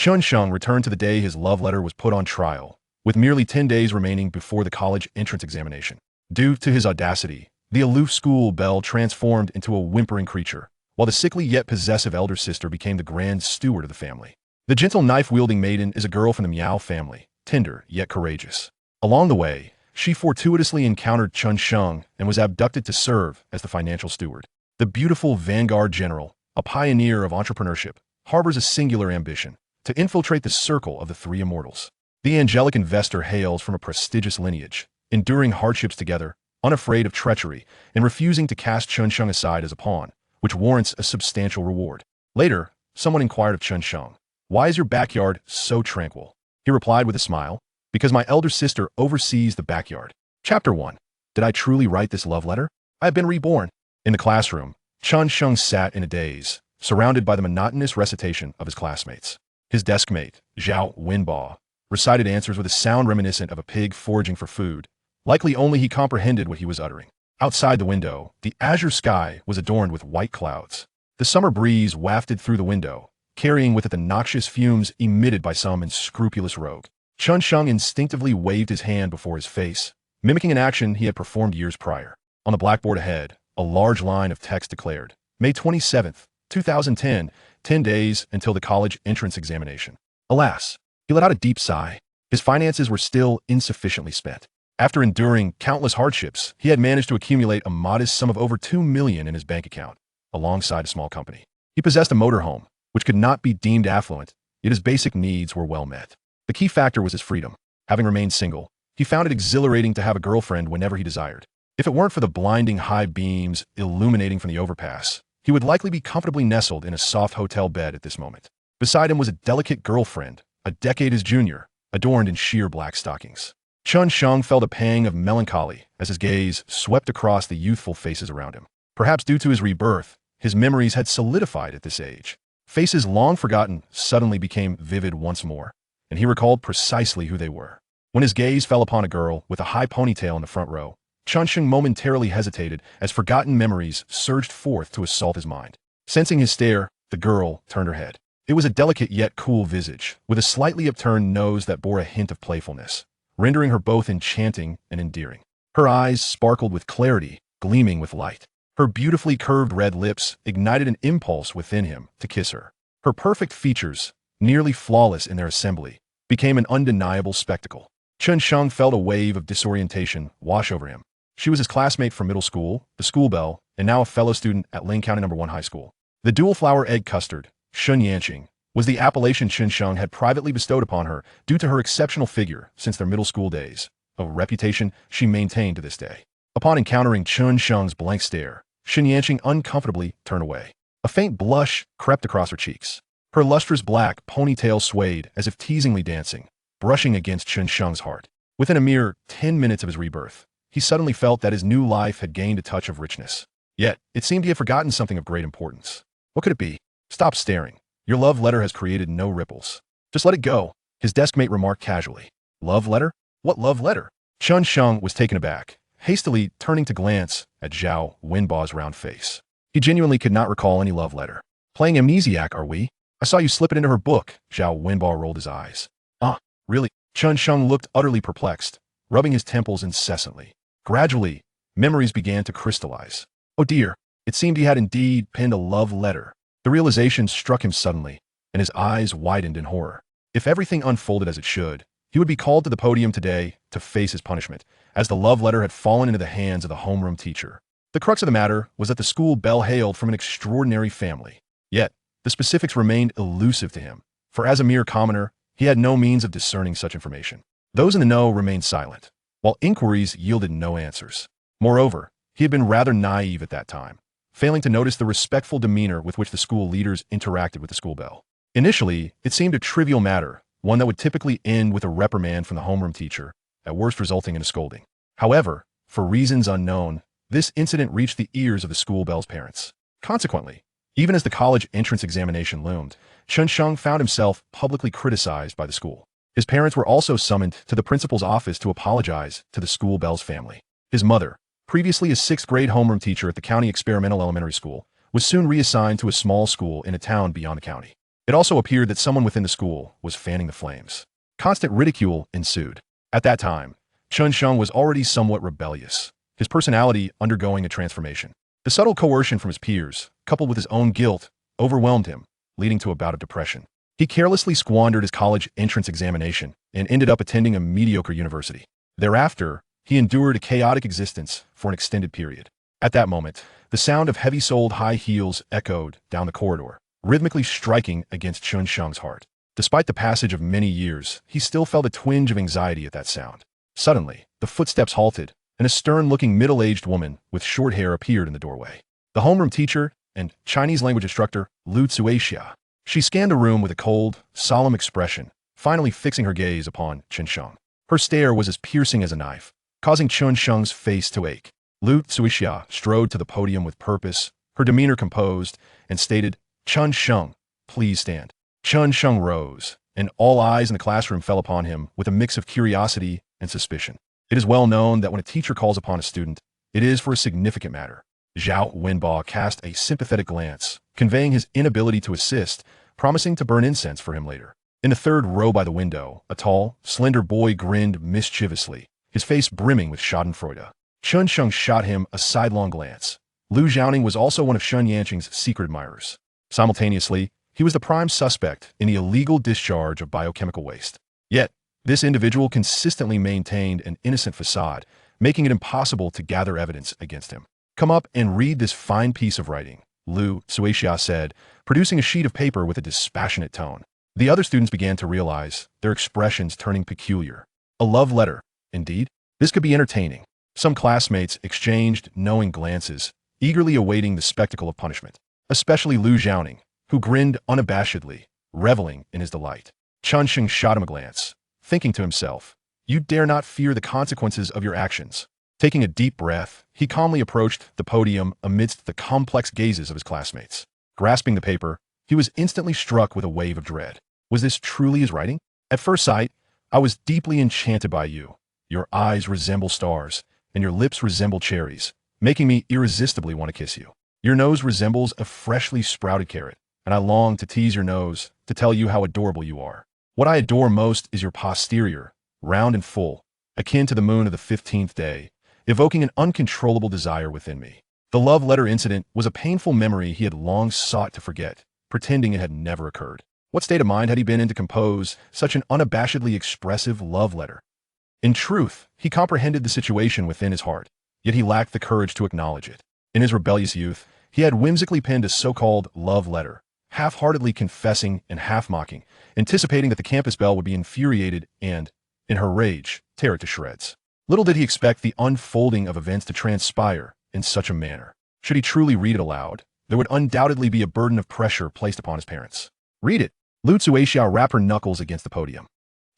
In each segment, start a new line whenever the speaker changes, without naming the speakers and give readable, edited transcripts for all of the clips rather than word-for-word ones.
Chen Sheng returned to the day his love letter was put on trial, with merely 10 days remaining before the college entrance examination. Due to his audacity, the aloof school belle transformed into a whimpering creature, while the sickly yet possessive elder sister became the grand steward of the family. The gentle knife-wielding maiden is a girl from the Miao family, tender yet courageous. Along the way, she fortuitously encountered Chen Sheng and was abducted to serve as the financial steward. The beautiful vanguard general, a pioneer of entrepreneurship, harbors a singular ambition: to infiltrate the circle of the three immortals. The angelic investor hails from a prestigious lineage, enduring hardships together, unafraid of treachery, and refusing to cast Chen Sheng aside as a pawn, which warrants a substantial reward. Later, someone inquired of Chen Sheng, "Why is your backyard so tranquil?" He replied with a smile, "Because my elder sister oversees the backyard." Chapter 1. Did I truly write this love letter? I have been reborn. In the classroom, Chen Sheng sat in a daze, surrounded by the monotonous recitation of his classmates. His deskmate, Zhao Wenbo, recited answers with a sound reminiscent of a pig foraging for food. Likely only he comprehended what he was uttering. Outside the window, the azure sky was adorned with white clouds. The summer breeze wafted through the window, carrying with it the noxious fumes emitted by some unscrupulous rogue. Chen Sheng instinctively waved his hand before his face, mimicking an action he had performed years prior. On the blackboard ahead, a large line of text declared, May 27th, 2010, 10 days until the college entrance examination. Alas, he let out a deep sigh. His finances were still insufficiently spent. After enduring countless hardships, he had managed to accumulate a modest sum of over $2 million in his bank account, alongside a small company. He possessed a motorhome, which could not be deemed affluent, yet his basic needs were well met. The key factor was his freedom. Having remained single, he found it exhilarating to have a girlfriend whenever he desired. If it weren't for the blinding high beams illuminating from the overpass, he would likely be comfortably nestled in a soft hotel bed at this moment. Beside him was a delicate girlfriend, a decade his junior, adorned in sheer black stockings. Chen Sheng felt a pang of melancholy as his gaze swept across the youthful faces around him. Perhaps due to his rebirth, his memories had solidified at this age. Faces long forgotten suddenly became vivid once more, and he recalled precisely who they were. When his gaze fell upon a girl with a high ponytail in the front row, Chen Sheng momentarily hesitated as forgotten memories surged forth to assault his mind. Sensing his stare, the girl turned her head. It was a delicate yet cool visage, with a slightly upturned nose that bore a hint of playfulness, rendering her both enchanting and endearing. Her eyes sparkled with clarity, gleaming with light. Her beautifully curved red lips ignited an impulse within him to kiss her. Her perfect features, nearly flawless in their assembly, became an undeniable spectacle. Chen Sheng felt a wave of disorientation wash over him. She was his classmate from middle school, the school belle, and now a fellow student at Ling County No. 1 High School. The dual flour egg custard, Shunyanqing, was the appellation Chen Sheng had privately bestowed upon her due to her exceptional figure since their middle school days, a reputation she maintained to this day. Upon encountering Chen Sheng's blank stare, Shunyanqing uncomfortably turned away. A faint blush crept across her cheeks. Her lustrous black ponytail swayed as if teasingly dancing, brushing against Chen Sheng's heart. Within a mere 10 minutes of his rebirth, he suddenly felt that his new life had gained a touch of richness. Yet, it seemed he had forgotten something of great importance. What could it be? Stop staring. Your love letter has created no ripples. Just let it go, his deskmate remarked casually. Love letter? What love letter? Chen Sheng was taken aback, hastily turning to glance at Zhao Wenbo's round face. He genuinely could not recall any love letter. Playing amnesiac, are we? I saw you slip it into her book. Zhao Wenbo rolled his eyes. Ah, really? Chen Sheng looked utterly perplexed, rubbing his temples incessantly. Gradually, memories began to crystallize. Oh dear, it seemed he had indeed penned a love letter. The realization struck him suddenly, and his eyes widened in horror. If everything unfolded as it should, he would be called to the podium today to face his punishment, as the love letter had fallen into the hands of the homeroom teacher. The crux of the matter was that the school belle hailed from an extraordinary family. Yet, the specifics remained elusive to him, for as a mere commoner, he had no means of discerning such information. Those in the know remained silent, while inquiries yielded no answers. Moreover, he had been rather naive at that time, failing to notice the respectful demeanor with which the school leaders interacted with the school belle. Initially, it seemed a trivial matter, one that would typically end with a reprimand from the homeroom teacher, at worst resulting in a scolding. However, for reasons unknown, this incident reached the ears of the school belle's parents. Consequently, even as the college entrance examination loomed, Chen Sheng found himself publicly criticized by the school. His parents were also summoned to the principal's office to apologize to the school belle's family. His mother, previously a 6th grade homeroom teacher at the county experimental elementary school, was soon reassigned to a small school in a town beyond the county. It also appeared that someone within the school was fanning the flames. Constant ridicule ensued. At that time, Chen Sheng was already somewhat rebellious, his personality undergoing a transformation. The subtle coercion from his peers, coupled with his own guilt, overwhelmed him, leading to a bout of depression. He carelessly squandered his college entrance examination and ended up attending a mediocre university. Thereafter, he endured a chaotic existence for an extended period. At that moment, the sound of heavy-soled high heels echoed down the corridor, rhythmically striking against Chen Sheng's heart. Despite the passage of many years, he still felt a twinge of anxiety at that sound. Suddenly, the footsteps halted, and a stern-looking middle-aged woman with short hair appeared in the doorway. The homeroom teacher and Chinese language instructor, Lu Tsuixia. She scanned the room with a cold, solemn expression, finally fixing her gaze upon Chen Sheng. Her stare was as piercing as a knife, causing Chen Sheng's face to ache. Lu Tsuixia strode to the podium with purpose, her demeanor composed, and stated, "Chen Sheng, please stand." Chen Sheng rose, and all eyes in the classroom fell upon him with a mix of curiosity and suspicion. It is well known that when a teacher calls upon a student, it is for a significant matter. Zhao Wenbo cast a sympathetic glance, conveying his inability to assist, promising to burn incense for him later. In the third row by the window, a tall, slender boy grinned mischievously, his face brimming with schadenfreude. Chen Sheng shot him a sidelong glance. Lu Zhaoning was also one of Shen Yanqing's secret admirers. Simultaneously, he was the prime suspect in the illegal discharge of biochemical waste. Yet, this individual consistently maintained an innocent facade, making it impossible to gather evidence against him. "Come up and read this fine piece of writing," Lu Tsuixia said, producing a sheet of paper with a dispassionate tone. The other students began to realize, their expressions turning peculiar. A love letter, indeed? This could be entertaining. Some classmates exchanged knowing glances, eagerly awaiting the spectacle of punishment. Especially Lu Zhaoning, who grinned unabashedly, reveling in his delight. Chen Sheng shot him a glance, thinking to himself, "You dare not fear the consequences of your actions." Taking a deep breath, he calmly approached the podium amidst the complex gazes of his classmates. Grasping the paper, he was instantly struck with a wave of dread. Was this truly his writing? "At first sight, I was deeply enchanted by you. Your eyes resemble stars, and your lips resemble cherries, making me irresistibly want to kiss you. Your nose resembles a freshly sprouted carrot, and I long to tease your nose to tell you how adorable you are. What I adore most is your posterior, round and full, akin to the moon of the 15th day, evoking an uncontrollable desire within me." The love letter incident was a painful memory he had long sought to forget, pretending it had never occurred. What state of mind had he been in to compose such an unabashedly expressive love letter? In truth, he comprehended the situation within his heart, yet he lacked the courage to acknowledge it. In his rebellious youth, he had whimsically penned a so-called love letter, half-heartedly confessing and half-mocking, anticipating that the campus belle would be infuriated and, in her rage, tear it to shreds. Little did he expect the unfolding of events to transpire in such a manner. Should he truly read it aloud, there would undoubtedly be a burden of pressure placed upon his parents. "Read it." Lu Tsuixia rapped her knuckles against the podium.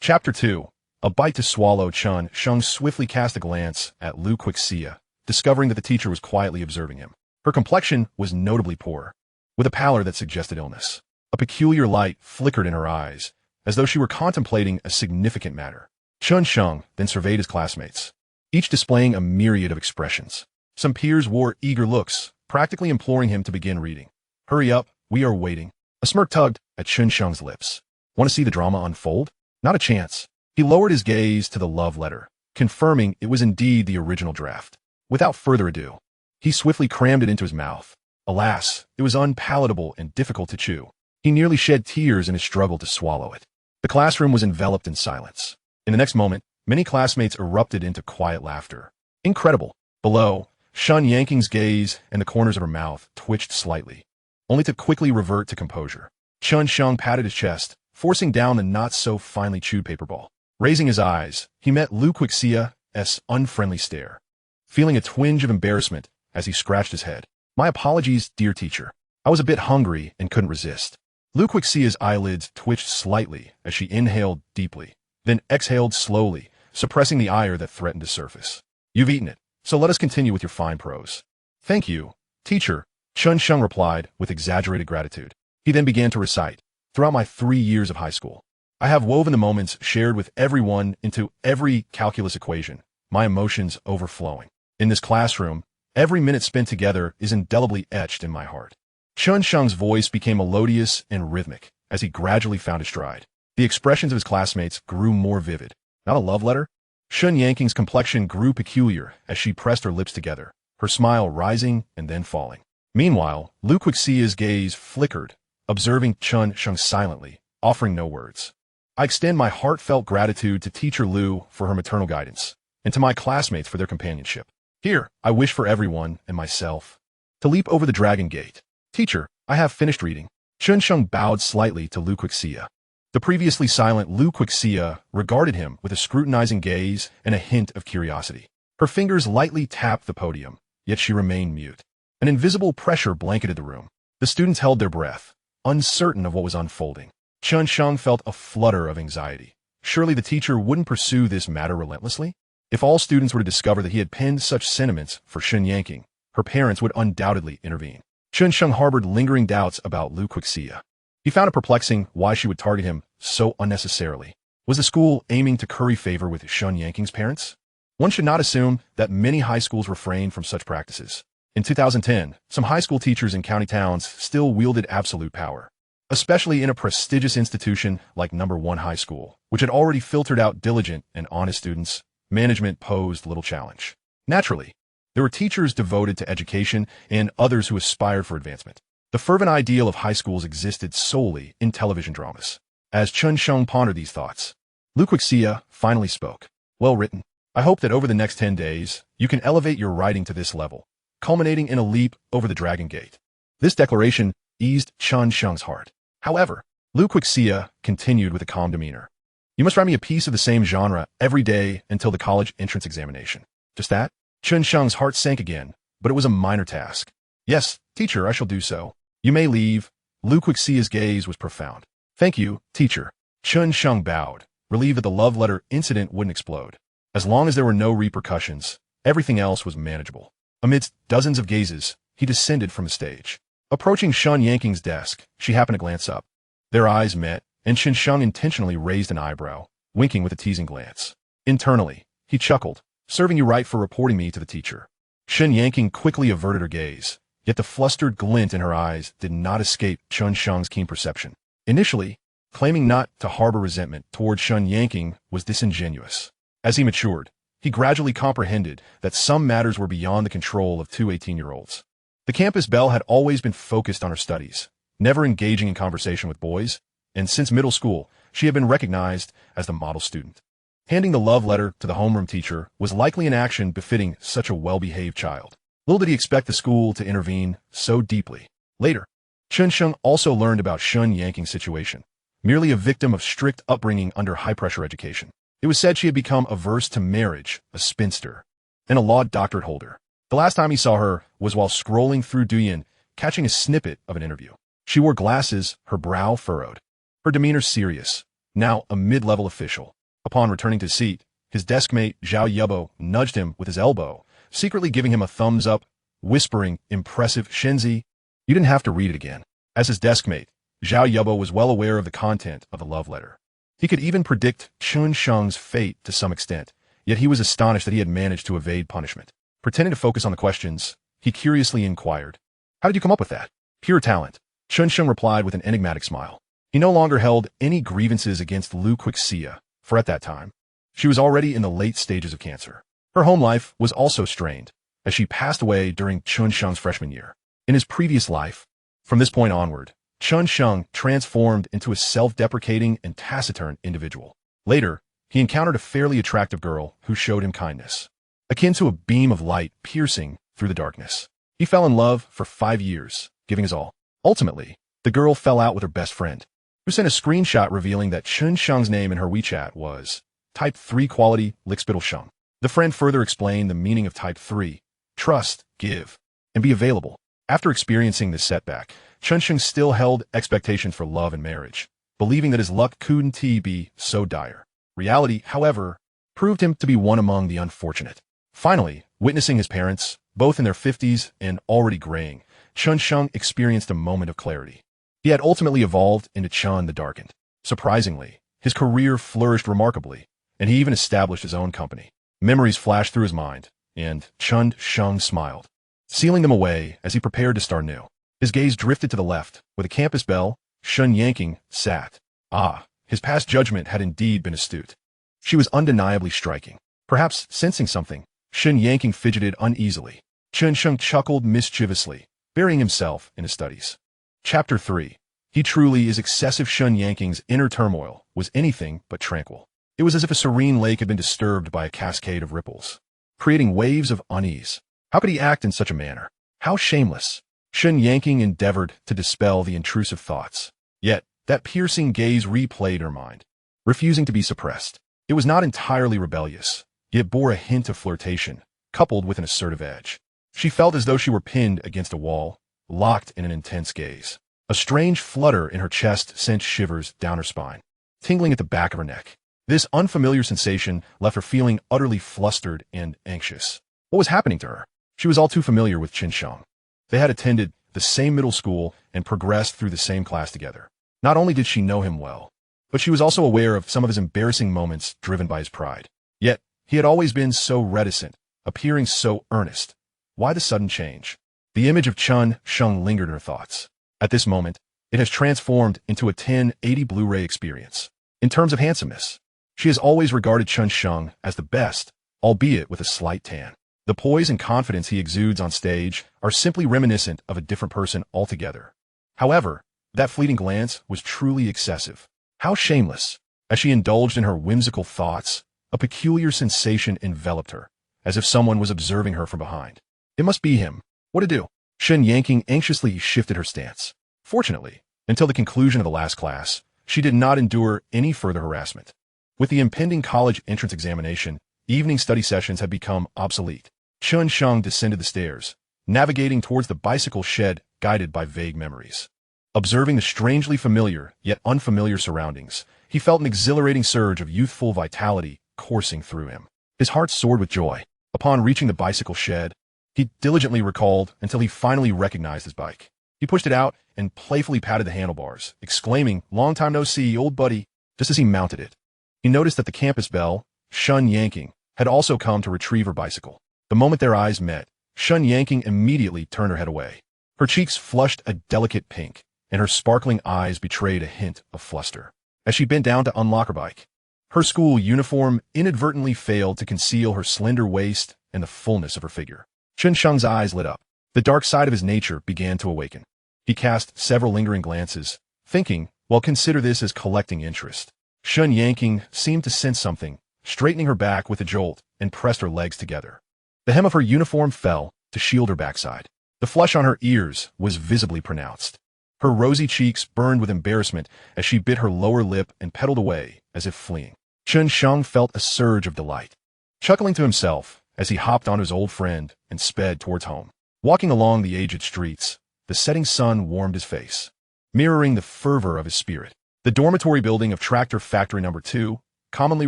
Chapter 2. A bite to swallow. Chen Sheng swiftly cast a glance at Lu Tsuixia, discovering that the teacher was quietly observing him. Her complexion was notably poor, with a pallor that suggested illness. A peculiar light flickered in her eyes, as though she were contemplating a significant matter. Chen Sheng then surveyed his classmates, each displaying a myriad of expressions. Some peers wore eager looks, practically imploring him to begin reading. "Hurry up, we are waiting." A smirk tugged at Chen Sheng's lips. "Want to see the drama unfold?" Not a chance. He lowered his gaze to the love letter, confirming it was indeed the original draft. Without further ado, he swiftly crammed it into his mouth. Alas, it was unpalatable and difficult to chew. He nearly shed tears in his struggle to swallow it. The classroom was enveloped in silence. In the next moment, many classmates erupted into quiet laughter. Incredible. Below, Shen Yanqing's gaze and the corners of her mouth twitched slightly, only to quickly revert to composure. Chen Sheng patted his chest, forcing down the not-so-finely chewed paper ball. Raising his eyes, he met Lu Tsuixia's unfriendly stare, feeling a twinge of embarrassment as he scratched his head. "My apologies, dear teacher. I was a bit hungry and couldn't resist." Lu Tsuixia's eyelids twitched slightly as she inhaled deeply, then exhaled slowly, suppressing the ire that threatened to surface. "You've eaten it, so let us continue with your fine prose." "Thank you, teacher," Chen Sheng replied with exaggerated gratitude. He then began to recite, "Throughout my 3 years of high school, I have woven the moments shared with everyone into every calculus equation, my emotions overflowing. In this classroom, every minute spent together is indelibly etched in my heart." Chen Sheng's voice became melodious and rhythmic, as he gradually found his stride. The expressions of his classmates grew more vivid. Not a love letter? Chen Yanking's complexion grew peculiar as she pressed her lips together, her smile rising and then falling. Meanwhile, Lu Quixia's gaze flickered, observing Chen Sheng silently, offering no words. I extend my heartfelt gratitude to teacher Lu for her maternal guidance, and to my classmates for their companionship. Here, I wish for everyone, and myself, to leap over the dragon gate. Teacher, I have finished reading. Chen Sheng bowed slightly to Lu Quixia. The previously silent Lu Quixia regarded him with a scrutinizing gaze and a hint of curiosity. Her fingers lightly tapped the podium, yet she remained mute. An invisible pressure blanketed the room. The students held their breath, uncertain of what was unfolding. Chen Sheng felt a flutter of anxiety. Surely the teacher wouldn't pursue this matter relentlessly? If all students were to discover that he had penned such sentiments for Chen Yanking, her parents would undoubtedly intervene. Chen Sheng harbored lingering doubts about Lu Quixia. He found it perplexing why she would target him so unnecessarily. Was the school aiming to curry favor with Chen Yanking's parents? One should not assume that many high schools refrain from such practices. In 2010, some high school teachers in county towns still wielded absolute power, especially in a prestigious institution like No. 1 High School, which had already filtered out diligent and honest students. Management posed little challenge. Naturally, there were teachers devoted to education and others who aspired for advancement. The fervent ideal of high schools existed solely in television dramas. As Chen Sheng pondered these thoughts, Lu Quixia finally spoke. Well written. I hope that over the next 10 days, you can elevate your writing to this level, culminating in a leap over the Dragon Gate. This declaration eased Chen Sheng's heart. However, Lu Quixia continued with a calm demeanor. You must write me a piece of the same genre every day until the college entrance examination. Just that? Chen Sheng's heart sank again, but it was a minor task. Yes, teacher, I shall do so. You may leave. Lu Quixia's gaze was profound. Thank you, teacher. Chen Sheng bowed, relieved that the love letter incident wouldn't explode. As long as there were no repercussions, everything else was manageable. Amidst dozens of gazes, he descended from the stage. Approaching Chen Yanking's desk, she happened to glance up. Their eyes met, and Chen Sheng intentionally raised an eyebrow, winking with a teasing glance. Internally, he chuckled, serving you right for reporting me to the teacher. Chen Yanking quickly averted her gaze, yet the flustered glint in her eyes did not escape Chen Sheng's keen perception. Initially, claiming not to harbor resentment toward Chen Yanking was disingenuous. As he matured, he gradually comprehended that some matters were beyond the control of two 18-year-olds. The campus belle had always been focused on her studies, never engaging in conversation with boys, and since middle school, she had been recognized as the model student. Handing the love letter to the homeroom teacher was likely an action befitting such a well-behaved child. Little did he expect the school to intervene so deeply. Later, Chen Sheng also learned about Chen Yanking's situation, merely a victim of strict upbringing under high-pressure education. It was said she had become averse to marriage, a spinster, and a law doctorate holder. The last time he saw her was while scrolling through Douyin, catching a snippet of an interview. She wore glasses, her brow furrowed, her demeanor serious, now a mid-level official. Upon returning to his seat, his deskmate Zhao Yubo nudged him with his elbow, secretly giving him a thumbs up, whispering, impressive, Shenzi, you didn't have to read it again. As his deskmate, Zhao Yubo was well aware of the content of the love letter. He could even predict Chen Sheng's fate to some extent, yet he was astonished that he had managed to evade punishment. Pretending to focus on the questions, he curiously inquired, how did you come up with that? Pure talent. Chen Sheng replied with an enigmatic smile. He no longer held any grievances against Lu Quixia, for at that time, she was already in the late stages of cancer. Her home life was also strained, as she passed away during Chen Sheng's freshman year. In his previous life, from this point onward, Chen Sheng transformed into a self-deprecating and taciturn individual. Later, he encountered a fairly attractive girl who showed him kindness, akin to a beam of light piercing through the darkness. He fell in love for 5 years, giving his all. Ultimately, the girl fell out with her best friend, who sent a screenshot revealing that Chen Sheng's name in her WeChat was Type 3 Quality Lickspittle Sheng. The friend further explained the meaning of Type 3, trust, give, and be available. After experiencing this setback, Chen Sheng still held expectations for love and marriage, believing that his luck couldn't be so dire. Reality, however, proved him to be one among the unfortunate. Finally, witnessing his parents, both in their 50s and already graying, Chen Sheng experienced a moment of clarity. He had ultimately evolved into Chen the Darkened. Surprisingly, his career flourished remarkably, and he even established his own company. Memories flashed through his mind, and Chen Sheng smiled, sealing them away as he prepared to start new. His gaze drifted to the left, where the campus belle, Chen Yanking sat. Ah, his past judgment had indeed been astute. She was undeniably striking. Perhaps sensing something, Chen Yanking fidgeted uneasily. Chen Sheng chuckled mischievously, burying himself in his studies. Chapter 3. He truly is excessive. Chen Yanking's inner turmoil was anything but tranquil. It was as if a serene lake had been disturbed by a cascade of ripples, creating waves of unease. How could he act in such a manner? How shameless! Chen Yanking endeavored to dispel the intrusive thoughts. Yet, that piercing gaze replayed her mind, refusing to be suppressed. It was not entirely rebellious, yet bore a hint of flirtation, coupled with an assertive edge. She felt as though she were pinned against a wall, locked in an intense gaze. A strange flutter in her chest sent shivers down her spine, tingling at the back of her neck. This unfamiliar sensation left her feeling utterly flustered and anxious. What was happening to her? She was all too familiar with Chen Sheng. They had attended the same middle school and progressed through the same class together. Not only did she know him well, but she was also aware of some of his embarrassing moments driven by his pride. Yet, he had always been so reticent, appearing so earnest. Why the sudden change? The image of Chen Sheng lingered in her thoughts. At this moment, it has transformed into a 1080 Blu-ray experience. In terms of handsomeness, she has always regarded Chen Sheng as the best, albeit with a slight tan. The poise and confidence he exudes on stage are simply reminiscent of a different person altogether. However, that fleeting glance was truly excessive. How shameless! As she indulged in her whimsical thoughts, a peculiar sensation enveloped her, as if someone was observing her from behind. It must be him. What to do? Chen Yanking anxiously shifted her stance. Fortunately, until the conclusion of the last class, she did not endure any further harassment. With the impending college entrance examination, evening study sessions had become obsolete. Chen Sheng descended the stairs, navigating towards the bicycle shed guided by vague memories. Observing the strangely familiar yet unfamiliar surroundings, he felt an exhilarating surge of youthful vitality coursing through him. His heart soared with joy. Upon reaching the bicycle shed, he diligently recalled until he finally recognized his bike. He pushed it out and playfully patted the handlebars, exclaiming, "Long time no see, old buddy." Just as he mounted it, he noticed that the campus belle, Chen Yanking, had also come to retrieve her bicycle. The moment their eyes met, Chen Yanking immediately turned her head away. Her cheeks flushed a delicate pink, and her sparkling eyes betrayed a hint of fluster. As she bent down to unlock her bike, her school uniform inadvertently failed to conceal her slender waist and the fullness of her figure. Chen Sheng's eyes lit up. The dark side of his nature began to awaken. He cast several lingering glances, thinking, well, consider this as collecting interest. Chen Yanking seemed to sense something, straightening her back with a jolt, and pressed her legs together. The hem of her uniform fell to shield her backside. The flush on her ears was visibly pronounced. Her rosy cheeks burned with embarrassment as she bit her lower lip and pedaled away as if fleeing. Chen Sheng felt a surge of delight, chuckling to himself as he hopped on his old friend and sped towards home. Walking along the aged streets, the setting sun warmed his face, mirroring the fervor of his spirit. The dormitory building of Tractor Factory No. 2, commonly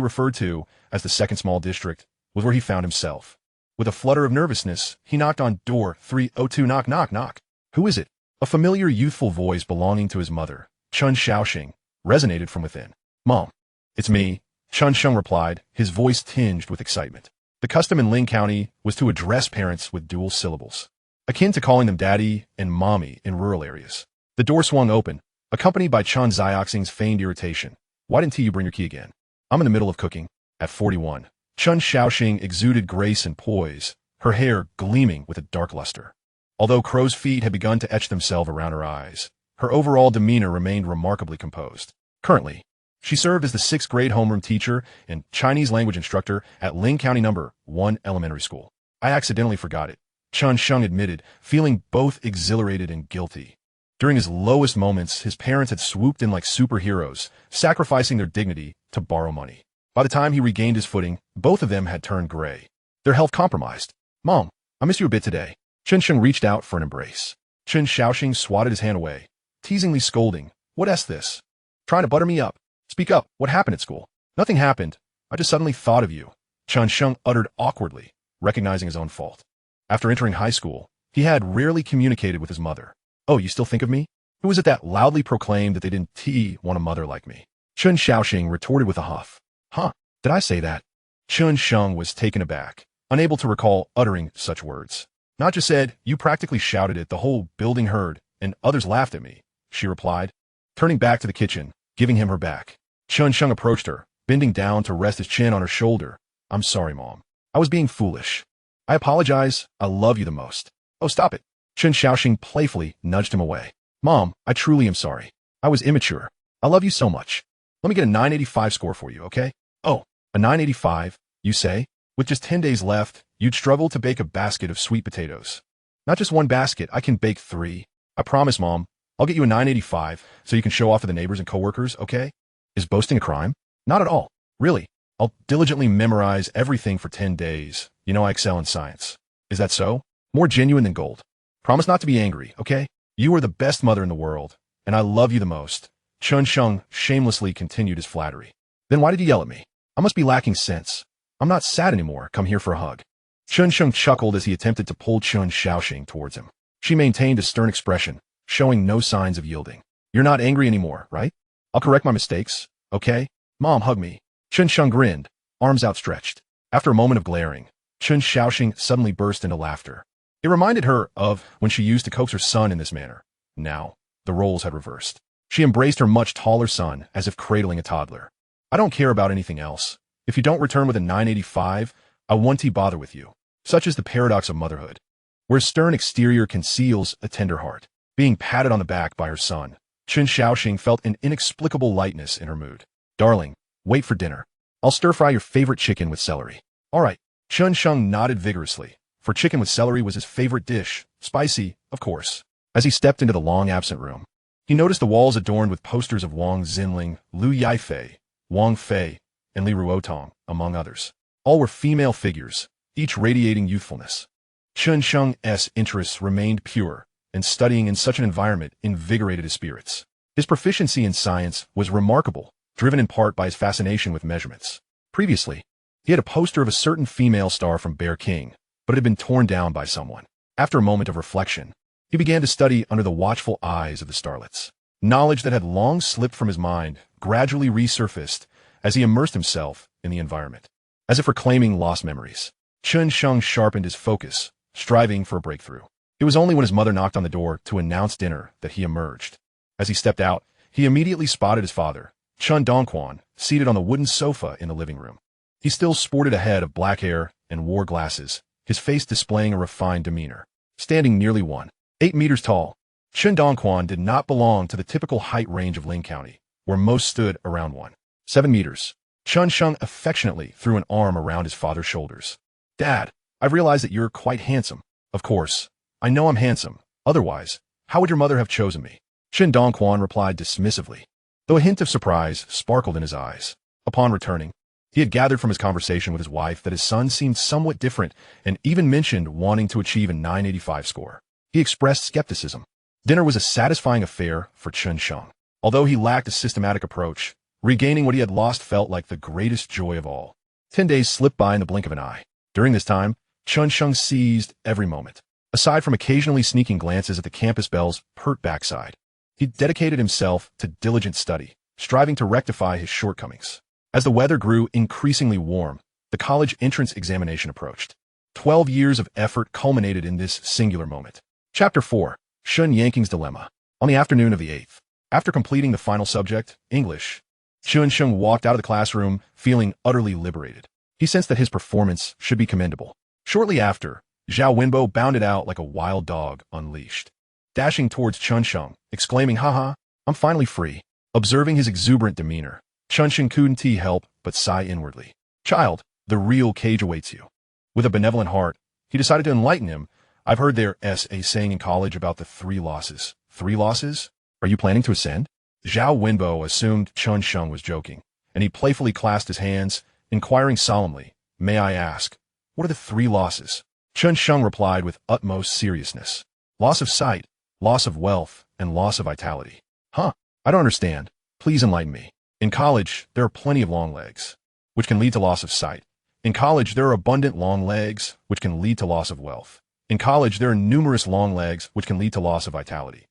referred to as the second small district, was where he found himself. With a flutter of nervousness, he knocked on door 302. Knock, knock, knock. Who is it? A familiar youthful voice belonging to his mother, Chen Sheng, resonated from within. Mom. It's me, Chen Sheng replied, his voice tinged with excitement. The custom in Ling County was to address parents with dual syllables, akin to calling them daddy and mommy in rural areas. The door swung open, accompanied by Chen Xiaoxing's feigned irritation. Why didn't you bring your key again? I'm in the middle of cooking. At 41. Chen Xiaoxing exuded grace and poise, her hair gleaming with a dark luster. Although crow's feet had begun to etch themselves around her eyes, her overall demeanor remained remarkably composed. Currently, she served as the 6th grade homeroom teacher and Chinese language instructor at Ling County No. 1 Elementary School. I accidentally forgot it, Chen Sheng admitted, feeling both exhilarated and guilty. During his lowest moments, his parents had swooped in like superheroes, sacrificing their dignity to borrow money. By the time he regained his footing, both of them had turned gray, their health compromised. Mom, I miss you a bit today. Chen Sheng reached out for an embrace. Chen Xiaoxing swatted his hand away, teasingly scolding, "What's this? Trying to butter me up? Speak up, what happened at school?" "Nothing happened. I just suddenly thought of you," Chen Sheng uttered awkwardly, recognizing his own fault. After entering high school, he had rarely communicated with his mother. "Oh, you still think of me? Who was it that loudly proclaimed that they didn't want a mother like me?" Chen Xiaoxing retorted with a huff. "Huh, did I say that?" Chen Sheng was taken aback, unable to recall uttering such words. "Not just said, you practically shouted it, the whole building heard, and others laughed at me," she replied. turning back to the kitchen, giving him her back. Chen Sheng approached her, bending down to rest his chin on her shoulder. I'm sorry, Mom. I was being foolish. I apologize. I love you the most. Oh, stop it. Chen Shaoxing playfully nudged him away. Mom, I truly am sorry. I was immature. I love you so much. Let me get a 985 score for you, okay? Oh, a 985, you say? With just 10 days left, you'd struggle to bake a basket of sweet potatoes. Not just one basket, I can bake 3. I promise, Mom. I'll get you a 985 so you can show off to the neighbors and coworkers, okay? Is boasting a crime? Not at all. Really. I'll diligently memorize everything for 10 days. You know I excel in science. Is that so? More genuine than gold. Promise not to be angry, okay? You are the best mother in the world, and I love you the most. Chen Sheng shamelessly continued his flattery. Then why did you yell at me? I must be lacking sense. I'm not sad anymore. Come here for a hug. Chen Sheng chuckled as he attempted to pull Chen Shaoxing towards him. She maintained a stern expression, showing no signs of yielding. You're not angry anymore, right? I'll correct my mistakes, okay? Mom, hug me. Chen Sheng grinned, arms outstretched. After a moment of glaring, Chen Shaoxing suddenly burst into laughter. It reminded her of when she used to coax her son in this manner. Now, the roles had reversed. She embraced her much taller son as if cradling a toddler. I don't care about anything else. If you don't return with a 985, I won't bother with you. Such is the paradox of motherhood, where a stern exterior conceals a tender heart. Being patted on the back by her son, Chen Shaoxing felt an inexplicable lightness in her mood. Darling, wait for dinner. I'll stir-fry your favorite chicken with celery. All right. Chen Sheng nodded vigorously, for chicken with celery was his favorite dish, spicy, of course. As he stepped into the long-absent room, he noticed the walls adorned with posters of Wang Xinling, Liu Yifei, Wang Fei, and Li Ruotong, among others. All were female figures, each radiating youthfulness. Chen Sheng's interests remained pure, and studying in such an environment invigorated his spirits. His proficiency in science was remarkable, driven in part by his fascination with measurements. Previously, he had a poster of a certain female star from Bear King, but it had been torn down by someone. After a moment of reflection, he began to study under the watchful eyes of the starlets. Knowledge that had long slipped from his mind gradually resurfaced as he immersed himself in the environment. As if reclaiming lost memories, Chen Sheng sharpened his focus, striving for a breakthrough. It was only when his mother knocked on the door to announce dinner that he emerged. As he stepped out, he immediately spotted his father, Chen Dongquan, seated on the wooden sofa in the living room. He still sported a head of black hair and wore glasses, his face displaying a refined demeanor. Standing nearly 1.8 meters tall, Chen Dongquan did not belong to the typical height range of Ling County, where most stood around 1.7 meters. Chen Sheng affectionately threw an arm around his father's shoulders. Dad, I've realized that you're quite handsome. Of course, I know I'm handsome. Otherwise, how would your mother have chosen me? Chen Dongquan replied dismissively, though a hint of surprise sparkled in his eyes. Upon returning, he had gathered from his conversation with his wife that his son seemed somewhat different and even mentioned wanting to achieve a 985 score. He expressed skepticism. Dinner was a satisfying affair for Chen Sheng. Although he lacked a systematic approach, regaining what he had lost felt like the greatest joy of all. 10 days slipped by in the blink of an eye. During this time, Chen Sheng seized every moment. Aside from occasionally sneaking glances at the campus belle's pert backside, he dedicated himself to diligent study, striving to rectify his shortcomings. As the weather grew increasingly warm, the college entrance examination approached. 12 years of effort culminated in this singular moment. Chapter 4. Shun Yanking's Dilemma. On the afternoon of the 8th, after completing the final subject, English, Chen Sheng walked out of the classroom feeling utterly liberated. He sensed that his performance should be commendable. Shortly after, Zhao Wenbo bounded out like a wild dog unleashed, dashing towards Chen Sheng, exclaiming, "Haha, I'm finally free." Observing his exuberant demeanor, Chen Sheng couldn't help but sigh inwardly. "Child, the real cage awaits you." With a benevolent heart, he decided to enlighten him. "I've heard there's a saying in college about the 3 losses. 3 losses? Are you planning to ascend?" Zhao Wenbo assumed Chen Sheng was joking, and he playfully clasped his hands, inquiring solemnly, "May I ask, what are the 3 losses?" Chen Sheng replied with utmost seriousness. "Loss of sight, loss of wealth, and loss of vitality." "Huh? I don't understand. Please enlighten me." "In college, there are plenty of long legs, which can lead to loss of sight. In college, there are abundant long legs, which can lead to loss of wealth. In college, there are numerous long legs, which can lead to loss of vitality.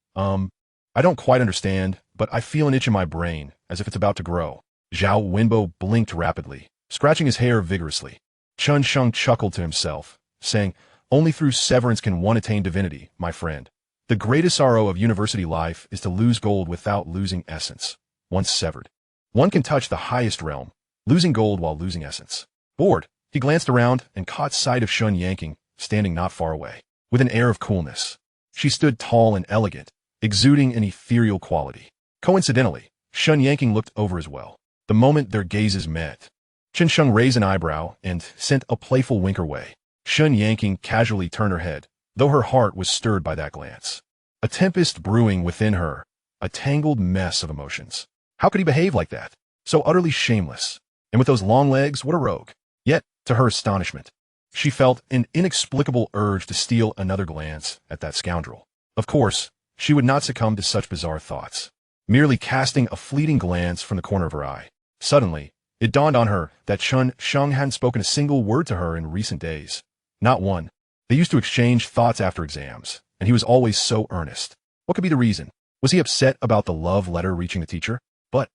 I don't quite understand, but I feel an itch in my brain, as if it's about to grow." Zhao Wenbo blinked rapidly, scratching his hair vigorously. Chen Sheng chuckled to himself, saying, "Only through severance can one attain divinity, my friend. The greatest sorrow of university life is to lose gold without losing essence. Once severed. One can touch the highest realm, losing gold while losing essence. Bored, he glanced around and caught sight of Chen Yanking, standing not far away, with an air of coolness. She stood tall and elegant, exuding an ethereal quality. Coincidentally, Chen Yanking looked over as well. The moment their gazes met, Chen Sheng raised an eyebrow and sent a playful wink her way. Chen Yanking casually turned her head, though her heart was stirred by that glance. A tempest brewing within her, a tangled mess of emotions. How could he behave like that? So utterly shameless. And with those long legs, what a rogue. Yet, to her astonishment, she felt an inexplicable urge to steal another glance at that scoundrel. Of course, she would not succumb to such bizarre thoughts. Merely casting a fleeting glance from the corner of her eye. Suddenly, it dawned on her that Chen Sheng hadn't spoken a single word to her in recent days. Not one. They used to exchange thoughts after exams, and he was always so earnest. What could be the reason? Was he upset about the love letter reaching the teacher? But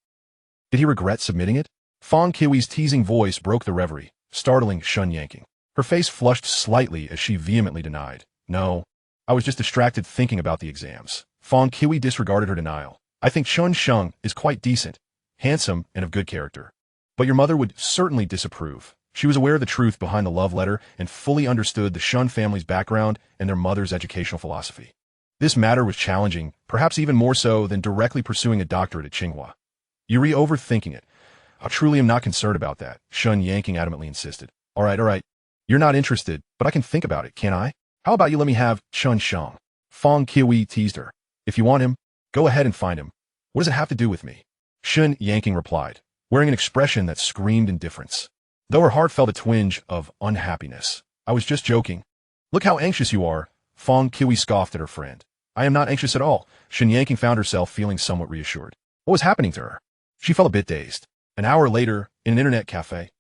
did he regret submitting it? Fong Kiwi's teasing voice broke the reverie, startling Chen Yanking. Her face flushed slightly as she vehemently denied. No, I was just distracted thinking about the exams. Fong Kiwi disregarded her denial. I think Chen Sheng is quite decent, handsome, and of good character. But your mother would certainly disapprove. She was aware of the truth behind the love letter and fully understood the Shun family's background and their mother's educational philosophy. This matter was challenging, perhaps even more so than directly pursuing a doctorate at Tsinghua. You're overthinking it. I truly am not concerned about that, Chen Yanking adamantly insisted. All right. You're not interested, but I can think about it, can't I? How about you let me have Chen Sheng? Fong Kiwi teased her. If you want him, go ahead and find him. What does it have to do with me? Chen Yanking replied, wearing an expression that screamed indifference. Though her heart felt a twinge of unhappiness. I was just joking. Look how anxious you are, Fong Kiwi scoffed at her friend. I am not anxious at all. Chen Yanking found herself feeling somewhat reassured. What was happening to her? She felt a bit dazed. An hour later, in an internet cafe.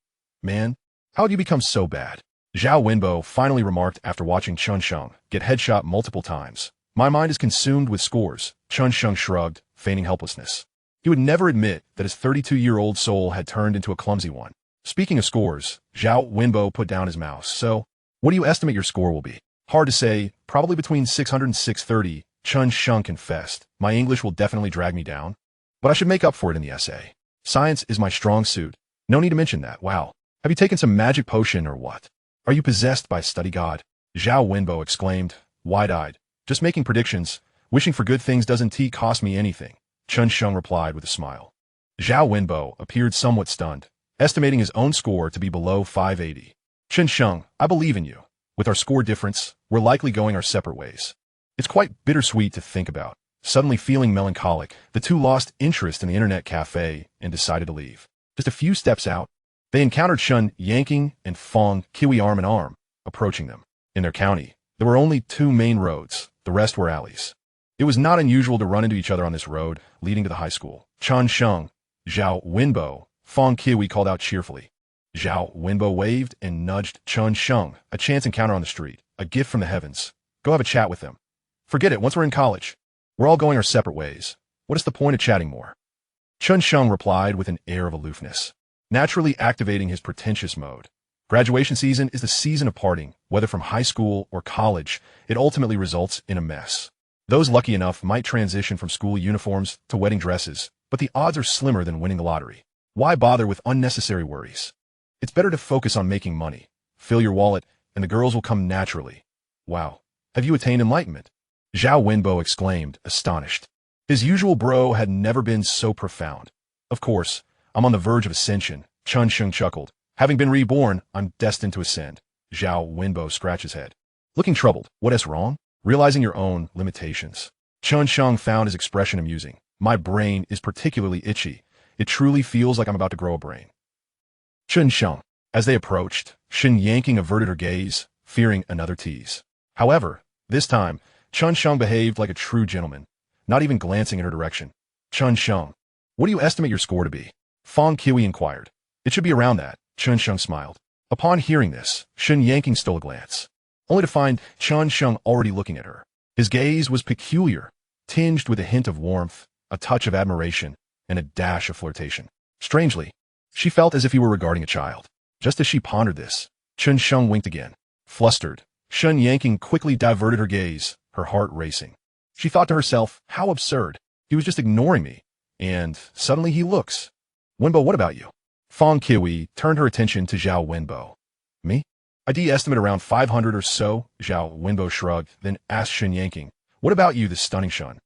Man, how did you become so bad? Zhao Wenbo finally remarked after watching Chen Sheng get headshot multiple times. My mind is consumed with scores. Chen Sheng shrugged, feigning helplessness. He would never admit that his 32-year-old soul had turned into a clumsy one. Speaking of scores, Zhao Wenbo put down his mouse. So, what do you estimate your score will be? Hard to say, probably between 600 and 630, Chen Sheng confessed. My English will definitely drag me down, but I should make up for it in the essay. Science is my strong suit. No need to mention that. Wow. Have you taken some magic potion or what? Are you possessed by a study god? Zhao Wenbo exclaimed, wide-eyed. Just making predictions. Wishing for good things doesn't cost me anything. Chen Sheng replied with a smile. Zhao Wenbo appeared somewhat stunned, estimating his own score to be below 580. Chen Sheng, I believe in you. With our score difference, we're likely going our separate ways. It's quite bittersweet to think about. Suddenly feeling melancholic, the two lost interest in the internet cafe and decided to leave. Just a few steps out, they encountered Chen Yanking and Fong Kiwi arm in arm, approaching them. In their county, there were only two main roads, the rest were alleys. It was not unusual to run into each other on this road, leading to the high school. Chen Sheng, Zhao Wenbo, Fong Kiwi called out cheerfully. Zhao Wenbo waved and nudged Chen Sheng, a chance encounter on the street, a gift from the heavens. Go have a chat with them. Forget it, once we're in college. We're all going our separate ways. What is the point of chatting more? Chen Sheng replied with an air of aloofness, naturally activating his pretentious mode. Graduation season is the season of partying, whether from high school or college. It ultimately results in a mess. Those lucky enough might transition from school uniforms to wedding dresses, but the odds are slimmer than winning the lottery. Why bother with unnecessary worries? It's better to focus on making money. Fill your wallet, and the girls will come naturally. Wow, have you attained enlightenment? Zhao Wenbo exclaimed, astonished. His usual bro had never been so profound. Of course, I'm on the verge of ascension, Chen Sheng chuckled. Having been reborn, I'm destined to ascend. Zhao Wenbo scratched his head. Looking troubled, what is wrong? Realizing your own limitations. Chen Sheng found his expression amusing. My brain is particularly itchy. It truly feels like I'm about to grow a brain. Chen Sheng. As they approached, Chen Yanking averted her gaze, fearing another tease. However, this time, Chen Sheng behaved like a true gentleman, not even glancing in her direction. Chen Sheng, what do you estimate your score to be? Fong Kiwi inquired. It should be around that, Chen Sheng smiled. Upon hearing this, Chen Yanking stole a glance, only to find Chen Sheng already looking at her. His gaze was peculiar, tinged with a hint of warmth, a touch of admiration, and a dash of flirtation. Strangely, she felt as if he were regarding a child. Just as she pondered this, Chen Sheng winked again. Flustered, Chen Yanking quickly diverted her gaze, her heart racing. She thought to herself, how absurd. He was just ignoring me. And suddenly he looks. Wenbo, what about you? Fong Kiwi turned her attention to Zhao Wenbo. Me? ID estimate around 500 or so, Zhao Wenbo shrugged, then asked Shen Yanking. What about you, this stunning Shun?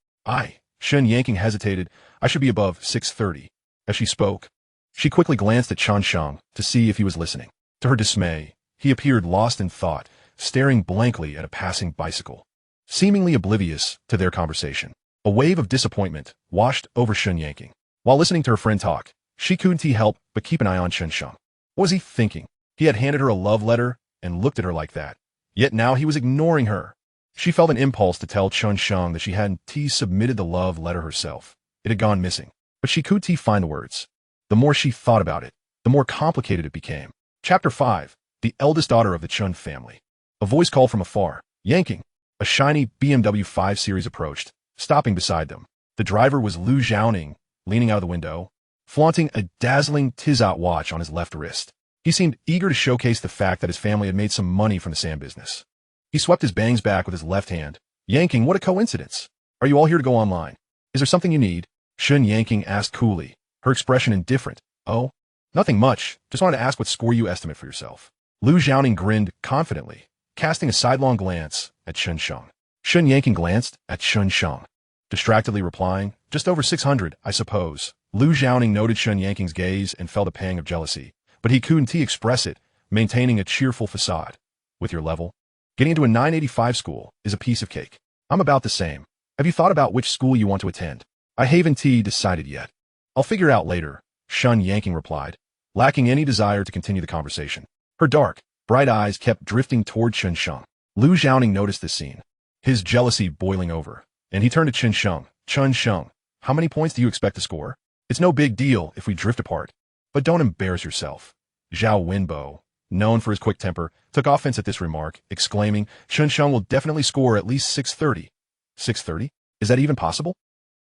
Shen Yanking hesitated. I should be above 630. As she spoke, she quickly glanced at Chen Sheng to see if he was listening. To her dismay, he appeared lost in thought, staring blankly at a passing bicycle, seemingly oblivious to their conversation. A wave of disappointment washed over Shen Yanking. While listening to her friend talk, she couldn't help but keep an eye on Chen Sheng. What was he thinking? He had handed her a love letter and looked at her like that. Yet now he was ignoring her. She felt an impulse to tell Chen Sheng that she hadn't submitted the love letter herself. It had gone missing. But she couldn't find the words. The more she thought about it, the more complicated it became. Chapter 5. The eldest daughter of the Chen family. A voice called from afar. Yanking. A shiny BMW 5 Series approached, stopping beside them. The driver was Lu Zhaoning, leaning out of the window, flaunting a dazzling Tizot watch on his left wrist. He seemed eager to showcase the fact that his family had made some money from the sand business. He swept his bangs back with his left hand. Yanking, what a coincidence. Are you all here to go online? Is there something you need? Shen Yanking asked coolly, her expression indifferent. Oh, nothing much. Just wanted to ask what score you estimate for yourself. Lu Zhaoning grinned confidently, casting a sidelong glance at Chen Sheng. Shen Yanking glanced at Chen Sheng, distractedly replying, just over 600, I suppose. Lu Zhaoning noted Shen Yanking's gaze and felt a pang of jealousy, but he couldn't express it, maintaining a cheerful facade. With your level, getting into a 985 school is a piece of cake. I'm about the same. Have you thought about which school you want to attend? I haven't decided yet. I'll figure out later, Shen Yanking replied, lacking any desire to continue the conversation. Her dark, bright eyes kept drifting toward Chen Sheng. Lu Zhaoning noticed this scene, his jealousy boiling over, and he turned to Chen Sheng. Chen Sheng, how many points do you expect to score? It's no big deal if we drift apart, but don't embarrass yourself. Zhao Wenbo, known for his quick temper, took offense at this remark, exclaiming, Chen Sheng will definitely score at least 630. 630? Is that even possible?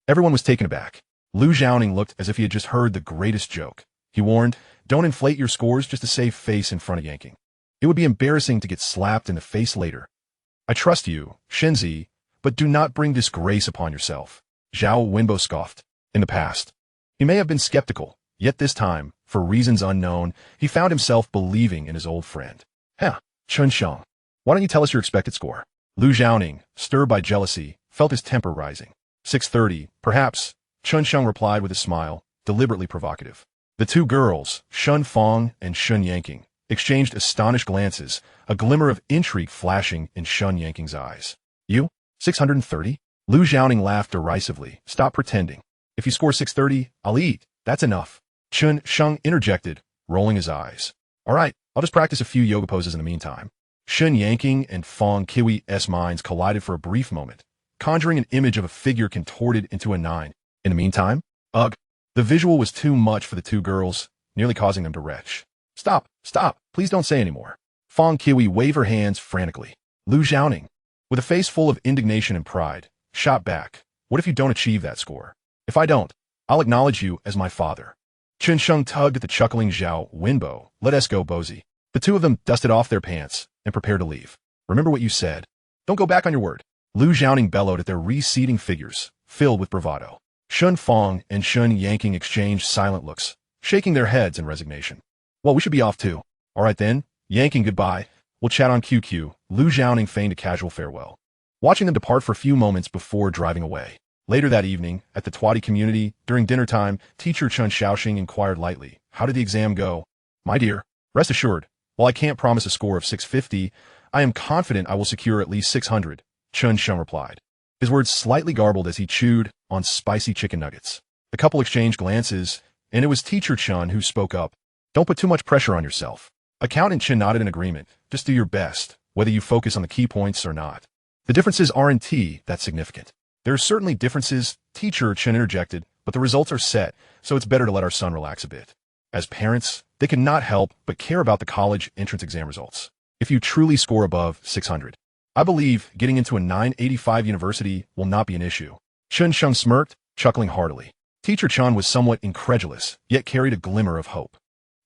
Everyone was taken aback. Lu Zhaoning looked as if he had just heard the greatest joke. He warned, don't inflate your scores just to save face in front of Yanking. It would be embarrassing to get slapped in the face later. I trust you, Shenzi, but do not bring disgrace upon yourself. Zhao Wenbo scoffed. In the past, he may have been skeptical, yet this time, for reasons unknown, he found himself believing in his old friend. Chen Sheng, why don't you tell us your expected score? Lu Zhaoning, stirred by jealousy, felt his temper rising. 630, perhaps, Chen Sheng replied with a smile, deliberately provocative. The two girls, Shun Fong and Shen Yanking, exchanged astonished glances, a glimmer of intrigue flashing in Shen Yanking's eyes. You? 630? Lu Zhaoning laughed derisively. Stop pretending. If you score 630, I'll eat. That's enough. Chen Sheng interjected, rolling his eyes. All right, I'll just practice a few yoga poses in the meantime. Shen Yanking and Fong Kiwi's minds collided for a brief moment, conjuring an image of a figure contorted into a 9. In the meantime, ugh, the visual was too much for the two girls, nearly causing them to retch. Stop, please don't say any more. Fong Kiwi waved her hands frantically. Lu Zhaoning, with a face full of indignation and pride, shot back. What if you don't achieve that score? If I don't, I'll acknowledge you as my father. Chen Sheng tugged at the chuckling Zhao Wenbo. Let us go, Bozy. The two of them dusted off their pants and prepared to leave. Remember what you said. Don't go back on your word. Lu Zhaoning bellowed at their receding figures, filled with bravado. Shun Fong and Shen Yanking exchanged silent looks, shaking their heads in resignation. Well, we should be off too. All right then, Yanking, goodbye. We'll chat on QQ. Lu Zhaoning feigned a casual farewell, watching them depart for a few moments before driving away. Later that evening, at the Twadi community, during dinner time, teacher Chen Shaoxing inquired lightly, how did the exam go? My dear, rest assured, while I can't promise a score of 650, I am confident I will secure at least 600, Chen Sheng replied, his words slightly garbled as he chewed on spicy chicken nuggets. The couple exchanged glances, and it was teacher Chen who spoke up. Don't put too much pressure on yourself. Accountant Chen nodded in agreement. Just do your best, whether you focus on the key points or not. The differences aren't that significant. There are certainly differences, teacher Chen interjected, but the results are set, so it's better to let our son relax a bit. As parents, they cannot help but care about the college entrance exam results. If you truly score above 600, I believe getting into a 985 university will not be an issue. Chen Sheng smirked, chuckling heartily. Teacher Chen was somewhat incredulous, yet carried a glimmer of hope.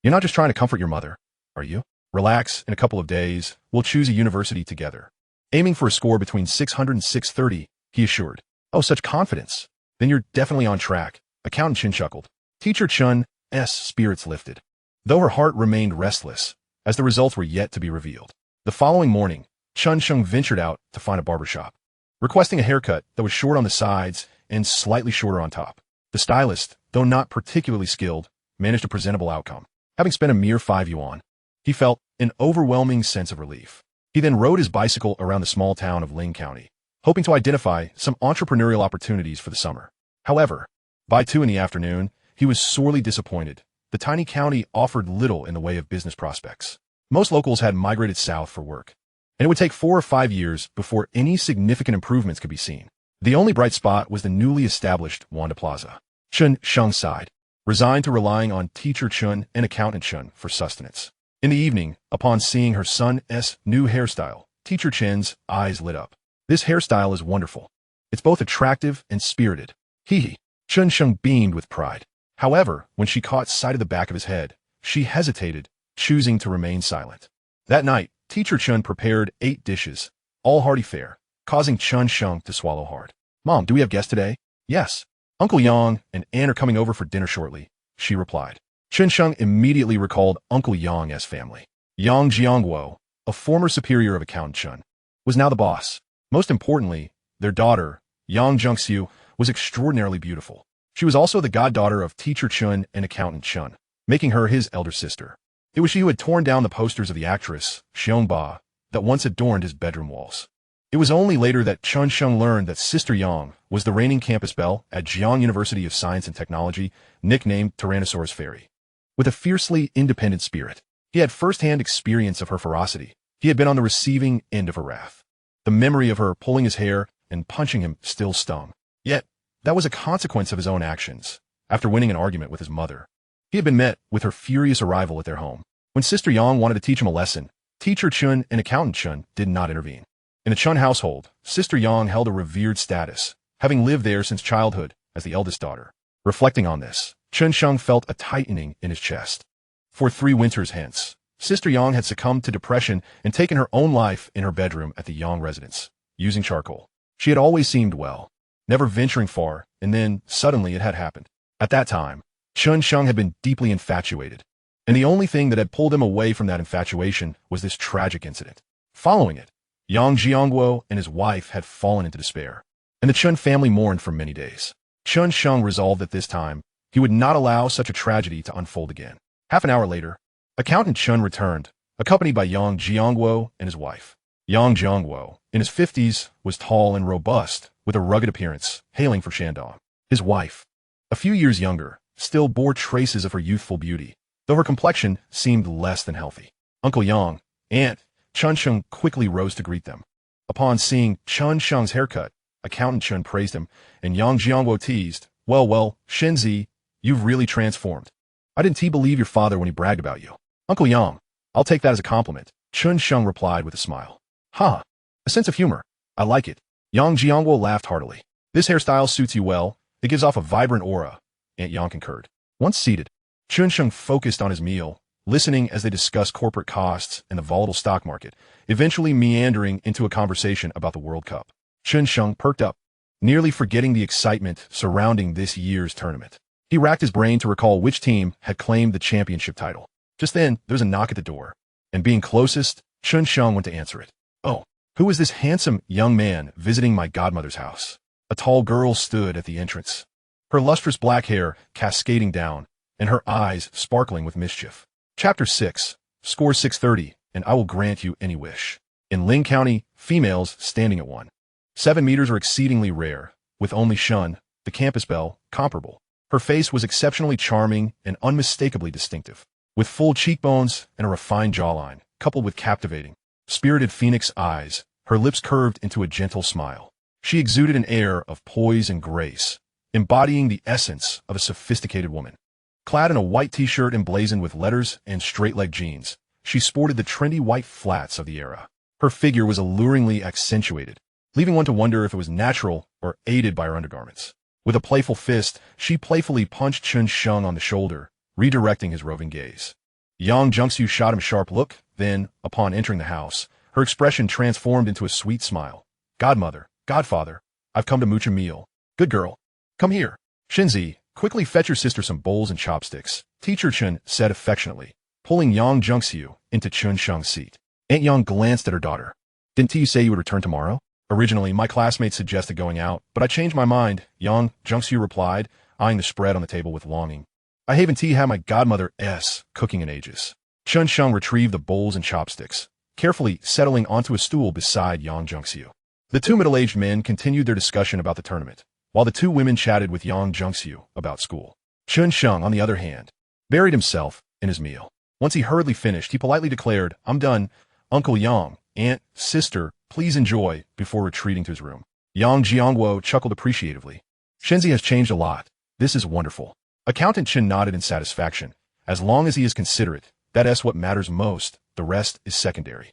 You're not just trying to comfort your mother, are you? Relax, in a couple of days, we'll choose a university together. Aiming for a score between 600 and 630, he assured. Oh, such confidence. Then you're definitely on track. Accountant Chen chuckled. Teacher Chun's spirits lifted, though her heart remained restless, as the results were yet to be revealed. The following morning, Chen Sheng ventured out to find a barbershop, requesting a haircut that was short on the sides and slightly shorter on top. The stylist, though not particularly skilled, managed a presentable outcome. Having spent a mere 5 yuan, he felt an overwhelming sense of relief. He then rode his bicycle around the small town of Ling County, hoping to identify some entrepreneurial opportunities for the summer. However, by 2 in the afternoon, he was sorely disappointed. The tiny county offered little in the way of business prospects. Most locals had migrated south for work, and it would take 4 or 5 years before any significant improvements could be seen. The only bright spot was the newly established Wanda Plaza. Chen Sheng sighed, resigned to relying on teacher Chun and accountant Chun for sustenance. In the evening, upon seeing her son's new hairstyle, teacher Chen's eyes lit up. This hairstyle is wonderful. It's both attractive and spirited. Hee. Chen Sheng beamed with pride. However, when she caught sight of the back of his head, she hesitated, choosing to remain silent. That night, teacher Chun prepared 8 dishes, all hearty fare, causing Chen Sheng to swallow hard. Mom, do we have guests today? Yes. Uncle Yang and Anne are coming over for dinner shortly, she replied. Chen Sheng immediately recalled Uncle Yang's family. Yang Jiangguo, a former superior of accountant Chun, was now the boss. Most importantly, their daughter, Yang Zhengxiu, was extraordinarily beautiful. She was also the goddaughter of teacher Chun and accountant Chun, making her his elder sister. It was she who had torn down the posters of the actress, Xiongba, that once adorned his bedroom walls. It was only later that Chen Sheng learned that Sister Yang was the reigning campus belle at Jiang University of Science and Technology, nicknamed Tyrannosaurus Fairy. With a fiercely independent spirit, he had first-hand experience of her ferocity. He had been on the receiving end of her wrath. The memory of her pulling his hair and punching him still stung. Yet, that was a consequence of his own actions. After winning an argument with his mother, he had been met with her furious arrival at their home. When Sister Yang wanted to teach him a lesson, teacher Chun and accountant Chun did not intervene. In the Chun household, Sister Yang held a revered status, having lived there since childhood as the eldest daughter. Reflecting on this, Chen Sheng felt a tightening in his chest. For 3 winters hence, Sister Yang had succumbed to depression and taken her own life in her bedroom at the Yang residence, using charcoal. She had always seemed well, never venturing far, and then, suddenly, it had happened. At that time, Chen Sheng had been deeply infatuated, and the only thing that had pulled him away from that infatuation was this tragic incident. Following it, Yang Jiangguo and his wife had fallen into despair, and the Chen family mourned for many days. Chen Sheng resolved that this time, he would not allow such a tragedy to unfold again. Half an hour later, accountant Chen returned, accompanied by Yang Jiangguo and his wife. Yang Jiangguo, in his 50s, was tall and robust, with a rugged appearance, hailing from Shandong. His wife, a few years younger, still bore traces of her youthful beauty, though her complexion seemed less than healthy. Uncle Yang, Aunt, Chen Sheng quickly rose to greet them. Upon seeing Chen Sheng's haircut, accountant Chen praised him, and Yang Jiangguo teased, Well, Shenzi, you've really transformed. I didn't believe your father when he bragged about you. Uncle Yang, I'll take that as a compliment, Chen Sheng replied with a smile. Ha! A sense of humor. I like it. Yang Jiangguo laughed heartily. This hairstyle suits you well. It gives off a vibrant aura, Aunt Yang concurred. Once seated, Chen Sheng focused on his meal, listening as they discussed corporate costs and the volatile stock market, eventually meandering into a conversation about the World Cup. Chen Sheng perked up, nearly forgetting the excitement surrounding this year's tournament. He racked his brain to recall which team had claimed the championship title. Just then, there was a knock at the door, and being closest, Chen Sheng went to answer it. Oh, who is this handsome young man visiting my godmother's house? A tall girl stood at the entrance, her lustrous black hair cascading down, and her eyes sparkling with mischief. Chapter 6, Score 630, and I will grant you any wish. In Ling County, females standing at 1.7 meters are exceedingly rare, with only Shun, the campus belle, comparable. Her face was exceptionally charming and unmistakably distinctive, with full cheekbones and a refined jawline, coupled with captivating, spirited phoenix eyes. Her lips curved into a gentle smile. She exuded an air of poise and grace, embodying the essence of a sophisticated woman. Clad in a white t-shirt emblazoned with letters and straight-leg jeans, she sported the trendy white flats of the era. Her figure was alluringly accentuated, leaving one to wonder if it was natural or aided by her undergarments. With a playful fist, she playfully punched Chen Sheng on the shoulder, redirecting his roving gaze. Yang Zhengxiu shot him a sharp look, then, upon entering the house, her expression transformed into a sweet smile. Godmother, godfather, I've come to mooch a meal. Good girl. Come here. Shinzi, quickly fetch your sister some bowls and chopsticks, Teacher Chen said affectionately, pulling Yang Jungxiu into Chen Sheng's seat. Aunt Yang glanced at her daughter. Didn't you say you would return tomorrow? Originally, my classmates suggested going out, but I changed my mind, Yang Jungxiu replied, eyeing the spread on the table with longing. I haven't had my godmother's cooking in ages. Chen Sheng retrieved the bowls and chopsticks, carefully settling onto a stool beside Yang Jungxiu. The two middle-aged men continued their discussion about the tournament, while the two women chatted with Yang Jungxiu about school. Chen Sheng, on the other hand, buried himself in his meal. Once he hurriedly finished, he politely declared, I'm done. Uncle Yang, Aunt, Sister, please enjoy, before retreating to his room. Yang Jiangguo chuckled appreciatively. Shenzi has changed a lot. This is wonderful. Accountant Chen nodded in satisfaction. As long as he is considerate, that's what matters most. The rest is secondary.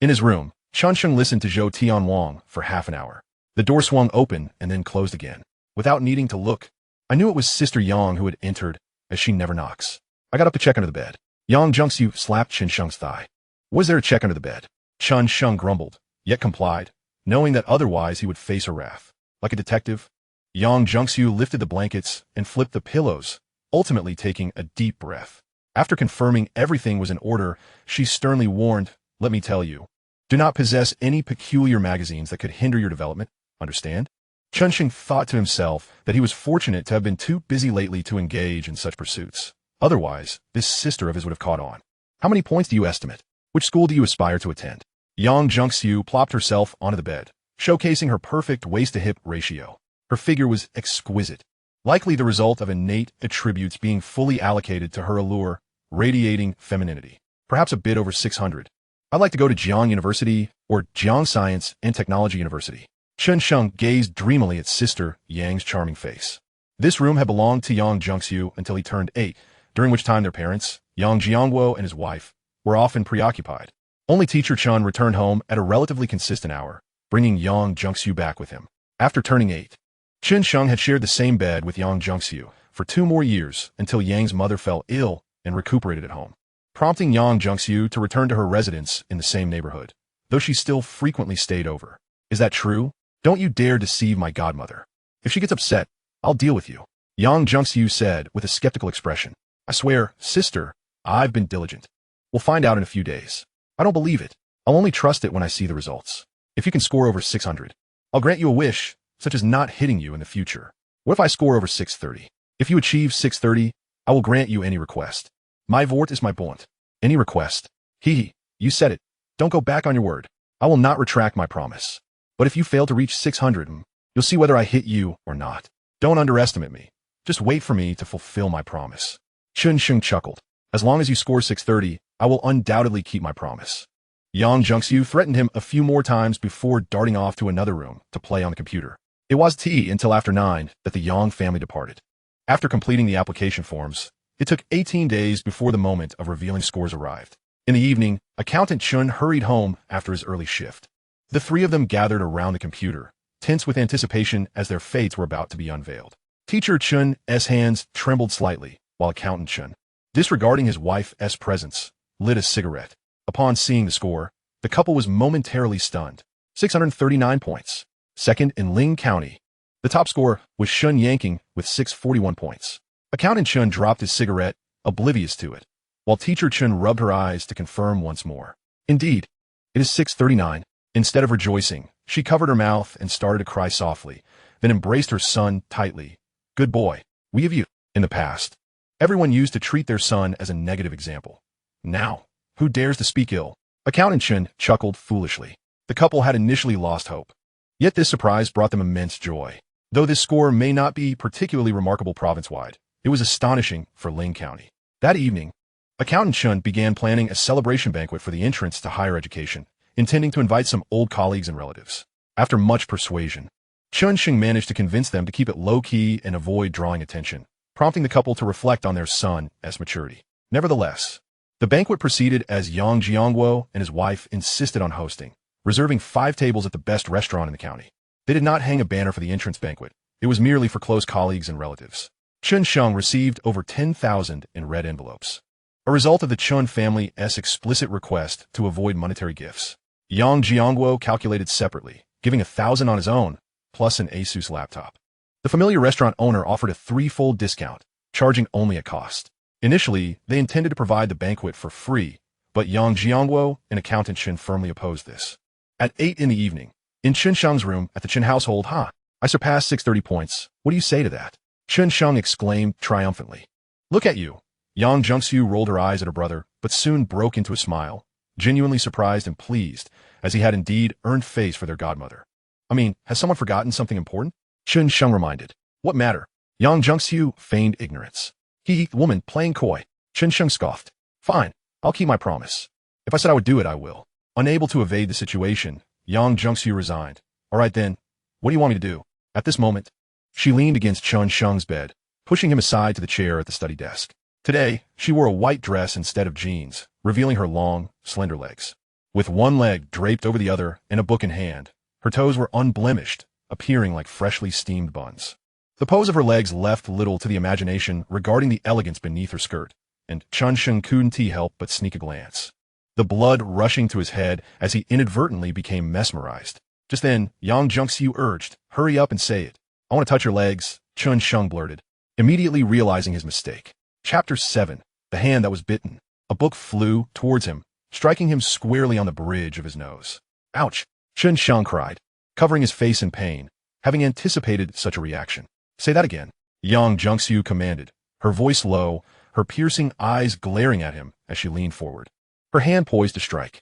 In his room, Chen Sheng listened to Zhou Tianwang for half an hour. The door swung open and then closed again. Without needing to look, I knew it was Sister Yang who had entered, as she never knocks. I got up to check under the bed. Yang Jungxiu slapped Chen Sheng's thigh. Was there a check under the bed? Chen Sheng grumbled, yet complied, knowing that otherwise he would face her wrath. Like a detective, Yang Jungxiu lifted the blankets and flipped the pillows, ultimately taking a deep breath. After confirming everything was in order, she sternly warned, let me tell you, do not possess any peculiar magazines that could hinder your development, understand? Chen Sheng thought to himself that he was fortunate to have been too busy lately to engage in such pursuits. Otherwise, this sister of his would have caught on. How many points do you estimate? Which school do you aspire to attend? Yang Jungxiu plopped herself onto the bed, showcasing her perfect waist-to-hip ratio. Her figure was exquisite, likely the result of innate attributes being fully allocated to her allure, radiating femininity. Perhaps a bit over 600. I'd like to go to Jiang University or Jiang Science and Technology University. Chen Sheng gazed dreamily at Sister Yang's charming face. This room had belonged to Yang Jungxiu until he turned 8, during which time their parents, Yang Jiangguo and his wife, were often preoccupied. Only Teacher Chen returned home at a relatively consistent hour, bringing Yang Jungxiu back with him. After turning 8, Chen Sheng had shared the same bed with Yang Jungxiu for 2 more years until Yang's mother fell ill and recuperated at home, prompting Yang Jungxiu to return to her residence in the same neighborhood, though she still frequently stayed over. Is that true? Don't you dare deceive my godmother. If she gets upset, I'll deal with you, Yang Jungxiu said with a skeptical expression. I swear, sister, I've been diligent. We'll find out in a few days. I don't believe it. I'll only trust it when I see the results. If you can score over 600, I'll grant you a wish, such as not hitting you in the future. What if I score over 630? If you achieve 630, I will grant you any request. My Wort is my Bond. Any request. Hee, you said it. Don't go back on your word. I will not retract my promise. But if you fail to reach 600, you'll see whether I hit you or not. Don't underestimate me. Just wait for me to fulfill my promise. Chen Sheng chuckled. As long as you score 630, I will undoubtedly keep my promise. Yang Jungxiu threatened him a few more times before darting off to another room to play on the computer. It was until after 9 that the Yang family departed. After completing the application forms, it took 18 days before the moment of revealing scores arrived. In the evening, Accountant Chen hurried home after his early shift. The 3 of them gathered around the computer, tense with anticipation as their fates were about to be unveiled. Teacher Chen's hands trembled slightly, while Accountant Chen, disregarding his wife's presence, lit a cigarette. Upon seeing the score, the couple was momentarily stunned. 639 points. Second in Ling County. The top score was Shun Yanking with 641 points. Accountant Chen dropped his cigarette, oblivious to it, while Teacher Chen rubbed her eyes to confirm once more. Indeed, it is 639. Instead of rejoicing, she covered her mouth and started to cry softly, then embraced her son tightly. Good boy. We have you. In the past, everyone used to treat their son as a negative example. Now, who dares to speak ill? Accountant Chen chuckled foolishly. The couple had initially lost hope. Yet this surprise brought them immense joy. Though this score may not be particularly remarkable province-wide, it was astonishing for Ling County. That evening, Accountant Chen began planning a celebration banquet for the entrance to higher education, intending to invite some old colleagues and relatives. After much persuasion, Chen Sheng managed to convince them to keep it low-key and avoid drawing attention, prompting the couple to reflect on their son's maturity. Nevertheless, the banquet proceeded as Yang Jiangguo and his wife insisted on hosting, reserving 5 tables at the best restaurant in the county. They did not hang a banner for the entrance banquet. It was merely for close colleagues and relatives. Chen Sheng received over 10,000 in red envelopes, a result of the Chen family's explicit request to avoid monetary gifts. Yang Jiangguo calculated separately, giving 1,000 on his own, plus an Asus laptop. The familiar restaurant owner offered a threefold discount, charging only at cost. Initially, they intended to provide the banquet for free, but Yang Jiangguo and accountant Chen firmly opposed this. At 8 in the evening, in Chen Sheng's room at the Chen household, I surpassed 630 points. What do you say to that? Chen Sheng exclaimed triumphantly. Look at you. Yang Zhengxiu rolled her eyes at her brother, but soon broke into a smile, genuinely surprised and pleased, as he had indeed earned face for their godmother. I mean, has someone forgotten something important? Chen Sheng reminded. What matter? Yang Zhengxiu feigned ignorance. The woman playing coy. Chen Sheng scoffed. Fine, I'll keep my promise. If I said I would do it, I will. Unable to evade the situation, Yang Zhengxiu resigned. All right then, what do you want me to do? At this moment, she leaned against Chen Sheng's bed, pushing him aside to the chair at the study desk. Today, she wore a white dress instead of jeans, revealing her long, slender legs. With one leg draped over the other and a book in hand, her toes were unblemished, appearing like freshly steamed buns. The pose of her legs left little to the imagination regarding the elegance beneath her skirt, and Chen Sheng couldn't help but sneak a glance. The blood rushing to his head as he inadvertently became mesmerized. Just then, Yang Zhengxiu urged, hurry up and say it. I want to touch your legs, Chen Sheng blurted, immediately realizing his mistake. Chapter 7. The Hand That Was Bitten. A book flew towards him, striking him squarely on the bridge of his nose. Ouch! Chen Sheng cried, covering his face in pain, having anticipated such a reaction. Say that again, Yang Zhengxiu commanded, her voice low, her piercing eyes glaring at him as she leaned forward. Her hand poised to strike.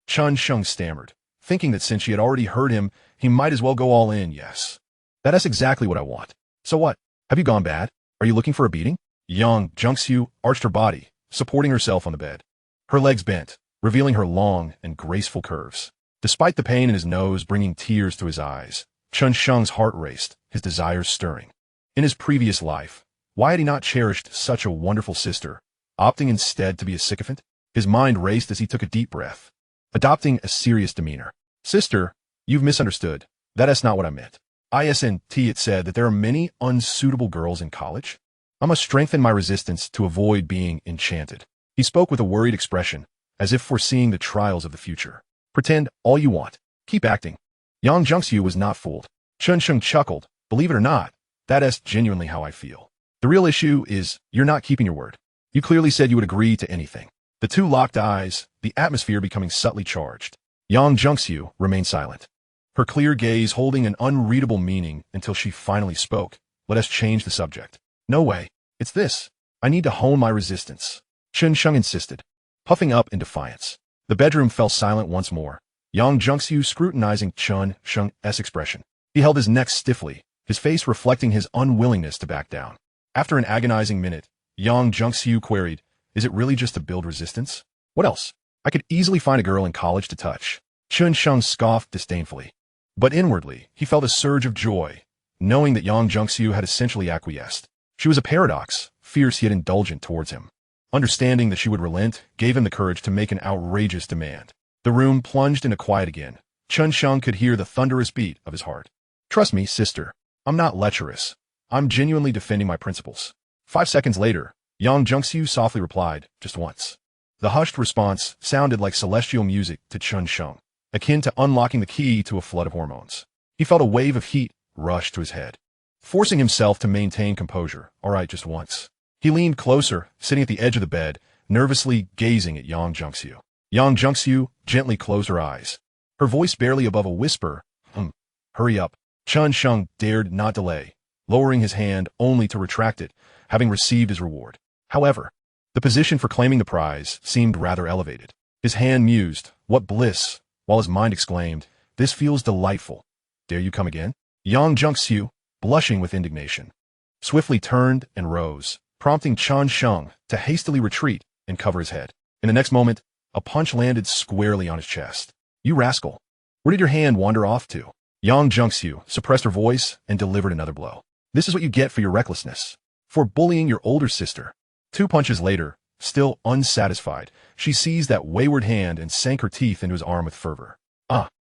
Chen Sheng stammered, thinking that since she had already heard him, he might as well go all in. Yes. That's exactly what I want. So what? Have you gone bad? Are you looking for a beating? Yang Zhengxiu arched her body, supporting herself on the bed. Her legs bent, revealing her long and graceful curves. Despite the pain in his nose bringing tears to his eyes, Chen Sheng's heart raced, his desires stirring. In his previous life, why had he not cherished such a wonderful sister, opting instead to be a sycophant? His mind raced as he took a deep breath, adopting a serious demeanor. Sister, you've misunderstood. That's not what I meant. It said that there are many unsuitable girls in college. I must strengthen my resistance to avoid being enchanted. He spoke with a worried expression, as if foreseeing the trials of the future. Pretend all you want. Keep acting. Yang Zhengxiu was not fooled. Chen Sheng chuckled. Believe it or not, that's genuinely how I feel. The real issue is you're not keeping your word. You clearly said you would agree to anything. The two locked eyes, the atmosphere becoming subtly charged. Yang Zhengxiu remained silent, her clear gaze holding an unreadable meaning until she finally spoke. Let us change the subject. No way. It's this. I need to hone my resistance. Chen Sheng insisted, puffing up in defiance. The bedroom fell silent once more. Yang Zhengxiu scrutinizing Chen Sheng's expression. He held his neck stiffly, his face reflecting his unwillingness to back down. After an agonizing minute, Yang Zhengxiu queried, is it really just to build resistance? What else? I could easily find a girl in college to touch. Chen Sheng scoffed disdainfully. But inwardly, he felt a surge of joy, knowing that Yang Zhengxiu had essentially acquiesced. She was a paradox, fierce yet indulgent towards him. Understanding that she would relent gave him the courage to make an outrageous demand. The room plunged into quiet again. Chen Sheng could hear the thunderous beat of his heart. Trust me, sister. I'm not lecherous. I'm genuinely defending my principles. 5 seconds later, Yang Zhengxiu softly replied, just once. The hushed response sounded like celestial music to Chen Sheng, akin to unlocking the key to a flood of hormones. He felt a wave of heat rush to his head. Forcing himself to maintain composure, all right, just once. He leaned closer, sitting at the edge of the bed, nervously gazing at Yang Zhengxiu. Yang Zhengxiu gently closed her eyes, her voice barely above a whisper. Hurry up. Chen Sheng dared not delay, lowering his hand only to retract it, having received his reward. However, the position for claiming the prize seemed rather elevated. His hand mused, what bliss, while his mind exclaimed, this feels delightful. Dare you come again? Yang Zhengxiu, blushing with indignation, swiftly turned and rose, prompting Chen Sheng to hastily retreat and cover his head. In the next moment, a punch landed squarely on his chest. You rascal! Where did your hand wander off to? Yang Zhengxiu suppressed her voice and delivered another blow. This is what you get for your recklessness. For bullying your older sister. 2 punches later, still unsatisfied, she seized that wayward hand and sank her teeth into his arm with fervor.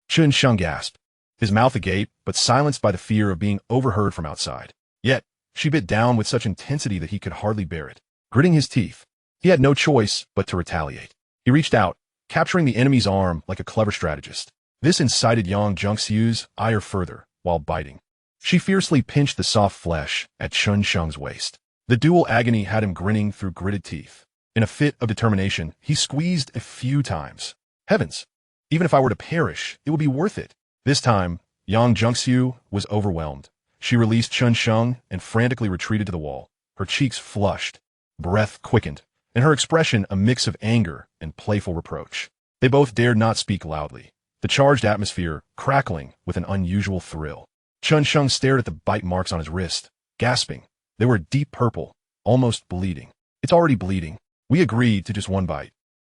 Chen Sheng gasped, his mouth agape, but silenced by the fear of being overheard from outside. Yet, she bit down with such intensity that he could hardly bear it. Gritting his teeth, he had no choice but to retaliate. He reached out, capturing the enemy's arm like a clever strategist. This incited Yang Zhengxiu's ire further, while biting. She fiercely pinched the soft flesh at Chen Sheng's waist. The dual agony had him grinning through gritted teeth. In a fit of determination, he squeezed a few times. Heavens! Even if I were to perish, it would be worth it. This time, Yang Junxiu was overwhelmed. She released Chen Sheng and frantically retreated to the wall. Her cheeks flushed, breath quickened, and her expression a mix of anger and playful reproach. They both dared not speak loudly, the charged atmosphere crackling with an unusual thrill. Chen Sheng stared at the bite marks on his wrist, gasping. They were deep purple, almost bleeding. It's already bleeding. We agreed to just one bite.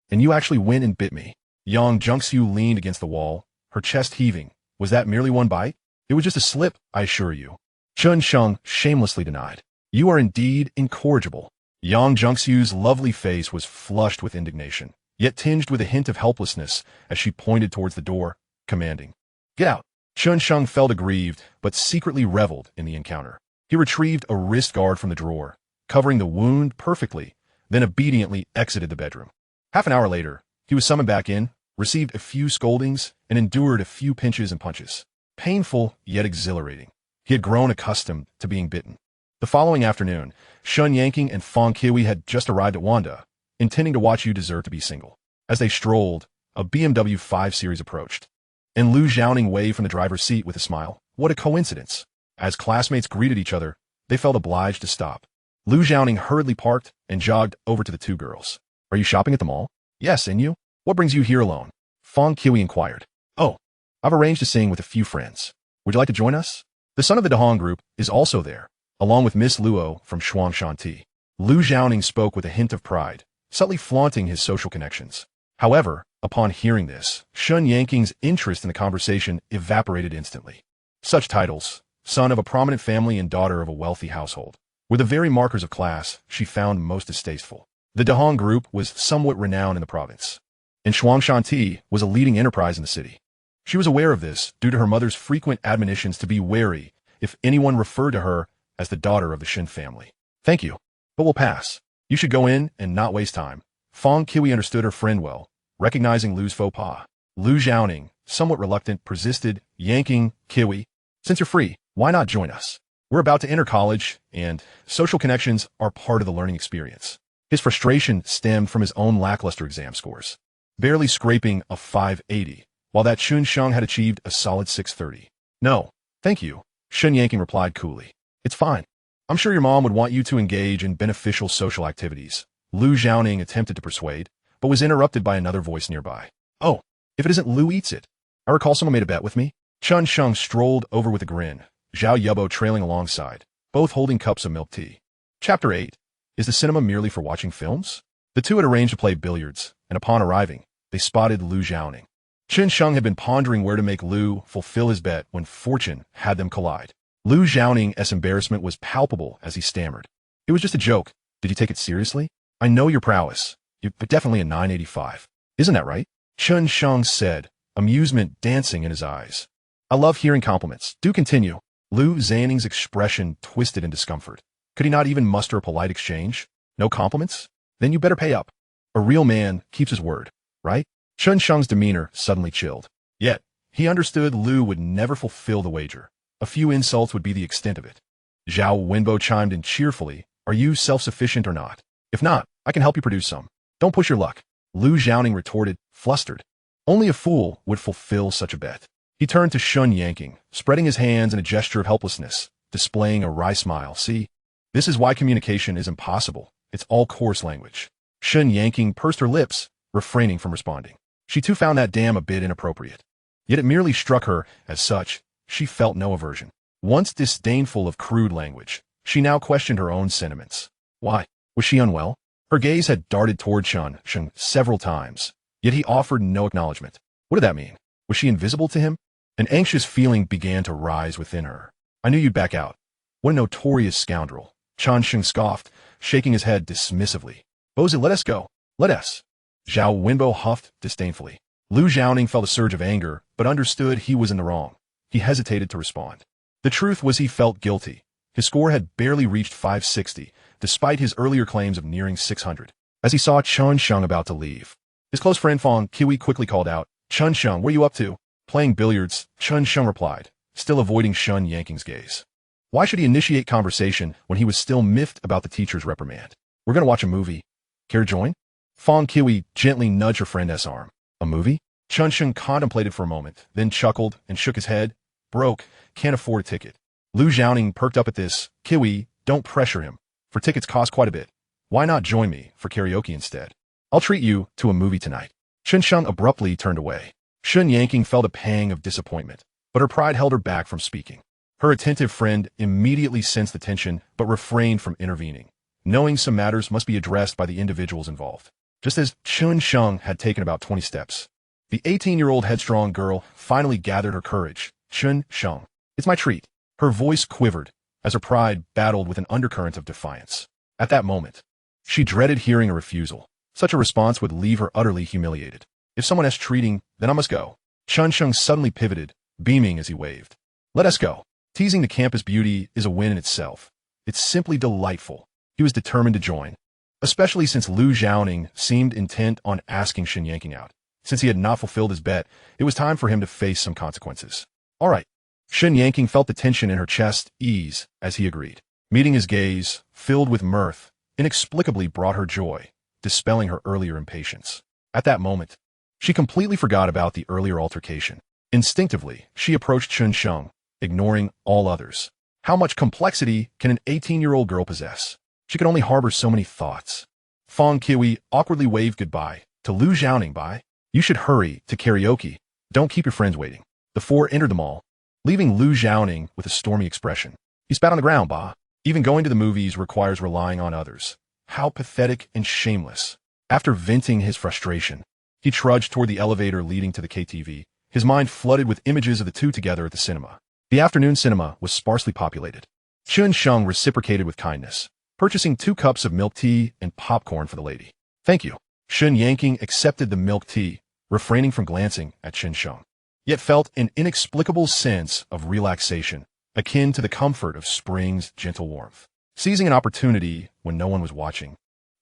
And you actually went and bit me. Yang Junxiu leaned against the wall, her chest heaving. Was that merely one bite? It was just a slip, I assure you. Chen Sheng shamelessly denied. You are indeed incorrigible. Yang Junxiu's lovely face was flushed with indignation, yet tinged with a hint of helplessness as she pointed towards the door, commanding. Get out. Chen Sheng felt aggrieved, but secretly reveled in the encounter. He retrieved a wrist guard from the drawer, covering the wound perfectly, then obediently exited the bedroom. Half an hour later, he was summoned back in, received a few scoldings, and endured a few pinches and punches. Painful, yet exhilarating. He had grown accustomed to being bitten. The following afternoon, Shun Yanking and Fong Kiwi had just arrived at Wanda, intending to watch you deserve to be single. As they strolled, a BMW 5 Series approached, and Lu Zhaoning waved from the driver's seat with a smile. What a coincidence. As classmates greeted each other, they felt obliged to stop. Lu Zhaoning hurriedly parked and jogged over to the two girls. Are you shopping at the mall? Yes, and you? What brings you here alone? Fong Kiwi inquired. Oh, I've arranged to sing with a few friends. Would you like to join us? The son of the Dahong group is also there, along with Miss Luo from Shuangshanti. Lu Zhaoning spoke with a hint of pride, subtly flaunting his social connections. However, upon hearing this, Shun Yanking's interest in the conversation evaporated instantly. Such titles, son of a prominent family and daughter of a wealthy household, were the very markers of class she found most distasteful. The Dahong group was somewhat renowned in the province, and Shuangshanti was a leading enterprise in the city. She was aware of this due to her mother's frequent admonitions to be wary if anyone referred to her as the daughter of the Shin family. Thank you, but we'll pass. You should go in and not waste time. Fong Kiwi understood her friend well, recognizing Lu's faux pas. Lu Zhaoning, somewhat reluctant, persisted, yanking Kiwi. Since you're free, why not join us? We're about to enter college, and social connections are part of the learning experience. His frustration stemmed from his own lackluster exam scores, barely scraping a 580, while that Chen Sheng had achieved a solid 630. No, thank you, Shun Yanking replied coolly. It's fine. I'm sure your mom would want you to engage in beneficial social activities. Lu Zhaoning attempted to persuade, but was interrupted by another voice nearby. Oh, if it isn't Lu Eats It. I recall someone made a bet with me. Chen Sheng strolled over with a grin, Zhao Yubo trailing alongside, both holding cups of milk tea. Chapter 8. Is the cinema merely for watching films? The two had arranged to play billiards, and upon arriving, they spotted Lu Zhaoning. Chen Sheng had been pondering where to make Lu fulfill his bet when fortune had them collide. Lu Zhaoning's embarrassment was palpable as he stammered. It was just a joke. Did you take it seriously? I know your prowess. You're definitely a 985. Isn't that right? Chen Sheng said, amusement dancing in his eyes. I love hearing compliments. Do continue. Lu Zhaoning's expression twisted in discomfort. Could he not even muster a polite exchange? No compliments? Then you better pay up. A real man keeps his word, right? Chen Sheng's demeanor suddenly chilled. Yet, he understood Lu would never fulfill the wager. A few insults would be the extent of it. Zhao Wenbo chimed in cheerfully. Are you self-sufficient or not? If not, I can help you produce some. Don't push your luck. Lu Zhaoning retorted, flustered. Only a fool would fulfill such a bet. He turned to Shun Yanking, spreading his hands in a gesture of helplessness, displaying a wry smile. See, this is why communication is impossible. It's all coarse language. Shun Yanking pursed her lips, refraining from responding. She too found that damn a bit inappropriate. Yet it merely struck her as such. She felt no aversion. Once disdainful of crude language, she now questioned her own sentiments. Why? Was she unwell? Her gaze had darted toward Chen Sheng several times, yet he offered no acknowledgement. What did that mean? Was she invisible to him? An anxious feeling began to rise within her. I knew you'd back out. What a notorious scoundrel. Chen Sheng scoffed, shaking his head dismissively. Boze, let us go. Let us. Zhao Wenbo huffed disdainfully. Lu Zhaoning felt a surge of anger, but understood he was in the wrong. He hesitated to respond. The truth was he felt guilty. His score had barely reached 560, despite his earlier claims of nearing 600. As he saw Chen Sheng about to leave, his close friend Fong Kiwi quickly called out, Chen Sheng, where are you up to? Playing billiards, Chen Sheng replied, still avoiding Chen Yanking's gaze. Why should he initiate conversation when he was still miffed about the teacher's reprimand? We're gonna watch a movie. Care to join? Fong Kiwi gently nudged her friend's arm. A movie? Chen Sheng contemplated for a moment, then chuckled and shook his head. Broke, can't afford a ticket. Lu Zhaoning perked up at this. Kiwi, don't pressure him. For tickets cost quite a bit. Why not join me for karaoke instead? I'll treat you to a movie tonight. Chen Sheng abruptly turned away. Chen Yanking felt a pang of disappointment, but her pride held her back from speaking. Her attentive friend immediately sensed the tension but refrained from intervening, knowing some matters must be addressed by the individuals involved. Just as Chen Sheng had taken about 20 steps, the 18-year-old headstrong girl finally gathered her courage. Chen Sheng, it's my treat. Her voice quivered as her pride battled with an undercurrent of defiance. At that moment, she dreaded hearing a refusal. Such a response would leave her utterly humiliated. If someone asks treating, then I must go. Chen Sheng suddenly pivoted, beaming as he waved. Let us go. Teasing the campus beauty is a win in itself. It's simply delightful. He was determined to join, especially since Lu Zhaoning seemed intent on asking Chen Yanking out. Since he had not fulfilled his bet, it was time for him to face some consequences. All right. Chen Yanking felt the tension in her chest ease as he agreed. Meeting his gaze, filled with mirth, inexplicably brought her joy, dispelling her earlier impatience. At that moment, she completely forgot about the earlier altercation. Instinctively, she approached Chen Sheng, ignoring all others. How much complexity can an 18-year-old girl possess? She could only harbor so many thoughts. Fong Kiwi awkwardly waved goodbye to Lu Zhaoning. Bye. You should hurry to karaoke. Don't keep your friends waiting. The four entered the mall, leaving Lu Zhaoning with a stormy expression. He spat on the ground. Bah. Even going to the movies requires relying on others. How pathetic and shameless. After venting his frustration, he trudged toward the elevator leading to the KTV, his mind flooded with images of the two together at the cinema. The afternoon cinema was sparsely populated. Chen Sheng reciprocated with kindness, purchasing 2 cups of milk tea and popcorn for the lady. Thank you. Chen Yanking accepted the milk tea, refraining from glancing at Chen Sheng, yet felt an inexplicable sense of relaxation, akin to the comfort of spring's gentle warmth. Seizing an opportunity when no one was watching,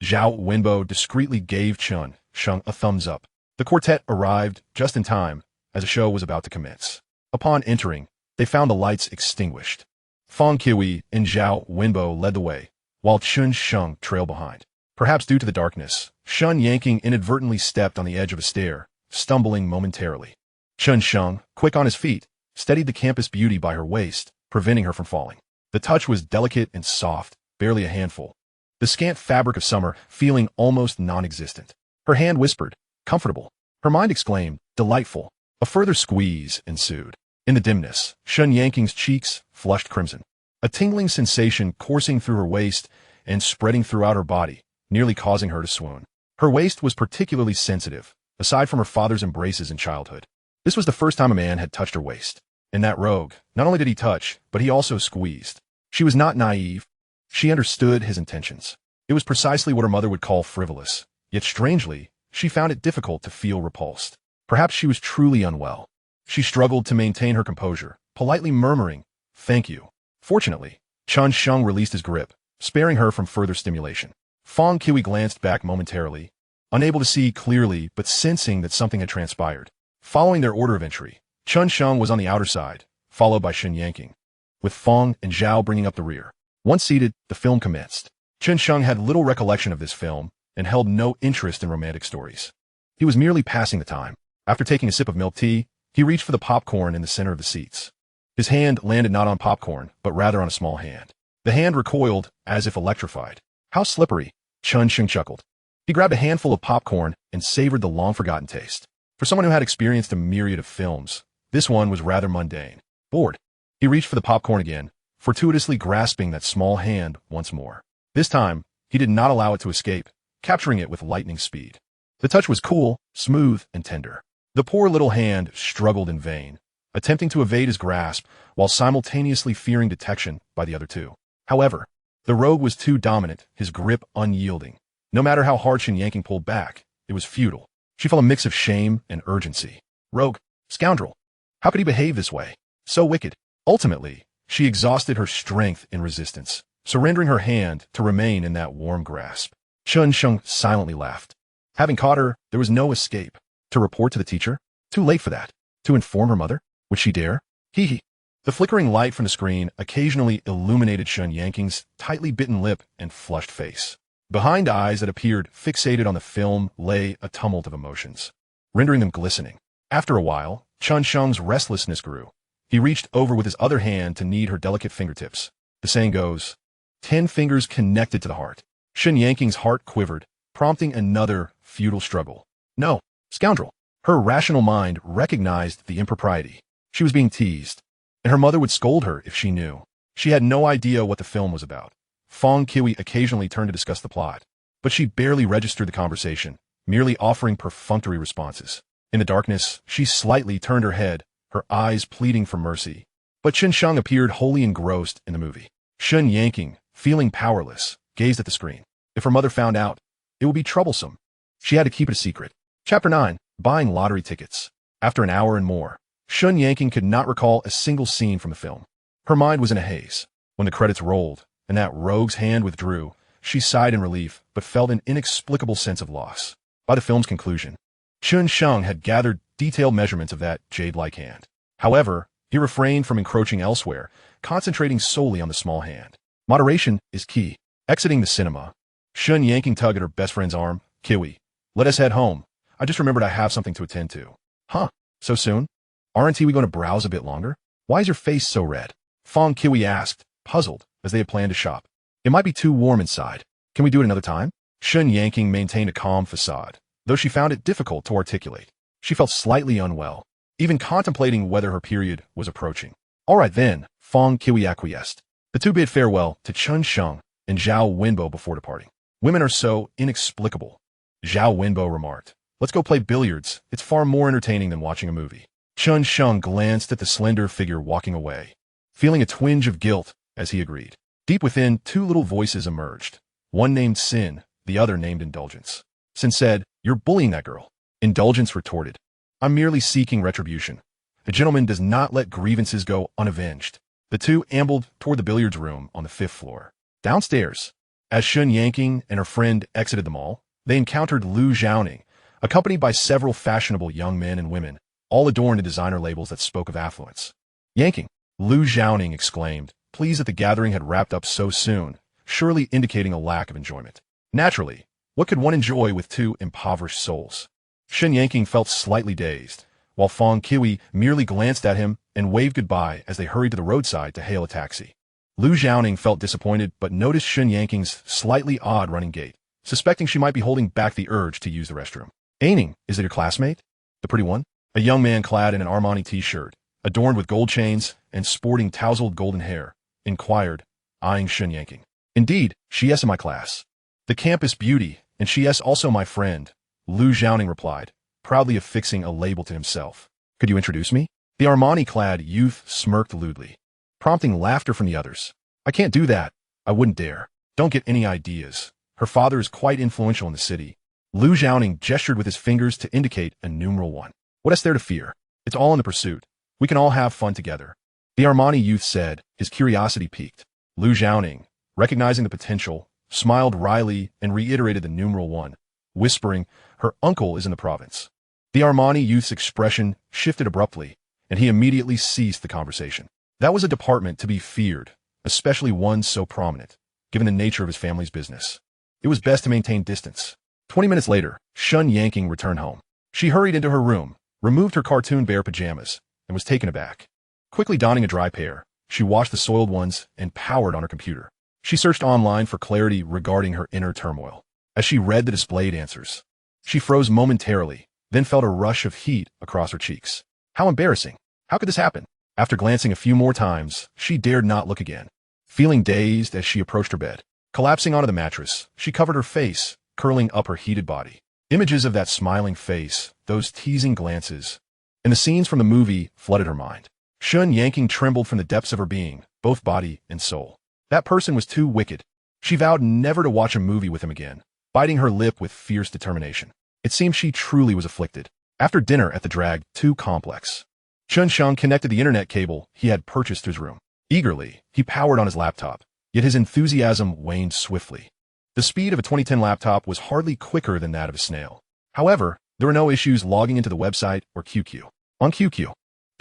Zhao Wenbo discreetly gave Chen Sheng a thumbs up. The quartet arrived just in time as the show was about to commence. Upon entering, they found the lights extinguished. Fong Kiwi and Zhao Wenbo led the way, while Chen Sheng trailed behind. Perhaps due to the darkness, Chen Yanking inadvertently stepped on the edge of a stair, stumbling momentarily. Chen Sheng, quick on his feet, steadied the campus beauty by her waist, preventing her from falling. The touch was delicate and soft, barely a handful, the scant fabric of summer feeling almost non-existent. Her hand whispered, comfortable. Her mind exclaimed, delightful. A further squeeze ensued. In the dimness, Chen Yanking's cheeks flushed crimson, a tingling sensation coursing through her waist and spreading throughout her body, nearly causing her to swoon. Her waist was particularly sensitive, aside from her father's embraces in childhood. This was the first time a man had touched her waist. And that rogue, not only did he touch, but he also squeezed. She was not naive. She understood his intentions. It was precisely what her mother would call frivolous, yet strangely, she found it difficult to feel repulsed. Perhaps she was truly unwell. She struggled to maintain her composure, politely murmuring, thank you. Fortunately, Chen Sheng released his grip, sparing her from further stimulation. Fong Kiwi glanced back momentarily, unable to see clearly but sensing that something had transpired. Following their order of entry, Chen Sheng was on the outer side, followed by Chen Yanking, with Fong and Zhao bringing up the rear. Once seated, the film commenced. Chen Sheng had little recollection of this film and held no interest in romantic stories. He was merely passing the time. After taking a sip of milk tea, he reached for the popcorn in the center of the seats. His hand landed not on popcorn, but rather on a small hand. The hand recoiled, as if electrified. How slippery, Chen Sheng chuckled. He grabbed a handful of popcorn and savored the long-forgotten taste. For someone who had experienced a myriad of films, this one was rather mundane. Bored, he reached for the popcorn again, fortuitously grasping that small hand once more. This time, he did not allow it to escape, capturing it with lightning speed. The touch was cool, smooth, and tender. The poor little hand struggled in vain, attempting to evade his grasp while simultaneously fearing detection by the other two. However, the rogue was too dominant, his grip unyielding. No matter how hard Chen Yanking pulled back, it was futile. She felt a mix of shame and urgency. Rogue, scoundrel. How could he behave this way? So wicked. Ultimately, she exhausted her strength in resistance, surrendering her hand to remain in that warm grasp. Chen Sheng silently laughed. Having caught her, there was no escape. To report to the teacher? Too late for that. To inform her mother? Would she dare? Hee hee. The flickering light from the screen occasionally illuminated Chen Yanking's tightly bitten lip and flushed face. Behind eyes that appeared fixated on the film lay a tumult of emotions, rendering them glistening. After a while, Chen Sheng's restlessness grew. He reached over with his other hand to knead her delicate fingertips. The saying goes, 10 fingers connected to the heart. Chen Yanking's heart quivered, prompting another futile struggle. No, scoundrel. Her rational mind recognized the impropriety. She was being teased, and her mother would scold her if she knew. She had no idea what the film was about. Fong Kiwi occasionally turned to discuss the plot, but she barely registered the conversation, merely offering perfunctory responses. In the darkness, she slightly turned her head, her eyes pleading for mercy. But Chen Sheng appeared wholly engrossed in the movie. Chen Yanking, feeling powerless, gazed at the screen. If her mother found out, it would be troublesome. She had to keep it a secret. Chapter 9. Buying lottery tickets. After an hour and more, Chen Yanking could not recall a single scene from the film. Her mind was in a haze. When the credits rolled, and that rogue's hand withdrew, she sighed in relief, but felt an inexplicable sense of loss. By the film's conclusion, Chen Sheng had gathered detailed measurements of that jade-like hand. However, he refrained from encroaching elsewhere, concentrating solely on the small hand. Moderation is key. Exiting the cinema, Chen Yanking tugged at her best friend's arm. Kiwi, let us head home. I just remembered I have something to attend to. Huh, so soon? Aren't we going to browse a bit longer? Why is your face so red? Fong Kiwi asked, puzzled, as they had planned to shop. It might be too warm inside. Can we do it another time? Chen Yanking maintained a calm facade, though she found it difficult to articulate. She felt slightly unwell, even contemplating whether her period was approaching. All right then, Fong Kiwi acquiesced. The two bid farewell to Chen Sheng and Zhao Wenbo before departing. Women are so inexplicable. Zhao Wenbo remarked, let's go play billiards. It's far more entertaining than watching a movie. Chen Sheng glanced at the slender figure walking away, feeling a twinge of guilt as he agreed. Deep within, two little voices emerged, one named Sin, the other named Indulgence. Sin said, you're bullying that girl. Indulgence retorted, I'm merely seeking retribution. A gentleman does not let grievances go unavenged. The two ambled toward the billiards room on the 5th floor. Downstairs, as Chen Yanking and her friend exited the mall, they encountered Lu Zhaoning, accompanied by several fashionable young men and women, all adorned in designer labels that spoke of affluence. Yanking, Lu Zhaoning exclaimed, pleased that the gathering had wrapped up so soon, surely indicating a lack of enjoyment. Naturally, what could one enjoy with two impoverished souls? Chen Yanking felt slightly dazed, while Fong Kiwi merely glanced at him and waved goodbye as they hurried to the roadside to hail a taxi. Lu Zhaoning felt disappointed but noticed Chen Yanking's slightly odd running gait, suspecting she might be holding back the urge to use the restroom. Aining, is it your classmate? The pretty one? A young man clad in an Armani t-shirt, adorned with gold chains and sporting tousled golden hair, inquired, eyeing Chen Yanking. Indeed, she is in my class. The campus beauty, and she is also my friend, Lu Zhaoning replied, proudly affixing a label to himself. Could you introduce me? The Armani-clad youth smirked lewdly, prompting laughter from the others. I can't do that. I wouldn't dare. Don't get any ideas. Her father is quite influential in the city. Lu Zhaoning gestured with his fingers to indicate a numeral 1. What is there to fear? It's all in the pursuit. We can all have fun together. The Armani youth said, his curiosity piqued. Lu Zhaoning, recognizing the potential, smiled wryly and reiterated the numeral 1, whispering, her uncle is in the province. The Armani youth's expression shifted abruptly, and he immediately ceased the conversation. That was a department to be feared, especially one so prominent, given the nature of his family's business. It was best to maintain distance. 20 minutes later, Chen Yanking returned home. She hurried into her room, removed her cartoon bear pajamas, and was taken aback. Quickly donning a dry pair, she washed the soiled ones and powered on her computer. She searched online for clarity regarding her inner turmoil. As she read the displayed answers, she froze momentarily, then felt a rush of heat across her cheeks. How embarrassing. How could this happen? After glancing a few more times, she dared not look again. Feeling dazed as she approached her bed, collapsing onto the mattress, she covered her face, curling up her heated body. Images of that smiling face, those teasing glances, and the scenes from the movie flooded her mind. Chen Yanking trembled from the depths of her being, both body and soul. That person was too wicked. She vowed never to watch a movie with him again, biting her lip with fierce determination. It seemed she truly was afflicted. After dinner at the drag, too complex. Chen Sheng connected the internet cable he had purchased to his room. Eagerly, he powered on his laptop, yet his enthusiasm waned swiftly. The speed of a 2010 laptop was hardly quicker than that of a snail. However, there were no issues logging into the website or QQ. On QQ,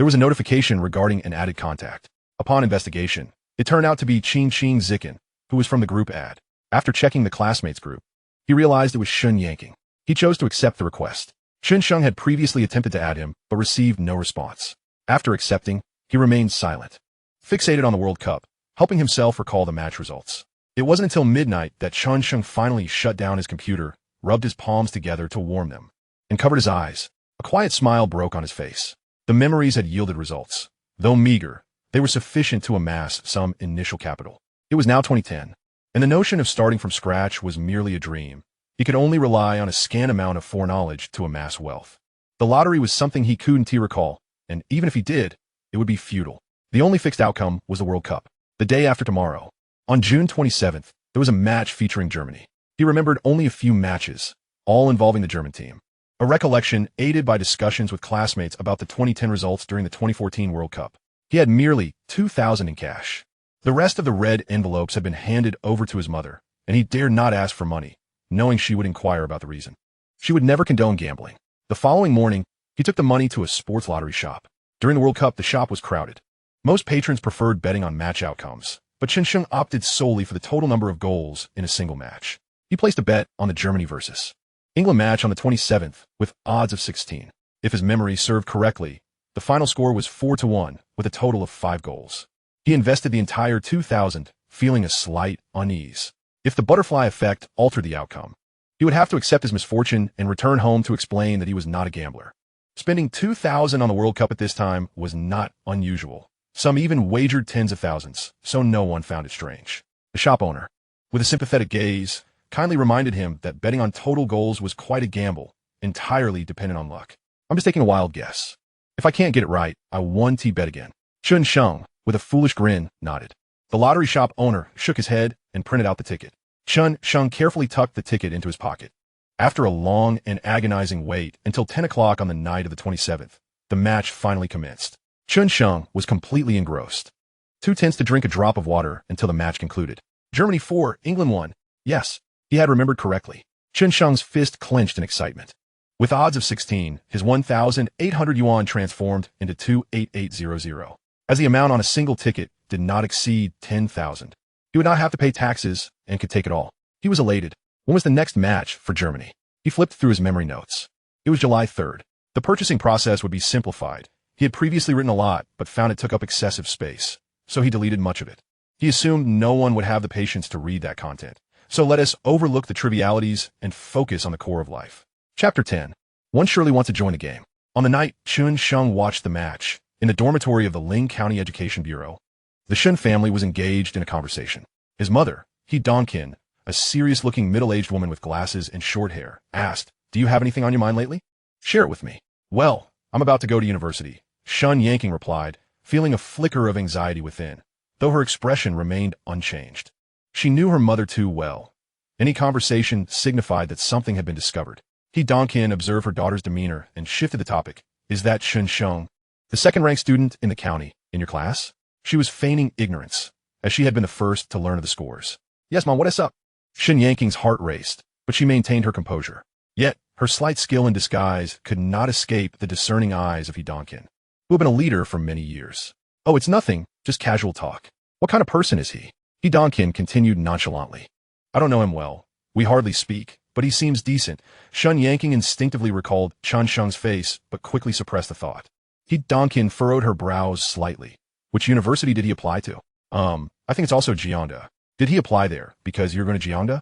There was a notification regarding an added contact. Upon investigation, it turned out to be Chen Sheng, who was from the group ad. After checking the classmates group, he realized it was Chen Yanking. He chose to accept the request. Chen Sheng had previously attempted to add him, but received no response. After accepting, he remained silent, fixated on the World Cup, helping himself recall the match results. It wasn't until midnight that Chen Sheng finally shut down his computer, rubbed his palms together to warm them, and covered his eyes. A quiet smile broke on his face. The memories had yielded results. Though meager, they were sufficient to amass some initial capital. It was now 2010, and the notion of starting from scratch was merely a dream. He could only rely on a scant amount of foreknowledge to amass wealth. The lottery was something he couldn't recall, and even if he did, it would be futile. The only fixed outcome was the World Cup. The day after tomorrow, on June 27th, there was a match featuring Germany. He remembered only a few matches, all involving the German team. A recollection aided by discussions with classmates about the 2010 results during the 2014 World Cup. He had merely $2,000 in cash. The rest of the red envelopes had been handed over to his mother, and he dared not ask for money, knowing she would inquire about the reason. She would never condone gambling. The following morning, he took the money to a sports lottery shop. During the World Cup, the shop was crowded. Most patrons preferred betting on match outcomes, but Chen Sheng opted solely for the total number of goals in a single match. He placed a bet on the Germany versus England match on the 27th with odds of 16. If his memory served correctly, the final score was 4-1 with a total of 5 goals. He invested the entire $2,000, feeling a slight unease. If the butterfly effect altered the outcome, he would have to accept his misfortune and return home to explain that he was not a gambler. Spending $2,000 on the World Cup at this time was not unusual. Some even wagered tens of thousands, so no one found it strange. The shop owner, with a sympathetic gaze, kindly reminded him that betting on total goals was quite a gamble, entirely dependent on luck. I'm just taking a wild guess. If I can't get it right, I won't bet again. Chen Sheng, with a foolish grin, nodded. The lottery shop owner shook his head and printed out the ticket. Chen Sheng carefully tucked the ticket into his pocket. After a long and agonizing wait until 10 o'clock on the night of the 27th, the match finally commenced. Chen Sheng was completely engrossed. 2 tenths to drink a drop of water until the match concluded. Germany 4, England 1. Yes, he had remembered correctly. Chen Sheng's fist clenched in excitement. With odds of 16, his 1,800 yuan transformed into 28800. As the amount on a single ticket did not exceed 10,000, he would not have to pay taxes and could take it all. He was elated. When was the next match for Germany? He flipped through his memory notes. It was July 3rd. The purchasing process would be simplified. He had previously written a lot, but found it took up excessive space, so he deleted much of it. He assumed no one would have the patience to read that content. So let us overlook the trivialities and focus on the core of life. Chapter 10. One surely wants to join the game. On the night Chen Sheng watched the match, in the dormitory of the Ling County Education Bureau, the Shen family was engaged in a conversation. His mother, He Donkin, a serious-looking middle-aged woman with glasses and short hair, asked, "Do you have anything on your mind lately? Share it with me." "Well, I'm about to go to university," Chen Yanking replied, feeling a flicker of anxiety within, though her expression remained unchanged. She knew her mother too well. Any conversation signified that something had been discovered. He Donkin observed her daughter's demeanor and shifted the topic. "Is that Chen Sheng, the second-ranked student in the county, in your class?" She was feigning ignorance, as she had been the first to learn of the scores. "Yes, Mom, what is up?" Chen Yanking's heart raced, but she maintained her composure. Yet, her slight skill in disguise could not escape the discerning eyes of He Donkin, who had been a leader for many years. "Oh, it's nothing, just casual talk. What kind of person is he?" He Donkin continued nonchalantly. "I don't know him well. We hardly speak, but he seems decent." Chen Yanking instinctively recalled Chen Sheng's face, but quickly suppressed the thought. He Donkin furrowed her brows slightly. "Which university did he apply to?" I think it's also Jiangda." "Did he apply there because you're going to Jiangda?"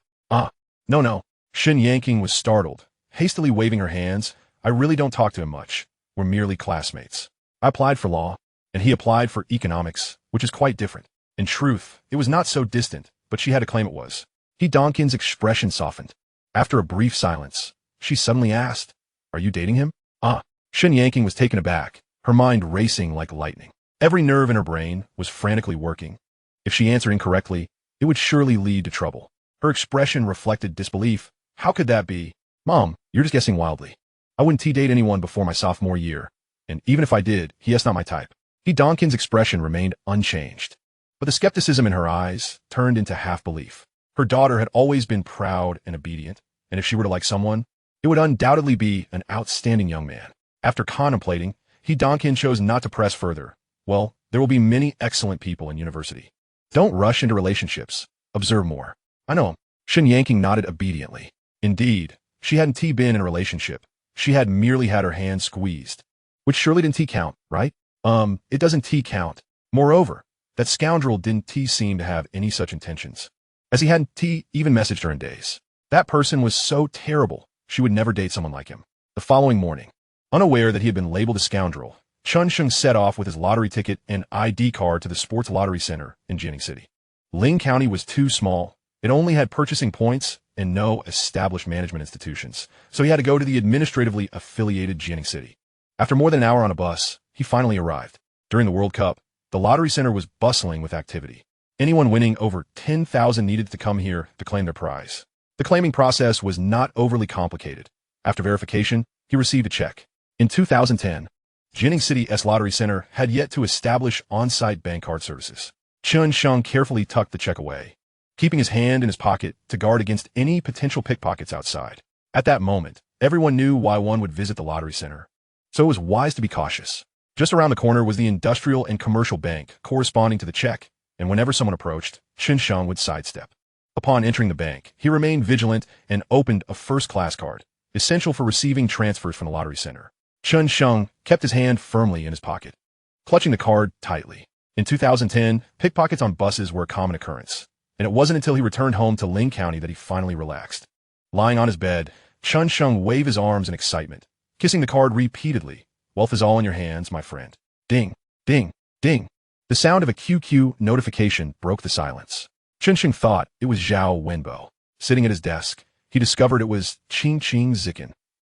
No. Chen Yanking was startled, hastily waving her hands. "I really don't talk to him much. We're merely classmates. I applied for law, and he applied for economics, which is quite different." In truth, it was not so distant, but she had to claim it was. He Donkin's expression softened. After a brief silence, she suddenly asked, "Are you dating him?" Chen Yanking was taken aback, her mind racing like lightning. Every nerve in her brain was frantically working. If she answered incorrectly, it would surely lead to trouble. Her expression reflected disbelief. "How could that be?" "Mom, you're just guessing wildly. I wouldn't date anyone before my sophomore year, and even if I did, he's not my type." He Donkin's expression remained unchanged, but the skepticism in her eyes turned into half-belief. Her daughter had always been proud and obedient, and if she were to like someone, it would undoubtedly be an outstanding young man. After contemplating, He Donkin chose not to press further. Well, there will be many excellent people in university. Don't rush into relationships. Observe more. I know. Chen Yanking nodded obediently. Indeed, she hadn't been in a relationship. She had merely had her hand squeezed. Which surely didn't count, right? It doesn't count. Moreover, that scoundrel didn't seem to have any such intentions, as he hadn't even messaged her in days. That person was so terrible, she would never date someone like him. The following morning, unaware that he had been labeled a scoundrel, Chen Sheng set off with his lottery ticket and ID card to the sports lottery center in Jining City. Ling County was too small. It only had purchasing points and no established management institutions, so he had to go to the administratively affiliated Jining City. After more than an hour on a bus, he finally arrived. During the World Cup, the lottery center was bustling with activity. Anyone winning over 10,000 needed to come here to claim their prize. The claiming process was not overly complicated. After verification, he received a check. In 2010, Jining City's lottery center had yet to establish on-site bank card services. Chen Sheng carefully tucked the check away, keeping his hand in his pocket to guard against any potential pickpockets outside. At that moment, everyone knew why one would visit the lottery center, so it was wise to be cautious. Just around the corner was the industrial and commercial bank corresponding to the check, and whenever someone approached, Chen Sheng would sidestep. Upon entering the bank, he remained vigilant and opened a first-class card, essential for receiving transfers from the lottery center. Chen Sheng kept his hand firmly in his pocket, clutching the card tightly. In 2010, pickpockets on buses were a common occurrence, and it wasn't until he returned home to Ling County that he finally relaxed. Lying on his bed, Chen Sheng waved his arms in excitement, kissing the card repeatedly. Wealth is all in your hands, my friend. Ding, ding, ding. The sound of a QQ notification broke the silence. Chen Sheng thought it was Zhao Wenbo. Sitting at his desk, he discovered it was Ching Ching Zikin.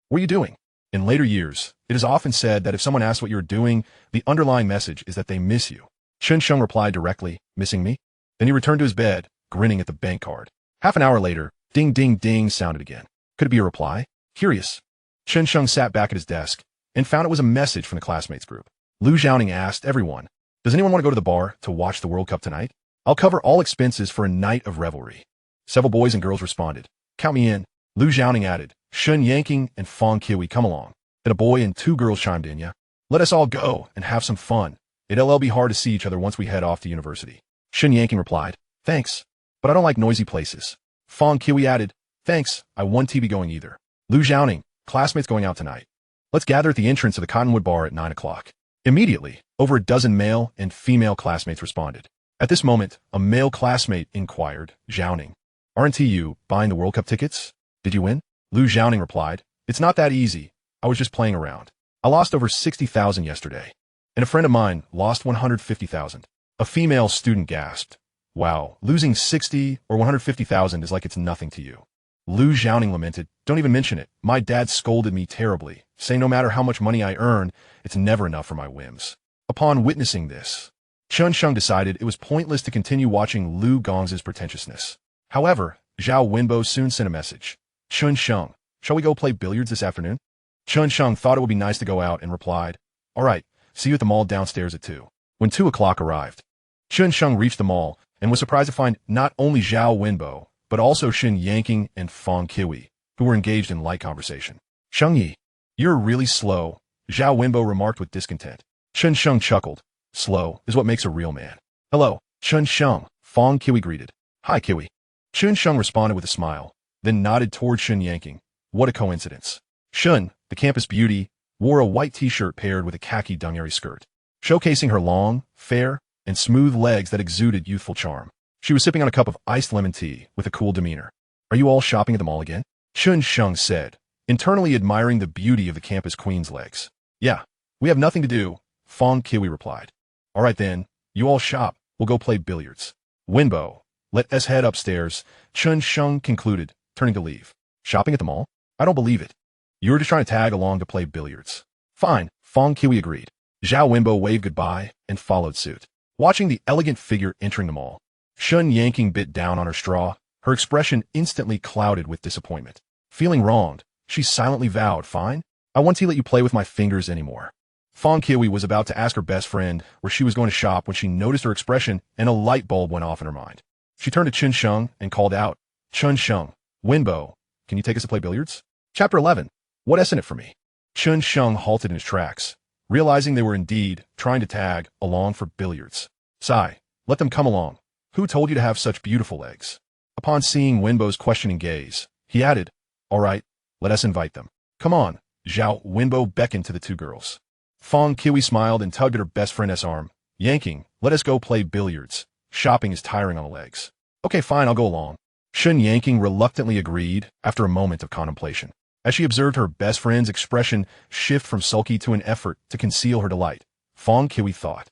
What are you doing? In later years, it is often said that if someone asks what you're doing, the underlying message is that they miss you. Chen Sheng replied directly, missing me? Then he returned to his bed, grinning at the bank card. Half an hour later, ding ding ding sounded again. Could it be a reply? Curious. Chen Sheng sat back at his desk and found it was a message from the classmates group. Lu Zhaoning asked everyone, does anyone want to go to the bar to watch the World Cup tonight? I'll cover all expenses for a night of revelry. Several boys and girls responded. Count me in. Lu Zhaoning added, Shun Yanking and Fong Kiwi come along. And a boy and two girls chimed in, yeah. Let us all go and have some fun. It'll be hard to see each other once we head off to university. Shun Yanking replied, thanks, but I don't like noisy places. Fong Kiwi added, thanks, I won't be going either. Lu Zhaoning, classmates going out tonight. Let's gather at the entrance of the Cottonwood Bar at 9 o'clock. Immediately, over a dozen male and female classmates responded. At this moment, a male classmate inquired, Zhaoning, aren't you buying the World Cup tickets? Did you win? Lu Zhaoning replied, it's not that easy. I was just playing around. I lost over 60,000 yesterday. And a friend of mine lost 150,000. A female student gasped. Wow, losing 60 or 150,000 is like it's nothing to you. Lu Zhaoning lamented, don't even mention it. My dad scolded me terribly, saying no matter how much money I earn, it's never enough for my whims. Upon witnessing this, Chen Sheng decided it was pointless to continue watching Lu Gong's pretentiousness. However, Zhao Wenbo soon sent a message. Chen Sheng, shall we go play billiards this afternoon? Chen Sheng thought it would be nice to go out and replied, all right, see you at the mall downstairs at 2. When 2 o'clock arrived, Chen Sheng reached the mall and was surprised to find not only Zhao Wenbo, but also Shin Yanking and Fong Kiwi, who were engaged in light conversation. Sheng Yi, you're really slow, Zhao Wenbo remarked with discontent. Chen Sheng chuckled. Slow is what makes a real man. Hello, Chen Sheng, Fong Kiwi greeted. Hi, Kiwi. Chen Sheng responded with a smile, then nodded toward Shin Yanking. What a coincidence. Shun, the campus beauty, wore a white t-shirt paired with a khaki dungaree skirt, showcasing her long, fair, and smooth legs that exuded youthful charm. She was sipping on a cup of iced lemon tea with a cool demeanor. Are you all shopping at the mall again? Chen Sheng said, internally admiring the beauty of the campus queen's legs. Yeah, we have nothing to do, Fong Kiwi replied. All right then, you all shop, we'll go play billiards. Wenbo, let us head upstairs, Chen Sheng concluded, turning to leave. Shopping at the mall? I don't believe it. You were just trying to tag along to play billiards. Fine, Fong Kiwi agreed. Zhao Wenbo waved goodbye and followed suit. Watching the elegant figure entering the mall, Shun Yanking bit down on her straw, her expression instantly clouded with disappointment. Feeling wronged, she silently vowed, fine, I won't let you play with my fingers anymore. Fong Kiwi was about to ask her best friend where she was going to shop when she noticed her expression and a light bulb went off in her mind. She turned to Chen Sheng and called out, Chen Sheng, Wenbo, can you take us to play billiards? Chapter 11. What isn't it for me? Chen Sheng halted in his tracks, realizing they were indeed trying to tag along for billiards. Sigh, let them come along. Who told you to have such beautiful legs? Upon seeing Wenbo's questioning gaze, he added, all right, let us invite them. Come on. Zhao Wenbo beckoned to the two girls. Fong Kiwi smiled and tugged at her best friend's arm, yanking, let us go play billiards. Shopping is tiring on the legs. Okay, fine, I'll go along. Shun Yanking reluctantly agreed after a moment of contemplation. As she observed her best friend's expression shift from sulky to an effort to conceal her delight, Fong Kiwi thought,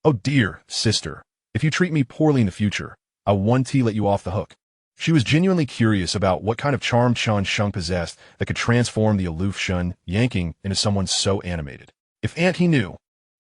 oh dear, sister, if you treat me poorly in the future, I'll one-tea let you off the hook. She was genuinely curious about what kind of charm Chen Sheng possessed that could transform the aloof Shun Yanking into someone so animated. If Aunt He knew,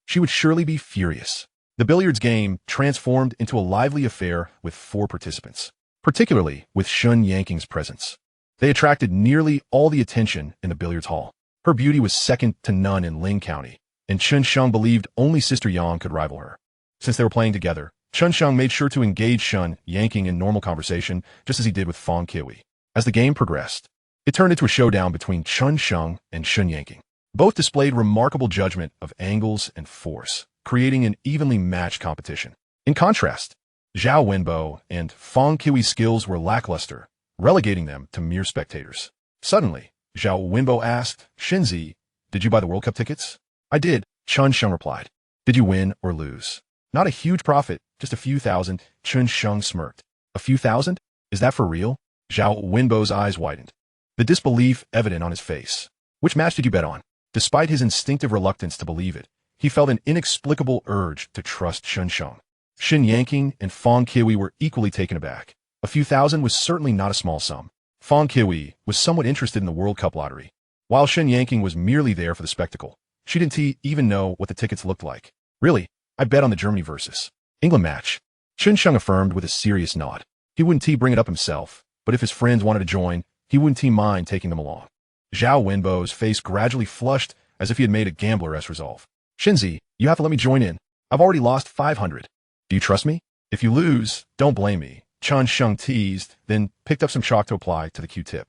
she would surely be furious. The billiards game transformed into a lively affair with 4 participants, particularly with Shun Yanking's presence. They attracted nearly all the attention in the billiards hall. Her beauty was second to none in Ling County, and Chen Sheng believed only Sister Yang could rival her. Since they were playing together, Chen Sheng made sure to engage Shun Yanking in normal conversation, just as he did with Fong Kiwi. As the game progressed, it turned into a showdown between Chen Sheng and Shun Yanking. Both displayed remarkable judgment of angles and force, creating an evenly matched competition. In contrast, Zhao Wenbo and Fong Kiwi's skills were lackluster, relegating them to mere spectators. Suddenly, Zhao Wenbo asked, Shinzi, did you buy the World Cup tickets? I did, Chen Sheng replied. Did you win or lose? Not a huge profit, just a few thousand, Chen Sheng smirked. A few thousand? Is that for real? Zhao Wenbo's eyes widened, the disbelief evident on his face. Which match did you bet on? Despite his instinctive reluctance to believe it, he felt an inexplicable urge to trust Chen Sheng. Shun Yanking and Fong Kiwi were equally taken aback. A few thousand was certainly not a small sum. Fong Kiwi was somewhat interested in the World Cup lottery, while Shun Yanking was merely there for the spectacle. She didn't even know what the tickets looked like. Really, I bet on the Germany versus England match. Chen Sheng affirmed with a serious nod. He wouldn't bring it up himself, but if his friends wanted to join, he wouldn't mind taking them along. Zhao Wenbo's face gradually flushed as if he had made a gambler-esque resolve. Shinzi, you have to let me join in. I've already lost 500. Do you trust me? If you lose, don't blame me. Chen Sheng teased, then picked up some chalk to apply to the Q-tip.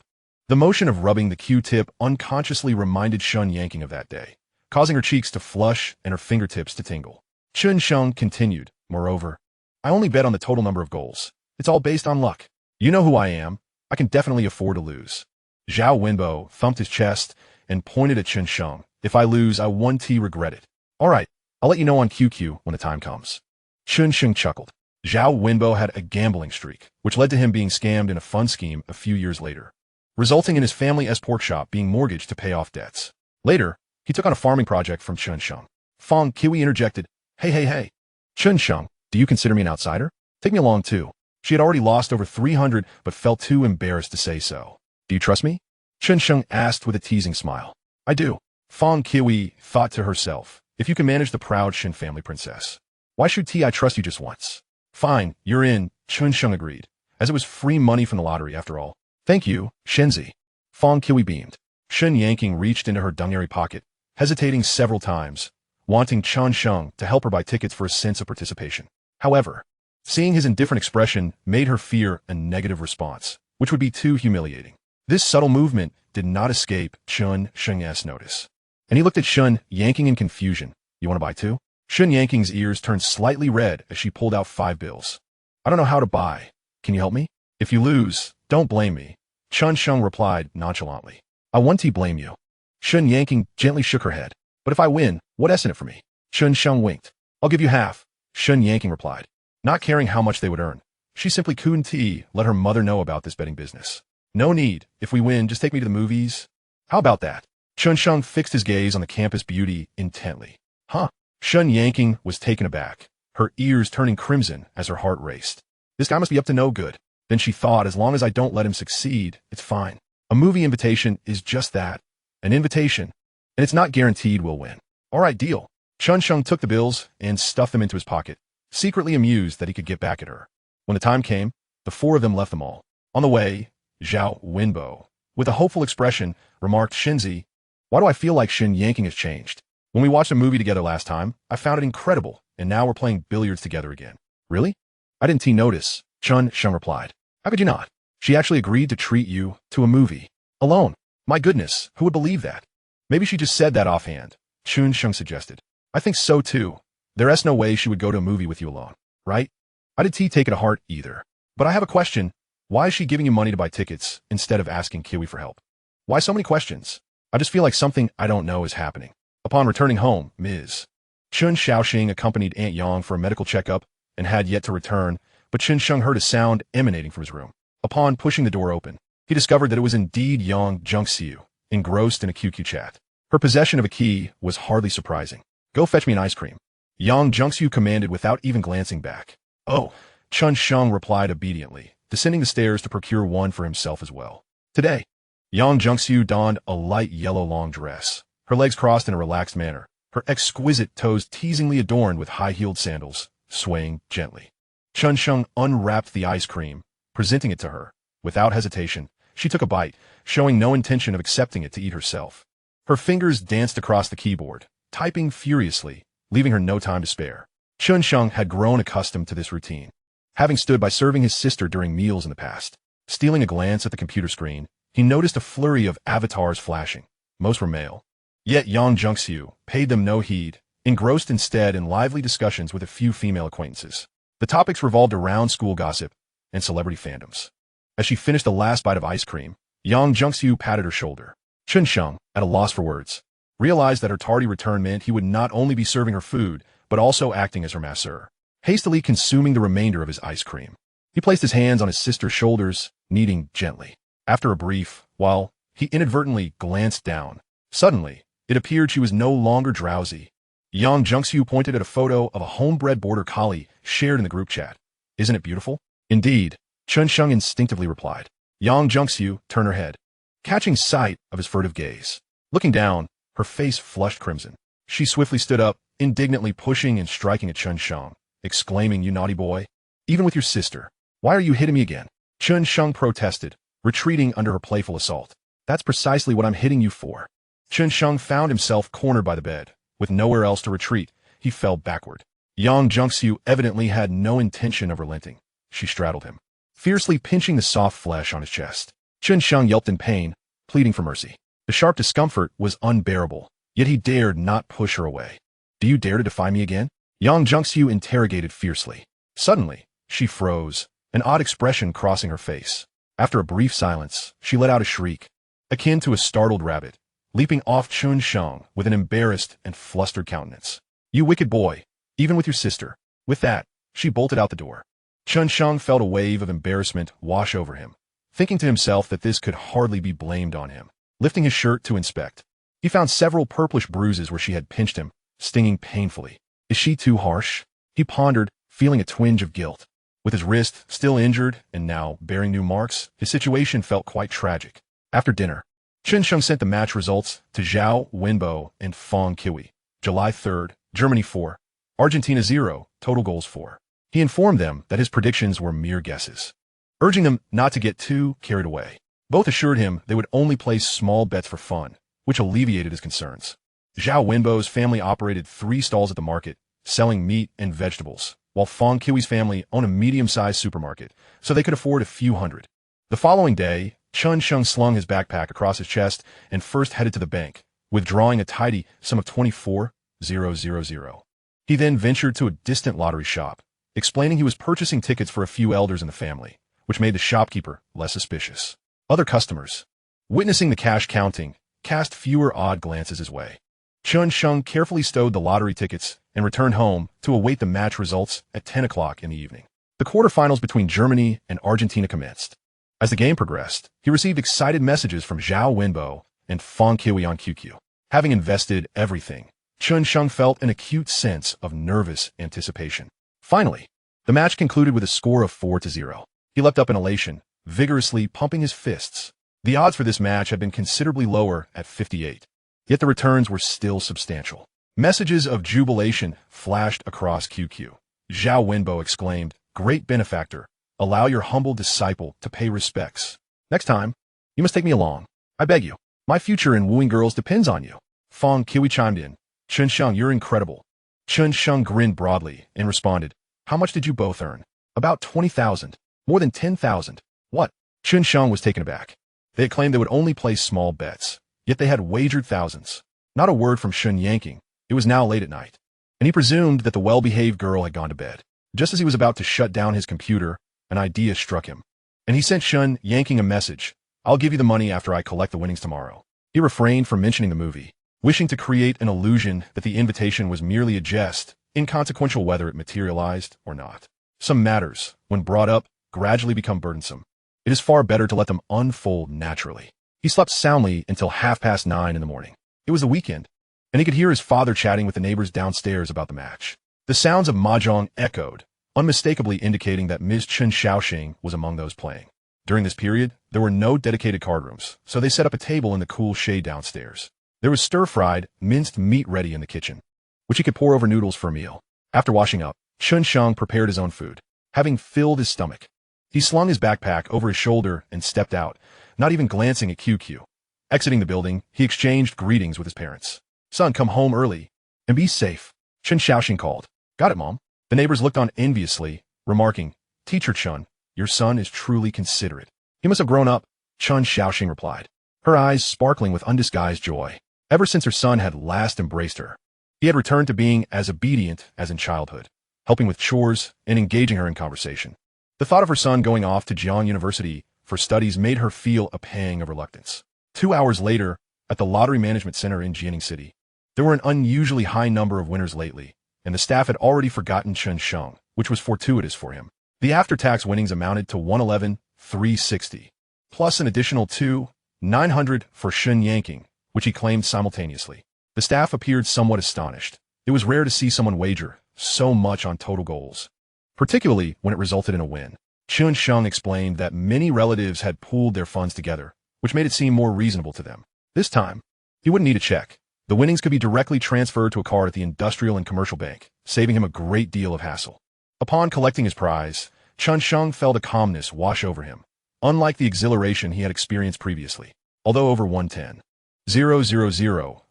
The motion of rubbing the Q-tip unconsciously reminded Shun Yanking of that day, causing her cheeks to flush and her fingertips to tingle. Chen Sheng continued, moreover, I only bet on the total number of goals. It's all based on luck. You know who I am. I can definitely afford to lose. Zhao Wenbo thumped his chest and pointed at Chen Sheng. If I lose, I one-tea regret it. All right, I'll let you know on QQ when the time comes. Chen Sheng chuckled. Zhao Wenbo had a gambling streak, which led to him being scammed in a fun scheme a few years later, resulting in his family's pork shop being mortgaged to pay off debts. Later, he took on a farming project from Chen Sheng. Fong Kiwi interjected, Hey. Chen Sheng, do you consider me an outsider? Take me along too. She had already lost over 300 but felt too embarrassed to say so. Do you trust me? Chen Sheng asked with a teasing smile. I do. Fong Kiwi thought to herself, if you can manage the proud Shin family princess, why should I trust you just once? Fine, you're in, Chen Sheng agreed, as it was free money from the lottery after all. Thank you, Shenzi. Fong Kiwi beamed. Shun Yanking reached into her dungaree pocket, hesitating several times, wanting Chen Sheng to help her buy tickets for a sense of participation. However, seeing his indifferent expression made her fear a negative response, which would be too humiliating. This subtle movement did not escape Chen Sheng's notice, and he looked at Shun Yanking in confusion. You want to buy too? Shun Yanking's ears turned slightly red as she pulled out 5 bills. I don't know how to buy. Can you help me? If you lose, don't blame me. Chen Sheng replied nonchalantly. I want to blame you. Shun Yanking gently shook her head. But if I win, what's in it for me? Chen Sheng winked. I'll give you half, Shun Yanking replied, not caring how much they would earn. She simply couldn't let her mother know about this betting business. No need. If we win, just take me to the movies. How about that? Chen Sheng fixed his gaze on the campus beauty intently. Huh? Shun Yanking was taken aback, her ears turning crimson as her heart raced. This guy must be up to no good. Then she thought, as long as I don't let him succeed, it's fine. A movie invitation is just that, an invitation, and it's not guaranteed we'll win. All right, deal. Chen Sheng took the bills and stuffed them into his pocket, secretly amused that he could get back at her. When the time came, the 4 of them left the mall. On the way, Zhao Wenbo, with a hopeful expression, remarked, Shinzi, why do I feel like Shun Yanking has changed? When we watched a movie together last time, I found it incredible, and now we're playing billiards together again. Really? I didn't notice, Chen Sheng replied. How could you not? She actually agreed to treat you to a movie. Alone. My goodness, who would believe that? Maybe she just said that offhand, Chen Sheng suggested. I think so too. There's no way she would go to a movie with you alone, right? I did take it to heart either. But I have a question. Why is she giving you money to buy tickets instead of asking Kiwi for help? Why so many questions? I just feel like something I don't know is happening. Upon returning home, Ms. Chen Sheng accompanied Aunt Yang for a medical checkup and had yet to return, but Chen Sheng heard a sound emanating from his room. Upon pushing the door open, he discovered that it was indeed Yang Junxiu, engrossed in a QQ chat. Her possession of a key was hardly surprising. Go fetch me an ice cream. Yang Junxiu commanded without even glancing back. Oh, Chen Sheng replied obediently, descending the stairs to procure one for himself as well. Today, Yang Junxiu donned a light yellow long dress, her legs crossed in a relaxed manner, her exquisite toes teasingly adorned with high-heeled sandals, swaying gently. Chen Sheng unwrapped the ice cream, presenting it to her. Without hesitation, she took a bite, showing no intention of accepting it to eat herself. Her fingers danced across the keyboard, typing furiously, leaving her no time to spare. Chen Sheng had grown accustomed to this routine, having stood by serving his sister during meals in the past. Stealing a glance at the computer screen, he noticed a flurry of avatars flashing. Most were male. Yet Yang Junxiu paid them no heed, engrossed instead in lively discussions with a few female acquaintances. The topics revolved around school gossip and celebrity fandoms. As she finished the last bite of ice cream, Yang Junxiu patted her shoulder. Chen Sheng, at a loss for words, realized that her tardy return meant he would not only be serving her food, but also acting as her masseur. Hastily consuming the remainder of his ice cream, he placed his hands on his sister's shoulders, kneading gently. After a brief while, he inadvertently glanced down. Suddenly, it appeared she was no longer drowsy. Yang Junxiu pointed at a photo of a homebred border collie shared in the group chat. Isn't it beautiful? Indeed, Chen Sheng instinctively replied. Yang Junxiu turned her head, catching sight of his furtive gaze. Looking down, her face flushed crimson. She swiftly stood up, indignantly pushing and striking at Chen Sheng, exclaiming, "You naughty boy! Even with your sister, why are you hitting me again?" Chen Sheng protested, retreating under her playful assault. "That's precisely what I'm hitting you for." Chen Sheng found himself cornered by the bed. With nowhere else to retreat, he fell backward. Yang Junxiu evidently had no intention of relenting. She straddled him, fiercely pinching the soft flesh on his chest. Chen Sheng yelped in pain, pleading for mercy. The sharp discomfort was unbearable, yet he dared not push her away. "Do you dare to defy me again?" Yang Junxiu interrogated fiercely. Suddenly, she froze, an odd expression crossing her face. After a brief silence, she let out a shriek, akin to a startled rabbit, leaping off Chen Sheng with an embarrassed and flustered countenance. "You wicked boy, even with your sister." With that, she bolted out the door. Chen Sheng felt a wave of embarrassment wash over him, thinking to himself that this could hardly be blamed on him. Lifting his shirt to inspect, he found several purplish bruises where she had pinched him, stinging painfully. Is she too harsh? He pondered, feeling a twinge of guilt. With his wrist still injured and now bearing new marks, his situation felt quite tragic. After dinner, Chen Sheng sent the match results to Zhao Wenbo and Fong Kiwi. July 3rd, Germany 4, Argentina 0, total goals 4. He informed them that his predictions were mere guesses, urging them not to get too carried away. Both assured him they would only place small bets for fun, which alleviated his concerns. Zhao Wenbo's family operated 3 stalls at the market, selling meat and vegetables, while Fong Kiwi's family owned a medium-sized supermarket, so they could afford a few hundred. The following day, Chen Sheng slung his backpack across his chest and first headed to the bank, withdrawing a tidy sum of 24,000. He then ventured to a distant lottery shop, explaining he was purchasing tickets for a few elders in the family, which made the shopkeeper less suspicious. Other customers, witnessing the cash counting, cast fewer odd glances his way. Chen Sheng carefully stowed the lottery tickets and returned home to await the match results at 10 o'clock in the evening. The quarterfinals between Germany and Argentina commenced. As the game progressed, he received excited messages from Zhao Wenbo and Fong Kiwi on QQ. Having invested everything, Chen Sheng felt an acute sense of nervous anticipation. Finally, the match concluded with a score of 4-0. He leapt up in elation, vigorously pumping his fists. The odds for this match had been considerably lower at 58, yet the returns were still substantial. Messages of jubilation flashed across QQ. Zhao Wenbo exclaimed, "Great benefactor, allow your humble disciple to pay respects. Next time, you must take me along. I beg you. My future in wooing girls depends on you." Fong Kiwi chimed in, "Chen Sheng, you're incredible." Chen Sheng grinned broadly and responded, "How much did you both earn?" "About 20,000. More than 10,000. What?" Chen Sheng was taken aback. They had claimed they would only place small bets, yet they had wagered thousands. Not a word from Chen Yanking. It was now late at night, and he presumed that the well-behaved girl had gone to bed. Just as he was about to shut down his computer, an idea struck him, and he sent Chen Yanking a message. I'll give you the money after I collect the winnings tomorrow. He refrained from mentioning the movie, wishing to create an illusion that the invitation was merely a jest, inconsequential whether it materialized or not. Some matters, when brought up, gradually become burdensome. It is far better to let them unfold naturally. He slept soundly until 9:30 in the morning. It was the weekend, and he could hear his father chatting with the neighbors downstairs about the match. The sounds of mahjong echoed, unmistakably indicating that Ms. Chen Sheng was among those playing. During this period, there were no dedicated card rooms, so they set up a table in the cool shade downstairs. There was stir-fried, minced meat ready in the kitchen, which he could pour over noodles for a meal. After washing up, Chen Sheng prepared his own food. Having filled his stomach, he slung his backpack over his shoulder and stepped out, not even glancing at QQ. Exiting the building, he exchanged greetings with his parents. Son, come home early and be safe, Chen Sheng called. Got it, Mom. The neighbors looked on enviously, remarking, Teacher Chen, your son is truly considerate. He must have grown up, Chen Sheng replied, her eyes sparkling with undisguised joy. Ever since her son had last embraced her, he had returned to being as obedient as in childhood, helping with chores and engaging her in conversation. The thought of her son going off to Jiang University for studies made her feel a pang of reluctance. 2 hours later, at the Lottery Management Center in Jianing City, there were an unusually high number of winners lately, and the staff had already forgotten Chen Sheng, which was fortuitous for him. The after-tax winnings amounted to 111,360, plus an additional 2,900 for Chen Yanking, which he claimed simultaneously. The staff appeared somewhat astonished. It was rare to see someone wager so much on total goals, particularly when it resulted in a win. Chen Sheng explained that many relatives had pooled their funds together, which made it seem more reasonable to them. This time, he wouldn't need a check. The winnings could be directly transferred to a card at the Industrial and Commercial Bank, saving him a great deal of hassle. Upon collecting his prize, Chen Sheng felt a calmness wash over him, unlike the exhilaration he had experienced previously. Although over 110,000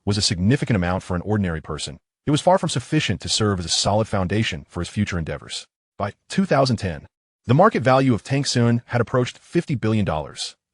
was a significant amount for an ordinary person, it was far from sufficient to serve as a solid foundation for his future endeavors. By 2010, the market value of Tanksun had approached $50 billion,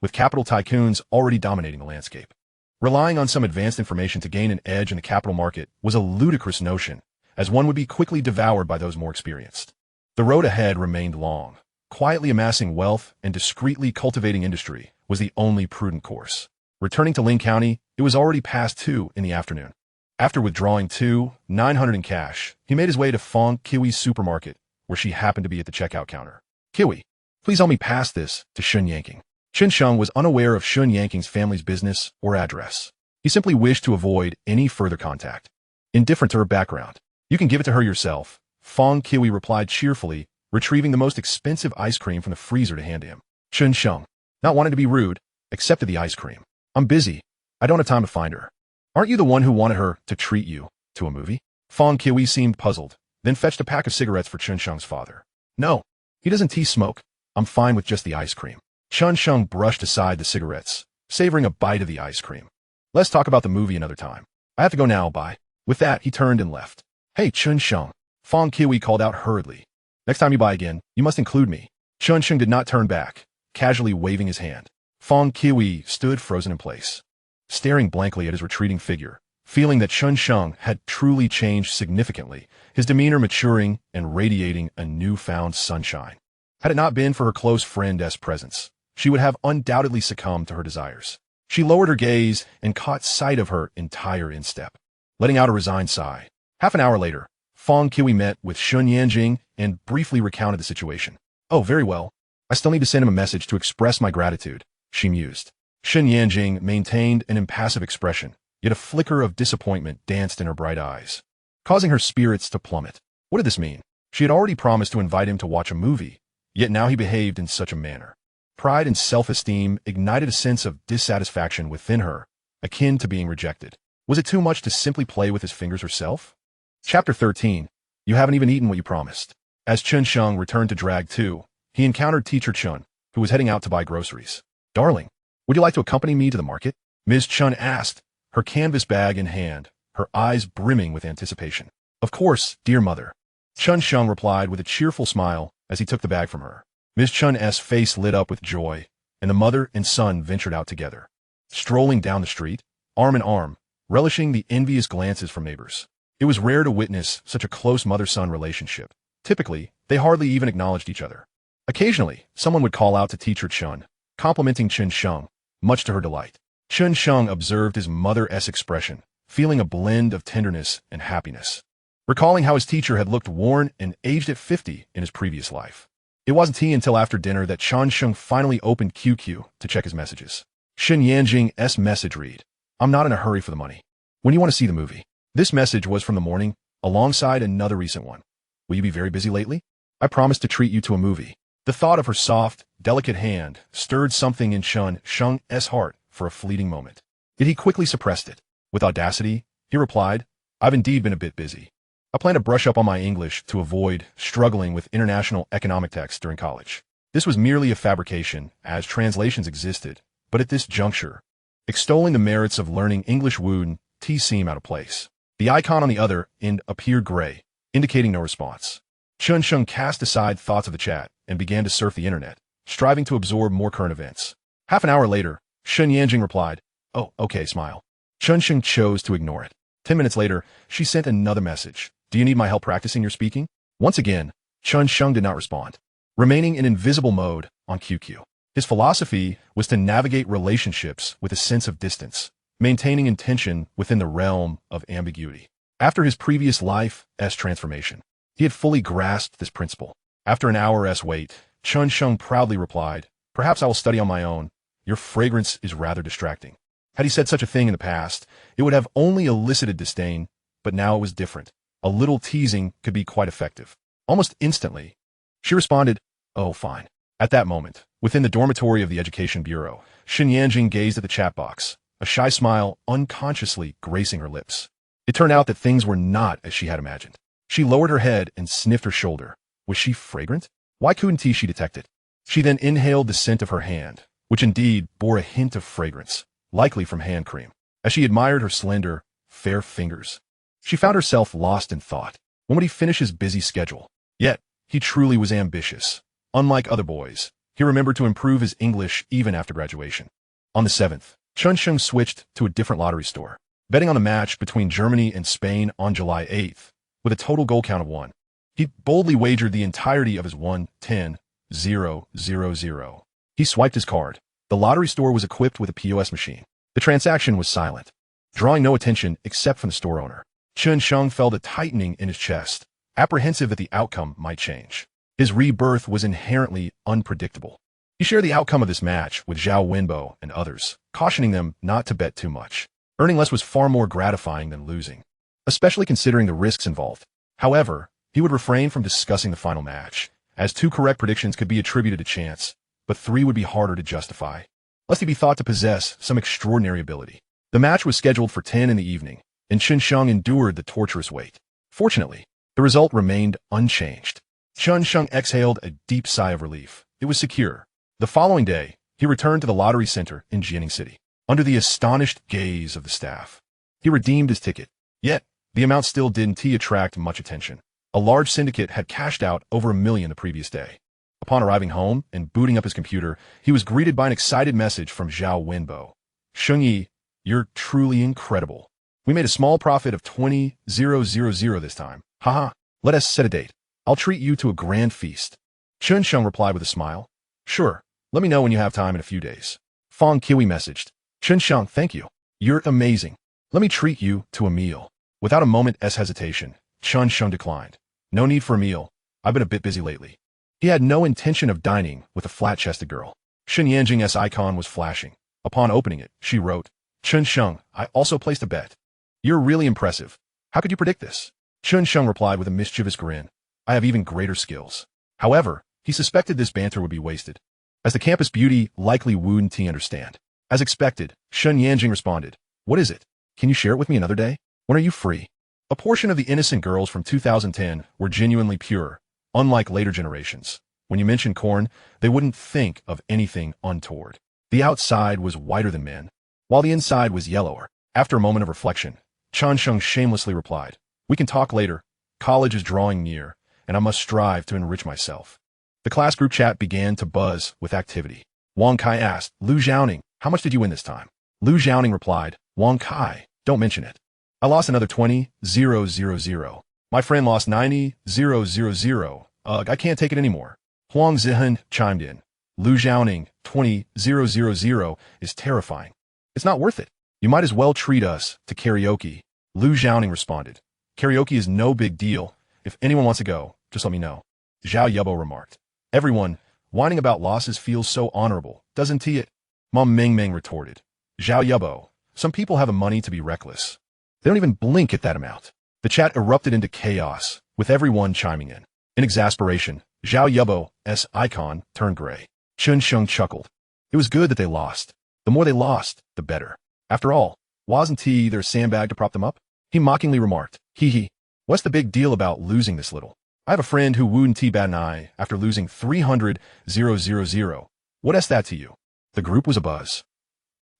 with capital tycoons already dominating the landscape. Relying on some advanced information to gain an edge in the capital market was a ludicrous notion, as one would be quickly devoured by those more experienced. The road ahead remained long. Quietly amassing wealth and discreetly cultivating industry was the only prudent course. Returning to Ling County, it was already past 2 in the afternoon. After withdrawing 2,900 in cash, he made his way to Fong Kiwi's supermarket, where she happened to be at the checkout counter. Kiwi, please help me pass this to Chen Yanking. Chen Sheng was unaware of Chen Yanking's family's business or address. He simply wished to avoid any further contact. Indifferent to her background, you can give it to her yourself, Fong Kiwi replied cheerfully, retrieving the most expensive ice cream from the freezer to hand to him. Chen Sheng, not wanting to be rude, accepted the ice cream. I'm busy. I don't have time to find her. Aren't you the one who wanted her to treat you to a movie? Fong Kiwi seemed puzzled, then fetched a pack of cigarettes for Chen Sheng's father. No, he doesn't smoke. I'm fine with just the ice cream. Chen Sheng brushed aside the cigarettes, savoring a bite of the ice cream. Let's talk about the movie another time. I have to go now, bye. With that, he turned and left. Hey, Chen Sheng, Fong Kiwi called out hurriedly. Next time you buy again, you must include me. Chen Sheng did not turn back, casually waving his hand. Fong Kiwi stood frozen in place, staring blankly at his retreating figure, feeling that Chen Sheng had truly changed significantly, his demeanor maturing and radiating a newfound sunshine. Had it not been for her close friend's presence, she would have undoubtedly succumbed to her desires. She lowered her gaze and caught sight of her entire instep, letting out a resigned sigh. Half an hour later, Fong Kiwi met with Chen Yanjing and briefly recounted the situation. Oh, very well. I still need to send him a message to express my gratitude, she mused. Chen Yanjing maintained an impassive expression, yet a flicker of disappointment danced in her bright eyes, causing her spirits to plummet. What did this mean? She had already promised to invite him to watch a movie, yet now he behaved in such a manner. Pride and self-esteem ignited a sense of dissatisfaction within her, akin to being rejected. Was it too much to simply play with his fingers herself? Chapter 13. You haven't even eaten what you promised. As Chen Sheng returned to Drag 2, he encountered Teacher Chen, who was heading out to buy groceries. Darling, would you like to accompany me to the market? Ms. Chen asked, her canvas bag in hand, her eyes brimming with anticipation. Of course, dear mother. Chen Sheng replied with a cheerful smile as he took the bag from her. Ms. Chen's face lit up with joy, and the mother and son ventured out together. Strolling down the street, arm in arm, relishing the envious glances from neighbors. It was rare to witness such a close mother-son relationship. Typically, they hardly even acknowledged each other. Occasionally, someone would call out to teacher Chen, complimenting Chen Sheng, much to her delight. Chen Sheng observed his mother-esque expression, feeling a blend of tenderness and happiness, recalling how his teacher had looked worn and aged at 50 in his previous life. It wasn't until after dinner that Chen Sheng finally opened QQ to check his messages. Shen Yanjing's message read, "I'm not in a hurry for the money. When you want to see the movie?" This message was from the morning, alongside another recent one. "Will you be very busy lately? I promise to treat you to a movie." The thought of her soft, delicate hand stirred something in Chen Sheng's heart for a fleeting moment. Yet he quickly suppressed it. With audacity, he replied, "I've indeed been a bit busy. I plan to brush up on my English to avoid struggling with international economic texts during college." This was merely a fabrication, as translations existed, but at this juncture, extolling the merits of learning English wouldn't seem out of place. The icon on the other end appeared gray, indicating no response. Chen Sheng cast aside thoughts of the chat and began to surf the internet, striving to absorb more current events. Half an hour later, Shen Yanjing replied, "Oh, okay, smile." Chen Sheng chose to ignore it. 10 minutes later, she sent another message. "Do you need my help practicing your speaking?" Once again, Chen Sheng did not respond, remaining in invisible mode on QQ. His philosophy was to navigate relationships with a sense of distance, maintaining intention within the realm of ambiguity. After his previous life's transformation, he had fully grasped this principle. After an hour's wait, Chen Sheng proudly replied, "Perhaps I will study on my own. Your fragrance is rather distracting." Had he said such a thing in the past, it would have only elicited disdain, but now it was different. A little teasing could be quite effective. Almost instantly, she responded, "Oh, fine." At that moment, within the dormitory of the Education Bureau, Shen Yanjing gazed at the chat box, a shy smile unconsciously gracing her lips. It turned out that things were not as she had imagined. She lowered her head and sniffed her shoulder. Was she fragrant? Why couldn't she detect it? She then inhaled the scent of her hand, which indeed bore a hint of fragrance, likely from hand cream. As she admired her slender, fair fingers, she found herself lost in thought. When would he finish his busy schedule? Yet, he truly was ambitious. Unlike other boys, he remembered to improve his English even after graduation. On the 7th, Chen Sheng switched to a different lottery store, betting on the match between Germany and Spain on July 8th, with a total goal count of 1. He boldly wagered the entirety of his 1-10-0-0-0. He swiped his card. The lottery store was equipped with a POS machine. The transaction was silent, drawing no attention except from the store owner. Chen Sheng felt a tightening in his chest, apprehensive that the outcome might change. His rebirth was inherently unpredictable. He shared the outcome of this match with Zhao Wenbo and others, cautioning them not to bet too much. Earning less was far more gratifying than losing, especially considering the risks involved. However, he would refrain from discussing the final match, as 2 correct predictions could be attributed to chance, but 3 would be harder to justify, lest he be thought to possess some extraordinary ability. The match was scheduled for 10 in the evening, and Chen Sheng endured the torturous wait. Fortunately, the result remained unchanged. Chen Sheng exhaled a deep sigh of relief. It was secure. The following day, he returned to the lottery center in Jianing City. Under the astonished gaze of the staff, he redeemed his ticket. Yet, the amount still didn't attract much attention. A large syndicate had cashed out over $1 million the previous day. Upon arriving home and booting up his computer, he was greeted by an excited message from Zhao Wenbo. "Shengyi, you're truly incredible. We made a small profit of 20,000 this time. Haha, let us set a date. I'll treat you to a grand feast." Chen Sheng replied with a smile. "Sure, let me know when you have time in a few days." Fong Kiwi messaged, "Chen Sheng, thank you. You're amazing. Let me treat you to a meal." Without a moment's hesitation, Chen Sheng declined. "No need for a meal. I've been a bit busy lately." He had no intention of dining with a flat-chested girl. Shen Yanjing's icon was flashing. Upon opening it, she wrote, "Chen Sheng, I also placed a bet. You're really impressive. How could you predict this?" Chen Sheng replied with a mischievous grin, "I have even greater skills." However, he suspected this banter would be wasted, as the campus beauty likely wouldn't understand. As expected, Shen Yanjing responded, "What is it? Can you share it with me another day? When are you free?" A portion of the innocent girls from 2010 were genuinely pure, unlike later generations. When you mentioned corn, they wouldn't think of anything untoward. The outside was whiter than men, while the inside was yellower. After a moment of reflection, Chen Sheng shamelessly replied, "We can talk later. College is drawing near, and I must strive to enrich myself." The class group chat began to buzz with activity. Wang Kai asked, "Lu Zhaoning, how much did you win this time?" Lu Zhaoning replied, "Wang Kai, Don't mention it. I lost another 20,000. My friend lost 90,000. Ugh, I can't take it anymore. Huang Zihan chimed in. Lu Zhaoning, 20,000 is terrifying. It's not worth it. You might as well treat us to karaoke. Lu Zhaoning responded. Karaoke is no big deal. If anyone wants to go, just let me know. Zhao Yubo remarked. Everyone, whining about losses feels so honorable, doesn't it? Mom Meng retorted. Zhao Yubo, some people have the money to be reckless. They don't even blink at that amount. The chat erupted into chaos, with everyone chiming in. In exasperation, Zhao Yubo's icon turned gray. Chen Sheng chuckled. It was good that they lost. The more they lost, the better. After all, wasn't he their sandbag to prop them up? He mockingly remarked, hee hee. What's the big deal about losing this little? I have a friend who wouldn't bat an eye after losing 300,000. What's that to you? The group was abuzz.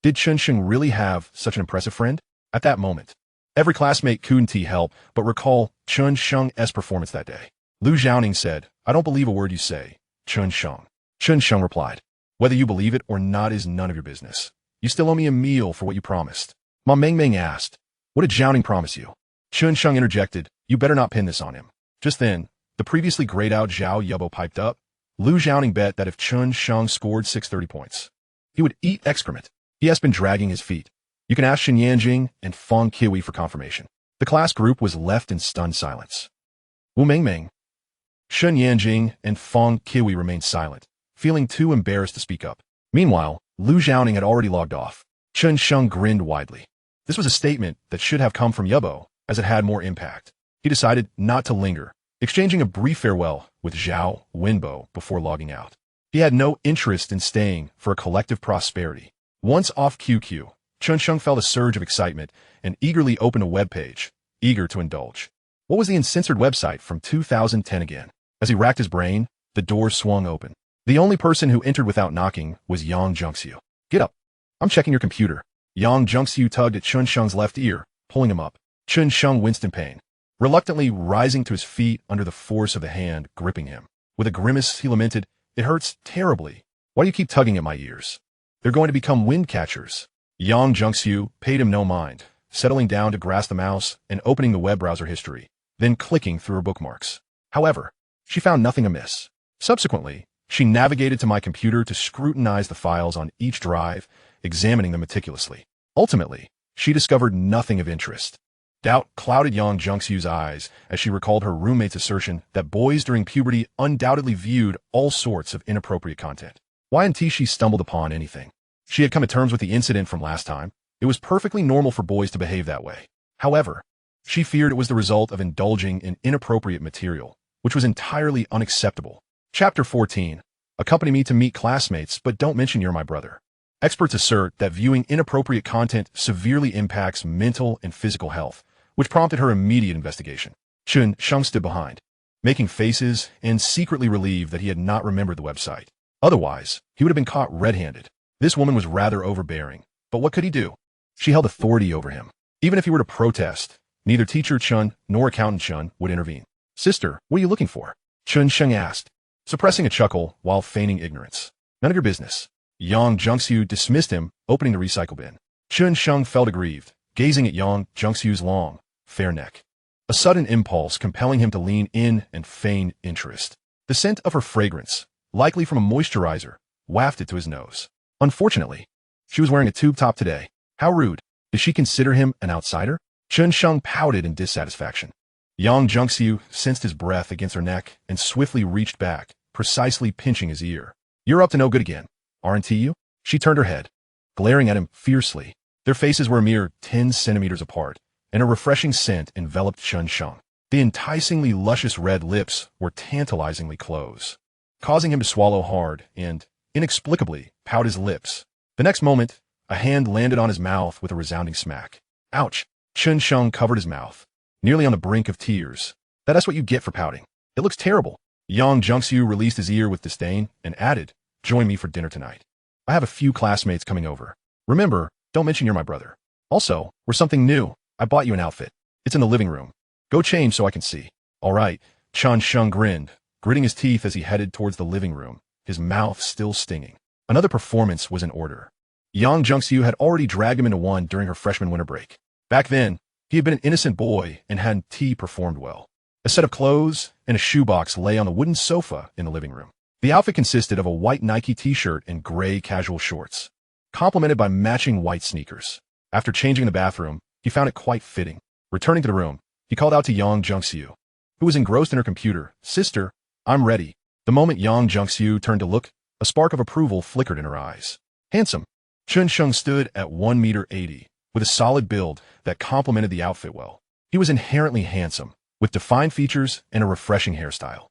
Did Chen Sheng really have such an impressive friend? At that moment, every classmate couldn't help but recall Chen Sheng's performance that day. Lu Zhaoning said, I don't believe a word you say, Chen Sheng. Chen Sheng replied, whether you believe it or not is none of your business. You still owe me a meal for what you promised. Ma Meng asked, what did Zhaoning promise you? Chen Sheng interjected, you better not pin this on him. Just then, the previously grayed-out Zhao Yubo piped up. Lu Zhaoning bet that if Chen Sheng scored 630 points, he would eat excrement. He has been dragging his feet. You can ask Shen Yanjing and Feng Kiwi for confirmation. The class group was left in stunned silence. Wu Mengmeng, Shen Yanjing, and Feng Kiwi remained silent, feeling too embarrassed to speak up. Meanwhile, Lu Zhaoning had already logged off. Chen Sheng grinned widely. This was a statement that should have come from Yubo, as it had more impact. He decided not to linger, exchanging a brief farewell with Zhao Wenbo before logging out. He had no interest in staying for a collective prosperity. Once off QQ, Chen Sheng felt a surge of excitement and eagerly opened a web page, eager to indulge. What was the uncensored website from 2010 again? As he racked his brain, the door swung open. The only person who entered without knocking was Yang Zhengxiu. Get up. I'm checking your computer. Yang Zhengxiu tugged at Chen Sheng's left ear, pulling him up. Chen Sheng winced in pain, reluctantly rising to his feet under the force of the hand gripping him. With a grimace, he lamented, it hurts terribly. Why do you keep tugging at my ears? They're going to become wind catchers. Yang Zhengxiu paid him no mind, settling down to grasp the mouse and opening the web browser history, then clicking through her bookmarks. However, she found nothing amiss. Subsequently, she navigated to my computer to scrutinize the files on each drive, examining them meticulously. Ultimately, she discovered nothing of interest. Doubt clouded Yang Zhengxiu's eyes as she recalled her roommate's assertion that boys during puberty undoubtedly viewed all sorts of inappropriate content. Why hadn't she stumbled upon anything? She had come to terms with the incident from last time. It was perfectly normal for boys to behave that way. However, she feared it was the result of indulging in inappropriate material, which was entirely unacceptable. Chapter 14. Accompany me to meet classmates, but don't mention you're my brother. Experts assert that viewing inappropriate content severely impacts mental and physical health, which prompted her immediate investigation. Chen Sheng stood behind, making faces and secretly relieved that he had not remembered the website. Otherwise, he would have been caught red-handed. This woman was rather overbearing, but what could he do? She held authority over him. Even if he were to protest, neither teacher Chen nor accountant Chen would intervene. Sister, what are you looking for? Chen Sheng asked, suppressing a chuckle while feigning ignorance. None of your business. Yang Zhengxiu dismissed him, opening the recycle bin. Chen Sheng felt aggrieved, gazing at Yang Zhengxiu's long, fair neck. A sudden impulse compelling him to lean in and feign interest. The scent of her fragrance, likely from a moisturizer, wafted to his nose. Unfortunately, she was wearing a tube top today. How rude. Did she consider him an outsider? Chen Sheng pouted in dissatisfaction. Yang Zhengxiu sensed his breath against her neck and swiftly reached back, precisely pinching his ear. You're up to no good again, aren't you? She turned her head, glaring at him fiercely. Their faces were a mere 10 centimeters apart, and a refreshing scent enveloped Chen Sheng. The enticingly luscious red lips were tantalizingly close, causing him to swallow hard and, inexplicably, pout his lips. The next moment, a hand landed on his mouth with a resounding smack. Ouch! Chen Sheng covered his mouth, nearly on the brink of tears. That's what you get for pouting. It looks terrible. Yang Zhengxiu released his ear with disdain and added, join me for dinner tonight. I have a few classmates coming over. Remember, don't mention you're my brother. Also, we're something new. I bought you an outfit. It's in the living room. Go change so I can see. All right. Chen Sheng grinned, gritting his teeth as he headed towards the living room, his mouth still stinging. Another performance was in order. Yang Zhengxiu had already dragged him into one during her freshman winter break. Back then, he had been an innocent boy and hadn't performed well. A set of clothes and a shoebox lay on the wooden sofa in the living room. The outfit consisted of a white Nike t-shirt and gray casual shorts, complemented by matching white sneakers. After changing in the bathroom, he found it quite fitting. Returning to the room, he called out to Yang Jung-soo, who was engrossed in her computer. "Sister, I'm ready." The moment Yang Jung-soo turned to look, a spark of approval flickered in her eyes. Handsome. Chen Sheng stood at 1.80 m, with a solid build that complemented the outfit well. He was inherently handsome, with defined features and a refreshing hairstyle.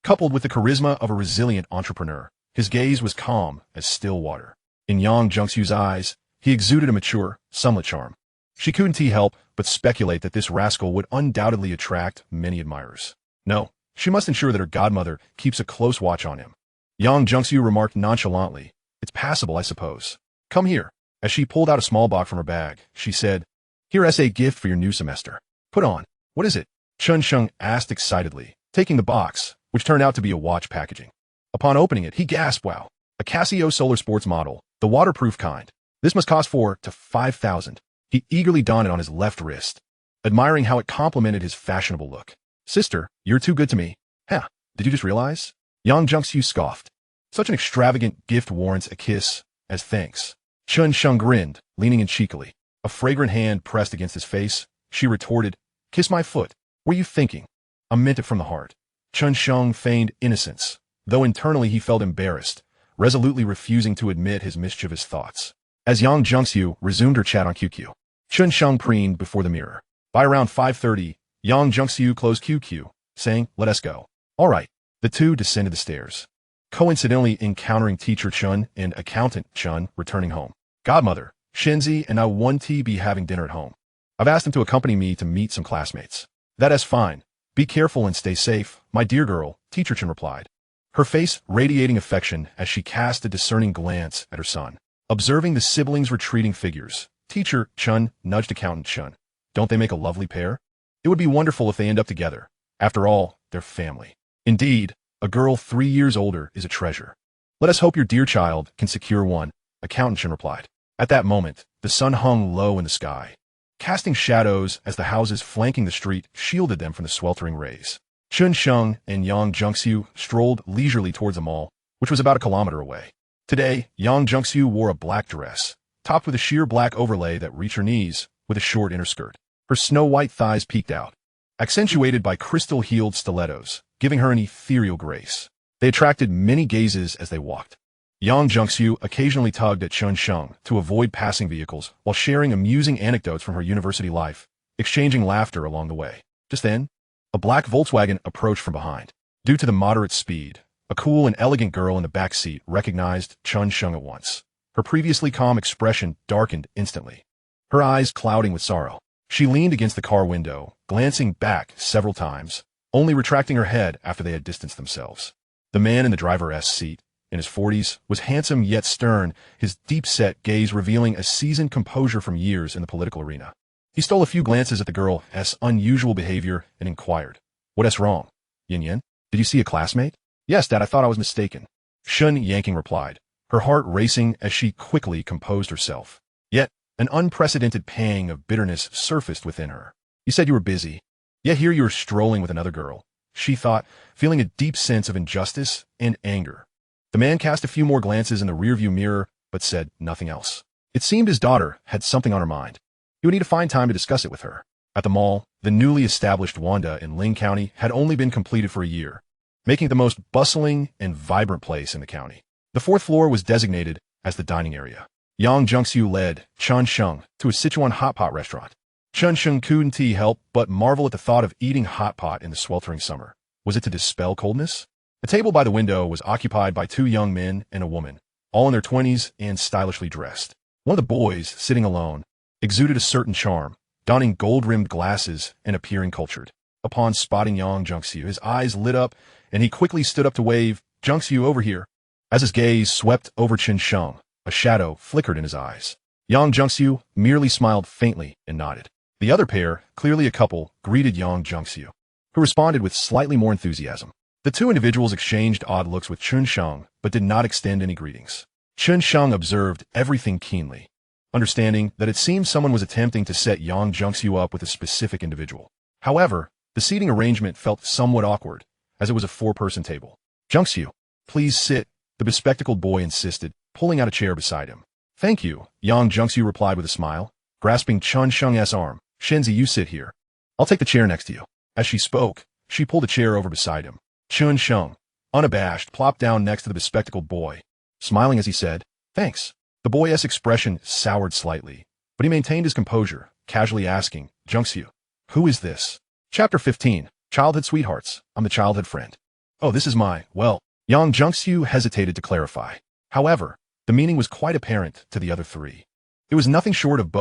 Coupled with the charisma of a resilient entrepreneur, his gaze was calm as still water. In Yang Jung-soo's eyes, he exuded a mature, sunlit charm. She couldn't help but speculate that this rascal would undoubtedly attract many admirers. No, she must ensure that her godmother keeps a close watch on him. Yang Jung-soo remarked nonchalantly, "It's passable, I suppose. Come here." As she pulled out a small box from her bag, she said, "Here's a gift for your new semester. Put on." "What is it?" Chen Sheng asked excitedly, taking the box, which turned out to be a watch packaging. Upon opening it, he gasped, "Wow, a Casio Solar Sports model, the waterproof kind. This must cost 4,000 to 5,000. He eagerly donned it on his left wrist, admiring how it complemented his fashionable look. "Sister, you're too good to me." "Huh, did you just realize?" Yang Jung-soo scoffed. "Such an extravagant gift warrants a kiss as thanks." Chen Sheng grinned, leaning in cheekily. A fragrant hand pressed against his face. She retorted, "Kiss my foot. What were you thinking?" "I meant it from the heart." Chen Sheng feigned innocence, though internally he felt embarrassed, resolutely refusing to admit his mischievous thoughts. As Yang Jung-soo resumed her chat on QQ, Chen Sheng preened before the mirror. By around 5:30, Yang Jung-soo closed QQ, saying, "Let us go." "All right." The two descended the stairs, coincidentally encountering teacher Chun and accountant Chun returning home. "Godmother, Shenzi and I want to be having dinner at home. I've asked him to accompany me to meet some classmates." "That is fine. Be careful and stay safe, my dear girl," teacher Chun replied, her face radiating affection as she cast a discerning glance at her son. Observing the siblings' retreating figures, teacher Chun nudged accountant Chun. "Don't they make a lovely pair? It would be wonderful if they end up together. After all, they're family." "Indeed, a girl 3 years older is a treasure. Let us hope your dear child can secure one," accountant Chun replied. At that moment, the sun hung low in the sky, casting shadows as the houses flanking the street shielded them from the sweltering rays. Chen Sheng and Yang Jung-soo strolled leisurely towards the mall, which was about a kilometer away. Today, Yang Jung-soo wore a black dress, topped with a sheer black overlay that reached her knees, with a short inner skirt. Her snow-white thighs peeked out, accentuated by crystal-heeled stilettos, giving her an ethereal grace. They attracted many gazes as they walked. Yang Jung-soo occasionally tugged at Chen Sheng to avoid passing vehicles while sharing amusing anecdotes from her university life, exchanging laughter along the way. Just then, a black Volkswagen approached from behind. Due to the moderate speed, a cool and elegant girl in the back seat recognized Chen Sheng at once. Her previously calm expression darkened instantly, her eyes clouding with sorrow. She leaned against the car window, glancing back several times, only retracting her head after they had distanced themselves. The man in the driver's seat, in his 40s, was handsome yet stern, his deep-set gaze revealing a seasoned composure from years in the political arena. He stole a few glances at the girl's unusual behavior and inquired, "What's wrong? Yin? Did you see a classmate?" "Yes, Dad, I thought I was mistaken," Shun Yanking replied, her heart racing as she quickly composed herself. Yet, an unprecedented pang of bitterness surfaced within her. "You said you were busy, yet here you were strolling with another girl," she thought, feeling a deep sense of injustice and anger. The man cast a few more glances in the rearview mirror, but said nothing else. It seemed his daughter had something on her mind. He would need to find time to discuss it with her. At the mall, the newly established Wanda in Ling County had only been completed for a year, making it the most bustling and vibrant place in the county. The 4th floor was designated as the dining area. Yang Jung-soo led Chen Sheng to a Sichuan hot pot restaurant. Chen Sheng couldn't help but marvel at the thought of eating hot pot in the sweltering summer. Was it to dispel coldness? The table by the window was occupied by 2 young men and a woman, all in their 20s and stylishly dressed. One of the boys, sitting alone, exuded a certain charm, donning gold-rimmed glasses and appearing cultured. Upon spotting Yang Jung-soo, his eyes lit up, and he quickly stood up to wave, "Jung-soo, over here." As his gaze swept over Chen Sheng, a shadow flickered in his eyes. Yang Jung-soo merely smiled faintly and nodded. The other pair, clearly a couple, greeted Yang Jung-soo, who responded with slightly more enthusiasm. The two individuals exchanged odd looks with Chen Sheng, but did not extend any greetings. Chen Sheng observed everything keenly, understanding that it seemed someone was attempting to set Yang Junxiu up with a specific individual. However, the seating arrangement felt somewhat awkward, as it was a four-person table. Junxiu, please sit, the bespectacled boy insisted, pulling out a chair beside him. Thank you, Yang Junxiu replied with a smile, grasping Chen Sheng's arm. Shenzi, you sit here. I'll take the chair next to you. As she spoke, she pulled a chair over beside him. Chen Sheng, unabashed, plopped down next to the bespectacled boy, smiling as he said, thanks. The boy's expression soured slightly, but he maintained his composure, casually asking, Junxiu, who is this? Chapter 15, Childhood Sweethearts. I'm the childhood friend. Oh, this is well, Yang Junxiu hesitated to clarify. However, the meaning was quite apparent to the other three. It was nothing short of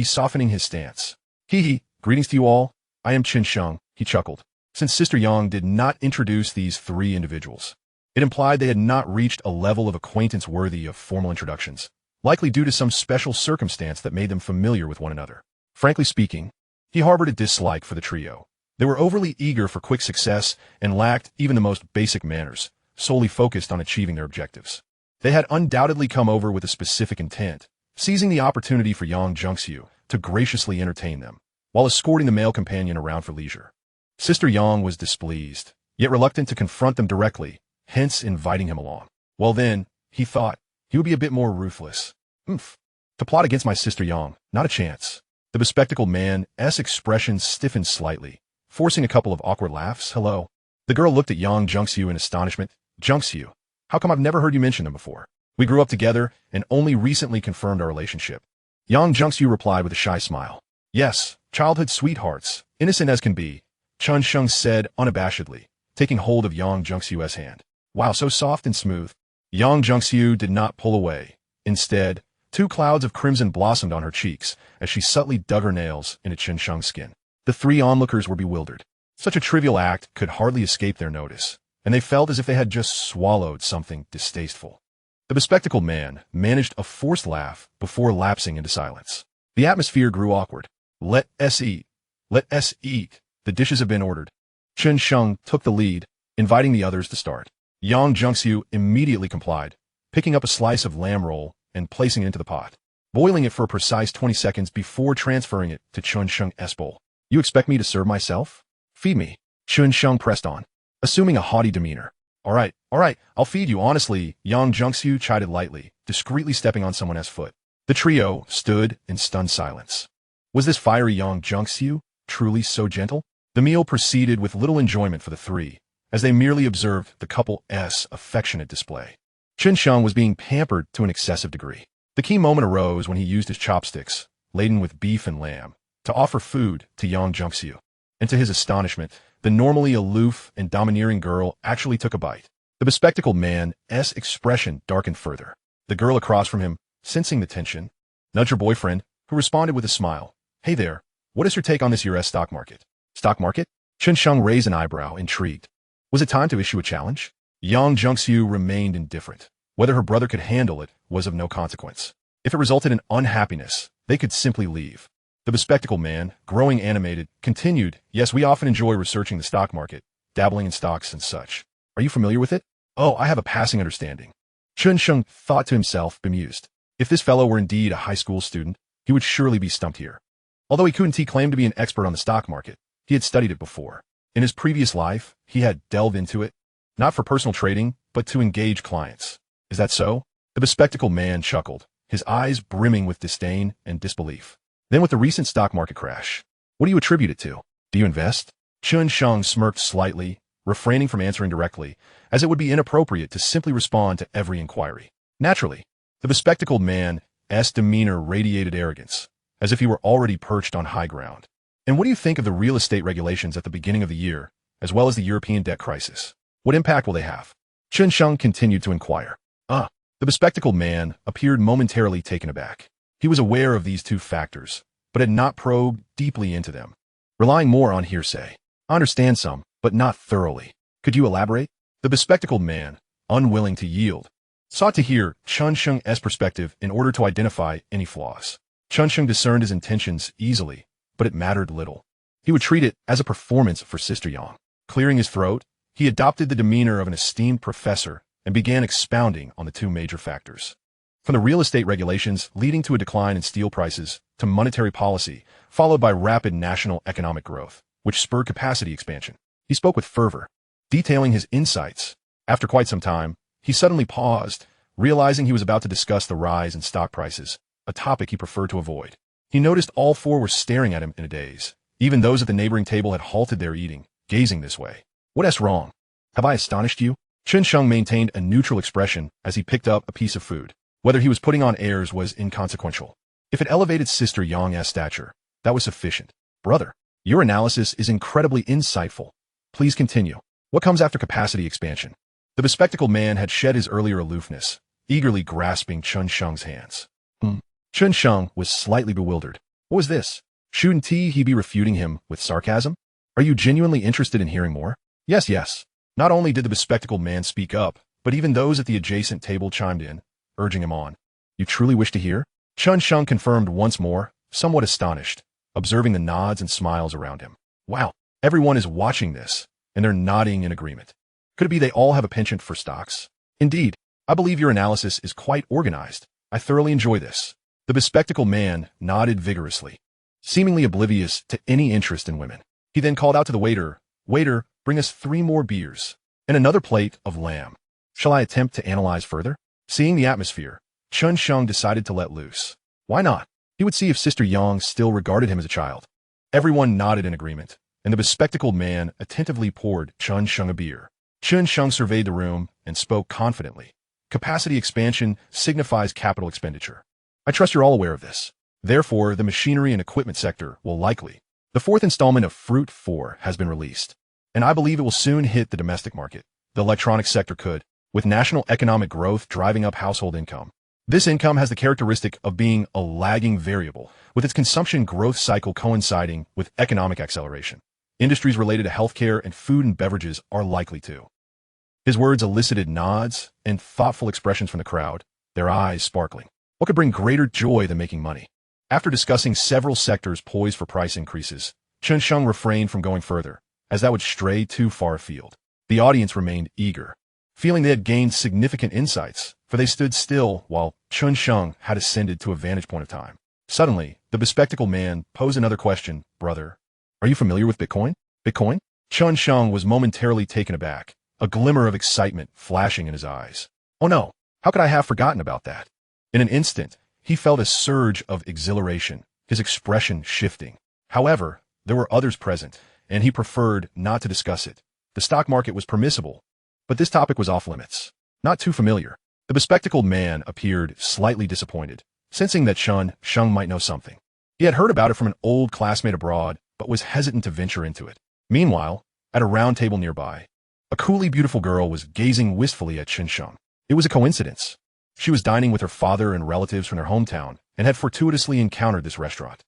softening his stance. Hee, greetings to you all. I am Chen Sheng, he chuckled. Since Sister Yang did not introduce these three individuals, it implied they had not reached a level of acquaintance worthy of formal introductions, likely due to some special circumstance that made them familiar with one another. Frankly speaking, he harbored a dislike for the trio. They were overly eager for quick success and lacked even the most basic manners, solely focused on achieving their objectives. They had undoubtedly come over with a specific intent, seizing the opportunity for Yang Junxiu to graciously entertain them, while escorting the male companion around for leisure. Sister Yang was displeased, yet reluctant to confront them directly, hence inviting him along. Well then, he thought, he would be a bit more ruthless. To plot against my Sister Yang, not a chance. The bespectacled man's expression stiffened slightly, forcing a couple of awkward laughs. Hello. The girl looked at Yang Junxiu in astonishment. Junxiu, how come I've never heard you mention them before? We grew up together and only recently confirmed our relationship. Yang Junxiu replied with a shy smile. Yes, childhood sweethearts, innocent as can be, Chen Sheng said unabashedly, taking hold of Yang Junxiu's hand. Wow, so soft and smooth. Yang Junxiu did not pull away. Instead, two clouds of crimson blossomed on her cheeks as she subtly dug her nails into Chen Sheng's skin. The three onlookers were bewildered. Such a trivial act could hardly escape their notice, and they felt as if they had just swallowed something distasteful. The bespectacled man managed a forced laugh before lapsing into silence. The atmosphere grew awkward. Let us eat. Let us eat. The dishes have been ordered. Chen Sheng took the lead, inviting the others to start. Yang Junxiu immediately complied, picking up a slice of lamb roll and placing it into the pot, boiling it for a precise 20 seconds before transferring it to Chen Sheng's bowl. You expect me to serve myself? Feed me. Chen Sheng pressed on, assuming a haughty demeanor. All right, I'll feed you honestly, Yang Junxiu chided lightly, discreetly stepping on someone else's foot. The trio stood in stunned silence. Was this fiery Yang Junxiu truly so gentle? The meal proceeded with little enjoyment for the three, as they merely observed the couple's affectionate display. Chen Sheng was being pampered to an excessive degree. The key moment arose when he used his chopsticks, laden with beef and lamb, to offer food to Yang Junxiu. And to his astonishment, the normally aloof and domineering girl actually took a bite. The bespectacled man's expression darkened further. The girl across from him, sensing the tension, nudged her boyfriend, who responded with a smile. Hey there, what is your take on this year's stock market? Stock market? Chen Sheng raised an eyebrow, intrigued. Was it time to issue a challenge? Yang Junxiu remained indifferent. Whether her brother could handle it was of no consequence. If it resulted in unhappiness, they could simply leave. The bespectacled man, growing animated, continued, yes, we often enjoy researching the stock market, dabbling in stocks and such. Are you familiar with it? Oh, I have a passing understanding. Chen Sheng thought to himself, bemused. If this fellow were indeed a high school student, he would surely be stumped here. Although he couldn't claim to be an expert on the stock market, he had studied it before. In his previous life, he had delved into it, not for personal trading, but to engage clients. Is that so? The bespectacled man chuckled, his eyes brimming with disdain and disbelief. Then with the recent stock market crash, what do you attribute it to? Do you invest? Chen Sheng smirked slightly, refraining from answering directly, as it would be inappropriate to simply respond to every inquiry. Naturally, the bespectacled man's demeanor radiated arrogance, as if he were already perched on high ground. And what do you think of the real estate regulations at the beginning of the year, as well as the European debt crisis? What impact will they have? Chen Sheng continued to inquire. The bespectacled man appeared momentarily taken aback. He was aware of these two factors, but had not probed deeply into them, relying more on hearsay. I understand some, but not thoroughly. Could you elaborate? The bespectacled man, unwilling to yield, sought to hear Chen Sheng's perspective in order to identify any flaws. Chen Sheng discerned his intentions easily, but it mattered little. He would treat it as a performance for Sister Yang. Clearing his throat, he adopted the demeanor of an esteemed professor and began expounding on the two major factors. From the real estate regulations leading to a decline in steel prices to monetary policy, followed by rapid national economic growth, which spurred capacity expansion. He spoke with fervor, detailing his insights. After quite some time, he suddenly paused, realizing he was about to discuss the rise in stock prices, a topic he preferred to avoid. He noticed all four were staring at him in a daze. Even those at the neighboring table had halted their eating, gazing this way. What's wrong? Have I astonished you? Chen Sheng maintained a neutral expression as he picked up a piece of food. Whether he was putting on airs was inconsequential. If it elevated Sister Yang's stature, that was sufficient. Brother, your analysis is incredibly insightful. Please continue. What comes after capacity expansion? The bespectacled man had shed his earlier aloofness, eagerly grasping Chen Sheng's hands. Chen Sheng was slightly bewildered. What was this? Shouldn't he be refuting him with sarcasm? Are you genuinely interested in hearing more? Yes. Not only did the bespectacled man speak up, but even those at the adjacent table chimed in, urging him on. You truly wish to hear? Chen Sheng confirmed once more, somewhat astonished, observing the nods and smiles around him. Wow, everyone is watching this, and they're nodding in agreement. Could it be they all have a penchant for stocks? Indeed, I believe your analysis is quite organized. I thoroughly enjoy this. The bespectacled man nodded vigorously, seemingly oblivious to any interest in women. He then called out to the waiter, Waiter, bring us 3 more beers, and another plate of lamb. Shall I attempt to analyze further? Seeing the atmosphere, Chen Sheng decided to let loose. Why not? He would see if Sister Yang still regarded him as a child. Everyone nodded in agreement, and the bespectacled man attentively poured Chen Sheng a beer. Chen Sheng surveyed the room and spoke confidently. Capacity expansion signifies capital expenditure. I trust you're all aware of this. Therefore, the machinery and equipment sector will likely. The 4th installment of Fruit 4 has been released, and I believe it will soon hit the domestic market. The electronics sector could, with national economic growth driving up household income. This income has the characteristic of being a lagging variable, with its consumption growth cycle coinciding with economic acceleration. Industries related to healthcare and food and beverages are likely to. His words elicited nods and thoughtful expressions from the crowd, their eyes sparkling. What could bring greater joy than making money? After discussing several sectors poised for price increases, Chen Sheng refrained from going further, as that would stray too far afield. The audience remained eager, feeling they had gained significant insights, for they stood still while Chen Sheng had ascended to a vantage point of time. Suddenly, the bespectacled man posed another question. Brother, are you familiar with Bitcoin? Bitcoin? Chen Sheng was momentarily taken aback, a glimmer of excitement flashing in his eyes. Oh no, how could I have forgotten about that? In an instant, he felt a surge of exhilaration, his expression shifting. However, there were others present, and he preferred not to discuss it. The stock market was permissible, but this topic was off limits. Not too familiar. The bespectacled man appeared slightly disappointed, sensing that Chen Sheng might know something. He had heard about it from an old classmate abroad, but was hesitant to venture into it. Meanwhile, at a round table nearby, a coolly beautiful girl was gazing wistfully at Chen Sheng. It was a coincidence. She was dining with her father and relatives from their hometown and had fortuitously encountered this restaurant.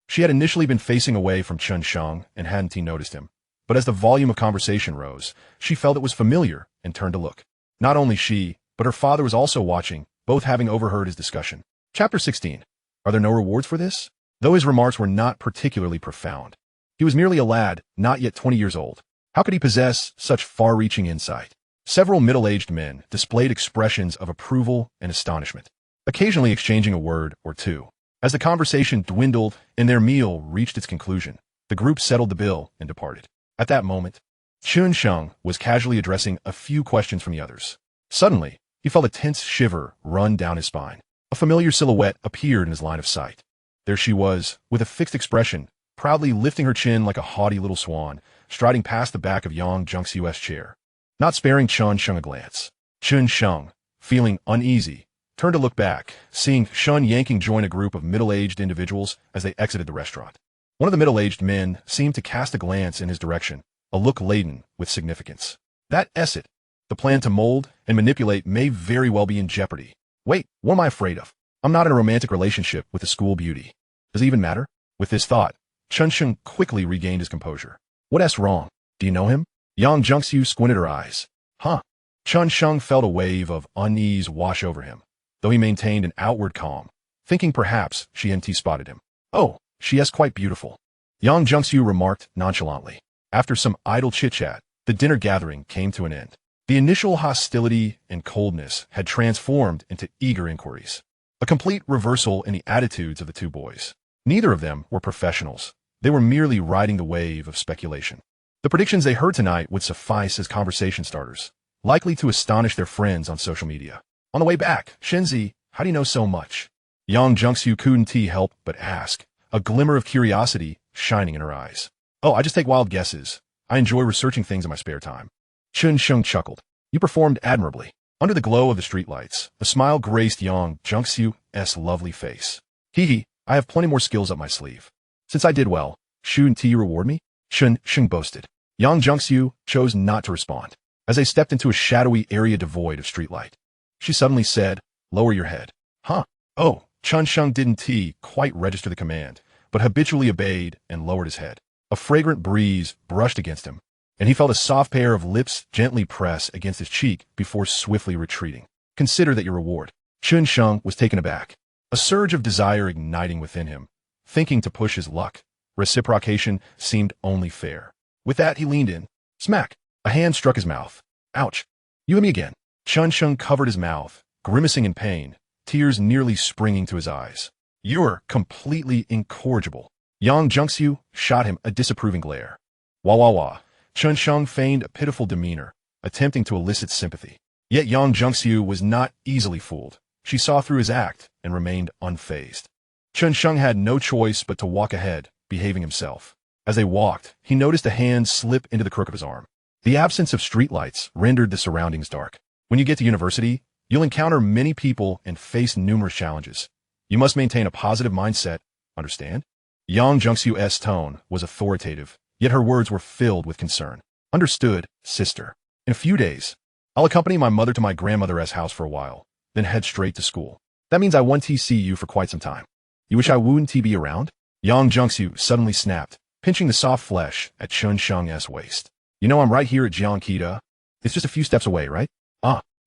She had initially been facing away from Chen Sheng and hadn't noticed him, but as the volume of conversation rose, she felt it was familiar and turned to look. Not only she, but her father was also watching, both having overheard his discussion. Chapter 16. Are there no rewards for this? Though his remarks were not particularly profound. He was merely a lad, not yet 20 years old. How could he possess such far-reaching insight? Several middle-aged men displayed expressions of approval and astonishment, occasionally exchanging a word or two. As the conversation dwindled and their meal reached its conclusion, the group settled the bill and departed. At that moment, Chen Sheng was casually addressing a few questions from the others. Suddenly, he felt a tense shiver run down his spine. A familiar silhouette appeared in his line of sight. There she was, with a fixed expression, proudly lifting her chin like a haughty little swan, striding past the back of Yang Zhengxiu's chair. Not sparing Chen Sheng a glance, Chen Sheng, feeling uneasy, turned to look back, seeing Shen Yanking join a group of middle-aged individuals as they exited the restaurant. One of the middle-aged men seemed to cast a glance in his direction, a look laden with significance. That's it. The plan to mold and manipulate may very well be in jeopardy. Wait, what am I afraid of? I'm not in a romantic relationship with a school beauty. Does it even matter? With this thought, Chen Sheng quickly regained his composure. What's wrong? Do you know him? Yang Zhengxiu squinted her eyes. Huh? Chen Sheng felt a wave of unease wash over him, though he maintained an outward calm, thinking perhaps she hadn't spotted him. Oh, she is quite beautiful, Yang Zhengxiu remarked nonchalantly. After some idle chit-chat, the dinner gathering came to an end. The initial hostility and coldness had transformed into eager inquiries. A complete reversal in the attitudes of the two boys. Neither of them were professionals. They were merely riding the wave of speculation. The predictions they heard tonight would suffice as conversation starters, likely to astonish their friends on social media. On the way back, Shenzi, how do you know so much? Yang Junxiu couldn't help but ask, a glimmer of curiosity shining in her eyes. Oh, I just take wild guesses. I enjoy researching things in my spare time. Chen Sheng chuckled. You performed admirably. Under the glow of the streetlights, a smile graced Yang Junxiu's lovely face. Hee, I have plenty more skills up my sleeve. Since I did well, shouldn't you reward me? Chen Sheng boasted. Yang Junxiu chose not to respond. As they stepped into a shadowy area devoid of streetlight, she suddenly said, lower your head. Huh? Oh, Chen Sheng didn't quite register the command, but habitually obeyed and lowered his head. A fragrant breeze brushed against him, and he felt a soft pair of lips gently press against his cheek before swiftly retreating. Consider that your reward. Chen Sheng was taken aback, a surge of desire igniting within him, thinking to push his luck. Reciprocation seemed only fair. With that, he leaned in. Smack! A hand struck his mouth. Ouch! You and me again. Chen Sheng covered his mouth, grimacing in pain, tears nearly springing to his eyes. You're completely incorrigible. Yang Junxiu shot him a disapproving glare. Wah wah wah. Chen Sheng feigned a pitiful demeanor, attempting to elicit sympathy. Yet Yang Junxiu was not easily fooled. She saw through his act and remained unfazed. Chen Sheng had no choice but to walk ahead, behaving himself. As they walked, he noticed a hand slip into the crook of his arm. The absence of streetlights rendered the surroundings dark. When you get to university, you'll encounter many people and face numerous challenges. You must maintain a positive mindset, understand? Yang Junxiu's tone was authoritative, yet her words were filled with concern. Understood, sister. In a few days, I'll accompany my mother to my grandmother's house for a while, then head straight to school. That means I won't see you for quite some time. You wish I wouldn't be around? Yang Junxiu suddenly snapped, pinching the soft flesh at Chen Sheng's waist. You know I'm right here at Jiangqida. It's just a few steps away, right?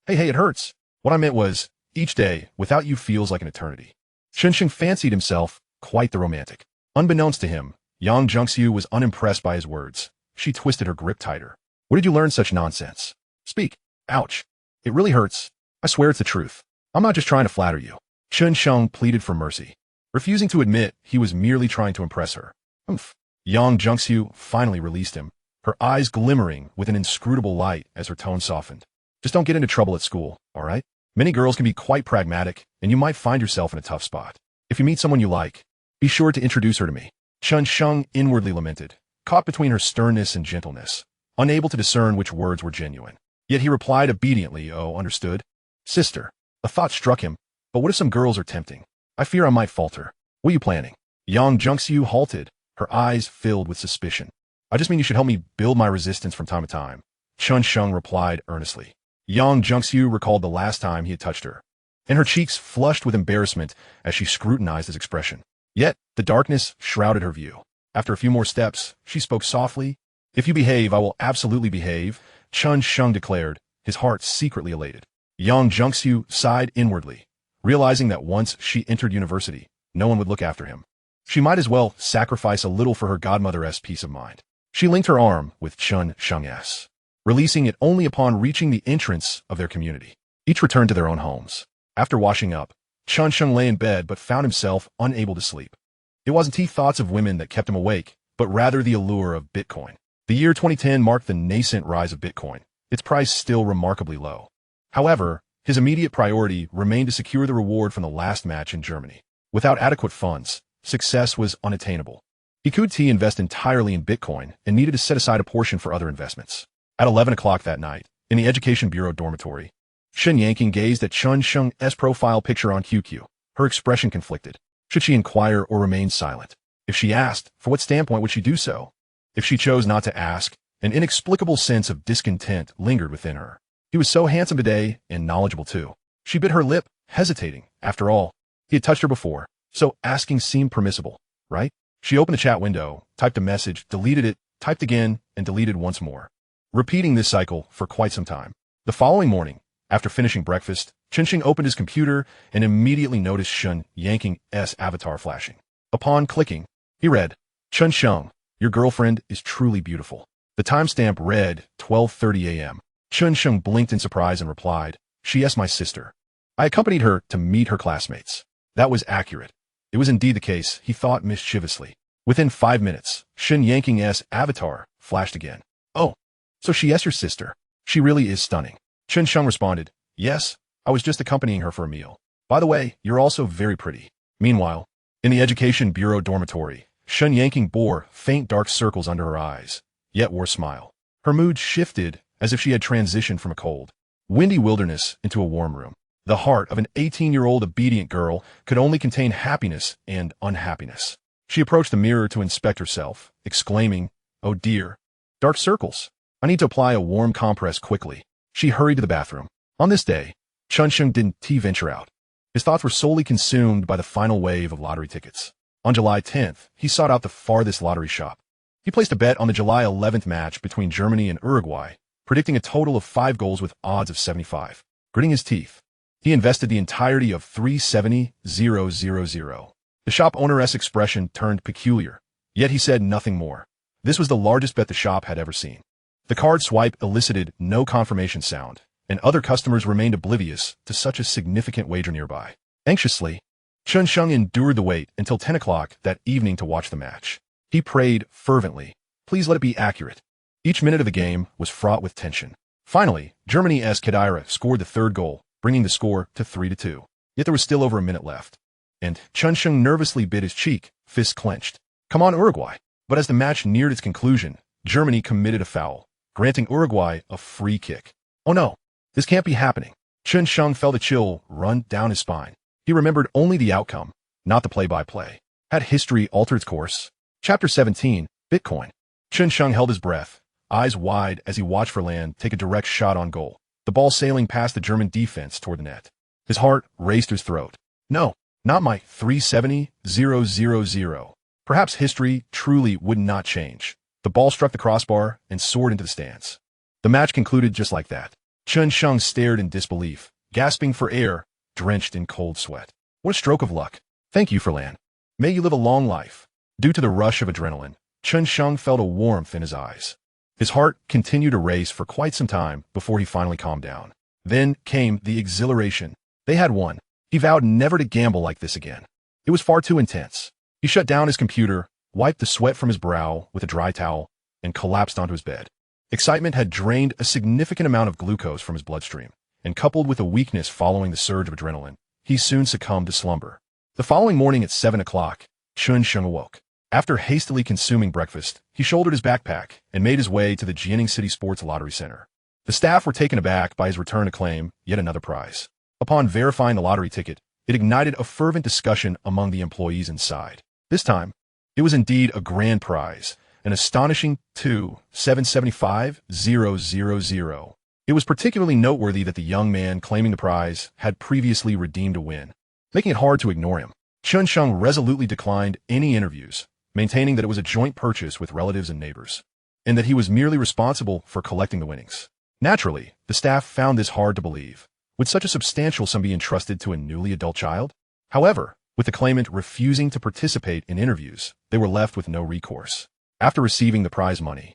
Hey, it hurts. What I meant was, each day without you feels like an eternity. Chen Sheng fancied himself quite the romantic. Unbeknownst to him, Yang Junxiu was unimpressed by his words. She twisted her grip tighter. Where did you learn such nonsense? Speak. Ouch. It really hurts. I swear it's the truth. I'm not just trying to flatter you. Chen Sheng pleaded for mercy, refusing to admit he was merely trying to impress her. Oomph. Yang Junxiu finally released him, her eyes glimmering with an inscrutable light as her tone softened. Just don't get into trouble at school, all right? Many girls can be quite pragmatic, and you might find yourself in a tough spot. If you meet someone you like, be sure to introduce her to me. Chen Sheng inwardly lamented, caught between her sternness and gentleness, unable to discern which words were genuine. Yet he replied obediently, oh, understood. Sister. A thought struck him, but what if some girls are tempting? I fear I might falter. What are you planning? Yang Junxiu halted, her eyes filled with suspicion. I just mean you should help me build my resistance from time to time. Chen Sheng replied earnestly. Yang Junxiu recalled the last time he had touched her, and her cheeks flushed with embarrassment as she scrutinized his expression. Yet, the darkness shrouded her view. After a few more steps, she spoke softly. If you behave, I will absolutely behave, Chen Sheng declared, his heart secretly elated. Yang Junxiu sighed inwardly, realizing that once she entered university, no one would look after him. She might as well sacrifice a little for her godmother's peace of mind. She linked her arm with Chen Sheng's, releasing it only upon reaching the entrance of their community. Each returned to their own homes. After washing up, Chen Sheng lay in bed but found himself unable to sleep. It wasn't thoughts of women that kept him awake, but rather the allure of Bitcoin. The year 2010 marked the nascent rise of Bitcoin, its price still remarkably low. However, his immediate priority remained to secure the reward from the last match in Germany. Without adequate funds, success was unattainable. He could invest entirely in Bitcoin and needed to set aside a portion for other investments. At 11 o'clock that night, in the Education Bureau dormitory, Shen Yanqing gazed at Chen Sheng's profile picture on QQ. Her expression conflicted. Should she inquire or remain silent? If she asked, from what standpoint would she do so? If she chose not to ask, an inexplicable sense of discontent lingered within her. He was so handsome today and knowledgeable too. She bit her lip, hesitating. After all, he had touched her before, so asking seemed permissible, right? She opened the chat window, typed a message, deleted it, typed again, and deleted once more, repeating this cycle for quite some time. The following morning, after finishing breakfast, Chen Sheng opened his computer and immediately noticed Shen Yanqing's avatar flashing. Upon clicking, he read, Chen Sheng, your girlfriend is truly beautiful. The timestamp read 12:30 a.m. Chen Sheng blinked in surprise and replied, she is my sister. I accompanied her to meet her classmates. That was accurate. It was indeed the case, he thought mischievously. Within 5 minutes, Chen Sheng's avatar flashed again. Oh, so she is your sister. She really is stunning. Chen Sheng responded, yes, I was just accompanying her for a meal. By the way, you're also very pretty. Meanwhile, in the Education Bureau dormitory, Chen Sheng bore faint dark circles under her eyes, yet wore a smile. Her mood shifted as if she had transitioned from a cold, windy wilderness into a warm room. The heart of an 18-year-old obedient girl could only contain happiness and unhappiness. She approached the mirror to inspect herself, exclaiming, oh dear, dark circles. I need to apply a warm compress quickly. She hurried to the bathroom. On this day, Chen Sheng didn't venture out. His thoughts were solely consumed by the final wave of lottery tickets. On July 10th, he sought out the farthest lottery shop. He placed a bet on the July 11th match between Germany and Uruguay, predicting a total of 5 goals with odds of 75. Gritting his teeth, he invested the entirety of 370,000. The shop owner's expression turned peculiar, yet he said nothing more. This was the largest bet the shop had ever seen. The card swipe elicited no confirmation sound, and other customers remained oblivious to such a significant wager nearby. Anxiously, Chen Sheng endured the wait until 10 o'clock that evening to watch the match. He prayed fervently, please let it be accurate. Each minute of the game was fraught with tension. Finally, Germany's Khedira scored the third goal, bringing the score to 3-2. Yet there was still over a minute left. And Chen Sheng nervously bit his cheek, fists clenched. Come on, Uruguay. But as the match neared its conclusion, Germany committed a foul, granting Uruguay a free kick. Oh no, this can't be happening. Chen Sheng felt a chill run down his spine. He remembered only the outcome, not the play-by-play. Had history altered its course? Chapter 17, Bitcoin. Chen Sheng held his breath, eyes wide as he watched for land take a direct shot on goal, the ball sailing past the German defense toward the net. His heart raced to his throat. No, not my 370,000. Perhaps history truly would not change. The ball struck the crossbar and soared into the stands. The match concluded just like that. Chen Sheng stared in disbelief, gasping for air, drenched in cold sweat. What a stroke of luck. Thank you, Furlan. May you live a long life. Due to the rush of adrenaline, Chen Sheng felt a warmth in his eyes. His heart continued to race for quite some time before he finally calmed down. Then came the exhilaration. They had won. He vowed never to gamble like this again. It was far too intense. He shut down his computer, wiped the sweat from his brow with a dry towel, and collapsed onto his bed. Excitement had drained a significant amount of glucose from his bloodstream, and coupled with a weakness following the surge of adrenaline, he soon succumbed to slumber. The following morning at 7 o'clock, Chen Sheng awoke. After hastily consuming breakfast, he shouldered his backpack and made his way to the Jianing City Sports Lottery Center. The staff were taken aback by his return to claim yet another prize. Upon verifying the lottery ticket, it ignited a fervent discussion among the employees inside. This time, it was indeed a grand prize, an astonishing 2,775,000. It was particularly noteworthy that the young man claiming the prize had previously redeemed a win, making it hard to ignore him. Chen Sheng resolutely declined any interviews, maintaining that it was a joint purchase with relatives and neighbors, and that he was merely responsible for collecting the winnings. Naturally, the staff found this hard to believe. Would such a substantial sum be entrusted to a newly adult child? However, with the claimant refusing to participate in interviews, they were left with no recourse. After receiving the prize money,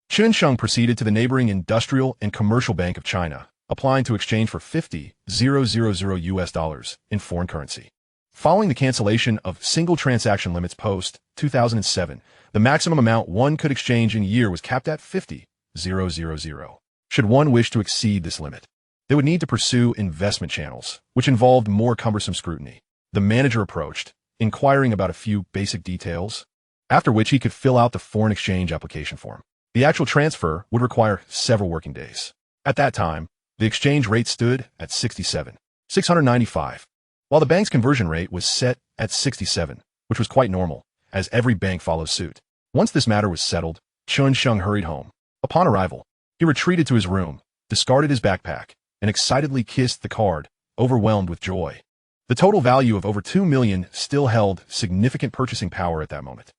Chen Sheng proceeded to the neighboring Industrial and Commercial Bank of China, applying to exchange for $50,000 in foreign currency. Following the cancellation of single transaction limits post-2007, the maximum amount one could exchange in a year was capped at $50,000. Should one wish to exceed this limit, they would need to pursue investment channels, which involved more cumbersome scrutiny. The manager approached, inquiring about a few basic details, after which he could fill out the foreign exchange application form. The actual transfer would require several working days. At that time, the exchange rate stood at 67,695, while the bank's conversion rate was set at 67, which was quite normal, as every bank follows suit. Once this matter was settled, Chen Sheng hurried home. Upon arrival, he retreated to his room, discarded his backpack, and excitedly kissed the card, overwhelmed with joy. The total value of over 2 million still held significant purchasing power at that moment.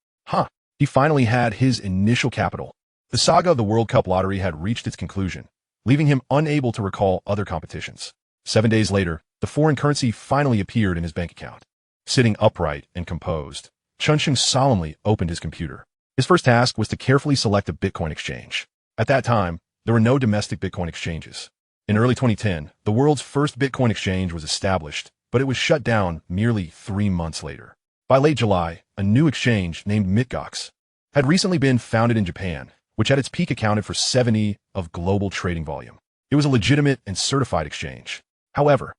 He finally had his initial capital. The saga of the World Cup lottery had reached its conclusion, leaving him unable to recall other competitions. 7 days later, the foreign currency finally appeared in his bank account. Sitting upright and composed, Chen Sheng solemnly opened his computer. His first task was to carefully select a Bitcoin exchange. At that time, there were no domestic Bitcoin exchanges. In early 2010, the world's first Bitcoin exchange was established, but it was shut down merely 3 months later. By late July, a new exchange named Mitgox had recently been founded in Japan, which at its peak accounted for 70% of global trading volume. It was a legitimate and certified exchange. However,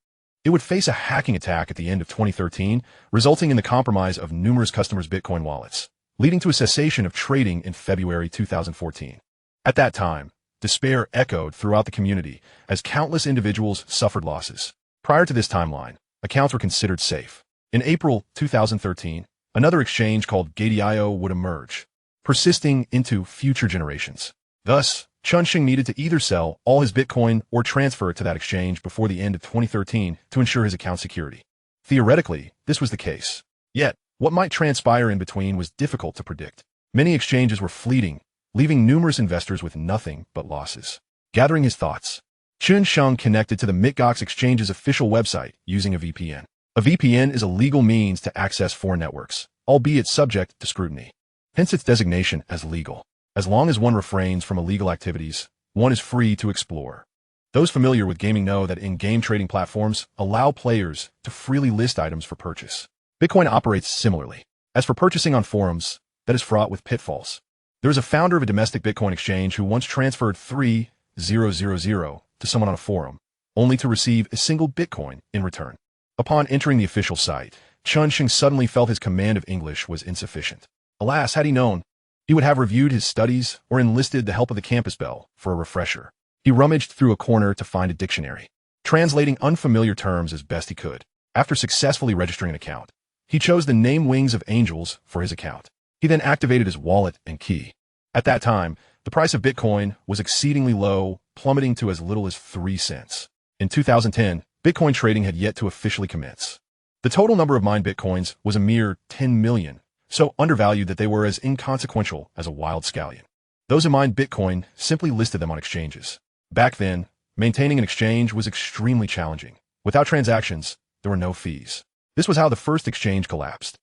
it would face a hacking attack at the end of 2013, resulting in the compromise of numerous customers' Bitcoin wallets, leading to a cessation of trading in February 2014. At that time, despair echoed throughout the community as countless individuals suffered losses. Prior to this timeline, accounts were considered safe. In April 2013, another exchange called Gate.io would emerge, persisting into future generations. Thus, Chen Sheng needed to either sell all his Bitcoin or transfer it to that exchange before the end of 2013 to ensure his account security. Theoretically, this was the case. Yet, what might transpire in between was difficult to predict. Many exchanges were fleeting, leaving numerous investors with nothing but losses. Gathering his thoughts, Chen Sheng connected to the Mitgox exchange's official website using a VPN. A VPN is a legal means to access foreign networks, albeit subject to scrutiny. Hence its designation as legal. As long as one refrains from illegal activities, one is free to explore. Those familiar with gaming know that in-game trading platforms allow players to freely list items for purchase. Bitcoin operates similarly. As for purchasing on forums, that is fraught with pitfalls. There is a founder of a domestic Bitcoin exchange who once transferred 3,000 to someone on a forum, only to receive a single Bitcoin in return. Upon entering the official site, Chen Sheng suddenly felt his command of English was insufficient. Alas, had he known, he would have reviewed his studies or enlisted the help of the campus bell for a refresher. He rummaged through a corner to find a dictionary, translating unfamiliar terms as best he could. After successfully registering an account, he chose the name Wings of Angels for his account. He then activated his wallet and key. At that time, the price of Bitcoin was exceedingly low, plummeting to as little as 3 cents. In 2010, Bitcoin trading had yet to officially commence. The total number of mined Bitcoins was a mere 10 million, so undervalued that they were as inconsequential as a wild scallion. Those who mined Bitcoin simply listed them on exchanges. Back then, maintaining an exchange was extremely challenging. Without transactions, there were no fees. This was how the first exchange collapsed.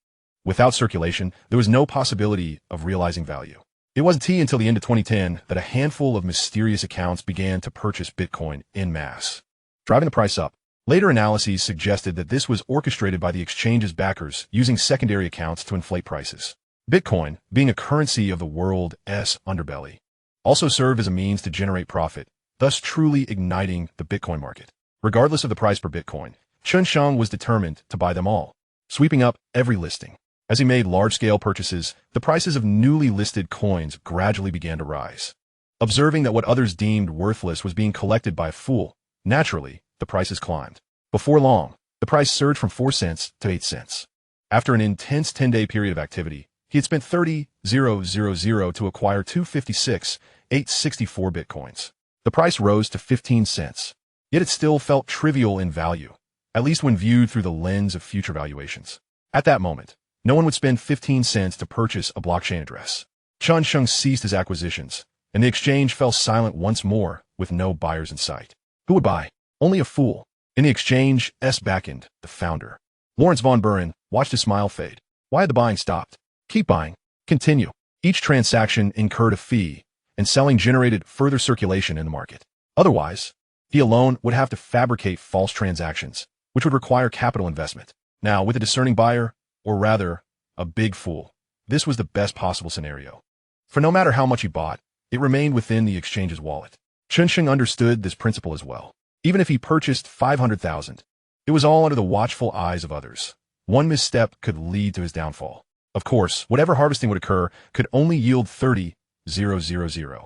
Without circulation, there was no possibility of realizing value. It wasn't until the end of 2010 that a handful of mysterious accounts began to purchase Bitcoin en masse, driving the price up. Later analyses suggested that this was orchestrated by the exchange's backers using secondary accounts to inflate prices. Bitcoin, being a currency of the world's underbelly, also served as a means to generate profit, thus truly igniting the Bitcoin market. Regardless of the price per Bitcoin, Chen Sheng was determined to buy them all, sweeping up every listing. As he made large-scale purchases, the prices of newly listed coins gradually began to rise. Observing that what others deemed worthless was being collected by a fool, naturally, the prices climbed. Before long, the price surged from 4 cents to 8 cents. After an intense 10-day period of activity, he had spent 30,000 to acquire 256,864 Bitcoins. The price rose to 15 cents, yet it still felt trivial in value, at least when viewed through the lens of future valuations. At that moment, no one would spend 15 cents to purchase a blockchain address. Chen Sheng ceased his acquisitions, and the exchange fell silent once more with no buyers in sight. Who would buy? Only a fool. In the exchange's backend, the founder, Lawrence von Buren, watched his smile fade. Why had the buying stopped? Keep buying. Continue. Each transaction incurred a fee, and selling generated further circulation in the market. Otherwise, he alone would have to fabricate false transactions, which would require capital investment. Now, with a discerning buyer, or rather, a big fool, this was the best possible scenario. For no matter how much he bought, it remained within the exchange's wallet. Chen Sheng understood this principle as well. Even if he purchased 500,000, it was all under the watchful eyes of others. One misstep could lead to his downfall. Of course, whatever harvesting would occur could only yield 30,000.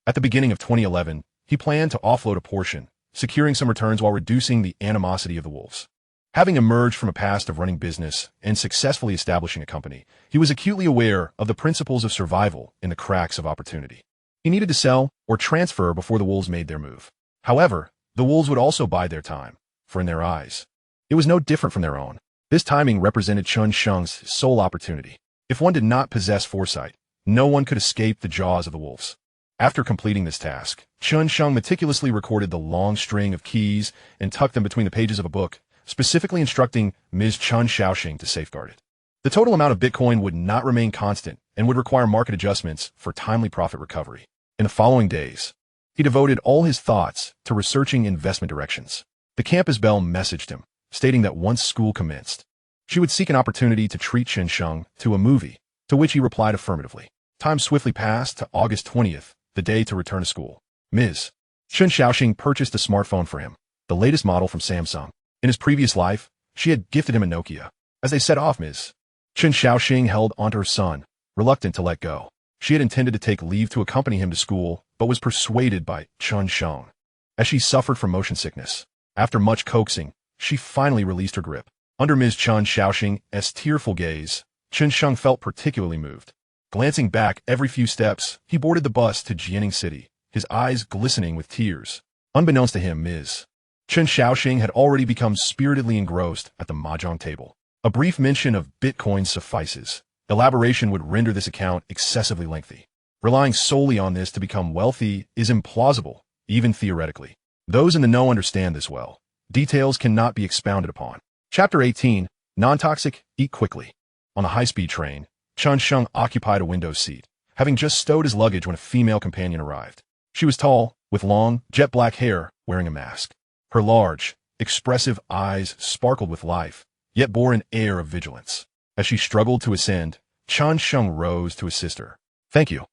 At the beginning of 2011, he planned to offload a portion, securing some returns while reducing the animosity of the wolves. Having emerged from a past of running business and successfully establishing a company, he was acutely aware of the principles of survival in the cracks of opportunity. He needed to sell or transfer before the wolves made their move. However, the wolves would also bide their time, for in their eyes, it was no different from their own. This timing represented Chen Sheng's sole opportunity. If one did not possess foresight, no one could escape the jaws of the wolves. After completing this task, Chen Sheng meticulously recorded the long string of keys and tucked them between the pages of a book, specifically instructing Ms. Chen Shaoxing to safeguard it. The total amount of Bitcoin would not remain constant and would require market adjustments for timely profit recovery. In the following days, he devoted all his thoughts to researching investment directions. The campus bell messaged him. stating that once school commenced, she would seek an opportunity to treat Chen Sheng to a movie, to which he replied affirmatively. Time swiftly passed to August 20th, the day to return to school. Ms. Chen Sheng purchased a smartphone for him, the latest model from Samsung. In his previous life, she had gifted him a Nokia. As they set off, Ms. Chen Sheng held onto her son, reluctant to let go. She had intended to take leave to accompany him to school, but was persuaded by Chen Sheng, as she suffered from motion sickness. After much coaxing, she finally released her grip. Under Ms. Chen Sheng's tearful gaze, Chen Sheng felt particularly moved. Glancing back every few steps, he boarded the bus to Jianing City, his eyes glistening with tears. Unbeknownst to him, Ms. Chen Sheng had already become spiritedly engrossed at the mahjong table. A brief mention of Bitcoin suffices. Elaboration would render this account excessively lengthy. Relying solely on this to become wealthy is implausible, even theoretically. Those in the know understand this well. Details cannot be expounded upon. Chapter 18, Non-Toxic, Eat Quickly. On a high-speed train, Chen Sheng occupied a window seat, having just stowed his luggage when a female companion arrived. She was tall, with long, jet-black hair, wearing a mask. Her large, expressive eyes sparkled with life, yet bore an air of vigilance. As she struggled to ascend, Chen Sheng rose to assist her. "Thank you."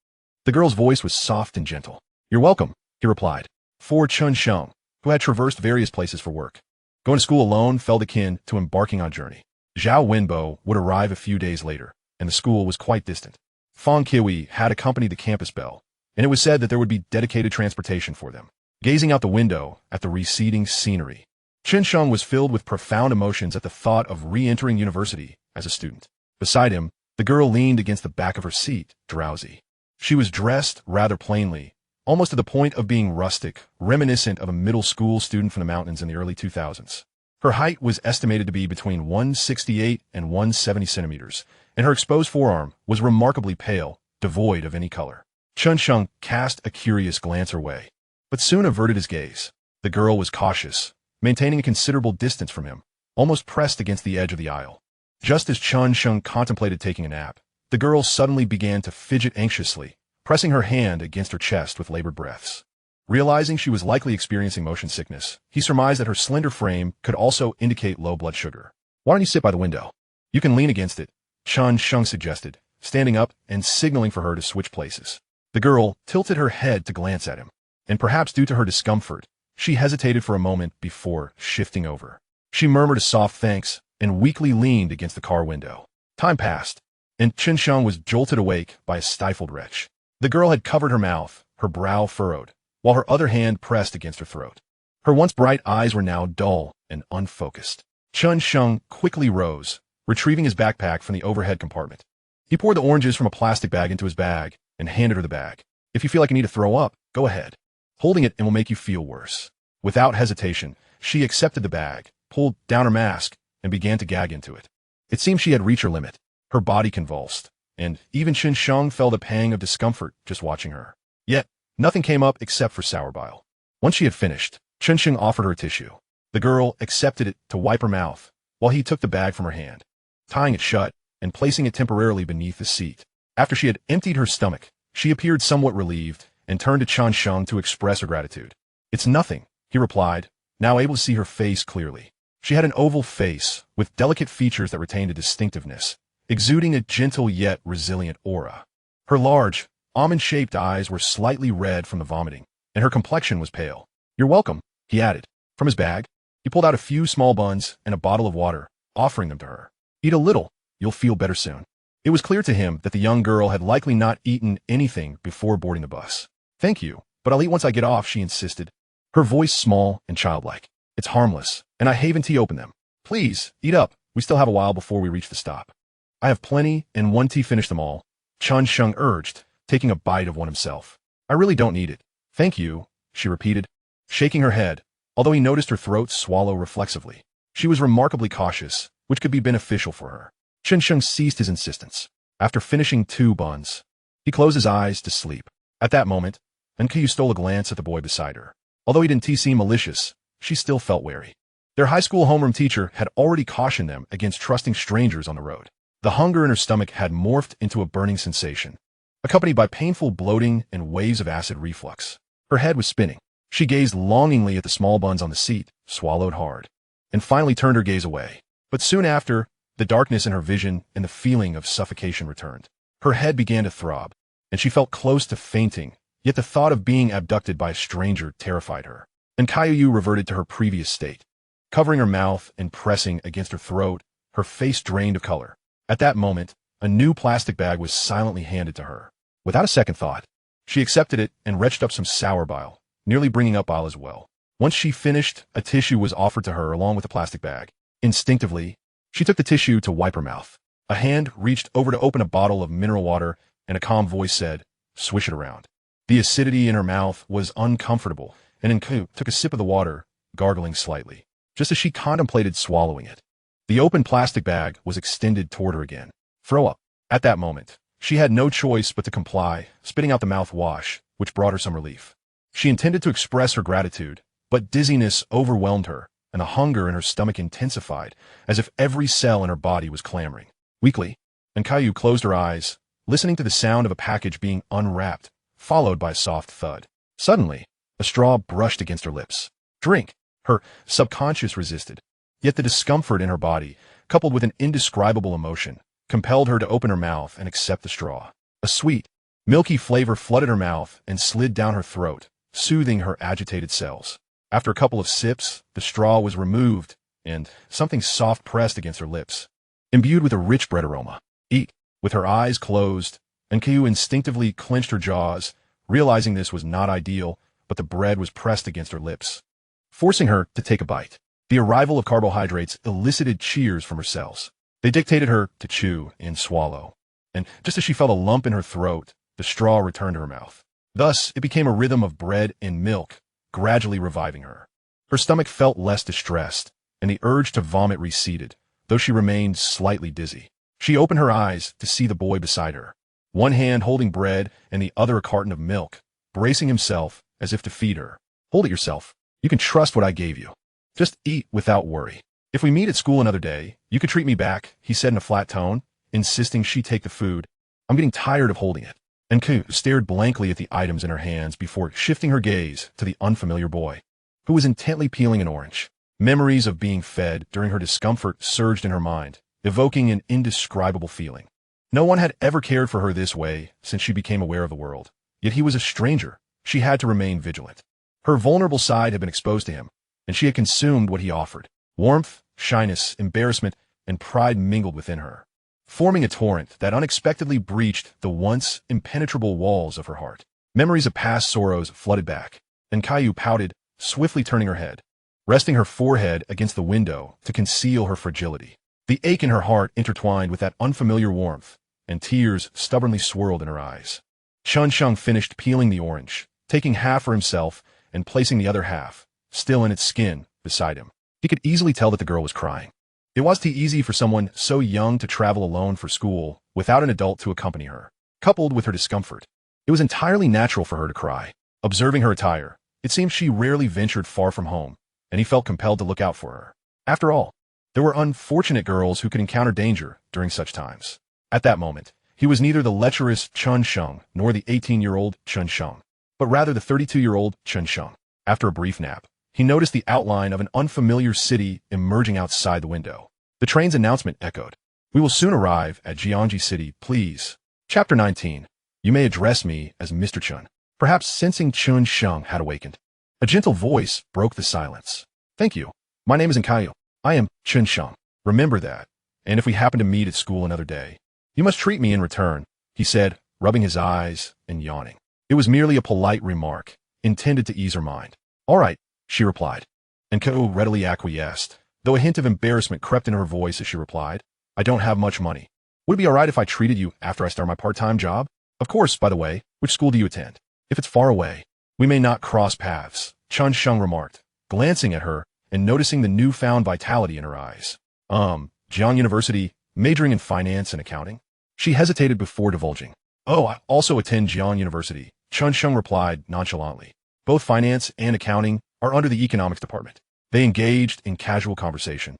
The girl's voice was soft and gentle. "You're welcome," he replied. For Chen Sheng, who had traversed various places for work, going to school alone felt akin to embarking on a journey. Zhao Wenbo would arrive a few days later, and the school was quite distant. Fang Kiwi had accompanied the campus bell, and it was said that there would be dedicated transportation for them. Gazing out the window at the receding scenery, Chen Sheng was filled with profound emotions at the thought of re-entering university as a student. Beside him, the girl leaned against the back of her seat, drowsy. She was dressed rather plainly, almost to the point of being rustic, reminiscent of a middle school student from the mountains in the early 2000s. Her height was estimated to be between 168 and 170 centimeters, and her exposed forearm was remarkably pale, devoid of any color. Chen Sheng cast a curious glance her way, but soon averted his gaze. The girl was cautious, maintaining a considerable distance from him, almost pressed against the edge of the aisle. Just as Chen Sheng contemplated taking a nap, the girl suddenly began to fidget anxiously, pressing her hand against her chest with labored breaths. Realizing she was likely experiencing motion sickness, he surmised that her slender frame could also indicate low blood sugar. "Why don't you sit by the window? You can lean against it," Chen Sheng suggested, standing up and signaling for her to switch places. The girl tilted her head to glance at him, and perhaps due to her discomfort, she hesitated for a moment before shifting over. She murmured a soft thanks and weakly leaned against the car window. Time passed, and Chen Sheng was jolted awake by a stifled retch. The girl had covered her mouth, her brow furrowed, while her other hand pressed against her throat. Her once bright eyes were now dull and unfocused. Chen Sheng quickly rose, retrieving his backpack from the overhead compartment. He poured the oranges from a plastic bag into his bag and handed her the bag. "If you feel like you need to throw up, go ahead. Holding it will make you feel worse." Without hesitation, she accepted the bag, pulled down her mask, and began to gag into it. It seemed she had reached her limit. Her body convulsed, and even Chen Sheng felt a pang of discomfort just watching her. Yet, nothing came up except for sour bile. Once she had finished, Chen Sheng offered her a tissue. The girl accepted it to wipe her mouth, while he took the bag from her hand, tying it shut and placing it temporarily beneath the seat. After she had emptied her stomach, she appeared somewhat relieved and turned to Chen Sheng to express her gratitude. "It's nothing," he replied, now able to see her face clearly. She had an oval face with delicate features that retained a distinctiveness, exuding a gentle yet resilient aura. Her large, almond-shaped eyes were slightly red from the vomiting, and her complexion was pale. "You're welcome," he added. From his bag, he pulled out a few small buns and a bottle of water, offering them to her. "Eat a little. You'll feel better soon." It was clear to him that the young girl had likely not eaten anything before boarding the bus. "Thank you, but I'll eat once I get off," she insisted, her voice small and childlike. "It's harmless, and I haven't tea open them. Please, eat up. We still have a while before we reach the stop." "I have plenty, and one tea finished them all," Chen Sheng urged, taking a bite of one himself. "I really don't need it." "Thank you," she repeated, shaking her head, although he noticed her throat swallow reflexively. She was remarkably cautious, which could be beneficial for her. Chen Sheng ceased his insistence. After finishing 2 buns, he closed his eyes to sleep. At that moment, Enkiyu stole a glance at the boy beside her. Although he didn't seem malicious, she still felt wary. Their high school homeroom teacher had already cautioned them against trusting strangers on the road. The hunger in her stomach had morphed into a burning sensation, accompanied by painful bloating and waves of acid reflux. Her head was spinning. She gazed longingly at the small buns on the seat, swallowed hard. and finally turned her gaze away. But soon after, the darkness in her vision and the feeling of suffocation returned. Her head began to throb, and she felt close to fainting, yet the thought of being abducted by a stranger terrified her. And Caillou reverted to her previous state. Covering her mouth and pressing against her throat, her face drained of color. At that moment, a new plastic bag was silently handed to her. Without a second thought, she accepted it and retched up some sour bile, nearly bringing up bile as well. Once she finished, a tissue was offered to her along with a plastic bag. Instinctively, she took the tissue to wipe her mouth. A hand reached over to open a bottle of mineral water, and a calm voice said, "Swish it around." The acidity in her mouth was uncomfortable, and Nku took a sip of the water, gargling slightly, just as she contemplated swallowing it. The open plastic bag was extended toward her again. Throw up. At that moment, she had no choice but to comply, spitting out the mouthwash, which brought her some relief. She intended to express her gratitude, but dizziness overwhelmed her, and the hunger in her stomach intensified, as if every cell in her body was clamoring. Weakly, Caillou closed her eyes, listening to the sound of a package being unwrapped, followed by a soft thud. Suddenly, a straw brushed against her lips. Drink! Her subconscious resisted. Yet the discomfort in her body, coupled with an indescribable emotion, compelled her to open her mouth and accept the straw. A sweet, milky flavor flooded her mouth and slid down her throat, soothing her agitated cells. After a couple of sips, the straw was removed, and something soft pressed against her lips, imbued with a rich bread aroma. Eat! With her eyes closed, Caillou instinctively clenched her jaws, realizing this was not ideal, but the bread was pressed against her lips, forcing her to take a bite. The arrival of carbohydrates elicited cheers from her cells. They dictated her to chew and swallow, and just as she felt a lump in her throat, the straw returned to her mouth. Thus, it became a rhythm of bread and milk, gradually reviving her. Her stomach felt less distressed, and the urge to vomit receded, though she remained slightly dizzy. She opened her eyes to see the boy beside her, one hand holding bread and the other a carton of milk, bracing himself as if to feed her. "Hold it yourself. You can trust what I gave you. Just eat without worry. If we meet at school another day, you can treat me back," he said in a flat tone, insisting she take the food. "I'm getting tired of holding it." And Ku stared blankly at the items in her hands before shifting her gaze to the unfamiliar boy, who was intently peeling an orange. Memories of being fed during her discomfort surged in her mind, evoking an indescribable feeling. No one had ever cared for her this way since she became aware of the world. Yet he was a stranger. She had to remain vigilant. Her vulnerable side had been exposed to him, and she had consumed what he offered. Warmth, shyness, embarrassment, and pride mingled within her, forming a torrent that unexpectedly breached the once impenetrable walls of her heart. Memories of past sorrows flooded back, and Caillou pouted, swiftly turning her head, resting her forehead against the window to conceal her fragility. The ache in her heart intertwined with that unfamiliar warmth, and tears stubbornly swirled in her eyes. Chen Sheng finished peeling the orange, taking half for himself and placing the other half, still in its skin, beside him. He could easily tell that the girl was crying. It wasn't easy for someone so young to travel alone for school without an adult to accompany her. Coupled with her discomfort, it was entirely natural for her to cry. Observing her attire, it seemed she rarely ventured far from home, and he felt compelled to look out for her. After all, there were unfortunate girls who could encounter danger during such times. At that moment, he was neither the lecherous Chen Sheng nor the 18-year-old Chen Sheng, but rather the 32-year-old Chen Sheng. After a brief nap, he noticed the outline of an unfamiliar city emerging outside the window. The train's announcement echoed. "We will soon arrive at Jiangji City, please." Chapter 19. You may address me as Mr. Chen. Perhaps sensing Chen Sheng had awakened, a gentle voice broke the silence. "Thank you. My name is Caillou. I am Chen Sheng. Remember that. And if we happen to meet at school another day, you must treat me in return," he said, rubbing his eyes and yawning. It was merely a polite remark, intended to ease her mind. "All right," she replied, and Caillou readily acquiesced, though a hint of embarrassment crept into her voice as she replied, "I don't have much money. Would it be all right if I treated you after I start my part-time job? Of course, by the way, which school do you attend? If it's far away, we may not cross paths," Chen Sheng remarked, glancing at her and noticing the newfound vitality in her eyes. Jiang University, majoring in finance and accounting?" She hesitated before divulging. "Oh, I also attend Jiang University," Chen Sheng replied nonchalantly. "Both finance and accounting are under the economics department." They engaged in casual conversation,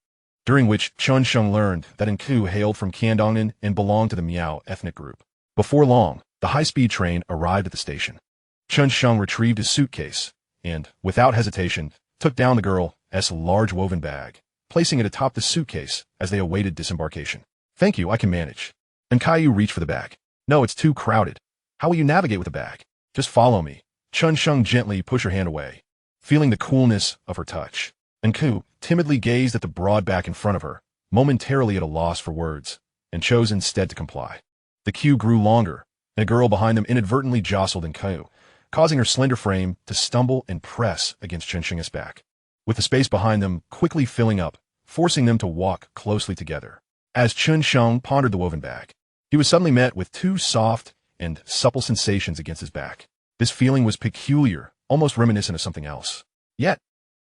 during which Chen Sheng learned that Nku hailed from Candongnan and belonged to the Miao ethnic group. Before long, the high-speed train arrived at the station. Chen Sheng retrieved his suitcase and, without hesitation, took down the girl's large woven bag, placing it atop the suitcase as they awaited disembarkation. Thank you, I can manage. And Caillou reached for the bag. No, it's too crowded. How will you navigate with the bag? Just follow me. Chen Sheng gently pushed her hand away, feeling the coolness of her touch. And Caillou timidly gazed at the broad back in front of her, momentarily at a loss for words, and chose instead to comply. The queue grew longer, and a girl behind them inadvertently jostled in Caillou, causing her slender frame to stumble and press against Chen Sheng's back, with the space behind them quickly filling up, forcing them to walk closely together. As Chen Sheng pondered the woven bag, he was suddenly met with two soft and supple sensations against his back. This feeling was peculiar, almost reminiscent of something else. Yet,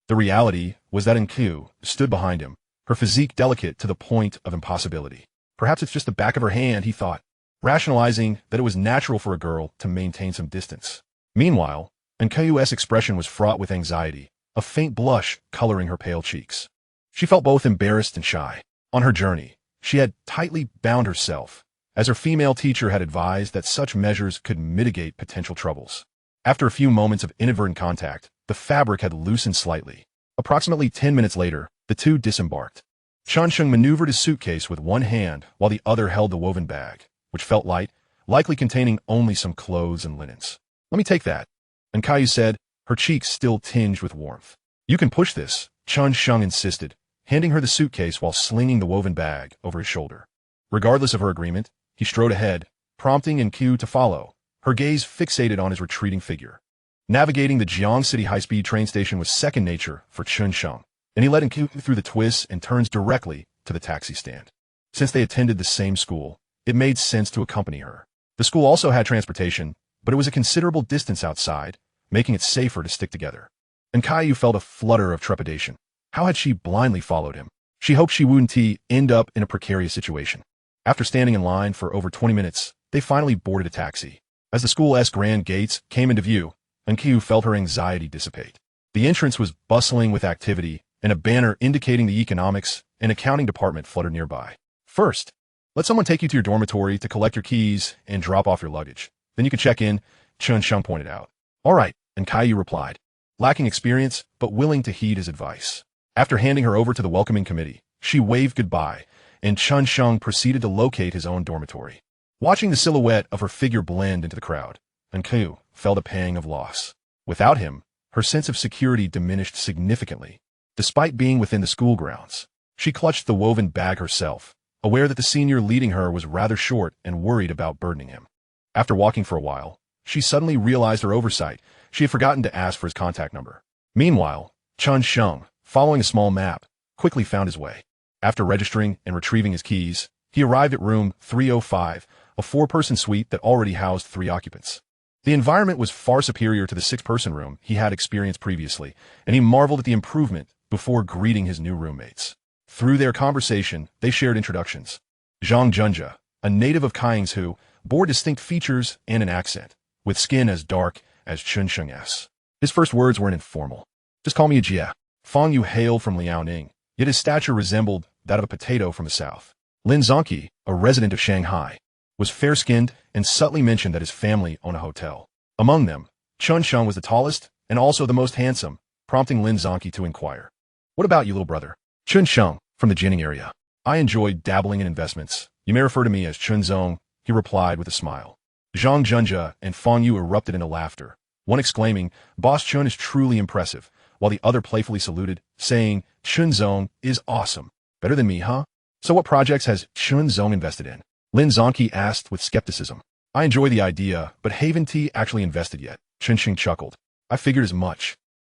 the reality was that Caillou stood behind him, her physique delicate to the point of impossibility. Perhaps it's just the back of her hand, he thought, rationalizing that it was natural for a girl to maintain some distance. Meanwhile, Caillou's expression was fraught with anxiety, a faint blush coloring her pale cheeks. She felt both embarrassed and shy. On her journey, she had tightly bound herself, as her female teacher had advised that such measures could mitigate potential troubles. After a few moments of inadvertent contact, the fabric had loosened slightly. Approximately 10 minutes later, the two disembarked. Chen Sheng maneuvered his suitcase with one hand while the other held the woven bag, which felt light, likely containing only some clothes and linens. Let me take that. And Caillou said, her cheeks still tinged with warmth. You can push this, Chen Sheng insisted, handing her the suitcase while slinging the woven bag over his shoulder. Regardless of her agreement, he strode ahead, prompting Caillou to follow, her gaze fixated on his retreating figure. Navigating the Jiang City high-speed train station was second nature for Chen Sheng, and he led Caillou through the twists and turns directly to the taxi stand. Since they attended the same school, it made sense to accompany her. The school also had transportation, but it was a considerable distance outside, making it safer to stick together. And Caillou felt a flutter of trepidation. How had she blindly followed him? She hoped she wouldn't end up in a precarious situation. After standing in line for over 20 minutes, they finally boarded a taxi. As the school's grand gates came into view, Caillou felt her anxiety dissipate. The entrance was bustling with activity, and a banner indicating the economics and accounting department fluttered nearby. First, let someone take you to your dormitory to collect your keys and drop off your luggage. Then you can check in, Chen Sheng pointed out. All right, and Caillou replied, lacking experience but willing to heed his advice. After handing her over to the welcoming committee, she waved goodbye, and Chen Sheng proceeded to locate his own dormitory. Watching the silhouette of her figure blend into the crowd, Caillou felt a pang of loss. Without him, her sense of security diminished significantly. Despite being within the school grounds, she clutched the woven bag herself, aware that the senior leading her was rather short and worried about burdening him. After walking for a while, she suddenly realized her oversight. She had forgotten to ask for his contact number. Meanwhile, Chen Sheng, following a small map, quickly found his way. After registering and retrieving his keys, he arrived at room 305, a four-person suite that already housed 3 occupants. The environment was far superior to the 6-person room he had experienced previously, and he marveled at the improvement before greeting his new roommates. Through their conversation, they shared introductions. Zhang Junja, a native of Caillou who bore distinct features and an accent, with skin as dark as Chen Sheng's. His first words were informal. Just call me a Jia. Fang Yu hailed from Liaoning, yet his stature resembled that of a potato from the south. Lin Zongqi, a resident of Shanghai, was fair-skinned and subtly mentioned that his family owned a hotel. Among them, Chen Sheng was the tallest and also the most handsome, prompting Lin Zongqi to inquire. What about you, little brother? Chen Sheng, from the Jining area. I enjoy dabbling in investments. You may refer to me as Chen Zong, he replied with a smile. Zhang Junja and Fang Yu erupted into laughter, one exclaiming, Boss Chen is truly impressive, while the other playfully saluted, saying, Chen Zong is awesome. Better than me, huh? So what projects has Chen Zong invested in? Lin Zongqi asked with skepticism. I enjoy the idea, but haven't actually invested yet, Chen Sheng chuckled. I figured as much.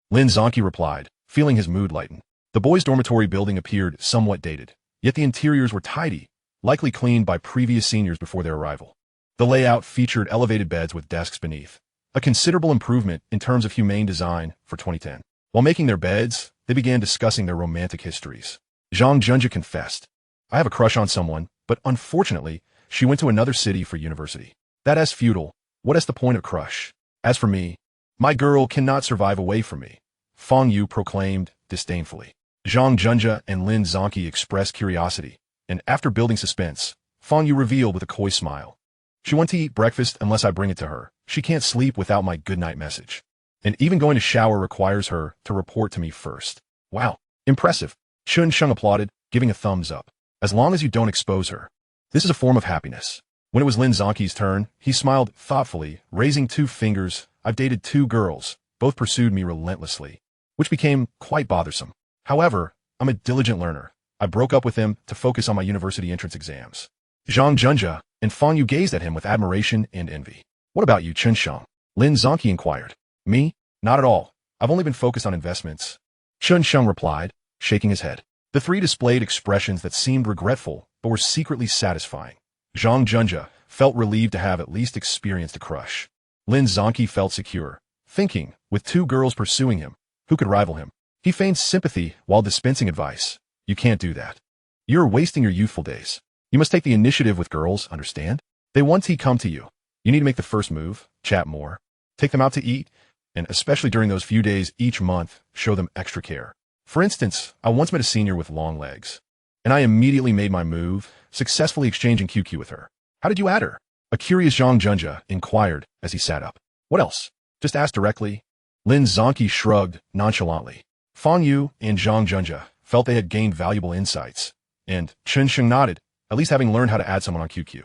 Lin Zongqi replied, feeling his mood lighten. The boys' dormitory building appeared somewhat dated, yet the interiors were tidy, likely cleaned by previous seniors before their arrival. The layout featured elevated beds with desks beneath, a considerable improvement in terms of humane design for 2010. While making their beds, they began discussing their romantic histories. Zhang Junja confessed, I have a crush on someone, but unfortunately, she went to another city for university. That's futile. What is the point of crush? As for me, my girl cannot survive away from me, Fang Yu proclaimed disdainfully. Zhang Junja and Lin Zongqi expressed curiosity, and after building suspense, Fang Yu revealed with a coy smile. She wants to eat breakfast unless I bring it to her. She can't sleep without my goodnight message. And even going to shower requires her to report to me first. Wow, impressive. Chen Sheng applauded, giving a thumbs up. As long as you don't expose her. This is a form of happiness. When it was Lin Zhangqi's turn, he smiled thoughtfully, raising 2 fingers. I've dated 2 girls. Both pursued me relentlessly, which became quite bothersome. However, I'm a diligent learner. I broke up with them to focus on my university entrance exams. Zhang Junjia and Fang Yu gazed at him with admiration and envy. What about you, Chen Sheng? Lin Zhangqi inquired. Me? Not at all. I've only been focused on investments. Chen Sheng replied, shaking his head. The 3 displayed expressions that seemed regretful, but were secretly satisfying. Zhang Junjia felt relieved to have at least experienced a crush. Lin Zhangqi felt secure, thinking, with 2 girls pursuing him, who could rival him? He feigned sympathy while dispensing advice. You can't do that. You're wasting your youthful days. You must take the initiative with girls, understand? They want to come to you. You need to make the first move, chat more, take them out to eat, and especially during those few days each month, show them extra care. For instance, I once met a senior with long legs, and I immediately made my move, successfully exchanging QQ with her. How did you add her? A curious Zhang Junjia inquired as he sat up. What else? Just ask directly. Lin Zhangqi shrugged nonchalantly. Fang Yu and Zhang Junjia felt they had gained valuable insights, and Chen Sheng nodded, at least having learned how to add someone on QQ.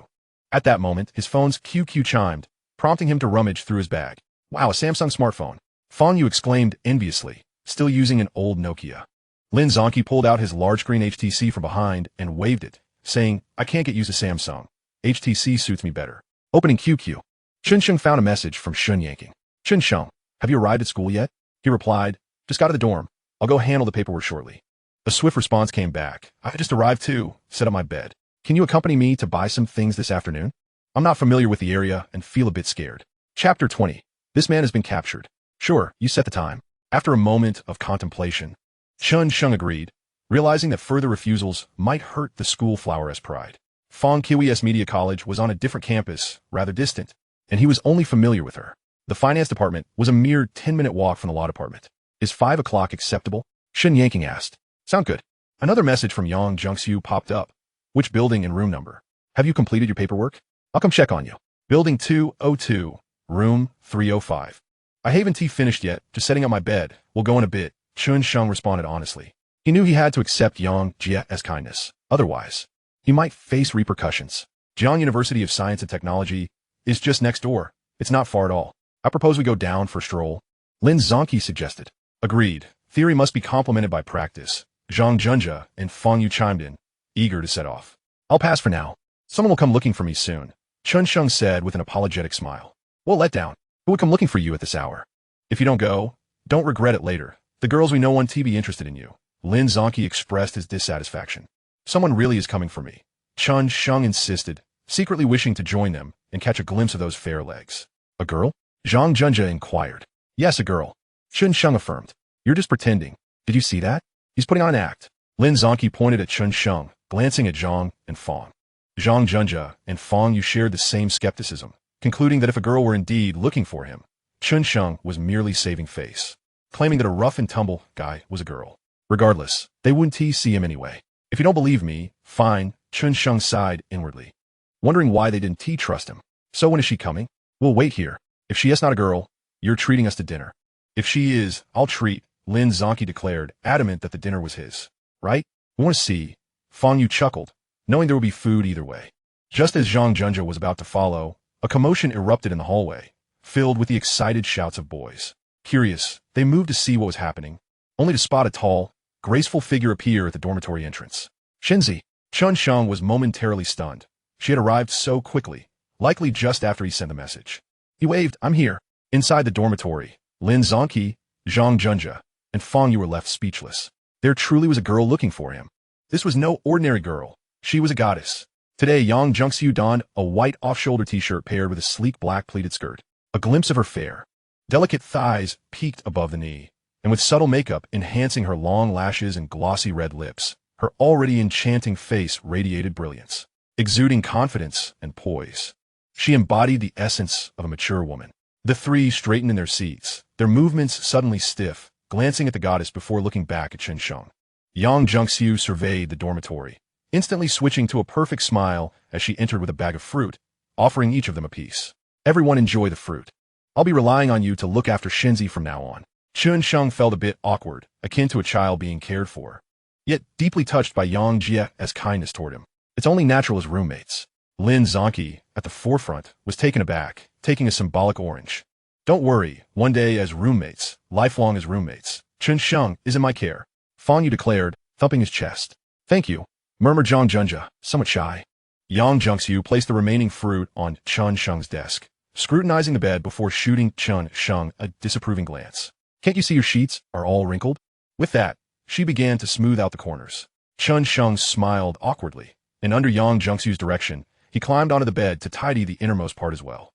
At that moment, his phone's QQ chimed, prompting him to rummage through his bag. Wow, a Samsung smartphone. Fang Yu exclaimed enviously, still using an old Nokia. Lin Zhangqi pulled out his large-screen HTC from behind and waved it, saying, I can't get used to Samsung. HTC suits me better. Opening QQ. Chen Sheng found a message from Shun Yanking. Chen Sheng, have you arrived at school yet? He replied, just got to the dorm. I'll go handle the paperwork shortly. A swift response came back. I just arrived too, set up my bed. Can you accompany me to buy some things this afternoon? I'm not familiar with the area and feel a bit scared. Chapter 20. This man has been captured. Sure, you set the time. After a moment of contemplation, Chen Sheng agreed, realizing that further refusals might hurt the school flower's pride. Fang Kiwi's Media College was on a different campus, rather distant, and he was only familiar with her. The finance department was a mere 10-minute walk from the law department. Is 5 o'clock acceptable? Shen Yanking asked. Sound good. Another message from Yang Jungsu popped up. Which building and room number? Have you completed your paperwork? I'll come check on you. Building 202, room 305. I haven't finished yet, just setting up my bed. We'll go in a bit. Chen Sheng responded honestly. He knew he had to accept Yang Jia's kindness. Otherwise, he might face repercussions. Jiang University of Science and Technology is just next door. It's not far at all. I propose we go down for a stroll. Lin Zhangqi suggested. Agreed. Theory must be complemented by practice. Zhang Junjia and Fang Yu chimed in, eager to set off. I'll pass for now. Someone will come looking for me soon, Chen Sheng said with an apologetic smile. What let down? Who would come looking for you at this hour? If you don't go, don't regret it later. The girls we know want to be interested in you. Lin Zhangqi expressed his dissatisfaction. Someone really is coming for me. Chen Sheng insisted, secretly wishing to join them and catch a glimpse of those fair legs. A girl? Zhang Junjia inquired. Yes, a girl. Chen Sheng affirmed. You're just pretending. Did you see that? He's putting on an act. Lin Zhangqi pointed at Chen Sheng, glancing at Zhang and Fang. Zhang Junjia and Fang Yu shared the same skepticism, concluding that if a girl were indeed looking for him, Chen Sheng was merely saving face, claiming that a rough-and-tumble guy was a girl. Regardless, they wouldn't see him anyway. If you don't believe me, fine, Chen Sheng sighed inwardly, wondering why they didn't trust him. So when is she coming? We'll wait here. If she is not a girl, you're treating us to dinner. If she is, I'll treat, Lin Zhangqi declared, adamant that the dinner was his. Right? We want to see. Fang Yu chuckled, knowing there would be food either way. Just as Zhang Junjia was about to follow, a commotion erupted in the hallway, filled with the excited shouts of boys. Curious, they moved to see what was happening, only to spot a tall, graceful figure appear at the dormitory entrance. Shenzi. Chen Sheng was momentarily stunned. She had arrived so quickly, likely just after he sent the message. He waved, I'm here. Inside the dormitory, Lin Zhangqi, Zhang Junjia, and Fang Yu were left speechless. There truly was a girl looking for him. This was no ordinary girl. She was a goddess. Today, Yang Jungsu donned a white off-shoulder t-shirt paired with a sleek black pleated skirt. A glimpse of her fair, delicate thighs peeked above the knee, and with subtle makeup enhancing her long lashes and glossy red lips, her already enchanting face radiated brilliance, exuding confidence and poise. She embodied the essence of a mature woman. The 3 straightened in their seats, their movements suddenly stiff, glancing at the goddess before looking back at Chen Sheng. Yang Jungsu surveyed the dormitory, instantly switching to a perfect smile as she entered with a bag of fruit, offering each of them a piece. Everyone enjoy the fruit. I'll be relying on you to look after Shenzi from now on. Chen Sheng felt a bit awkward, akin to a child being cared for. yet deeply touched by Yang Jie's kindness toward him. It's only natural as roommates. Lin Zhangqi, at the forefront, was taken aback, taking a symbolic orange. Don't worry, one day as roommates, lifelong as roommates. Chen Sheng is in my care, Fang Yu declared, thumping his chest. Thank you, murmured Zhang Junja, somewhat shy. Yang Junxiu placed the remaining fruit on Chen Sheng's desk, scrutinizing the bed before shooting Chen Sheng a disapproving glance. Can't you see your sheets are all wrinkled? With that, she began to smooth out the corners. Chen Sheng smiled awkwardly, and under Yang Junxiu's direction, he climbed onto the bed to tidy the innermost part as well.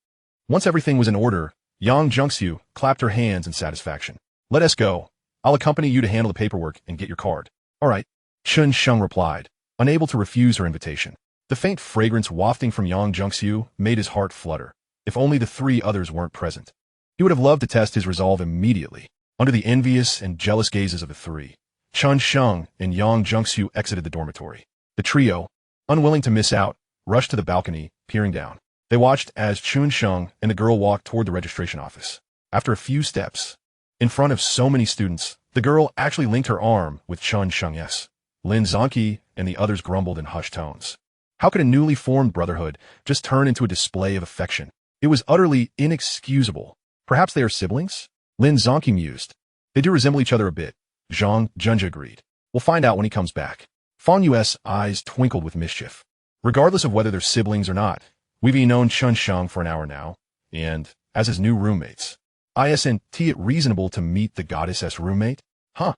Once everything was in order, Yang Junxiu clapped her hands in satisfaction. Let us go. I'll accompany you to handle the paperwork and get your card. All right, Chen Sheng replied, unable to refuse her invitation. The faint fragrance wafting from Yang Junxiu made his heart flutter. If only the three others weren't present. He would have loved to test his resolve immediately. Under the envious and jealous gazes of the three, Chen Sheng and Yang Junxiu exited the dormitory. The trio, unwilling to miss out, rushed to the balcony, peering down. They watched as Chen Sheng and the girl walked toward the registration office. After a few steps, in front of so many students, the girl actually linked her arm with Chen Sheng's. Lin Zhangqi and the others grumbled in hushed tones. How could a newly formed brotherhood just turn into a display of affection? It was utterly inexcusable. Perhaps they are siblings? Lin Zhangqi mused. They do resemble each other a bit. Zhang Junja agreed. We'll find out when he comes back. Fang Yu's eyes twinkled with mischief. Regardless of whether they're siblings or not, we've known Chen Sheng for an hour now, and, as his new roommates, isn't it reasonable to meet the goddess' roommate? Huh.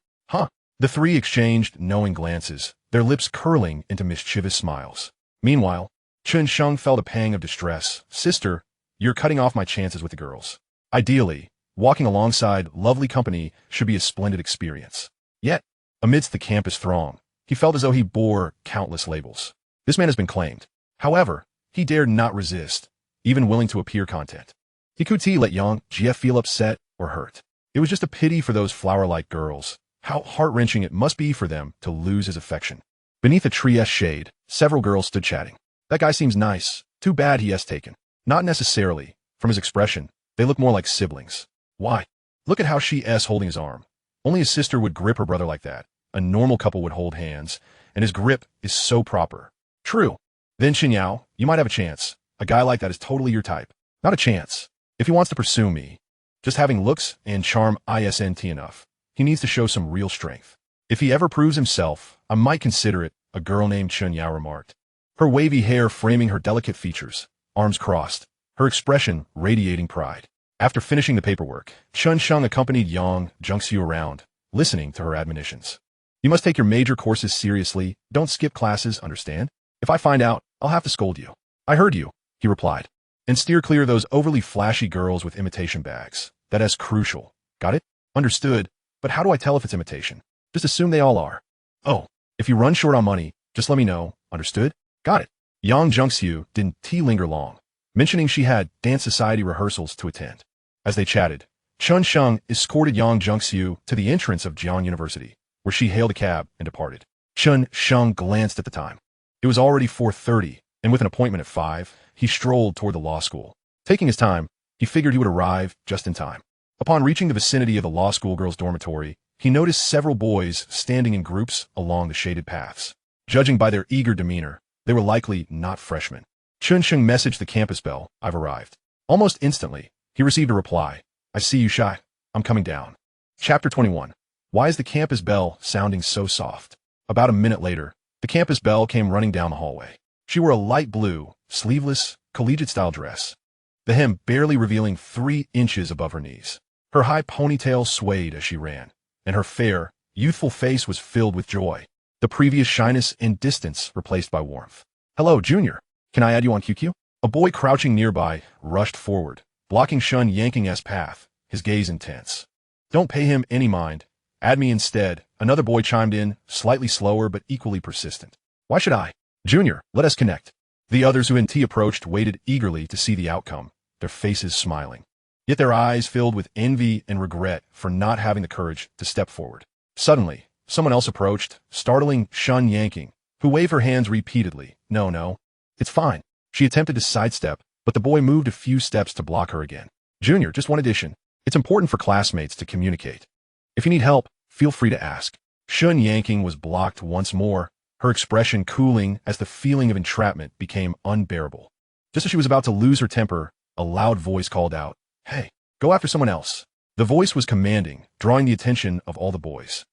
The three exchanged knowing glances, their lips curling into mischievous smiles. Meanwhile, Chen Sheng felt a pang of distress. Sister, you're cutting off my chances with the girls. Ideally, walking alongside lovely company should be a splendid experience. Yet, amidst the campus throng, he felt as though he bore countless labels. This man has been claimed. However, he dared not resist, even willing to appear content. He could let Yang Jie feel upset or hurt. It was just a pity for those flower-like girls. How heart-wrenching it must be for them to lose his affection. Beneath a tree's shade, several girls stood chatting. That guy seems nice. Too bad he has taken. Not necessarily. From his expression, they look more like siblings. Why? Look at how she's holding his arm. Only his sister would grip her brother like that. A normal couple would hold hands, and his grip is so proper. True. Then Xinyao, you might have a chance. A guy like that is totally your type. Not a chance. If he wants to pursue me, just having looks and charm isn't enough. He needs to show some real strength. If he ever proves himself, I might consider it, a girl named Chen Yao remarked. Her wavy hair framing her delicate features, arms crossed, her expression radiating pride. After finishing the paperwork, Chen Sheng accompanied Yang Junxiu around, listening to her admonitions. You must take your major courses seriously, don't skip classes, understand? If I find out, I'll have to scold you. I heard you, he replied. And steer clear of those overly flashy girls with imitation bags. That's crucial. Got it? Understood. But how do I tell if it's imitation? Just assume they all are. Oh, if you run short on money, just let me know. Understood? Got it. Yang Junxiu didn't linger long, mentioning she had dance society rehearsals to attend. As they chatted, Chen Sheng escorted Yang Junxiu to the entrance of Jian University, where she hailed a cab and departed. Chen Sheng glanced at the time. It was already 4:30, and with an appointment at 5, he strolled toward the law school. Taking his time, he figured he would arrive just in time. Upon reaching the vicinity of the law school girls' dormitory, he noticed several boys standing in groups along the shaded paths. Judging by their eager demeanor, they were likely not freshmen. Chen Sheng messaged the campus bell, I've arrived. Almost instantly, he received a reply. I see you, Shai. I'm coming down. Chapter 21. Why is the campus bell sounding so soft? About a minute later, the campus bell came running down the hallway. She wore a light blue, sleeveless, collegiate-style dress, the hem barely revealing 3 inches above her knees. Her high ponytail swayed as she ran, and her fair, youthful face was filled with joy. The previous shyness and distance replaced by warmth. Hello, Junior. Can I add you on QQ? A boy crouching nearby rushed forward, blocking Shun Yanking's path, his gaze intense. Don't pay him any mind. Add me instead, another boy chimed in, slightly slower but equally persistent. Why should I? Junior, let us connect. The others who approached waited eagerly to see the outcome, their faces smiling. Yet their eyes filled with envy and regret for not having the courage to step forward. Suddenly, someone else approached, startling Shun Yanking, who waved her hands repeatedly. No, it's fine. She attempted to sidestep, but the boy moved a few steps to block her again. Junior, just one addition. It's important for classmates to communicate. If you need help, feel free to ask. Shun yanking was blocked once more, her expression cooling as the feeling of entrapment became unbearable. Just as she was about to lose her temper, a loud voice called out, "Hey, go after someone else." The voice was commanding, drawing the attention of all the boys.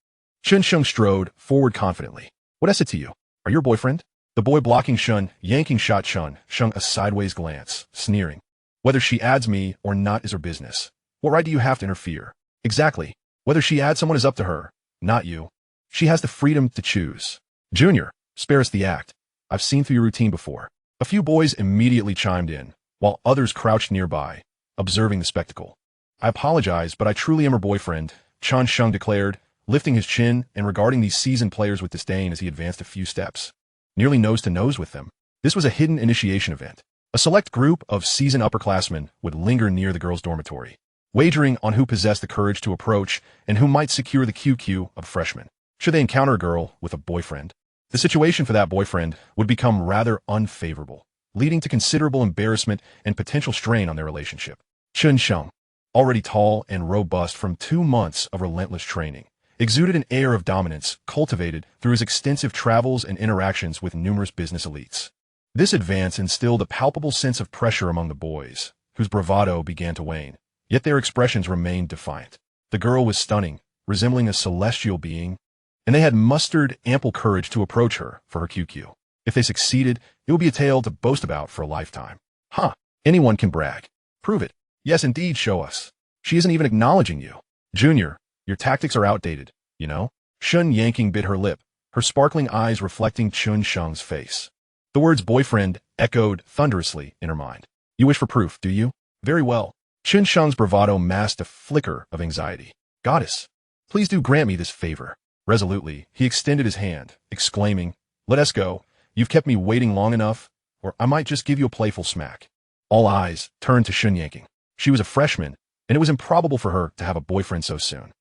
Chen Sheng strode forward confidently. "What I said to you? Are you your boyfriend?" The boy blocking Shun, yanking shot Chen Sheng a sideways glance, sneering. "Whether she adds me or not is her business. What right do you have to interfere?" "Exactly. Whether she adds someone is up to her, not you. She has the freedom to choose." "Junior, spare us the act. I've seen through your routine before." A few boys immediately chimed in, while others crouched nearby, observing the spectacle. "I apologize, but I truly am her boyfriend," Chen Sheng declared, lifting his chin and regarding these seasoned players with disdain as he advanced a few steps, nearly nose to nose with them. This was a hidden initiation event. A select group of seasoned upperclassmen would linger near the girls' dormitory, wagering on who possessed the courage to approach and who might secure the QQ of freshmen, should they encounter a girl with a boyfriend. The situation for that boyfriend would become rather unfavorable, leading to considerable embarrassment and potential strain on their relationship. Chen Sheng, already tall and robust from 2 months of relentless training, exuded an air of dominance cultivated through his extensive travels and interactions with numerous business elites. This advance instilled a palpable sense of pressure among the boys, whose bravado began to wane, yet their expressions remained defiant. The girl was stunning, resembling a celestial being, and they had mustered ample courage to approach her for her QQ. If they succeeded, it would be a tale to boast about for a lifetime. "Huh, anyone can brag. Prove it." "Yes, indeed, show us." "She isn't even acknowledging you." "Junior, your tactics are outdated, you know?" Shun yanking bit her lip, her sparkling eyes reflecting Chen Sheng's face. The words boyfriend echoed thunderously in her mind. "You wish for proof, do you? Very well." Chen Sheng's bravado masked a flicker of anxiety. "Goddess, please do grant me this favor." Resolutely, he extended his hand, exclaiming, "Let us go. You've kept me waiting long enough, or I might just give you a playful smack." All eyes turned to Shun yanking. She was a freshman, and it was improbable for her to have a boyfriend so soon.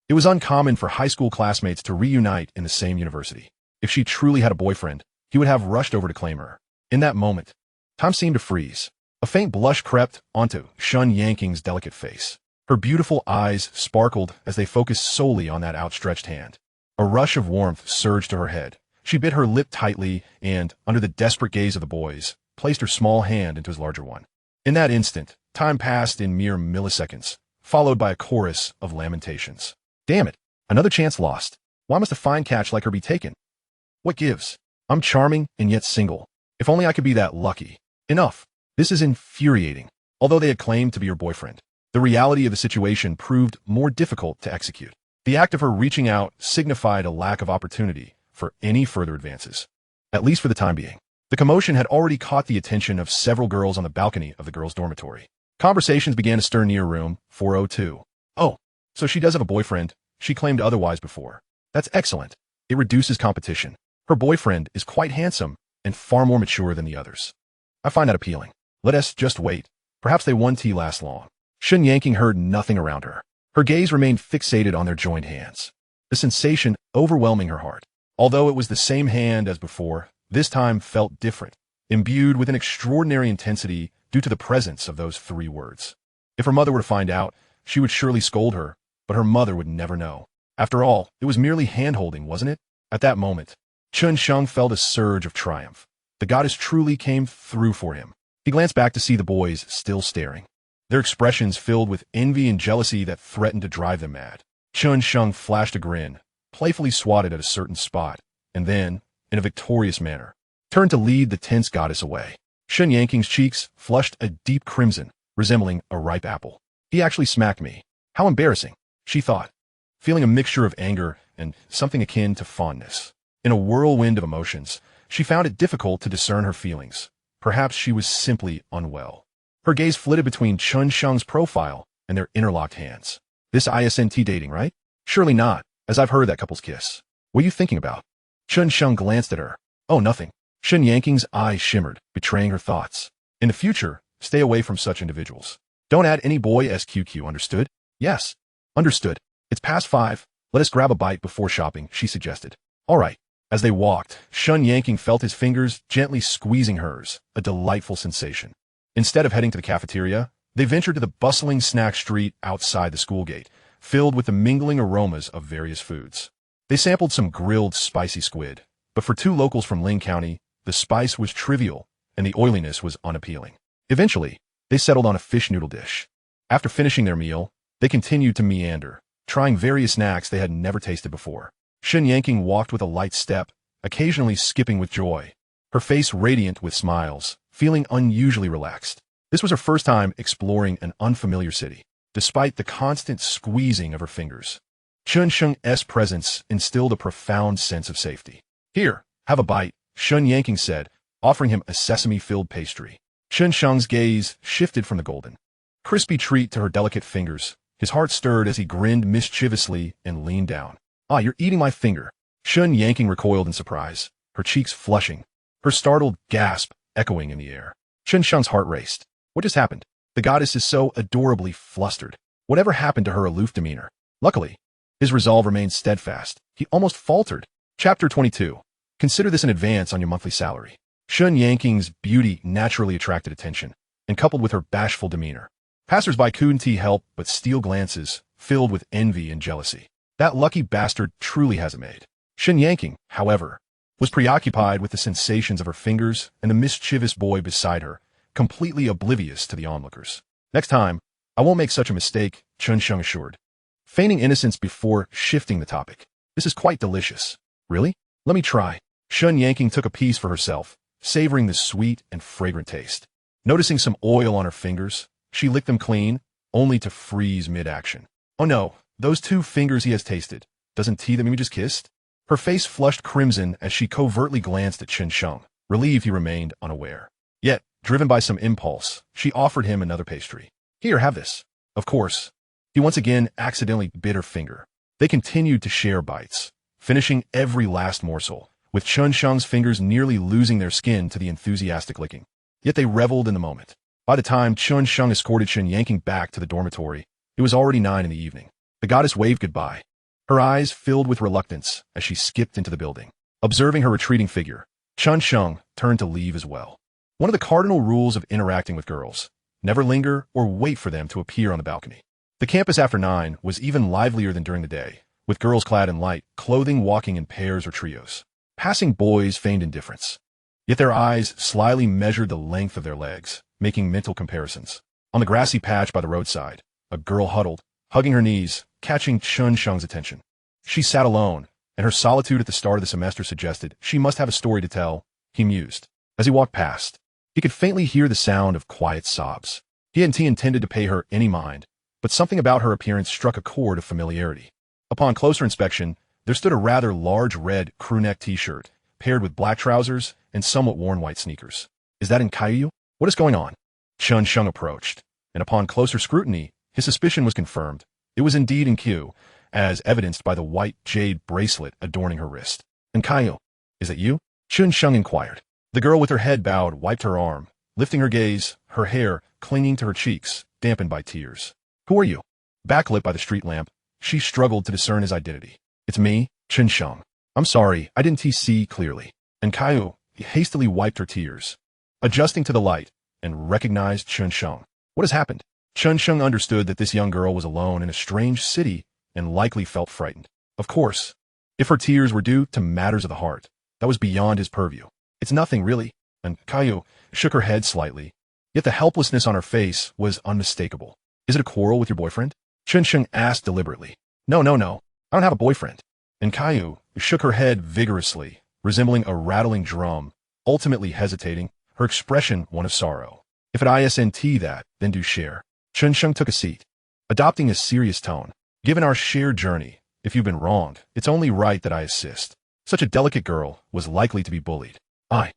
It was uncommon for high school classmates to reunite in the same university. If she truly had a boyfriend, he would have rushed over to claim her. In that moment, time seemed to freeze. A faint blush crept onto Shun yanking's delicate face. Her beautiful eyes sparkled as they focused solely on that outstretched hand. A rush of warmth surged to her head. She bit her lip tightly and, under the desperate gaze of the boys, placed her small hand into his larger one. In that instant, time passed in mere milliseconds, followed by a chorus of lamentations. "Damn it, another chance lost. Why must a fine catch like her be taken? What gives? I'm charming and yet single. If only I could be that lucky. Enough. This is infuriating." Although they had claimed to be her boyfriend, the reality of the situation proved more difficult to execute. The act of her reaching out signified a lack of opportunity for any further advances, at least for the time being. The commotion had already caught the attention of several girls on the balcony of the girls' dormitory. Conversations began to stir near room 402. "Oh, so she does have a boyfriend. She claimed otherwise before. That's excellent. It reduces competition. Her boyfriend is quite handsome and far more mature than the others. I find that appealing. Let us just wait. Perhaps they won't last long." Shun yanking heard nothing around her. Her gaze remained fixated on their joined hands, the sensation overwhelming her heart. Although it was the same hand as before, this time felt different, imbued with an extraordinary intensity due to the presence of those 3 words. If her mother were to find out, she would surely scold her, but her mother would never know. After all, it was merely hand-holding, wasn't it? At that moment, Chen Sheng felt a surge of triumph. The goddess truly came through for him. He glanced back to see the boys still staring, their expressions filled with envy and jealousy that threatened to drive them mad. Chen Sheng flashed a grin, playfully swatted at a certain spot, and then, in a victorious manner, turned to lead the tense goddess away. Shun yanking's cheeks flushed a deep crimson, resembling a ripe apple. "He actually smacked me. How embarrassing," she thought, feeling a mixture of anger and something akin to fondness. In a whirlwind of emotions, she found it difficult to discern her feelings. Perhaps she was simply unwell. Her gaze flitted between Chen Sheng's profile and their interlocked hands. "This ISNT dating, right?" "Surely not, as I've heard that couple's kiss." "What are you thinking about?" Chen Sheng glanced at her. "Oh, nothing." Shun yanking's eyes shimmered, betraying her thoughts. "In the future, stay away from such individuals. Don't add any boy SQQ, understood?" "Yes, understood. It's past 5. Let us grab a bite before shopping," she suggested. "All right." As they walked, Shun yanking felt his fingers gently squeezing hers, a delightful sensation. Instead of heading to the cafeteria, they ventured to the bustling snack street outside the school gate, filled with the mingling aromas of various foods. They sampled some grilled spicy squid, but for two locals from Ling County, the spice was trivial and the oiliness was unappealing. Eventually, they settled on a fish noodle dish. After finishing their meal, they continued to meander, trying various snacks they had never tasted before. Chen Yanking walked with a light step, occasionally skipping with joy, her face radiant with smiles, feeling unusually relaxed. This was her first time exploring an unfamiliar city, despite the constant squeezing of her fingers. Chen Sheng's presence instilled a profound sense of safety. "Here, have a bite," Chen Yanking said, offering him a sesame-filled pastry. Chen Sheng's gaze shifted from the golden, crispy treat to her delicate fingers. His heart stirred as he grinned mischievously and leaned down. "Ah, you're eating my finger." Chen Yanking recoiled in surprise, her cheeks flushing, her startled gasp echoing in the air. Chen Sheng's heart raced. What just happened? The goddess is so adorably flustered. Whatever happened to her aloof demeanor? Luckily, his resolve remained steadfast. He almost faltered. Chapter 22. Consider this an advance on your monthly salary. Chen Yanking's beauty naturally attracted attention, and coupled with her bashful demeanor, passers-by couldn't help but steal glances filled with envy and jealousy. That lucky bastard truly has it made. Chen Yanking, however, was preoccupied with the sensations of her fingers and the mischievous boy beside her, completely oblivious to the onlookers. "Next time, I won't make such a mistake," Chen Sheng assured, feigning innocence before shifting the topic. "This is quite delicious." "Really? Let me try." Chen Yanking took a piece for herself, savoring the sweet and fragrant taste. Noticing some oil on her fingers, she licked them clean, only to freeze mid-action. "Oh no, those 2 fingers he has tasted. Doesn't tea them you just kissed?" Her face flushed crimson as she covertly glanced at Chen Sheng, relieved he remained unaware. Yet, driven by some impulse, she offered him another pastry. "Here, have this." Of course, he once again accidentally bit her finger. They continued to share bites, finishing every last morsel, with Chen Sheng's fingers nearly losing their skin to the enthusiastic licking. Yet they reveled in the moment. By the time Chen Sheng escorted Chen Yanking back to the dormitory, it was already 9 in the evening. The goddess waved goodbye, her eyes filled with reluctance as she skipped into the building. Observing her retreating figure, Chen Sheng turned to leave as well. One of the cardinal rules of interacting with girls: never linger or wait for them to appear on the balcony. The campus after 9 was even livelier than during the day, with girls clad in light clothing walking in pairs or trios. Passing boys feigned indifference, yet their eyes slyly measured the length of their legs, making mental comparisons. On the grassy patch by the roadside, a girl huddled, hugging her knees, catching Chen Sheng's attention. She sat alone, and her solitude at the start of the semester suggested she must have a story to tell, he mused. As he walked past, he could faintly hear the sound of quiet sobs. He hadn't intended to pay her any mind, but something about her appearance struck a chord of familiarity. Upon closer inspection, there stood a rather large red crewneck t-shirt, paired with black trousers and somewhat worn white sneakers. "Is that Caillou? What is going on?" Chen Sheng approached, and upon closer scrutiny, his suspicion was confirmed. It was indeed Caillou, as evidenced by the white jade bracelet adorning her wrist. "Caillou, is that you?" Chen Sheng inquired. The girl with her head bowed wiped her arm, lifting her gaze, her hair clinging to her cheeks, dampened by tears. "Who are you?" Backlit by the street lamp, she struggled to discern his identity. "It's me, Chen Sheng. I'm sorry, I didn't see clearly." And Caillou hastily wiped her tears, adjusting to the light, and recognized Chen Sheng. "What has happened?" Chen Sheng understood that this young girl was alone in a strange city and likely felt frightened. Of course, if her tears were due to matters of the heart, that was beyond his purview. "It's nothing, really." And Caillou shook her head slightly, yet the helplessness on her face was unmistakable. "Is it a quarrel with your boyfriend?" Chen Sheng asked deliberately. No, I don't have a boyfriend." And Caillou shook her head vigorously, resembling a rattling drum, ultimately hesitating, her expression one of sorrow. "If it isn't that, then do share." Chen Sheng took a seat, adopting a serious tone. "Given our shared journey, if you've been wronged, it's only right that I assist. Such a delicate girl was likely to be bullied." I.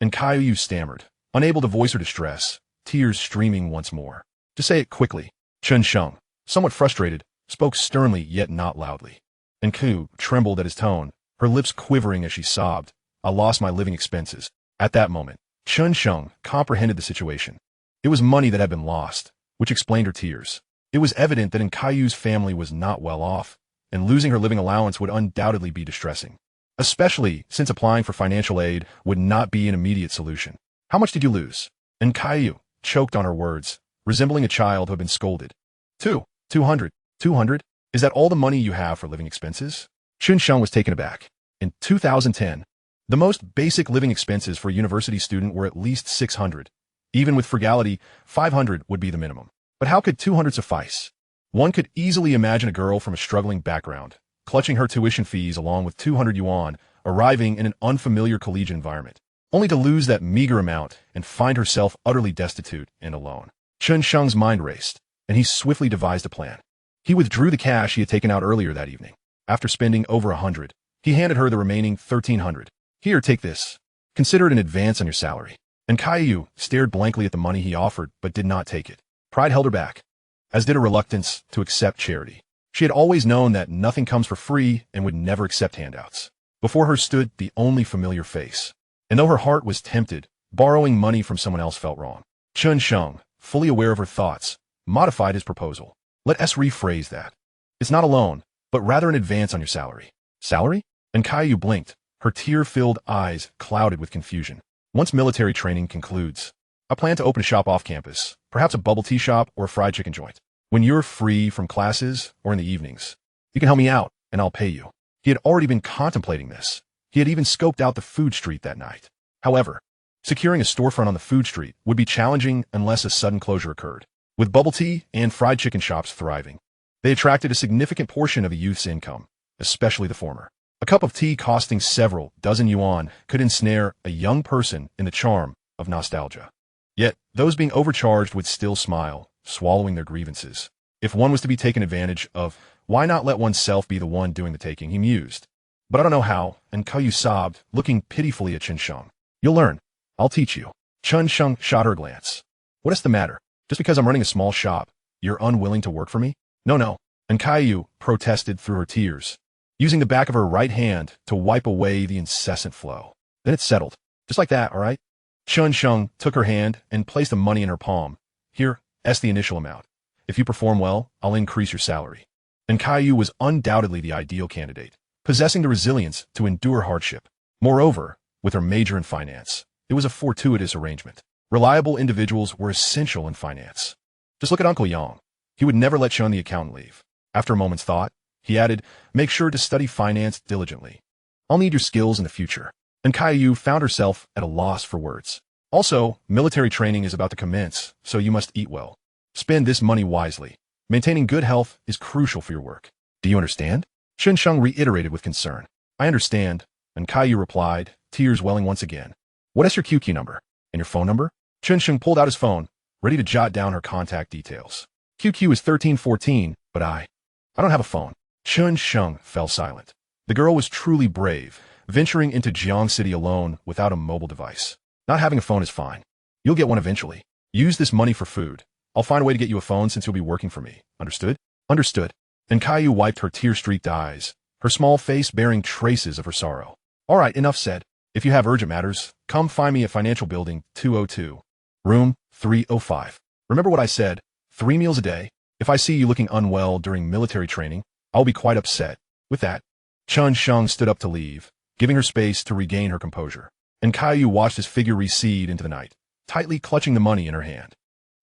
And Caillou stammered, unable to voice her distress, tears streaming once more. "Just say it quickly." Chen Sheng, somewhat frustrated, spoke sternly yet not loudly. And Caillou trembled at his tone, her lips quivering as she sobbed. "I lost my living expenses." At that moment, Chen Sheng comprehended the situation. It was money that had been lost, which explained her tears. It was evident that Caillou's family was not well off, and losing her living allowance would undoubtedly be distressing, especially since applying for financial aid would not be an immediate solution. "How much did you lose?" And Caillou choked on her words, resembling a child who had been scolded. 200. 200? Is that all the money you have for living expenses? Chen Sheng was taken aback. In 2010, the most basic living expenses for a university student were at least 600. Even with frugality, 500 would be the minimum. But how could 200 suffice? One could easily imagine a girl from a struggling background, clutching her tuition fees along with 200 yuan, arriving in an unfamiliar collegiate environment, only to lose that meager amount and find herself utterly destitute and alone. Chen Sheng's mind raced, and he swiftly devised a plan. He withdrew the cash he had taken out earlier that evening. After spending over 100, he handed her the remaining 1,300. Here, take this. Consider it an advance on your salary. And Caillou stared blankly at the money he offered, but did not take it. Pride held her back, as did a reluctance to accept charity. She had always known that nothing comes for free and would never accept handouts. Before her stood the only familiar face. And though her heart was tempted, borrowing money from someone else felt wrong. Chen Sheng, fully aware of her thoughts, modified his proposal. Let us rephrase that. It's not a loan, but rather an advance on your salary. Salary? And Caillou blinked, her tear-filled eyes clouded with confusion. Once military training concludes, I plan to open a shop off campus, perhaps a bubble tea shop or a fried chicken joint. When you're free from classes or in the evenings, you can help me out and I'll pay you. He had already been contemplating this. He had even scoped out the food street that night. However, securing a storefront on the food street would be challenging unless a sudden closure occurred. With bubble tea and fried chicken shops thriving, they attracted a significant portion of a youth's income, especially the former. A cup of tea costing several dozen yuan could ensnare a young person in the charm of nostalgia. Yet, those being overcharged would still smile, swallowing their grievances. If one was to be taken advantage of, why not let oneself be the one doing the taking, he mused. But I don't know how, and Caillou sobbed, looking pitifully at Chen Sheng. You'll learn. I'll teach you. Chen Sheng shot her a glance. What is the matter? Just because I'm running a small shop, you're unwilling to work for me? No. And Caillou protested through her tears, using the back of her right hand to wipe away the incessant flow. Then it settled. Just like that, all right? Chen Sheng took her hand and placed the money in her palm. Here, that's the initial amount. If you perform well, I'll increase your salary. And Caillou was undoubtedly the ideal candidate, possessing the resilience to endure hardship. Moreover, with her major in finance, it was a fortuitous arrangement. Reliable individuals were essential in finance. Just look at Uncle Yang. He would never let Chen the accountant leave. After a moment's thought, he added, make sure to study finance diligently. I'll need your skills in the future. And Caillou found herself at a loss for words. Also, military training is about to commence, so you must eat well. Spend this money wisely. Maintaining good health is crucial for your work. Do you understand? Chen Sheng reiterated with concern. I understand. And Caillou replied, tears welling once again. What is your QQ number? And your phone number? Chen Sheng pulled out his phone, ready to jot down her contact details. QQ is 1314, but I don't have a phone. Chen Sheng fell silent. The girl was truly brave, venturing into Jiang City alone without a mobile device. Not having a phone is fine. You'll get one eventually. Use this money for food. I'll find a way to get you a phone since you'll be working for me. Understood? Understood. And Caillou wiped her tear-streaked eyes, her small face bearing traces of her sorrow. All right, enough said. If you have urgent matters, come find me at Financial Building 202, room 305. Remember what I said, 3 meals a day. If I see you looking unwell during military training, I'll be quite upset. With that, Chen Sheng stood up to leave, giving her space to regain her composure. And Caillou watched his figure recede into the night, tightly clutching the money in her hand.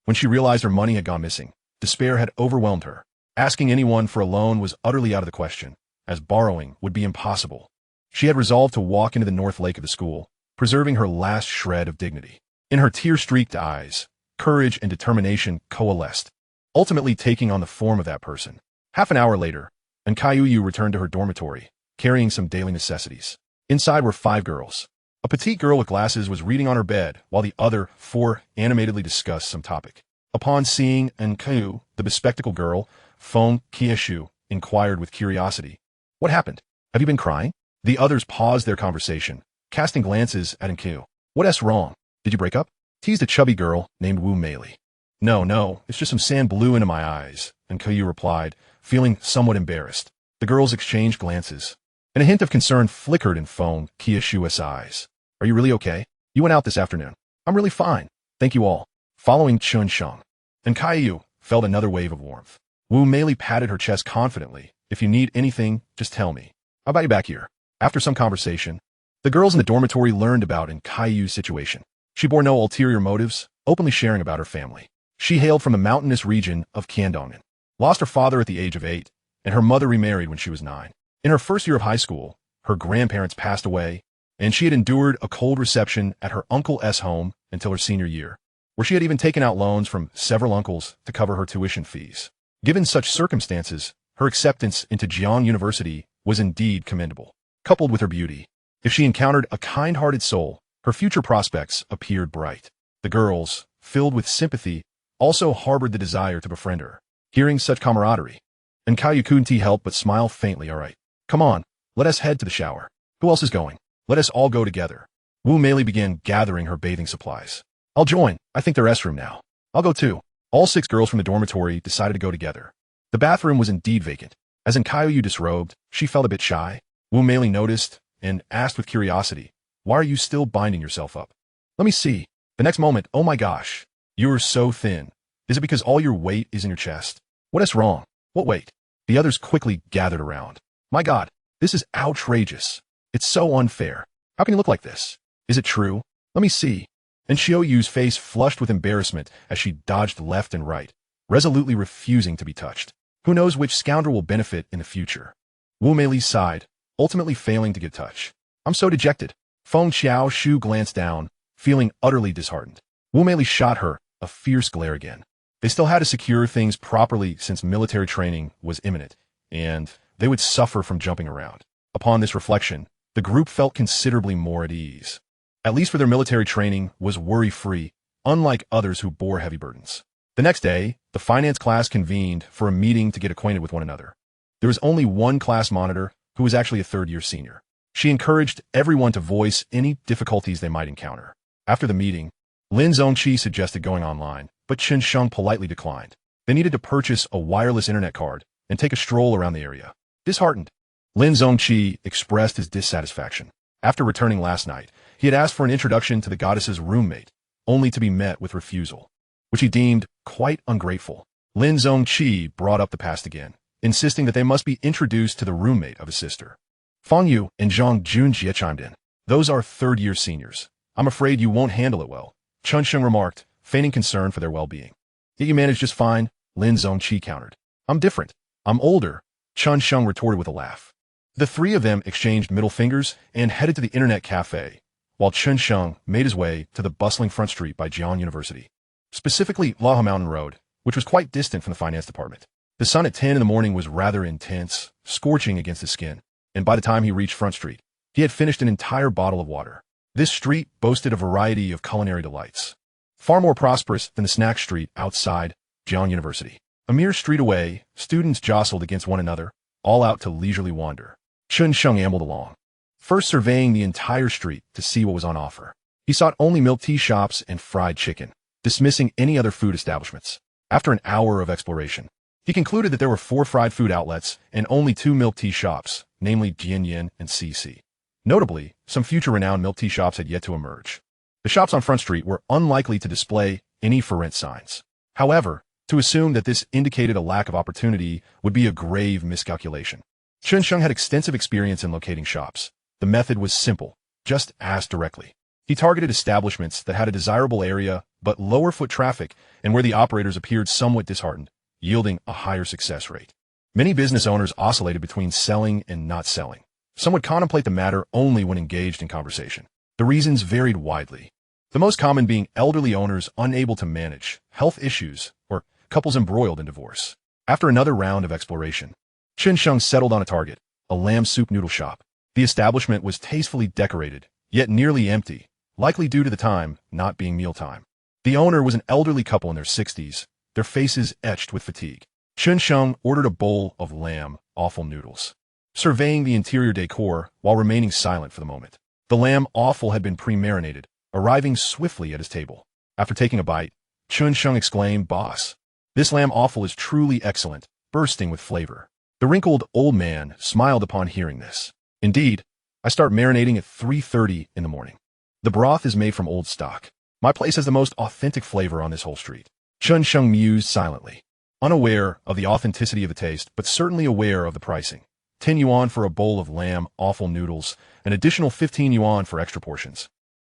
When she realized her money had gone missing, despair had overwhelmed her. Asking anyone for a loan was utterly out of the question, as borrowing would be impossible. She had resolved to walk into the north lake of the school, preserving her last shred of dignity. In her tear-streaked eyes, courage and determination coalesced, ultimately taking on the form of that person. Half an hour later, and Caillou returned to her dormitory, carrying some daily necessities. Inside were 5 girls. A petite girl with glasses was reading on her bed, while the other 4 animatedly discussed some topic. Upon seeing Caillou, the bespectacled girl, Feng Qieshu, inquired with curiosity, what happened? Have you been crying? The others paused their conversation, casting glances at Caillou. What's wrong? Did you break up? Teased a chubby girl named Wu Meili. No, it's just some sand blew into my eyes, and Caillou replied, feeling somewhat embarrassed. The girls exchanged glances, and a hint of concern flickered in Feng Qieshu's eyes. Are you really okay? You went out this afternoon. I'm really fine. Thank you all. Following Chen Sheng, and Caillou felt another wave of warmth. Wu Meili patted her chest confidently. If you need anything, just tell me. How about you back here? After some conversation, the girls in the dormitory learned about Caillou's situation. She bore no ulterior motives, openly sharing about her family. She hailed from the mountainous region of Qiandongnan. Lost her father at the age of 8, and her mother remarried when she was 9. In her first year of high school, her grandparents passed away, and she had endured a cold reception at her uncle's home until her senior year, where she had even taken out loans from several uncles to cover her tuition fees. Given such circumstances, her acceptance into Jiang University was indeed commendable. Coupled with her beauty, if she encountered a kind-hearted soul, her future prospects appeared bright. The girls, filled with sympathy, also harbored the desire to befriend her. Hearing such camaraderie, and Caillou couldn't help but smile faintly. All right, come on, let us head to the shower. Who else is going? Let us all go together. Wu Meili began gathering her bathing supplies. I'll join. I think the restroom now. I'll go too. All 6 girls from the dormitory decided to go together. The bathroom was indeed vacant. As in Caillou disrobed, she felt a bit shy. Wu Meili noticed and asked with curiosity, why are you still binding yourself up? Let me see. The next moment, oh my gosh, you are so thin. Is it because all your weight is in your chest? What is wrong? What weight? The others quickly gathered around. My God, this is outrageous. It's so unfair. How can you look like this? Is it true? Let me see. And Xiaoyu's face flushed with embarrassment as she dodged left and right, resolutely refusing to be touched. Who knows which scoundrel will benefit in the future? Wu Meili sighed, ultimately failing to get touch. I'm so dejected. Feng Xiaoshu glanced down, feeling utterly disheartened. Wu Meili shot her a fierce glare again. They still had to secure things properly since military training was imminent, and they would suffer from jumping around. Upon this reflection, the group felt considerably more at ease. At least for their military training was worry-free, unlike others who bore heavy burdens. The next day, the finance class convened for a meeting to get acquainted with one another. There was only one class monitor, who was actually a third-year senior. She encouraged everyone to voice any difficulties they might encounter. After the meeting, Lin Zongqi suggested going online, but Chen Sheng politely declined. They needed to purchase a wireless internet card and take a stroll around the area. Disheartened, Lin Zongqi expressed his dissatisfaction. After returning last night, he had asked for an introduction to the goddess's roommate, only to be met with refusal, which he deemed quite ungrateful. Lin Zongqi brought up the past again, insisting that they must be introduced to the roommate of his sister. Fang Yu and Zhang Junjie chimed in. Those are third-year seniors. I'm afraid you won't handle it well, Chen Sheng remarked, feigning concern for their well-being. Yet you managed just fine, Lin Zongqi countered. I'm different. I'm older, Chen Sheng retorted with a laugh. The 3 of them exchanged middle fingers and headed to the internet cafe, while Chen Sheng made his way to the bustling front street by Jiang University, specifically Laha Mountain Road, which was quite distant from the finance department. The sun at 10 in the morning was rather intense, scorching against his skin, and by the time he reached Front Street, he had finished an entire bottle of water. This street boasted a variety of culinary delights, far more prosperous than the snack street outside Jiang University. A mere street away, students jostled against one another, all out to leisurely wander. Chen Sheng ambled along, first surveying the entire street to see what was on offer. He sought only milk tea shops and fried chicken, dismissing any other food establishments. After an hour of exploration, he concluded that there were 4 fried food outlets and only 2 milk tea shops, namely Jianyan and CC. Notably, some future renowned milk tea shops had yet to emerge. The shops on Front Street were unlikely to display any for rent signs. However, to assume that this indicated a lack of opportunity would be a grave miscalculation. Chen Sheng had extensive experience in locating shops. The method was simple. Just ask directly. He targeted establishments that had a desirable area but lower foot traffic and where the operators appeared somewhat disheartened, yielding a higher success rate. Many business owners oscillated between selling and not selling. Some would contemplate the matter only when engaged in conversation. The reasons varied widely, the most common being elderly owners unable to manage, health issues, or couples embroiled in divorce. After another round of exploration, Chen Sheng settled on a target, a lamb soup noodle shop. The establishment was tastefully decorated, yet nearly empty, likely due to the time not being mealtime. The owner was an elderly couple in their 60s, their faces etched with fatigue. Chen Sheng ordered a bowl of lamb offal noodles, surveying the interior decor while remaining silent for the moment. The lamb offal had been pre-marinated, arriving swiftly at his table. After taking a bite, Chen Sheng exclaimed, "Boss, this lamb offal is truly excellent, bursting with flavor." The wrinkled old man smiled upon hearing this. Indeed, I start marinating at 3:30 in the morning. The broth is made from old stock. My place has the most authentic flavor on this whole street. Chen Sheng mused silently, unaware of the authenticity of the taste, but certainly aware of the pricing. 10 yuan for a bowl of lamb offal noodles, an additional 15 yuan for extra portions,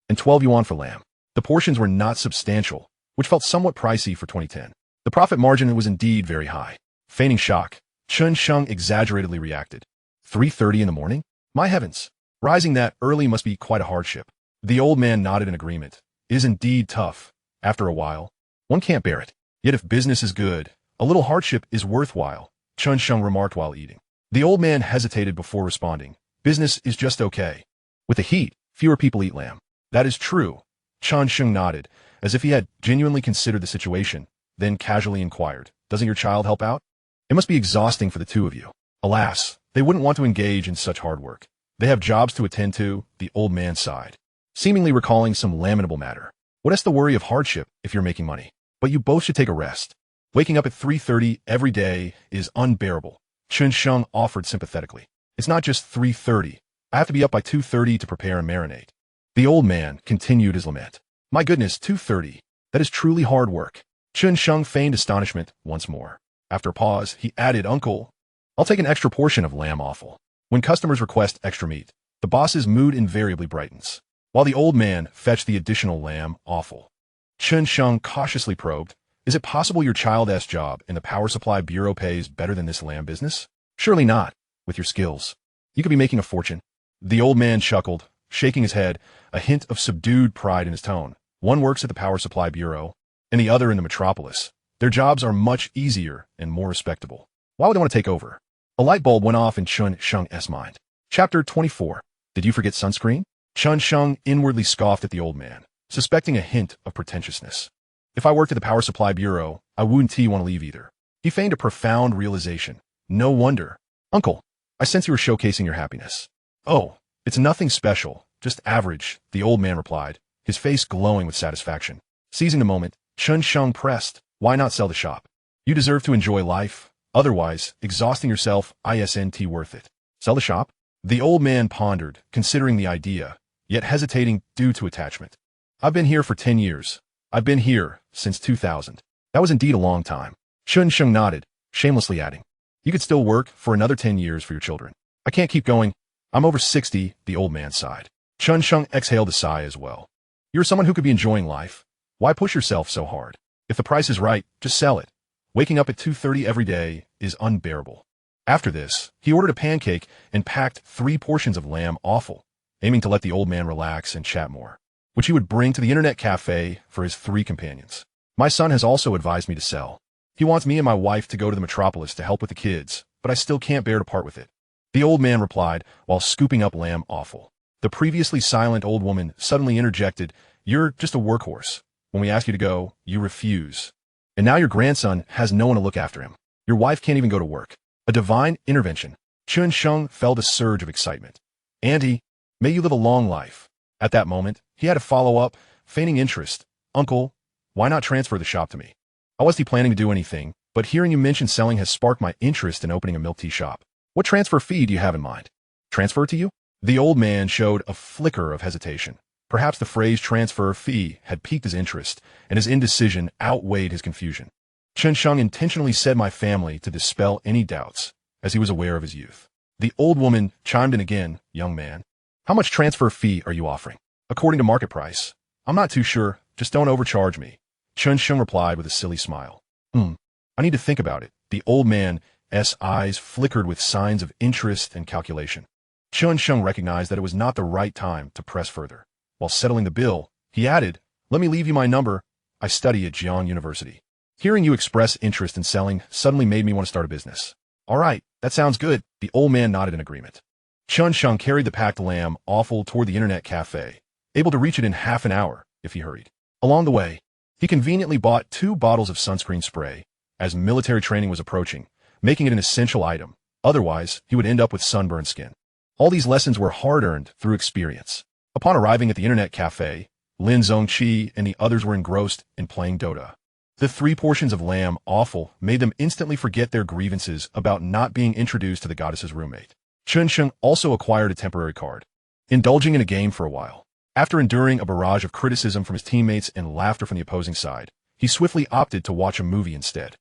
and 12 yuan for lamb. The portions were not substantial, which felt somewhat pricey for 2010. The profit margin was indeed very high. Feigning shock, Chen Sheng exaggeratedly reacted. 3:30 in the morning? My heavens! Rising that early must be quite a hardship. The old man nodded in agreement. It is indeed tough. After a while, one can't bear it. Yet if business is good, a little hardship is worthwhile, Chen Sheng remarked while eating. The old man hesitated before responding. Business is just okay. With the heat, fewer people eat lamb. That is true. Chen Sheng nodded, as if he had genuinely considered the situation, then casually inquired, doesn't your child help out? It must be exhausting for the two of you. Alas, they wouldn't want to engage in such hard work. They have jobs to attend to, the old man sighed, seemingly recalling some lamentable matter. What is the worry of hardship if you're making money? But you both should take a rest. Waking up at 3:30 every day is unbearable, Chen Sheng offered sympathetically. It's not just 3:30. I have to be up by 2:30 to prepare and marinate. The old man continued his lament. My goodness, 2:30. That is truly hard work. Chen Sheng feigned astonishment once more. After a pause, he added, Uncle, I'll take an extra portion of lamb offal. When customers request extra meat, the boss's mood invariably brightens. While the old man fetched the additional lamb offal, Chen Sheng cautiously probed, is it possible your child's job in the power supply bureau pays better than this lamb business? Surely not, with your skills. You could be making a fortune. The old man chuckled, shaking his head, a hint of subdued pride in his tone. One works at the power supply bureau, and the other in the metropolis. Their jobs are much easier and more respectable. Why would they want to take over? A light bulb went off in Chen Sheng's mind. Chapter 24. Did you forget sunscreen? Chen Sheng inwardly scoffed at the old man, suspecting a hint of pretentiousness. If I worked at the power supply bureau, I wouldn't want to leave either. He feigned a profound realization. No wonder. Uncle, I sense you were showcasing your happiness. Oh, it's nothing special, just average, the old man replied, his face glowing with satisfaction. Seizing the moment, Chen Sheng pressed, why not sell the shop? You deserve to enjoy life. Otherwise, exhausting yourself isn't worth it. Sell the shop? The old man pondered, considering the idea, yet hesitating due to attachment. I've been here for 10 years. I've been here since 2000. That was indeed a long time. Chen Sheng nodded, shamelessly adding, you could still work for another 10 years for your children. I can't keep going. I'm over 60, the old man sighed. Chen Sheng exhaled a sigh as well. You're someone who could be enjoying life. Why push yourself so hard? If the price is right, just sell it. Waking up at 2:30 every day is unbearable. After this, he ordered a pancake and packed 3 portions of lamb offal, aiming to let the old man relax and chat more, which he would bring to the internet cafe for his 3 companions. My son has also advised me to sell. He wants me and my wife to go to the metropolis to help with the kids, but I still can't bear to part with it. The old man replied while scooping up lamb offal. The previously silent old woman suddenly interjected, you're just a workhorse. When we ask you to go, you refuse. And now your grandson has no one to look after him. Your wife can't even go to work. A divine intervention. Chen Sheng felt a surge of excitement. Auntie, may you live a long life. At that moment, he had to follow up, feigning interest. Uncle, why not transfer the shop to me? I wasn't planning to do anything, but hearing you mention selling has sparked my interest in opening a milk tea shop. What transfer fee do you have in mind? Transfer it to you? The old man showed a flicker of hesitation. Perhaps the phrase transfer fee had piqued his interest, and his indecision outweighed his confusion. Chen Sheng intentionally said my family to dispel any doubts, as he was aware of his youth. The old woman chimed in again, young man. How much transfer fee are you offering? According to market price. I'm not too sure, just don't overcharge me. Chen Sheng replied with a silly smile. I need to think about it. The old man's eyes flickered with signs of interest and calculation. Chen Sheng recognized that it was not the right time to press further. While settling the bill, he added, let me leave you my number. I study at Jiang University. Hearing you express interest in selling suddenly made me want to start a business. All right, that sounds good. The old man nodded in agreement. Chen Sheng carried the packed lamb offal toward the internet cafe, able to reach it in half an hour if he hurried. Along the way, he conveniently bought 2 bottles of sunscreen spray, as military training was approaching, making it an essential item. Otherwise, he would end up with sunburned skin. All these lessons were hard-earned through experience. Upon arriving at the internet cafe, Lin Zhongqi and the others were engrossed in playing Dota. The 3 portions of lamb offal made them instantly forget their grievances about not being introduced to the goddess's roommate. Chen Sheng also acquired a temporary card, indulging in a game for a while. After enduring a barrage of criticism from his teammates and laughter from the opposing side, he swiftly opted to watch a movie instead.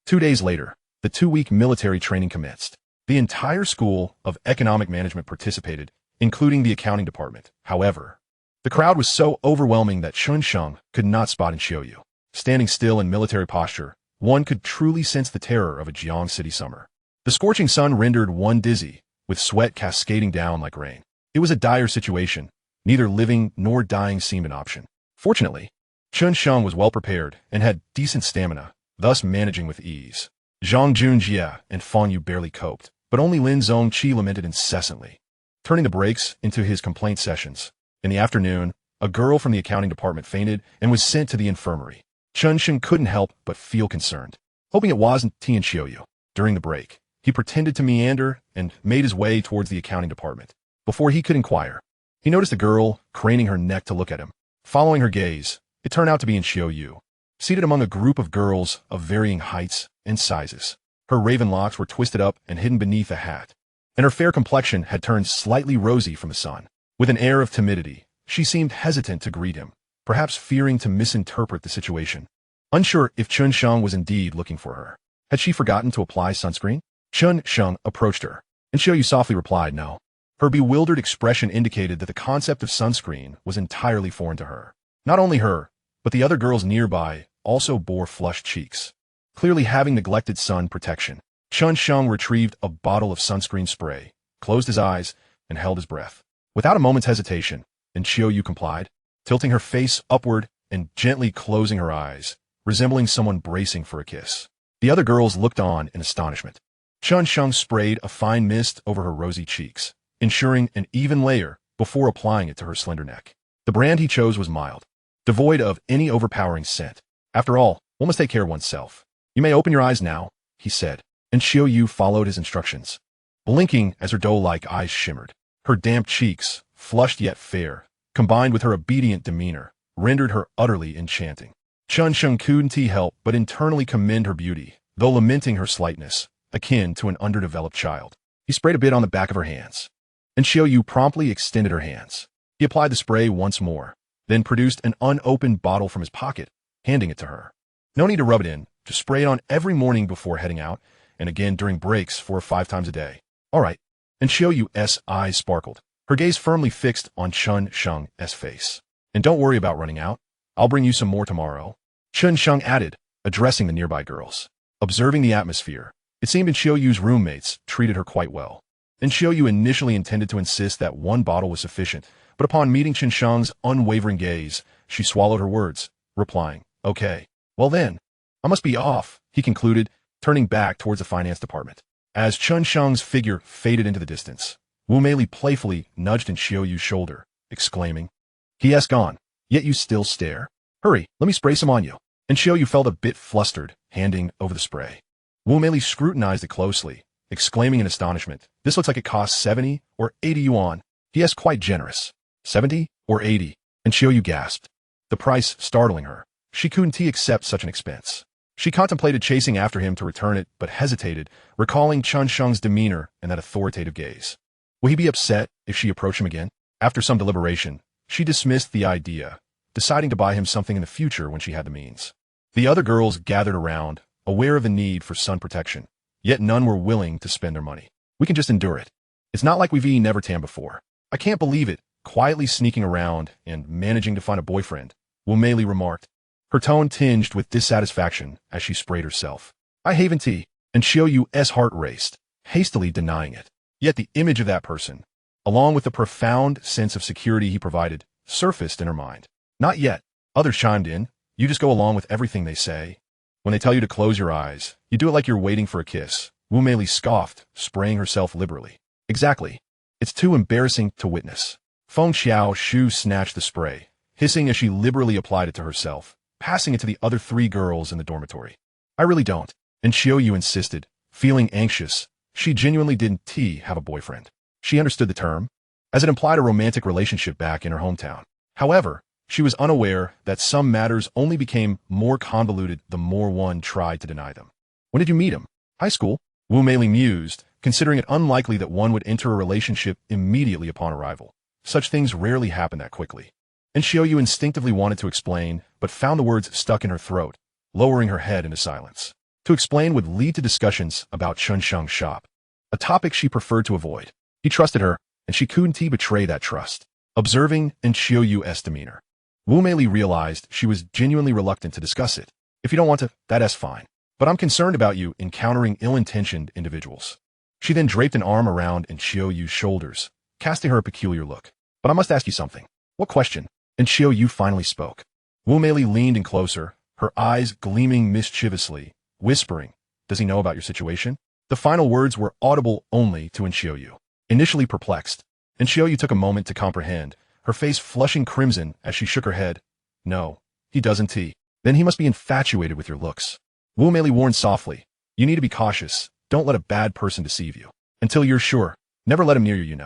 2 days later, the 2-week military training commenced. The entire School of Economic Management participated, including the accounting department. However, the crowd was so overwhelming that Chen Sheng could not spot and show you. Standing still in military posture, one could truly sense the terror of a Jiang City summer. The scorching sun rendered one dizzy, with sweat cascading down like rain. It was a dire situation. Neither living nor dying seemed an option. Fortunately, Chen Sheng was well prepared and had decent stamina, thus managing with ease. Zhang Junjie and Fang Yu barely coped, but only Lin Zhongqi lamented incessantly, turning the breaks into his complaint sessions. In the afternoon, a girl from the accounting department fainted and was sent to the infirmary. Chen Sheng couldn't help but feel concerned, hoping it wasn't Tian Xiaoyu. During the break, he pretended to meander and made his way towards the accounting department. Before he could inquire, he noticed a girl craning her neck to look at him. Following her gaze, it turned out to be Xiaoyu, seated among a group of girls of varying heights and sizes. Her raven locks were twisted up and hidden beneath a hat, and her fair complexion had turned slightly rosy from the sun. With an air of timidity, she seemed hesitant to greet him, perhaps fearing to misinterpret the situation. Unsure if Chen Sheng was indeed looking for her. Had she forgotten to apply sunscreen? Chen Sheng approached her, and Xiaoyu softly replied no. Her bewildered expression indicated that the concept of sunscreen was entirely foreign to her. Not only her, but the other girls nearby also bore flushed cheeks, clearly having neglected sun protection. Chen Sheng retrieved a bottle of sunscreen spray, closed his eyes, and held his breath. Without a moment's hesitation, and Xiaoyu complied, tilting her face upward and gently closing her eyes, resembling someone bracing for a kiss. The other girls looked on in astonishment. Chen Sheng sprayed a fine mist over her rosy cheeks, ensuring an even layer before applying it to her slender neck. The brand he chose was mild, devoid of any overpowering scent. After all, one must take care of oneself. You may open your eyes now, he said, and Xiaoyu followed his instructions, blinking as her doe-like eyes shimmered. Her damp cheeks, flushed yet fair, combined with her obedient demeanor, rendered her utterly enchanting. Chen Sheng couldn't help but internally commend her beauty, though lamenting her slightness, akin to an underdeveloped child. He sprayed a bit on the back of her hands, and Xiaoyu promptly extended her hands. He applied the spray once more, then produced an unopened bottle from his pocket, handing it to her. No need to rub it in, just spray it on every morning before heading out, and again during breaks 4 or 5 times a day. All right. And Xiaoyu's eyes sparkled, her gaze firmly fixed on Chen Sheng's face. And don't worry about running out. I'll bring you some more tomorrow, Chen Sheng added, addressing the nearby girls. Observing the atmosphere, it seemed Xiaoyu's roommates treated her quite well. And Xiaoyu initially intended to insist that one bottle was sufficient, but upon meeting Chen Sheng's unwavering gaze, she swallowed her words, replying, okay. Well then, I must be off, he concluded, turning back towards the finance department. As Chen Sheng's figure faded into the distance, Wu Meili playfully nudged in Xiaoyu's shoulder, exclaiming, he has gone, yet you still stare. Hurry, let me spray some on you. And Xiaoyu felt a bit flustered, handing over the spray. Wu Meili scrutinized it closely, exclaiming in astonishment, this looks like it costs 70 or 80 yuan. He is quite generous. 70 or 80, and Xiaoyu gasped, the price startling her. She couldn't accept such an expense. She contemplated chasing after him to return it, but hesitated, recalling Chen Sheng's demeanor and that authoritative gaze. Would he be upset if she approached him again? After some deliberation, she dismissed the idea, deciding to buy him something in the future when she had the means. The other girls gathered around, aware of the need for sun protection, yet none were willing to spend their money. We can just endure it. It's not like we've never tanned before. I can't believe it, quietly sneaking around and managing to find a boyfriend, Wu Meili remarked, her tone tinged with dissatisfaction as she sprayed herself. I haven't tea, and Xiaoyu's heart raced, hastily denying it. Yet the image of that person, along with the profound sense of security he provided, surfaced in her mind. Not yet, others chimed in, you just go along with everything they say. When they tell you to close your eyes, you do it like you're waiting for a kiss, Wu Meili scoffed, spraying herself liberally. Exactly. It's too embarrassing to witness. Feng Xiao Shu snatched the spray, hissing as she liberally applied it to herself, passing it to the other 3 girls in the dormitory. I really don't. And Xiaoyu insisted, feeling anxious. She genuinely didn't have a boyfriend. She understood the term, as it implied a romantic relationship back in her hometown. However, she was unaware that some matters only became more convoluted the more one tried to deny them. When did you meet him? High school, Wu Meili mused, considering it unlikely that one would enter a relationship immediately upon arrival. Such things rarely happen that quickly. And Xiaoyu instinctively wanted to explain, but found the words stuck in her throat, lowering her head into silence. To explain would lead to discussions about Chen Sheng's shop, a topic she preferred to avoid. He trusted her, and she couldn't betray that trust. Observing in Xiaoyu's demeanor, Wu Meili realized she was genuinely reluctant to discuss it. If you don't want to, that's fine. but I'm concerned about you encountering ill-intentioned individuals. She then draped an arm around Xiaoyu's shoulders, casting her a peculiar look. But I must ask you something. What question? And Xiaoyu finally spoke. Wu Meili leaned in closer, her eyes gleaming mischievously, whispering, "Does he know about your situation?" The final words were audible only to Xiaoyu. Initially perplexed, Xiaoyu took a moment to comprehend, her face flushing crimson as she shook her head. "No, he doesn't. Then he must be infatuated with your looks." Wu Meili warned softly, "You need to be cautious. Don't let a bad person deceive you. Until you're sure, never let him near you.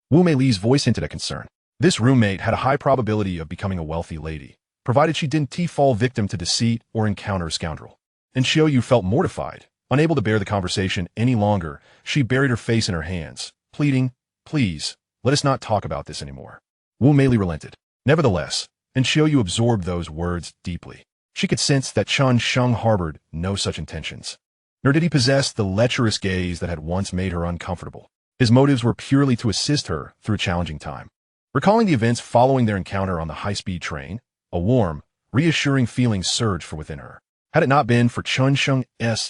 Wu Meili's voice hinted at concern. This roommate had a high probability of becoming a wealthy lady, provided she didn't fall victim to deceit or encounter a scoundrel. And Xiaoyu felt mortified. Unable to bear the conversation any longer, she buried her face in her hands, pleading, "Please, let us not talk about this anymore." Wu Meili relented. Nevertheless, Xiaoyu absorbed those words deeply. She could sense that Chen Sheng harbored no such intentions. Nor did he possess the lecherous gaze that had once made her uncomfortable. His motives were purely to assist her through a challenging time. Recalling the events following their encounter on the high-speed train, a warm, reassuring feeling surged from within her. Had it not been for Chen Sheng's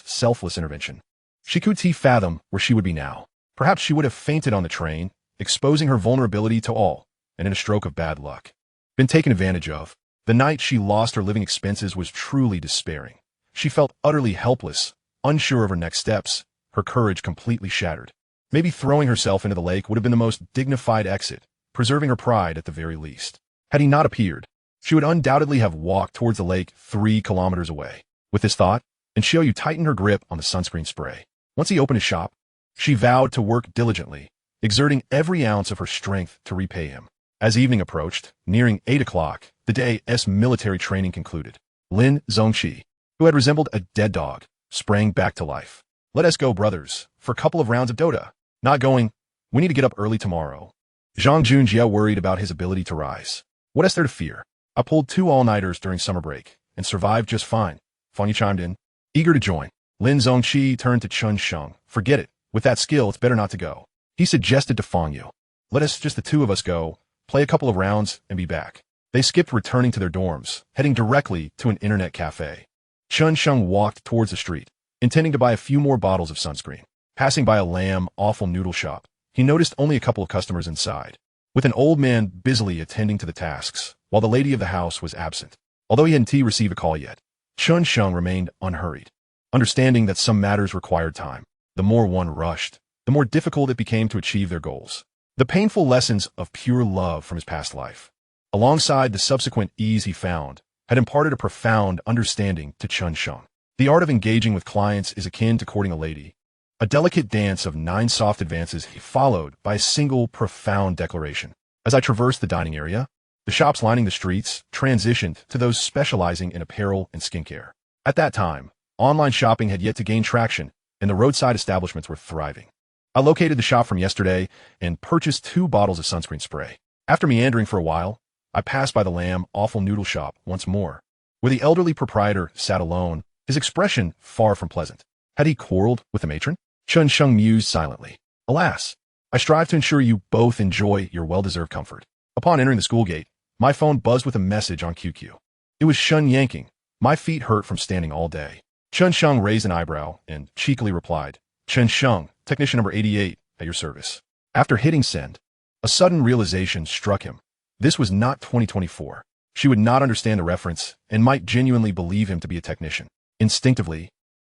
selfless intervention, she could fathom where she would be now. Perhaps she would have fainted on the train, exposing her vulnerability to all, and in a stroke of bad luck. Been taken advantage of. The night she lost her living expenses was truly despairing. She felt utterly helpless, unsure of her next steps, her courage completely shattered. Maybe throwing herself into the lake would have been the most dignified exit, preserving her pride at the very least. Had he not appeared, she would undoubtedly have walked towards the lake 3 kilometers away. With this thought, Xiaoyu tightened her grip on the sunscreen spray. Once he opened his shop, she vowed to work diligently, exerting every ounce of her strength to repay him. As evening approached, nearing 8 o'clock, the day's military training concluded. Lin Zongqi, who had resembled a dead dog, sprang back to life. "Let us go, brothers, for a couple of rounds of Dota." "Not going. We need to get up early tomorrow." Zhang Junjie worried about his ability to rise. "What is there to fear? I pulled 2 all-nighters during summer break and survived just fine." Fanyu chimed in, eager to join. Lin Zongqi turned to Chen Sheng. "Forget it. With that skill, it's better not to go." He suggested to Fanyu, "Let us, just the 2 of us, go, play a couple of rounds, and be back." They skipped returning to their dorms, heading directly to an internet cafe. Chen Sheng walked towards the street, intending to buy a few more bottles of sunscreen. Passing by a awful noodle shop, he noticed only a couple of customers inside, with an old man busily attending to the tasks, while the lady of the house was absent. Although he hadn't received a call yet, Chen Sheng remained unhurried, understanding that some matters required time. The more one rushed, the more difficult it became to achieve their goals. The painful lessons of pure love from his past life, alongside the subsequent ease he found, had imparted a profound understanding to Chen Sheng. The art of engaging with clients is akin to courting a lady, a delicate dance of 9 soft advances followed by a single profound declaration. As I traversed the dining area, the shops lining the streets transitioned to those specializing in apparel and skincare. At that time, online shopping had yet to gain traction, and the roadside establishments were thriving. I located the shop from yesterday and purchased 2 bottles of sunscreen spray. After meandering for a while, I passed by the awful noodle shop once more, where the elderly proprietor sat alone, his expression far from pleasant. Had he quarreled with the matron? Chen Sheng mused silently. "Alas, I strive to ensure you both enjoy your well-deserved comfort." Upon entering the school gate, my phone buzzed with a message on QQ. It was Shun yanking. "My feet hurt from standing all day." Chen Sheng raised an eyebrow and cheekily replied, "Chen Sheng, technician number 88, at your service." After hitting send, a sudden realization struck him. This was not 2024. She would not understand the reference and might genuinely believe him to be a technician. Instinctively,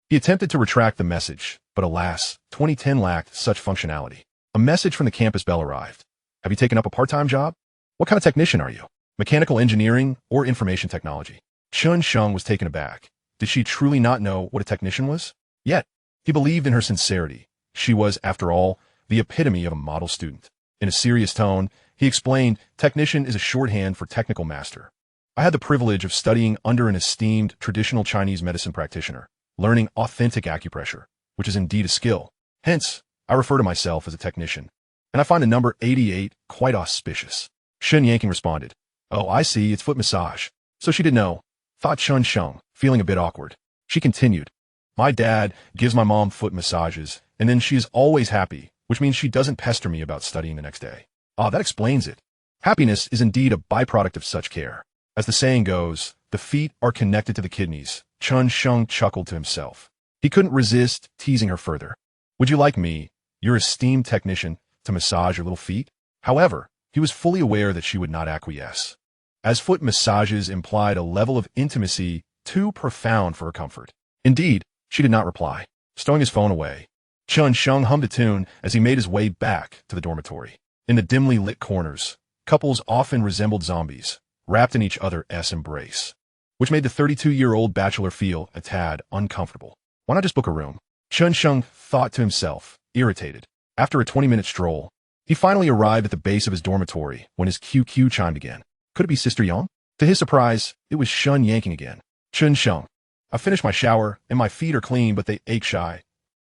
he attempted to retract the message, but alas, 2010 lacked such functionality. A message from the campus bell arrived. "Have you taken up a part-time job? What kind of technician are you? Mechanical engineering or information technology?" Chen Sheng was taken aback. Did she truly not know what a technician was? Yet, he believed in her sincerity. She was, after all, the epitome of a model student. In a serious tone, he explained, "Technician is a shorthand for technical master. I had the privilege of studying under an esteemed traditional Chinese medicine practitioner, learning authentic acupressure, which is indeed a skill. Hence, I refer to myself as a technician, and I find the number 88 quite auspicious." Shen Yanking responded, "Oh, I see, it's foot massage." So she did know, thought Chen Sheng, feeling a bit awkward. She continued, "My dad gives my mom foot massages, and then she is always happy, which means she doesn't pester me about studying the next day." Ah, that explains it. Happiness is indeed a byproduct of such care. As the saying goes, the feet are connected to the kidneys. Chen Sheng chuckled to himself. He couldn't resist teasing her further. Would you like me, your esteemed technician, to massage your little feet? However, he was fully aware that she would not acquiesce, as foot massages implied a level of intimacy too profound for her comfort. Indeed, she did not reply, stowing his phone away. Chen Sheng hummed a tune as he made his way back to the dormitory. In the dimly lit corners, couples often resembled zombies, wrapped in each other's embrace, which made the 32-year-old bachelor feel a tad uncomfortable. Why not just book a room? Chen Sheng thought to himself, irritated. After a 20-minute stroll, he finally arrived at the base of his dormitory when his QQ chimed again. Could it be Sister Yang? To his surprise, it was Shun yanking again. Chen Sheng, I finished my shower, and my feet are clean, but they ache shy.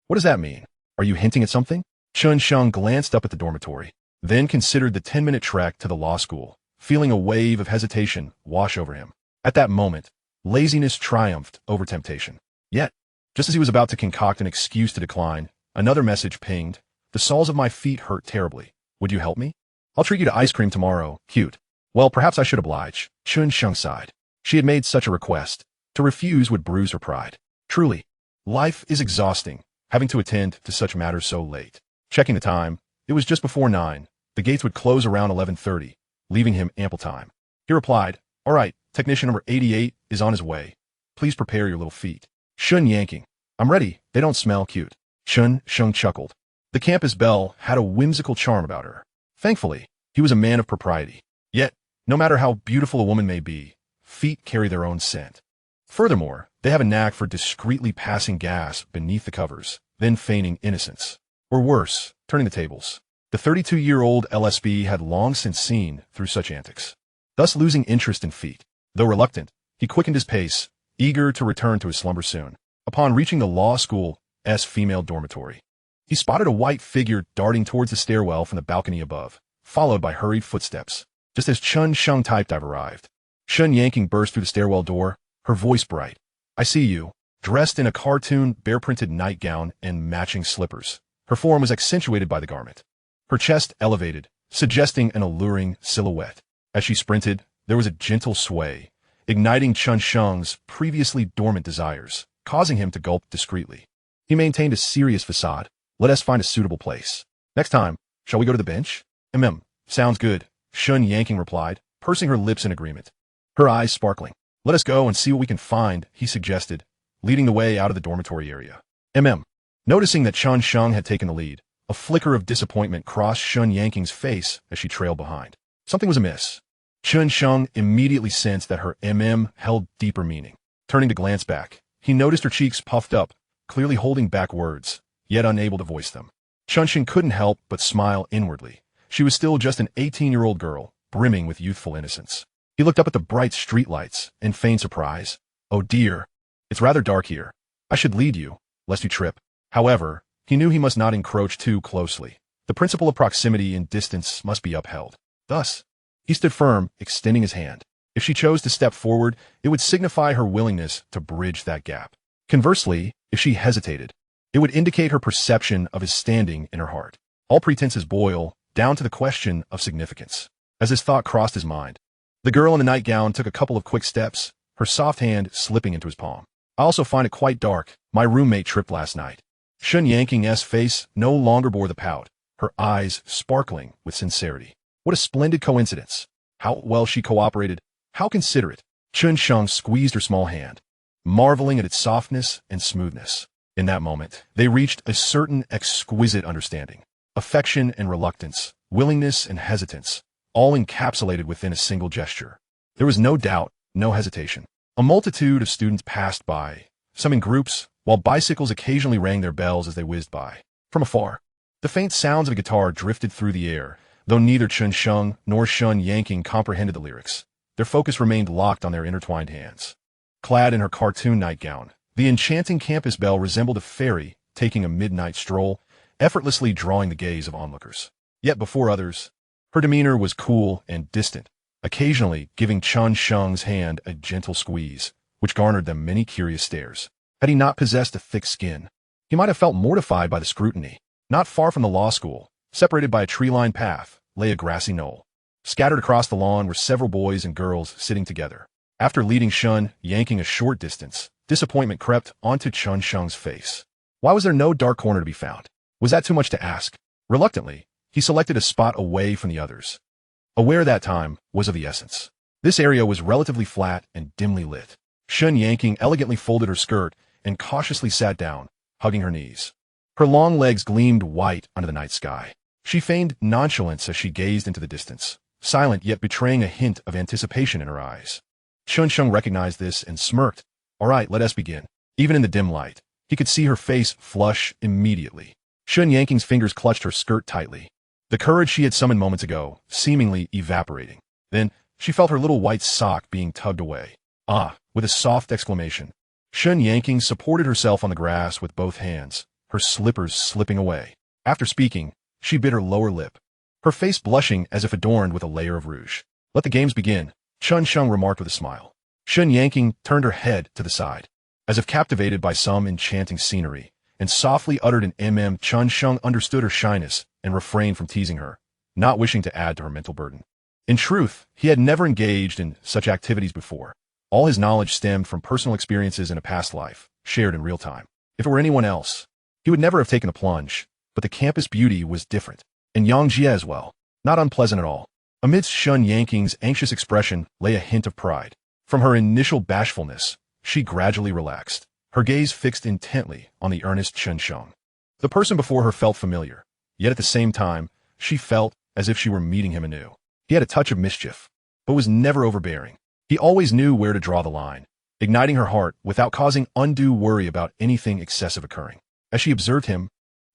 What does that mean? Are you hinting at something? Chen Sheng glanced up at the dormitory, then considered the 10-minute trek to the law school, feeling a wave of hesitation wash over him. At that moment, laziness triumphed over temptation. Yet, just as he was about to concoct an excuse to decline, another message pinged. The soles of my feet hurt terribly. Would you help me? I'll treat you to ice cream tomorrow. Cute. Well, perhaps I should oblige. Chen Sheng sighed. She had made such a request. To refuse would bruise her pride. Truly, life is exhausting, having to attend to such matters so late. Checking the time, it was just before 9. The gates would close around 11:30, leaving him ample time. He replied, all right, technician number 88 is on his way. Please prepare your little feet. Shun yanking. I'm ready. They don't smell cute. Chen Sheng chuckled. The campus belle had a whimsical charm about her. Thankfully, he was a man of propriety. Yet, no matter how beautiful a woman may be, feet carry their own scent. Furthermore, they have a knack for discreetly passing gas beneath the covers, then feigning innocence. Or worse, turning the tables. The 32-year-old LSB had long since seen through such antics, thus losing interest in feet. Though reluctant, he quickened his pace, eager to return to his slumber soon. Upon reaching the law school's female dormitory, he spotted a white figure darting towards the stairwell from the balcony above, followed by hurried footsteps. Just as Chen Sheng typed, I've arrived. Shun yanking burst through the stairwell door, her voice bright. I see you, dressed in a cartoon bear-printed nightgown and matching slippers. Her form was accentuated by the garment. Her chest elevated, suggesting an alluring silhouette. As she sprinted, there was a gentle sway, igniting Chen Sheng's previously dormant desires, causing him to gulp discreetly. He maintained a serious facade. Let us find a suitable place. Next time, shall we go to the bench? Sounds good, Shun yanking replied, pursing her lips in agreement. Her eyes sparkling. Let us go and see what we can find, he suggested, leading the way out of the dormitory area. Noticing that Chen Sheng had taken the lead, a flicker of disappointment crossed Shun yanking's face as she trailed behind. Something was amiss. Chen Sheng immediately sensed that her held deeper meaning. Turning to glance back, he noticed her cheeks puffed up, clearly holding back words, yet unable to voice them. Chen Sheng couldn't help but smile inwardly. She was still just an 18-year-old girl, brimming with youthful innocence. He looked up at the bright streetlights in feigned surprise. Oh dear, it's rather dark here. I should lead you, lest you trip. However, he knew he must not encroach too closely. The principle of proximity and distance must be upheld. Thus, he stood firm, extending his hand. If she chose to step forward, it would signify her willingness to bridge that gap. Conversely, if she hesitated, it would indicate her perception of his standing in her heart. All pretenses boil down to the question of significance. As his thought crossed his mind, the girl in the nightgown took a couple of quick steps, her soft hand slipping into his palm. I also find it quite dark. My roommate tripped last night. Shun yanking's face no longer bore the pout, her eyes sparkling with sincerity. What a splendid coincidence. How well she cooperated. How considerate. Chen Sheng squeezed her small hand, marveling at its softness and smoothness. In that moment, they reached a certain exquisite understanding. Affection and reluctance, willingness and hesitance, all encapsulated within a single gesture. There was no doubt, no hesitation. A multitude of students passed by, some in groups, while bicycles occasionally rang their bells as they whizzed by. From afar, the faint sounds of a guitar drifted through the air, though neither Chen Sheng nor Shun yanking comprehended the lyrics. Their focus remained locked on their intertwined hands. Clad in her cartoon nightgown, the enchanting campus belle resembled a fairy taking a midnight stroll, effortlessly drawing the gaze of onlookers. Yet before others, her demeanor was cool and distant, occasionally giving Chen Sheng's hand a gentle squeeze, which garnered them many curious stares. Had he not possessed a thick skin, he might have felt mortified by the scrutiny. Not far from the law school, separated by a tree-lined path, lay a grassy knoll. Scattered across the lawn were several boys and girls sitting together. After leading Shun yanking a short distance, disappointment crept onto Chen Sheng's face. Why was there no dark corner to be found? Was that too much to ask? Reluctantly, he selected a spot away from the others, aware that time was of the essence. This area was relatively flat and dimly lit. Chen Yanking elegantly folded her skirt and cautiously sat down, hugging her knees. Her long legs gleamed white under the night sky. She feigned nonchalance as she gazed into the distance, silent yet betraying a hint of anticipation in her eyes. Chen Sheng recognized this and smirked. All right, let us begin. Even in the dim light, he could see her face flush immediately. Chen Yanking's fingers clutched her skirt tightly, the courage she had summoned moments ago seemingly evaporating. Then, she felt her little white sock being tugged away. Ah, with a soft exclamation, Chen Yanking supported herself on the grass with both hands, her slippers slipping away. After speaking, she bit her lower lip, her face blushing as if adorned with a layer of rouge. Let the games begin, Chen Sheng remarked with a smile. Chen Yanking turned her head to the side, as if captivated by some enchanting scenery, and softly uttered an mm. Chen Sheng understood her shyness and refrained from teasing her, not wishing to add to her mental burden. In truth, he had never engaged in such activities before. All his knowledge stemmed from personal experiences in a past life, shared in real time. If it were anyone else, he would never have taken the plunge, but the campus beauty was different, and Yang Jie as well, not unpleasant at all. Amidst Chen Yanking's anxious expression lay a hint of pride. From her initial bashfulness, she gradually relaxed, her gaze fixed intently on the earnest Chen Sheng. The person before her felt familiar, yet at the same time, she felt as if she were meeting him anew. He had a touch of mischief, but was never overbearing. He always knew where to draw the line, igniting her heart without causing undue worry about anything excessive occurring. As she observed him,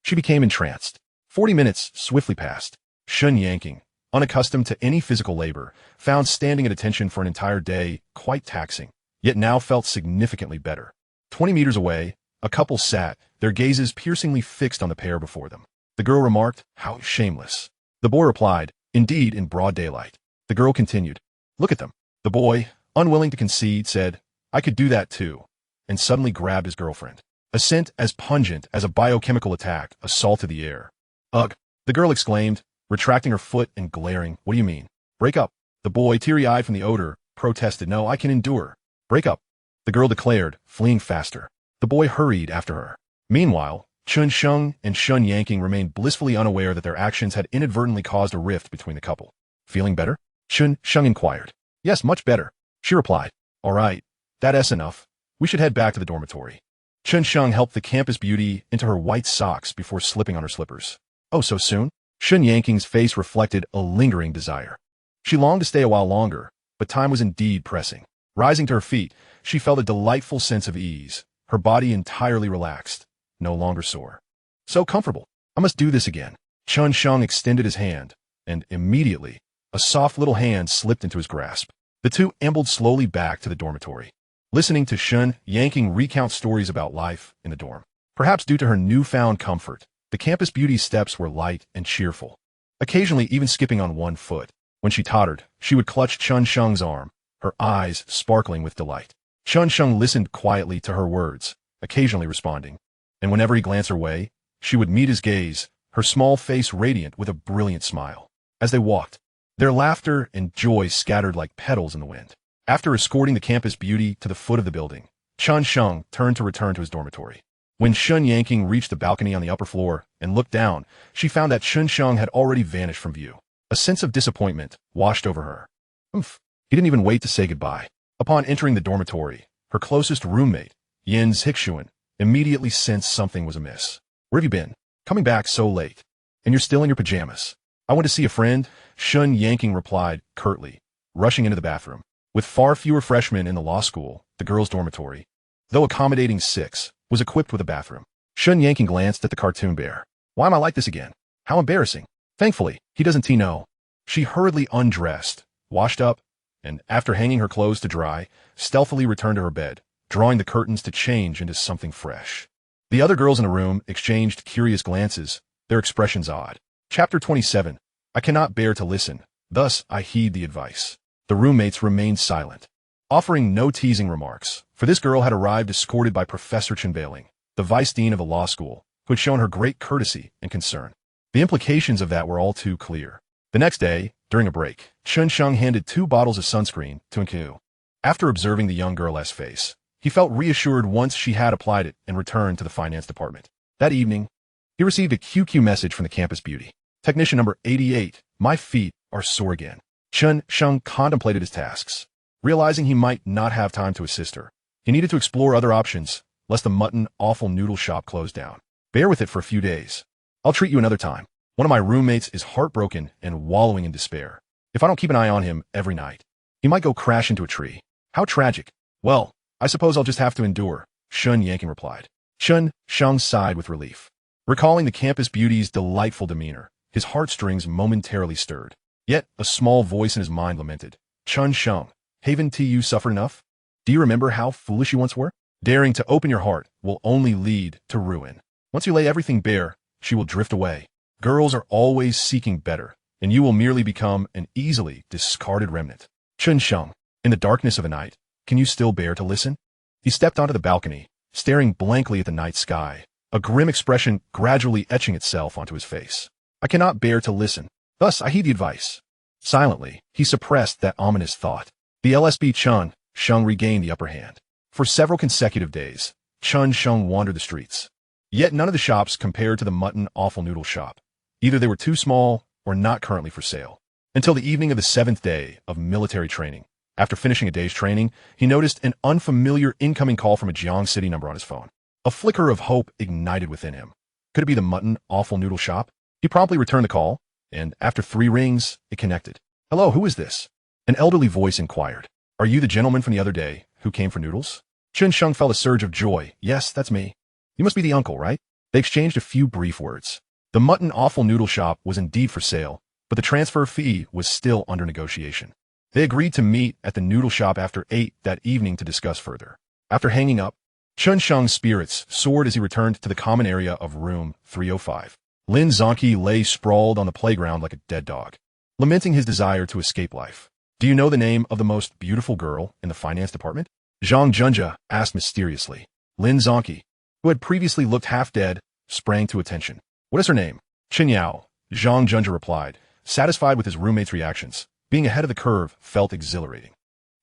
she became entranced. 40 minutes swiftly passed. Chen Yanking, unaccustomed to any physical labor, found standing at attention for an entire day quite taxing, yet now felt significantly better. 20 meters away, a couple sat, their gazes piercingly fixed on the pair before them. The girl remarked, "How shameless." The boy replied, "Indeed, in broad daylight." The girl continued, "Look at them." The boy, unwilling to concede, said, "I could do that too," and suddenly grabbed his girlfriend. A scent as pungent as a biochemical attack assaulted the air. "Ugh," the girl exclaimed, retracting her foot and glaring. "What do you mean? Break up." The boy, teary-eyed from the odor, protested, "No, I can endure." "Break up," the girl declared, fleeing faster. The boy hurried after her. Meanwhile, Chen Sheng and Chen Yanking remained blissfully unaware that their actions had inadvertently caused a rift between the couple. "Feeling better?" Chen Sheng inquired. "Yes, much better," she replied. "All right, that's enough. We should head back to the dormitory." Chen Sheng helped the campus beauty into her white socks before slipping on her slippers. "Oh, so soon?" Chen Yanking's face reflected a lingering desire. She longed to stay a while longer, but time was indeed pressing. Rising to her feet, she felt a delightful sense of ease, her body entirely relaxed, no longer sore. "So comfortable. I must do this again." Chen Sheng extended his hand, and immediately, a soft little hand slipped into his grasp. The two ambled slowly back to the dormitory, listening to Chen Yanking recount stories about life in the dorm. Perhaps due to her newfound comfort, the campus beauty's steps were light and cheerful, occasionally even skipping on one foot. When she tottered, she would clutch Chen Sheng's arm, her eyes sparkling with delight. Chen Sheng listened quietly to her words, occasionally responding, and whenever he glanced her way, she would meet his gaze, her small face radiant with a brilliant smile. As they walked, their laughter and joy scattered like petals in the wind. After escorting the campus beauty to the foot of the building, Chen Sheng turned to return to his dormitory. When Chen Yanking reached the balcony on the upper floor and looked down, she found that Chen Sheng had already vanished from view. A sense of disappointment washed over her. Oomph! He didn't even wait to say goodbye. Upon entering the dormitory, her closest roommate, Yin's Hixuan, immediately sensed something was amiss. "Where have you been? Coming back so late. And you're still in your pajamas." "I went to see a friend," Chen Yanking replied curtly, rushing into the bathroom. With far fewer freshmen in the law school, the girls' dormitory, though accommodating 6, was equipped with a bathroom. Chen Yanking glanced at the cartoon bear. "Why am I like this again? How embarrassing." Thankfully, he doesn't know. She hurriedly undressed, washed up, and after hanging her clothes to dry, stealthily returned to her bed, drawing the curtains to change into something fresh. The other girls in the room exchanged curious glances, their expressions odd. Chapter 27. I cannot bear to listen, thus I heed the advice. The roommates remained silent, offering no teasing remarks, for this girl had arrived escorted by Professor Chen Beiling, the vice dean of the law school, who had shown her great courtesy and concern. The implications of that were all too clear. The next day, during a break, Chen Sheng handed 2 bottles of sunscreen to Enku. After observing the young girl's face, He felt reassured once she had applied it and returned to the finance department. That evening, he received a QQ message from the campus beauty. Technician number 88, my feet are sore again. Chen Sheng contemplated his tasks. Realizing he might not have time to assist her, he needed to explore other options, lest the mutton awful noodle shop close down. Bear with it for a few days. I'll treat you another time. One of my roommates is heartbroken and wallowing in despair. If I don't keep an eye on him every night, he might go crash into a tree. How tragic. Well, I suppose I'll just have to endure, Shun Yanking replied. Chen Sheng sighed with relief. Recalling the campus beauty's delightful demeanor, his heartstrings momentarily stirred. Yet a small voice in his mind lamented. Chen Sheng, haven't you suffered enough? Do you remember how foolish you once were? Daring to open your heart will only lead to ruin. Once you lay everything bare, she will drift away. Girls are always seeking better, and you will merely become an easily discarded remnant. Chen Sheng, in the darkness of a night, can you still bear to listen? He stepped onto the balcony, staring blankly at the night sky, a grim expression gradually etching itself onto his face. I cannot bear to listen. Thus, I heed the advice. Silently, he suppressed that ominous thought. The LSB Chen Sheng regained the upper hand. For several consecutive days, Chen Sheng wandered the streets. Yet none of the shops compared to the mutton awful noodle shop. Either they were too small or not currently for sale. Until the evening of the 7th day of military training. After finishing a day's training, he noticed an unfamiliar incoming call from a Jiang City number on his phone. A flicker of hope ignited within him. Could it be the mutton awful noodle shop? He promptly returned the call, and after 3 rings, it connected. Hello, who is this? An elderly voice inquired. Are you the gentleman from the other day who came for noodles? Chen Sheng felt a surge of joy. Yes, that's me. You must be the uncle, right? They exchanged a few brief words. The mutton awful noodle shop was indeed for sale, but the transfer fee was still under negotiation. They agreed to meet at the noodle shop after 8 that evening to discuss further. After hanging up, Chen Sheng's spirits soared as he returned to the common area of room 305. Lin Zonki lay sprawled on the playground like a dead dog, lamenting his desire to escape life. Do you know the name of the most beautiful girl in the finance department? Zhang Junja asked mysteriously. Lin Zonki, who had previously looked half dead, sprang to attention. What is her name? Chen Yao, Zhang Junja replied, satisfied with his roommate's reactions. Being ahead of the curve felt exhilarating.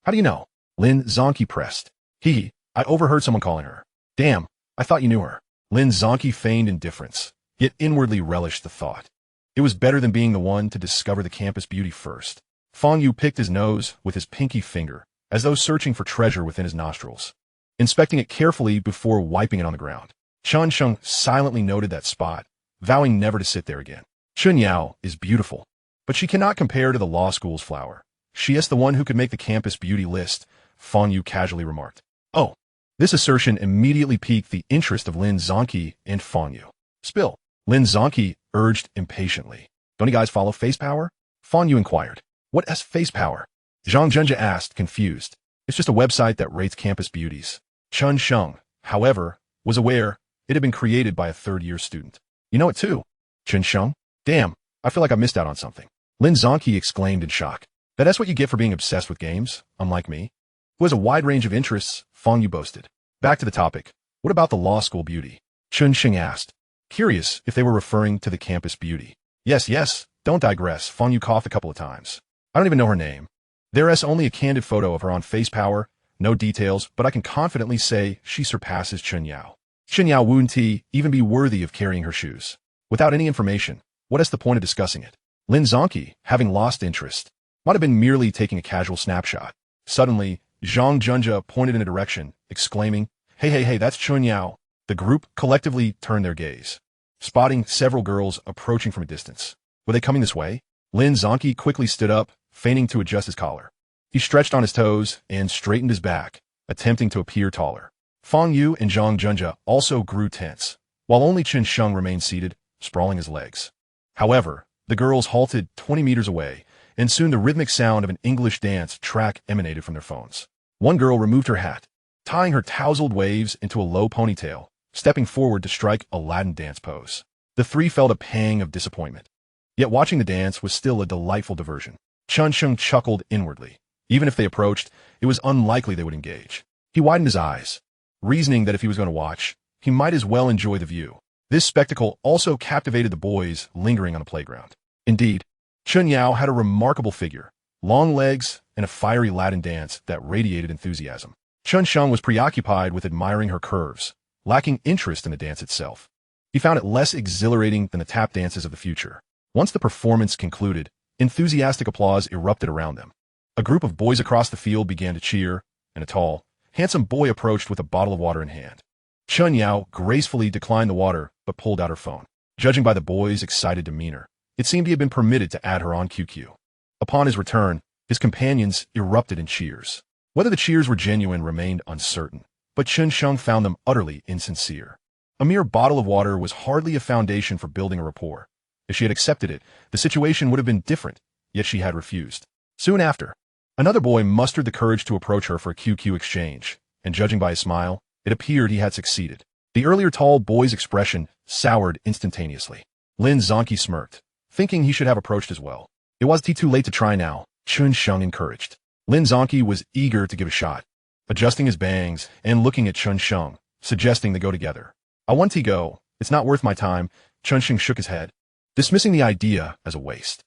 How do you know? Lin Zonki pressed. I overheard someone calling her. Damn, I thought you knew her. Lin Zonki feigned indifference, yet inwardly relished the thought. It was better than being the one to discover the campus beauty first. Fang Yu picked his nose with his pinky finger, as though searching for treasure within his nostrils, inspecting it carefully before wiping it on the ground. Chen Sheng silently noted that spot, vowing never to sit there again. Chen Yao is beautiful, but she cannot compare to the law school's flower. She is the one who could make the campus beauty list, Fang Yu casually remarked. Oh, this assertion immediately piqued the interest of Lin Zonki and Fang Yu. Spill. Lin Zonki urged impatiently. Don't you guys follow Face Power? Fang Yu inquired. What is Face Power? Zhang Junja asked, confused. It's just a website that rates campus beauties. Chen Sheng, however, was aware it had been created by a third-year student. You know it too. Chen Sheng? Damn, I feel like I missed out on something. Lin Zonki exclaimed in shock. That's what you get for being obsessed with games, unlike me, who has a wide range of interests, Fang Yu boasted. Back to the topic. What about the law school beauty? Chen Sheng asked, curious if they were referring to the campus beauty. Yes, don't digress, Fang Yu coughed a couple of times. I don't even know her name. There is only a candid photo of her on Face Power, no details, but I can confidently say she surpasses Chen Yao. Chen Yao wouldn't even be worthy of carrying her shoes. Without any information, what is the point of discussing it? Lin Zonki, having lost interest, might have been merely taking a casual snapshot. Suddenly, Zhang Junja pointed in a direction, exclaiming, Hey, that's Chen Yao. The group collectively turned their gaze, spotting several girls approaching from a distance. Were they coming this way? Lin Zonki quickly stood up, feigning to adjust his collar. He stretched on his toes and straightened his back, attempting to appear taller. Fang Yu and Zhang Junja also grew tense, while only Chen Sheng remained seated, sprawling his legs. However, the girls halted 20 meters away, and soon the rhythmic sound of an English dance track emanated from their phones. One girl removed her hat, tying her tousled waves into a low ponytail, stepping forward to strike a Latin dance pose. The 3 felt a pang of disappointment. Yet watching the dance was still a delightful diversion. Chen Sheng chuckled inwardly. Even if they approached, it was unlikely they would engage. He widened his eyes, reasoning that if he was going to watch, he might as well enjoy the view. This spectacle also captivated the boys lingering on the playground. Indeed, Chen Yao had a remarkable figure, long legs, and a fiery Latin dance that radiated enthusiasm. Chen Sheng was preoccupied with admiring her curves, lacking interest in the dance itself. He found it less exhilarating than the tap dances of the future. Once the performance concluded, enthusiastic applause erupted around them. A group of boys across the field began to cheer, and a tall, handsome boy approached with a bottle of water in hand. Chun Yao gracefully declined the water, but pulled out her phone. Judging by the boy's excited demeanor, it seemed he had been permitted to add her on QQ. Upon his return, his companions erupted in cheers. Whether the cheers were genuine remained uncertain, but Chen Sheng found them utterly insincere. A mere bottle of water was hardly a foundation for building a rapport. If she had accepted it, the situation would have been different, yet she had refused. Soon after, another boy mustered the courage to approach her for a QQ exchange, and judging by his smile, it appeared he had succeeded. The earlier tall boy's expression soured instantaneously. Lin Zonki smirked, thinking he should have approached as well. It was too late to try now, Chen Sheng encouraged. Lin Zonki was eager to give a shot, adjusting his bangs and looking at Chen Sheng, suggesting they go together. I want to go. It's not worth my time. Chen Sheng shook his head, dismissing the idea as a waste.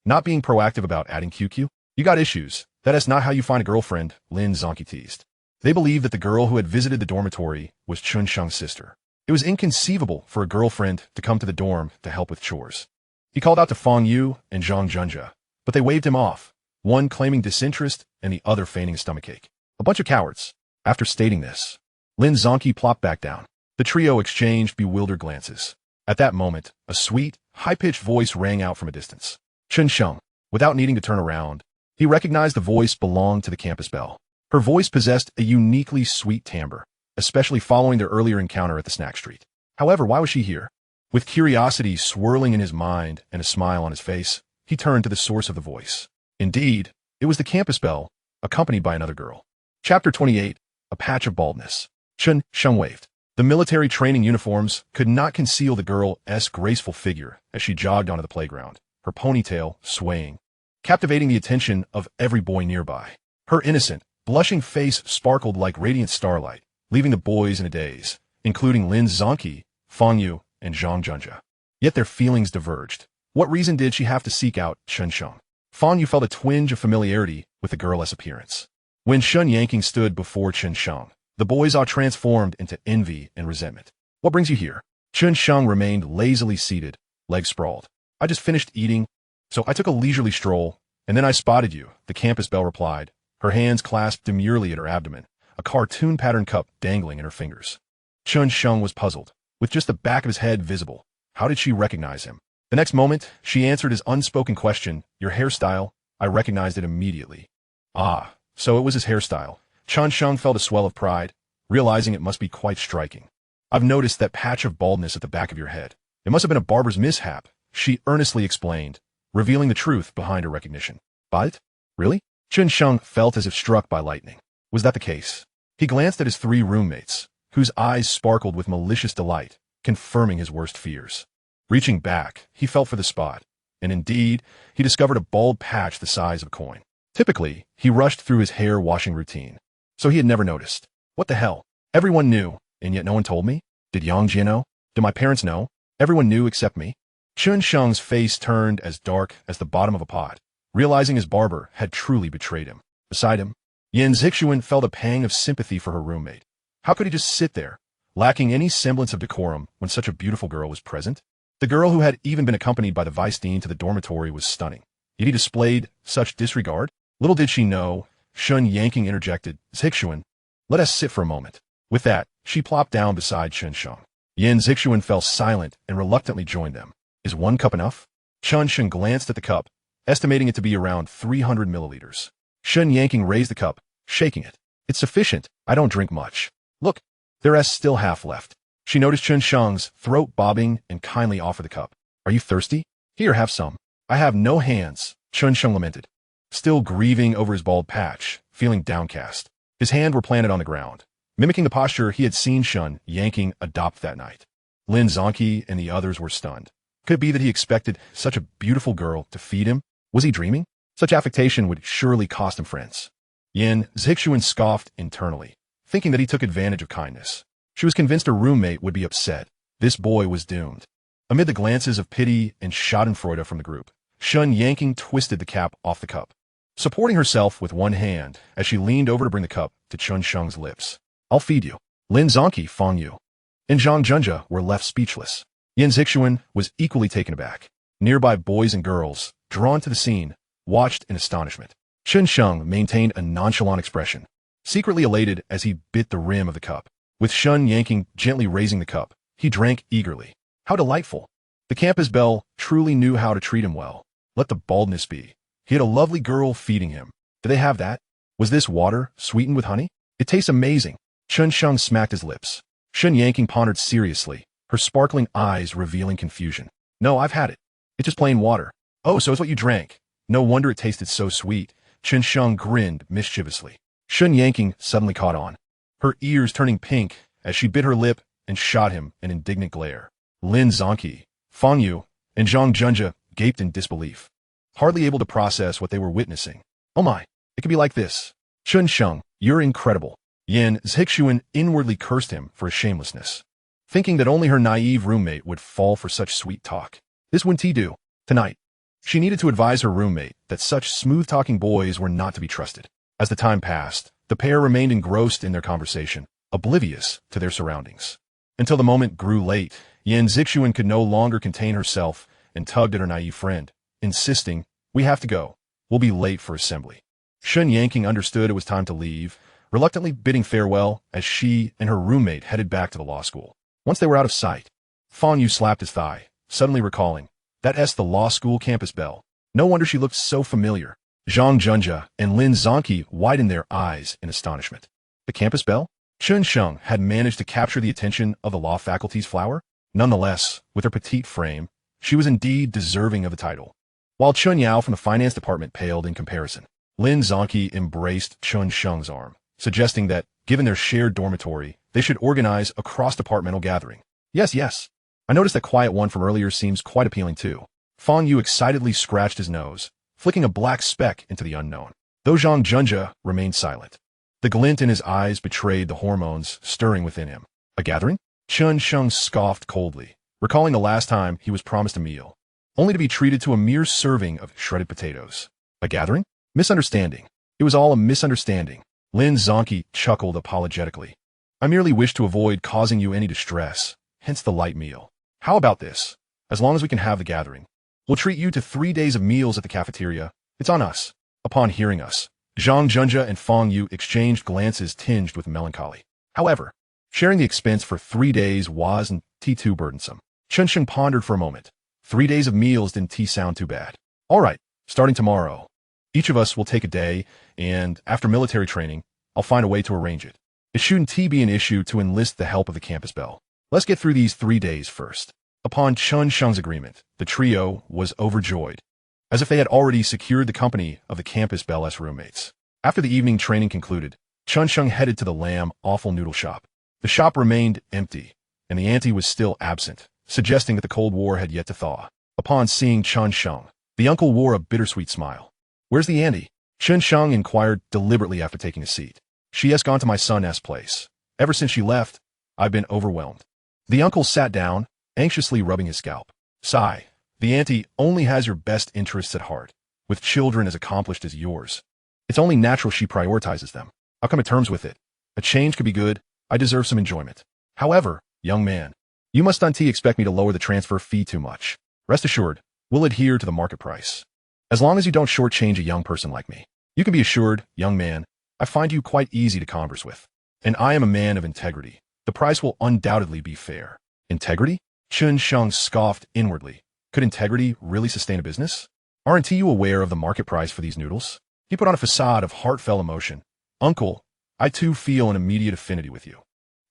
Not being proactive about adding QQ? You got issues. That is not how you find a girlfriend, Lin Zonki teased. They believed that the girl who had visited the dormitory was Chen Sheng's sister. It was inconceivable for a girlfriend to come to the dorm to help with chores. He called out to Fang Yu and Zhang Junjia, but they waved him off, one claiming disinterest and the other feigning a stomachache. A bunch of cowards. After stating this, Lin Zonki plopped back down. The trio exchanged bewildered glances. At that moment, a sweet, high-pitched voice rang out from a distance. Chen Sheng. Without needing to turn around, he recognized the voice belonged to the campus belle. Her voice possessed a uniquely sweet timbre, especially following their earlier encounter at the snack street. However, why was she here? With curiosity swirling in his mind and a smile on his face, he turned to the source of the voice. Indeed, it was the campus belle, accompanied by another girl. Chapter 28, A Patch of Baldness. Chen Sheng waved. The military training uniforms could not conceal the girl's graceful figure as she jogged onto the playground, her ponytail swaying, captivating the attention of every boy nearby. Her innocent, blushing face sparkled like radiant starlight, leaving the boys in a daze, including Lin Zonki, Fang Yu, and Zhang Junjia. Yet their feelings diverged. What reason did she have to seek out Chen Sheng? Fang Yu felt a twinge of familiarity with the girl's appearance. When Shun Yanking stood before Chen Sheng, the boys all transformed into envy and resentment. What brings you here? Chen Sheng remained lazily seated, legs sprawled. I just finished eating, so I took a leisurely stroll, and then I spotted you, the campus belle replied, her hands clasped demurely at her abdomen, a cartoon-patterned cup dangling in her fingers. Chen Sheng was puzzled, with just the back of his head visible. How did she recognize him? The next moment, she answered his unspoken question, your hairstyle. I recognized it immediately. Ah, so it was his hairstyle. Chen Sheng felt a swell of pride, realizing it must be quite striking. I've noticed that patch of baldness at the back of your head. It must have been a barber's mishap, she earnestly explained, revealing the truth behind her recognition. But? Really? Chen Sheng felt as if struck by lightning. Was that the case? He glanced at his three roommates, whose eyes sparkled with malicious delight, confirming his worst fears. Reaching back, he felt for the spot, and indeed, he discovered a bald patch the size of a coin. Typically, he rushed through his hair washing routine, so he had never noticed. What the hell? Everyone knew, and yet no one told me? Did Yang Jie know? Did my parents know? Everyone knew except me? Chen Sheng's face turned as dark as the bottom of a pot, realizing his barber had truly betrayed him. Beside him, Yan Zixuan felt a pang of sympathy for her roommate. How could he just sit there, lacking any semblance of decorum when such a beautiful girl was present? The girl who had even been accompanied by the vice dean to the dormitory was stunning. Yet he displayed such disregard? Little did she know, Shun Yanking interjected, Zixuan, let us sit for a moment. With that, she plopped down beside Chen Sheng. Yan Zixuan fell silent and reluctantly joined them. Is one cup enough? Chen Sheng glanced at the cup, estimating it to be around 300 milliliters. Shun Yanking raised the cup, shaking it. It's sufficient. I don't drink much. Look, there is still half left. She noticed Chen Sheng's throat bobbing and kindly offered the cup. Are you thirsty? Here, have some. I have no hands, Chen Sheng lamented, still grieving over his bald patch, feeling downcast. His hands were planted on the ground, mimicking the posture he had seen Shun Yanking adopt that night. Lin Zonki and the others were stunned. Could it be that he expected such a beautiful girl to feed him? Was he dreaming? Such affectation would surely cost him friends. Yan Zixuan scoffed internally, thinking that he took advantage of kindness. She was convinced her roommate would be upset. This boy was doomed. Amid the glances of pity and schadenfreude from the group, Shun Yanking twisted the cap off the cup. supporting herself with one hand as she leaned over to bring the cup to Chen Sheng's lips. I'll feed you. Lin Zongqi, Fang Yu, and Zhang Junjia were left speechless. Yan Zixuan was equally taken aback. Nearby boys and girls, drawn to the scene, watched in astonishment. Chen Sheng maintained a nonchalant expression, secretly elated as he bit the rim of the cup. With Shun Yanking gently raising the cup, he drank eagerly. How delightful! The campus belle truly knew how to treat him well. Let the baldness be. He had a lovely girl feeding him. Did they have that? Was this water sweetened with honey? It tastes amazing. Chen Sheng smacked his lips. Shun Yanking pondered seriously, her sparkling eyes revealing confusion. No, I've had it. It's just plain water. Oh, so it's what you drank. No wonder it tasted so sweet. Chen Sheng grinned mischievously. Shun Yanking suddenly caught on, her ears turning pink as she bit her lip and shot him an indignant glare. Lin Zongqi, Fang Yu, and Zhang Junjia gaped in disbelief, hardly able to process what they were witnessing. Oh my, it could be like this. Chen Sheng, you're incredible. Yan Zixuan inwardly cursed him for his shamelessness, thinking that only her naive roommate would fall for such sweet talk. This wouldn't he do? Tonight, she needed to advise her roommate that such smooth-talking boys were not to be trusted. As the time passed, the pair remained engrossed in their conversation, oblivious to their surroundings. Until the moment grew late, Yan Zixuan could no longer contain herself and tugged at her naive friend, insisting, "We have to go. We'll be late for assembly." Shun Yanking understood it was time to leave, reluctantly bidding farewell as she and her roommate headed back to the law school. Once they were out of sight, Fang Yu slapped his thigh, suddenly recalling, "That's the law school campus belle. No wonder she looked so familiar." Zhang Junjia and Lin Zongqi widened their eyes in astonishment. The campus belle? Chen Sheng had managed to capture the attention of the law faculty's flower. Nonetheless, with her petite frame, she was indeed deserving of the title. While Chun Yao from the finance department paled in comparison, Lin Zongqi embraced Chen Sheng's arm, suggesting that, given their shared dormitory, they should organize a cross-departmental gathering. Yes. I noticed that quiet one from earlier seems quite appealing too. Fang Yu excitedly scratched his nose, flicking a black speck into the unknown. Though Zhang Junjia remained silent. The glint in his eyes betrayed the hormones stirring within him. A gathering? Chen Sheng scoffed coldly, recalling the last time he was promised a meal, only to be treated to a mere serving of shredded potatoes. A gathering? Misunderstanding. It was all a misunderstanding. Lin Zongqi chuckled apologetically. I merely wish to avoid causing you any distress, hence the light meal. How about this? As long as we can have the gathering, we'll treat you to 3 days of meals at the cafeteria. It's on us. Upon hearing us, Zhang Junjia and Fang Yu exchanged glances tinged with melancholy. However, sharing the expense for 3 days wasn't too burdensome. Chen Sheng pondered for a moment. 3 days of meals didn't sound too bad. All right, starting tomorrow, each of us will take a day, and after military training, I'll find a way to arrange it. It shouldn't be an issue to enlist the help of the campus belle. Let's get through these 3 days first. Upon Chen Sheng's agreement, the trio was overjoyed, as if they had already secured the company of the campus belle's roommates. After the evening training concluded, Chen Sheng headed to the lamb offal noodle shop. The shop remained empty, and the auntie was still absent, suggesting that the Cold War had yet to thaw. Upon seeing Chen Sheng, the uncle wore a bittersweet smile. Where's the auntie? Chen Sheng inquired deliberately after taking a seat. She has gone to my son's place. Ever since she left, I've been overwhelmed. The uncle sat down, anxiously rubbing his scalp. Sigh, the auntie only has your best interests at heart, with children as accomplished as yours. It's only natural she prioritizes them. I'll come to terms with it. A change could be good. I deserve some enjoyment. However, young man, you must not expect me to lower the transfer fee too much. Rest assured, we'll adhere to the market price. As long as you don't shortchange a young person like me. You can be assured, young man, I find you quite easy to converse with. And I am a man of integrity. The price will undoubtedly be fair. Integrity? Chen Sheng scoffed inwardly. Could integrity really sustain a business? Aren't you aware of the market price for these noodles? He put on a facade of heartfelt emotion. Uncle, I too feel an immediate affinity with you.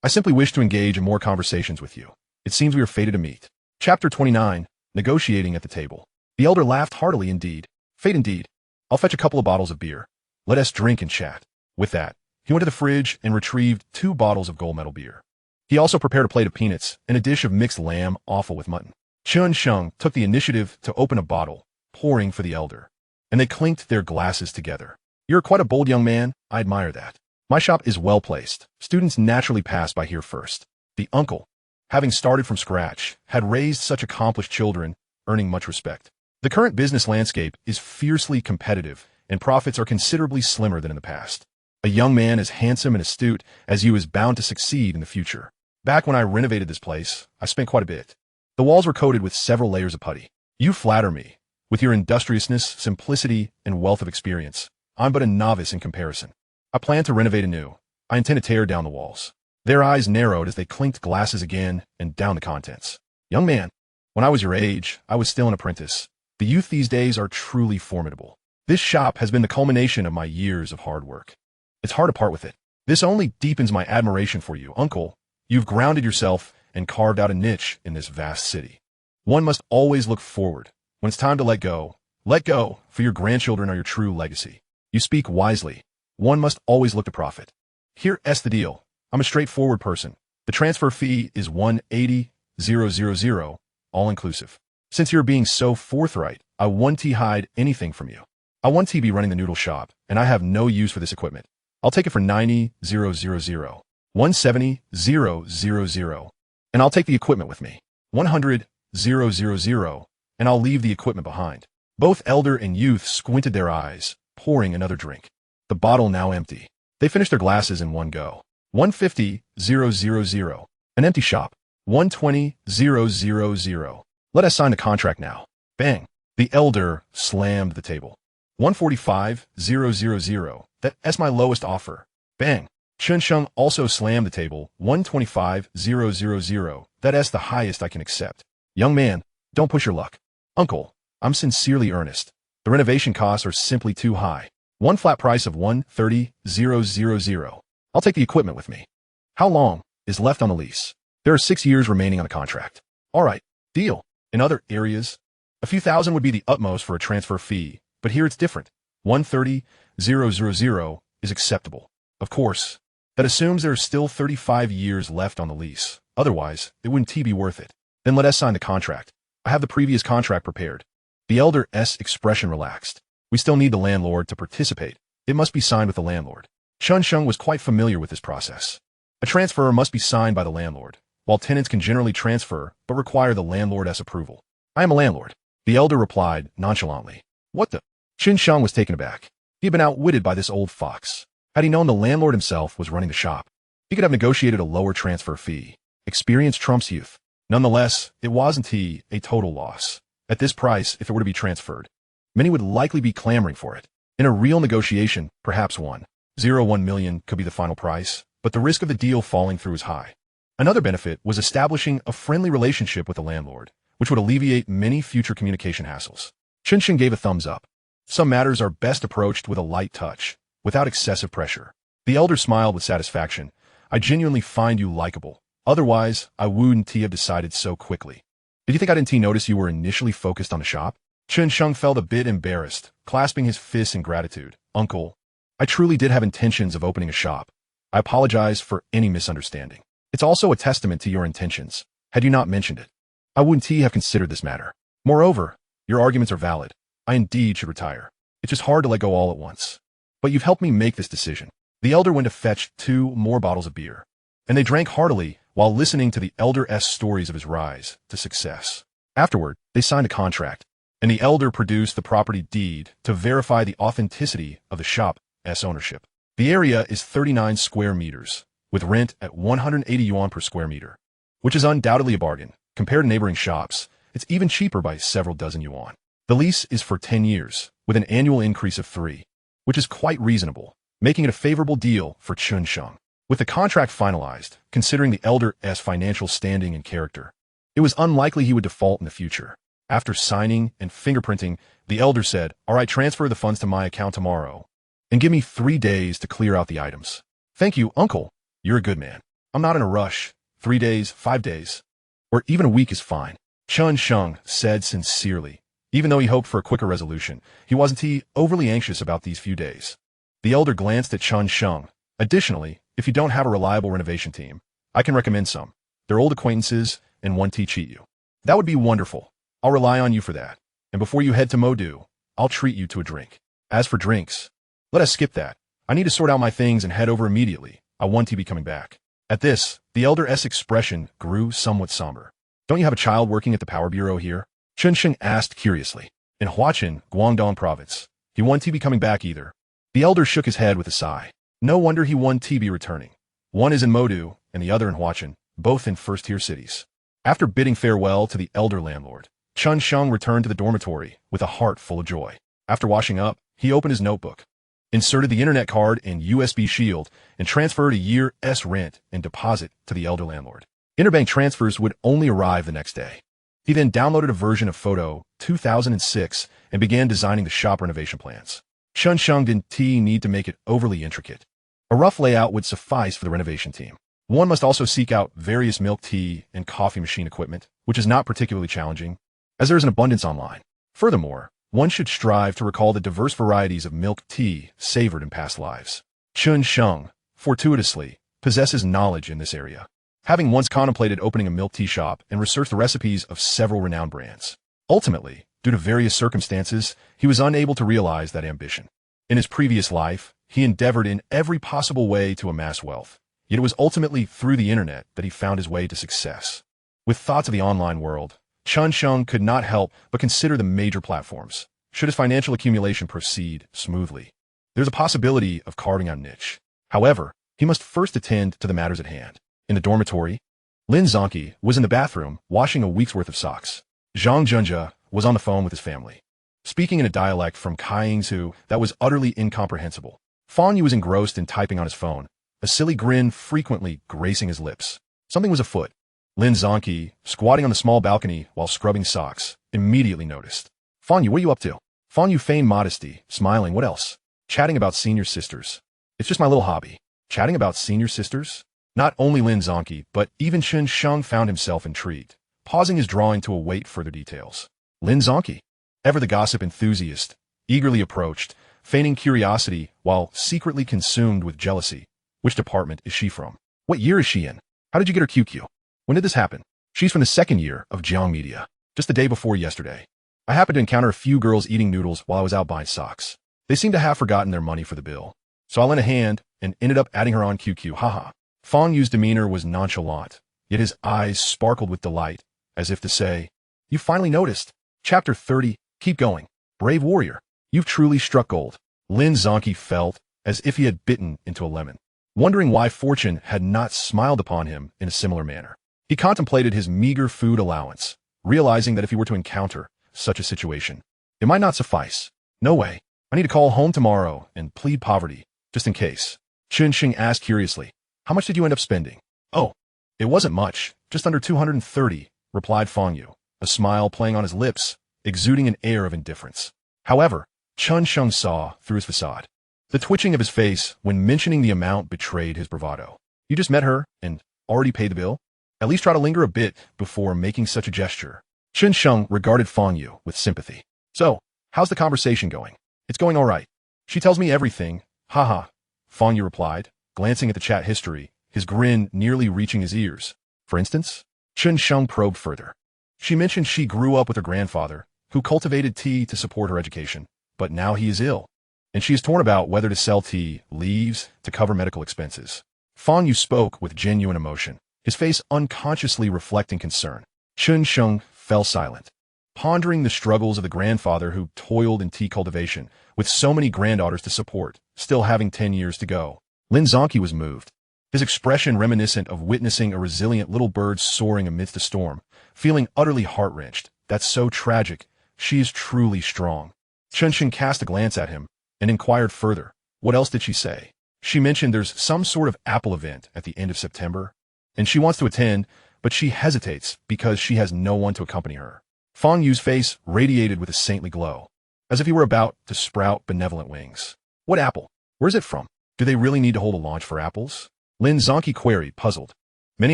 I simply wish to engage in more conversations with you. It seems we are fated to meet. Chapter 29, Negotiating at the Table. The elder laughed heartily indeed. Fate indeed. I'll fetch a couple of bottles of beer. Let us drink and chat. With that, he went to the fridge and retrieved 2 bottles of gold medal beer. He also prepared a plate of peanuts and a dish of mixed lamb offal with mutton. Chen Sheng took the initiative to open a bottle, pouring for the elder, and they clinked their glasses together. You're quite a bold young man. I admire that. My shop is well placed. Students naturally pass by here first. The uncle, having started from scratch, had raised such accomplished children, earning much respect. The current business landscape is fiercely competitive, and profits are considerably slimmer than in the past. A young man as handsome and astute as you is bound to succeed in the future. Back when I renovated this place, I spent quite a bit. The walls were coated with several layers of putty. You flatter me. With your industriousness, simplicity, and wealth of experience, I'm but a novice in comparison. I plan to renovate anew. I intend to tear down the walls. Their eyes narrowed as they clinked glasses again and down the contents. Young man, when I was your age, I was still an apprentice. The youth these days are truly formidable. This shop has been the culmination of my years of hard work. It's hard to part with it. This only deepens my admiration for you, uncle. You've grounded yourself and carved out a niche in this vast city. One must always look forward. When it's time to let go, for your grandchildren are your true legacy. You speak wisely. One must always look to profit. Here's the deal. I'm a straightforward person. The transfer fee is $180,000, all inclusive. Since you're being so forthright, I won't hide anything from you. I won't be running the noodle shop, and I have no use for this equipment. I'll take it for $90,000, $170,000, and I'll take the equipment with me. $100,000, and I'll leave the equipment behind. Both elder and youth squinted their eyes, pouring another drink. The bottle now empty. They finished their glasses in one go. $150,000, an empty shop. $120,000. Let us sign the contract now. Bang. The elder slammed the table. $145,000. That's my lowest offer. Bang. Chen Sheng also slammed the table. $125,000. That's the highest I can accept. Young man, don't push your luck. Uncle, I'm sincerely earnest. The renovation costs are simply too high. One flat price of $130,000. I'll take the equipment with me. How long is left on the lease? There are 6 years remaining on the contract. All right, deal. In other areas, a few thousand would be the utmost for a transfer fee, but here it's different. $130,000 is acceptable. Of course, that assumes there are still 35 years left on the lease. Otherwise, it wouldn't be worth it. Then let us sign the contract. I have the previous contract prepared. The elder's expression relaxed. We still need the landlord to participate. It must be signed with the landlord. Chen Sheng was quite familiar with this process. A transfer must be signed by the landlord, while tenants can generally transfer but require the landlord's approval. I am a landlord. The elder replied nonchalantly. What the? Chen Sheng was taken aback. He had been outwitted by this old fox. Had he known the landlord himself was running the shop, he could have negotiated a lower transfer fee. Experience trumps youth. Nonetheless, it wasn't a total loss. At this price, if it were to be transferred, many would likely be clamoring for it. In a real negotiation, perhaps $1.01 million could be the final price, but the risk of the deal falling through is high. Another benefit was establishing a friendly relationship with the landlord, which would alleviate many future communication hassles. Chen Sheng gave a thumbs up. Some matters are best approached with a light touch, without excessive pressure. The elder smiled with satisfaction. I genuinely find you likable. Otherwise, I wouldn't have decided so quickly. Did you think I didn't notice you were initially focused on the shop? Chen Sheng felt a bit embarrassed, clasping his fists in gratitude. Uncle, I truly did have intentions of opening a shop. I apologize for any misunderstanding. It's also a testament to your intentions. Had you not mentioned it, I wouldn't have considered this matter. Moreover, your arguments are valid. I indeed should retire. It's just hard to let go all at once. But you've helped me make this decision. The elder went to fetch 2 more bottles of beer, and they drank heartily while listening to the elder's stories of his rise to success. Afterward, they signed a contract, and the elder produced the property deed to verify the authenticity of the shop's ownership. The area is 39 square meters, with rent at 180 yuan per square meter, which is undoubtedly a bargain. Compared to neighboring shops, it's even cheaper by several dozen yuan. The lease is for 10 years, with an annual increase of 3, which is quite reasonable, making it a favorable deal for Chen Sheng. With the contract finalized, considering the elder's financial standing and character, it was unlikely he would default in the future. After signing and fingerprinting, the elder said, "All right, transfer the funds to my account tomorrow, and give me 3 days to clear out the items." "Thank you, uncle. You're a good man. I'm not in a rush. 3 days, 5 days, or even a week is fine," Chen Sheng said sincerely. Even though he hoped for a quicker resolution, he wasn't overly anxious about these few days. The elder glanced at Chen Sheng. "Additionally, if you don't have a reliable renovation team, I can recommend some. They're old acquaintances and won't cheat you. That would be wonderful. I'll rely on you for that. And before you head to Modu, I'll treat you to a drink. As for drinks, let us skip that. I need to sort out my things and head over immediately. I want to be coming back." At this, the elder's expression grew somewhat somber. "Don't you have a child working at the power bureau here?" Chen Sheng asked curiously. "In Huaqin, Guangdong province, He wouldn't be coming back either. The elder shook his head with a sigh. No wonder he wouldn't be returning. One is in Modu, and the other in Huachin, both in first-tier cities. After bidding farewell to the elder landlord, Chen Sheng returned to the dormitory with a heart full of joy. After washing up, he opened his notebook, inserted the internet card in USB shield, and transferred a year's rent and deposit to the elder landlord. Interbank transfers would only arrive the next day. He then downloaded a version of Photo 2006 and began designing the shop renovation plans. Chen Sheng didn't need to make it overly intricate. A rough layout would suffice for the renovation team. One must also seek out various milk tea and coffee machine equipment, which is not particularly challenging, as there is an abundance online. Furthermore, one should strive to recall the diverse varieties of milk tea savored in past lives. Chen Sheng, fortuitously, possesses knowledge in this area, having once contemplated opening a milk tea shop and researched the recipes of several renowned brands. Ultimately, due to various circumstances, he was unable to realize that ambition. In his previous life, he endeavored in every possible way to amass wealth, yet it was ultimately through the internet that he found his way to success. With thoughts of the online world, Chen Sheng could not help but consider the major platforms. Should his financial accumulation proceed smoothly, there's a possibility of carving out a niche. However, he must first attend to the matters at hand. In the dormitory, Lin Zonki was in the bathroom washing a week's worth of socks. Zhang Junjia was on the phone with his family, speaking in a dialect from Kaiyingzhu that was utterly incomprehensible. Fang Yu was engrossed in typing on his phone, a silly grin frequently gracing his lips. Something was afoot. Lin Zonki, squatting on the small balcony while scrubbing socks, immediately noticed. Fang Yu, what are you up to? Fang Yu feigned modesty, smiling. What else? Chatting about senior sisters. It's just my little hobby. Chatting about senior sisters? Not only Lin Zonki, but even Chen Sheng found himself intrigued, pausing his drawing to await further details. Lin Zonki, ever the gossip enthusiast, eagerly approached, feigning curiosity while secretly consumed with jealousy. Which department is she from? What year is she in? How did you get her QQ? When did this happen? She's from the second year of Jiang Media, just the day before yesterday. I happened to encounter a few girls eating noodles while I was out buying socks. They seemed to have forgotten their money for the bill. So I lent a hand and ended up adding her on QQ, haha. Fang Yu's demeanor was nonchalant, yet his eyes sparkled with delight, as if to say, you finally noticed. Chapter 30, keep going. Brave warrior, you've truly struck gold. Lin Zonki felt as if he had bitten into a lemon, wondering why fortune had not smiled upon him in a similar manner. He contemplated his meager food allowance, realizing that if he were to encounter such a situation, it might not suffice. No way. I need to call home tomorrow and plead poverty, just in case. Chen Sheng asked curiously, how much did you end up spending? Oh, it wasn't much, just under 230, replied Fang Yu, a smile playing on his lips, exuding an air of indifference. However, Chen Sheng saw through his facade. The twitching of his face when mentioning the amount betrayed his bravado. You just met her and already paid the bill? At least try to linger a bit before making such a gesture. Chen Sheng regarded Fang Yu with sympathy. So, how's the conversation going? It's going all right. She tells me everything. Haha, Fang Yu replied, glancing at the chat history, his grin nearly reaching his ears. For instance, Chen Sheng probed further. She mentioned she grew up with her grandfather, who cultivated tea to support her education, but now he is ill, and she is torn about whether to sell tea leaves to cover medical expenses. Fang Yu spoke with genuine emotion, his face unconsciously reflecting concern. Chen Sheng fell silent, pondering the struggles of the grandfather who toiled in tea cultivation, with so many granddaughters to support, still having 10 years to go. Lin Zonki was moved, his expression reminiscent of witnessing a resilient little bird soaring amidst a storm, feeling utterly heart-wrenched. That's so tragic. She is truly strong. Chen Sheng cast a glance at him and inquired further. What else did she say? She mentioned there's some sort of Apple event at the end of September, and she wants to attend, but she hesitates because she has no one to accompany her. Fang Yu's face radiated with a saintly glow, as if he were about to sprout benevolent wings. What apple? Where's it from? Do they really need to hold a launch for apples? Lin Zonki queried, puzzled. Many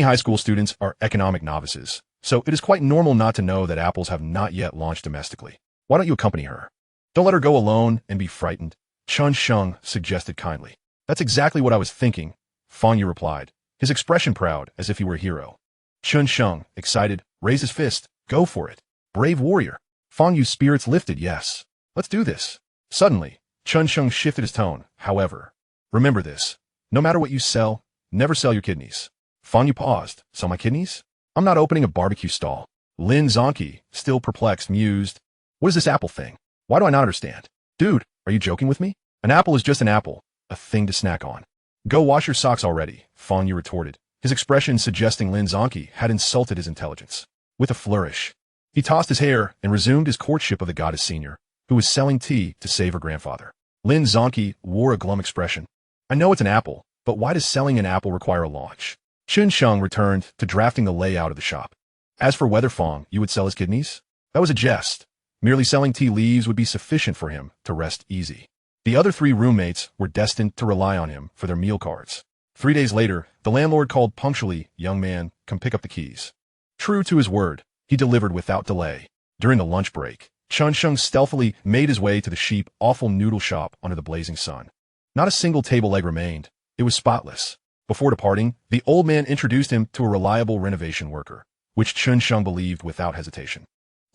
high school students are economic novices, so it is quite normal not to know that apples have not yet launched domestically. Why don't you accompany her? Don't let her go alone and be frightened, Chen Sheng suggested kindly. That's exactly what I was thinking, Fang Yu replied, his expression proud as if he were a hero. Chen Sheng, excited, raised his fist. Go for it. Brave warrior. Fang Yu's spirits lifted. Yes. Let's do this. Suddenly, Chen Sheng shifted his tone. However, remember this. No matter what you sell, never sell your kidneys. Fang Yu paused. Sell my kidneys? I'm not opening a barbecue stall. Lin Zonki, still perplexed, mused. What is this apple thing? Why do I not understand? Dude, Are you joking with me? An apple is just an apple, a thing to snack on. Go wash your socks already, Fong Yu retorted, his expression suggesting Lin Zongqi had insulted his intelligence. With a flourish, he tossed his hair and resumed his courtship of the goddess senior, who was selling tea to save her grandfather. Lin Zongqi wore a glum expression. I know it's an apple, but why does selling an apple require a launch? Chen Sheng returned to drafting the layout of the shop. As for whether Fong Yu would sell his kidneys, that was a jest. Merely selling tea leaves would be sufficient for him to rest easy. The other 3 roommates were destined to rely on him for their meal cards. 3 days later, the landlord called punctually, "Young man, come pick up the keys." True to his word, he delivered without delay. During the lunch break, Chen Sheng stealthily made his way to the sheep offal noodle shop under the blazing sun. Not a single table leg remained. It was spotless. Before departing, the old man introduced him to a reliable renovation worker, which Chen Sheng believed without hesitation.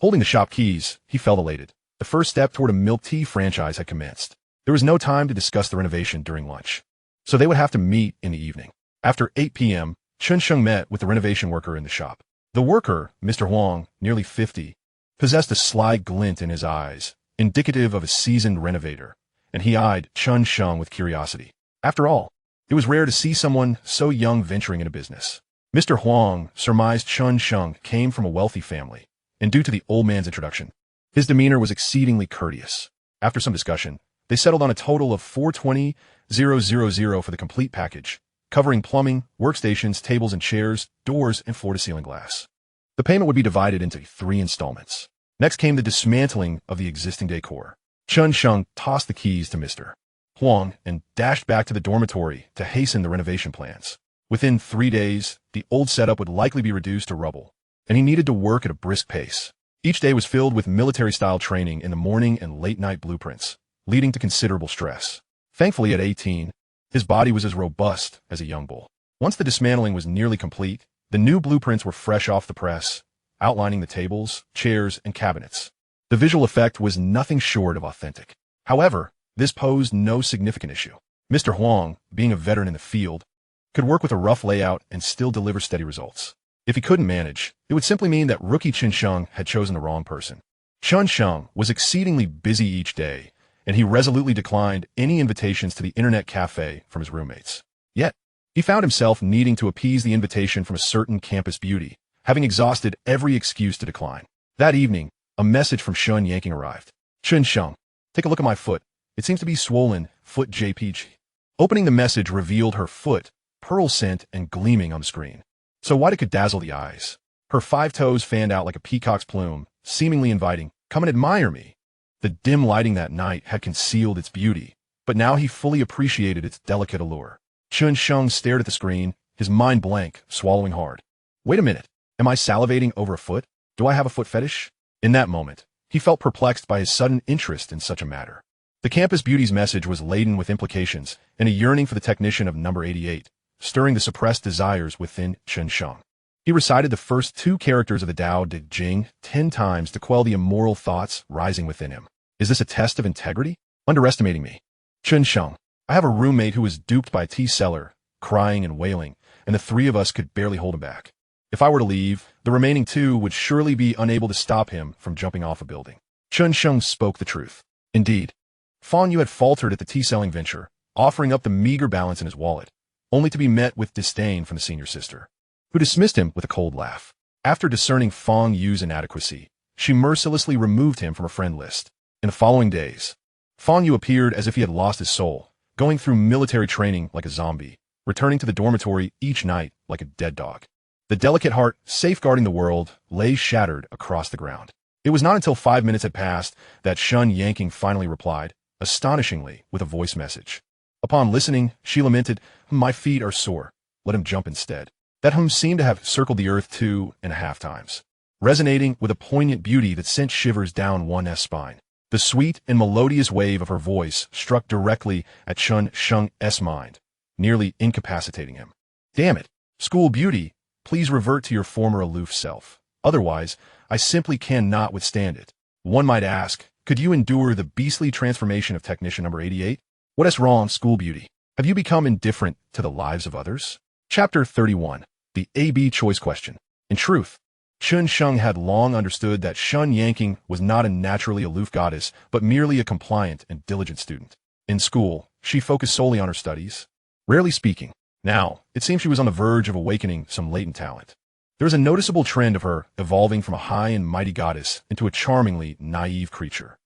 Holding the shop keys, he felt elated. The first step toward a milk tea franchise had commenced. There was no time to discuss the renovation during lunch, so they would have to meet in the evening. After 8 p.m., Chen Sheng met with the renovation worker in the shop. The worker, Mr. Huang, nearly 50, possessed a sly glint in his eyes, indicative of a seasoned renovator, and he eyed Chen Sheng with curiosity. After all, it was rare to see someone so young venturing into business. Mr. Huang surmised Chen Sheng came from a wealthy family, and due to the old man's introduction, his demeanor was exceedingly courteous. After some discussion, they settled on a total of 420,000 for the complete package, covering plumbing, workstations, tables and chairs, doors, and floor-to-ceiling glass. The payment would be divided into 3 installments. Next came the dismantling of the existing decor. Chen Sheng tossed the keys to Mr. Huang and dashed back to the dormitory to hasten the renovation plans. Within 3 days, the old setup would likely be reduced to rubble, and he needed to work at a brisk pace. Each day was filled with military-style training in the morning and late-night blueprints, leading to considerable stress. Thankfully, at 18, his body was as robust as a young bull. Once the dismantling was nearly complete, the new blueprints were fresh off the press, outlining the tables, chairs, and cabinets. The visual effect was nothing short of authentic. However, this posed no significant issue. Mr. Huang, being a veteran in the field, could work with a rough layout and still deliver steady results. If he couldn't manage, it would simply mean that rookie Chen Sheng had chosen the wrong person. Chen Sheng was exceedingly busy each day, and he resolutely declined any invitations to the internet cafe from his roommates. Yet, he found himself needing to appease the invitation from a certain campus beauty, having exhausted every excuse to decline. That evening, a message from Shun Yanking arrived. Chen Sheng, take a look at my foot. It seems to be swollen, foot JPG. Opening the message revealed her foot, pearl scent and gleaming on the screen. So wide it could dazzle the eyes. Her 5 toes fanned out like a peacock's plume, seemingly inviting, come and admire me. The dim lighting that night had concealed its beauty, but now he fully appreciated its delicate allure. Chen Sheng stared at the screen, his mind blank, swallowing hard. Wait a minute, am I salivating over a foot? Do I have a foot fetish? In that moment, he felt perplexed by his sudden interest in such a matter. The campus beauty's message was laden with implications and a yearning for the technician of number 88, stirring the suppressed desires within Chen Sheng. He recited the first 2 characters of the Tao Te Ching 10 times to quell the immoral thoughts rising within him. Is this a test of integrity? Underestimating me. Chen Sheng, I have a roommate who was duped by a tea seller, crying and wailing, and the 3 of us could barely hold him back. If I were to leave, the remaining 2 would surely be unable to stop him from jumping off a building. Chen Sheng spoke the truth. Indeed, Fong Yu had faltered at the tea-selling venture, offering up the meager balance in his wallet, only to be met with disdain from the senior sister, who dismissed him with a cold laugh. After discerning Fong Yu's inadequacy, she mercilessly removed him from her friend list. In the following days, Fong Yu appeared as if he had lost his soul, going through military training like a zombie, returning to the dormitory each night like a dead dog. The delicate heart, safeguarding the world, lay shattered across the ground. It was not until 5 minutes had passed that Shun Yanking finally replied, astonishingly, with a voice message. Upon listening, she lamented, my feet are sore. Let him jump instead. That hum seemed to have circled the earth 2.5 times, resonating with a poignant beauty that sent shivers down one's spine. The sweet and melodious wave of her voice struck directly at Chen Sheng's mind, nearly incapacitating him. Damn it, school beauty, please revert to your former aloof self. Otherwise, I simply cannot withstand it. One might ask, could you endure the beastly transformation of technician number 88? What is wrong, school beauty? Have you become indifferent to the lives of others? Chapter 31. The A-B choice question. In truth, Chen Sheng had long understood that Chen Yanqing was not a naturally aloof goddess, but merely a compliant and diligent student. In school, she focused solely on her studies, rarely speaking. Now, it seemed she was on the verge of awakening some latent talent. There was a noticeable trend of her evolving from a high and mighty goddess into a charmingly naive creature.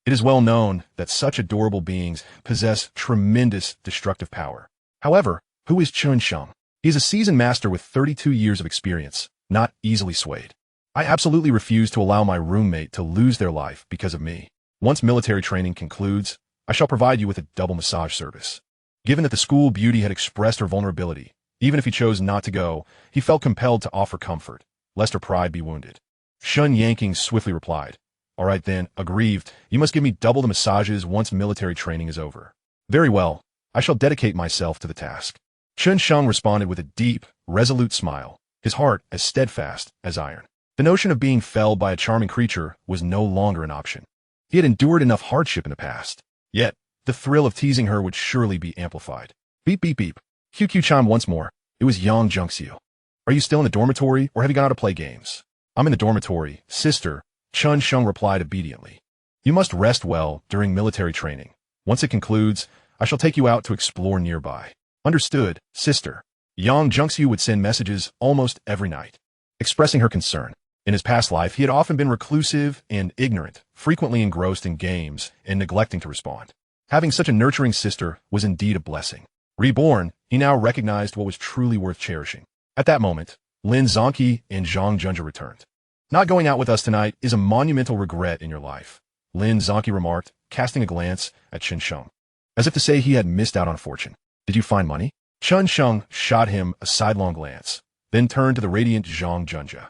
It is well known that such adorable beings possess tremendous destructive power. However, who is Chen Sheng? He is a seasoned master with 32 years of experience, not easily swayed. I absolutely refuse to allow my roommate to lose their life because of me. Once military training concludes, I shall provide you with a double massage service. Given that the school beauty had expressed her vulnerability, even if he chose not to go, he felt compelled to offer comfort, lest her pride be wounded. Chen Yanqing swiftly replied, "All right then, aggrieved, you must give me double the massages once military training is over." "Very well, I shall dedicate myself to the task." Chen Sheng responded with a deep, resolute smile, his heart as steadfast as iron. The notion of being felled by a charming creature was no longer an option. He had endured enough hardship in the past. Yet, the thrill of teasing her would surely be amplified. Beep beep beep. QQ chimed once more. It was Yang Jungxiu. "Are you still in the dormitory, or have you gone out to play games?" "I'm in the dormitory, sister," Chen Sheng replied obediently. "You must rest well during military training. Once it concludes, I shall take you out to explore nearby." "Understood, sister." Yang Jungxiu would send messages almost every night, expressing her concern. In his past life, he had often been reclusive and ignorant, frequently engrossed in games and neglecting to respond. Having such a nurturing sister was indeed a blessing. Reborn, he now recognized what was truly worth cherishing. At that moment, Lin Zongqi and Zhang Junja returned. "Not going out with us tonight is a monumental regret in your life," Lin Zongqi remarked, casting a glance at Chen Sheng, as if to say he had missed out on a fortune. "Did you find money?" Chen Sheng shot him a sidelong glance, then turned to the radiant Zhang Junja,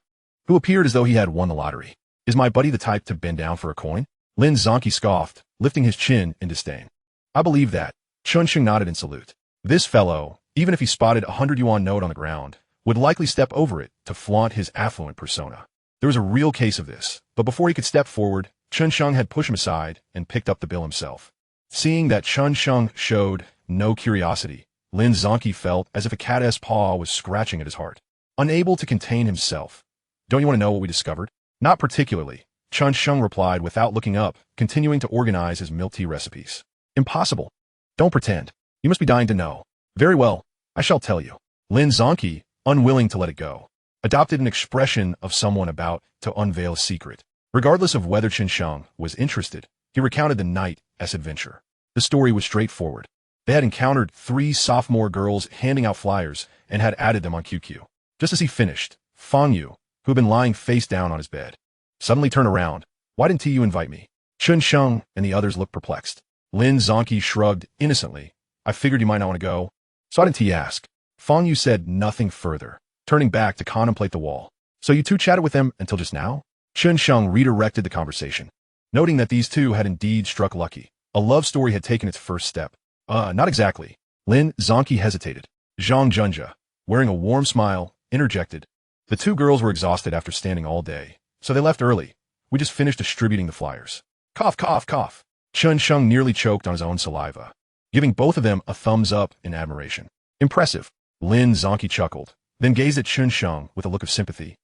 who appeared as though he had won the lottery. "Is my buddy the type to bend down for a coin?" Lin Zongqi scoffed, lifting his chin in disdain. "I believe that." Chen Sheng nodded in salute. This fellow, even if he spotted a 100 yuan note on the ground, would likely step over it to flaunt his affluent persona. There was a real case of this, but before he could step forward, Chen Sheng had pushed him aside and picked up the bill himself. Seeing that Chen Sheng showed no curiosity, Lin Zongqi felt as if a cat's paw was scratching at his heart. Unable to contain himself, "Don't you want to know what we discovered?" "Not particularly," Chen Sheng replied without looking up, continuing to organize his milk tea recipes. "Impossible. Don't pretend. You must be dying to know." "Very well, I shall tell you." Lin Zongqi, unwilling to let it go, adopted an expression of someone about to unveil a secret. Regardless of whether Chen Sheng was interested, he recounted the night's adventure. The story was straightforward. They had encountered 3 sophomore girls handing out flyers and had added them on QQ. Just as he finished, Fang Yu, who had been lying face down on his bed, suddenly turned around. "Why didn't you invite me?" Chen Sheng and the others looked perplexed. Lin Zongqi shrugged innocently. "I figured you might not want to go, so why didn't he ask?" Fang Yu said nothing further, turning back to contemplate the wall. "So you two chatted with them until just now?" Chen Sheng redirected the conversation, noting that these two had indeed struck lucky. A love story had taken its first step. Not exactly." Lin Zongqi hesitated. Zhang Junja, wearing a warm smile, interjected. "The 2 girls were exhausted after standing all day, so they left early. We just finished distributing the flyers." Cough, cough, cough. Chen Sheng nearly choked on his own saliva, giving both of them a thumbs up in admiration. "Impressive." Lin Zongqi chuckled, then gazed at Chen Sheng with a look of sympathy.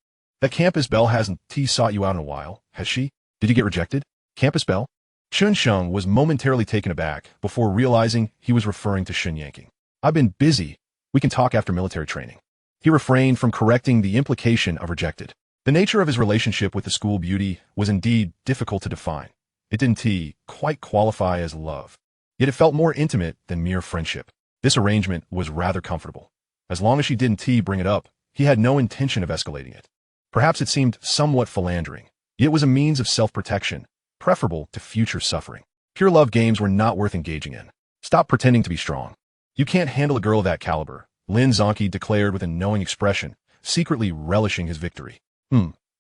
"That campus belle hasn't sought you out in a while, has she? Did you get rejected?" "Campus belle?" Chen Sheng was momentarily taken aback before realizing he was referring to Chen Yanqing. "I've been busy. We can talk after military training." He refrained from correcting the implication of rejected. The nature of his relationship with the school beauty was indeed difficult to define. It didn't quite qualify as love, yet it felt more intimate than mere friendship. This arrangement was rather comfortable. As long as she didn't bring it up, he had no intention of escalating it. Perhaps it seemed somewhat philandering, yet it was a means of self-protection, preferable to future suffering. Pure love games were not worth engaging in. "Stop pretending to be strong. You can't handle a girl of that caliber," Lin Zongqi declared with a knowing expression, secretly relishing his victory.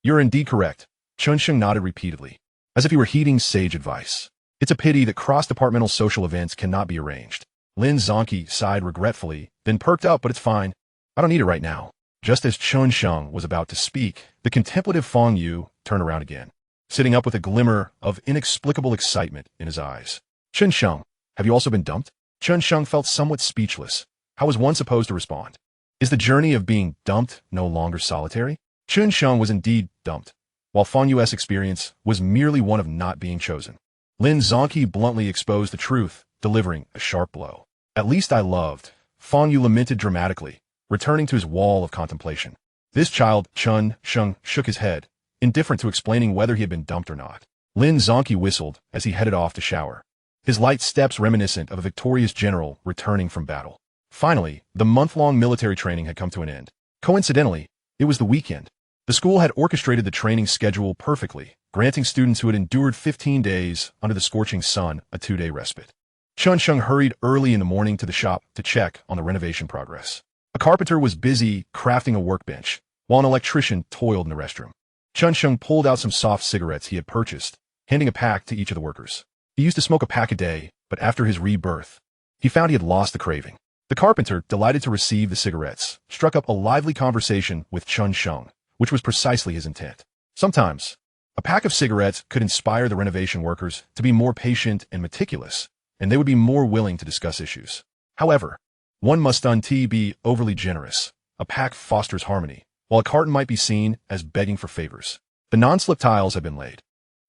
You're indeed correct." Chen Sheng nodded repeatedly, as if he were heeding sage advice. "It's a pity that cross-departmental social events cannot be arranged." Lin Zongqi sighed regretfully, then perked up, "But it's fine. I don't need it right now." Just as Chen Sheng was about to speak, the contemplative Fang Yu turned around again, sitting up with a glimmer of inexplicable excitement in his eyes. "Chen Sheng, have you also been dumped?" Chen Sheng felt somewhat speechless. How was one supposed to respond? Is the journey of being dumped no longer solitary? Chen Sheng was indeed dumped, while Fan Yu's experience was merely one of not being chosen. Lin Zhongqi bluntly exposed the truth, delivering a sharp blow. At least I loved, Fan Yu lamented dramatically, returning to his wall of contemplation. This child, Chen Sheng, shook his head, indifferent to explaining whether he had been dumped or not. Lin Zhongqi whistled as he headed off to shower, his light steps reminiscent of a victorious general returning from battle. Finally, the month-long military training had come to an end. Coincidentally, it was the weekend. The school had orchestrated the training schedule perfectly, granting students who had endured 15 days under the scorching sun a 2-day respite. Chen Sheng hurried early in the morning to the shop to check on the renovation progress. A carpenter was busy crafting a workbench, while an electrician toiled in the restroom. Chen Sheng pulled out some soft cigarettes he had purchased, handing a pack to each of the workers. He used to smoke a pack a day, but after his rebirth, he found he had lost the craving. The carpenter, delighted to receive the cigarettes, struck up a lively conversation with Chen Sheng, which was precisely his intent. Sometimes, a pack of cigarettes could inspire the renovation workers to be more patient and meticulous, and they would be more willing to discuss issues. However, one must not be overly generous. A pack fosters harmony, while a carton might be seen as begging for favors. The non-slip tiles had been laid.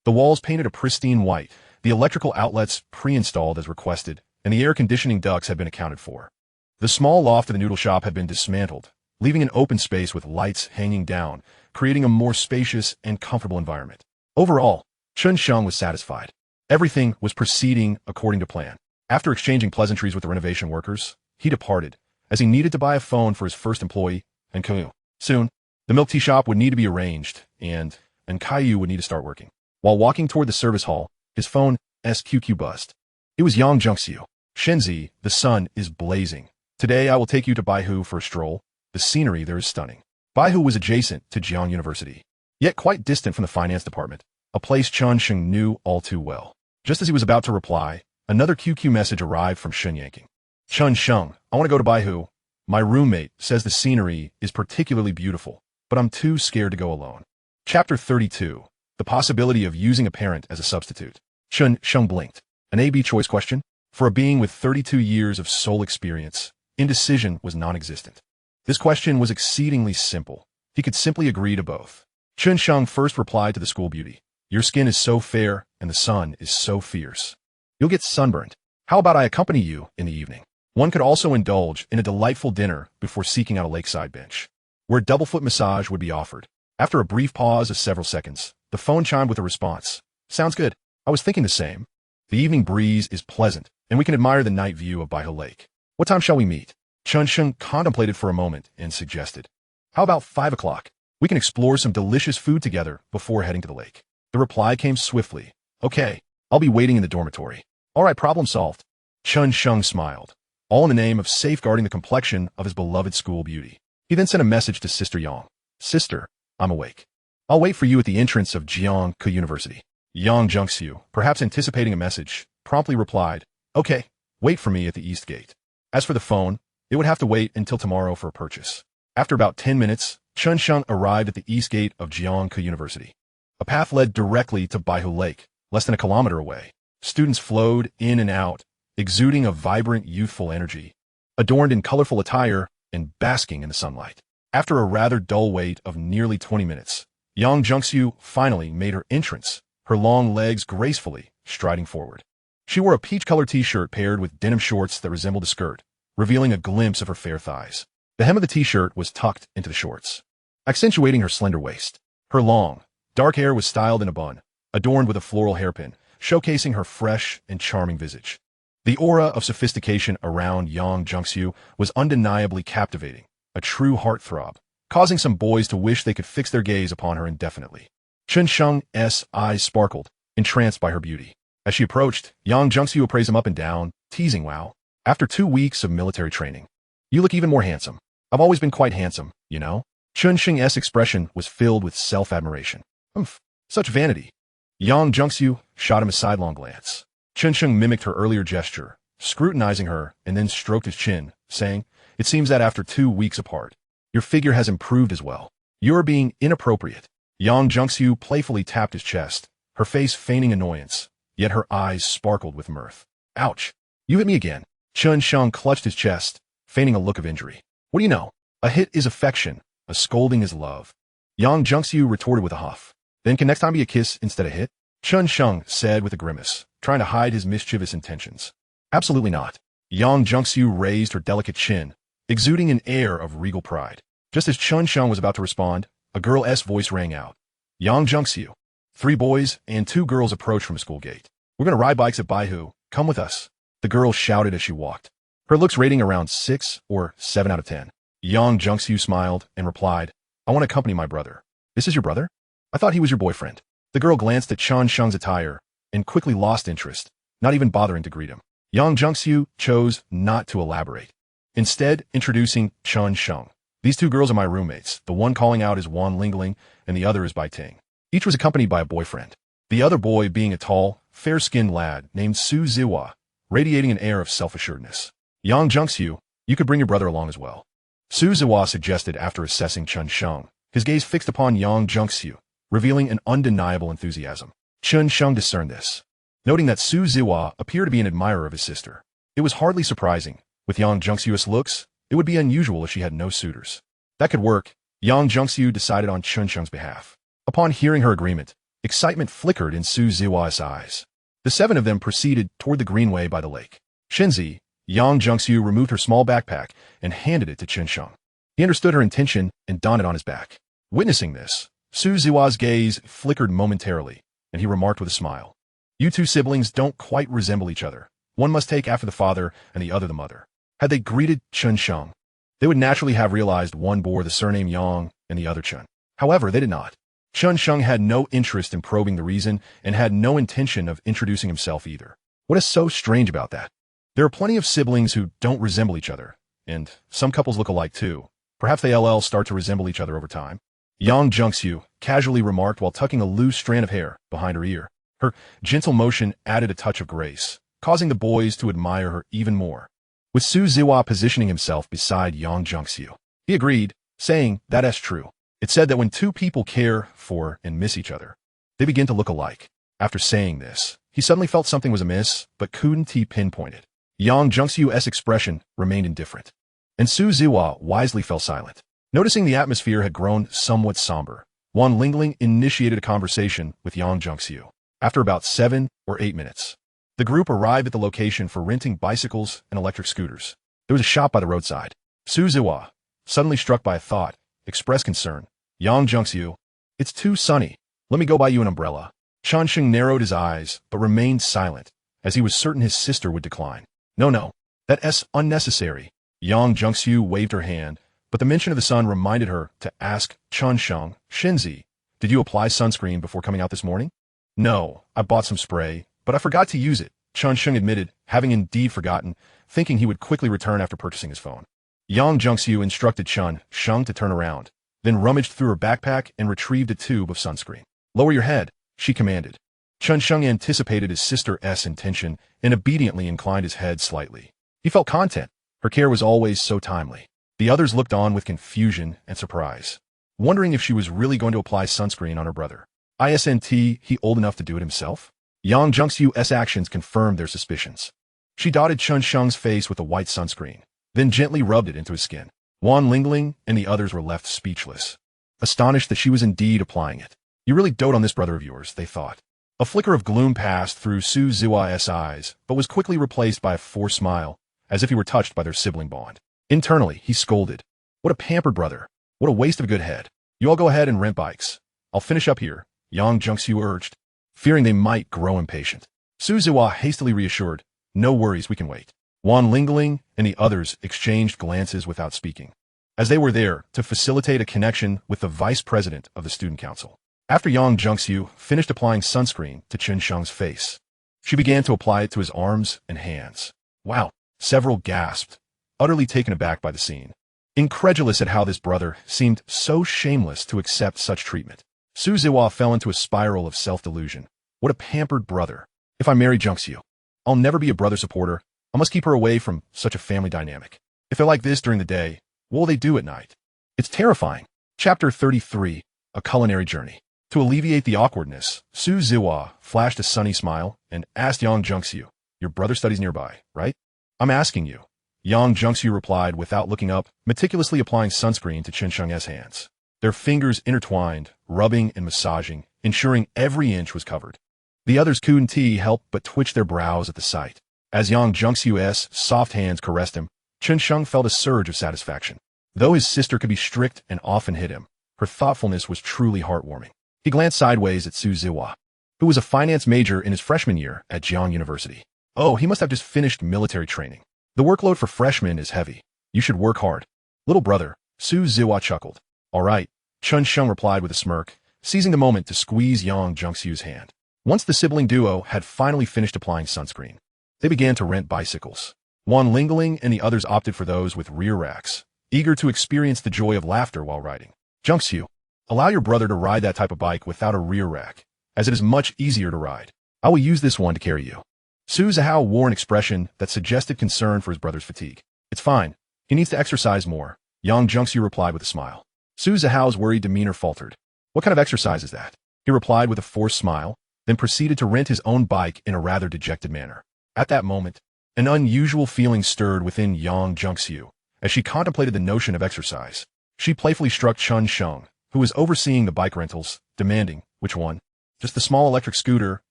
The walls painted a pristine white, the electrical outlets pre-installed as requested, and the air conditioning ducts had been accounted for. The small loft of the noodle shop had been dismantled, leaving an open space with lights hanging down, creating a more spacious and comfortable environment. Overall, Chen Sheng was satisfied. Everything was proceeding according to plan. After exchanging pleasantries with the renovation workers, he departed, as he needed to buy a phone for his first employee, and Caillou. Soon, the milk tea shop would need to be arranged, and Caillou would need to start working. While walking toward the service hall, his phone SQQ buzzed. It was Yang Zhengxiu. Shenzi, the sun is blazing. Today I will take you to Baihu for a stroll. The scenery there is stunning. Baihu was adjacent to Jiang University, yet quite distant from the finance department, a place Chen Sheng knew all too well. Just as he was about to reply, another QQ message arrived from Shen Yanking. Chen Sheng, I want to go to Baihu. My roommate says the scenery is particularly beautiful, but I'm too scared to go alone. Chapter 32. The possibility of using a parent as a substitute. Chen Sheng blinked. An A-B choice question? For a being with 32 years of soul experience, indecision was non-existent. This question was exceedingly simple. He could simply agree to both. Chen Sheng first replied to the school beauty. Your skin is so fair, and the sun is so fierce. You'll get sunburned. How about I accompany you in the evening? One could also indulge in a delightful dinner before seeking out a lakeside bench, where a double-foot massage would be offered. After a brief pause of several seconds, the phone chimed with a response. Sounds good. I was thinking the same. The evening breeze is pleasant, and we can admire the night view of Baihu Lake. What time shall we meet? Chen Sheng contemplated for a moment and suggested. How about 5 o'clock? We can explore some delicious food together before heading to the lake. The reply came swiftly. Okay, I'll be waiting in the dormitory. All right, problem solved. Chen Sheng smiled, all in the name of safeguarding the complexion of his beloved school beauty. He then sent a message to Sister Yang. Sister, I'm awake. I'll wait for you at the entrance of Jiangke University. Yang Zhengxiu, perhaps anticipating a message, promptly replied, Okay, wait for me at the east gate. As for the phone, it would have to wait until tomorrow for a purchase. After about 10 minutes, Chen Sheng arrived at the east gate of Jiangke University. A path led directly to Baihu Lake, less than a kilometer away. Students flowed in and out, exuding a vibrant, youthful energy, adorned in colorful attire and basking in the sunlight. After a rather dull wait of nearly 20 minutes, Yang Zhengxiu finally made her entrance, her long legs gracefully striding forward. She wore a peach-colored t-shirt paired with denim shorts that resembled a skirt, revealing a glimpse of her fair thighs. The hem of the t-shirt was tucked into the shorts, accentuating her slender waist. Her long, dark hair was styled in a bun, adorned with a floral hairpin, showcasing her fresh and charming visage. The aura of sophistication around Yang Zhengxiu was undeniably captivating, a true heartthrob, causing some boys to wish they could fix their gaze upon her indefinitely. Chen Sheng's eyes sparkled, entranced by her beauty. As she approached, Yang Zhengxiu appraised him up and down, teasing, Wow. After 2 weeks of military training, you look even more handsome. I've always been quite handsome, you know? Chen Sheng's expression was filled with self-admiration. Humph, such vanity. Yang Zhengxiu shot him a sidelong glance. Chen Sheng mimicked her earlier gesture, scrutinizing her, and then stroked his chin, saying, It seems that after 2 weeks apart, your figure has improved as well. You're being inappropriate. Yang Zhengxiu playfully tapped his chest, her face feigning annoyance, yet her eyes sparkled with mirth. Ouch! You hit me again. Chen Sheng clutched his chest, feigning a look of injury. What do you know? A hit is affection, a scolding is love. Yang Junxiu retorted with a huff. Then can next time be a kiss instead of hit? Chen Sheng said with a grimace, trying to hide his mischievous intentions. Absolutely not. Yang Junxiu raised her delicate chin, exuding an air of regal pride. Just as Chen Sheng was about to respond, a girl's voice rang out. Yang Junxiu. 3 boys and 2 girls approached from a school gate. We're going to ride bikes at Baihu. Come with us. The girl shouted as she walked, her looks rating around 6 or 7 out of 10. Yang Junxiu smiled and replied, I want to accompany my brother. This is your brother? I thought he was your boyfriend. The girl glanced at Chen Sheng's attire and quickly lost interest, not even bothering to greet him. Yang Junxiu chose not to elaborate, instead introducing Chen Sheng. These 2 girls are my roommates. The one calling out is Wan Lingling and the other is Bai Ting. Each was accompanied by a boyfriend, the other boy being a tall, fair-skinned lad named Su Ziwa, radiating an air of self-assuredness. Yang Junxiu, you could bring your brother along as well. Su Ziwa suggested after assessing Chen Sheng, his gaze fixed upon Yang Junxiu, revealing an undeniable enthusiasm. Chen Sheng discerned this, noting that Su Ziwa appeared to be an admirer of his sister. It was hardly surprising. With Yang Junxiu's looks, it would be unusual if she had no suitors. That could work. Yang Junxiu decided on Chen Sheng's behalf. Upon hearing her agreement, excitement flickered in Su Ziwa's eyes. The 7 of them proceeded toward the greenway by the lake. Shenzi, Yang Junxiu removed her small backpack and handed it to Chen Sheng. He understood her intention and donned it on his back. Witnessing this, Su Ziwa's gaze flickered momentarily, and he remarked with a smile. You 2 siblings don't quite resemble each other. One must take after the father and the other the mother. Had they greeted Chen Sheng, they would naturally have realized one bore the surname Yang and the other Chen. However, they did not. Chen Sheng had no interest in probing the reason and had no intention of introducing himself either. What is so strange about that? There are plenty of siblings who don't resemble each other, and some couples look alike too. Perhaps they start to resemble each other over time. Yang Junxiu casually remarked while tucking a loose strand of hair behind her ear. Her gentle motion added a touch of grace, causing the boys to admire her even more. With Su Ziwa positioning himself beside Yang Junxiu, he agreed, saying, that's true. It said that when 2 people care for and miss each other, they begin to look alike. After saying this, he suddenly felt something was amiss, but couldn't pinpoint it. Yang Junxiu's expression remained indifferent, and Su Ziwa wisely fell silent. Noticing the atmosphere had grown somewhat somber, Wan Lingling initiated a conversation with Yang Junxiu. After about 7 or 8 minutes, the group arrived at the location for renting bicycles and electric scooters. There was a shop by the roadside. Su Ziwa, suddenly struck by a thought, expressed concern. Yang Junxiu, it's too sunny. Let me go buy you an umbrella. Chen Sheng narrowed his eyes, but remained silent, as he was certain his sister would decline. No, that's unnecessary. Yang Junxiu waved her hand, but the mention of the sun reminded her to ask Chen Sheng, Shenzi, did you apply sunscreen before coming out this morning? No, I bought some spray, but I forgot to use it, Chen Sheng admitted, having indeed forgotten, thinking he would quickly return after purchasing his phone. Yang Junxiu instructed Chen Sheng to turn around, then rummaged through her backpack and retrieved a tube of sunscreen. Lower your head, she commanded. Chen Sheng anticipated his sister's intention and obediently inclined his head slightly. He felt content. Her care was always so timely. The others looked on with confusion and surprise, wondering if she was really going to apply sunscreen on her brother. Isn't he old enough to do it himself? Yang Junxiu's actions confirmed their suspicions. She dotted Chen Sheng's face with a white sunscreen, then gently rubbed it into his skin. Wan Lingling and the others were left speechless, astonished that she was indeed applying it. You really dote on this brother of yours, they thought. A flicker of gloom passed through Su Ziwa's eyes, but was quickly replaced by a forced smile, as if he were touched by their sibling bond. Internally, he scolded. What a pampered brother. What a waste of a good head. You all go ahead and rent bikes. I'll finish up here, Yang Junxiu urged, fearing they might grow impatient. Su Ziwa hastily reassured, no worries, we can wait. Wan Lingling and the others exchanged glances without speaking, as they were there to facilitate a connection with the vice president of the student council. After Yang Junxiu finished applying sunscreen to Chen Sheng's face, she began to apply it to his arms and hands. Wow, several gasped, utterly taken aback by the scene, incredulous at how this brother seemed so shameless to accept such treatment. Su Ziwa fell into a spiral of self-delusion. What a pampered brother. If I marry Junxiu, I'll never be a brother supporter. I must keep her away from such a family dynamic. If they're like this during the day, what will they do at night? It's terrifying. Chapter 33, A Culinary Journey. To alleviate the awkwardness, Su Ziwa flashed a sunny smile and asked Yang Junxiu, your brother studies nearby, right? I'm asking you. Yang Junxiu replied without looking up, meticulously applying sunscreen to Chen Sheng's hands. their fingers intertwined, rubbing and massaging, ensuring every inch was covered. The others couldn't help but twitch their brows at the sight. As Yang Jungsu's soft hands caressed him, Chen Sheng felt a surge of satisfaction. Though his sister could be strict and often hit him, her thoughtfulness was truly heartwarming. He glanced sideways at Su Ziwa, who was a finance major in his freshman year at Jiang University. Oh, he must have just finished military training. The workload for freshmen is heavy. You should work hard. Little brother, Su Ziwa chuckled. All right, Chen Sheng replied with a smirk, seizing the moment to squeeze Yang Jungsu's hand. Once the sibling duo had finally finished applying sunscreen, they began to rent bicycles. Wan Lingling and the others opted for those with rear racks, eager to experience the joy of laughter while riding. Jungsu, allow your brother to ride that type of bike without a rear rack, as it is much easier to ride. I will use this one to carry you. Su Zihao wore an expression that suggested concern for his brother's fatigue. It's fine. He needs to exercise more, Yang Jungsu replied with a smile. Su Zihao's worried demeanor faltered. What kind of exercise is that? He replied with a forced smile, then proceeded to rent his own bike in a rather dejected manner. At that moment, an unusual feeling stirred within Yang Jungsu as she contemplated the notion of exercise. She playfully struck Chen Sheng, who was overseeing the bike rentals, demanding, which one? Just the small electric scooter,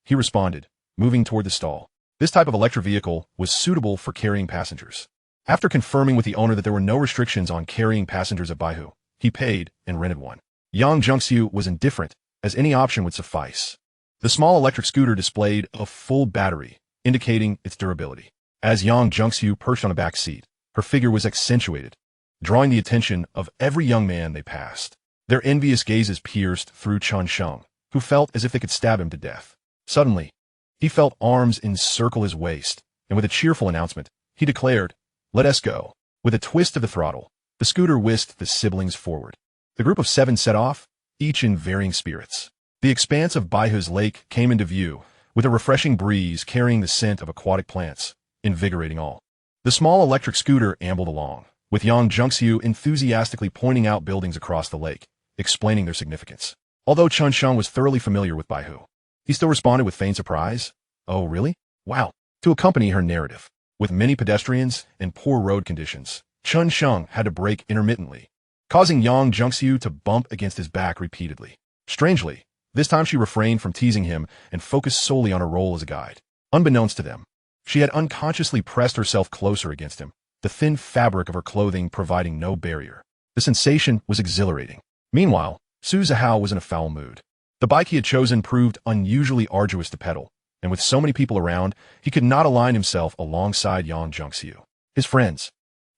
he responded, moving toward the stall. This type of electric vehicle was suitable for carrying passengers. After confirming with the owner that there were no restrictions on carrying passengers at Baihu, he paid and rented one. Yang Jungsu was indifferent, as any option would suffice. The small electric scooter displayed a full battery, indicating its durability. As Yang Jungsu perched on the back seat, her figure was accentuated, drawing the attention of every young man they passed. Their envious gazes pierced through Chen Sheng, who felt as if they could stab him to death. Suddenly, he felt arms encircle his waist, and with a cheerful announcement, he declared, "Let us go." With a twist of the throttle, the scooter whisked the siblings forward. The group of 7 set off, each in varying spirits. The expanse of Baihu's lake came into view, with a refreshing breeze carrying the scent of aquatic plants, invigorating all. The small electric scooter ambled along, with Yang Jungsu enthusiastically pointing out buildings across the lake, explaining their significance. Although Chen Sheng was thoroughly familiar with Baihu, he still responded with feigned surprise. Oh, really? Wow. To accompany her narrative, with many pedestrians and poor road conditions, Chen Sheng had to brake intermittently, causing Yang Jungsu to bump against his back repeatedly. Strangely, this time she refrained from teasing him and focused solely on her role as a guide. Unbeknownst to them, she had unconsciously pressed herself closer against him, the thin fabric of her clothing providing no barrier. The sensation was exhilarating. Meanwhile, Su Zihao was in a foul mood. The bike he had chosen proved unusually arduous to pedal, and with so many people around, he could not align himself alongside Yang Jungsu. His friends,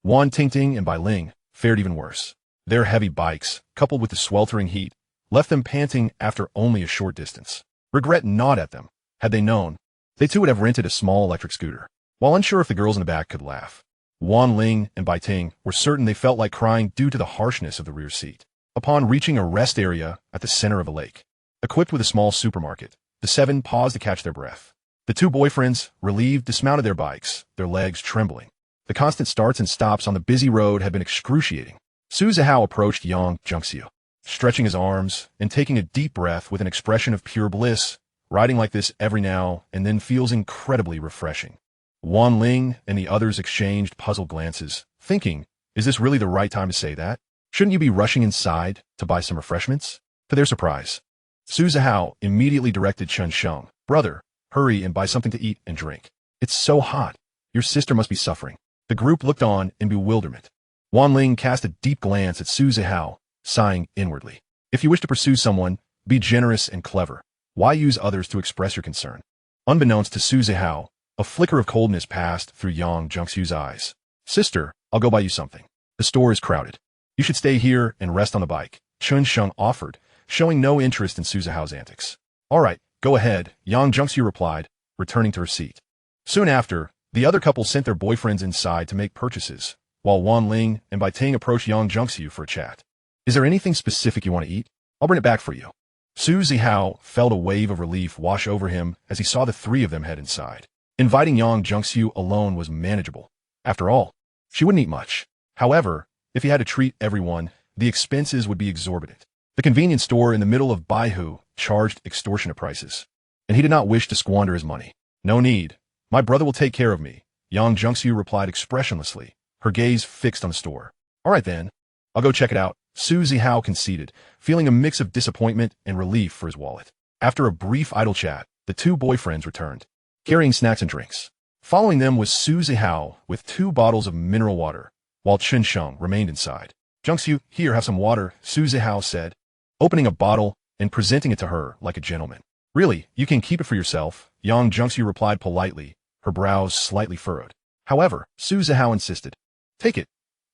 Wan Tingting and Bai Ling, fared even worse. Their heavy bikes, coupled with the sweltering heat, left them panting after only a short distance. Regret gnawed at them. Had they known, they too would have rented a small electric scooter. While unsure if the girls in the back could laugh, Wan Ling and Bai Ting were certain they felt like crying due to the harshness of the rear seat. Upon reaching a rest area at the center of a lake, equipped with a small supermarket, the 7 paused to catch their breath. The 2 boyfriends, relieved, dismounted their bikes, their legs trembling. The constant starts and stops on the busy road had been excruciating. Su Zihao approached Yang Jungsu, stretching his arms and taking a deep breath with an expression of pure bliss. Riding like this every now and then feels incredibly refreshing. Wan Ling and the others exchanged puzzled glances, thinking, is this really the right time to say that? Shouldn't you be rushing inside to buy some refreshments? To their surprise, Su Zihao immediately directed Chen Sheng, brother, hurry and buy something to eat and drink. It's so hot. Your sister must be suffering. The group looked on in bewilderment. Wan Ling cast a deep glance at Su Zihao, sighing inwardly. If you wish to pursue someone, be generous and clever. Why use others to express your concern? Unbeknownst to Su Zihao, a flicker of coldness passed through Yang Jungsu's eyes. Sister, I'll go buy you something. The store is crowded. You should stay here and rest on the bike, Chen Sheng offered, showing no interest in Su Zihao's antics. All right, go ahead, Yang Jungsu replied, returning to her seat. Soon after, the other couple sent their boyfriends inside to make purchases, while Wan Ling and Bai Ting approached Yang Jungsu for a chat. Is there anything specific you want to eat? I'll bring it back for you. Su Zihao felt a wave of relief wash over him as he saw the 3 of them head inside. Inviting Yang Jungsu alone was manageable. After all, she wouldn't eat much. However, if he had to treat everyone, the expenses would be exorbitant. The convenience store in the middle of Baihu charged extortionate prices, and he did not wish to squander his money. No need. My brother will take care of me, Yang Jungsu replied expressionlessly, her gaze fixed on the store. All right then, I'll go check it out, Su Zihao conceded, feeling a mix of disappointment and relief for his wallet. After a brief idle chat, the two boyfriends returned, carrying snacks and drinks. Following them was Su Zihao with 2 bottles of mineral water, while Chen Sheng remained inside. Jungsu, here, have some water, Su Zihao said, opening a bottle and presenting it to her like a gentleman. Really, you can keep it for yourself, Yang Jungsu replied politely, her brows slightly furrowed. However, Su Zihao insisted. Take it.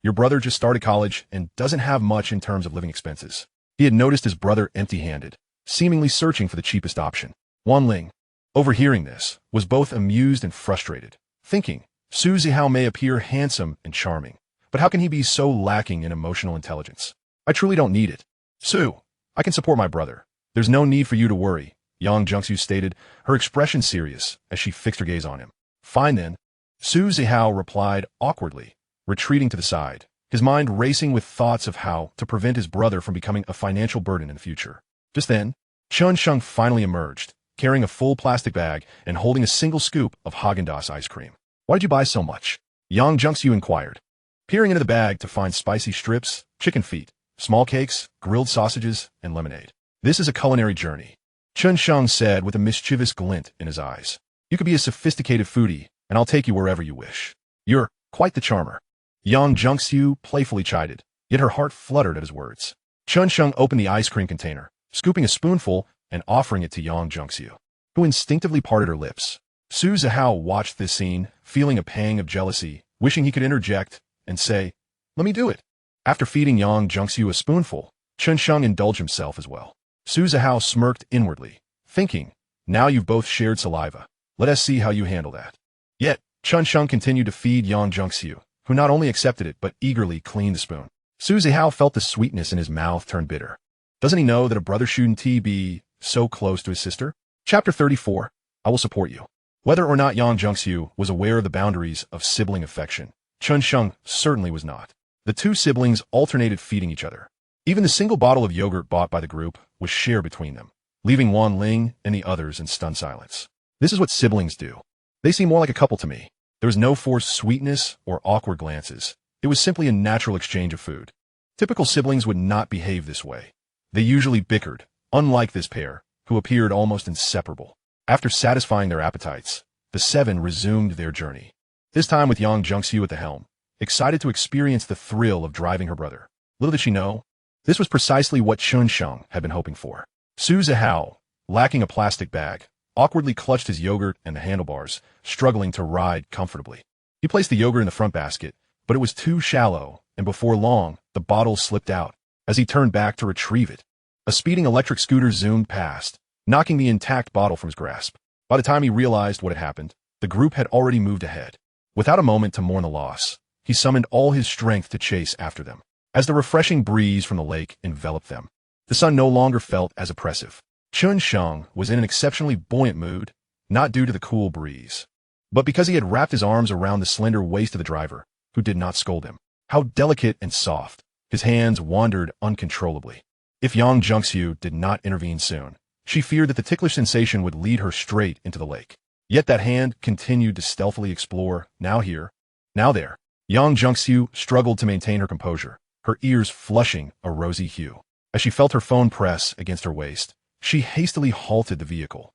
Your brother just started college and doesn't have much in terms of living expenses. He had noticed his brother empty-handed, seemingly searching for the cheapest option. Wan Ling, overhearing this, was both amused and frustrated, thinking, Su Zihao may appear handsome and charming, but how can he be so lacking in emotional intelligence? I truly don't need it. Su, I can support my brother. There's no need for you to worry, Yang Jungsu stated, her expression serious as she fixed her gaze on him. Fine then, Su Zihao replied awkwardly, retreating to the side, his mind racing with thoughts of how to prevent his brother from becoming a financial burden in the future. Just then, Chen Sheng finally emerged, carrying a full plastic bag and holding a single scoop of Häagen-Dazs ice cream. Why did you buy so much? Yang Jungsu inquired, peering into the bag to find spicy strips, chicken feet, small cakes, grilled sausages, and lemonade. This is a culinary journey, Chen Sheng said with a mischievous glint in his eyes. You could be a sophisticated foodie, and I'll take you wherever you wish. You're quite the charmer. Yang Jungsu playfully chided, yet her heart fluttered at his words. Chen Sheng opened the ice cream container, scooping a spoonful and offering it to Yang Jungsu, who instinctively parted her lips. Su Zihao watched this scene, feeling a pang of jealousy, wishing he could interject and say, let me do it. After feeding Yang Jungsu a spoonful, Chen Sheng indulged himself as well. Su Zihao smirked inwardly, thinking, now you've both shared saliva. Let us see how you handle that. Yet, Chen Sheng continued to feed Yang Jungsu, who not only accepted it but eagerly cleaned the spoon. Su Zihao felt the sweetness in his mouth turn bitter. Doesn't he know that a brother shouldn't be so close to his sister? Chapter 34, I will support you. Whether or not Yang Jungsu was aware of the boundaries of sibling affection, Chen Sheng certainly was not. The two siblings alternated feeding each other. Even the single bottle of yogurt bought by the group was shared between them, leaving Wan Ling and the others in stunned silence. This is what siblings do. They seem more like a couple to me. There was no forced sweetness or awkward glances. It was simply a natural exchange of food. Typical siblings would not behave this way. They usually bickered, unlike this pair, who appeared almost inseparable. After satisfying their appetites, the 7 resumed their journey. This time with Yang Jungsu at the helm, excited to experience the thrill of driving her brother. Little did she know, this was precisely what Chen Sheng had been hoping for. Su Zihao, lacking a plastic bag, awkwardly clutched his yogurt and the handlebars, struggling to ride comfortably. He placed the yogurt in the front basket, but it was too shallow, and before long, the bottle slipped out. As he turned back to retrieve it, a speeding electric scooter zoomed past, knocking the intact bottle from his grasp. By the time he realized what had happened, the group had already moved ahead. Without a moment to mourn the loss, he summoned all his strength to chase after them. As the refreshing breeze from the lake enveloped them, the sun no longer felt as oppressive. Chen Sheng was in an exceptionally buoyant mood, not due to the cool breeze, but because he had wrapped his arms around the slender waist of the driver, who did not scold him. How delicate and soft. His hands wandered uncontrollably. If Yang Jungsu did not intervene soon, she feared that the ticklish sensation would lead her straight into the lake. Yet that hand continued to stealthily explore, now here, now there. Yang Jungsu struggled to maintain her composure, her ears flushing a rosy hue. As she felt her phone press against her waist, she hastily halted the vehicle,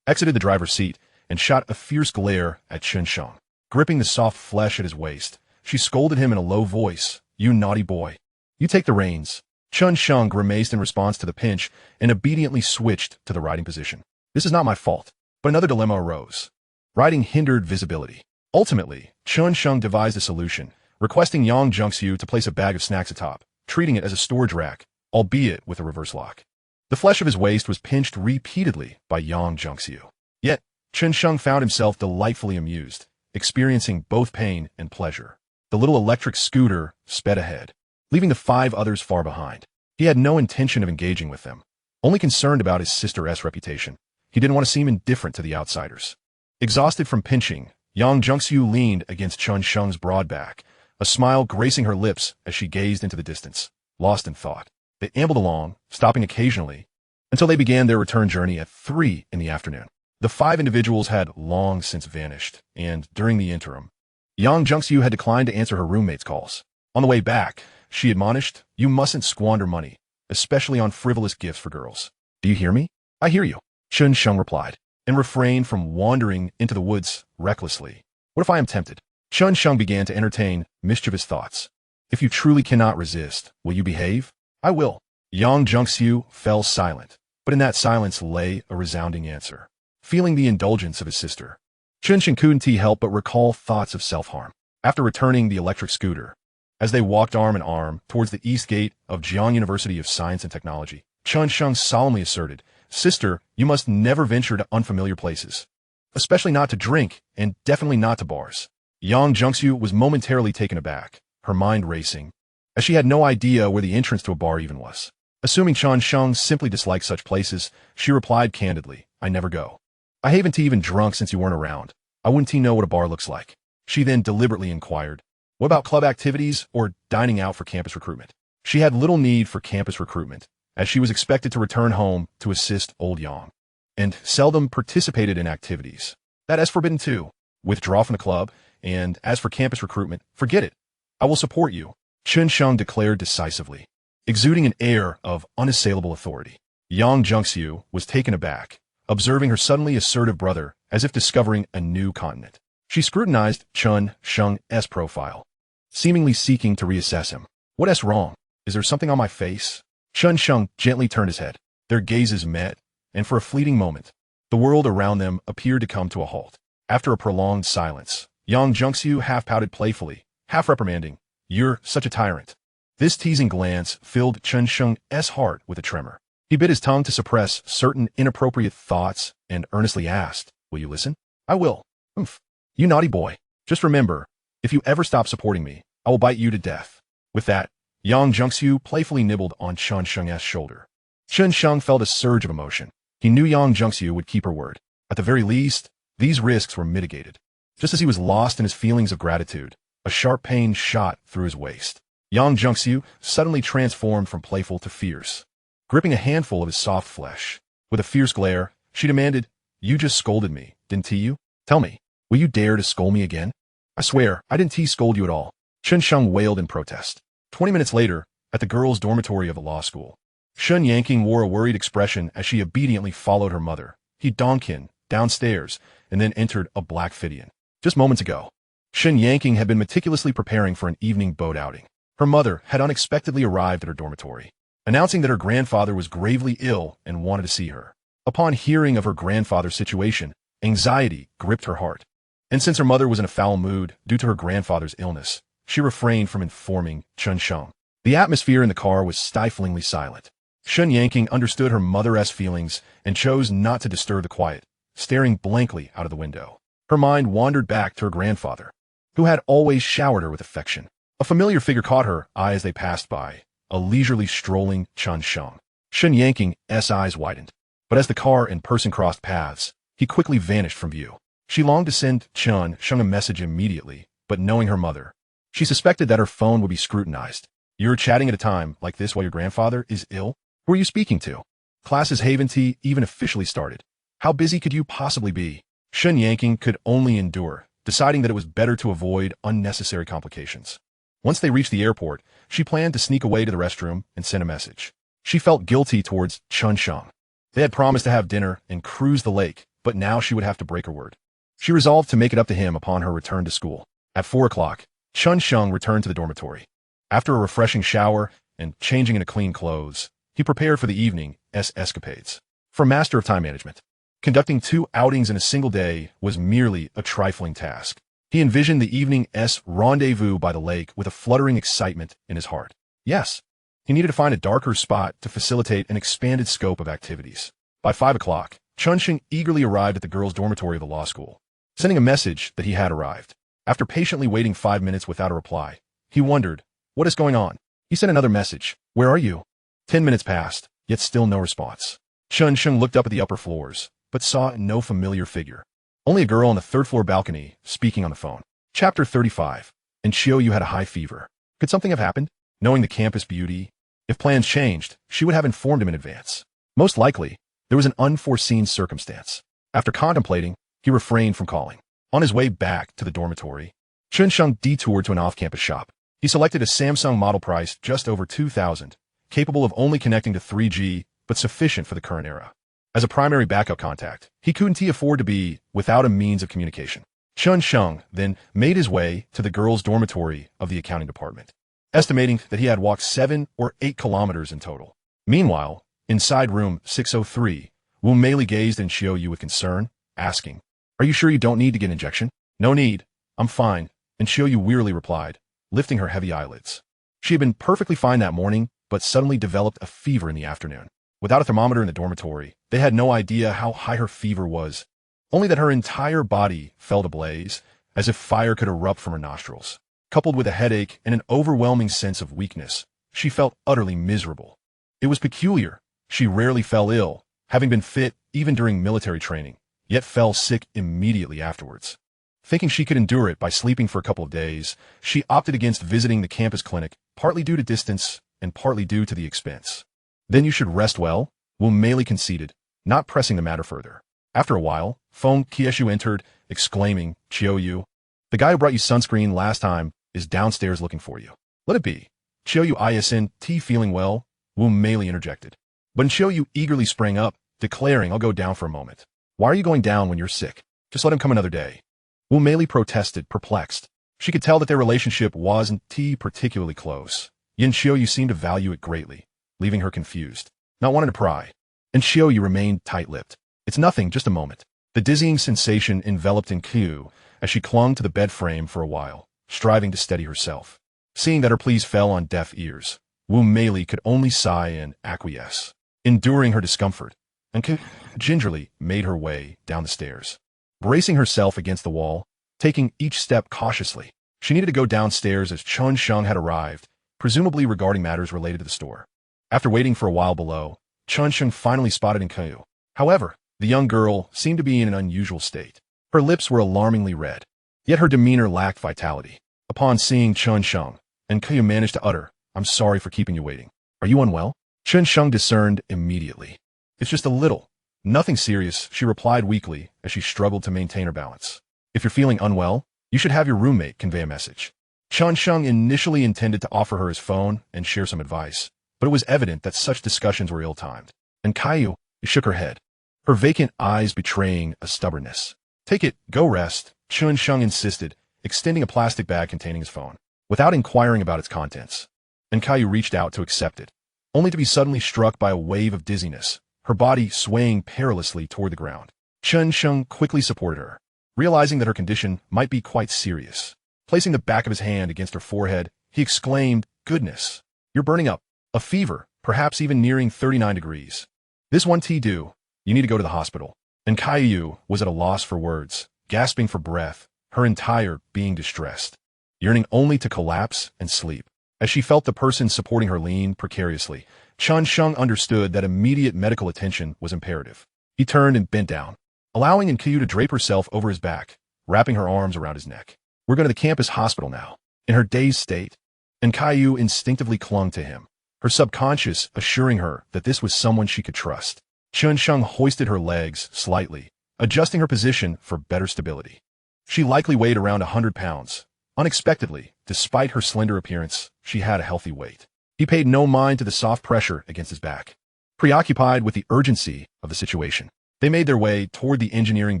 exited the driver's seat, and shot a fierce glare at Chen Sheng. Gripping the soft flesh at his waist, she scolded him in a low voice, "You naughty boy. You take the reins." Chen Sheng grimaced in response to the pinch and obediently switched to the riding position. This is not my fault. But another dilemma arose. Riding hindered visibility. Ultimately, Chen Sheng devised a solution, requesting Yang Jungsu to place a bag of snacks atop, treating it as a storage rack, albeit with a reverse lock. The flesh of his waist was pinched repeatedly by Yang Jungsu. Yet, Chen Sheng found himself delightfully amused, experiencing both pain and pleasure. The little electric scooter sped ahead, leaving the 5 others far behind. He had no intention of engaging with them, only concerned about his sister's reputation. He didn't want to seem indifferent to the outsiders. Exhausted from pinching, Yang Jungsu leaned against Chen Sheng's broad back, a smile gracing her lips as she gazed into the distance, lost in thought. They ambled along, stopping occasionally, until they began their return journey at 3 in the afternoon. The 5 individuals had long since vanished, and during the interim, Yang Jungsu had declined to answer her roommate's calls. On the way back, she admonished, you mustn't squander money, especially on frivolous gifts for girls. Do you hear me? I hear you, Chen Sheng replied, and refrained from wandering into the woods recklessly. What if I am tempted? Chen Sheng began to entertain mischievous thoughts. If you truly cannot resist, will you behave? I will. Yang Zhengxiu fell silent, but in that silence lay a resounding answer. Feeling the indulgence of his sister, Chen Sheng couldn't help but recall thoughts of self-harm. After returning the electric scooter, as they walked arm in arm towards the east gate of Jiang University of Science and Technology, Chen Sheng solemnly asserted, Sister, you must never venture to unfamiliar places, especially not to drink, and definitely not to bars. Yang Zhengxiu was momentarily taken aback, her mind racing, as she had no idea where the entrance to a bar even was. Assuming Chen Sheng simply disliked such places, she replied candidly, I never go. I haven't even drunk since you weren't around. I wouldn't know what a bar looks like. She then deliberately inquired, what about club activities or dining out for campus recruitment? She had little need for campus recruitment, as she was expected to return home to assist old Yang, and seldom participated in activities. That is forbidden too. Withdraw from the club, and as for campus recruitment, forget it. I will support you, Chen Sheng declared decisively, exuding an air of unassailable authority. Yang Zhengxiu was taken aback, observing her suddenly assertive brother as if discovering a new continent. She scrutinized Chen Sheng's profile, seemingly seeking to reassess him. What's wrong? Is there something on my face? Chen Sheng gently turned his head. Their gazes met, and for a fleeting moment, the world around them appeared to come to a halt. After a prolonged silence, Yang Zhengxiu half pouted playfully, half reprimanding, You're such a tyrant. This teasing glance filled Chen Sheng's heart with a tremor. He bit his tongue to suppress certain inappropriate thoughts and earnestly asked, Will you listen? I will. Oomph. You naughty boy. Just remember, if you ever stop supporting me, I will bite you to death. With that, Yang Zhengxiu playfully nibbled on Chen Sheng's shoulder. Chen Sheng felt a surge of emotion. He knew Yang Zhengxiu would keep her word. At the very least, these risks were mitigated. Just as he was lost in his feelings of gratitude, a sharp pain shot through his waist. Yang Zhengxiu suddenly transformed from playful to fierce, gripping a handful of his soft flesh. With a fierce glare, she demanded, You just scolded me, didn't you? Tell me, will you dare to scold me again? I swear, I didn't scold you at all. Chen Sheng wailed in protest. 20 minutes later, at the girls' dormitory of the law school, Shen Yanqing wore a worried expression as she obediently followed her mother. He Donkin downstairs and then entered a black Fidian. Just moments ago, Shen Yanqing had been meticulously preparing for an evening boat outing. Her mother had unexpectedly arrived at her dormitory, announcing that her grandfather was gravely ill and wanted to see her. Upon hearing of her grandfather's situation, anxiety gripped her heart. And since her mother was in a foul mood due to her grandfather's illness, she refrained from informing Chen Sheng. The atmosphere in the car was stiflingly silent. Shen Yanqing understood her mother's feelings and chose not to disturb the quiet, staring blankly out of the window. Her mind wandered back to her grandfather, who had always showered her with affection. A familiar figure caught her eye as they passed by, a leisurely strolling Chen Sheng. Shen Yanqing's eyes widened, but as the car and person crossed paths, he quickly vanished from view. She longed to send Chen Sheng a message immediately, but knowing her mother, she suspected that her phone would be scrutinized. You're chatting at a time like this while your grandfather is ill? Who are you speaking to? Classes haven't even officially started. How busy could you possibly be? Shen Yanqing could only endure, deciding that it was better to avoid unnecessary complications. Once they reached the airport, she planned to sneak away to the restroom and send a message. She felt guilty towards Chen Sheng. They had promised to have dinner and cruise the lake, but now she would have to break her word. She resolved to make it up to him upon her return to school. At 4 o'clock, Chen Sheng returned to the dormitory. After a refreshing shower and changing into clean clothes, he prepared for the evening's escapades. For a master of time management, conducting 2 outings in a single day was merely a trifling task. He envisioned the evening's rendezvous by the lake with a fluttering excitement in his heart. Yes, he needed to find a darker spot to facilitate an expanded scope of activities. By 5 o'clock, Chen Sheng eagerly arrived at the girls' dormitory of the law school, sending a message that he had arrived. After patiently waiting 5 minutes without a reply, he wondered, what is going on? He sent another message. Where are you? 10 minutes passed, yet still no response. Chen Sheng looked up at the upper floors, but saw no familiar figure. Only a girl on the 3rd floor balcony speaking on the phone. Chapter 35. And Chiou had a high fever. Could something have happened? Knowing the campus beauty, if plans changed, she would have informed him in advance. Most likely, there was an unforeseen circumstance. After contemplating, he refrained from calling. On his way back to the dormitory, Chen Sheng detoured to an off-campus shop. He selected a Samsung model priced just over $2,000, capable of only connecting to 3G, but sufficient for the current era. As a primary backup contact, he couldn't afford to be without a means of communication. Chen Sheng then made his way to the girls' dormitory of the accounting department, estimating that he had walked 7 or 8 kilometers in total. Meanwhile, inside room 603, Wu Meili gazed at Xiaoyu with concern, asking, "Are you sure you don't need to get an injection?" "No need. I'm fine," and Xiaoyu wearily replied, lifting her heavy eyelids. She had been perfectly fine that morning, but suddenly developed a fever in the afternoon. Without a thermometer in the dormitory, they had no idea how high her fever was, only that her entire body felt ablaze, as if fire could erupt from her nostrils. Coupled with a headache and an overwhelming sense of weakness, she felt utterly miserable. It was peculiar. She rarely fell ill, having been fit even during military training, yet fell sick immediately afterwards. Thinking she could endure it by sleeping for a couple of days, she opted against visiting the campus clinic, partly due to distance and partly due to the expense. "Then you should rest well," Wu Meili conceded, not pressing the matter further. After a while, Feng Qieshu entered, exclaiming, "Qiuyu, the guy who brought you sunscreen last time is downstairs looking for you." "Let it be. Qiuyu isn't feeling well," Wu Meili interjected. But Qiuyu eagerly sprang up, declaring, "I'll go down for a moment." "Why are you going down when you're sick? Just let him come another day." Wu Meili protested, perplexed. She could tell that their relationship wasn't particularly close. Yin Qiuyu seemed to value it greatly, leaving her confused, not wanting to pry. And Qiuyu remained tight-lipped. "It's nothing, just a moment." The dizzying sensation enveloped Qiu as she clung to the bed frame for a while, striving to steady herself. Seeing that her pleas fell on deaf ears, Wu Meili could only sigh and acquiesce, enduring her discomfort, and gingerly made her way down the stairs. Bracing herself against the wall, taking each step cautiously, she needed to go downstairs as Chen Sheng had arrived, presumably regarding matters related to the store. After waiting for a while below, Chen Sheng finally spotted Qiu. However, the young girl seemed to be in an unusual state. Her lips were alarmingly red, yet her demeanor lacked vitality. Upon seeing Chen Sheng, Qiu managed to utter, "I'm sorry for keeping you waiting. Are you unwell?" Chen Sheng discerned immediately. "It's just a little. Nothing serious," she replied weakly as she struggled to maintain her balance. "If you're feeling unwell, you should have your roommate convey a message." Chen Sheng initially intended to offer her his phone and share some advice, but it was evident that such discussions were ill-timed. And Qiu shook her head, her vacant eyes betraying a stubbornness. "Take it, go rest," Chen Sheng insisted, extending a plastic bag containing his phone, without inquiring about its contents. And Qiu reached out to accept it, only to be suddenly struck by a wave of dizziness, her body swaying perilously toward the ground. Chen Sheng quickly supported her, realizing that her condition might be quite serious. Placing the back of his hand against her forehead, he exclaimed, "Goodness, you're burning up. A fever, perhaps even nearing 39 degrees. This won't do. You need to go to the hospital." And Qiu was at a loss for words, gasping for breath, her entire being distressed, yearning only to collapse and sleep. As she felt the person supporting her lean precariously, Chen Sheng understood that immediate medical attention was imperative. He turned and bent down, allowing Qiu to drape herself over his back, wrapping her arms around his neck. "We're going to the campus hospital now." In her dazed state, and Qiu instinctively clung to him, her subconscious assuring her that this was someone she could trust. Chen Sheng hoisted her legs slightly, adjusting her position for better stability. She likely weighed around 100 pounds. Unexpectedly, despite her slender appearance, she had a healthy weight. He paid no mind to the soft pressure against his back. Preoccupied with the urgency of the situation, they made their way toward the engineering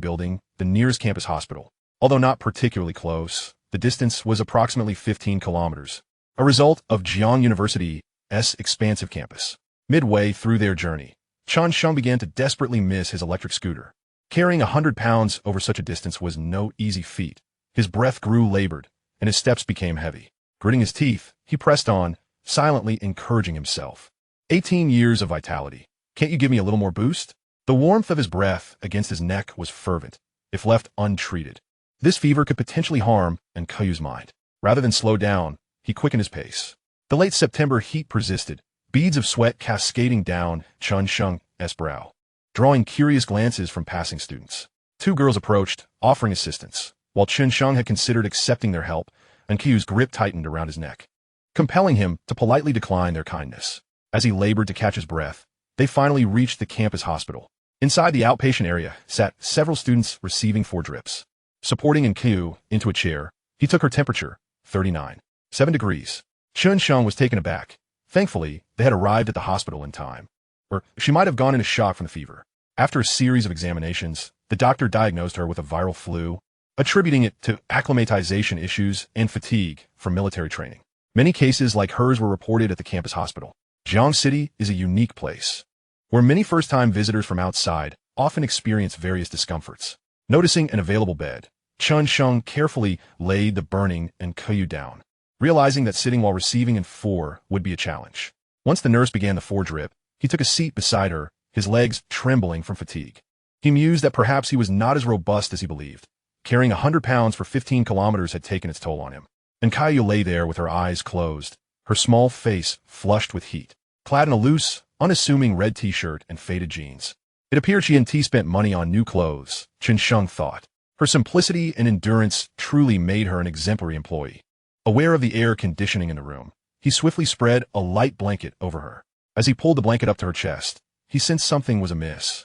building, the nearest campus hospital. Although not particularly close, the distance was approximately 15 kilometers, a result of Jiang University's expansive campus. Midway through their journey, Chen Sheng began to desperately miss his electric scooter. Carrying 100 pounds over such a distance was no easy feat. His breath grew labored, and his steps became heavy. Gritting his teeth, he pressed on, silently encouraging himself. 18 years of vitality. Can't you give me a little more boost? The warmth of his breath against his neck was fervent, if left untreated. This fever could potentially harm Qiu's mind. Rather than slow down, he quickened his pace. The late September heat persisted, beads of sweat cascading down Chen Sheng's brow, drawing curious glances from passing students. 2 girls approached, offering assistance. While Chen Sheng had considered accepting their help, Qiu's grip tightened around his neck, compelling him to politely decline their kindness. As he labored to catch his breath, they finally reached the campus hospital. Inside the outpatient area sat several students receiving 4 drips. Supporting Qiu into a chair, he took her temperature, 39. 7 degrees. Chen Sheng was taken aback. Thankfully, they had arrived at the hospital in time. Or she might have gone into shock from the fever. After a series of examinations, the doctor diagnosed her with a viral flu, attributing it to acclimatization issues and fatigue from military training. Many cases like hers were reported at the campus hospital. Jiang City is a unique place, where many first-time visitors from outside often experience various discomforts. Noticing an available bed, Chen Sheng carefully laid the burning and Caillou down, realizing that sitting while receiving in 4 would be a challenge. Once the nurse began the 4 drip, he took a seat beside her, his legs trembling from fatigue. He mused that perhaps he was not as robust as he believed. Carrying 100 pounds for 15 kilometers had taken its toll on him. And Caillou lay there with her eyes closed, her small face flushed with heat, clad in a loose, unassuming red t-shirt and faded jeans. It appeared she hadn't spent money on new clothes, Chen Sheng thought. Her simplicity and endurance truly made her an exemplary employee. Aware of the air conditioning in the room, he swiftly spread a light blanket over her. As he pulled the blanket up to her chest, he sensed something was amiss.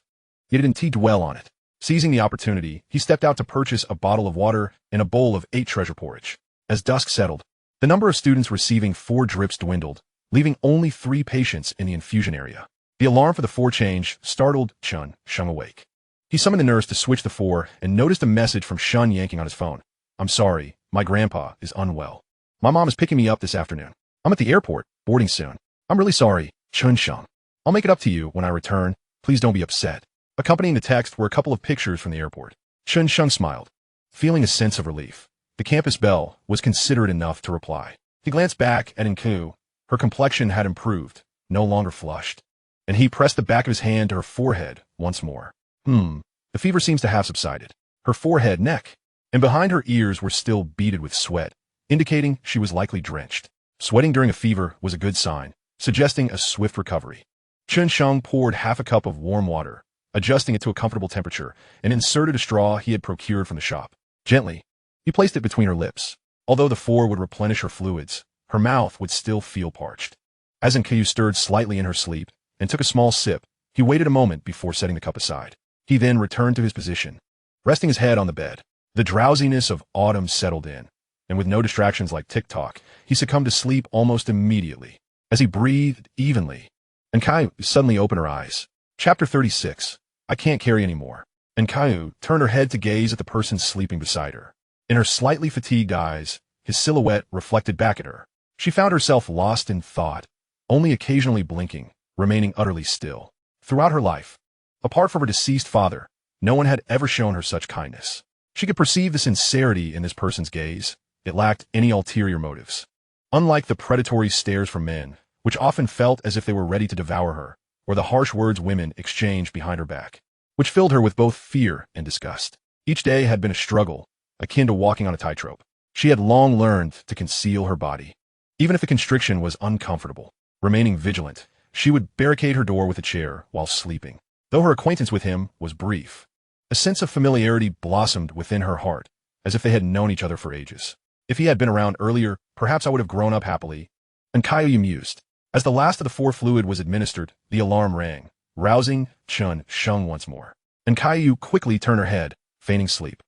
Yet he didn't dwell on it. Seizing the opportunity, he stepped out to purchase a bottle of water and a bowl of 8 treasure porridge. As dusk settled, the number of students receiving 4 drips dwindled, leaving only 3 patients in the infusion area. The alarm for the 4 change startled Chen Sheng awake. He summoned the nurse to switch the 4 and noticed a message from Shun yanking on his phone. "I'm sorry, my grandpa is unwell. My mom is picking me up this afternoon. I'm at the airport, boarding soon. I'm really sorry, Chen Sheng. I'll make it up to you when I return. Please don't be upset." Accompanying the text were a couple of pictures from the airport. Chen Sheng smiled, feeling a sense of relief. The campus belle was considerate enough to reply. He glanced back at Enku. Her complexion had improved, no longer flushed, and he pressed the back of his hand to her forehead once more. The fever seems to have subsided. Her forehead, neck, and behind her ears were still beaded with sweat, indicating she was likely drenched. Sweating during a fever was a good sign, suggesting a swift recovery. Chen Sheng poured half a cup of warm water, adjusting it to a comfortable temperature, and inserted a straw he had procured from the shop. Gently, he placed it between her lips. Although the 4 would replenish her fluids, her mouth would still feel parched. As Enkidu stirred slightly in her sleep and took a small sip, he waited a moment before setting the cup aside. He then returned to his position, resting his head on the bed. The drowsiness of autumn settled in, and with no distractions like TikTok, he succumbed to sleep almost immediately. As he breathed evenly, Enkidu suddenly opened her eyes. Chapter 36. I can't carry anymore. Enkidu turned her head to gaze at the person sleeping beside her. In her slightly fatigued eyes, his silhouette reflected back at her. She found herself lost in thought, only occasionally blinking, remaining utterly still. Throughout her life, apart from her deceased father, no one had ever shown her such kindness. She could perceive the sincerity in this person's gaze. It lacked any ulterior motives. Unlike the predatory stares from men, which often felt as if they were ready to devour her, or the harsh words women exchanged behind her back, which filled her with both fear and disgust. Each day had been a struggle, akin to walking on a tightrope. She had long learned to conceal her body. Even if the constriction was uncomfortable, remaining vigilant, she would barricade her door with a chair while sleeping. Though her acquaintance with him was brief, a sense of familiarity blossomed within her heart, as if they had known each other for ages. If he had been around earlier, perhaps I would have grown up happily. And Caillou mused. As the last of the 4 fluid was administered, the alarm rang, rousing Chen Sheng once more. And Caillou quickly turned her head, feigning sleep.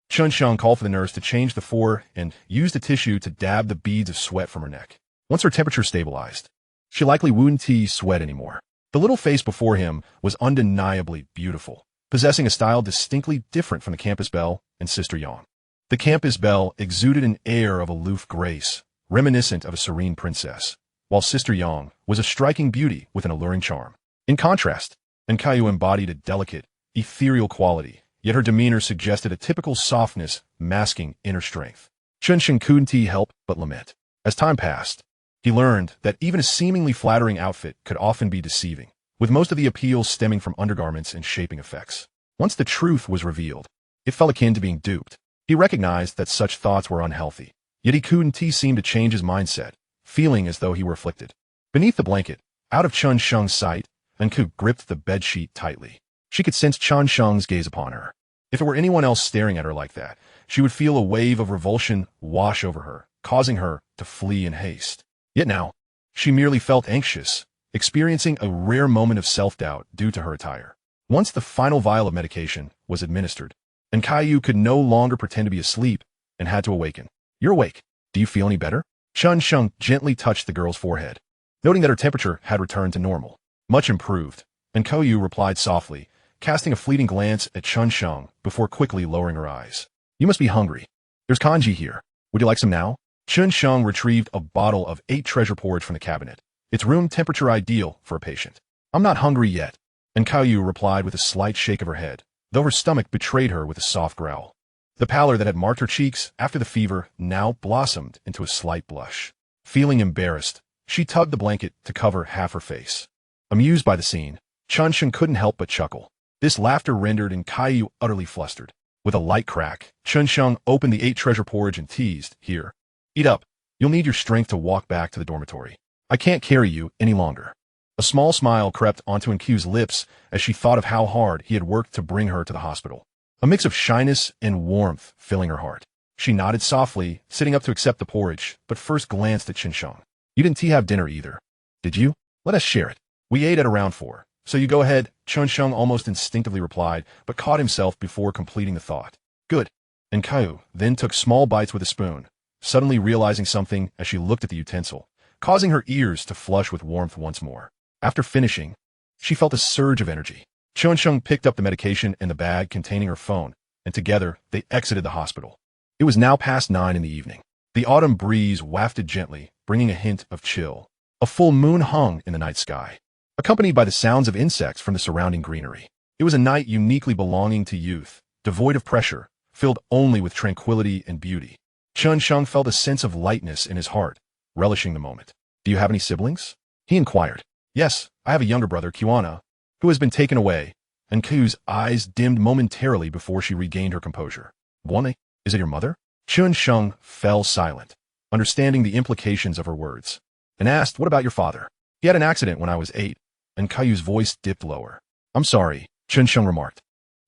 Chen Sheng called for the nurse to change the 4 and used a tissue to dab the beads of sweat from her neck. Once her temperature stabilized, she likely wouldn't sweat anymore. The little face before him was undeniably beautiful, possessing a style distinctly different from the campus belle and Sister Yang. The campus belle exuded an air of aloof grace, reminiscent of a serene princess, while Sister Yang was a striking beauty with an alluring charm. In contrast, Enkidu embodied a delicate, ethereal quality, yet her demeanor suggested a typical softness masking inner strength. Chen Sheng couldn't help but lament. As time passed, he learned that even a seemingly flattering outfit could often be deceiving, with most of the appeal stemming from undergarments and shaping effects. Once the truth was revealed, it felt akin to being duped. He recognized that such thoughts were unhealthy, yet he couldn't seem to change his mindset, feeling as though he were afflicted. Beneath the blanket, out of Chen Sheng's sight, Enku gripped the bedsheet tightly. She could sense Chen Sheng's gaze upon her. If it were anyone else staring at her like that, she would feel a wave of revulsion wash over her, causing her to flee in haste. Yet now, she merely felt anxious, experiencing a rare moment of self-doubt due to her attire. Once the final vial of medication was administered, and Caillou could no longer pretend to be asleep and had to awaken. You're awake. Do you feel any better? Chen Sheng gently touched the girl's forehead, noting that her temperature had returned to normal. Much improved, and Koyu replied softly, casting a fleeting glance at Chen Sheng before quickly lowering her eyes. You must be hungry. There's kanji here. Would you like some now? Chen Sheng retrieved a bottle of 8 treasure porridge from the cabinet. It's room temperature ideal for a patient. I'm not hungry yet, and Koyu replied with a slight shake of her head, though her stomach betrayed her with a soft growl. The pallor that had marked her cheeks after the fever now blossomed into a slight blush. Feeling embarrassed, she tugged the blanket to cover half her face. Amused by the scene, Chen Sheng couldn't help but chuckle. This laughter rendered Koyu utterly flustered. With a light crack, Chen Sheng opened the 8 treasure porridge and teased, Here, eat up. You'll need your strength to walk back to the dormitory. I can't carry you any longer. A small smile crept onto Kyu's lips as she thought of how hard he had worked to bring her to the hospital. A mix of shyness and warmth filling her heart. She nodded softly, sitting up to accept the porridge, but first glanced at Chen Sheng. You didn't have dinner either, did you? Let us share it. We ate at around 4. So you go ahead, Chen Sheng almost instinctively replied, but caught himself before completing the thought. Good. And Kyu then took small bites with a spoon, suddenly realizing something as she looked at the utensil, causing her ears to flush with warmth once more. After finishing, she felt a surge of energy. Chen Sheng picked up the medication and the bag containing her phone, and together they exited the hospital. It was now past 9 in the evening. The autumn breeze wafted gently, bringing a hint of chill. A full moon hung in the night sky, accompanied by the sounds of insects from the surrounding greenery. It was a night uniquely belonging to youth, devoid of pressure, filled only with tranquility and beauty. Chen Sheng felt a sense of lightness in his heart, relishing the moment. Do you have any siblings? He inquired. Yes, I have a younger brother, Kyuana, who has been taken away, and Kyu's eyes dimmed momentarily before she regained her composure. Bonne, is it your mother? Chen Sheng fell silent, understanding the implications of her words, and asked, What about your father? He had an accident when I was 8, and Kyu's voice dipped lower. I'm sorry, Chen Sheng remarked,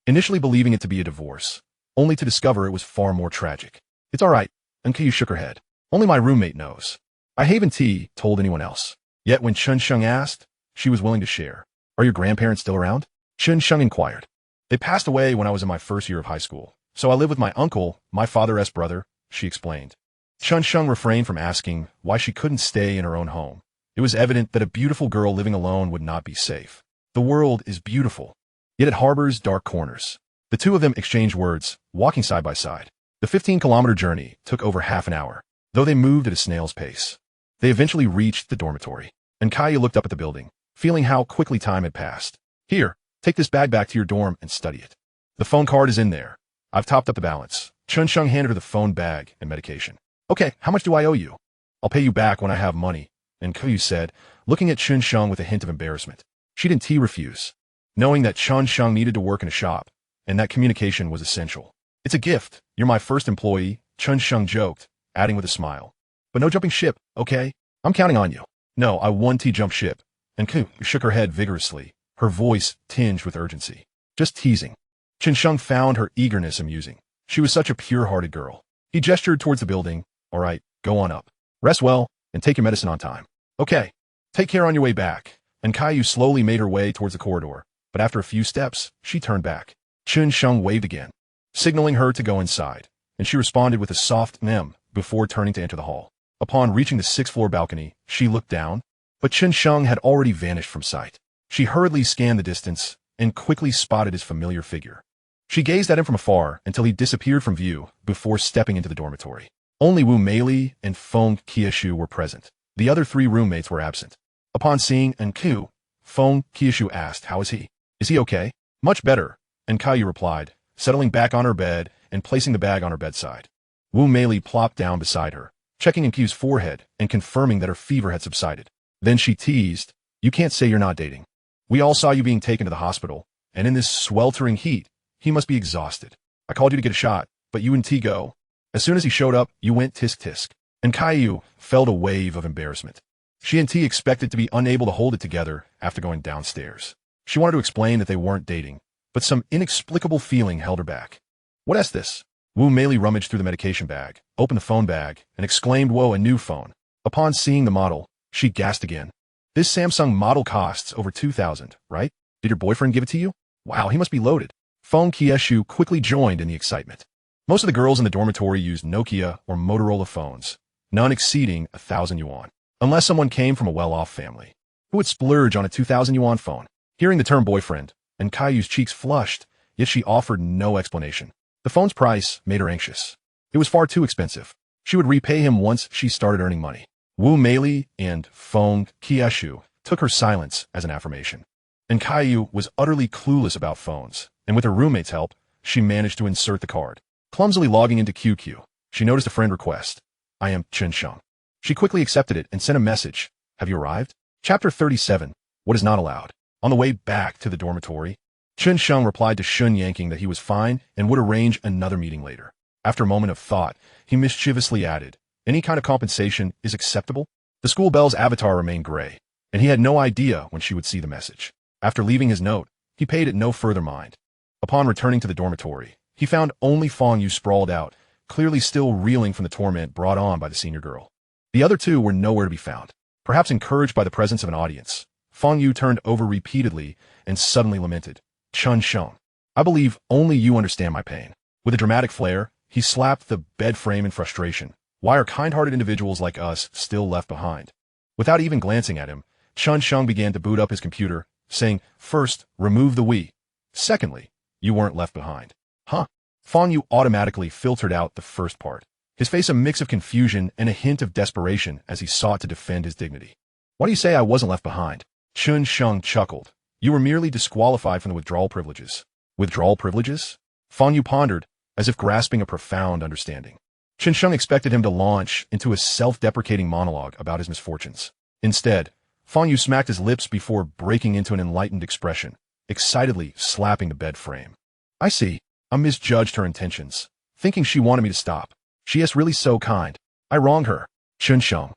initially believing it to be a divorce, only to discover it was far more tragic. It's all right, and Kyu shook her head. Only my roommate knows. I haven't told anyone else. Yet when Chen Sheng asked, she was willing to share. Are your grandparents still around? Chen Sheng inquired. They passed away when I was in my first year of high school, so I live with my uncle, my father's brother, she explained. Chen Sheng refrained from asking why she couldn't stay in her own home. It was evident that a beautiful girl living alone would not be safe. The world is beautiful, yet it harbors dark corners. The two of them exchanged words, walking side by side. The 15-kilometer journey took over half an hour, though they moved at a snail's pace. They eventually reached the dormitory, and Kaya looked up at the building, feeling how quickly time had passed. Here, take this bag back to your dorm and study it. The phone card is in there. I've topped up the balance. Chen Sheng handed her the phone bag and medication. Okay, how much do I owe you? I'll pay you back when I have money, and Kyu said, looking at Chen Sheng with a hint of embarrassment. She didn't refuse, knowing that Chen Sheng needed to work in a shop, and that communication was essential. It's a gift. You're my first employee, Chen Sheng joked, adding with a smile. But no jumping ship, okay? I'm counting on you. No, I won't jump ship. And Kyu shook her head vigorously, her voice tinged with urgency. Just teasing. Chen Sheng found her eagerness amusing. She was such a pure-hearted girl. He gestured towards the building. All right, go on up. Rest well, and take your medicine on time. Okay. Take care on your way back. And Kyu slowly made her way towards the corridor, but after a few steps, she turned back. Chen Sheng waved again, signaling her to go inside, and she responded with a soft "nem" before turning to enter the hall. Upon reaching the 6th-floor balcony, she looked down, but Chen Sheng had already vanished from sight. She hurriedly scanned the distance and quickly spotted his familiar figure. She gazed at him from afar until he disappeared from view before stepping into the dormitory. Only Wu Meili and Feng Qiushu were present. The other 3 roommates were absent. Upon seeing Kyu, Feng Qiushu asked, How is he? Is he okay? Much better, and Kyu replied, settling back on her bed and placing the bag on her bedside. Wu Meili plopped down beside her, checking Kyu's forehead and confirming that her fever had subsided. Then she teased, You can't say you're not dating. We all saw you being taken to the hospital, and in this sweltering heat, he must be exhausted. I called you to get a shot, but you and go. As soon as he showed up, you went tisk-tisk. And Kyu felt a wave of embarrassment. She and expected to be unable to hold it together after going downstairs. She wanted to explain that they weren't dating, but some inexplicable feeling held her back. What is this? Wu Meili rummaged through the medication bag, opened the phone bag, and exclaimed, Whoa, a new phone. Upon seeing the model, she gasped again. This Samsung model costs over 2,000, right? Did your boyfriend give it to you? Wow, he must be loaded. Feng Qiushu quickly joined in the excitement. Most of the girls in the dormitory used Nokia or Motorola phones, none exceeding 1,000 yuan. Unless someone came from a well-off family, who would splurge on a 2,000 yuan phone. Hearing the term boyfriend, and Caillou's cheeks flushed, yet she offered no explanation. The phone's price made her anxious. It was far too expensive. She would repay him once she started earning money. Wu Meili and Feng Qieshu took her silence as an affirmation. And Caillou was utterly clueless about phones, and with her roommate's help, she managed to insert the card. Clumsily logging into QQ, she noticed a friend request. I am Chen Sheng. She quickly accepted it and sent a message. Have you arrived? Chapter 37. What is not allowed. On the way back to the dormitory, Chen Sheng replied to Shun Yanking that he was fine and would arrange another meeting later. After a moment of thought, he mischievously added, any kind of compensation is acceptable? The school bell's avatar remained gray, and he had no idea when she would see the message. After leaving his note, he paid it no further mind. Upon returning to the dormitory, he found only Feng Yu sprawled out, clearly still reeling from the torment brought on by the senior girl. The other two were nowhere to be found. Perhaps encouraged by the presence of an audience, Feng Yu turned over repeatedly and suddenly lamented, Chen Sheng, I believe only you understand my pain. With a dramatic flair, he slapped the bed frame in frustration. Why are kind-hearted individuals like us still left behind? Without even glancing at him, Chen Sheng began to boot up his computer, saying, first, remove the we. Secondly, you weren't left behind. Huh? Feng Yu automatically filtered out the first part, his face a mix of confusion and a hint of desperation as he sought to defend his dignity. Why do you say I wasn't left behind? Chen Sheng chuckled. You were merely disqualified from the withdrawal privileges. Withdrawal privileges? Feng Yu pondered, as if grasping a profound understanding. Chen Sheng expected him to launch into a self-deprecating monologue about his misfortunes. Instead, Feng Yu smacked his lips before breaking into an enlightened expression, excitedly slapping the bed frame. I see. I misjudged her intentions, thinking she wanted me to stop. She is really so kind. I wronged her. Chen Sheng.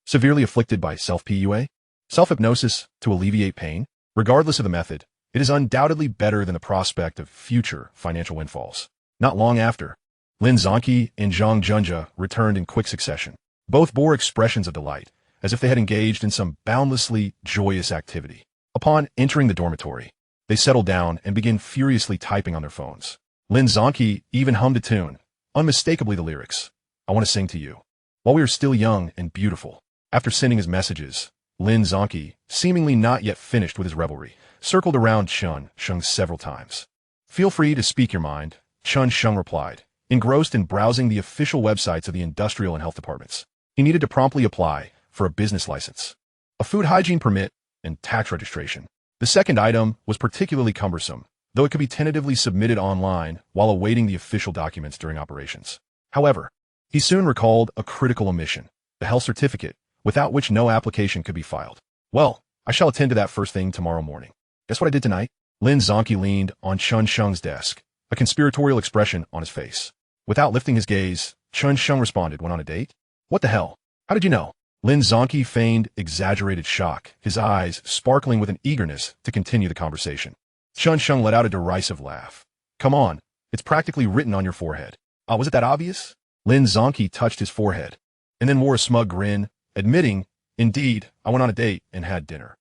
Severely afflicted by self-PUA? Self-hypnosis to alleviate pain? Regardless of the method, it is undoubtedly better than the prospect of future financial windfalls. Not long after, Lin Zonqi and Zhang Junjia returned in quick succession. Both bore expressions of delight, as if they had engaged in some boundlessly joyous activity. Upon entering the dormitory, they settled down and began furiously typing on their phones. Lin Zonqi even hummed a tune, unmistakably the lyrics. I want to sing to you. While we are still young and beautiful. After sending his messages, Lin Zonqi, seemingly not yet finished with his revelry, circled around Chen Sheng several times. Feel free to speak your mind, Chen Sheng replied, engrossed in browsing the official websites of the industrial and health departments. He needed to promptly apply for a business license, a food hygiene permit, and tax registration. The second item was particularly cumbersome, though it could be tentatively submitted online while awaiting the official documents during operations. However, he soon recalled a critical omission, the health certificate, without which no application could be filed. Well, I shall attend to that first thing tomorrow morning. Guess what I did tonight? Lin Zonqi leaned on Chen Sheng's desk, a conspiratorial expression on his face. Without lifting his gaze, Chen Sheng responded, went on a date? What the hell? How did you know? Lin Zonqi feigned exaggerated shock, his eyes sparkling with an eagerness to continue the conversation. Chen Sheng let out a derisive laugh. Come on, it's practically written on your forehead. Was it that obvious? Lin Zonqi touched his forehead, and then wore a smug grin, admitting, indeed, I went on a date and had dinner.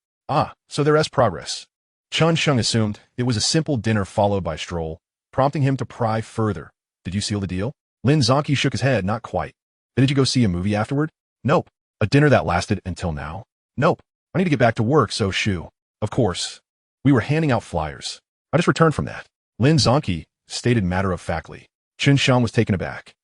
So there is progress. Chen Sheng assumed it was a simple dinner followed by a stroll, prompting him to pry further. Did you seal the deal? Lin Zonqi shook his head, not quite. Did you go see a movie afterward? Nope. A dinner that lasted until now? Nope. I need to get back to work, so shoo. Of course. We were handing out flyers. I just returned from that. Lin Zonqi stated matter-of-factly. Chen Sheng was taken aback.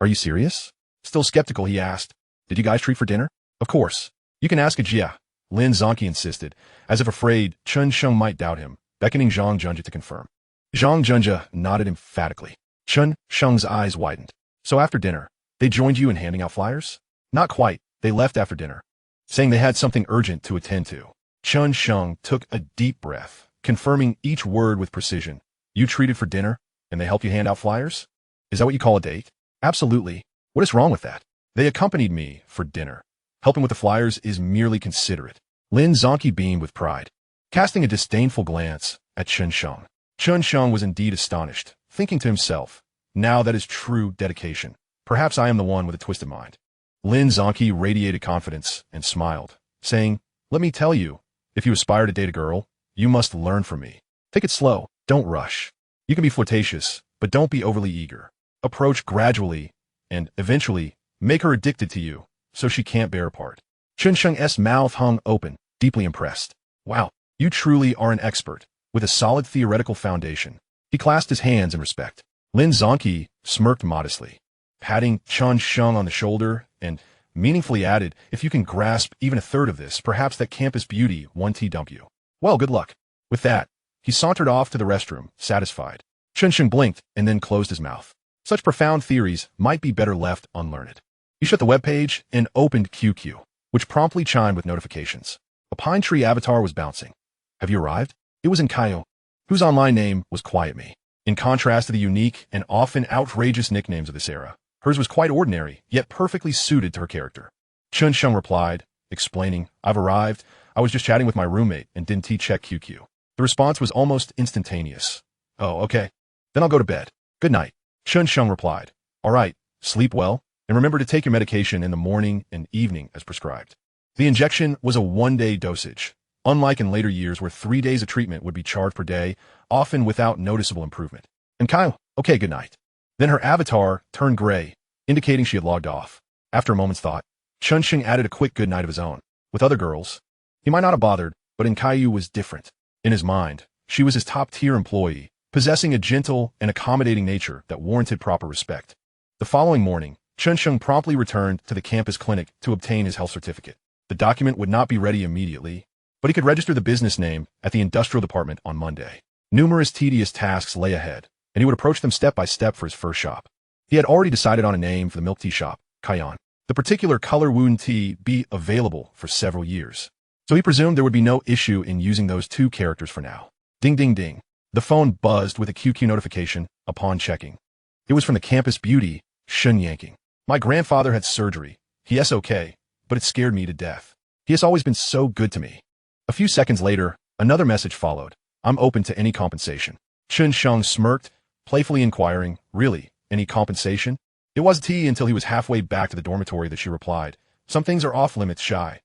Are you serious? Still skeptical, he asked. Did you guys treat for dinner? Of course. You can ask a Jia. Lin Zonqi insisted, as if afraid Chen Sheng might doubt him, beckoning Zhang Junjia to confirm. Zhang Junjia nodded emphatically. Chen Sheng's eyes widened. So after dinner, they joined you in handing out flyers? Not quite. They left after dinner, saying they had something urgent to attend to. Chen Sheng took a deep breath, confirming each word with precision. You treated for dinner, and they helped you hand out flyers? Is that what you call a date? Absolutely. What is wrong with that? They accompanied me for dinner. Helping with the flyers is merely considerate. Lin Zonqi beamed with pride, casting a disdainful glance at Chen Sheng. Chen Sheng was indeed astonished, thinking to himself, now that is true dedication. Perhaps I am the one with a twisted mind. Lin Zonqi radiated confidence and smiled, saying, let me tell you, if you aspire to date a girl, you must learn from me. Take it slow, don't rush. You can be flirtatious, but don't be overly eager. Approach gradually, and eventually, Make her addicted to you, so she can't bear apart. Chen Sheng's mouth hung open, deeply impressed. Wow, you truly are an expert, with a solid theoretical foundation. He clasped his hands in respect. Lin Zongqi smirked modestly, patting Chen Sheng on the shoulder, and meaningfully added, if you can grasp even a third of this, perhaps that campus beauty won't dump you. Well, good luck. With that, he sauntered off to the restroom, satisfied. Chen Sheng blinked and then closed his mouth. Such profound theories might be better left unlearned. He shut the webpage and opened QQ, which promptly chimed with notifications. A pine tree avatar was bouncing. Have you arrived? It was Enkayo, whose online name was Quiet Me. In contrast to the unique and often outrageous nicknames of this era, hers was quite ordinary, yet perfectly suited to her character. Chen Sheng replied, explaining, I've arrived. I was just chatting with my roommate and didn't check QQ. The response was almost instantaneous. Oh, okay. Then I'll go to bed. Good night. Chen Sheng replied. All right, sleep well, and remember to take your medication in the morning and evening as prescribed. The injection was a one-day dosage, unlike in later years where 3 days of treatment would be charged per day, often without noticeable improvement. And Kyle, okay, good night. Then her avatar turned gray, indicating she had logged off. After a moment's thought, Chen Sheng added a quick good night of his own. With other girls, he might not have bothered, but Enkayu was different. In his mind, she was his top-tier employee, possessing a gentle and accommodating nature that warranted proper respect. The following morning, Chen Sheng promptly returned to the campus clinic to obtain his health certificate. The document would not be ready immediately, but he could register the business name at the industrial department on Monday. Numerous tedious tasks lay ahead, and he would approach them step by step for his first shop. He had already decided on a name for the milk tea shop, Kayan. The particular color wound tea be available for several years, so he presumed there would be no issue in using those two characters for now. Ding ding ding. The phone buzzed with a QQ notification upon checking. It was from the campus beauty, Shun Yanking. My grandfather had surgery. He is okay, but it scared me to death. He has always been so good to me. A few seconds later, another message followed. I'm open to any compensation. Chen Sheng smirked, playfully inquiring, really, any compensation? It wasn't tea until he was halfway back to the dormitory that she replied, some things are off limits, shy.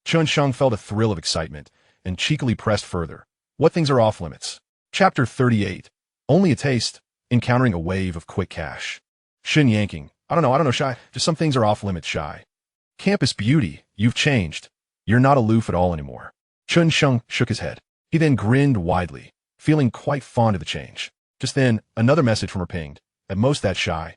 Chen Sheng felt a thrill of excitement and cheekily pressed further. What things are off limits? Chapter 38. Only a taste, encountering a wave of quick cash. Shin Yanking. I don't know, shy. Just some things are off limits, shy. Campus beauty, you've changed. You're not aloof at all anymore. Chen Sheng shook his head. He then grinned widely, feeling quite fond of the change. Just then, another message from her pinged. At most that shy.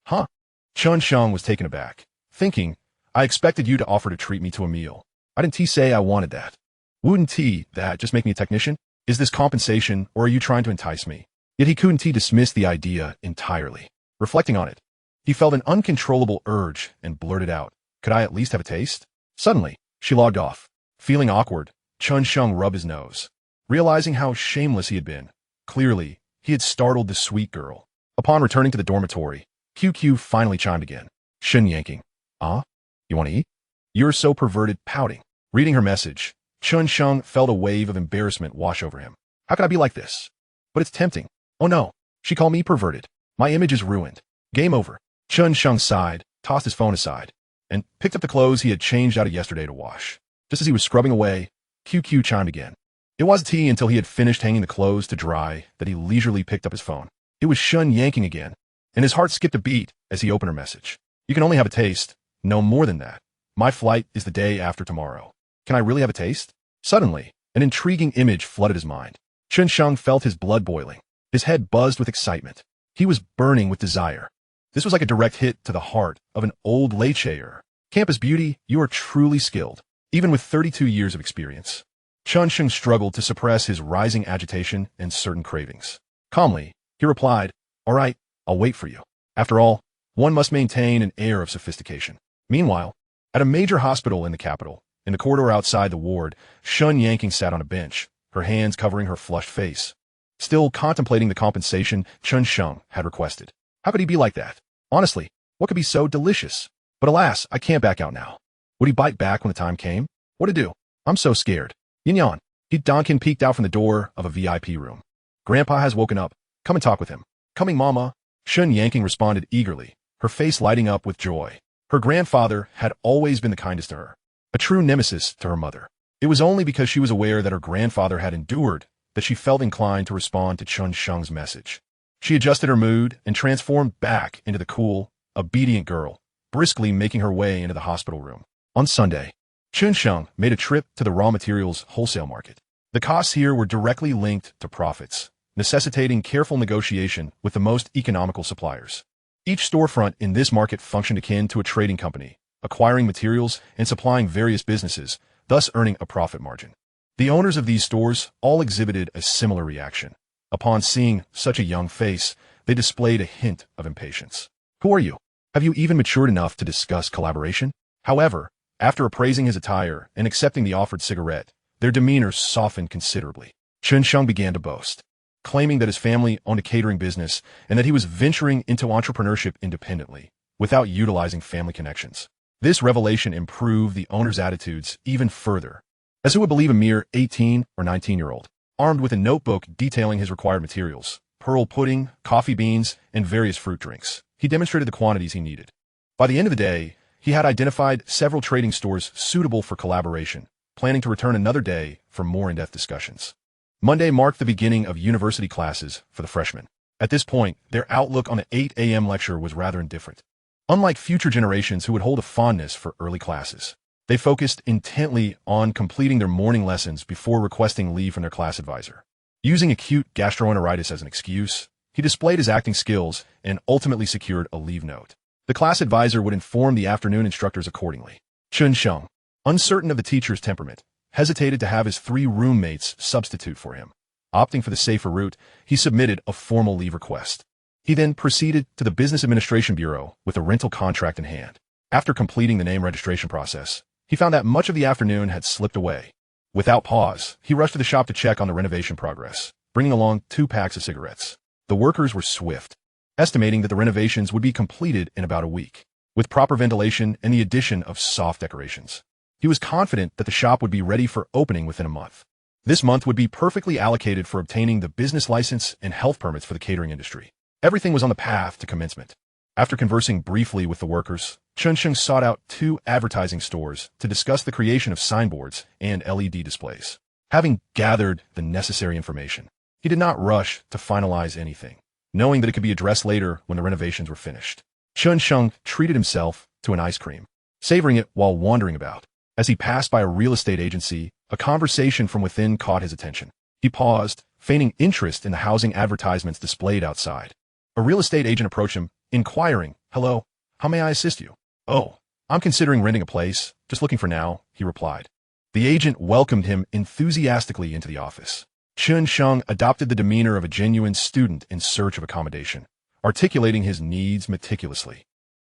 Huh? Chen Sheng was taken aback, thinking, I expected you to offer to treat me to a meal. I didn't say I wanted that. Wouldn't that just make me a technician? Is this compensation, or are you trying to entice me? Yet he couldn't dismiss the idea entirely. Reflecting on it, he felt an uncontrollable urge and blurted out, could I at least have a taste? Suddenly, she logged off. Feeling awkward, Chen Sheng rubbed his nose. Realizing how shameless he had been, clearly, he had startled the sweet girl. Upon returning to the dormitory, QQ finally chimed again. Shin Yanking. You want to eat? You're so perverted, pouting. Reading her message, Chen Sheng felt a wave of embarrassment wash over him. How could I be like this? But it's tempting. Oh no, she called me perverted. My image is ruined. Game over. Chen Sheng sighed, tossed his phone aside, and picked up the clothes he had changed out of yesterday to wash. Just as he was scrubbing away, QQ chimed again. It wasn't tea until he had finished hanging the clothes to dry that he leisurely picked up his phone. It was Shun Yanking again, and his heart skipped a beat as he opened her message. You can only have a taste, no more than that. My flight is the day after tomorrow. Can I really have a taste? Suddenly, an intriguing image flooded his mind. Chen Sheng felt his blood boiling. His head buzzed with excitement. He was burning with desire. This was like a direct hit to the heart of an old lecheer. Campus beauty, you are truly skilled, even with 32 years of experience. Chen Sheng struggled to suppress his rising agitation and certain cravings. Calmly, he replied, all right, I'll wait for you. After all, one must maintain an air of sophistication. Meanwhile, at a major hospital in the capital, in the corridor outside the ward, Shun Yanking sat on a bench, her hands covering her flushed face, still contemplating the compensation Chen Sheng had requested. How could he be like that? Honestly, what could be so delicious? But alas, I can't back out now. Would he bite back when the time came? What to do? I'm so scared. Yin Yan. Donkin peeked out from the door of a VIP room. Grandpa has woken up. Come and talk with him. Coming, Mama. Shun Yanking responded eagerly, her face lighting up with joy. Her grandfather had always been the kindest to her, a true nemesis to her mother. It was only because she was aware that her grandfather had endured that she felt inclined to respond to Chen Sheng's message. She adjusted her mood and transformed back into the cool, obedient girl briskly making her way into the hospital room. On Sunday, Chen Sheng made a trip to the raw materials wholesale market. The costs here were directly linked to profits, necessitating careful negotiation with the most economical suppliers. Each storefront in this market functioned akin to a trading company, acquiring materials and supplying various businesses, thus earning a profit margin. The owners of these stores all exhibited a similar reaction. Upon seeing such a young face, they displayed a hint of impatience. "Who are you? Have you even matured enough to discuss collaboration?" However, after appraising his attire and accepting the offered cigarette, their demeanor softened considerably. Chen Sheng began to boast, claiming that his family owned a catering business and that he was venturing into entrepreneurship independently, without utilizing family connections. This revelation improved the owner's attitudes even further, as who would believe a mere 18 or 19-year-old, armed with a notebook detailing his required materials, pearl pudding, coffee beans, and various fruit drinks. He demonstrated the quantities he needed. By the end of the day, he had identified several trading stores suitable for collaboration, planning to return another day for more in-depth discussions. Monday marked the beginning of university classes for the freshmen. At this point, their outlook on the 8 a.m. lecture was rather indifferent. Unlike future generations who would hold a fondness for early classes, they focused intently on completing their morning lessons before requesting leave from their class advisor. Using acute gastroenteritis as an excuse, he displayed his acting skills and ultimately secured a leave note. The class advisor would inform the afternoon instructors accordingly. Chen Sheng, uncertain of the teacher's temperament, hesitated to have his 3 roommates substitute for him. Opting for the safer route, he submitted a formal leave request. He then proceeded to the Business Administration Bureau with a rental contract in hand. After completing the name registration process, he found that much of the afternoon had slipped away. Without pause, he rushed to the shop to check on the renovation progress, bringing along 2 packs of cigarettes. The workers were swift, estimating that the renovations would be completed in about a week, with proper ventilation and the addition of soft decorations. He was confident that the shop would be ready for opening within a month. This month would be perfectly allocated for obtaining the business license and health permits for the catering industry. Everything was on the path to commencement. After conversing briefly with the workers, Chen Sheng sought out 2 advertising stores to discuss the creation of signboards and LED displays. Having gathered the necessary information, he did not rush to finalize anything, knowing that it could be addressed later when the renovations were finished. Chen Sheng treated himself to an ice cream, savoring it while wandering about. As he passed by a real estate agency, a conversation from within caught his attention. He paused, feigning interest in the housing advertisements displayed outside. A real estate agent approached him, inquiring, "Hello, how may I assist you?" "Oh, I'm considering renting a place, just looking for now," he replied. The agent welcomed him enthusiastically into the office. Chen Sheng adopted the demeanor of a genuine student in search of accommodation, articulating his needs meticulously,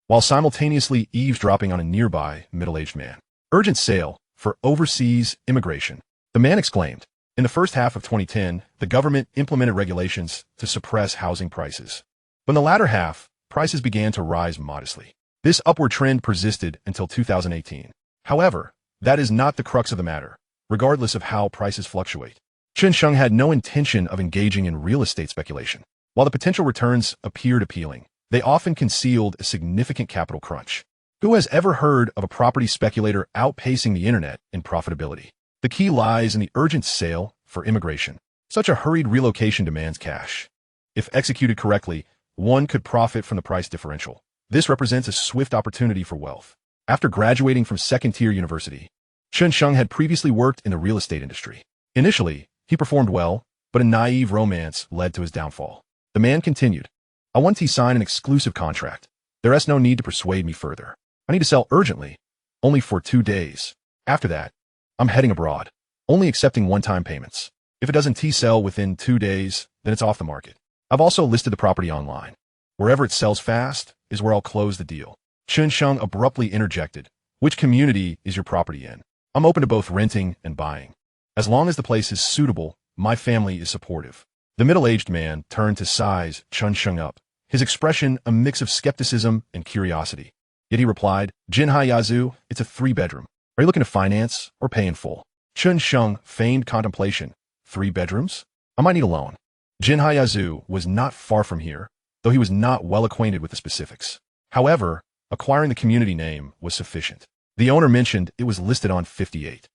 while simultaneously eavesdropping on a nearby middle-aged man. "Urgent sale for overseas immigration," the man exclaimed. In the first half of 2010, the government implemented regulations to suppress housing prices. But in the latter half, prices began to rise modestly. This upward trend persisted until 2018. However, that is not the crux of the matter, regardless of how prices fluctuate. Chen Sheng had no intention of engaging in real estate speculation. While the potential returns appeared appealing, they often concealed a significant capital crunch. Who has ever heard of a property speculator outpacing the internet in profitability? The key lies in the urgent sale for immigration. Such a hurried relocation demands cash. If executed correctly, one could profit from the price differential. This represents a swift opportunity for wealth. After graduating from second-tier university, Chen Sheng had previously worked in the real estate industry. Initially, he performed well, but a naive romance led to his downfall. The man continued, "I want to sign an exclusive contract. There is no need to persuade me further. I need to sell urgently, only for 2 days. After that, I'm heading abroad, only accepting one-time payments. If it doesn't sell within 2 days, then it's off the market. I've also listed the property online. Wherever it sells fast is where I'll close the deal." Chen Sheng abruptly interjected, "Which community is your property in? I'm open to both renting and buying. As long as the place is suitable, my family is supportive." The middle-aged man turned to size Chen Sheng up, his expression a mix of skepticism and curiosity. Yet he replied, "Jinhai Yazoo, it's a 3-bedroom. Are you looking to finance or pay in full?" Chen Sheng feigned contemplation. 3 bedrooms? I might need a loan. Jinhai Yazoo was not far from here, though he was not well acquainted with the specifics. However, acquiring the community name was sufficient. The owner mentioned it was listed on 58.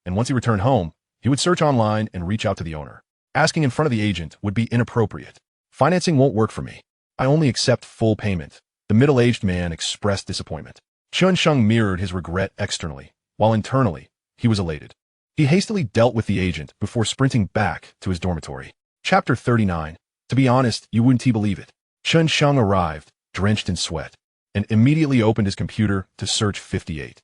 And once he returned home, he would search online and reach out to the owner. Asking in front of the agent would be inappropriate. "Financing won't work for me. I only accept full payment," The middle-aged man expressed disappointment. Chen Sheng mirrored his regret externally, while internally, he was elated. He hastily dealt with the agent before sprinting back to his dormitory. Chapter 39. To be honest, you wouldn't believe it. Chen Sheng arrived, drenched in sweat, and immediately opened his computer to search 58.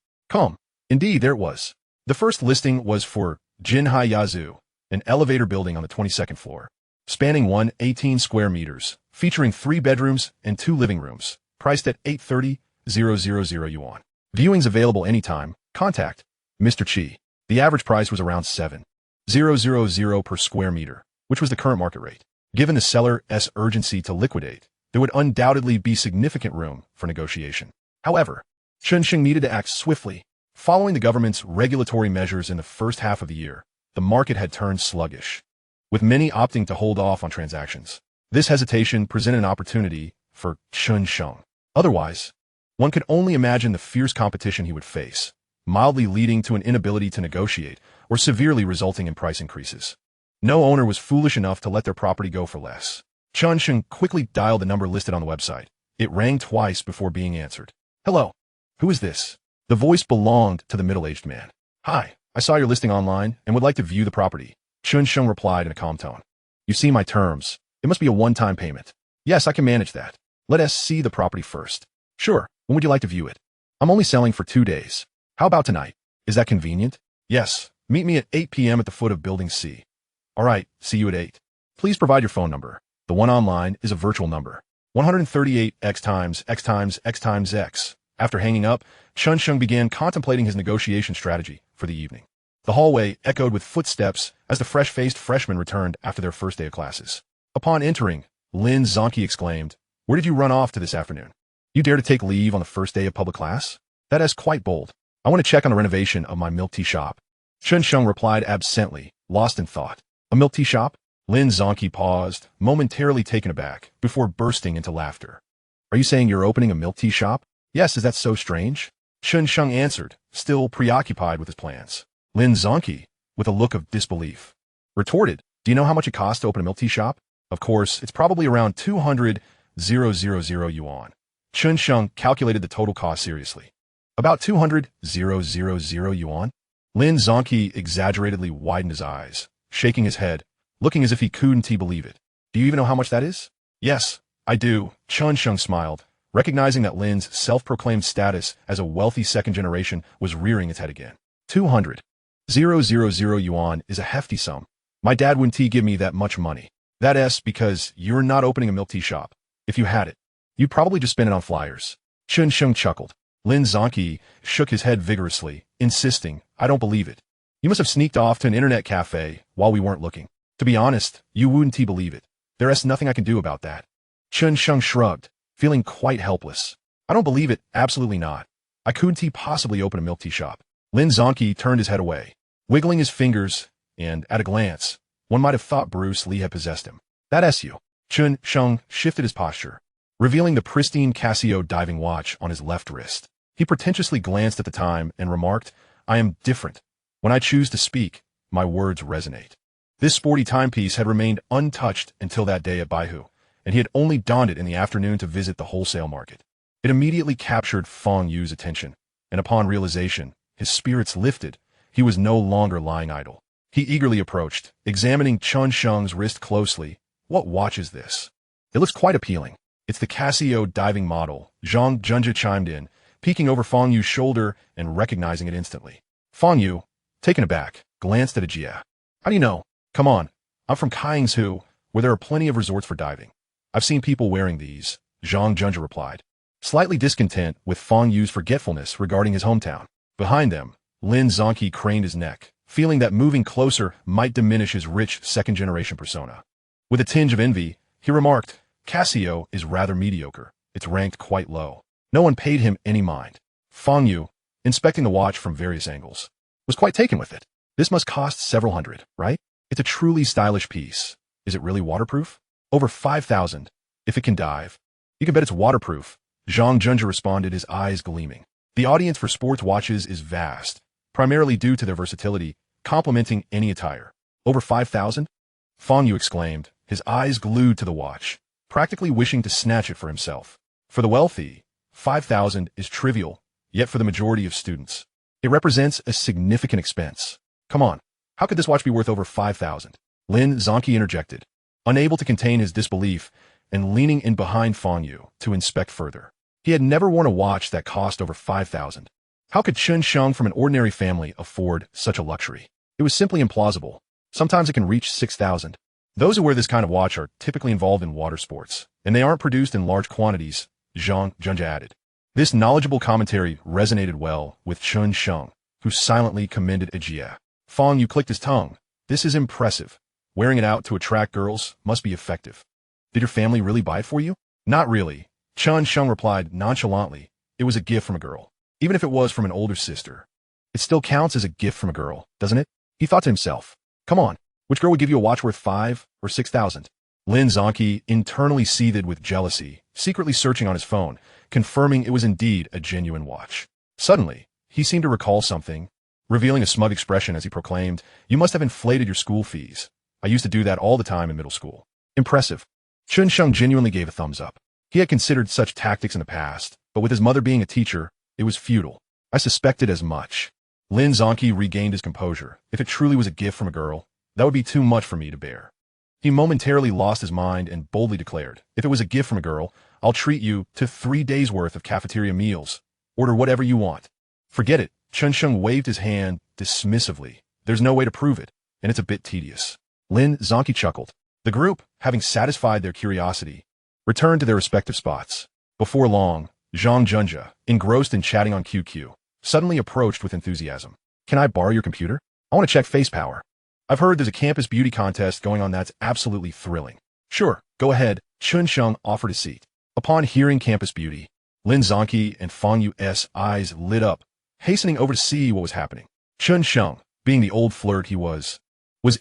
Indeed, there it was. The first listing was for Jinhai Yazoo, an elevator building on the 22nd floor, spanning 118 square meters, featuring 3 bedrooms and 2 living rooms, priced at 830,000 yuan. Viewings available anytime. Contact Mr. Chi. The average price was around 7,000 per square meter, which was the current market rate. Given the seller's urgency to liquidate, there would undoubtedly be significant room for negotiation. However, Chen Sheng needed to act swiftly. Following the government's regulatory measures in the first half of the year, the market had turned sluggish, with many opting to hold off on transactions. This hesitation presented an opportunity for Chen Sheng. Otherwise, one could only imagine the fierce competition he would face, mildly leading to an inability to negotiate or severely resulting in price increases. No owner was foolish enough to let their property go for less. Chen Sheng quickly dialed the number listed on the website. It rang twice before being answered. Hello. Who is this? The voice belonged to the middle-aged man. Hi, I saw your listing online and would like to view the property. Chen Sheng replied in a calm tone. You've seen my terms. It must be a one-time payment. Yes, I can manage that. Let us see the property first. Sure. When would you like to view it? I'm only selling for 2 days. How about tonight? Is that convenient? Yes. Meet me at 8 p.m. at the foot of Building C. All right. See you at 8. Please provide your phone number. The one online is a virtual number. 138x times x times x times x. After hanging up, Chen Sheng began contemplating his negotiation strategy for the evening. The hallway echoed with footsteps as the fresh-faced freshmen returned after their first day of classes. Upon entering, Lin Zonki exclaimed, "Where did you run off to this afternoon? You dare to take leave on the first day of public class? That is quite bold. I want to check on the renovation of my milk tea shop." Chen Sheng replied absently, lost in thought. A milk tea shop? Lin Zonki paused, momentarily taken aback, before bursting into laughter. Are you saying you're opening a milk tea shop? Yes, is that so strange? Chen Sheng answered, still preoccupied with his plans. Lin Zonki, with a look of disbelief, retorted, do you know how much it costs to open a milk tea shop? Of course, it's probably around 200,000 yuan. Chen Sheng calculated the total cost seriously. About 200,000 yuan? Lin Zonki exaggeratedly widened his eyes, shaking his head, looking as if he couldn't believe it. Do you even know how much that is? Yes, I do. Chen Sheng smiled, recognizing that Lin's self-proclaimed status as a wealthy second generation was rearing its head again. 200,000 yuan is a hefty sum. My dad wouldn't give me that much money. That's because you're not opening a milk tea shop. If you had it, you'd probably just spend it on flyers. Chen Sheng chuckled. Lin Zonki shook his head vigorously, insisting, I don't believe it. You must have sneaked off to an internet cafe while we weren't looking. To be honest, you wouldn't believe it. There's nothing I can do about that. Chen Sheng shrugged, feeling quite helpless. I don't believe it, absolutely not. I couldn't possibly open a milk tea shop. Lin Zonki turned his head away, wiggling his fingers, and, at a glance, one might have thought Bruce Lee had possessed him. That's you. Chen Sheng shifted his posture, revealing the pristine Casio diving watch on his left wrist. He pretentiously glanced at the time and remarked, I am different. When I choose to speak, my words resonate. This sporty timepiece had remained untouched until that day at Baihu, and he had only donned it in the afternoon to visit the wholesale market. It immediately captured Feng Yu's attention, and upon realization, his spirits lifted. He was no longer lying idle. He eagerly approached, examining Chen Sheng's wrist closely. What watch is this? It looks quite appealing. It's the Casio diving model. Zhang Junja chimed in, peeking over Feng Yu's shoulder and recognizing it instantly. Feng Yu, taken aback, glanced at Ajia. How do you know? Come on. I'm from Kaiyingsu, where there are plenty of resorts for diving. I've seen people wearing these, Zhang Junja replied, slightly discontent with Feng Yu's forgetfulness regarding his hometown. Behind them, Lin Zonki craned his neck, feeling that moving closer might diminish his rich second-generation persona. With a tinge of envy, he remarked, Casio is rather mediocre. It's ranked quite low. No one paid him any mind. Feng Yu, inspecting the watch from various angles, was quite taken with it. This must cost several hundred, right? It's a truly stylish piece. Is it really waterproof? Over 5,000. If it can dive. You can bet it's waterproof. Zhang Junja responded, his eyes gleaming. The audience for sports watches is vast, primarily due to their versatility, complementing any attire. Over 5,000? Feng Yu exclaimed, his eyes glued to the watch, practically wishing to snatch it for himself. For the wealthy, 5,000 is trivial, yet for the majority of students, it represents a significant expense. Come on, how could this watch be worth over 5,000? Lin Zhangqi interjected, unable to contain his disbelief and leaning in behind Fang Yu to inspect further. He had never worn a watch that cost over 5,000. How could Chen Sheng from an ordinary family afford such a luxury? It was simply implausible. Sometimes it can reach 6,000. Those who wear this kind of watch are typically involved in water sports, and they aren't produced in large quantities, Zhang Junja added. This knowledgeable commentary resonated well with Chen Sheng, who silently commended Ajia. Fang Yu clicked his tongue. This is impressive. Wearing it out to attract girls must be effective. Did your family really buy it for you? Not really. Chen Sheng replied nonchalantly. It was a gift from a girl. Even if it was from an older sister, it still counts as a gift from a girl, doesn't it? He thought to himself. Come on, which girl would give you a watch worth 5 or 6,000? Lin Zhangqi internally seethed with jealousy, secretly searching on his phone, confirming it was indeed a genuine watch. Suddenly, he seemed to recall something, revealing a smug expression as he proclaimed, "You must have inflated your school fees. I used to do that all the time in middle school." Impressive. Chen Sheng genuinely gave a thumbs up. He had considered such tactics in the past, but with his mother being a teacher, it was futile. I suspected as much. Lin Zhangqi regained his composure. If it truly was a gift from a girl, that would be too much for me to bear. He momentarily lost his mind and boldly declared, "If it was a gift from a girl, I'll treat you to 3 days' worth of cafeteria meals. Order whatever you want." Forget it. Chen Sheng waved his hand dismissively. There's no way to prove it, and it's a bit tedious. Lin Zhangqi chuckled. The group, having satisfied their curiosity, returned to their respective spots. Before long, Zhang Junja, engrossed in chatting on QQ, suddenly approached with enthusiasm. "Can I borrow your computer? I want to check face power. I've heard there's a campus beauty contest going on that's absolutely thrilling." "Sure, go ahead." Chen Sheng offered a seat. Upon hearing campus beauty, Lin Zhangqi and Fang Yu's eyes lit up, hastening over to see what was happening. Chen Sheng, being the old flirt he was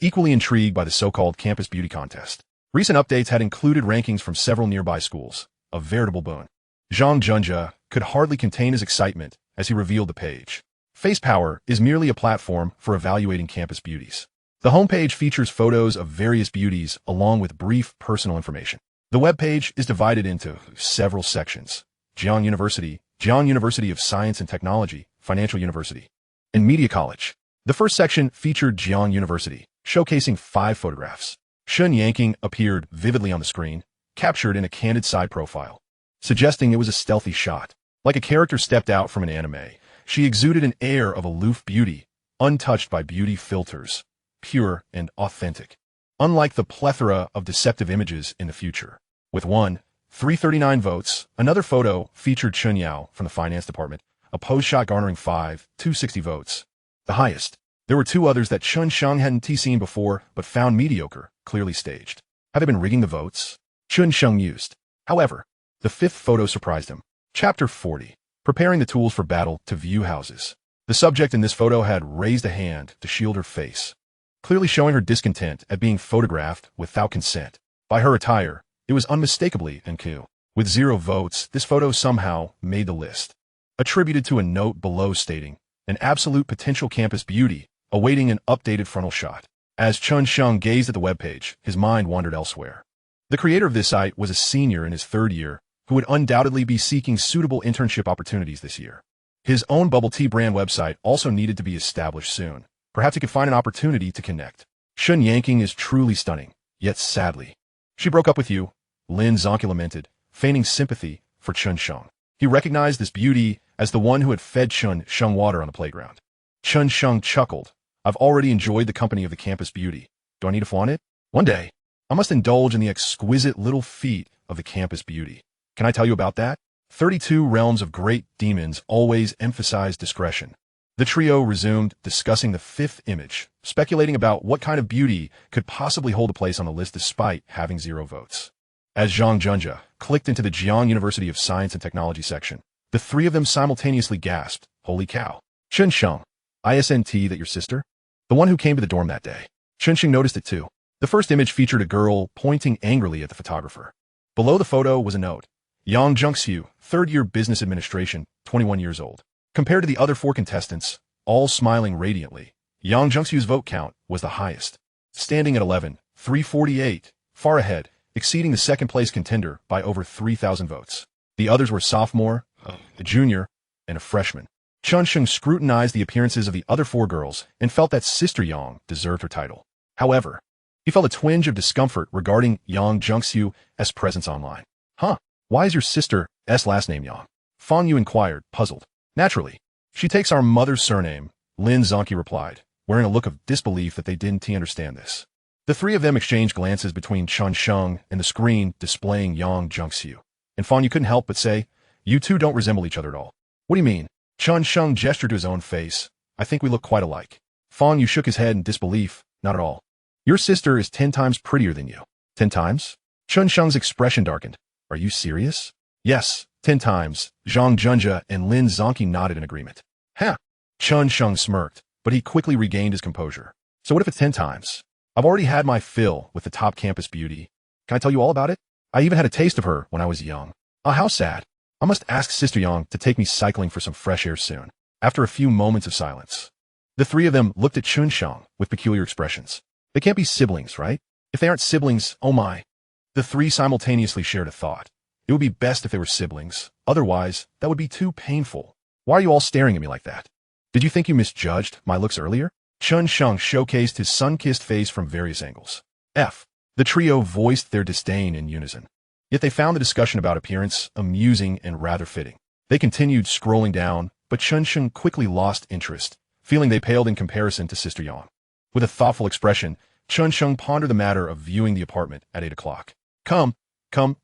equally intrigued by the so-called campus beauty contest. Recent updates had included rankings from several nearby schools, a veritable boon. Zhang Junja could hardly contain his excitement as he revealed the page. Face Power is merely a platform for evaluating campus beauties. The homepage features photos of various beauties along with brief personal information. The webpage is divided into several sections: Jiang University of Science and Technology, Financial University, and Media College. The first section featured Jiang University, showcasing 5 photographs. Shen Yanking appeared vividly on the screen, captured in a candid side profile, suggesting it was a stealthy shot. Like a character stepped out from an anime, she exuded an air of aloof beauty, untouched by beauty filters, pure and authentic. Unlike the plethora of deceptive images in the future. With 339 votes, another photo featured Chen Yao from the finance department, a pose shot garnering 260 votes. The highest. There were 2 others that Chen Sheng hadn't seen before, but found mediocre, clearly staged. Have they been rigging the votes? Chen Sheng mused. However, the 5th photo surprised him. Chapter 40. Preparing the tools for battle to view houses. The subject in this photo had raised a hand to shield her face, clearly showing her discontent at being photographed without consent. By her attire, it was unmistakably uncouth. With 0 votes, this photo somehow made the list. Attributed to a note below stating, "An absolute potential campus beauty, awaiting an updated frontal shot." As Chen Sheng gazed at the webpage, his mind wandered elsewhere. The creator of this site was a senior in his 3rd year who would undoubtedly be seeking suitable internship opportunities this year. His own bubble tea brand website also needed to be established soon. Perhaps he could find an opportunity to connect. Shen Yanking is truly stunning, yet sadly. "She broke up with you," Lin Zhangqi lamented, feigning sympathy for Chen Sheng. He recognized this beauty as the one who had fed Chen Sheng water on the playground. Chen Sheng chuckled. "I've already enjoyed the company of the campus beauty. Do I need to flaunt it? One day, I must indulge in the exquisite little feat of the campus beauty. Can I tell you about that?" 32 realms of great demons always emphasize discretion. The trio resumed discussing the 5th image, speculating about what kind of beauty could possibly hold a place on the list despite having 0 votes. As Zhang Junja clicked into the Jiang University of Science and Technology section, the 3 of them simultaneously gasped, "Holy cow. Chen Sheng, ISNT that your sister? The one who came to the dorm that day." Chen Sheng noticed it too. The first image featured a girl pointing angrily at the photographer. Below the photo was a note. Yang Junxiu, 3rd year business administration, 21 years old. Compared to the other 4 contestants, all smiling radiantly, Yang Junxiu's vote count was the highest, standing at 11,348, far ahead, exceeding the 2nd place contender by over 3,000 votes. The others were a sophomore, a junior, and a freshman. Chen Sheng scrutinized the appearances of the other 4 girls and felt that Sister Yang deserved her title. However, he felt a twinge of discomfort regarding Yang Zhengxiu's presence online. Huh? Why is your sister's last name Yang? Fan Yu inquired, puzzled. Naturally. She takes our mother's surname, Lin Zonki replied, wearing a look of disbelief that they didn't understand this. The 3 of them exchanged glances between Chen Sheng and the screen displaying Yang Zhengxiu. And Fan Yu couldn't help but say, "You two don't resemble each other at all." "What do you mean?" Chen Sheng gestured to his own face. "I think we look quite alike." Fan Yu shook his head in disbelief. "Not at all. Your sister is 10 times prettier than you." 10 times? Chen Sheng's expression darkened. "Are you serious?" "Yes, 10 times." Zhang Junjia and Lin Zonki nodded in agreement. "Huh." Chen Sheng smirked, but he quickly regained his composure. "So what if it's 10 times? I've already had my fill with the top campus beauty. Can I tell you all about it? I even had a taste of her when I was young. Ah, how sad. I must ask Sister Yang to take me cycling for some fresh air soon." After a few moments of silence, the 3 of them looked at Chen Sheng with peculiar expressions. They can't be siblings, right? If they aren't siblings, oh my. The 3 simultaneously shared a thought. It would be best if they were siblings. Otherwise, that would be too painful. Why are you all staring at me like that? Did you think you misjudged my looks earlier? Chen Sheng showcased his sun-kissed face from various angles. The trio voiced their disdain in unison. Yet they found the discussion about appearance amusing and rather fitting. They continued scrolling down, but Chen Sheng quickly lost interest, feeling they paled in comparison to Sister Yang. With a thoughtful expression, Chen Sheng pondered the matter of viewing the apartment at 8 o'clock. Come,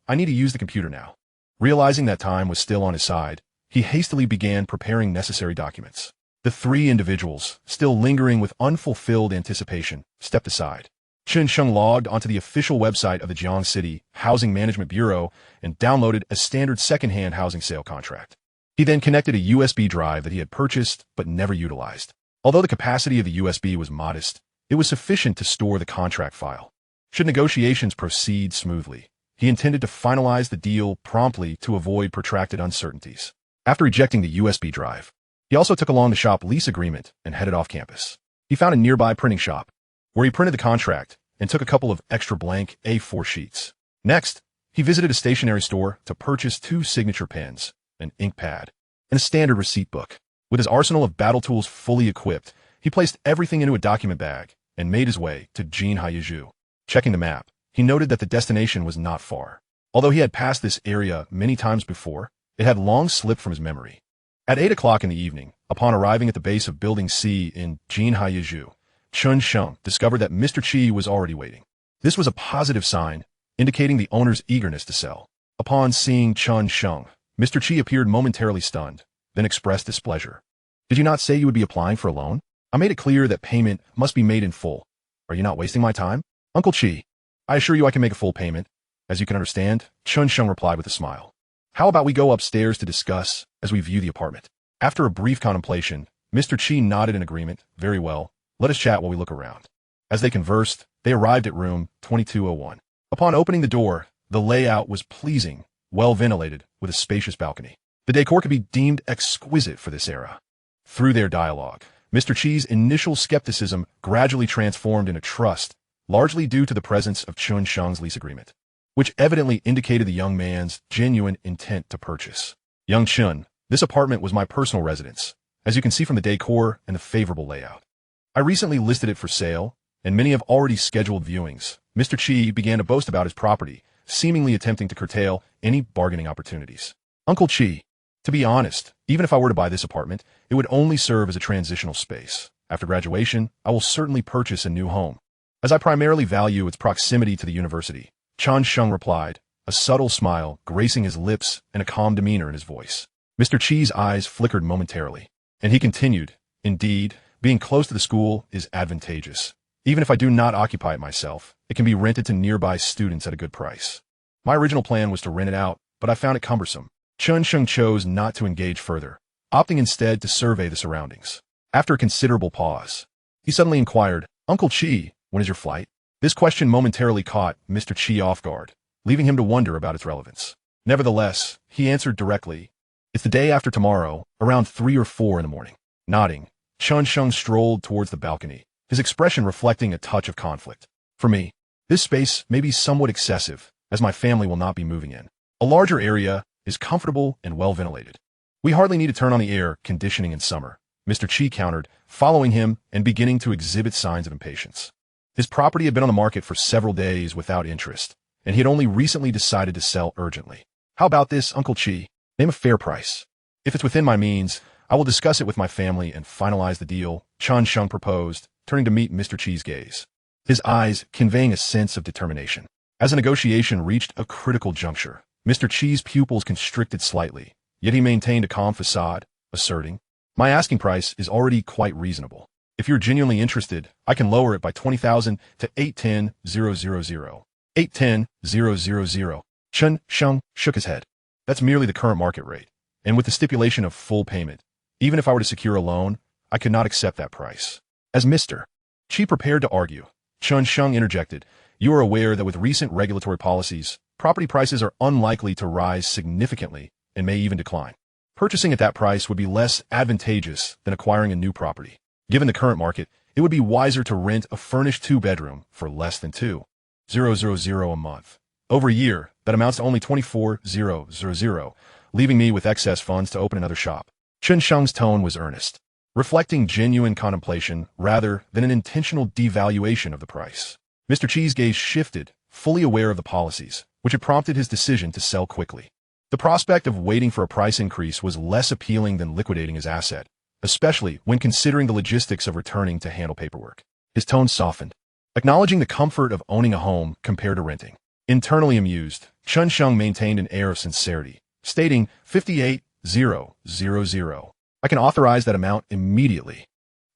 I need to use the computer now." Realizing that time was still on his side, he hastily began preparing necessary documents. The 3 individuals, still lingering with unfulfilled anticipation, stepped aside. Chen Sheng logged onto the official website of the Jiang City Housing Management Bureau and downloaded a standard second-hand housing sale contract. He then connected a USB drive that he had purchased but never utilized. Although the capacity of the USB was modest, it was sufficient to store the contract file. Should negotiations proceed smoothly, he intended to finalize the deal promptly to avoid protracted uncertainties. After ejecting the USB drive, he also took along the shop lease agreement and headed off campus. He found a nearby printing shop, where he printed the contract and took a couple of extra blank A4 sheets. Next, he visited a stationery store to purchase 2 signature pens, an ink pad, and a standard receipt book. With his arsenal of battle tools fully equipped, he placed everything into a document bag and made his way to Jinhaiyizhu. Checking the map, he noted that the destination was not far. Although he had passed this area many times before, it had long slipped from his memory. At 8 o'clock in the evening, upon arriving at the base of Building C in Jinhaiyizhu, Chen Sheng discovered that Mr. Qi was already waiting. This was a positive sign, indicating the owner's eagerness to sell. Upon seeing Chen Sheng, Mr. Qi appeared momentarily stunned, then expressed displeasure. "Did you not say you would be applying for a loan? I made it clear that payment must be made in full. Are you not wasting my time?" "Uncle Qi, I assure you I can make a full payment. As you can understand," Chen Sheng replied with a smile. "How about we go upstairs to discuss as we view the apartment?" After a brief contemplation, Mr. Qi nodded in agreement. "Very well. Let us chat while we look around." As they conversed, they arrived at room 2201. Upon opening the door, the layout was pleasing, well ventilated, with a spacious balcony. The decor could be deemed exquisite for this era. Through their dialogue, Mr. Qi's initial skepticism gradually transformed into trust, largely due to the presence of Chen Sheng's lease agreement, which evidently indicated the young man's genuine intent to purchase. "Young Chen, this apartment was my personal residence, as you can see from the decor and the favorable layout. I recently listed it for sale, and many have already scheduled viewings." Mr. Qi began to boast about his property, seemingly attempting to curtail any bargaining opportunities. "Uncle Qi, to be honest, even if I were to buy this apartment, it would only serve as a transitional space. After graduation, I will certainly purchase a new home, as I primarily value its proximity to the university," Chen Sheng replied, a subtle smile gracing his lips and a calm demeanor in his voice. Mr. Qi's eyes flickered momentarily, and he continued, "Indeed, being close to the school is advantageous. Even if I do not occupy it myself, it can be rented to nearby students at a good price. My original plan was to rent it out, but I found it cumbersome." Chen Sheng chose not to engage further, opting instead to survey the surroundings. After a considerable pause, he suddenly inquired, "Uncle Qi, when is your flight?" This question momentarily caught Mr. Qi off guard, leaving him to wonder about its relevance. Nevertheless, he answered directly, "It's the day after tomorrow, around 3 or 4 in the morning." Nodding, Chen Sheng strolled towards the balcony, his expression reflecting a touch of conflict. "For me, this space may be somewhat excessive, as my family will not be moving in. A larger area is comfortable and well ventilated. We hardly need to turn on the air conditioning in summer, Mr. Chi countered, following him and beginning to exhibit signs of impatience. His property had been on the market for several days without interest, and he had only recently decided to sell urgently. How about this, Uncle Chi? Name a fair price. If it's within my means, I will discuss it with my family and finalize the deal, Chen Sheng proposed, turning to meet Mr. Chi's gaze, his eyes conveying a sense of determination. As the negotiation reached a critical juncture, Mr. Chi's pupils constricted slightly, yet he maintained a calm facade, asserting, "My asking price is already quite reasonable. If you're genuinely interested, I can lower it by 20,000 to 810,000. 810,000. Chen Sheng shook his head. That's merely the current market rate, and with the stipulation of full payment. Even if I were to secure a loan, I could not accept that price." As Mr. Chi prepared to argue, Chen Sheng interjected, "You are aware that with recent regulatory policies, property prices are unlikely to rise significantly and may even decline. Purchasing at that price would be less advantageous than acquiring a new property. Given the current market, it would be wiser to rent a furnished two-bedroom for less than $2,000 a month. Over a year, that amounts to only $24,000, leaving me with excess funds to open another shop." Chen Sheng's tone was earnest, reflecting genuine contemplation rather than an intentional devaluation of the price. Mr. Chi's gaze shifted, fully aware of the policies, which had prompted his decision to sell quickly. The prospect of waiting for a price increase was less appealing than liquidating his asset, especially when considering the logistics of returning to handle paperwork. His tone softened, acknowledging the comfort of owning a home compared to renting. Internally amused, Chen Sheng maintained an air of sincerity, stating 58,000. "I can authorize that amount immediately."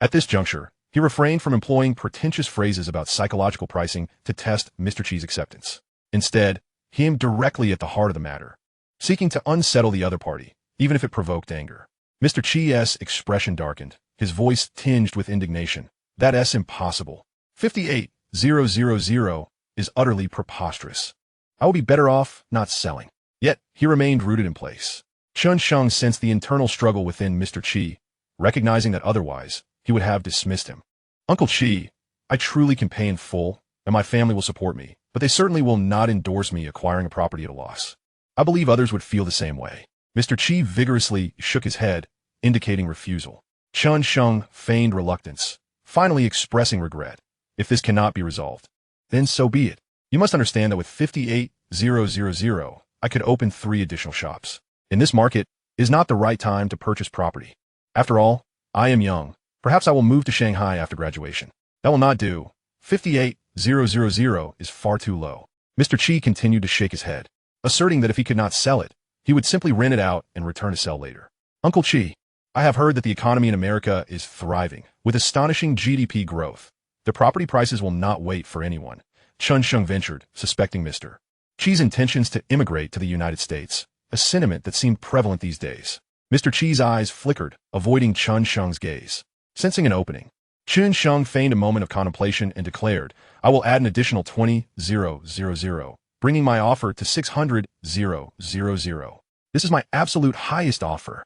At this juncture, he refrained from employing pretentious phrases about psychological pricing to test Mr. Chi's acceptance. Instead, he aimed directly at the heart of the matter, seeking to unsettle the other party, even if it provoked anger. Mr. Chi's expression darkened, his voice tinged with indignation. "That's impossible. 58,000 is utterly preposterous. I will be better off not selling." Yet, he remained rooted in place. Chen Sheng sensed the internal struggle within Mr. Chi, recognizing that otherwise, he would have dismissed him. "Uncle Chi, I truly can pay in full, and my family will support me, but they certainly will not endorse me acquiring a property at a loss. I believe others would feel the same way." Mr. Chi vigorously shook his head, indicating refusal. Chen Sheng feigned reluctance, finally expressing regret. "If this cannot be resolved, then so be it. You must understand that with 58,000, I could open 3 additional shops. In this market, it is not the right time to purchase property. After all, I am young. Perhaps I will move to Shanghai after graduation. That will not do. 58,000 is far too low." Mr. Chi continued to shake his head, asserting that if he could not sell it, he would simply rent it out and return to sell later. "Uncle Chi, I have heard that the economy in America is thriving, with astonishing GDP growth. The property prices will not wait for anyone," Chen Sheng ventured, suspecting Mr. Chi's intentions to immigrate to the United States, a sentiment that seemed prevalent these days. Mr. Chi's eyes flickered, avoiding Chen Sheng's gaze. Sensing an opening, Chen Sheng feigned a moment of contemplation and declared, "I will add an additional 20,000, bringing my offer to 600,000. This is my absolute highest offer."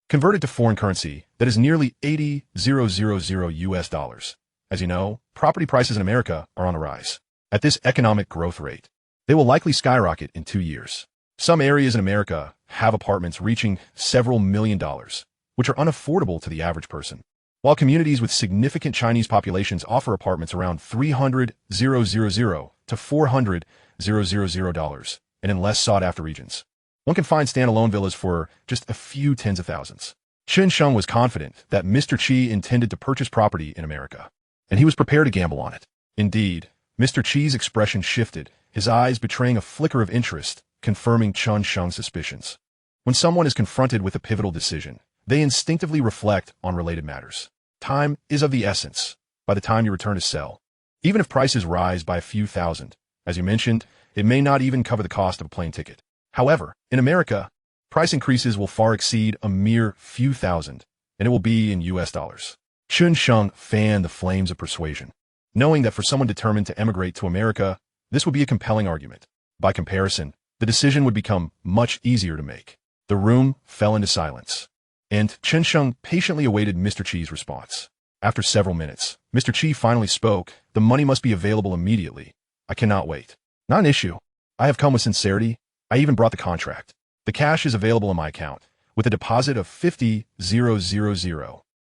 Converted to foreign currency, that is nearly $80,000. As you know, property prices in America are on the rise. At this economic growth rate, they will likely skyrocket in 2 years. Some areas in America have apartments reaching several $1,000,000, which are unaffordable to the average person, while communities with significant Chinese populations offer apartments around $300,000 to $400,000, and in less sought-after regions. One can find standalone villas for just a few tens of thousands. Chen Sheng was confident that Mr. Chi intended to purchase property in America, and he was prepared to gamble on it. Indeed, Mr. Chi's expression shifted, his eyes betraying a flicker of interest, confirming Chen Sheng's suspicions. When someone is confronted with a pivotal decision, they instinctively reflect on related matters. Time is of the essence by the time you return to sell. Even if prices rise by a few thousand, as you mentioned, it may not even cover the cost of a plane ticket. However, in America, price increases will far exceed a mere few thousand, and it will be in US dollars. Chen Sheng fanned the flames of persuasion, knowing that for someone determined to emigrate to America, this would be a compelling argument. By comparison, the decision would become much easier to make. The room fell into silence, and Chen Sheng patiently awaited Mr. Chi's response. After several minutes, Mr. Chi finally spoke. "The money must be available immediately. I cannot wait." "Not an issue. I have come with sincerity. I even brought the contract." The cash is available in my account, with a deposit of 50,000.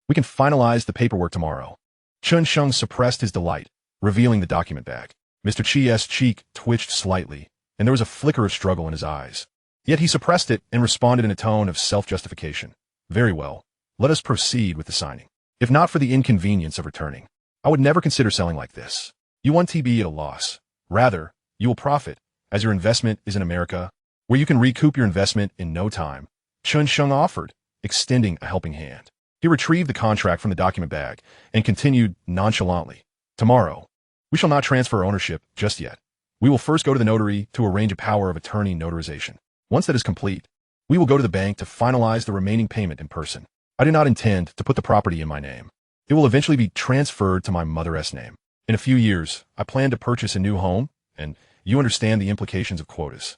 We can finalize the paperwork tomorrow. Chen Sheng suppressed his delight, revealing the document bag. Mr. Chi's cheek twitched slightly, and there was a flicker of struggle in his eyes. Yet he suppressed it and responded in a tone of self-justification. Very well. Let us proceed with the signing. If not for the inconvenience of returning, I would never consider selling like this. You won't be at a loss. Rather, you will profit, as your investment is in America, where you can recoup your investment in no time. Chen Sheng offered, extending a helping hand. He retrieved the contract from the document bag and continued nonchalantly. Tomorrow, we shall not transfer ownership just yet. We will first go to the notary to arrange a power of attorney notarization. Once that is complete, we will go to the bank to finalize the remaining payment in person. I do not intend to put the property in my name. It will eventually be transferred to my mother's name. In a few years, I plan to purchase a new home, and you understand the implications of quotas.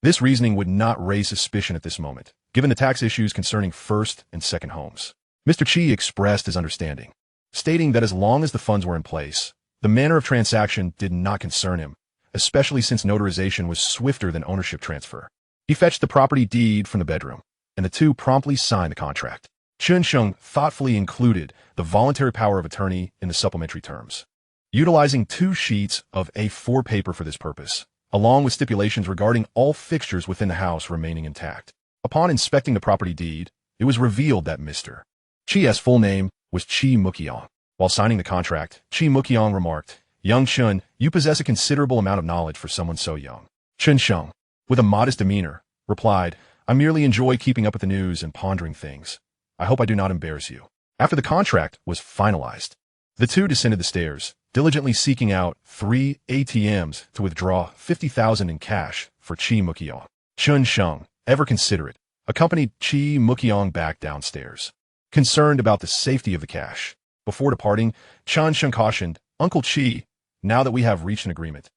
This reasoning would not raise suspicion at this moment, given the tax issues concerning first and second homes. Mr. Chi expressed his understanding, stating that as long as the funds were in place, the manner of transaction did not concern him, especially since notarization was swifter than ownership transfer. He fetched the property deed from the bedroom, and the two promptly signed the contract. Chen Sheng thoughtfully included the voluntary power of attorney in the supplementary terms, utilizing 2 sheets of A4 paper for this purpose, along with stipulations regarding all fixtures within the house remaining intact. Upon inspecting the property deed, it was revealed that Mr. Chi's full name was Chi Mukyong. While signing the contract, Chi Mukyong remarked, "Young Chen, you possess a considerable amount of knowledge for someone so young." Chen Sheng, with a modest demeanor, replied, "I merely enjoy keeping up with the news and pondering things. I hope I do not embarrass you." After the contract was finalized, the two descended the stairs, diligently seeking out 3 ATMs to withdraw 50,000 in cash for Chi Mukyong. Chen Sheng, ever considerate, accompanied Chi Mukyong back downstairs, concerned about the safety of the cash. Before departing, Chen Sheng cautioned, "Uncle Chi, now that we have reached an agreement,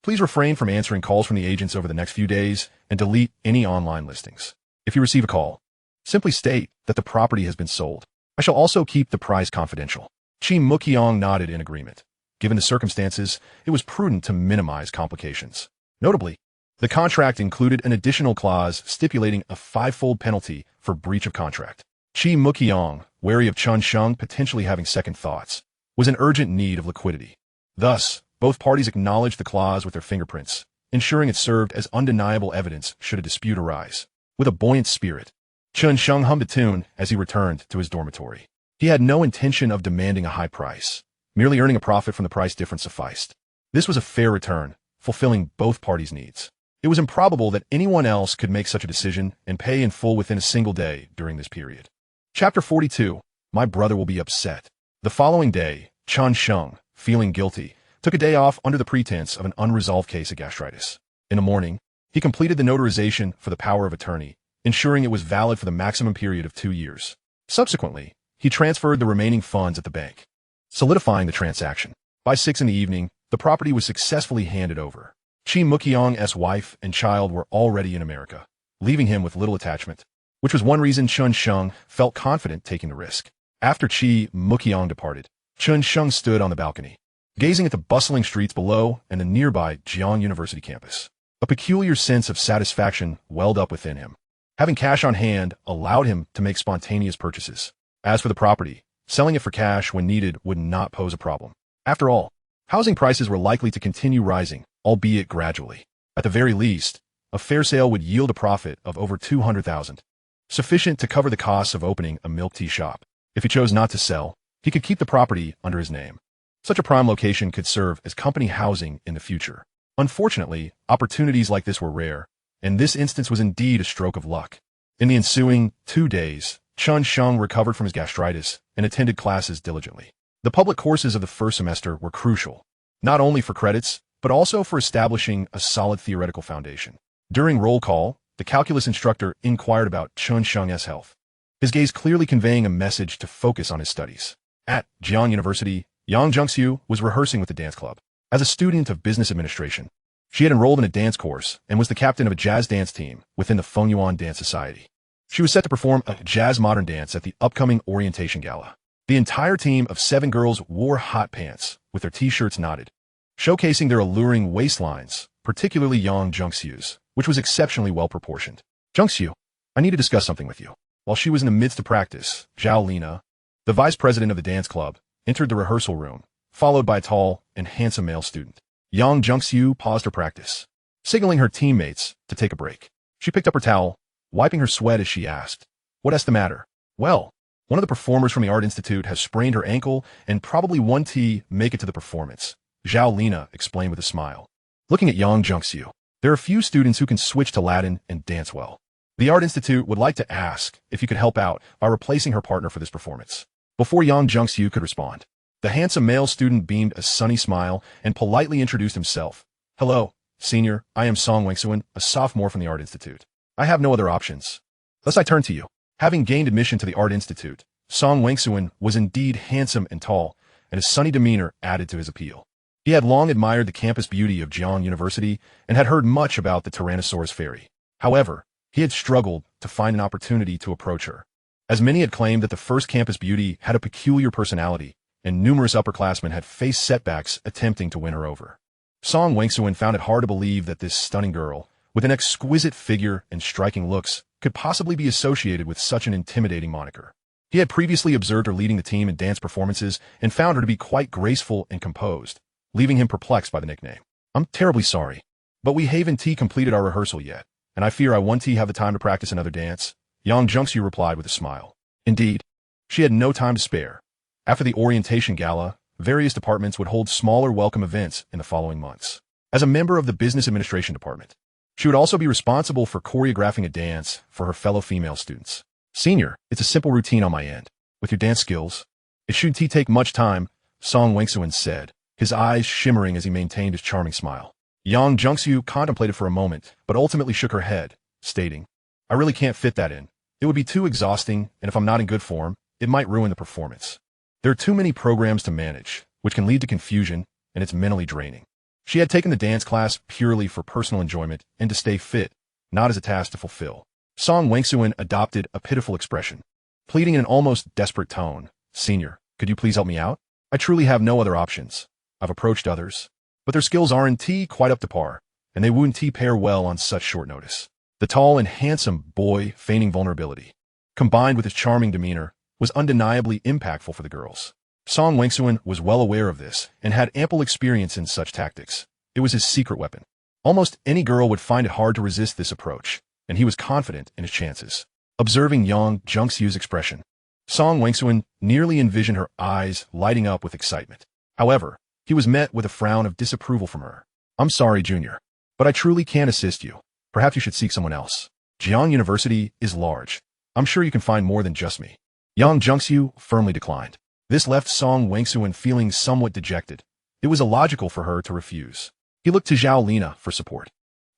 please refrain from answering calls from the agents over the next few days and delete any online listings. If you receive a call, simply state that the property has been sold. I shall also keep the price confidential." Chi Mukyong nodded in agreement. Given the circumstances, it was prudent to minimize complications. Notably, the contract included an additional clause stipulating a 5-fold penalty for breach of contract. Chi Mukyong, wary of Chen Sheng potentially having second thoughts, was in urgent need of liquidity. Thus, both parties acknowledged the clause with their fingerprints, ensuring it served as undeniable evidence should a dispute arise. With a buoyant spirit, Chen Sheng hummed a tune as he returned to his dormitory. He had no intention of demanding a high price. Merely earning a profit from the price difference sufficed. This was a fair return, fulfilling both parties' needs. It was improbable that anyone else could make such a decision and pay in full within a single day during this period. Chapter 42. My brother will be upset. The following day, Chen Sheng, feeling guilty, took a day off under the pretense of an unresolved case of gastritis. In the morning, he completed the notarization for the power of attorney, ensuring it was valid for the maximum period of 2 years. Subsequently, he transferred the remaining funds at the bank, solidifying the transaction. By 6 in the evening, the property was successfully handed over. Chi Mukyong's wife and child were already in America, leaving him with little attachment, which was one reason Chen Sheng felt confident taking the risk. After Chi Mukyong departed, Chen Sheng stood on the balcony, gazing at the bustling streets below and the nearby Jiang University campus. A peculiar sense of satisfaction welled up within him. Having cash on hand allowed him to make spontaneous purchases. As for the property, selling it for cash when needed would not pose a problem. After all, housing prices were likely to continue rising, albeit gradually. At the very least, a fair sale would yield a profit of over 200,000, sufficient to cover the costs of opening a milk tea shop. If he chose not to sell, he could keep the property under his name. Such a prime location could serve as company housing in the future. Unfortunately, opportunities like this were rare, and this instance was indeed a stroke of luck. In the ensuing 2 days, Chen Sheng recovered from his gastritis and attended classes diligently. The public courses of the first semester were crucial, not only for credits, but also for establishing a solid theoretical foundation. During roll call, the calculus instructor inquired about Chen Sheng's health, his gaze clearly conveying a message to focus on his studies. At Jiang University, Yang Zhengxiu was rehearsing with the dance club. As a student of business administration, she had enrolled in a dance course and was the captain of a jazz dance team within the Fengyuan Dance Society. She was set to perform a jazz modern dance at the upcoming orientation gala. The entire team of 7 girls wore hot pants, with their t-shirts knotted, showcasing their alluring waistlines, particularly Yang Zhengxiu's, which was exceptionally well proportioned. Jungsu, I need to discuss something with you. While she was in the midst of practice, Zhao Lina, the vice president of the dance club, entered the rehearsal room, followed by a tall and handsome male student. Young Jungsu paused her practice, signaling her teammates to take a break. She picked up her towel, wiping her sweat as she asked, "What's the matter?" "Well, one of the performers from the Art Institute has sprained her ankle and probably won't make it to the performance," Zhao Lina explained with a smile. Looking at Yang Jungsu, there are few students who can switch to Latin and dance well. The Art Institute would like to ask if you could help out by replacing her partner for this performance. Before Yang Jungsu could respond, the handsome male student beamed a sunny smile and politely introduced himself. "Hello, senior, I am Song Wangsuan, a sophomore from the Art Institute. I have no other options. Thus I turn to you." Having gained admission to the Art Institute, Song Wangsuan was indeed handsome and tall, and his sunny demeanor added to his appeal. He had long admired the campus beauty of Jiang University and had heard much about the Tyrannosaurus fairy. However, he had struggled to find an opportunity to approach her, as many had claimed that the first campus beauty had a peculiar personality, and numerous upperclassmen had faced setbacks attempting to win her over. Song Wangsuan found it hard to believe that this stunning girl, with an exquisite figure and striking looks, could possibly be associated with such an intimidating moniker. He had previously observed her leading the team in dance performances and found her to be quite graceful and composed, leaving him perplexed by the nickname. "I'm terribly sorry, but we haven't completed our rehearsal yet, and I fear I won't have the time to practice another dance," Yang Jungsu replied with a smile. Indeed, she had no time to spare. After the orientation gala, various departments would hold smaller welcome events in the following months. As a member of the business administration department, she would also be responsible for choreographing a dance for her fellow female students. "Senior, it's a simple routine on my end. With your dance skills, it shouldn't take much time," Song Wangsuan said, his eyes shimmering as he maintained his charming smile. Yang Jungsu contemplated for a moment, but ultimately shook her head, stating, "I really can't fit that in. It would be too exhausting, and if I'm not in good form, it might ruin the performance. There are too many programs to manage, which can lead to confusion, and it's mentally draining." She had taken the dance class purely for personal enjoyment and to stay fit, not as a task to fulfill. Song Wangsuan adopted a pitiful expression, pleading in an almost desperate tone, "Senior, could you please help me out? I truly have no other options. I've approached others, but their skills aren't quite up to par, and they wouldn't pair well on such short notice." The tall and handsome boy, feigning vulnerability, combined with his charming demeanor, was undeniably impactful for the girls. Song Wangsuan was well aware of this and had ample experience in such tactics. It was his secret weapon. Almost any girl would find it hard to resist this approach, and he was confident in his chances. Observing Yang Jungsu's expression, Song Wangsuan nearly envisioned her eyes lighting up with excitement. However, he was met with a frown of disapproval from her. "I'm sorry, Junior, but I truly can't assist you. Perhaps you should seek someone else. Jiang University is large. I'm sure you can find more than just me." Yang Jungsu firmly declined. This left Song Wangsuan feeling somewhat dejected. It was illogical for her to refuse. He looked to Zhao Lina for support.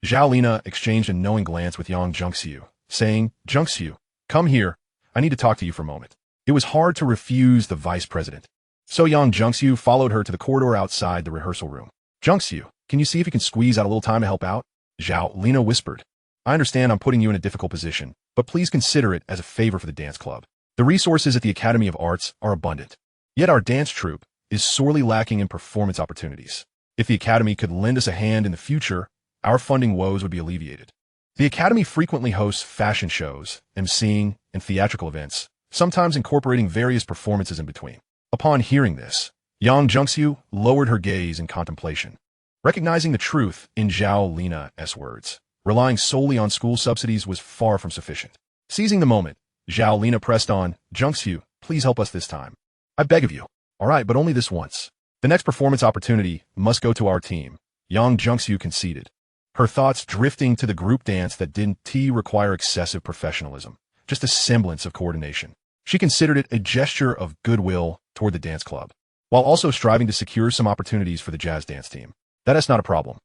Zhao Lina exchanged a knowing glance with Yang Jungsu, saying, "Jungsu, come here. I need to talk to you for a moment." It was hard to refuse the vice president. So Yang Jungsu followed her to the corridor outside the rehearsal room. "Jungsu, can you see if you can squeeze out a little time to help out?" Zhao Lina whispered. "I understand I'm putting you in a difficult position, but please consider it as a favor for the dance club. The resources at the Academy of Arts are abundant. Yet our dance troupe is sorely lacking in performance opportunities. If the Academy could lend us a hand in the future, our funding woes would be alleviated." The Academy frequently hosts fashion shows, emceeing, and theatrical events, sometimes incorporating various performances in between. Upon hearing this, Yang Jungsu lowered her gaze in contemplation. Recognizing the truth in Zhao Lina's words, relying solely on school subsidies was far from sufficient. Seizing the moment, Zhao Lina pressed on, "Jungsu, please help us this time. I beg of you." "All right, but only this once. The next performance opportunity must go to our team," Yang Jungsu conceded, her thoughts drifting to the group dance that didn't require excessive professionalism, just a semblance of coordination. She considered it a gesture of goodwill toward the dance club, while also striving to secure some opportunities for the jazz dance team. "That is not a problem.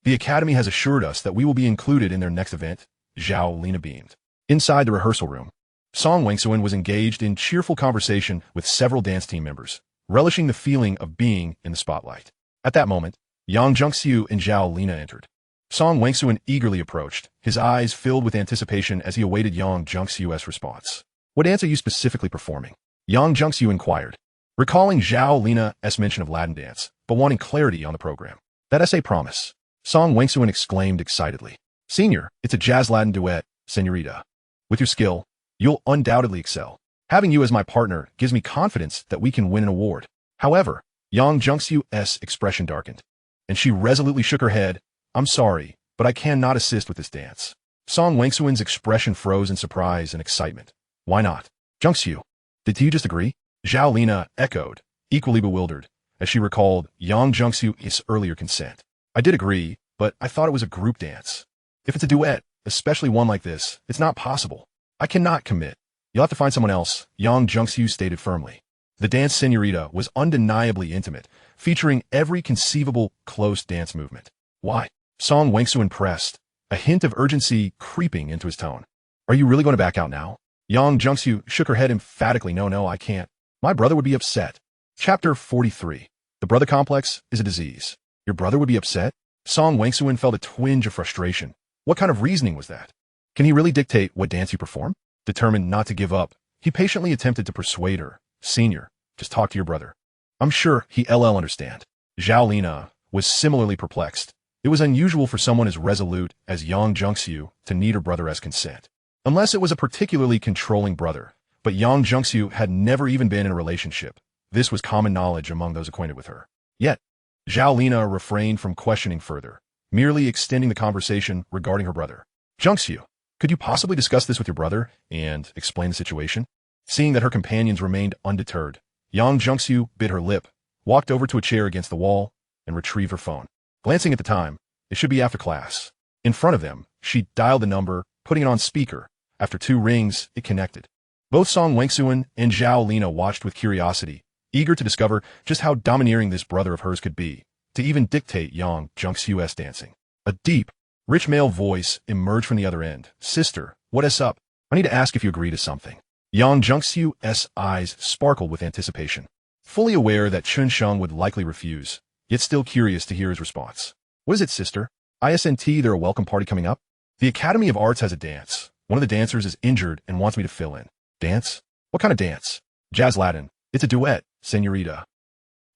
The Academy has assured us that we will be included in their next event," Zhao Lina beamed. Inside the rehearsal room, Song Wangsuan was engaged in cheerful conversation with several dance team members, relishing the feeling of being in the spotlight. At that moment, Yang Jungsu and Zhao Lina entered. Song Wangsuan eagerly approached, his eyes filled with anticipation as he awaited Yang Jungsu's response. "What dance are you specifically performing?" Yang Jungsu inquired, recalling Zhao Lina's mention of Latin dance, but wanting clarity on the program. "That is a promise," Song Wangsuan exclaimed excitedly. "Senior, it's a jazz Latin duet, senorita. With your skill, you'll undoubtedly excel. Having you as my partner gives me confidence that we can win an award. However, Yang Jungsu's expression darkened, and she resolutely shook her head. I'm sorry, but I cannot assist with this dance. Song Wangsuan's expression froze in surprise and excitement. Why not? Jungsu, did you just agree? Zhao Lina echoed, equally bewildered, as she recalled Yang Jungsu's earlier consent. I did agree, but I thought it was a group dance. If it's a duet, especially one like this, it's not possible. I cannot commit. You'll have to find someone else, Yang Jungsu stated firmly. The dance senorita was undeniably intimate, featuring every conceivable close dance movement. Why? Song Wangsuan pressed, a hint of urgency creeping into his tone. Are you really going to back out now? Yang Jungsu shook her head emphatically. No, I can't. My brother would be upset. Chapter 43. The brother complex is a disease. Your brother would be upset? Song Wangsuan felt a twinge of frustration. What kind of reasoning was that? Can he really dictate what dance you perform? Determined not to give up, he patiently attempted to persuade her. Senior, just talk to your brother. I'm sure he'll understand. Zhao Lina was similarly perplexed. It was unusual for someone as resolute as Yang Jungsu to need her brother's consent. Unless it was a particularly controlling brother, but Yang Jungsu had never even been in a relationship. This was common knowledge among those acquainted with her. Yet, Zhao Lina refrained from questioning further, merely extending the conversation regarding her brother. Jungsu, could you possibly discuss this with your brother and explain the situation? Seeing that her companions remained undeterred, Yang Jungsu bit her lip, walked over to a chair against the wall, and retrieved her phone. Glancing at the time, it should be after class. In front of them, she dialed the number, putting it on speaker. After 2 rings, it connected. Both Song Wangsuan and Zhao Lina watched with curiosity, eager to discover just how domineering this brother of hers could be, to even dictate Yang Jungsu's dancing. A deep, rich male voice emerged from the other end. Sister, what's up? I need to ask if you agree to something. Yang Jungsu's eyes sparkled with anticipation. Fully aware that Chen Sheng would likely refuse, yet still curious to hear his response. What is it, sister? Isn't there a welcome party coming up? The Academy of Arts has a dance. One of the dancers is injured and wants me to fill in. Dance? What kind of dance? Jazz Latin. It's a duet, senorita.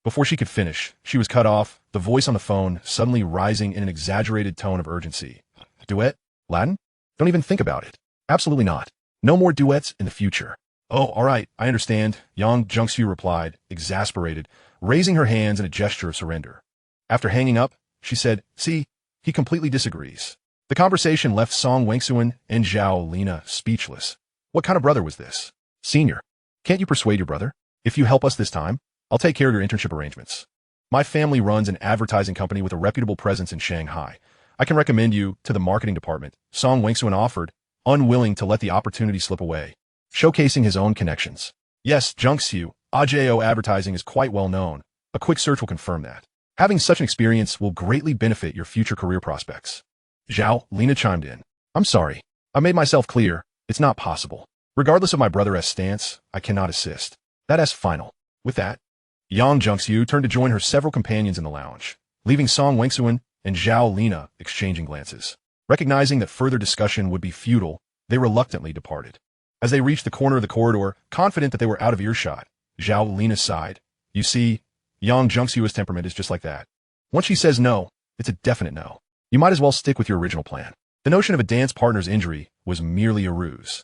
Before she could finish, she was cut off, the voice on the phone suddenly rising in an exaggerated tone of urgency. Duet? Latin? Don't even think about it. Absolutely not. No more duets in the future. Oh, all right, I understand, Yang Jungsu replied, exasperated, raising her hands in a gesture of surrender. After hanging up, she said, see, he completely disagrees. The conversation left Song Wangsuan and Zhao Lina speechless. What kind of brother was this? Senior, can't you persuade your brother? If you help us this time, I'll take care of your internship arrangements. My family runs an advertising company with a reputable presence in Shanghai. I can recommend you to the marketing department, Song Wangsuan offered, unwilling to let the opportunity slip away, showcasing his own connections. Yes, Jungsu, AJO advertising is quite well known. A quick search will confirm that. Having such an experience will greatly benefit your future career prospects. Zhao Lina chimed in. I'm sorry. I made myself clear. It's not possible. Regardless of my brother's stance, I cannot assist. That's final. With that, Yang Jungsu turned to join her several companions in the lounge, leaving Song Wangsuan and Zhao Lina exchanging glances. Recognizing that further discussion would be futile, they reluctantly departed. As they reached the corner of the corridor, confident that they were out of earshot, Zhao Lina sighed. You see, Yang Jungsu's temperament is just like that. Once she says no, it's a definite no. You might as well stick with your original plan. The notion of a dance partner's injury was merely a ruse.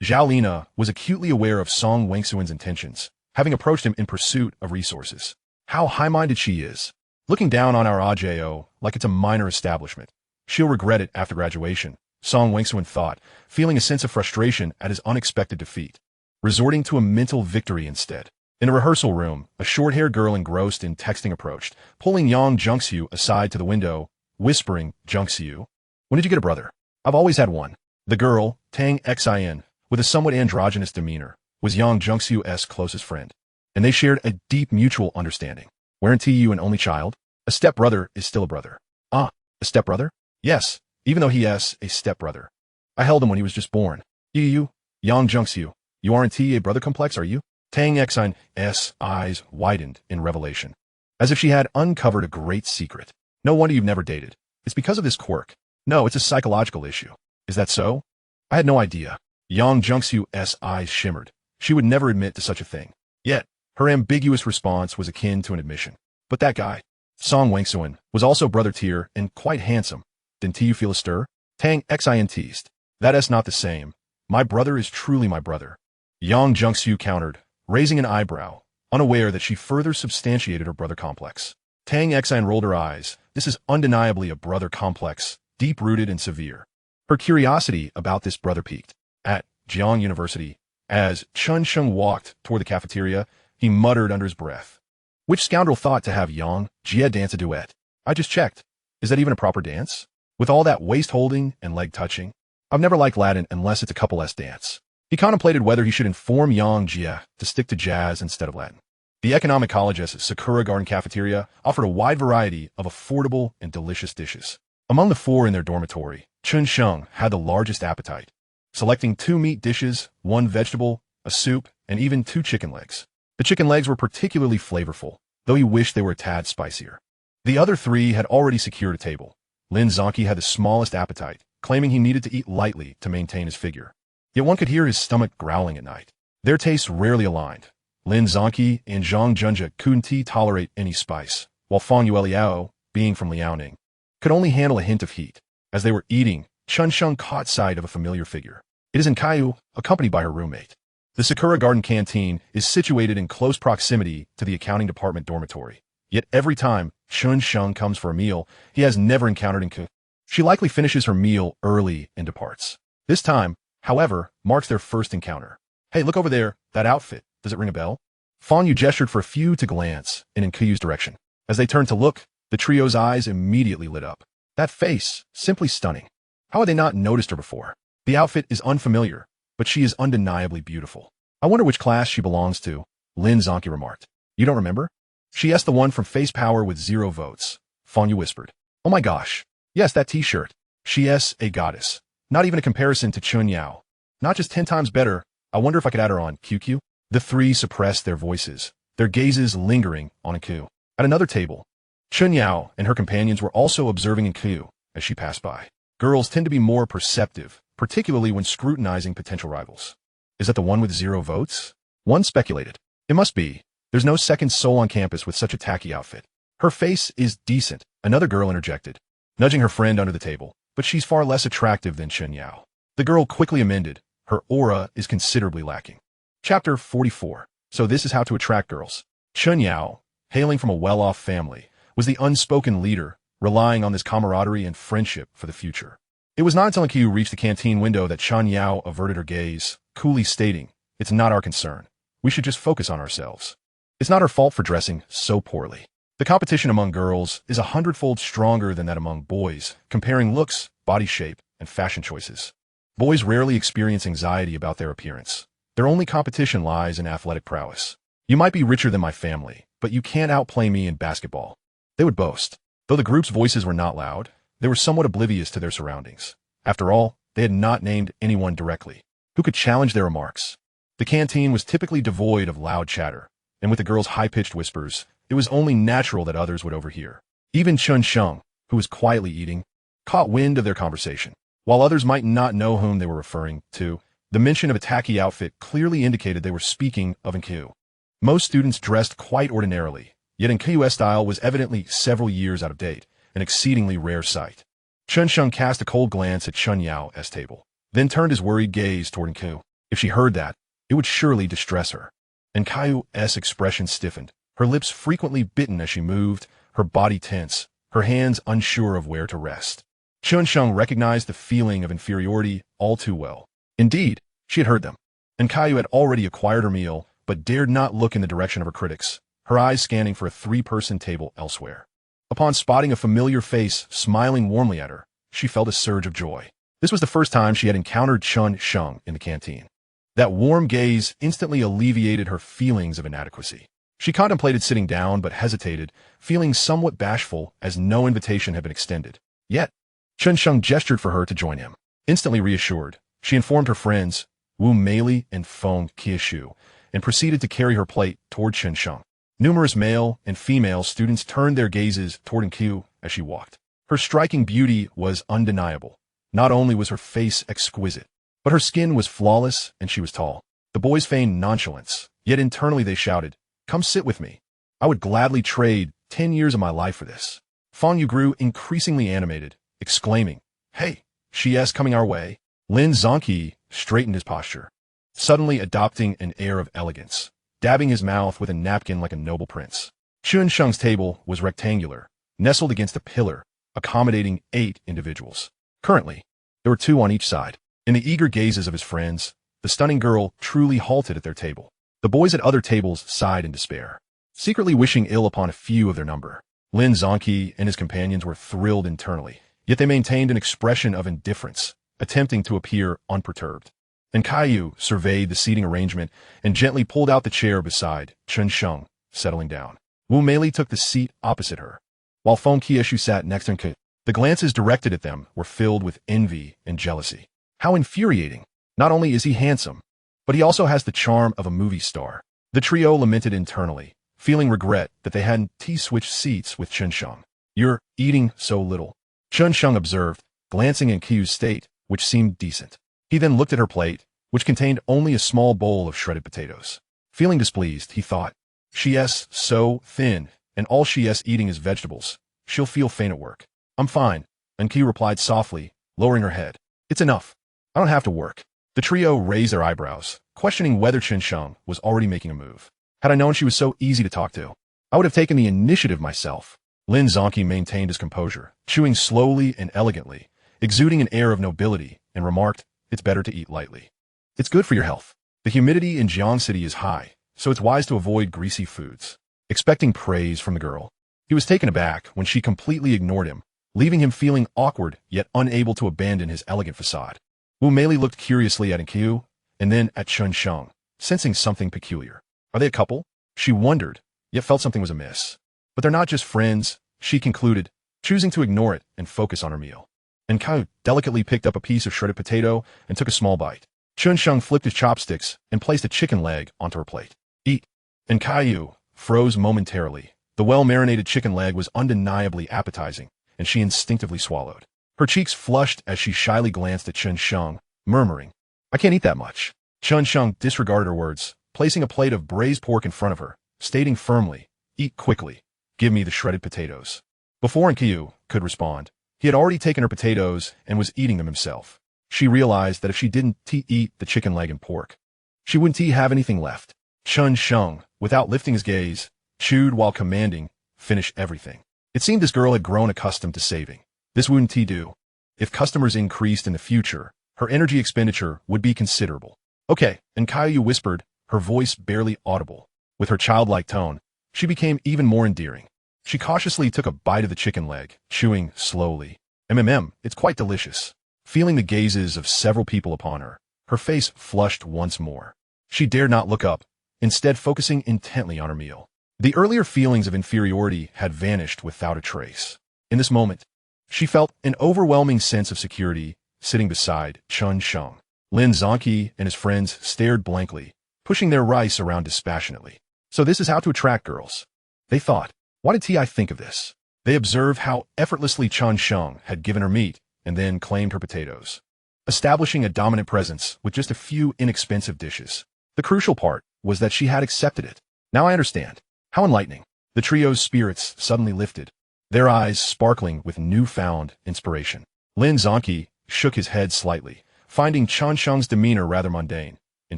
Zhao Lina was acutely aware of Song Wangsuan's intentions, having approached him in pursuit of resources. How high-minded she is. Looking down on our AJO like it's a minor establishment. She'll regret it after graduation, Song Wangsuan thought, feeling a sense of frustration at his unexpected defeat. Resorting to a mental victory instead. In a rehearsal room, a short-haired girl engrossed in texting approached, pulling Yang Jungsu aside to the window, whispering, Jungsu, when did you get a brother? I've always had one. The girl, Tang Xin, with a somewhat androgynous demeanor, was Yang Jungsu's closest friend, and they shared a deep mutual understanding. Weren't you an only child? A stepbrother is still a brother. Ah, a stepbrother? Yes, even though he is a stepbrother. I held him when he was just born. You, Yang Jungsu, you aren't a brother complex, are you? Tang Xin's eyes widened in revelation, as if she had uncovered a great secret. No wonder you've never dated. It's because of this quirk. No, it's a psychological issue. Is that so? I had no idea. Yang Jungsu's eyes shimmered. She would never admit to such a thing. Yet, her ambiguous response was akin to an admission. But that guy, Song Wangsuan, was also brother tier and quite handsome. Didn't you feel a stir? Tang Xin teased. That's not the same. My brother is truly my brother. Yang Jungsu countered, raising an eyebrow, unaware that she further substantiated her brother complex. Tang Xan rolled her eyes. This is undeniably a brother complex, deep-rooted and severe. Her curiosity about this brother peaked. At Jiang University, as Chen Sheng walked toward the cafeteria, he muttered under his breath. Which scoundrel thought to have Yang Jie dance a duet? I just checked. Is that even a proper dance? With all that waist-holding and leg-touching? I've never liked Latin unless it's a couple-S dance. He contemplated whether he should inform Yang Jie to stick to jazz instead of Latin. The Economic College's Sakura Garden cafeteria offered a wide variety of affordable and delicious dishes. Among the 4 in their dormitory, Chen Sheng had the largest appetite, selecting 2 meat dishes, 1 vegetable, a soup, and even 2 chicken legs. The chicken legs were particularly flavorful, though he wished they were a tad spicier. The other 3 had already secured a table. Lin Zonki had the smallest appetite, claiming he needed to eat lightly to maintain his figure. Yet one could hear his stomach growling at night. Their tastes rarely aligned. Lin Zonki and Zhang Junjia couldn't tolerate any spice, while Fang Yueliao, being from Liaoning, could only handle a hint of heat. As they were eating, Chen Sheng caught sight of a familiar figure. It is Enkayu, accompanied by her roommate. The Sakura Garden canteen is situated in close proximity to the accounting department dormitory. Yet every time Chen Sheng comes for a meal, he has never encountered Enkayu. She likely finishes her meal early and departs. This time, however, marks their first encounter. Hey, look over there, that outfit. Does it ring a bell? Fang Yu gestured for a few to glance in Enkuyu's direction. As they turned to look, the trio's eyes immediately lit up. That face, simply stunning. How had they not noticed her before? The outfit is unfamiliar, but she is undeniably beautiful. I wonder which class she belongs to, Lin Zonki remarked. You don't remember? She asked the one from Face Power with 0 votes. Fang Yu whispered. Oh my gosh. Yes, that t-shirt. She is a goddess. Not even a comparison to Chun Yao. Not just 10 times better. I wonder if I could add her on QQ. The 3 suppressed their voices, their gazes lingering on Enku. At another table, Chun Yao and her companions were also observing Enku as she passed by. Girls tend to be more perceptive, particularly when scrutinizing potential rivals. Is that the one with 0 votes? One speculated. It must be. There's no second soul on campus with such a tacky outfit. Her face is decent, another girl interjected, nudging her friend under the table, but she's far less attractive than Chun Yao. The girl quickly amended. Her aura is considerably lacking. Chapter 44. So this is how to attract girls. Chun Yao, hailing from a well-off family, was the unspoken leader, relying on this camaraderie and friendship for the future. It was not until Enkiu reached the canteen window that Chun Yao averted her gaze, coolly stating, "It's not our concern. We should just focus on ourselves. It's not our fault for dressing so poorly." The competition among girls is 100-fold stronger than that among boys, comparing looks, body shape, and fashion choices. Boys rarely experience anxiety about their appearance. Their only competition lies in athletic prowess. You might be richer than my family, but you can't outplay me in basketball. They would boast. Though the group's voices were not loud, they were somewhat oblivious to their surroundings. After all, they had not named anyone directly who could challenge their remarks. The canteen was typically devoid of loud chatter, and with the girls' high-pitched whispers, it was only natural that others would overhear. Even Chen Sheng, who was quietly eating, caught wind of their conversation. While others might not know whom they were referring to, the mention of a tacky outfit clearly indicated they were speaking of Enkiu. Most students dressed quite ordinarily, yet Enkiu's style was evidently several years out of date, an exceedingly rare sight. Chen Sheng cast a cold glance at Chun Yao's table, then turned his worried gaze toward Enkiu. If she heard that, it would surely distress her. Enkiu's expression stiffened, her lips frequently bitten as she moved, her body tense, her hands unsure of where to rest. Chen Sheng recognized the feeling of inferiority all too well. Indeed, she had heard them. Enkiu had already acquired her meal, but dared not look in the direction of her critics, her eyes scanning for a 3-person table elsewhere. Upon spotting a familiar face smiling warmly at her, she felt a surge of joy. This was the first time she had encountered Chen Sheng in the canteen. That warm gaze instantly alleviated her feelings of inadequacy. She contemplated sitting down but hesitated, feeling somewhat bashful as no invitation had been extended. Yet, Chen Sheng gestured for her to join him. Instantly reassured, she informed her friends, Wu Meili and Feng Qiushu, and proceeded to carry her plate toward Chen Sheng. Numerous male and female students turned their gazes toward Enkiu as she walked. Her striking beauty was undeniable. Not only was her face exquisite, but her skin was flawless and she was tall. The boys feigned nonchalance, yet internally they shouted, "Come sit with me. I would gladly trade 10 years of my life for this." Fang Yu grew increasingly animated, exclaiming, "Hey, she is coming our way." Lin Zongqi straightened his posture, suddenly adopting an air of elegance, dabbing his mouth with a napkin like a noble prince. Chen Sheng's table was rectangular, nestled against a pillar, accommodating 8 individuals. Currently, there were 2 on each side. In the eager gazes of his friends, the stunning girl truly halted at their table. The boys at other tables sighed in despair, secretly wishing ill upon a few of their number. Lin Zongqi and his companions were thrilled internally, yet they maintained an expression of indifference, attempting to appear unperturbed. And Caillou surveyed the seating arrangement and gently pulled out the chair beside Chen Sheng, settling down. Wu Meili took the seat opposite her, while Feng Qiushu sat next to him. The glances directed at them were filled with envy and jealousy. How infuriating! Not only is he handsome, but he also has the charm of a movie star. The trio lamented internally, feeling regret that they hadn't T-switched seats with Chen Sheng. You're eating so little, Chen Sheng observed, glancing at Qiu's state, which seemed decent. He then looked at her plate, which contained only a small bowl of shredded potatoes. Feeling displeased, he thought, she's so thin, and all she's eating is vegetables. She'll feel faint at work. I'm fine, and Qiu replied softly, lowering her head. It's enough. I don't have to work. The trio raised their eyebrows, questioning whether Chen Sheng was already making a move. Had I known she was so easy to talk to, I would have taken the initiative myself. Lin Zongqi maintained his composure, chewing slowly and elegantly, exuding an air of nobility, and remarked, it's better to eat lightly. It's good for your health. The humidity in Jiang City is high, so it's wise to avoid greasy foods. Expecting praise from the girl, he was taken aback when she completely ignored him, leaving him feeling awkward yet unable to abandon his elegant facade. Wu Meili looked curiously at Qiu, and then at Chen Sheng, sensing something peculiar. Are they a couple? She wondered, yet felt something was amiss. But they're not just friends, she concluded, choosing to ignore it and focus on her meal. And Qiu delicately picked up a piece of shredded potato and took a small bite. Chen Sheng flipped his chopsticks and placed a chicken leg onto her plate. Eat. And Caillou froze momentarily. The well-marinated chicken leg was undeniably appetizing, and she instinctively swallowed. Her cheeks flushed as she shyly glanced at Chen Sheng, murmuring, I can't eat that much. Chen Sheng disregarded her words, placing a plate of braised pork in front of her, stating firmly, eat quickly. Give me the shredded potatoes. Before Qiu could respond, he had already taken her potatoes and was eating them himself. She realized that if she didn't eat the chicken leg and pork, she wouldn't have anything left. Chen Sheng, without lifting his gaze, chewed while commanding, finish everything. It seemed this girl had grown accustomed to saving. This wouldn't do. If customers increased in the future, her energy expenditure would be considerable. Okay, and Caillou whispered, her voice barely audible. With her childlike tone, she became even more endearing. She cautiously took a bite of the chicken leg, chewing slowly. It's quite delicious. Feeling the gazes of several people upon her, her face flushed once more. She dared not look up, instead focusing intently on her meal. The earlier feelings of inferiority had vanished without a trace. In this moment, she felt an overwhelming sense of security sitting beside Chen Sheng. Lin Zongqi and his friends stared blankly, pushing their rice around dispassionately. So this is how to attract girls, they thought. Why did I think of this? They observed how effortlessly Chen Sheng had given her meat and then claimed her potatoes, establishing a dominant presence with just a few inexpensive dishes. The crucial part was that she had accepted it. Now I understand. How enlightening. The trio's spirits suddenly lifted, their eyes sparkling with newfound inspiration. Lin Zongqi shook his head slightly, finding Chen Sheng's demeanor rather mundane. In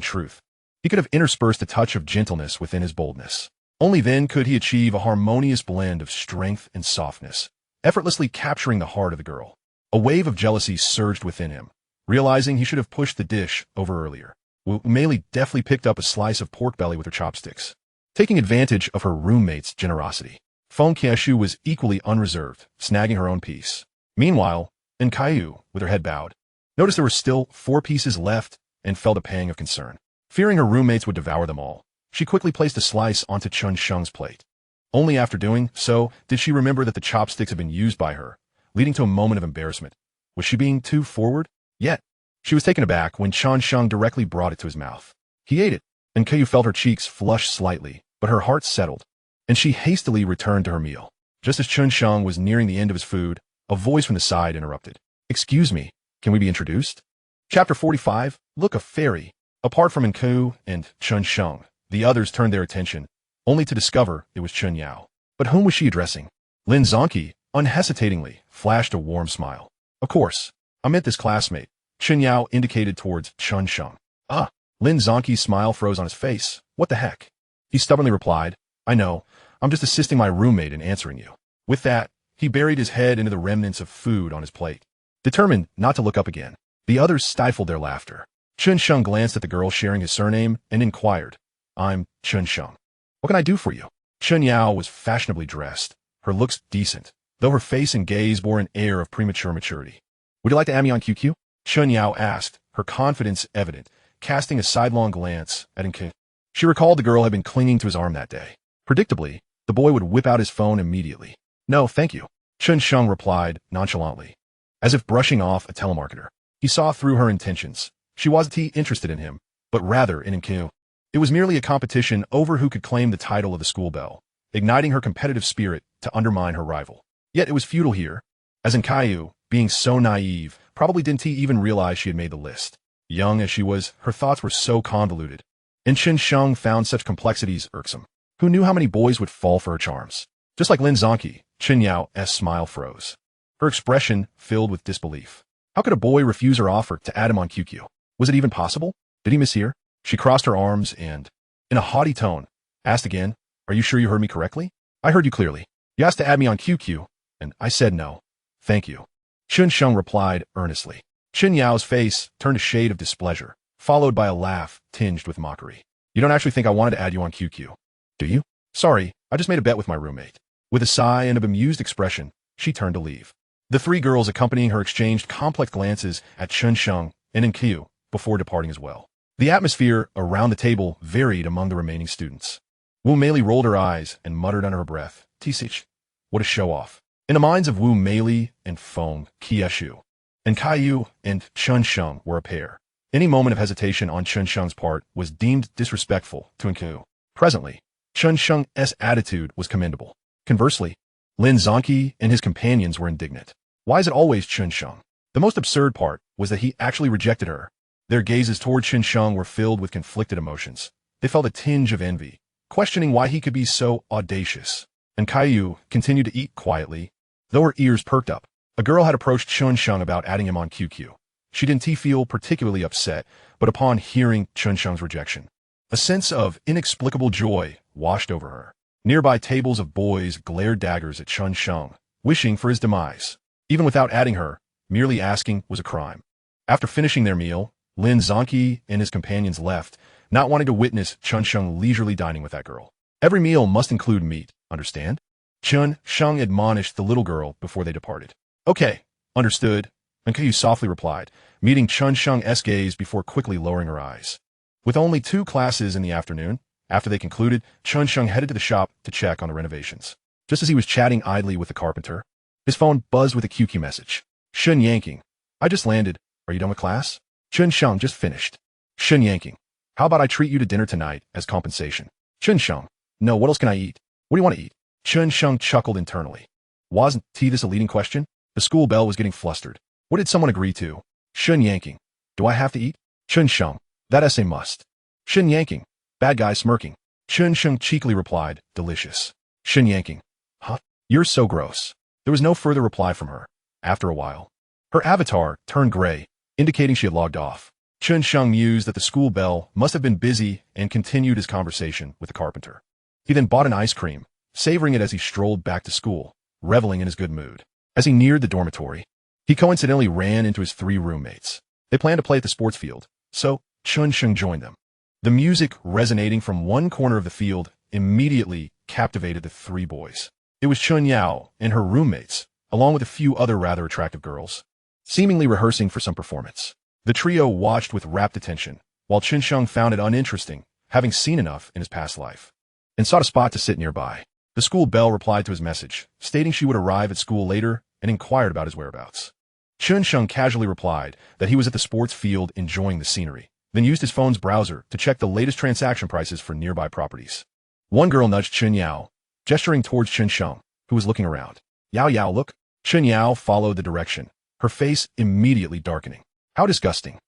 truth, he could have interspersed a touch of gentleness within his boldness. Only then could he achieve a harmonious blend of strength and softness, effortlessly capturing the heart of the girl. A wave of jealousy surged within him, realizing he should have pushed the dish over earlier. Wu Meili deftly picked up a slice of pork belly with her chopsticks, taking advantage of her roommate's generosity. Feng Qiushu was equally unreserved, snagging her own piece. Meanwhile, Caillou, with her head bowed, noticed there were still 4 pieces left and felt a pang of concern. Fearing her roommates would devour them all, she quickly placed a slice onto Chen Sheng's plate. Only after doing so did she remember that the chopsticks had been used by her, leading to a moment of embarrassment. Was she being too forward? Yet, she was taken aback when Chen Sheng directly brought it to his mouth. He ate it, and Caillou felt her cheeks flush slightly, but her heart settled, and she hastily returned to her meal. Just as Chen Sheng was nearing the end of his food, a voice from the side interrupted. Excuse me, can we be introduced? Chapter 45, Look a Fairy. Apart from Enku and Chen Sheng, the others turned their attention, only to discover it was Chen Yao. But whom was she addressing? Lin Zongqi, unhesitatingly, flashed a warm smile. Of course, I meant this classmate, Chen Yao indicated towards Chen Sheng. Ah, Lin Zhangqi's smile froze on his face. What the heck? He stubbornly replied, I know, I'm just assisting my roommate in answering you. With that, he buried his head into the remnants of food on his plate. Determined not to look up again, the others stifled their laughter. Chen Sheng glanced at the girl sharing his surname and inquired, I'm Chen Sheng. What can I do for you? Chen Yao was fashionably dressed, her looks decent, though her face and gaze bore an air of premature maturity. Would you like to add me on QQ? Chen Yao asked, her confidence evident, casting a sidelong glance at Nke. She recalled the girl had been clinging to his arm that day. Predictably, the boy would whip out his phone immediately. No, thank you, Chen Sheng replied nonchalantly, as if brushing off a telemarketer. He saw through her intentions. She wasn't interested in him, but rather in Nke. It was merely a competition over who could claim the title of the school belle, igniting her competitive spirit to undermine her rival. Yet it was futile here, as in Caillou, being so naive, probably didn't even realize she had made the list. Young as she was, her thoughts were so convoluted. And Chen Sheng found such complexities irksome. Who knew how many boys would fall for her charms? Just like Lin Zhangqi, Chen Yao's smile froze. Her expression filled with disbelief. How could a boy refuse her offer to add him on QQ? Was it even possible? Did he mishear? She crossed her arms and, in a haughty tone, asked again, Are you sure you heard me correctly? I heard you clearly. You asked to add me on QQ, and I said no. Thank you. Chen Sheng replied earnestly. Chen Yao's face turned a shade of displeasure, followed by a laugh tinged with mockery. You don't actually think I wanted to add you on QQ, do you? Sorry, I just made a bet with my roommate. With a sigh and a bemused expression, she turned to leave. The three girls accompanying her exchanged complex glances at Chen Sheng and Nke before departing as well. The atmosphere around the table varied among the remaining students. Wu Meili rolled her eyes and muttered under her breath, Tisich, what a show-off. In the minds of Wu Meili and Feng Qieshu, and Caillou and Chen Sheng were a pair. Any moment of hesitation on Chen Sheng's part was deemed disrespectful to Nke. Presently, Chen Sheng's attitude was commendable. Conversely, Lin Zhangqi and his companions were indignant. Why is it always Chen Sheng? The most absurd part was that he actually rejected her. Their gazes toward Chen Sheng were filled with conflicted emotions. They felt a tinge of envy, questioning why he could be so audacious. And Caillou continued to eat quietly, though her ears perked up. A girl had approached Chen Sheng about adding him on QQ. She didn't feel particularly upset, but upon hearing Chen Sheng's rejection, a sense of inexplicable joy washed over her. Nearby tables of boys glared daggers at Chen Sheng, wishing for his demise. Even without adding her, merely asking was a crime. After finishing their meal, Lin Zhangqi and his companions left, not wanting to witness Chen Sheng leisurely dining with that girl. Every meal must include meat, understand? Chen Sheng admonished the little girl before they departed. Okay, understood, Nke softly replied, meeting Chen Sheng's gaze before quickly lowering her eyes. With only 2 classes in the afternoon, after they concluded, Chen Sheng headed to the shop to check on the renovations. Just as he was chatting idly with the carpenter, his phone buzzed with a QQ message. Shen Yanking, I just landed. Are you done with class? Chen Sheng just finished. Shen Yanking, how about I treat you to dinner tonight as compensation? Chen Sheng, no, what else can I eat? What do you want to eat? Chen Sheng chuckled internally. Wasn't this a leading question? The school bell was getting flustered. What did someone agree to? Shen Yanking, do I have to eat? Chen Sheng, that essay must. Shen Yanking, bad guy smirking. Chen Sheng cheekily replied, delicious. Shen Yanking, huh? You're so gross. There was no further reply from her. After a while, her avatar turned gray, indicating she had logged off. Chen Sheng mused that the school bell must have been busy and continued his conversation with the carpenter. He then bought an ice cream, savoring it as he strolled back to school, reveling in his good mood. As he neared the dormitory, he coincidentally ran into his 3 roommates. They planned to play at the sports field, so Chen Sheng joined them. The music resonating from one corner of the field immediately captivated the 3 boys. It was Chen Yao and her roommates, along with a few other rather attractive girls, seemingly rehearsing for some performance. The trio watched with rapt attention, while Chen Sheng found it uninteresting, having seen enough in his past life, and sought a spot to sit nearby. The school bell replied to his message, stating she would arrive at school later and inquired about his whereabouts. Chen Sheng casually replied that he was at the sports field enjoying the scenery, then used his phone's browser to check the latest transaction prices for nearby properties. One girl nudged Chen Yao, gesturing towards Chen Sheng, who was looking around. Yao Yao, look. Chen Yao followed the direction, her face immediately darkening. How disgusting.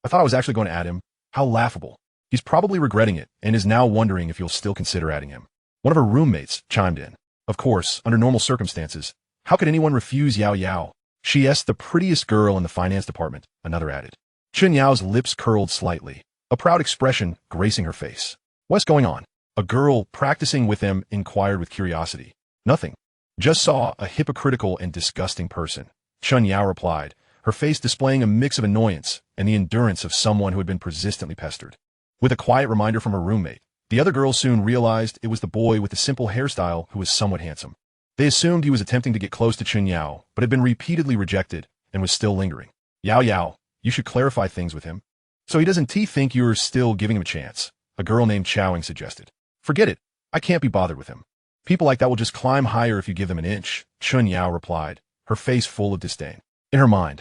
I thought I was actually going to add him. How laughable. He's probably regretting it and is now wondering if you'll still consider adding him. One of her roommates chimed in. Of course, under normal circumstances, how could anyone refuse Yao Yao? She's the prettiest girl in the finance department, another added. Chen Yao's lips curled slightly, a proud expression gracing her face. What's going on? A girl practicing with him inquired with curiosity. Nothing. Just saw a hypocritical and disgusting person, Chen Yao replied, her face displaying a mix of annoyance and the endurance of someone who had been persistently pestered. With a quiet reminder from her roommate, the other girls soon realized it was the boy with the simple hairstyle who was somewhat handsome. They assumed he was attempting to get close to Chen Yao, but had been repeatedly rejected and was still lingering. Yao Yao, you should clarify things with him. So he doesn't think you're still giving him a chance, a girl named Chowing suggested. Forget it. I can't be bothered with him. People like that will just climb higher if you give them an inch, Chen Yao replied, her face full of disdain. In her mind,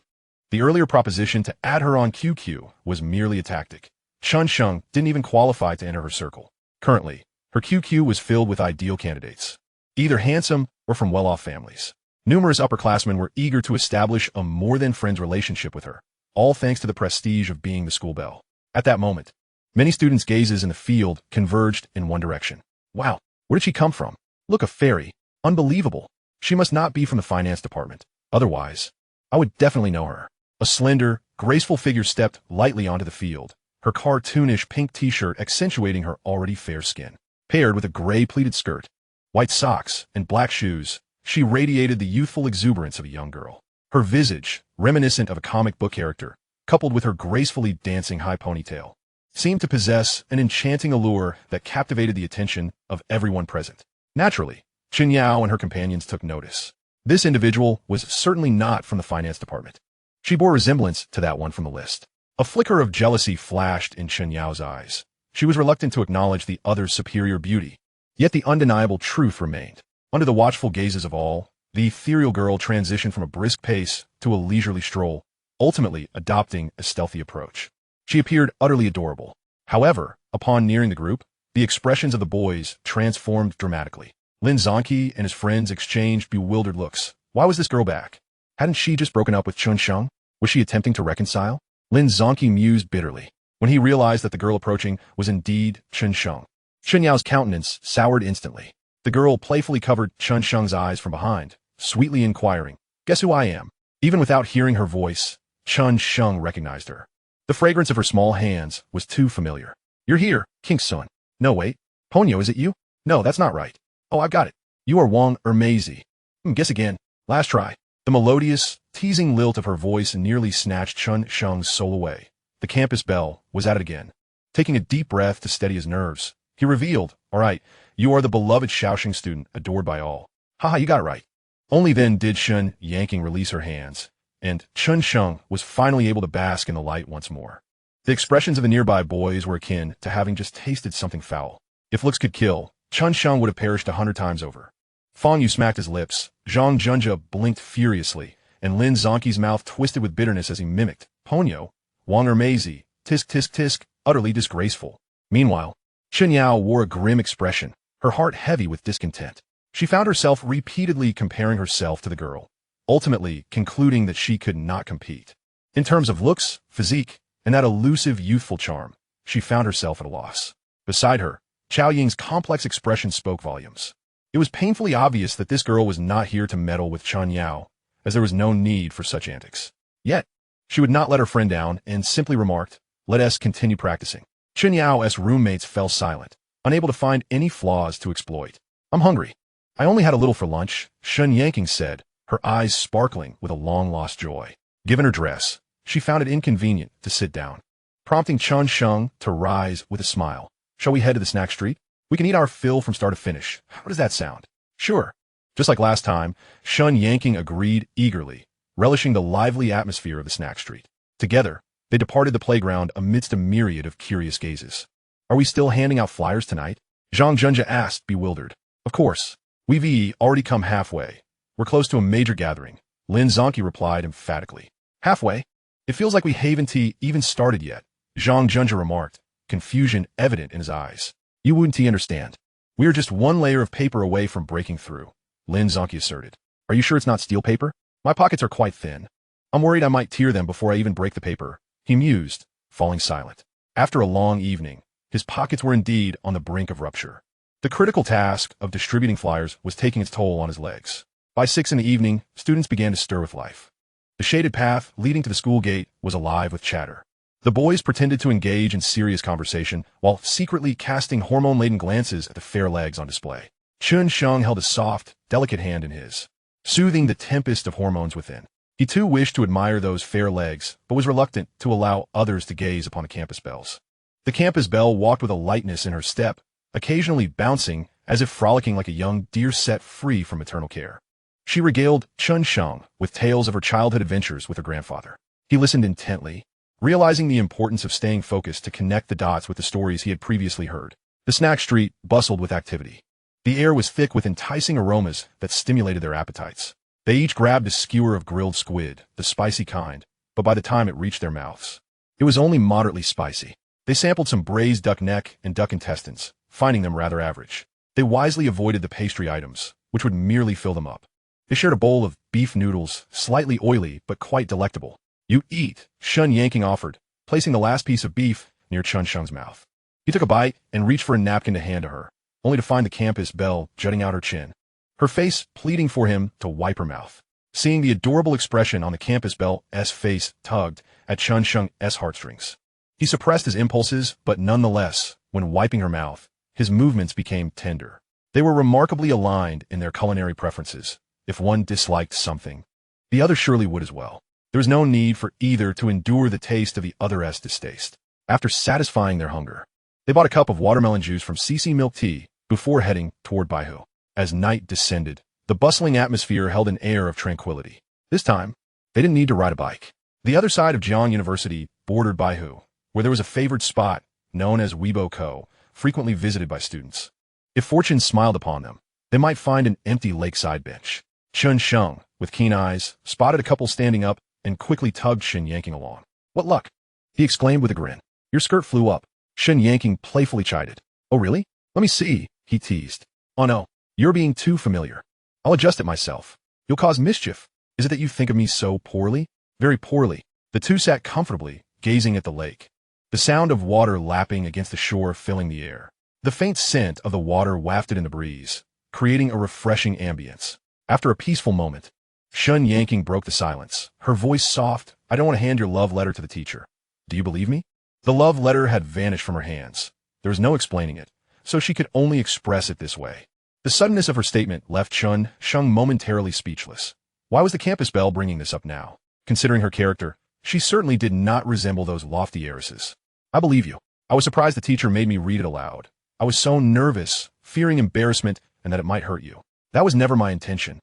the earlier proposition to add her on QQ was merely a tactic. Chen Sheng didn't even qualify to enter her circle. Currently, her QQ was filled with ideal candidates, either handsome or from well-off families. Numerous upperclassmen were eager to establish a more-than-friends relationship with her, all thanks to the prestige of being the school belle. At that moment, many students' gazes in the field converged in one direction. Wow, where did she come from? Look, a fairy. Unbelievable. She must not be from the finance department. Otherwise, I would definitely know her. A slender, graceful figure stepped lightly onto the field, her cartoonish pink t-shirt accentuating her already fair skin. Paired with a gray pleated skirt, white socks, and black shoes, she radiated the youthful exuberance of a young girl. Her visage, reminiscent of a comic book character, coupled with her gracefully dancing high ponytail, seemed to possess an enchanting allure that captivated the attention of everyone present. Naturally, Chen Yao and her companions took notice. This individual was certainly not from the finance department. She bore resemblance to that one from the list. A flicker of jealousy flashed in Chen Yao's eyes. She was reluctant to acknowledge the other's superior beauty. Yet the undeniable truth remained. Under the watchful gazes of all, the ethereal girl transitioned from a brisk pace to a leisurely stroll, ultimately adopting a stealthy approach. She appeared utterly adorable. However, upon nearing the group, the expressions of the boys transformed dramatically. Lin Zonqi and his friends exchanged bewildered looks. Why was this girl back? Hadn't she just broken up with Chen Sheng? Was she attempting to reconcile? Lin Zonqi mused bitterly when he realized that the girl approaching was indeed Chen Sheng. Chen Yao's countenance soured instantly. The girl playfully covered Chen Sheng's eyes from behind, sweetly inquiring, "Guess who I am?" Even without hearing her voice, Chen Sheng recognized her. The fragrance of her small hands was too familiar. "You're here, King's son." "No, wait. Ponyo, is it you?" "No, that's not right." "Oh, I've got it. You are Wang or Maisie." Guess again. Last try." The melodious, teasing lilt of her voice nearly snatched Chen Sheng's soul away. The campus belle was at it again. Taking a deep breath to steady his nerves, he revealed, "All right, you are the beloved Shaoxing student, adored by all." "Haha, you got it right." Only then did Shen Yanking release her hands, and Chen Sheng was finally able to bask in the light once more. The expressions of the nearby boys were akin to having just tasted something foul. If looks could kill, Chen Sheng would have perished 100 times over. Fang Yu smacked his lips, Zhang Junjia blinked furiously, and Lin Zonqi's mouth twisted with bitterness as he mimicked, "Ponyo, Wang or Maisie, tisk tisk tisk," utterly disgraceful. Meanwhile, Chen Yao wore a grim expression, her heart heavy with discontent. She found herself repeatedly comparing herself to the girl, ultimately concluding that she could not compete. In terms of looks, physique, and that elusive youthful charm, she found herself at a loss. Beside her, Chao Ying's complex expression spoke volumes. It was painfully obvious that this girl was not here to meddle with Chen Yao, as there was no need for such antics. Yet, she would not let her friend down and simply remarked, "Let us continue practicing." Chen Yao's roommates fell silent, unable to find any flaws to exploit. "I'm hungry. I only had a little for lunch," Shen Yanking said, her eyes sparkling with a long-lost joy. Given her dress, she found it inconvenient to sit down, prompting Chen Sheng to rise with a smile. "Shall we head to the snack street? We can eat our fill from start to finish. How does that sound?" "Sure." Just like last time, Shen Yanking agreed eagerly, relishing the lively atmosphere of the snack street. Together, they departed the playground amidst a myriad of curious gazes. "Are we still handing out flyers tonight?" Zhang Junjia asked, bewildered. "Of course. We've already come halfway. We're close to a major gathering," Lin Zonqi replied emphatically. "Halfway? It feels like we haven't even started yet," Zhang Junjia remarked, confusion evident in his eyes. "You wouldn't understand. We are just one layer of paper away from breaking through," Lin Zonqi asserted. "Are you sure it's not steel paper? My pockets are quite thin. I'm worried I might tear them before I even break the paper," he mused, falling silent. After a long evening, his pockets were indeed on the brink of rupture. The critical task of distributing flyers was taking its toll on his legs. By 6 in the evening, students began to stir with life. The shaded path leading to the school gate was alive with chatter. The boys pretended to engage in serious conversation while secretly casting hormone-laden glances at the fair legs on display. Chen Sheng held a soft, delicate hand in his, soothing the tempest of hormones within. He too wished to admire those fair legs, but was reluctant to allow others to gaze upon the campus belles. The campus belle walked with a lightness in her step, occasionally bouncing as if frolicking like a young deer set free from maternal care. She regaled Chen Sheng with tales of her childhood adventures with her grandfather. He listened intently, realizing the importance of staying focused to connect the dots with the stories he had previously heard. The snack street bustled with activity. The air was thick with enticing aromas that stimulated their appetites. They each grabbed a skewer of grilled squid, the spicy kind, but by the time it reached their mouths, it was only moderately spicy. They sampled some braised duck neck and duck intestines, finding them rather average. They wisely avoided the pastry items, which would merely fill them up. They shared a bowl of beef noodles, slightly oily but quite delectable. "You eat," Chen Yanking offered, placing the last piece of beef near Chen Sheng's mouth. He took a bite and reached for a napkin to hand to her, only to find the campus belle jutting out her chin, her face pleading for him to wipe her mouth. Seeing the adorable expression on the campus belle's face tugged at Chen Sheng's heartstrings. He suppressed his impulses, but nonetheless, when wiping her mouth, his movements became tender. They were remarkably aligned in their culinary preferences. If one disliked something, the other surely would as well. There was no need for either to endure the taste of the other's distaste. After satisfying their hunger, they bought a cup of watermelon juice from CC Milk Tea before heading toward Baihu. As night descended, the bustling atmosphere held an air of tranquility. This time, they didn't need to ride a bike. The other side of Jiang University bordered Baihu, where there was a favored spot known as Weibo Ko, frequently visited by students. If fortune smiled upon them, they might find an empty lakeside bench. Chen Sheng, with keen eyes, spotted a couple standing up and quickly tugged Shen Yanking along. "What luck?" he exclaimed with a grin. "Your skirt flew up." Shen Yanking playfully chided. "Oh really? Let me see," he teased. "Oh no, you're being too familiar. I'll adjust it myself. You'll cause mischief. Is it that you think of me so poorly?" "Very poorly." The two sat comfortably, gazing at the lake. The sound of water lapping against the shore filling the air. The faint scent of the water wafted in the breeze, creating a refreshing ambience. After a peaceful moment, Shen Yanking broke the silence, her voice soft. "I don't want to hand your love letter to the teacher. Do you believe me?" The love letter had vanished from her hands. There was no explaining it, so she could only express it this way. The suddenness of her statement left Chen Sheng momentarily speechless. Why was the campus belle bringing this up now? Considering her character, she certainly did not resemble those lofty heiresses. "I believe you. I was surprised the teacher made me read it aloud. I was so nervous, fearing embarrassment and that it might hurt you. That was never my intention,"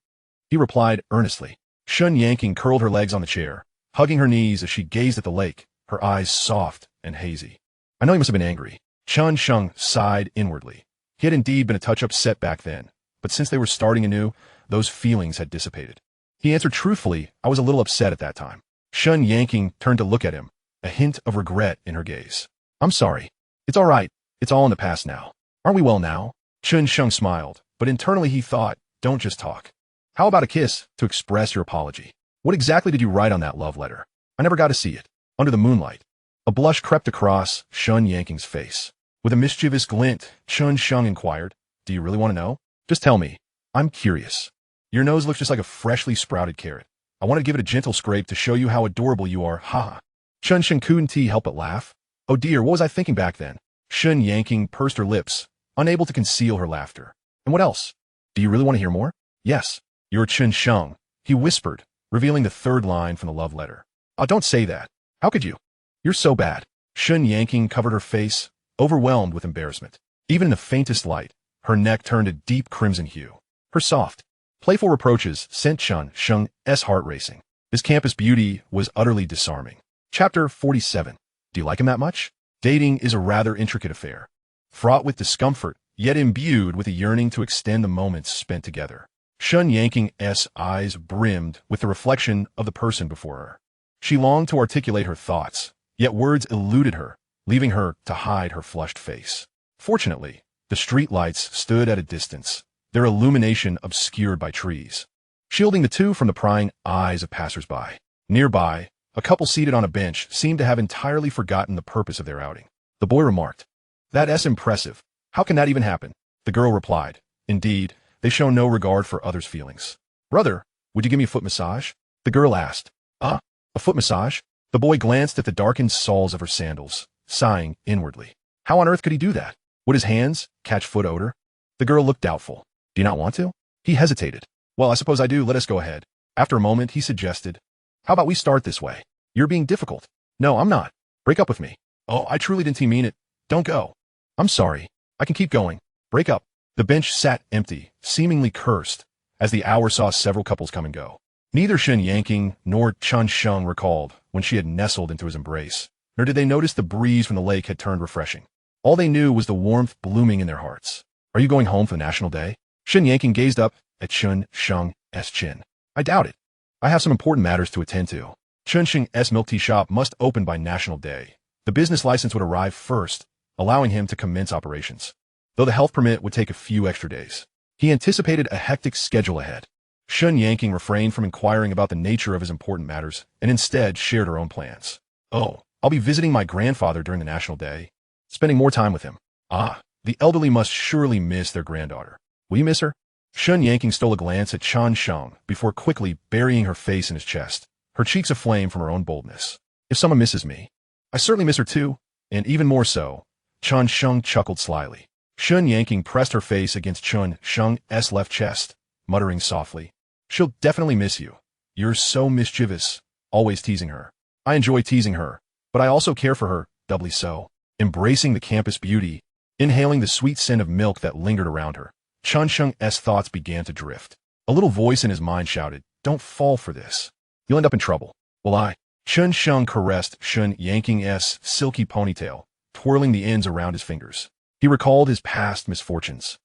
he replied earnestly. Shen Yanking curled her legs on the chair, hugging her knees as she gazed at the lake, her eyes soft and hazy. "I know you must have been angry." Chen Sheng sighed inwardly. He had indeed been a touch upset back then, but since they were starting anew, those feelings had dissipated. He answered truthfully, "I was a little upset at that time." Shen Yanking turned to look at him, a hint of regret in her gaze. "I'm sorry. It's all right. It's all in the past now. Aren't we well now?" Chen Sheng smiled, but internally he thought, "Don't just talk. How about a kiss to express your apology?" "What exactly did you write on that love letter?" "I never got to see it." Under the moonlight, a blush crept across Shen Yanking's face. With a mischievous glint, Chen Sheng inquired, "Do you really want to know? Just tell me. I'm curious. Your nose looks just like a freshly sprouted carrot. I want to give it a gentle scrape to show you how adorable you are, haha." Chen Sheng couldn't help but laugh. "Oh dear, what was I thinking back then?" Shen Yanking pursed her lips, unable to conceal her laughter. "And what else? Do you really want to hear more?" "Yes. You're Chen Sheng," he whispered, revealing the third line from the love letter. "Oh, don't say that. How could you? You're so bad." Shen Yanking covered her face, overwhelmed with embarrassment. Even in the faintest light, her neck turned a deep crimson hue. Her soft, playful reproaches sent Chen Sheng's heart racing. This campus beauty was utterly disarming. Chapter 47. Do you like him that much? Dating is a rather intricate affair, fraught with discomfort, yet imbued with a yearning to extend the moments spent together. Shen Yanking's eyes brimmed with the reflection of the person before her. She longed to articulate her thoughts, yet words eluded her, leaving her to hide her flushed face. Fortunately, the streetlights stood at a distance, their illumination obscured by trees, shielding the two from the prying eyes of passers-by. Nearby, a couple seated on a bench seemed to have entirely forgotten the purpose of their outing. The boy remarked, "That's impressive. How can that even happen?" The girl replied, "Indeed, they show no regard for others' feelings." "Brother, would you give me a foot massage?" the girl asked. "Ah, a foot massage? The boy glanced at the darkened soles of her sandals, sighing inwardly. How on earth could he do that? Would his hands catch foot odor? The girl looked doubtful. Do you not want to? He hesitated. Well, I suppose I do. Let us go ahead. After a moment, he suggested, how about we start this way? You're being difficult. No, I'm not. Break up with me. Oh, I truly didn't mean it. Don't go. I'm sorry. I can keep going. Break up. The bench sat empty, seemingly cursed, as the hour saw several couples come and go. Neither Chen Yanking nor Chen Sheng recalled when she had nestled into his embrace, nor did they notice the breeze from the lake had turned refreshing. All they knew was the warmth blooming in their hearts. Are you going home for the National Day? Chen Yanking gazed up at Chen Sheng's chin. I doubt it. I have some important matters to attend to. Chen Sheng's milk tea shop must open by National Day. The business license would arrive first, allowing him to commence operations, though the health permit would take a few extra days. He anticipated a hectic schedule ahead. Chen Yanking refrained from inquiring about the nature of his important matters and instead shared her own plans. Oh, I'll be visiting my grandfather during the National Day, spending more time with him. Ah, the elderly must surely miss their granddaughter. Will you miss her? Chen Yanking stole a glance at Chen Sheng before quickly burying her face in his chest, her cheeks aflame from her own boldness. If someone misses me, I certainly miss her too, and even more so. Chen Sheng chuckled slyly. Chen Yanking pressed her face against Chen Sheng's left chest, muttering softly, she'll definitely miss you. You're so mischievous, always teasing her. I enjoy teasing her, but I also care for her, doubly so. Embracing the campus beauty, inhaling the sweet scent of milk that lingered around her, Chen Sheng's thoughts began to drift. A little voice in his mind shouted, don't fall for this. You'll end up in trouble. Will I? Chen Sheng caressed Chen Yanking's silky ponytail, twirling the ends around his fingers. He recalled his past misfortunes,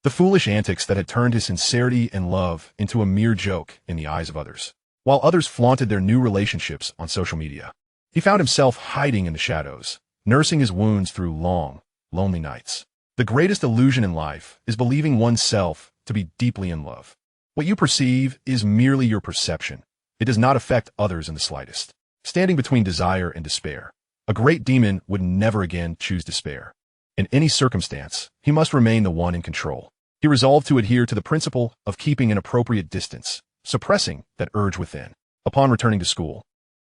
the foolish antics that had turned his sincerity and love into a mere joke in the eyes of others. While others flaunted their new relationships on social media, he found himself hiding in the shadows, nursing his wounds through long, lonely nights. The greatest illusion in life is believing oneself to be deeply in love. What you perceive is merely your perception. It does not affect others in the slightest. Standing between desire and despair, a great demon would never again choose despair. In any circumstance, he must remain the one in control. He resolved to adhere to the principle of keeping an appropriate distance, suppressing that urge within. Upon returning to school,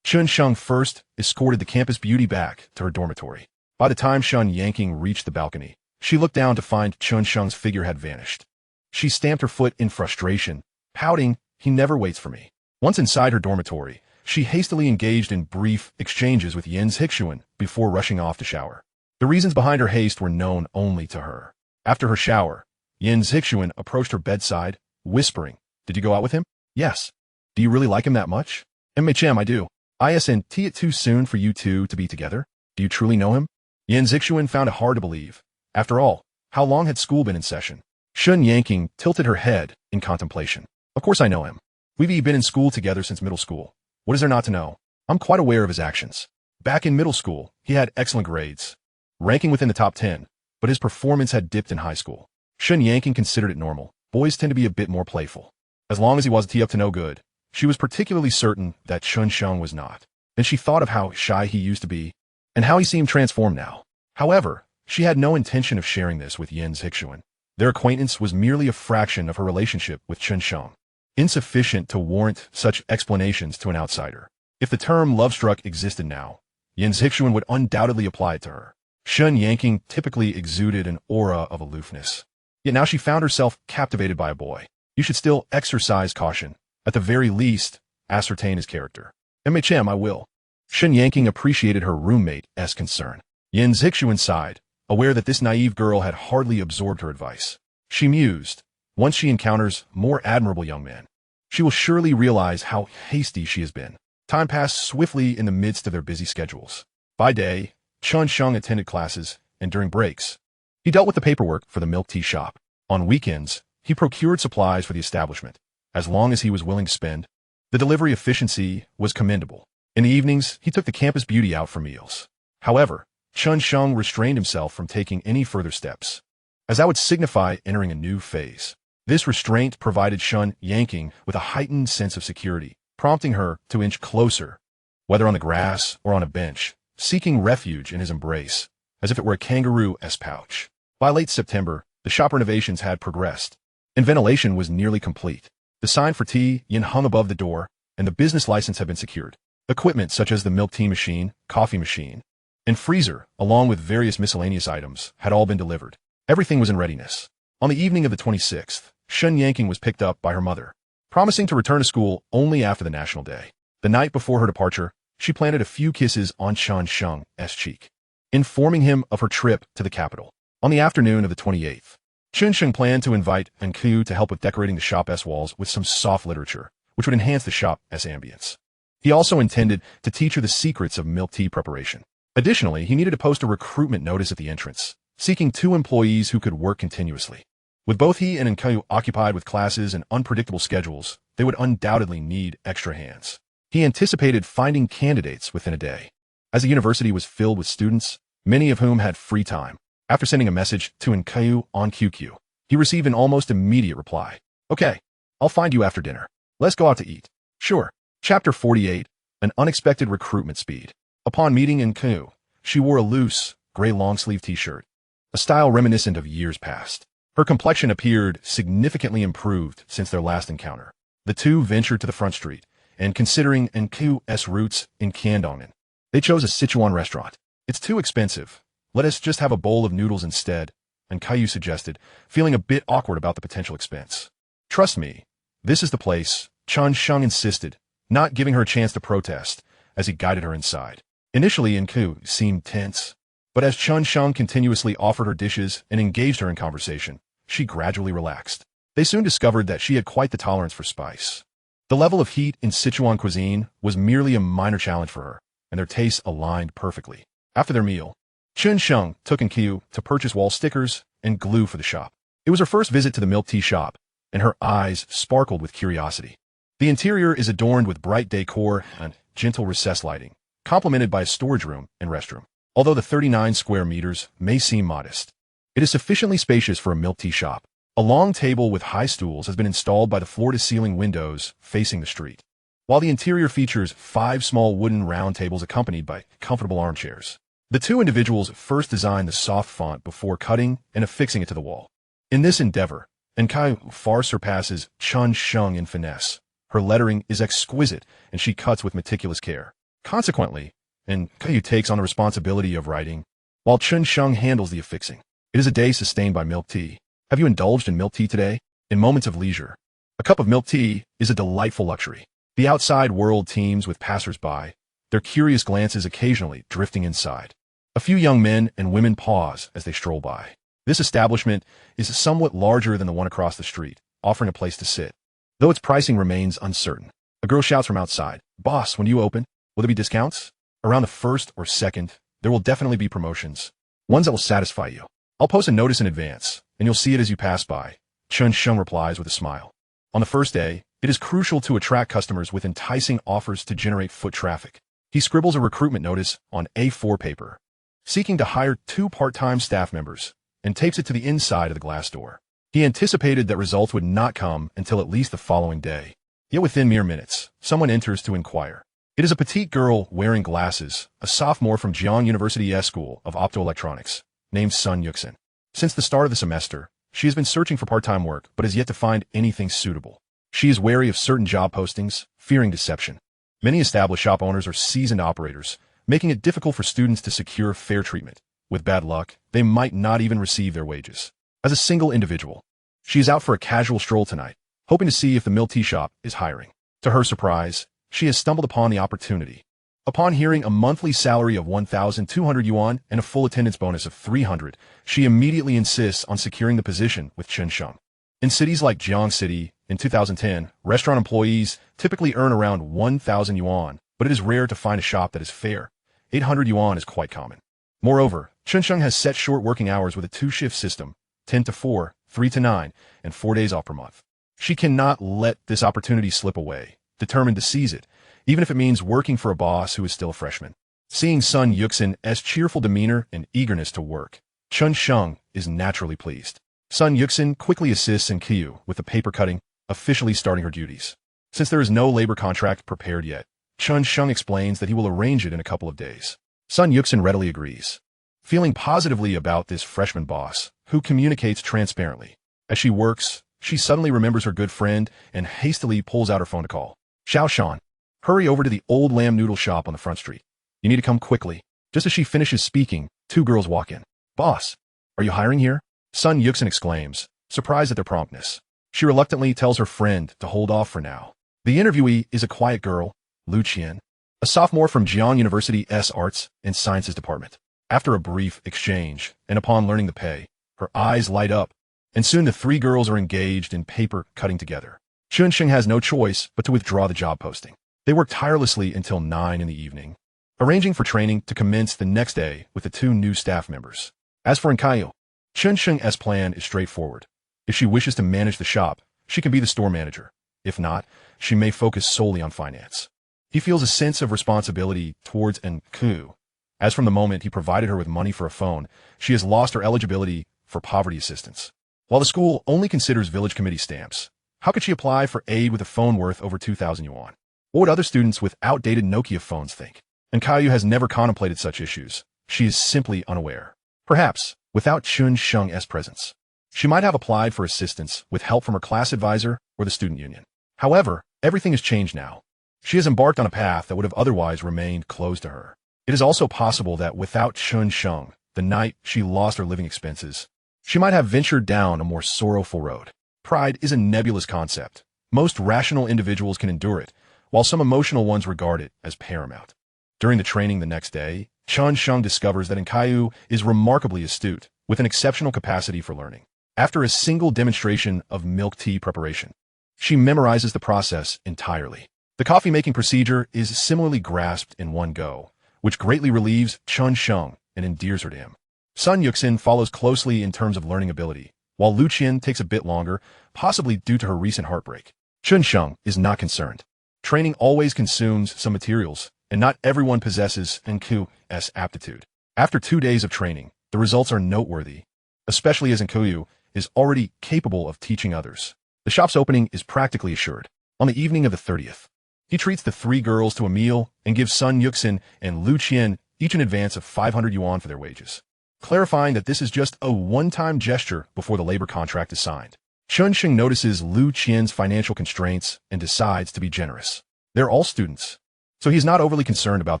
Chen Sheng first escorted the campus beauty back to her dormitory. By the time Chen Yanking reached the balcony, she looked down to find Chen Sheng's figure had vanished. She stamped her foot in frustration, pouting, he never waits for me. Once inside her dormitory, she hastily engaged in brief exchanges with Yin Zixuan before rushing off to shower. The reasons behind her haste were known only to her. After her shower, Yin Zixuan approached her bedside, whispering, did you go out with him? Yes. Do you really like him that much? MHM, I do. Isn't it too soon for you two to be together? Do you truly know him? Yin Zixuan found it hard to believe. After all, how long had school been in session? Chen Yanking tilted her head in contemplation. Of course I know him. We've been in school together since middle school. What is there not to know? I'm quite aware of his actions. Back in middle school, he had excellent grades, ranking within the top 10, but his performance had dipped in high school. Chen Yanking considered it normal. Boys tend to be a bit more playful. As long as he wasn't up to no good, she was particularly certain that Chen Sheng was not. Then she thought of how shy he used to be, and how he seemed transformed now. However, she had no intention of sharing this with Yin Zixuan. Their acquaintance was merely a fraction of her relationship with Chen Sheng, insufficient to warrant such explanations to an outsider. If the term lovestruck existed now, Yin Zixuan would undoubtedly apply it to her. Chen Yanking typically exuded an aura of aloofness. Yet now she found herself captivated by a boy. You should still exercise caution. At the very least, ascertain his character. MHM, I will. Chen Yanking appreciated her roommate's concern. Yin Zixuan sighed, aware that this naive girl had hardly absorbed her advice. She mused, once she encounters more admirable young men, she will surely realize how hasty she has been. Time passed swiftly in the midst of their busy schedules. By day, Chen Sheng attended classes, and during breaks, he dealt with the paperwork for the milk tea shop. On weekends, he procured supplies for the establishment. As long as he was willing to spend, the delivery efficiency was commendable. In the evenings, he took the campus beauty out for meals. However, Chen Sheng restrained himself from taking any further steps, as that would signify entering a new phase. This restraint provided Chen Yanking with a heightened sense of security, prompting her to inch closer, whether on the grass or on a bench, seeking refuge in his embrace, as if it were a kangaroo's pouch. By late September, the shop renovations had progressed, and ventilation was nearly complete. The sign for Yin hung above the door, and the business license had been secured. Equipment such as the milk tea machine, coffee machine, and freezer, along with various miscellaneous items, had all been delivered. Everything was in readiness. On the evening of the 26th, Chen Sheng was picked up by her mother, promising to return to school only after the National Day. The night before her departure, she planted a few kisses on Chen Sheng's cheek, informing him of her trip to the capital. On the afternoon of the 28th, Chen Sheng planned to invite Enku to help with decorating the shop's walls with some soft literature, which would enhance the shop's ambience. He also intended to teach her the secrets of milk tea preparation. Additionally, he needed to post a recruitment notice at the entrance, seeking 2 employees who could work continuously. With both he and Enku occupied with classes and unpredictable schedules, they would undoubtedly need extra hands. He anticipated finding candidates within a day. As the university was filled with students, many of whom had free time, after sending a message to Enku on QQ, he received an almost immediate reply. "Okay, I'll find you after dinner. Let's go out to eat." "Sure." Chapter 48, An Unexpected Recruitment Speed. Upon meeting Enku, she wore a loose, gray long-sleeve t-shirt, a style reminiscent of years past. Her complexion appeared significantly improved since their last encounter. The two ventured to the front street, and considering Enku's roots in Candongnan, they chose a Sichuan restaurant. "It's too expensive. Let us just have a bowl of noodles instead," Enku suggested, feeling a bit awkward about the potential expense. "Trust me, this is the place," Chen Sheng insisted, not giving her a chance to protest, as he guided her inside. Initially, Enku seemed tense, but as Chen Sheng continuously offered her dishes and engaged her in conversation, she gradually relaxed. They soon discovered that she had quite the tolerance for spice. The level of heat in Sichuan cuisine was merely a minor challenge for her, and their tastes aligned perfectly. After their meal, Chen Sheng took Enku to purchase wall stickers and glue for the shop. It was her first visit to the milk tea shop, and her eyes sparkled with curiosity. The interior is adorned with bright decor and gentle recessed lighting, complemented by a storage room and restroom. Although the 39 square meters may seem modest, it is sufficiently spacious for a milk tea shop. A long table with high stools has been installed by the floor-to-ceiling windows facing the street, while the interior features 5 small wooden round tables accompanied by comfortable armchairs. The two individuals first designed the soft font before cutting and affixing it to the wall. In this endeavor, Enku far surpasses Chen Sheng in finesse. Her lettering is exquisite, and she cuts with meticulous care. Consequently, Enku takes on the responsibility of writing, while Chen Sheng handles the affixing. It is a day sustained by milk tea. Have you indulged in milk tea today? In moments of leisure, a cup of milk tea is a delightful luxury. The outside world teems with passers-by, their curious glances occasionally drifting inside. A few young men and women pause as they stroll by. This establishment is somewhat larger than the one across the street, offering a place to sit, though its pricing remains uncertain. A girl shouts from outside, "Boss, when you open, will there be discounts? Around the 1st or 2nd, there will definitely be promotions. Ones that will satisfy you. I'll post a notice in advance, and you'll see it as you pass by," Chen Sheng replies with a smile. On the first day, it is crucial to attract customers with enticing offers to generate foot traffic. He scribbles a recruitment notice on A4 paper, seeking to hire 2 part-time staff members, and tapes it to the inside of the glass door. He anticipated that results would not come until at least the following day. Yet within mere minutes, someone enters to inquire. It is a petite girl wearing glasses, a sophomore from Jiang University's School of Optoelectronics, named Sun Yuxin. Since the start of the semester, she has been searching for part-time work, but has yet to find anything suitable. She is wary of certain job postings, fearing deception. Many established shop owners are seasoned operators, making it difficult for students to secure fair treatment. With bad luck, they might not even receive their wages. As a single individual, she is out for a casual stroll tonight, hoping to see if the milk tea shop is hiring. To her surprise, she has stumbled upon the opportunity. Upon hearing a monthly salary of 1,200 yuan and a full attendance bonus of 300, she immediately insists on securing the position with Chen Sheng. In cities like Jiang City, in 2010, restaurant employees typically earn around 1,000 yuan, but it is rare to find a shop that is fair. 800 yuan is quite common. Moreover, Chen Sheng has set short working hours with a 2-shift system, 10 to 4, 3 to 9, and 4 days off per month. She cannot let this opportunity slip away, determined to seize it, even if it means working for a boss who is still a freshman. Seeing Sun Yuxin's cheerful demeanor and eagerness to work, Chen Sheng is naturally pleased. Sun Yuxin quickly assists Enku with the paper cutting, officially starting her duties. Since there is no labor contract prepared yet, Chen Sheng explains that he will arrange it in a couple of days. Sun Yuxin readily agrees, feeling positively about this freshman boss, who communicates transparently. As she works, she suddenly remembers her good friend and hastily pulls out her phone to call. "Xiao Shan, Hurry over to the old lamb noodle shop on the front street. You need to come quickly. Just as she finishes speaking, two girls walk in. Boss, are you hiring here? Sun Yuxin exclaims, surprised at their promptness. She reluctantly tells her friend to hold off for now. The interviewee is a quiet girl, Lu Qian, a sophomore from Jiang University's Arts and Sciences Department. After a brief exchange, and upon learning the pay, her eyes light up, and soon the three girls are engaged in paper cutting together. Chen Sheng has no choice but to withdraw the job posting. They work tirelessly until 9 in the evening, arranging for training to commence the next day with the two new staff members. As for Enkayo, Chen Sheng's plan is straightforward. If she wishes to manage the shop, she can be the store manager. If not, she may focus solely on finance. He feels a sense of responsibility towards Enku. As from the moment he provided her with money for a phone, she has lost her eligibility for poverty assistance. While the school only considers village committee stamps, how could she apply for aid with a phone worth over 2,000 yuan? What would other students with outdated Nokia phones think? Enkayu has never contemplated such issues. She is simply unaware. Perhaps, without Chen Sheng's presence, she might have applied for assistance with help from her class advisor or the student union. However, everything has changed now. She has embarked on a path that would have otherwise remained closed to her. It is also possible that without Chen Sheng, the night she lost her living expenses, she might have ventured down a more sorrowful road. Pride is a nebulous concept. Most rational individuals can endure it, while some emotional ones regard it as paramount. During the training the next day, Chen Sheng discovers that Enkayu is remarkably astute, with an exceptional capacity for learning. After a single demonstration of milk tea preparation, she memorizes the process entirely. The coffee-making procedure is similarly grasped in one go, which greatly relieves Chen Sheng and endears her to him. Sun Yuxin follows closely in terms of learning ability, while Lu Qian takes a bit longer, possibly due to her recent heartbreak. Chen Sheng is not concerned. Training always consumes some materials, and not everyone possesses Enku's aptitude. After 2 days of training, the results are noteworthy, especially as Enkuyu is already capable of teaching others. The shop's opening is practically assured. On the evening of the 30th, he treats the three girls to a meal and gives Sun Yuxin and Lu Qian each an advance of 500 yuan for their wages, clarifying that this is just a one-time gesture before the labor contract is signed. Chen Sheng notices Lu Qian's financial constraints and decides to be generous. They're all students, so he's not overly concerned about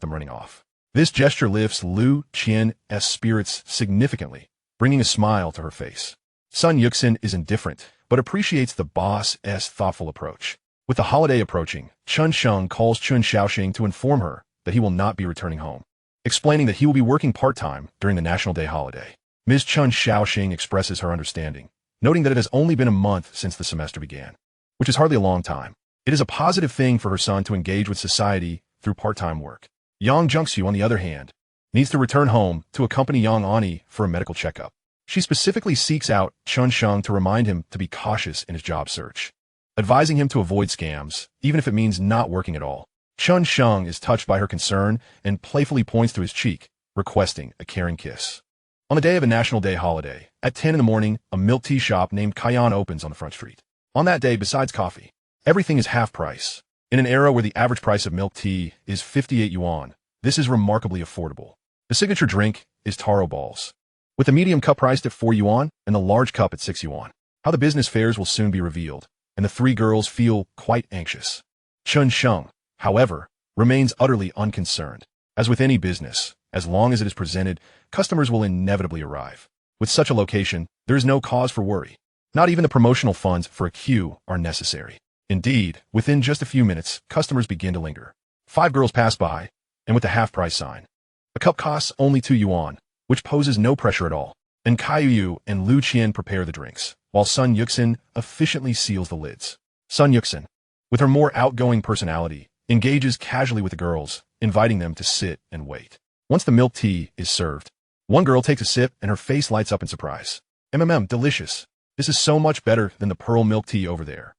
them running off. This gesture lifts Lu Qian's spirits significantly, bringing a smile to her face. Sun Yuxin is indifferent, but appreciates the boss's thoughtful approach. With the holiday approaching, Chen Sheng calls Chen Shaoxing to inform her that he will not be returning home, explaining that he will be working part-time during the National Day holiday. Ms. Chen Shaoxing expresses her understanding, noting that it has only been a month since the semester began, which is hardly a long time. It is a positive thing for her son to engage with society through part-time work. Yang Jiangxiu, on the other hand, needs to return home to accompany Yang Ani for a medical checkup. She specifically seeks out Chen Sheng to remind him to be cautious in his job search, advising him to avoid scams, even if it means not working at all. Chen Sheng is touched by her concern and playfully points to his cheek, requesting a caring kiss. On the day of a National Day holiday, at 10 in the morning, a milk tea shop named Kayan opens on the front street. On that day, besides coffee, everything is half price. In an era where the average price of milk tea is 58 yuan, this is remarkably affordable. The signature drink is taro balls, with the medium cup priced at 4 yuan and the large cup at 6 yuan. How the business fares will soon be revealed, and the three girls feel quite anxious. Chen Sheng, however, remains utterly unconcerned. As with any business, as long as it is presented, customers will inevitably arrive. With such a location, there is no cause for worry. Not even the promotional funds for a queue are necessary. Indeed, within just a few minutes, customers begin to linger. 5 girls pass by, and with the half-price sign. A cup costs only 2 yuan, which poses no pressure at all. And Kaiyu and Lu Qian prepare the drinks, while Sun Yuxin efficiently seals the lids. Sun Yuxin, with her more outgoing personality, engages casually with the girls, inviting them to sit and wait. Once the milk tea is served, one girl takes a sip and her face lights up in surprise. Delicious. This is so much better than the pearl milk tea over there.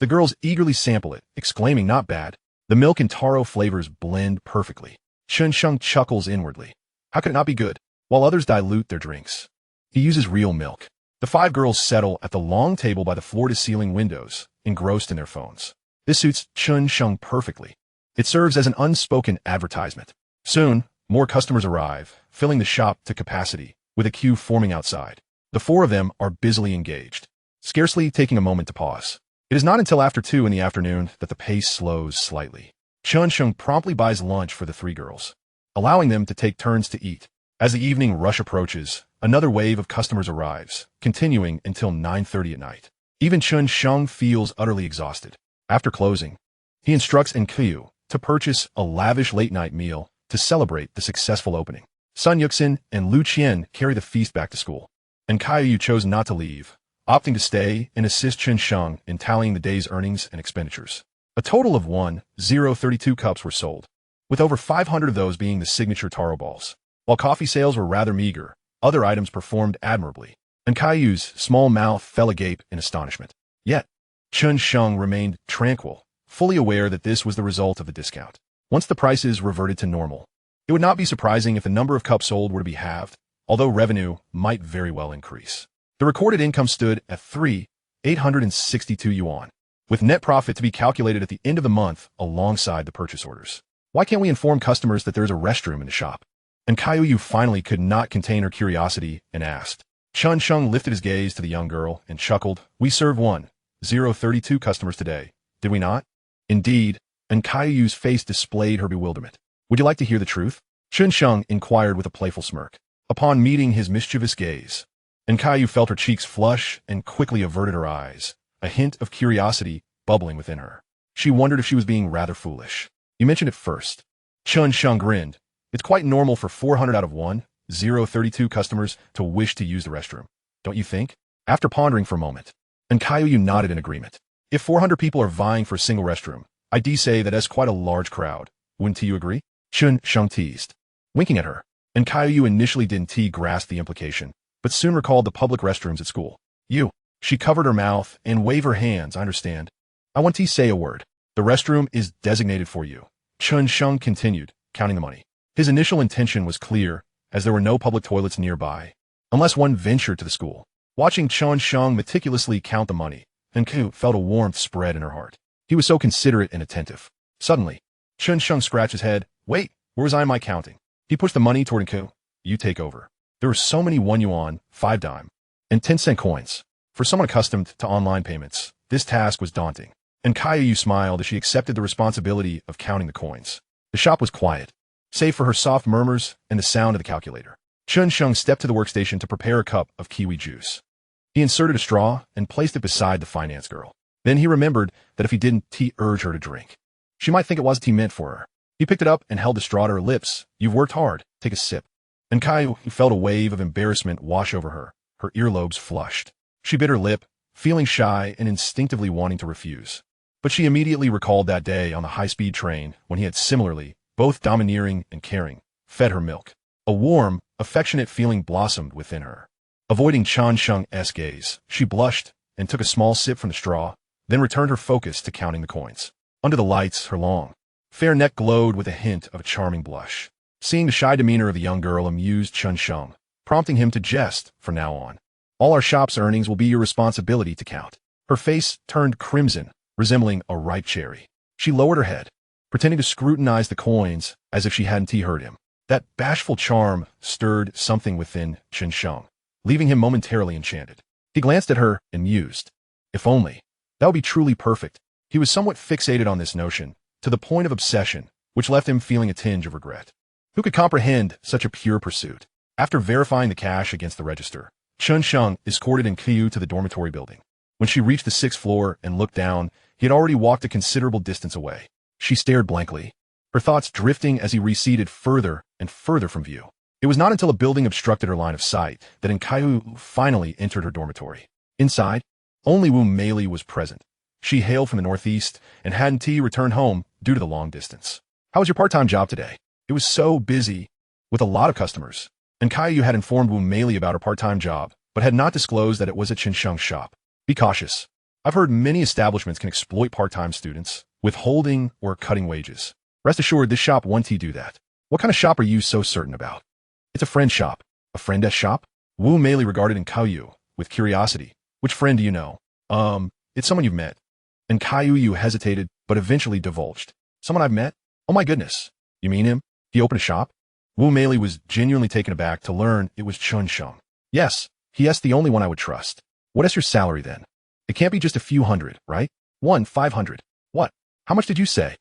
The girls eagerly sample it, exclaiming not bad. The milk and taro flavors blend perfectly. Chen Sheng chuckles inwardly. How could it not be good? While others dilute their drinks, he uses real milk. The 5 girls settle at the long table by the floor-to-ceiling windows, engrossed in their phones. This suits Chen Sheng perfectly. It serves as an unspoken advertisement. Soon, more customers arrive, filling the shop to capacity, with a queue forming outside. The 4 of them are busily engaged, scarcely taking a moment to pause. It is not until after 2 in the afternoon that the pace slows slightly. Chen Sheng promptly buys lunch for the three girls, allowing them to take turns to eat. As the evening rush approaches, another wave of customers arrives, continuing until 9:30 at night. Even Chen Sheng feels utterly exhausted. After closing, he instructs Enkiu to purchase a lavish late-night meal to celebrate the successful opening. Sun Yuxin and Lu Qian carry the feast back to school, and Kaiyu chose not to leave, opting to stay and assist Chen Sheng in tallying the day's earnings and expenditures. A total of 1,032 cups were sold, with over 500 of those being the signature taro balls. While coffee sales were rather meager, other items performed admirably, and Kaiyu's small mouth fell agape in astonishment. Yet, Chen Sheng remained tranquil, fully aware that this was the result of the discount. Once the prices reverted to normal, it would not be surprising if the number of cups sold were to be halved, although revenue might very well increase. The recorded income stood at 3,862 yuan, with net profit to be calculated at the end of the month alongside the purchase orders. Why can't we inform customers that there is a restroom in the shop? And Kaiyu finally could not contain her curiosity and asked. Chen Sheng lifted his gaze to the young girl and chuckled. We served 1,032 customers today, did we not? Indeed, and Kaiyu's face displayed her bewilderment. Would you like to hear the truth? Chen Sheng inquired with a playful smirk. Upon meeting his mischievous gaze, and Kaiyu felt her cheeks flush and quickly averted her eyes, a hint of curiosity bubbling within her. She wondered if she was being rather foolish. You mentioned it first. Chen Sheng grinned. It's quite normal for 400 out of 1,032 customers to wish to use the restroom, don't you think? After pondering for a moment, and Kaiyu nodded in agreement. If 400 people are vying for a single restroom, I'd say that is quite a large crowd. Wouldn't you agree? Chen Sheng teased, winking at her, and Kaiyu initially didn't grasp the implication, but soon recalled the public restrooms at school. She covered her mouth and waved her hands. I understand. I want to say a word. The restroom is designated for you. Chen Sheng continued, counting the money. His initial intention was clear, as there were no public toilets nearby, unless one ventured to the school. Watching Chen Sheng meticulously count the money, Enku felt a warmth spread in her heart. He was so considerate and attentive. Suddenly, Chen Sheng scratched his head. Wait, where was I in my counting? He pushed the money toward Enku. You take over. There were so many 1 yuan, 5 dime, and 10-cent coins. For someone accustomed to online payments, this task was daunting, and Kaiyu smiled as she accepted the responsibility of counting the coins. The shop was quiet, save for her soft murmurs and the sound of the calculator. Chen Sheng stepped to the workstation to prepare a cup of kiwi juice. He inserted a straw and placed it beside the finance girl. Then he remembered that if he didn't urge her to drink, she might think it wasn't meant for her. He picked it up and held the straw to her lips. You've worked hard. Take a sip. And Kaiyu felt a wave of embarrassment wash over her. Her earlobes flushed. She bit her lip, feeling shy and instinctively wanting to refuse. But she immediately recalled that day on the high-speed train when he had similarly, both domineering and caring, fed her milk. A warm, affectionate feeling blossomed within her. Avoiding Chen Sheng's gaze, she blushed and took a small sip from the straw, then returned her focus to counting the coins. Under the lights, her long, fair neck glowed with a hint of a charming blush. Seeing the shy demeanor of the young girl amused Chen Sheng, prompting him to jest from now on. All our shop's earnings will be your responsibility to count. Her face turned crimson, resembling a ripe cherry. She lowered her head, pretending to scrutinize the coins as if she hadn't heard him. That bashful charm stirred something within Chen Sheng, leaving him momentarily enchanted. He glanced at her and mused. If only. That would be truly perfect. He was somewhat fixated on this notion, to the point of obsession, which left him feeling a tinge of regret. Who could comprehend such a pure pursuit? After verifying the cash against the register, Chen Sheng escorted Enkiu to the dormitory building. When she reached the 6th floor and looked down, he had already walked a considerable distance away. She stared blankly, her thoughts drifting as he receded further and further from view. It was not until a building obstructed her line of sight that Enkiu finally entered her dormitory. Inside, only Wu Meili was present. She hailed from the northeast and hadn't returned home due to the long distance. How was your part-time job today? It was so busy, with a lot of customers. And Kaiyu had informed Wu Meili about her part-time job, but had not disclosed that it was at Chen Sheng's shop. Be cautious. I've heard many establishments can exploit part-time students, withholding or cutting wages. Rest assured, this shop won't do that. What kind of shop are you so certain about? It's a friend shop. A friend's shop? Wu Meili regarded Kaiyu with curiosity. Which friend do you know? It's someone you've met. And Kaiyu hesitated, but eventually divulged. Someone I've met? Oh my goodness. You mean him? He opened a shop? Wu Meili was genuinely taken aback to learn it was Chen Sheng. Yes, he's the only one I would trust. What is your salary then? It can't be just a few hundred, right? 500. What? How much did you say?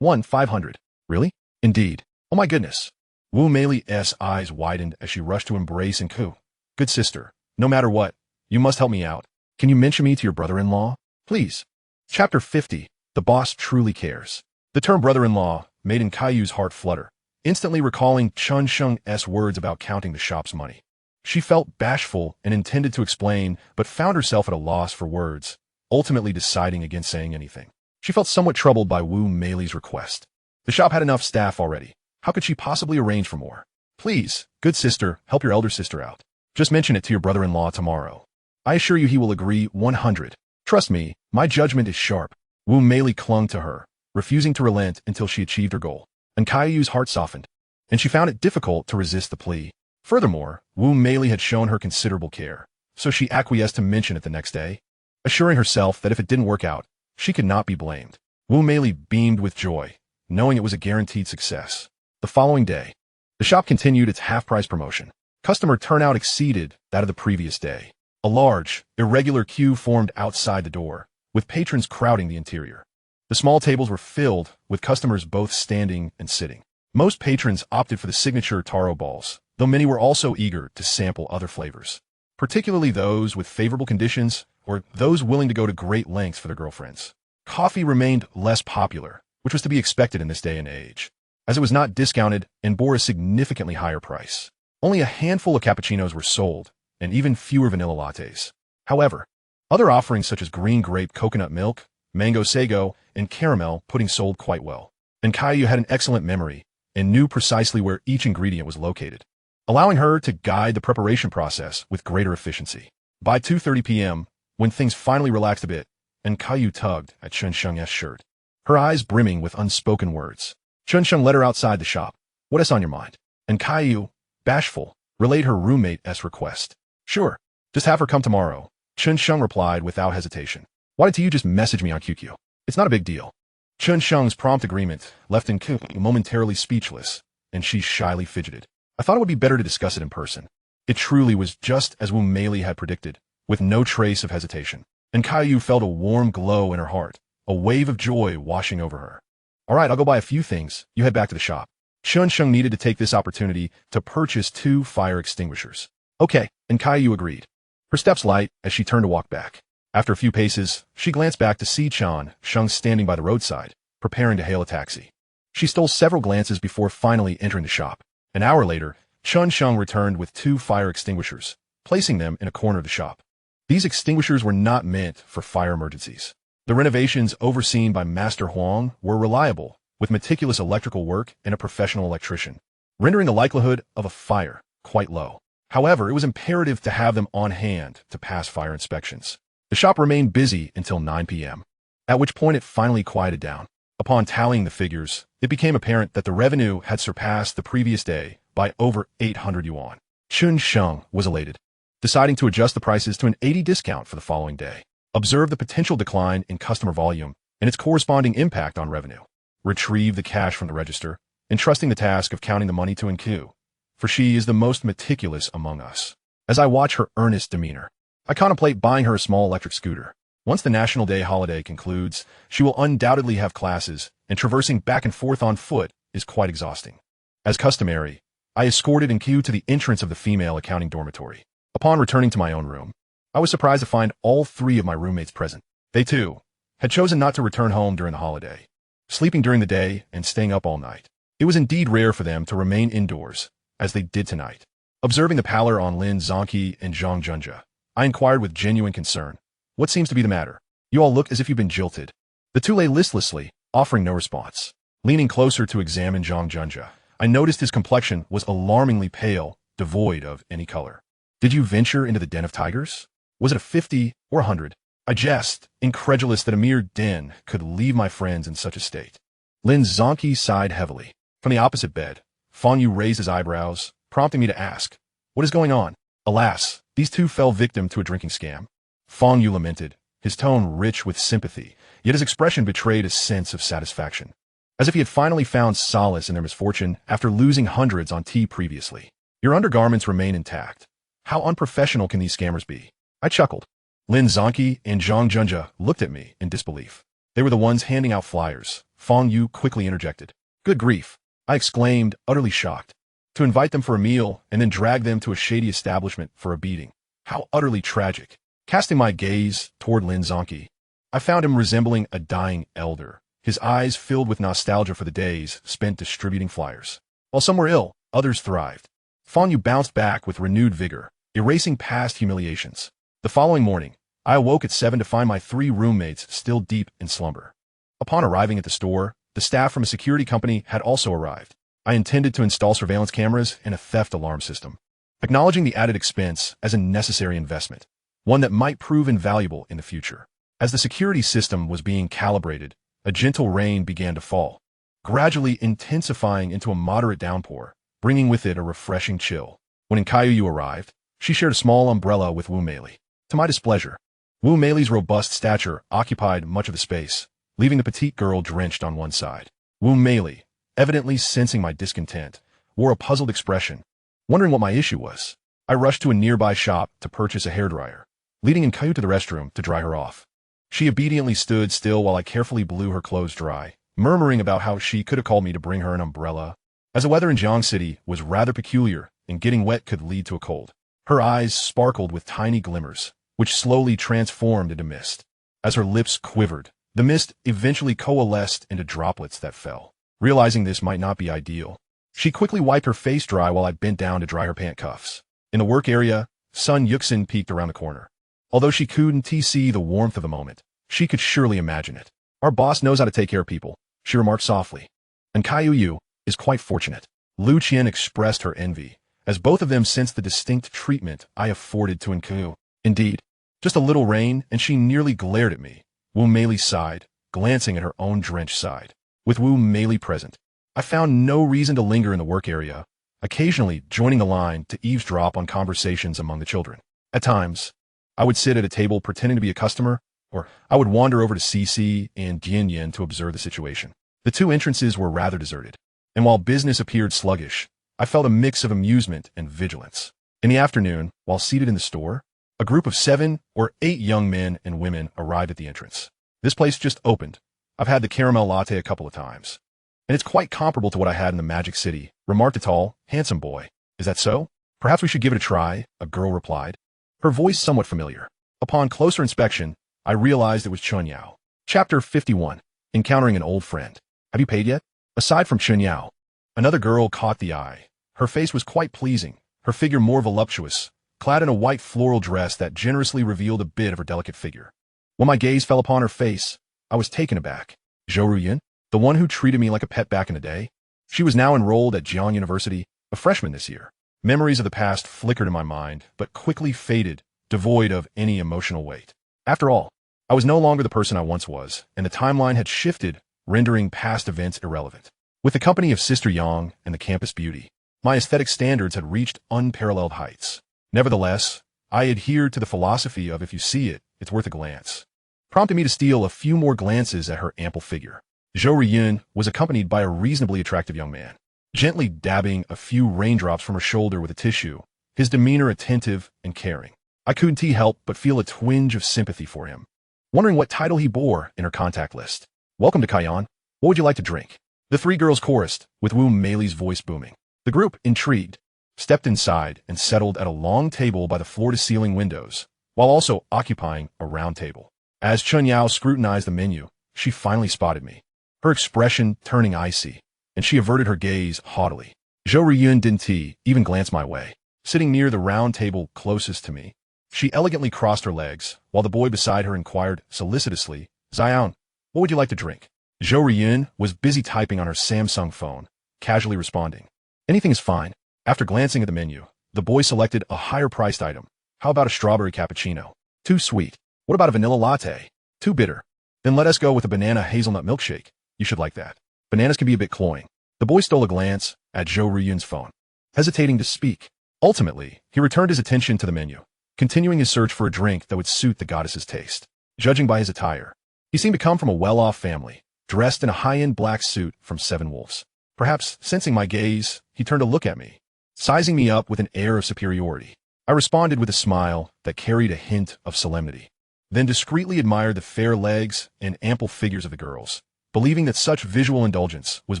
500. Really? Indeed. Oh my goodness. Wu Mei's eyes widened as she rushed to embrace and coo. Good sister, no matter what, you must help me out. Can you mention me to your brother-in-law? Please. Chapter 50. The Boss Truly Cares. The term brother-in-law made in Caillou's heart flutter, instantly recalling Chen Sheng's words about counting the shop's money. She felt bashful and intended to explain, but found herself at a loss for words, ultimately deciding against saying anything. She felt somewhat troubled by Wu Mei's request. The shop had enough staff already. How could she possibly arrange for more? Please, good sister, help your elder sister out. Just mention it to your brother-in-law tomorrow. I assure you he will agree 100. Trust me, my judgment is sharp. Wu Mei clung to her, refusing to relent until she achieved her goal. And Caillou's heart softened, and she found it difficult to resist the plea. Furthermore, Wu Mei had shown her considerable care, so she acquiesced to mention it the next day, assuring herself that if it didn't work out, she could not be blamed. Wu Mei beamed with joy, knowing it was a guaranteed success. The following day, the shop continued its half-price promotion. Customer turnout exceeded that of the previous day. A large, irregular queue formed outside the door, with patrons crowding the interior. The small tables were filled, with customers both standing and sitting. Most patrons opted for the signature taro balls, though many were also eager to sample other flavors, particularly those with favorable conditions or those willing to go to great lengths for their girlfriends. Coffee remained less popular, which was to be expected in this day and age, as it was not discounted and bore a significantly higher price. Only a handful of cappuccinos were sold, and even fewer vanilla lattes. However, other offerings such as green grape coconut milk, mango sago, and caramel pudding sold quite well. And Caillou had an excellent memory and knew precisely where each ingredient was located, allowing her to guide the preparation process with greater efficiency. By 2:30 p.m., when things finally relaxed a bit, and Caillou tugged at Chen Sheng's shirt, her eyes brimming with unspoken words. Chen Sheng led her outside the shop. What is on your mind? And Caillou, bashful, relayed her roommate's request. Sure, just have her come tomorrow, Chen Sheng replied without hesitation. Why didn't you just message me on QQ? It's not a big deal. Chen Sheng's prompt agreement left QQ momentarily speechless, and she shyly fidgeted. I thought it would be better to discuss it in person. It truly was just as Wu Mei had predicted, with no trace of hesitation. And Caillou felt a warm glow in her heart, a wave of joy washing over her. All right, I'll go buy a few things. You head back to the shop. Chen Sheng needed to take this opportunity to purchase 2 fire extinguishers. Okay, and Caillou agreed. Her steps light as she turned to walk back. After a few paces, she glanced back to see Chen Sheng standing by the roadside, preparing to hail a taxi. She stole several glances before finally entering the shop. An hour later, Chen Sheng returned with 2 fire extinguishers, placing them in a corner of the shop. These extinguishers were not meant for fire emergencies. The renovations overseen by Master Huang were reliable, with meticulous electrical work and a professional electrician, rendering the likelihood of a fire quite low. However, it was imperative to have them on hand to pass fire inspections. The shop remained busy until 9 p.m., at which point it finally quieted down. Upon tallying the figures, it became apparent that the revenue had surpassed the previous day by over 800 yuan. Chen Sheng was elated, deciding to adjust the prices to an 80 discount for the following day. Observe the potential decline in customer volume and its corresponding impact on revenue. Retrieve the cash from the register, entrusting the task of counting the money to NQ, for she is the most meticulous among us. As I watch her earnest demeanor, I contemplate buying her a small electric scooter. Once the National Day holiday concludes, she will undoubtedly have classes, and traversing back and forth on foot is quite exhausting. As customary, I escorted NQ to the entrance of the female accounting dormitory. Upon returning to my own room, I was surprised to find all 3 of my roommates present. They, too, had chosen not to return home during the holiday, sleeping during the day and staying up all night. It was indeed rare for them to remain indoors, as they did tonight. Observing the pallor on Lin Zongqi and Zhang Junjia, I inquired with genuine concern. What seems to be the matter? You all look as if you've been jilted. The 2 lay listlessly, offering no response. Leaning closer to examine Zhang Junjia, I noticed his complexion was alarmingly pale, devoid of any color. Did you venture into the den of tigers? Was it a 50 or 100? I jest, incredulous that a mere den could leave my friends in such a state. Lin Zongqi sighed heavily. From the opposite bed, Fang Yu raised his eyebrows, prompting me to ask, what is going on? Alas, these 2 fell victim to a drinking scam. Fang Yu lamented, his tone rich with sympathy, yet his expression betrayed a sense of satisfaction, as if he had finally found solace in their misfortune after losing hundreds on tea previously. Your undergarments remain intact. How unprofessional can these scammers be? I chuckled. Lin Zongqi and Zhang Junjia looked at me in disbelief. They were the ones handing out flyers. Fong Yu quickly interjected. Good grief, I exclaimed, utterly shocked. To invite them for a meal and then drag them to a shady establishment for a beating. How utterly tragic. Casting my gaze toward Lin Zonki, I found him resembling a dying elder, his eyes filled with nostalgia for the days spent distributing flyers. While some were ill, others thrived. Fong Yu bounced back with renewed vigor, erasing past humiliations. The following morning, I awoke at 7 to find my 3 roommates still deep in slumber. Upon arriving at the store, the staff from a security company had also arrived. I intended to install surveillance cameras and a theft alarm system, acknowledging the added expense as a necessary investment, one that might prove invaluable in the future. As the security system was being calibrated, a gentle rain began to fall, gradually intensifying into a moderate downpour, bringing with it a refreshing chill. When Nkaiyu arrived, she shared a small umbrella with Wu Meili. To my displeasure, Wu Meili's robust stature occupied much of the space, leaving the petite girl drenched on one side. Wu Meili, evidently sensing my discontent, wore a puzzled expression, wondering what my issue was. I rushed to a nearby shop to purchase a hairdryer, leading Nkaiyu to the restroom to dry her off. She obediently stood still while I carefully blew her clothes dry, murmuring about how she could have called me to bring her an umbrella, as the weather in Jiang City was rather peculiar and getting wet could lead to a cold. Her eyes sparkled with tiny glimmers, which slowly transformed into mist. As her lips quivered, the mist eventually coalesced into droplets that fell. Realizing this might not be ideal, she quickly wiped her face dry while I bent down to dry her pant cuffs. In the work area, Sun Yuxin peeked around the corner. Although she couldn't see the warmth of the moment, she could surely imagine it. Our boss knows how to take care of people, she remarked softly. And Nkaiyu is quite fortunate. Lu Qian expressed her envy, as both of them sensed the distinct treatment I afforded to Nkaiyu. Indeed, just a little rain and she nearly glared at me. Wu Meili sighed, glancing at her own drenched side. With Wu Meili present, I found no reason to linger in the work area, occasionally joining the line to eavesdrop on conversations among the children. At times, I would sit at a table pretending to be a customer, or I would wander over to Cici and Jianyan to observe the situation. The 2 entrances were rather deserted, and while business appeared sluggish, I felt a mix of amusement and vigilance. In the afternoon, while seated in the store, a group of 7 or 8 young men and women arrived at the entrance. This place just opened. I've had the caramel latte a couple of times, and it's quite comparable to what I had in the Magic City, remarked a tall, handsome boy. Is that so? Perhaps we should give it a try, a girl replied, her voice somewhat familiar. Upon closer inspection, I realized it was Chun Yao. Chapter 51. Encountering an old friend. Have you paid yet? Aside from Chun Yao, another girl caught the eye. Her face was quite pleasing, her figure more voluptuous, clad in a white floral dress that generously revealed a bit of her delicate figure. When my gaze fell upon her face, I was taken aback. Zhou Ruyin, the one who treated me like a pet back in the day? She was now enrolled at Jiang University, a freshman this year. Memories of the past flickered in my mind, but quickly faded, devoid of any emotional weight. After all, I was no longer the person I once was, and the timeline had shifted, rendering past events irrelevant. With the company of Sister Yang and the campus beauty, my aesthetic standards had reached unparalleled heights. Nevertheless, I adhered to the philosophy of if you see it, it's worth a glance, prompting me to steal a few more glances at her ample figure. Zhou Ruyin was accompanied by a reasonably attractive young man, gently dabbing a few raindrops from her shoulder with a tissue, his demeanor attentive and caring. I couldn't help but feel a twinge of sympathy for him, wondering what title he bore in her contact list. Welcome to Kaiyan. What would you like to drink? The 3 girls chorused, with Wu Meili's voice booming. The group, intrigued, stepped inside and settled at a long table by the floor-to-ceiling windows, while also occupying a round table. As Chun Yao scrutinized the menu, she finally spotted me, her expression turning icy, and she averted her gaze haughtily. Zhou Ruyin didn't even glance my way. Sitting near the round table closest to me, she elegantly crossed her legs, while the boy beside her inquired solicitously, Zion, what would you like to drink? Zhou Ruyin was busy typing on her Samsung phone, casually responding, anything is fine. After glancing at the menu, the boy selected a higher-priced item. How about a strawberry cappuccino? Too sweet. What about a vanilla latte? Too bitter. Then let us go with a banana hazelnut milkshake. You should like that. Bananas can be a bit cloying. The boy stole a glance at Zhou Ruyun's phone, hesitating to speak. Ultimately, he returned his attention to the menu, continuing his search for a drink that would suit the goddess's taste. Judging by his attire, he seemed to come from a well-off family, dressed in a high-end black suit from Seven Wolves. Perhaps, sensing my gaze, he turned to look at me, sizing me up with an air of superiority. I responded with a smile that carried a hint of solemnity. then discreetly admired the fair legs and ample figures of the girls, believing that such visual indulgence was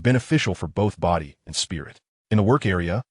beneficial for both body and spirit. In the work area,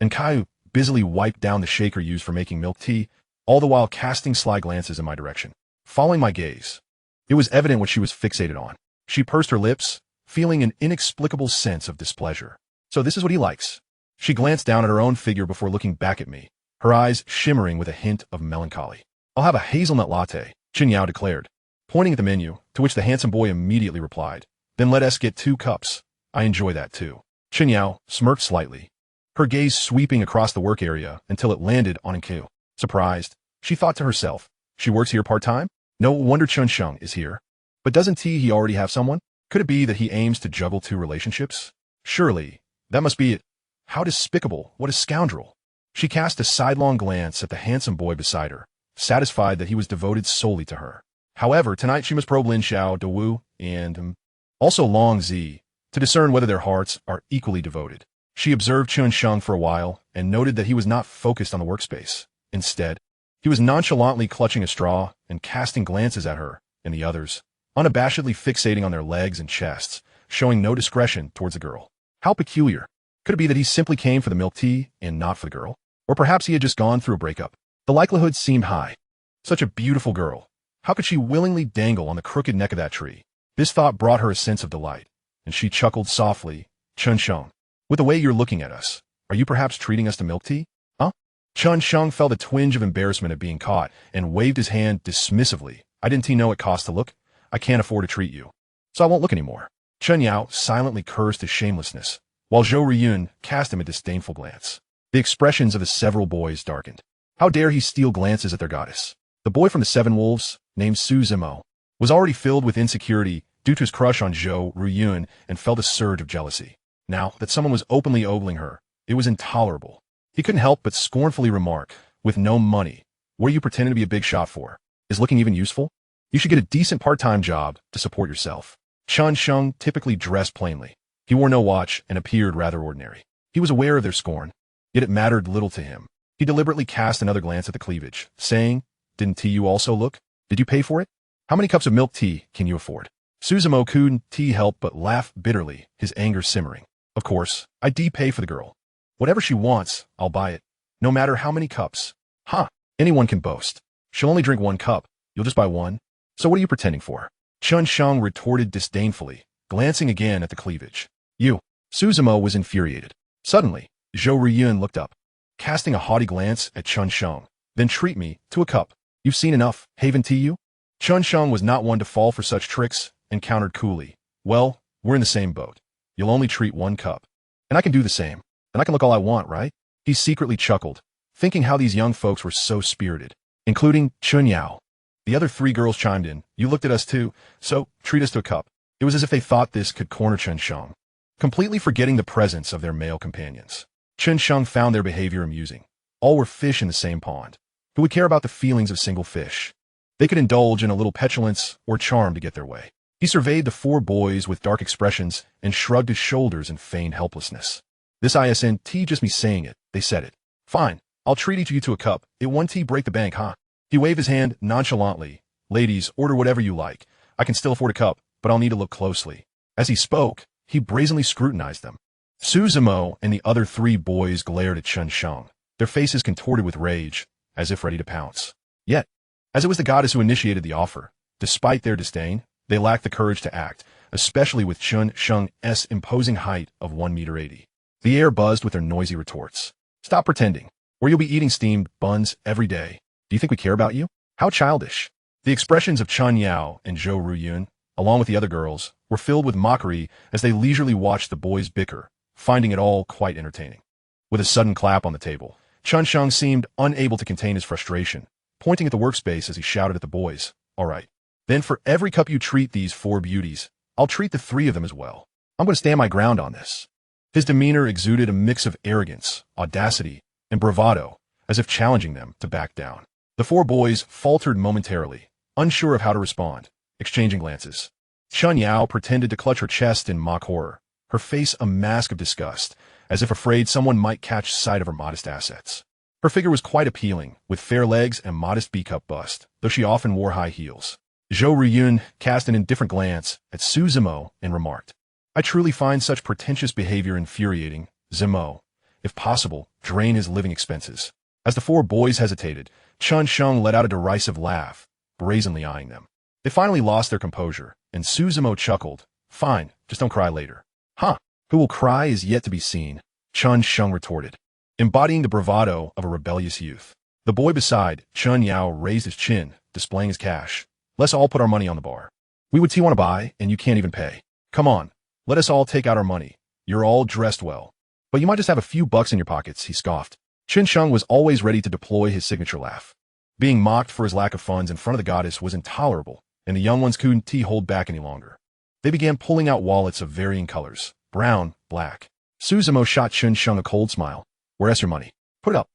Caillou busily wiped down the shaker used for making milk tea, all the while casting sly glances in my direction. Following my gaze, it was evident what she was fixated on. She pursed her lips, feeling an inexplicable sense of displeasure. So this is what he likes. She glanced down at her own figure before looking back at me, her eyes shimmering with a hint of melancholy. I'll have a hazelnut latte, Chen Yao declared, pointing at the menu, to which the handsome boy immediately replied. Then let us get 2 cups. I enjoy that too. Chen Yao smirked slightly, her gaze sweeping across the work area until it landed on Caillou. Surprised, she thought to herself, she works here part-time? No wonder Chen Sheng is here. But doesn't he already have someone? Could it be that he aims to juggle 2 relationships? Surely, that must be it. How despicable, what a scoundrel. She cast a sidelong glance at the handsome boy beside her, satisfied that he was devoted solely to her. However, tonight she must probe Lin Xiao, Dewu, and also Long Zi, to discern whether their hearts are equally devoted. She observed Chen Sheng for a while and noted that he was not focused on the workspace. Instead, he was nonchalantly clutching a straw and casting glances at her and the others, unabashedly fixating on their legs and chests, showing no discretion towards the girl. How peculiar. Could it be that he simply came for the milk tea and not for the girl? Or perhaps he had just gone through a breakup. The likelihood seemed high. Such a beautiful girl. How could she willingly dangle on the crooked neck of that tree? This thought brought her a sense of delight, and she chuckled softly. Chen Sheng, with the way you're looking at us, are you perhaps treating us to milk tea? Huh? Chen Sheng felt a twinge of embarrassment at being caught and waved his hand dismissively. I didn't know it cost to look. I can't afford to treat you, so I won't look anymore. Chen Yao silently cursed his shamelessness, while Zhou Riyun cast him a disdainful glance. The expressions of the several boys darkened. How dare he steal glances at their goddess? The boy from the 7 Wolves, named Su Zimo, was already filled with insecurity due to his crush on Zhou Riyun and felt a surge of jealousy. Now that someone was openly ogling her, it was intolerable. He couldn't help but scornfully remark, with no money, what are you pretending to be a big shot for? Is looking even useful? You should get a decent part-time job to support yourself. Chen Sheng typically dressed plainly. He wore no watch and appeared rather ordinary. He was aware of their scorn, yet it mattered little to him. He deliberately cast another glance at the cleavage, saying, Didn't you also look? Did you pay for it? How many cups of milk tea can you afford? Suzumo couldn't help but laugh bitterly, his anger simmering. Of course, I pay for the girl. Whatever she wants, I'll buy it. No matter how many cups. Ha! Anyone can boast. She'll only drink 1 cup. You'll just buy 1. So what are you pretending for? Chen Sheng retorted disdainfully, glancing again at the cleavage. You. Suzumo was infuriated. Suddenly, Zhou Riyun looked up, casting a haughty glance at Chen Sheng. Then treat me to a cup. You've seen enough, haven't you? Chen Sheng was not one to fall for such tricks and countered coolly. Well, we're in the same boat. You'll only treat 1 cup. And I can do the same. And I can look all I want, right? He secretly chuckled, thinking how these young folks were so spirited, including Chen Yao. The other 3 girls chimed in. You looked at us too, so treat us to a cup. It was as if they thought this could corner Chen Sheng, completely forgetting the presence of their male companions. Chen Sheng found their behavior amusing. All were fish in the same pond. Who would care about the feelings of single fish? They could indulge in a little petulance or charm to get their way. He surveyed the 4 boys with dark expressions and shrugged his shoulders in feigned helplessness. This isn't just me saying it, they said it. Fine, I'll treat each of you to a cup. It 1 tea break the bank, huh? He waved his hand nonchalantly. Ladies, order whatever you like. I can still afford a cup, but I'll need to look closely. As he spoke, he brazenly scrutinized them. Suzumo and the other 3 boys glared at Chen Sheng, their faces contorted with rage, as if ready to pounce. Yet, as it was the goddess who initiated the offer, despite their disdain, they lacked the courage to act, especially with Chen Sheng's imposing height of 1.80 meters. The air buzzed with their noisy retorts. Stop pretending, or you'll be eating steamed buns every day. Do you think we care about you? How childish. The expressions of Chen Yao and Zhou Riyun, along with the other girls, were filled with mockery as they leisurely watched the boys bicker, finding it all quite entertaining. With a sudden clap on the table, Chen Sheng seemed unable to contain his frustration, pointing at the workspace as he shouted at the boys. All right. Then for every cup you treat these 4 beauties, I'll treat the 3 of them as well. I'm going to stand my ground on this. His demeanor exuded a mix of arrogance, audacity, and bravado, as if challenging them to back down. The 4 boys faltered momentarily, unsure of how to respond, exchanging glances. Chen Yao pretended to clutch her chest in mock horror, her face a mask of disgust, as if afraid someone might catch sight of her modest assets. Her figure was quite appealing, with fair legs and modest B-cup bust, though she often wore high heels. Zhou Riyun cast an indifferent glance at Su Zimo and remarked, "I truly find such pretentious behavior infuriating. Zimo, if possible, drain his living expenses." As the four boys hesitated, Chen Sheng let out a derisive laugh, brazenly eyeing them. They finally lost their composure, and Su Zimo chuckled, "Fine, just don't cry later." "Huh, who will cry is yet to be seen," Chen Sheng retorted, embodying the bravado of a rebellious youth. The boy beside Chun Yao raised his chin, displaying his cash. "Let's all put our money on the bar. We would want to buy, and you can't even pay. Come on, let us all take out our money. You're all dressed well. But you might just have a few bucks in your pockets," he scoffed. Chen Sheng was always ready to deploy his signature laugh. Being mocked for his lack of funds in front of the goddess was intolerable, and the young ones couldn't hold back any longer. They began pulling out wallets of varying colors, brown, black. Su Zimo shot Chen Sheng a cold smile. "Where's your money? Put it up."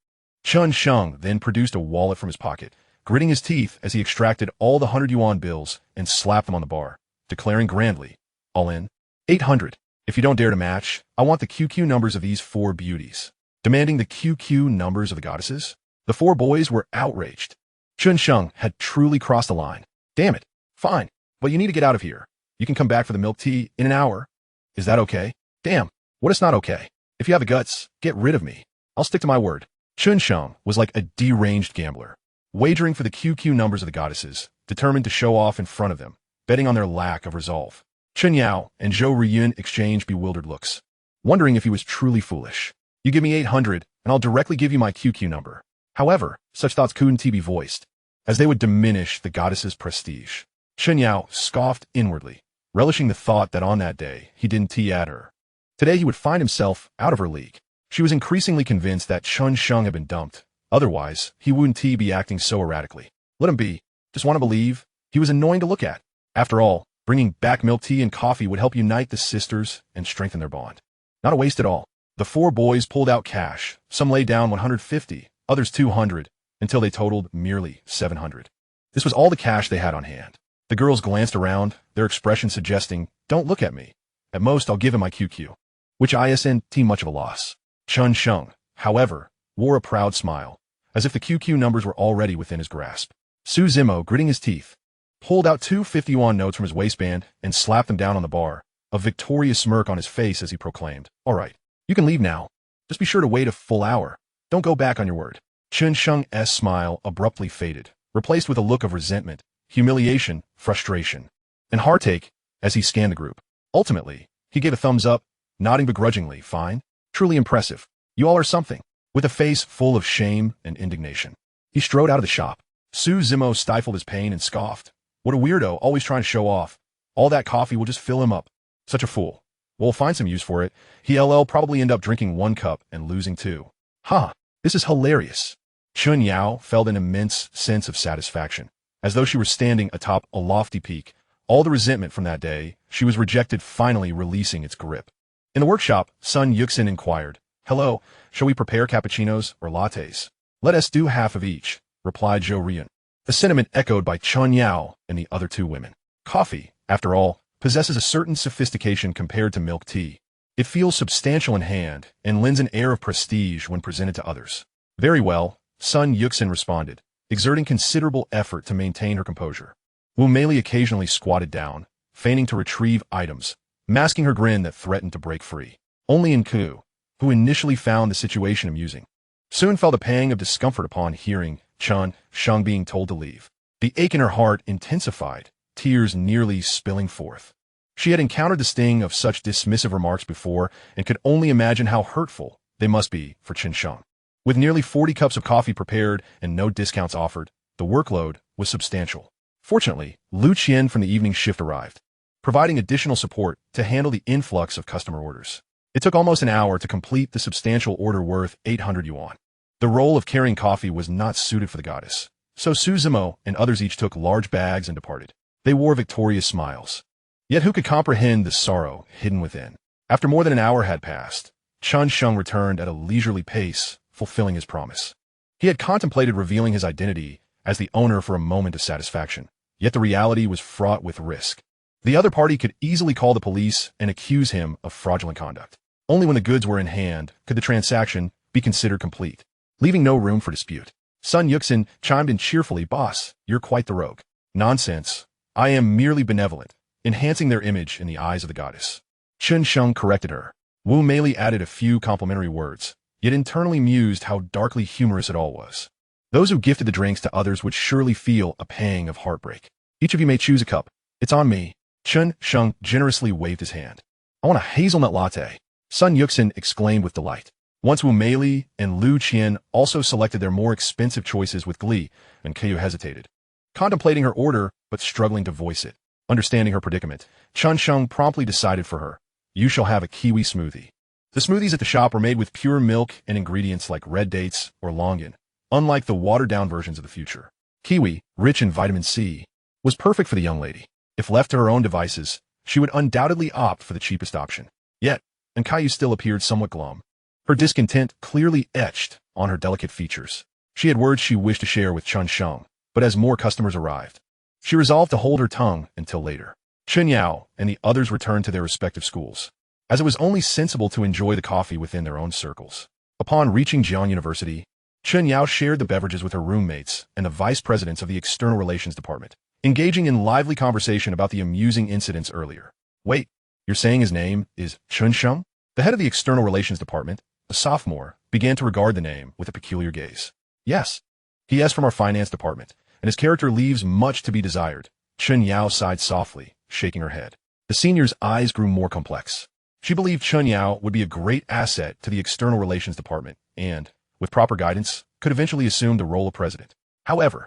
Chen Sheng then produced a wallet from his pocket, gritting his teeth as he extracted all the 100 yuan bills and slapped them on the bar, declaring grandly, "All in? 800. If you don't dare to match, I want the QQ numbers of these four beauties." Demanding the QQ numbers of the goddesses? The four boys were outraged. Chen Sheng had truly crossed the line. "Damn it. Fine, but you need to get out of here. You can come back for the milk tea in an hour. Is that okay?" "Damn, what is not okay? If you have the guts, get rid of me. I'll stick to my word." Chen Sheng was like a deranged gambler, wagering for the QQ numbers of the goddesses, determined to show off in front of them, betting on their lack of resolve. Chen Yao and Zhou Riyun exchanged bewildered looks, wondering if he was truly foolish. "You give me 800, and I'll directly give you my QQ number." However, such thoughts couldn't be voiced, as they would diminish the goddess's prestige. Chen Yao scoffed inwardly, relishing the thought that on that day he didn't at her. Today he would find himself out of her league. She was increasingly convinced that Chen Sheng had been dumped. Otherwise, he wouldn't be acting so erratically. Let him be. Just want to believe. He was annoying to look at. After all, bringing back milk tea and coffee would help unite the sisters and strengthen their bond. Not a waste at all. The four boys pulled out cash. Some laid down 150, others 200, until they totaled merely 700. This was all the cash they had on hand. The girls glanced around, their expression suggesting, "Don't look at me. At most, I'll give him my QQ." Which isn't much of a loss. Chen Sheng, however, wore a proud smile, as if the QQ numbers were already within his grasp. Su Zimo, gritting his teeth, pulled out two 50 yuan notes from his waistband and slapped them down on the bar, a victorious smirk on his face as he proclaimed, "All right. You can leave now. Just be sure to wait a full hour. Don't go back on your word." Chen Sheng's smile abruptly faded, replaced with a look of resentment, humiliation, frustration, and heartache as he scanned the group. Ultimately, he gave a thumbs up, nodding begrudgingly. "Fine. Truly impressive. You all are something." With a face full of shame and indignation, he strode out of the shop. Su Zimo stifled his pain and scoffed. "What a weirdo, always trying to show off. All that coffee will just fill him up. Such a fool. We'll find some use for it. He'll probably end up drinking 1 cup and losing 2. Ha, this is hilarious." Chun Yao felt an immense sense of satisfaction, as though she were standing atop a lofty peak. All the resentment from that day, she was rejected, finally releasing its grip. In the workshop, Sun Yuxin inquired, "Hello, shall we prepare cappuccinos or lattes?" "Let us do half of each," replied Zhou Riyun, a sentiment echoed by Chun Yao and the other two women. Coffee, after all, possesses a certain sophistication compared to milk tea. It feels substantial in hand and lends an air of prestige when presented to others. "Very well," Sun Yuxin responded, exerting considerable effort to maintain her composure. Wu Meili occasionally squatted down, feigning to retrieve items, masking her grin that threatened to break free. Only Ku, who initially found the situation amusing, soon felt a pang of discomfort upon hearing Chen Sheng being told to leave. The ache in her heart intensified, tears nearly spilling forth. She had encountered the sting of such dismissive remarks before and could only imagine how hurtful they must be for Chen Sheng. With nearly 40 cups of coffee prepared and no discounts offered, the workload was substantial. Fortunately, Lu Qian from the evening shift arrived, providing additional support to handle the influx of customer orders. It took almost an hour to complete the substantial order worth 800 yuan. The role of carrying coffee was not suited for the goddess, so Su Zimo and others each took large bags and departed. They wore victorious smiles. Yet who could comprehend the sorrow hidden within? After more than an hour had passed, Chen Sheng returned at a leisurely pace, fulfilling his promise. He had contemplated revealing his identity as the owner for a moment of satisfaction, yet the reality was fraught with risk. The other party could easily call the police and accuse him of fraudulent conduct. Only when the goods were in hand could the transaction be considered complete. leaving no room for dispute. Sun Yuxin chimed in cheerfully, "Boss, you're quite the rogue." "Nonsense. I am merely benevolent, enhancing their image in the eyes of the goddess." Chen Sheng corrected her. Wu Meili added a few complimentary words, yet internally mused how darkly humorous it all was. Those who gifted the drinks to others would surely feel a pang of heartbreak. "Each of you may choose a cup. It's on me." Chen Sheng generously waved his hand. "I want a hazelnut latte," Sun Yuxin exclaimed with delight. Once Wu Meili and Lu Qian also selected their more expensive choices with glee, and Keiyu hesitated, contemplating her order but struggling to voice it. Understanding her predicament, Chen Sheng promptly decided for her. "You shall have a kiwi smoothie." The smoothies at the shop were made with pure milk and ingredients like red dates or longan, unlike the watered-down versions of the future. Kiwi, rich in vitamin C, was perfect for the young lady. If left to her own devices, she would undoubtedly opt for the cheapest option. Yet, and Keiyu still appeared somewhat glum, her discontent clearly etched on her delicate features. She had words she wished to share with Chen Sheng, but as more customers arrived, she resolved to hold her tongue until later. Chen Yao and the others returned to their respective schools, as it was only sensible to enjoy the coffee within their own circles. Upon reaching Jian University, Chen Yao shared the beverages with her roommates and the vice presidents of the External Relations Department, engaging in lively conversation about the amusing incidents earlier. "Wait, you're saying his name is Chen Sheng?" The head of the External Relations Department, a sophomore, began to regard the name with a peculiar gaze. "Yes. He is from our finance department, and his character leaves much to be desired." Chen Yao sighed softly, shaking her head. The senior's eyes grew more complex. She believed Chen Yao would be a great asset to the External Relations Department and, with proper guidance, could eventually assume the role of president. However,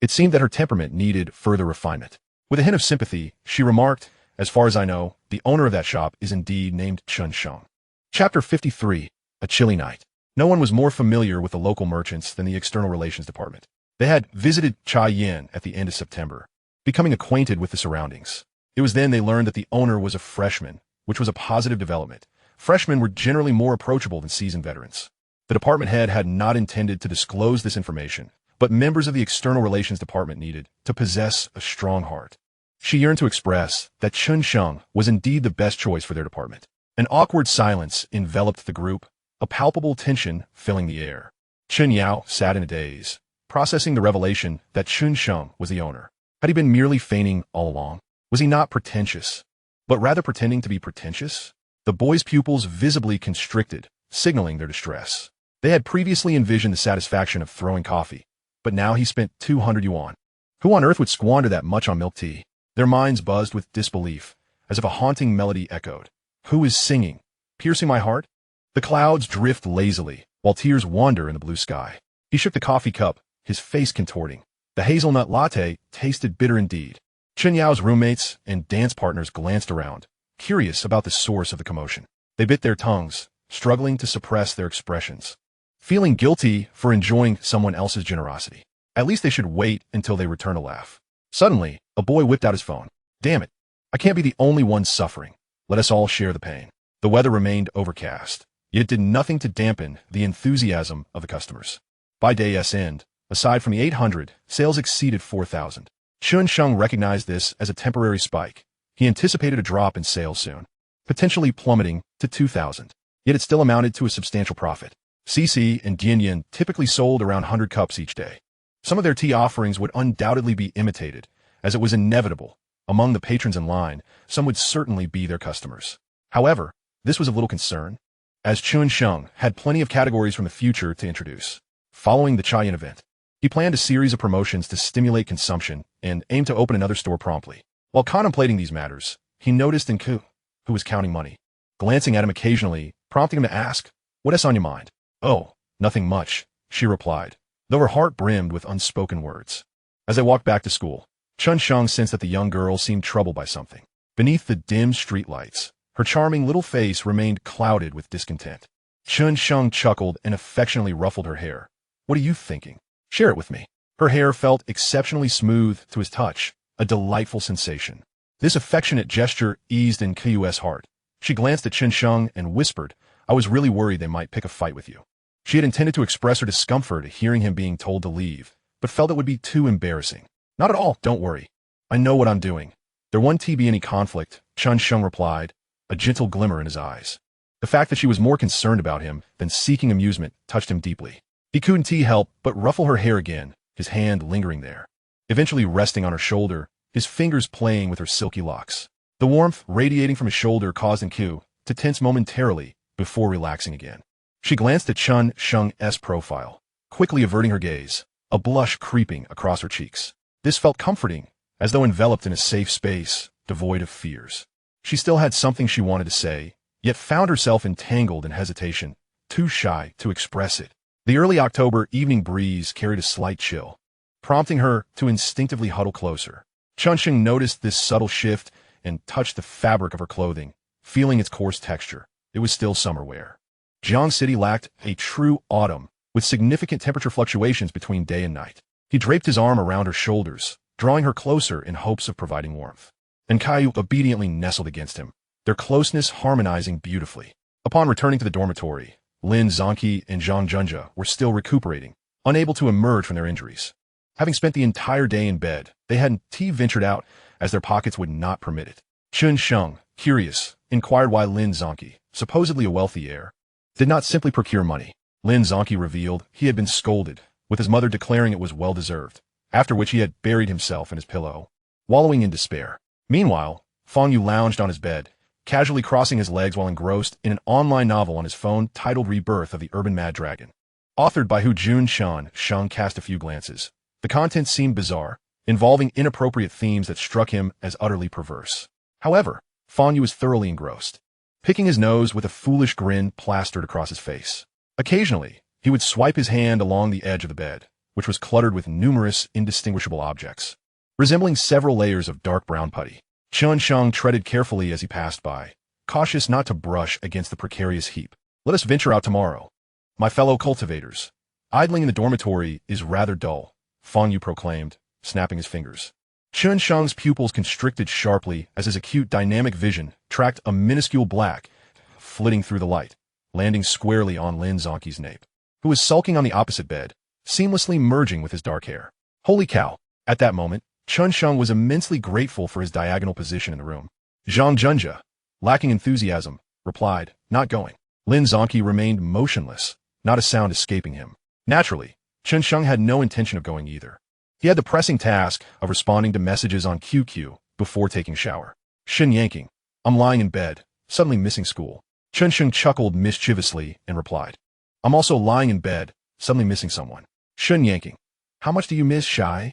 it seemed that her temperament needed further refinement. With a hint of sympathy, she remarked, "As far as I know, the owner of that shop is indeed named Chen Sheng." Chapter 53. A Chilly Night. No one was more familiar with the local merchants than the External Relations Department. They had visited Chai Yin at the end of September, becoming acquainted with the surroundings. It was then they learned that the owner was a freshman, which was a positive development. Freshmen were generally more approachable than seasoned veterans. The department head had not intended to disclose this information, but members of the External Relations Department needed to possess a strong heart. She yearned to express that Chen Sheng was indeed the best choice for their department. An awkward silence enveloped the group, a palpable tension filling the air. Chen Yao sat in a daze, processing the revelation that Chen Sheng was the owner. Had he been merely feigning all along? Was he not pretentious, but rather pretending to be pretentious? The boy's pupils visibly constricted, signaling their distress. They had previously envisioned the satisfaction of throwing coffee, but now he spent 200 yuan. Who on earth would squander that much on milk tea? Their minds buzzed with disbelief, as if a haunting melody echoed. "Who is singing? Piercing my heart?" The clouds drift lazily, while tears wander in the blue sky. He shook the coffee cup, his face contorting. The hazelnut latte tasted bitter indeed. Chen Yao's roommates and dance partners glanced around, curious about the source of the commotion. They bit their tongues, struggling to suppress their expressions, feeling guilty for enjoying someone else's generosity. At least they should wait until they return a laugh. Suddenly, a boy whipped out his phone. "Damn it, I can't be the only one suffering. Let us all share the pain." The weather remained overcast, yet it did nothing to dampen the enthusiasm of the customers. By day's end, aside from the 800, sales exceeded 4,000. Chen Sheng recognized this as a temporary spike. He anticipated a drop in sales soon, potentially plummeting to 2,000. Yet it still amounted to a substantial profit. CC and Dianyan typically sold around 100 cups each day. Some of their tea offerings would undoubtedly be imitated, as it was inevitable. Among the patrons in line, some would certainly be their customers. However, this was of little concern, as Chen Sheng had plenty of categories from the future to introduce. Following the Chayan event, he planned a series of promotions to stimulate consumption and aimed to open another store promptly. While contemplating these matters, he noticed Nku, who was counting money, glancing at him occasionally, prompting him to ask, "What is on your mind?" "Oh, nothing much," she replied, though her heart brimmed with unspoken words. As they walked back to school, Chen Sheng sensed that the young girl seemed troubled by something. Beneath the dim streetlights, her charming little face remained clouded with discontent. Chen Sheng chuckled and affectionately ruffled her hair. "What are you thinking? Share it with me." Her hair felt exceptionally smooth to his touch, a delightful sensation. This affectionate gesture eased in Kuyu's heart. She glanced at Chen Sheng and whispered, "I was really worried they might pick a fight with you." She had intended to express her discomfort at hearing him being told to leave, but felt it would be too embarrassing. "Not at all, don't worry. I know what I'm doing. There won't be any conflict," Chen Sheng replied, a gentle glimmer in his eyes. The fact that she was more concerned about him than seeking amusement touched him deeply. He couldn't help but ruffle her hair again, his hand lingering there, eventually resting on her shoulder, his fingers playing with her silky locks. The warmth radiating from his shoulder caused Enku to tense momentarily before relaxing again. She glanced at Chen Sheng's profile, quickly averting her gaze, a blush creeping across her cheeks. This felt comforting, as though enveloped in a safe space, devoid of fears. She still had something she wanted to say, yet found herself entangled in hesitation, too shy to express it. The early October evening breeze carried a slight chill, prompting her to instinctively huddle closer. Chen Sheng noticed this subtle shift and touched the fabric of her clothing, feeling its coarse texture. It was still summer wear. Jiang City lacked a true autumn, with significant temperature fluctuations between day and night. He draped his arm around her shoulders, drawing her closer in hopes of providing warmth. And Caillou obediently nestled against him, their closeness harmonizing beautifully. Upon returning to the dormitory, Lin Zhangqi and Zhang Junja were still recuperating, unable to emerge from their injuries. Having spent the entire day in bed, they hadn't ventured out as their pockets would not permit it. Chen Sheng, curious, inquired why Lin Zhangqi, supposedly a wealthy heir, did not simply procure money. Lin Zhangqi revealed he had been scolded, with his mother declaring it was well-deserved, after which he had buried himself in his pillow, wallowing in despair. Meanwhile, Fang Yu lounged on his bed, casually crossing his legs while engrossed in an online novel on his phone titled Rebirth of the Urban Mad Dragon. Authored by Hu Jun Shan, Sheng cast a few glances. The content seemed bizarre, involving inappropriate themes that struck him as utterly perverse. However, Fang Yu was thoroughly engrossed, picking his nose with a foolish grin plastered across his face. Occasionally, he would swipe his hand along the edge of the bed, which was cluttered with numerous indistinguishable objects, resembling several layers of dark brown putty. Chen Sheng treaded carefully as he passed by, cautious not to brush against the precarious heap. Let us venture out tomorrow, my fellow cultivators. Idling in the dormitory is rather dull, Fang Yu proclaimed, snapping his fingers. Chen Sheng's pupils constricted sharply as his acute dynamic vision tracked a minuscule black flitting through the light, landing squarely on Lin Zhangqi's nape, who was sulking on the opposite bed, seamlessly merging with his dark hair. Holy cow! At that moment, Chen Sheng was immensely grateful for his diagonal position in the room. Zhang Junja, lacking enthusiasm, replied, not going. Lin Zhangqi remained motionless, not a sound escaping him. Naturally, Chen Sheng had no intention of going either. He had the pressing task of responding to messages on QQ before taking shower. Shin yanking. I'm lying in bed, suddenly missing school. Chen Sheng chuckled mischievously and replied, I'm also lying in bed, suddenly missing someone. Shin yanking. How much do you miss, Shy?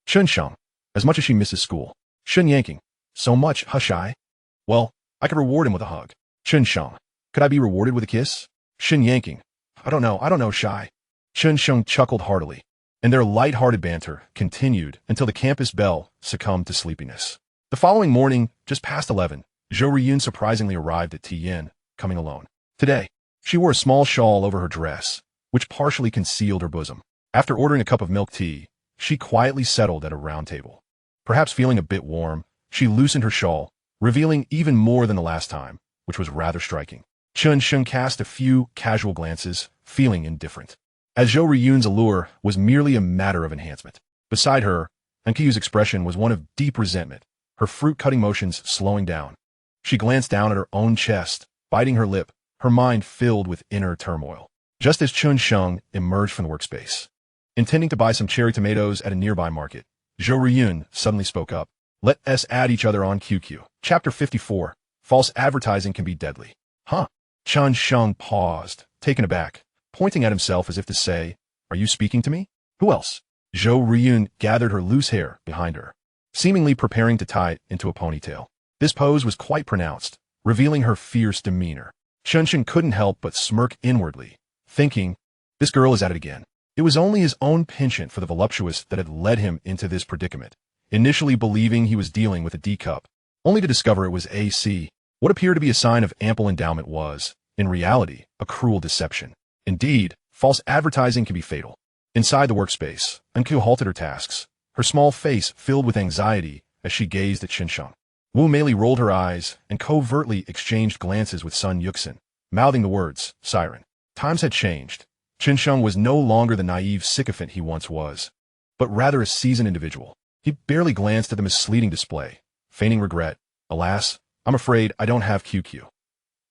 Chen Sheng. As much as she misses school. Shin yanking. So much, huh, Shy? Well, I could reward him with a hug. Chen Sheng. Could I be rewarded with a kiss? Shin yanking. I don't know, Shy. Chen Sheng chuckled heartily, and their light-hearted banter continued until the campus bell succumbed to sleepiness. The following morning, just past 11, Zhou Riyun surprisingly arrived at Tian, coming alone. Today, she wore a small shawl over her dress, which partially concealed her bosom. After ordering a cup of milk tea, she quietly settled at a round table. Perhaps feeling a bit warm, she loosened her shawl, revealing even more than the last time, which was rather striking. Chen Sheng cast a few casual glances, feeling indifferent, as Zhou Riyun's allure was merely a matter of enhancement. Beside her, Enkiyu's expression was one of deep resentment, her fruit-cutting motions slowing down. She glanced down at her own chest, biting her lip, her mind filled with inner turmoil. Just as Chen Sheng emerged from the workspace, intending to buy some cherry tomatoes at a nearby market, Zhou Riyun suddenly spoke up. Let us add each other on QQ. Chapter 54. False advertising can be deadly. Huh? Chen Sheng paused, taken aback, pointing at himself as if to say, Are you speaking to me? Who else? Zhou Riyun gathered her loose hair behind her, seemingly preparing to tie it into a ponytail. This pose was quite pronounced, revealing her fierce demeanor. Chen Sheng couldn't help but smirk inwardly, thinking, this girl is at it again. It was only his own penchant for the voluptuous that had led him into this predicament, initially believing he was dealing with a D cup, only to discover it was AC. What appeared to be a sign of ample endowment was, in reality, a cruel deception. Indeed, false advertising can be fatal. Inside the workspace, Enku halted her tasks, her small face filled with anxiety as she gazed at Chen Sheng. Wu Meili rolled her eyes and covertly exchanged glances with Sun Yuxin, mouthing the words, Siren. Times had changed. Chen Sheng was no longer the naive sycophant he once was, but rather a seasoned individual. He barely glanced at the misleading display, feigning regret. Alas, I'm afraid I don't have QQ.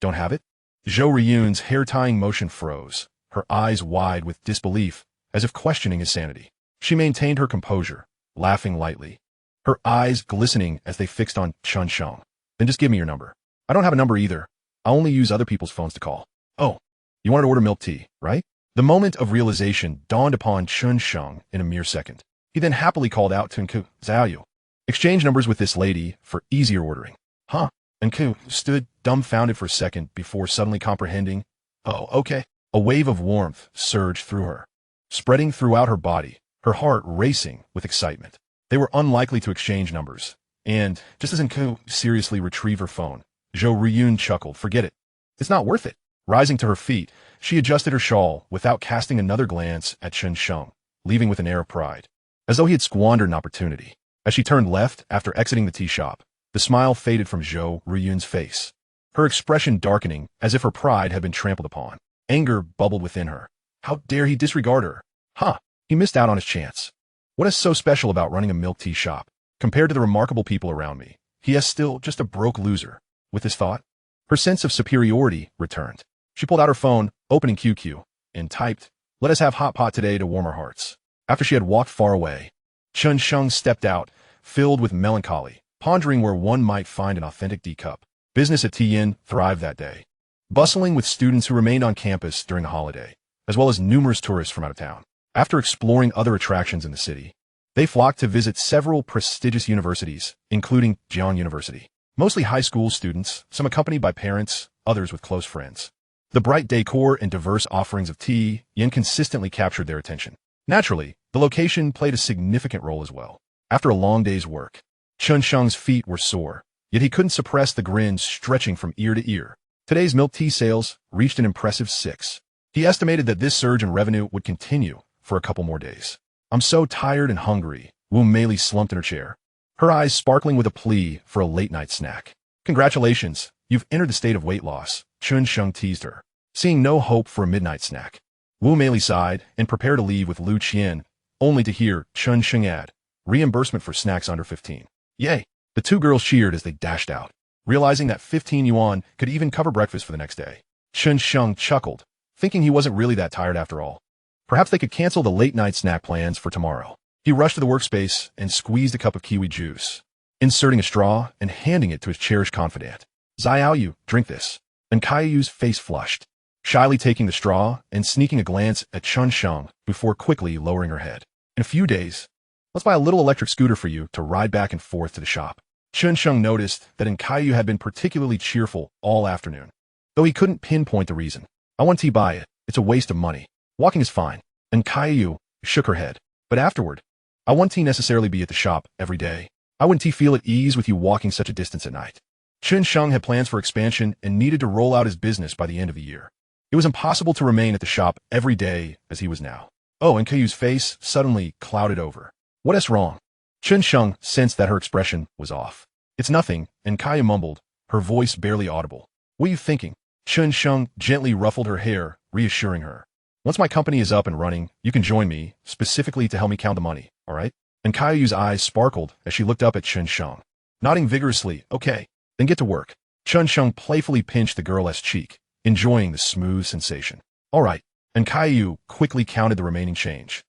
Don't have it? Zhou Riyun's hair-tying motion froze, her eyes wide with disbelief, as if questioning his sanity. She maintained her composure, laughing lightly, her eyes glistening as they fixed on Chen Sheng. Then just give me your number. I don't have a number either. I only use other people's phones to call. Oh, you wanted to order milk tea, right? The moment of realization dawned upon Chen Sheng in a mere second. He then happily called out to Nku Zhaoyu. Exchange numbers with this lady for easier ordering. Huh? Nku stood dumbfounded for a second before suddenly comprehending. Oh, okay. A wave of warmth surged through her, spreading throughout her body, her heart racing with excitement. They were unlikely to exchange numbers, and just as Nku seriously retrieved her phone, Zhou Riyun chuckled. Forget it. It's not worth it. Rising to her feet, she adjusted her shawl without casting another glance at Chen Sheng, leaving with an air of pride, as though he had squandered an opportunity. As she turned left after exiting the tea shop, the smile faded from Zhou Riyun's face, her expression darkening as if her pride had been trampled upon. Anger bubbled within her. How dare he disregard her? Huh, he missed out on his chance. What is so special about running a milk tea shop? Compared to the remarkable people around me, he is still just a broke loser. With this thought, her sense of superiority returned. She pulled out her phone, opening QQ, and typed, "Let us have hot pot today to warm our hearts." After she had walked far away, Chen Sheng stepped out, filled with melancholy, pondering where one might find an authentic D-cup. Business at Tian thrived that day, bustling with students who remained on campus during the holiday, as well as numerous tourists from out of town. After exploring other attractions in the city, they flocked to visit several prestigious universities, including Jian University. Mostly high school students, some accompanied by parents, others with close friends. The bright decor and diverse offerings of Tian consistently captured their attention. Naturally, the location played a significant role as well. After a long day's work, Chen Sheng's feet were sore, yet he couldn't suppress the grin stretching from ear to ear. Today's milk tea sales reached an impressive 6. He estimated that this surge in revenue would continue for a couple more days. I'm so tired and hungry, Wu Meili slumped in her chair, her eyes sparkling with a plea for a late-night snack. Congratulations, you've entered the state of weight loss, Chen Sheng teased her, seeing no hope for a midnight snack. Wu Meili sighed and prepared to leave with Lu Qian, only to hear Chen Sheng add, reimbursement for snacks under 15. Yay! The two girls cheered as they dashed out, realizing that 15 yuan could even cover breakfast for the next day. Chen Sheng chuckled, thinking he wasn't really that tired after all. Perhaps they could cancel the late-night snack plans for tomorrow. He rushed to the workspace and squeezed a cup of kiwi juice, inserting a straw and handing it to his cherished confidant. Zhaoyu, drink this. And Kaiyu's face flushed, shyly taking the straw and sneaking a glance at Chen Sheng before quickly lowering her head. In a few days, let's buy a little electric scooter for you to ride back and forth to the shop. Chen Sheng noticed that Nkaiyu had been particularly cheerful all afternoon, though he couldn't pinpoint the reason. I want to buy it. It's a waste of money. Walking is fine. Nkaiyu shook her head. But afterward, I want to necessarily be at the shop every day. I wouldn't feel at ease with you walking such a distance at night. Chen Sheng had plans for expansion and needed to roll out his business by the end of the year. It was impossible to remain at the shop every day as he was now. Oh, and Kaiyu's face suddenly clouded over. What is wrong? Chen Sheng sensed that her expression was off. It's nothing, and Kaiyu mumbled, her voice barely audible. What are you thinking? Chen Sheng gently ruffled her hair, reassuring her. Once my company is up and running, you can join me, specifically to help me count the money, all right? And Kaiyu's eyes sparkled as she looked up at Chen Sheng. Nodding vigorously, okay, then get to work. Chen Sheng playfully pinched the girl's cheek, enjoying the smooth sensation. All right, and Kaiyu quickly counted the remaining change.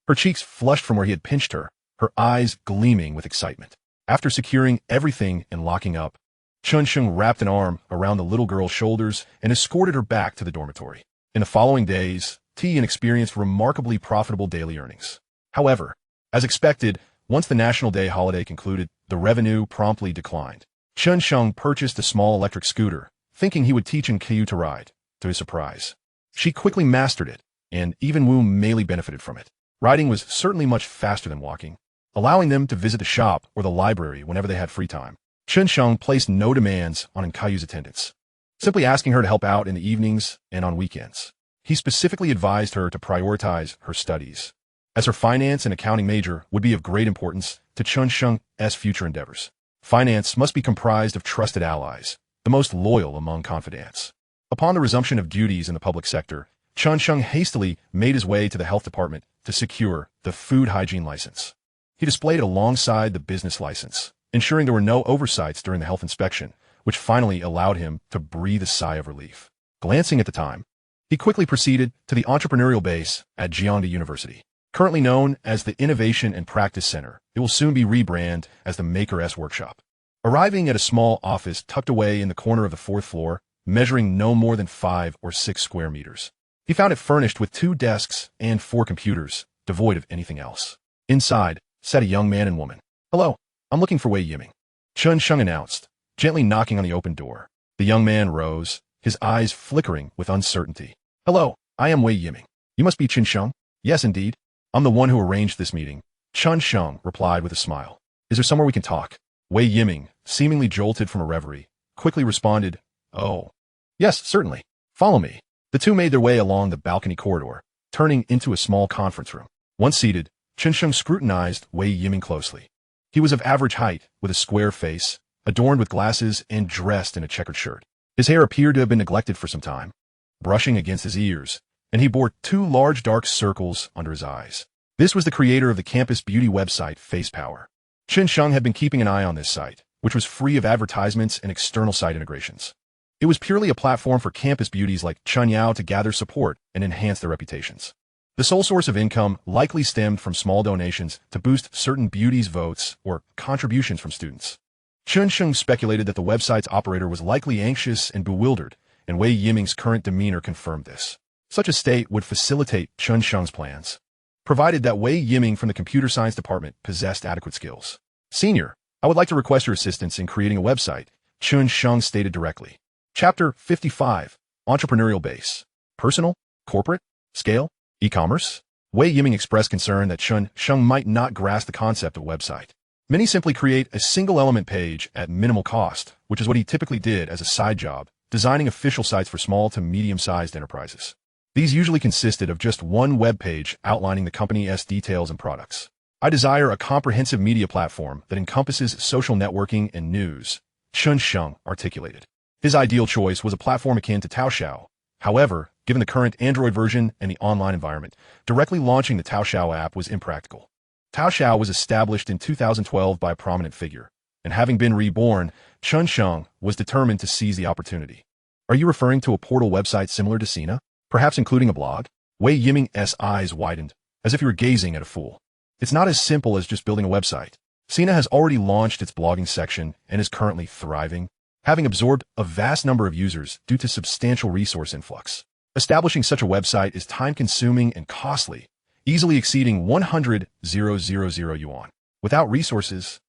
Her cheeks flushed from where he had pinched her, her eyes gleaming with excitement. After securing everything and locking up, Chen Sheng wrapped an arm around the little girl's shoulders and escorted her back to the dormitory. In the following days, Tian experienced remarkably profitable daily earnings. However, as expected, once the National Day holiday concluded, the revenue promptly declined. Chen Sheng purchased a small electric scooter, thinking he would teach Nkaiyu to ride. To his surprise, she quickly mastered it, and even Wu Meili benefited from it. Riding was certainly much faster than walking, allowing them to visit the shop or the library whenever they had free time. Chen Sheng placed no demands on Nkaiu's attendance, simply asking her to help out in the evenings and on weekends. He specifically advised her to prioritize her studies, as her finance and accounting major would be of great importance to Chen Sheng's future endeavors. Finance must be comprised of trusted allies, the most loyal among confidants. Upon the resumption of duties in the public sector, Chen Sheng hastily made his way to the health department to secure the food hygiene license. He displayed it alongside the business license, ensuring there were no oversights during the health inspection, which finally allowed him to breathe a sigh of relief. Glancing at the time, He quickly proceeded to the entrepreneurial base at Jiangda University. Currently known as the Innovation and Practice Center, it will soon be rebranded as the Maker S Workshop. Arriving at a small office tucked away in the corner of the fourth floor, measuring no more than 5 or 6 square meters. He found it furnished with 2 desks and 4 computers, devoid of anything else. Inside sat a young man and woman. "Hello, I'm looking for Wei Yiming," Chen Sheng announced, gently knocking on the open door. The young man rose, his eyes flickering with uncertainty. "Hello, I am Wei Yiming. You must be Chen Sheng?" "Yes, indeed. I'm the one who arranged this meeting," Chen Sheng replied with a smile. "Is there somewhere we can talk?" Wei Yiming, seemingly jolted from a reverie, quickly responded, "Oh, yes, certainly. Follow me." The two made their way along the balcony corridor, turning into a small conference room. Once seated, Chen Sheng scrutinized Wei Yiming closely. He was of average height, with a square face, adorned with glasses and dressed in a checkered shirt. His hair appeared to have been neglected for some time, brushing against his ears, and he bore 2 large dark circles under his eyes. This was the creator of the campus beauty website Face Power. Chen Sheng had been keeping an eye on this site, which was free of advertisements and external site integrations. It was purely a platform for campus beauties like Chen Yao to gather support and enhance their reputations. The sole source of income likely stemmed from small donations to boost certain beauties' votes or contributions from students. Chen Sheng speculated that the website's operator was likely anxious and bewildered, and Wei Yiming's current demeanor confirmed this. Such a state would facilitate Chen Sheng's plans, provided that Wei Yiming from the computer science department possessed adequate skills. "Senior, I would like to request your assistance in creating a website," Chen Sheng stated directly. Chapter 55, Entrepreneurial Base. Personal, corporate, scale, e-commerce. Wei Yiming expressed concern that Chen Sheng might not grasp the concept of website. Many simply create a single element page at minimal cost, which is what he typically did as a side job, designing official sites for small to medium-sized enterprises. These usually consisted of just one web page outlining the company's details and products. "I desire a comprehensive media platform that encompasses social networking and news," Chen Sheng articulated. His ideal choice was a platform akin to Taoxiao. However, given the current Android version and the online environment, directly launching the Taoxiao app was impractical. Taoxiao was established in 2012 by a prominent figure, and having been reborn, Chen Sheng was determined to seize the opportunity. "Are you referring to a portal website similar to Sina? Perhaps including a blog?" Wei Yiming's eyes widened, as if he were gazing at a fool. "It's not as simple as just building a website. Sina has already launched its blogging section and is currently thriving, having absorbed a vast number of users due to substantial resource influx. Establishing such a website is time-consuming and costly, easily exceeding 100,000 yuan. Without resources,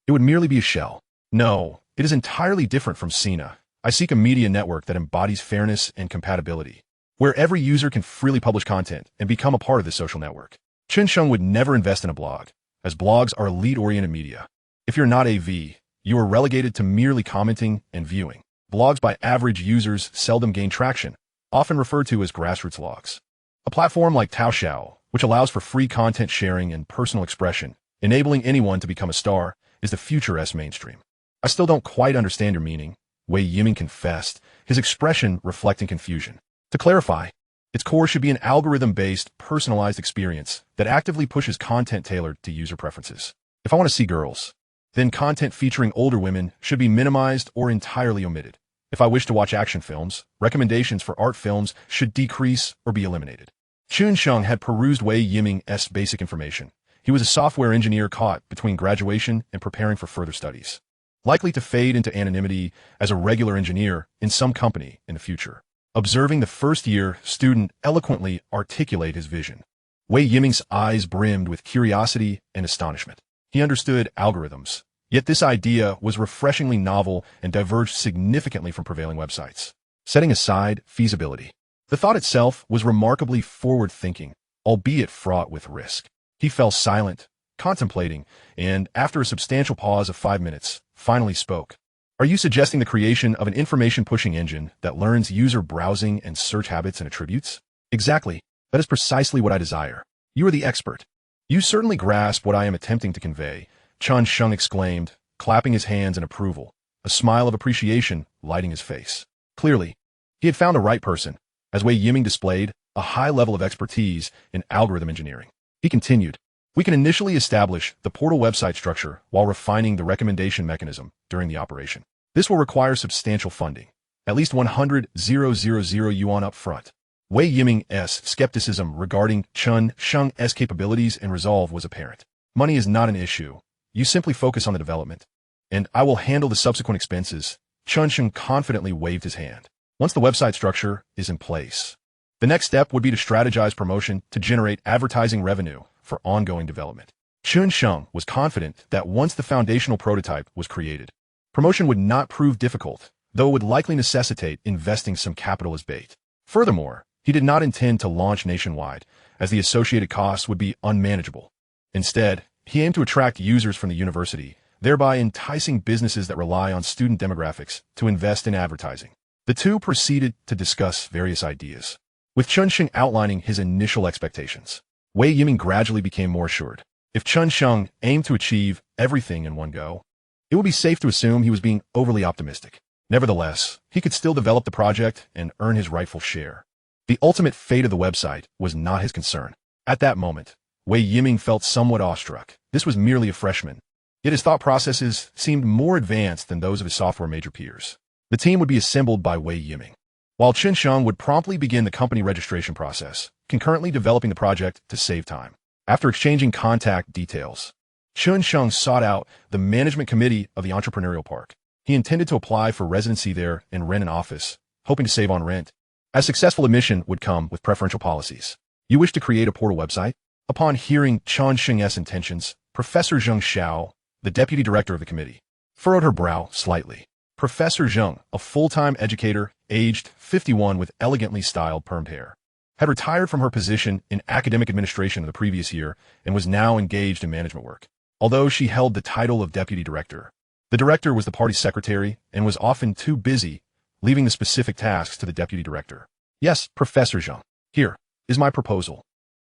it would merely be a shell. No, it is entirely different from Sina. I seek a media network that embodies fairness and compatibility, where every user can freely publish content and become a part of the social network." Chen Sheng would never invest in a blog, as blogs are lead-oriented media. If you're not AV, you are relegated to merely commenting and viewing. Blogs by average users seldom gain traction, often referred to as grassroots blogs. A platform like Taoxiao, which allows for free content sharing and personal expression, enabling anyone to become a star, is the future mainstream. "I still don't quite understand your meaning," Wei Yiming confessed, his expression reflecting confusion. "To clarify, its core should be an algorithm-based, personalized experience that actively pushes content tailored to user preferences. If I want to see girls, then content featuring older women should be minimized or entirely omitted. If I wish to watch action films, recommendations for art films should decrease or be eliminated." Chen Sheng had perused Wei Yiming's basic information. He was a software engineer caught between graduation and preparing for further studies, likely to fade into anonymity as a regular engineer in some company in the future. Observing the first-year student eloquently articulate his vision, Wei Yiming's eyes brimmed with curiosity and astonishment. He understood algorithms, yet this idea was refreshingly novel and diverged significantly from prevailing websites. Setting aside feasibility, the thought itself was remarkably forward-thinking, albeit fraught with risk. He fell silent, contemplating, and, after a substantial pause of 5 minutes, finally spoke. "Are you suggesting the creation of an information-pushing engine that learns user browsing and search habits and attributes?" "Exactly. That is precisely what I desire. You are the expert. You certainly grasp what I am attempting to convey," Chen Sheng exclaimed, clapping his hands in approval, a smile of appreciation lighting his face. Clearly, he had found the right person, as Wei Yiming displayed a high level of expertise in algorithm engineering. He continued, "We can initially establish the portal website structure while refining the recommendation mechanism during the operation. This will require substantial funding, at least 100,000 yuan up front. Wei Yiming's skepticism regarding Chen Sheng's capabilities and resolve was apparent. Money is not an issue. You simply focus on the development. And I will handle the subsequent expenses. Chen Sheng confidently waved his hand. Once the website structure is in place, the next step would be to strategize promotion to generate advertising revenue for ongoing development. Chen Sheng was confident that once the foundational prototype was created, promotion would not prove difficult, though it would likely necessitate investing some capital as bait. Furthermore, he did not intend to launch nationwide, as the associated costs would be unmanageable. Instead, he aimed to attract users from the university, thereby enticing businesses that rely on student demographics to invest in advertising. The two proceeded to discuss various ideas, with Chen Sheng outlining his initial expectations. Wei Yiming gradually became more assured. If Chen Sheng aimed to achieve everything in one go, it would be safe to assume he was being overly optimistic. Nevertheless, he could still develop the project and earn his rightful share. The ultimate fate of the website was not his concern. At that moment, Wei Yiming felt somewhat awestruck. This was merely a freshman, yet his thought processes seemed more advanced than those of his sophomore major peers. The team would be assembled by Wei Yiming, while Chen Sheng would promptly begin the company registration process, concurrently developing the project to save time. After exchanging contact details, Chen Sheng sought out the management committee of the entrepreneurial park. He intended to apply for residency there and rent an office, hoping to save on rent. As successful admission would come with preferential policies. You wish to create a portal website? Upon hearing Chen Sheng's intentions, Professor Zheng Xiao, the deputy director of the committee, furrowed her brow slightly. Professor Zheng, a full-time educator, aged 51 with elegantly styled permed hair, had retired from her position in academic administration the previous year and was now engaged in management work. Although she held the title of deputy director, the director was the party's secretary and was often too busy, leaving the specific tasks to the deputy director. Yes, Professor Zheng, here is my proposal.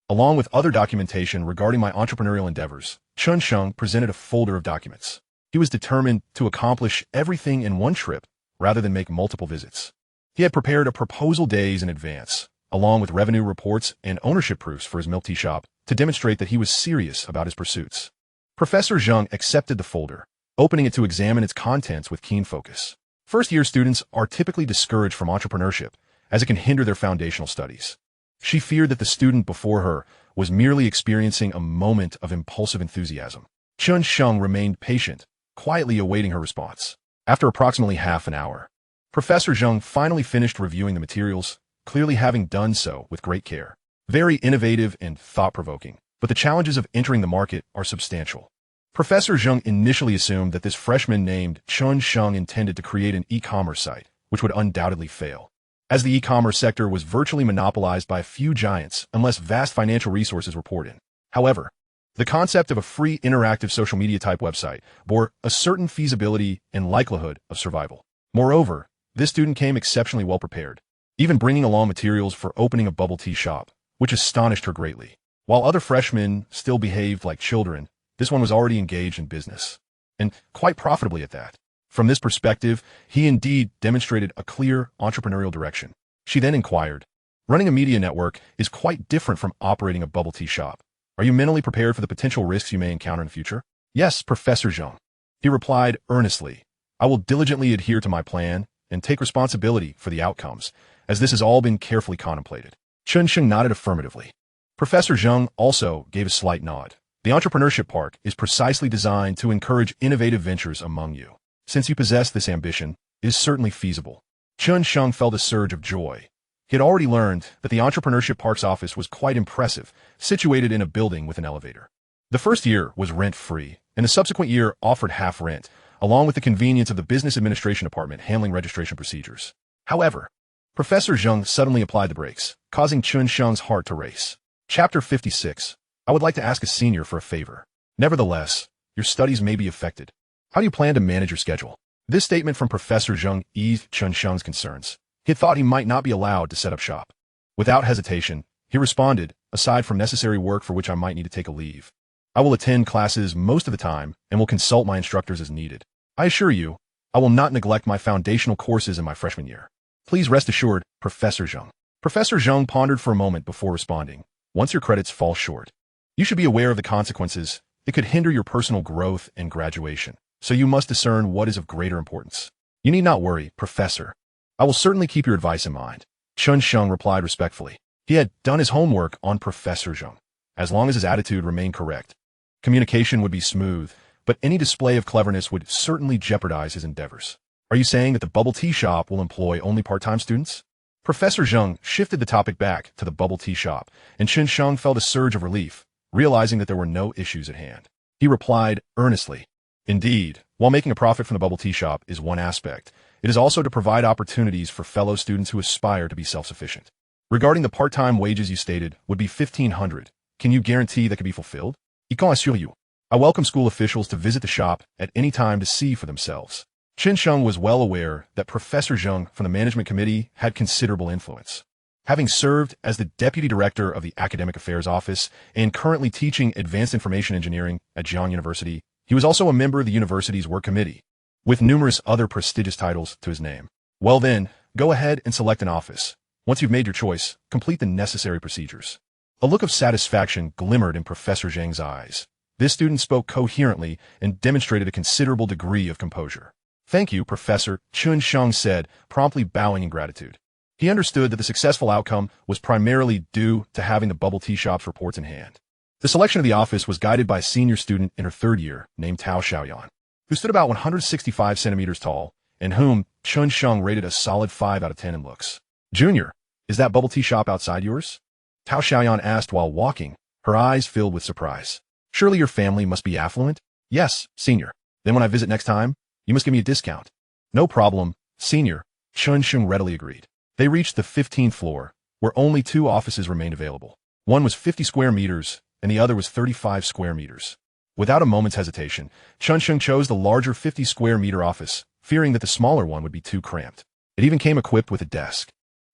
Along with other documentation regarding my entrepreneurial endeavors, Chen Sheng presented a folder of documents. He was determined to accomplish everything in one trip rather than make multiple visits. He had prepared a proposal days in advance, along with revenue reports and ownership proofs for his milk tea shop, to demonstrate that he was serious about his pursuits. Professor Zheng accepted the folder, opening it to examine its contents with keen focus. First-year students are typically discouraged from entrepreneurship, as it can hinder their foundational studies. She feared that the student before her was merely experiencing a moment of impulsive enthusiasm. Chen Sheng remained patient, quietly awaiting her response. After approximately half an hour, Professor Zheng finally finished reviewing the materials, clearly having done so with great care. Very innovative and thought-provoking, but the challenges of entering the market are substantial. Professor Zheng initially assumed that this freshman named Chen Sheng intended to create an e-commerce site, which would undoubtedly fail, as the e-commerce sector was virtually monopolized by a few giants unless vast financial resources were poured in. However, the concept of a free interactive social media type website bore a certain feasibility and likelihood of survival. Moreover, this student came exceptionally well prepared, even bringing along materials for opening a bubble tea shop, which astonished her greatly. While other freshmen still behaved like children, this one was already engaged in business, and quite profitably at that. From this perspective, he indeed demonstrated a clear entrepreneurial direction. She then inquired, running a media network is quite different from operating a bubble tea shop. Are you mentally prepared for the potential risks you may encounter in the future? Yes, Professor Zheng. He replied earnestly, I will diligently adhere to my plan and take responsibility for the outcomes, as this has all been carefully contemplated. Chen Sheng nodded affirmatively. Professor Zheng also gave a slight nod. The entrepreneurship park is precisely designed to encourage innovative ventures among you. Since you possess this ambition, it is certainly feasible. Chen Sheng felt a surge of joy. He had already learned that the entrepreneurship park's office was quite impressive, situated in a building with an elevator. The first year was rent-free, and the subsequent year offered half rent, along with the convenience of the business administration department handling registration procedures. However, Professor Zheng suddenly applied the brakes, causing Chen Sheng's heart to race. Chapter 56. I would like to ask a senior for a favor. Nevertheless, your studies may be affected. How do you plan to manage your schedule? This statement from Professor Zheng eased Chen Sheng's concerns. He had thought he might not be allowed to set up shop. Without hesitation, he responded, aside from necessary work for which I might need to take a leave. I will attend classes most of the time and will consult my instructors as needed. I assure you, I will not neglect my foundational courses in my freshman year. Please rest assured, Professor Zheng. Professor Zheng pondered for a moment before responding. Once your credits fall short, you should be aware of the consequences. It could hinder your personal growth and graduation, so you must discern what is of greater importance. You need not worry, Professor. I will certainly keep your advice in mind. Chen Sheng replied respectfully. He had done his homework on Professor Zheng. As long as his attitude remained correct, communication would be smooth, but any display of cleverness would certainly jeopardize his endeavors. Are you saying that the bubble tea shop will employ only part-time students? Professor Zheng shifted the topic back to the bubble tea shop, and Chen Sheng felt a surge of relief, realizing that there were no issues at hand. He replied earnestly, Indeed, while making a profit from the bubble tea shop is one aspect, it is also to provide opportunities for fellow students who aspire to be self-sufficient. Regarding the part-time wages you stated would be 1,500. Can you guarantee that can be fulfilled? I can assure you. I welcome school officials to visit the shop at any time to see for themselves. Chen Sheng was well aware that Professor Zheng from the management committee had considerable influence. Having served as the deputy director of the academic affairs office and currently teaching advanced information engineering at Jiang University, he was also a member of the university's work committee, with numerous other prestigious titles to his name. Well then, go ahead and select an office. Once you've made your choice, complete the necessary procedures. A look of satisfaction glimmered in Professor Zheng's eyes. This student spoke coherently and demonstrated a considerable degree of composure. Thank you, Professor, Chen Sheng said, promptly bowing in gratitude. He understood that the successful outcome was primarily due to having the bubble tea shop's reports in hand. The selection of the office was guided by a senior student in her third year named Tao Xiaoyan, who stood about 165 centimeters tall and whom Chen Sheng rated a solid 5 out of 10 in looks. Junior, is that bubble tea shop outside yours? Tao Xiaoyan asked while walking, her eyes filled with surprise. Surely your family must be affluent? Yes, senior. Then when I visit next time, you must give me a discount. No problem, senior, Chen Sheng readily agreed. They reached the 15th floor, where only 2 offices remained available. One was 50 square meters, and the other was 35 square meters. Without a moment's hesitation, Chen Sheng chose the larger 50 square meter office, fearing that the smaller one would be too cramped. It even came equipped with a desk,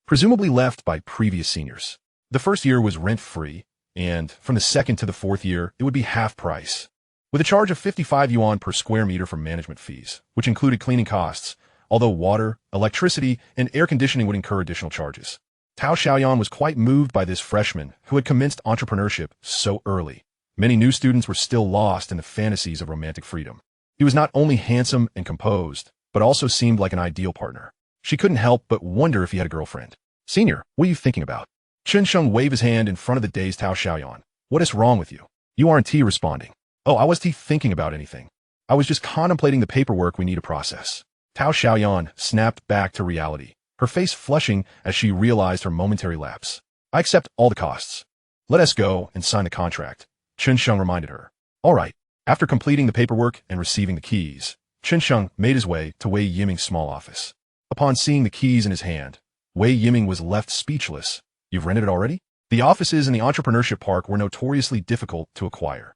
presumably left by previous seniors. The first year was rent-free, and from the second to the 4th year, it would be half price, with a charge of 55 yuan per square meter for management fees, which included cleaning costs, although water, electricity, and air conditioning would incur additional charges. Tao Xiaoyan was quite moved by this freshman who had commenced entrepreneurship so early. Many new students were still lost in the fantasies of romantic freedom. He was not only handsome and composed, but also seemed like an ideal partner. She couldn't help but wonder if he had a girlfriend. Senior, what are you thinking about? Chen Sheng waved his hand in front of the dazed Tao Xiaoyan. What is wrong with you? You aren't responding. Oh, I wasn't thinking about anything. I was just contemplating the paperwork we need to process. Tao Xiaoyan snapped back to reality, her face flushing as she realized her momentary lapse. I accept all the costs. Let us go and sign the contract, Chen Sheng reminded her. All right. After completing the paperwork and receiving the keys, Chen Sheng made his way to Wei Yiming's small office. Upon seeing the keys in his hand, Wei Yiming was left speechless. You've rented it already? The offices in the entrepreneurship park were notoriously difficult to acquire.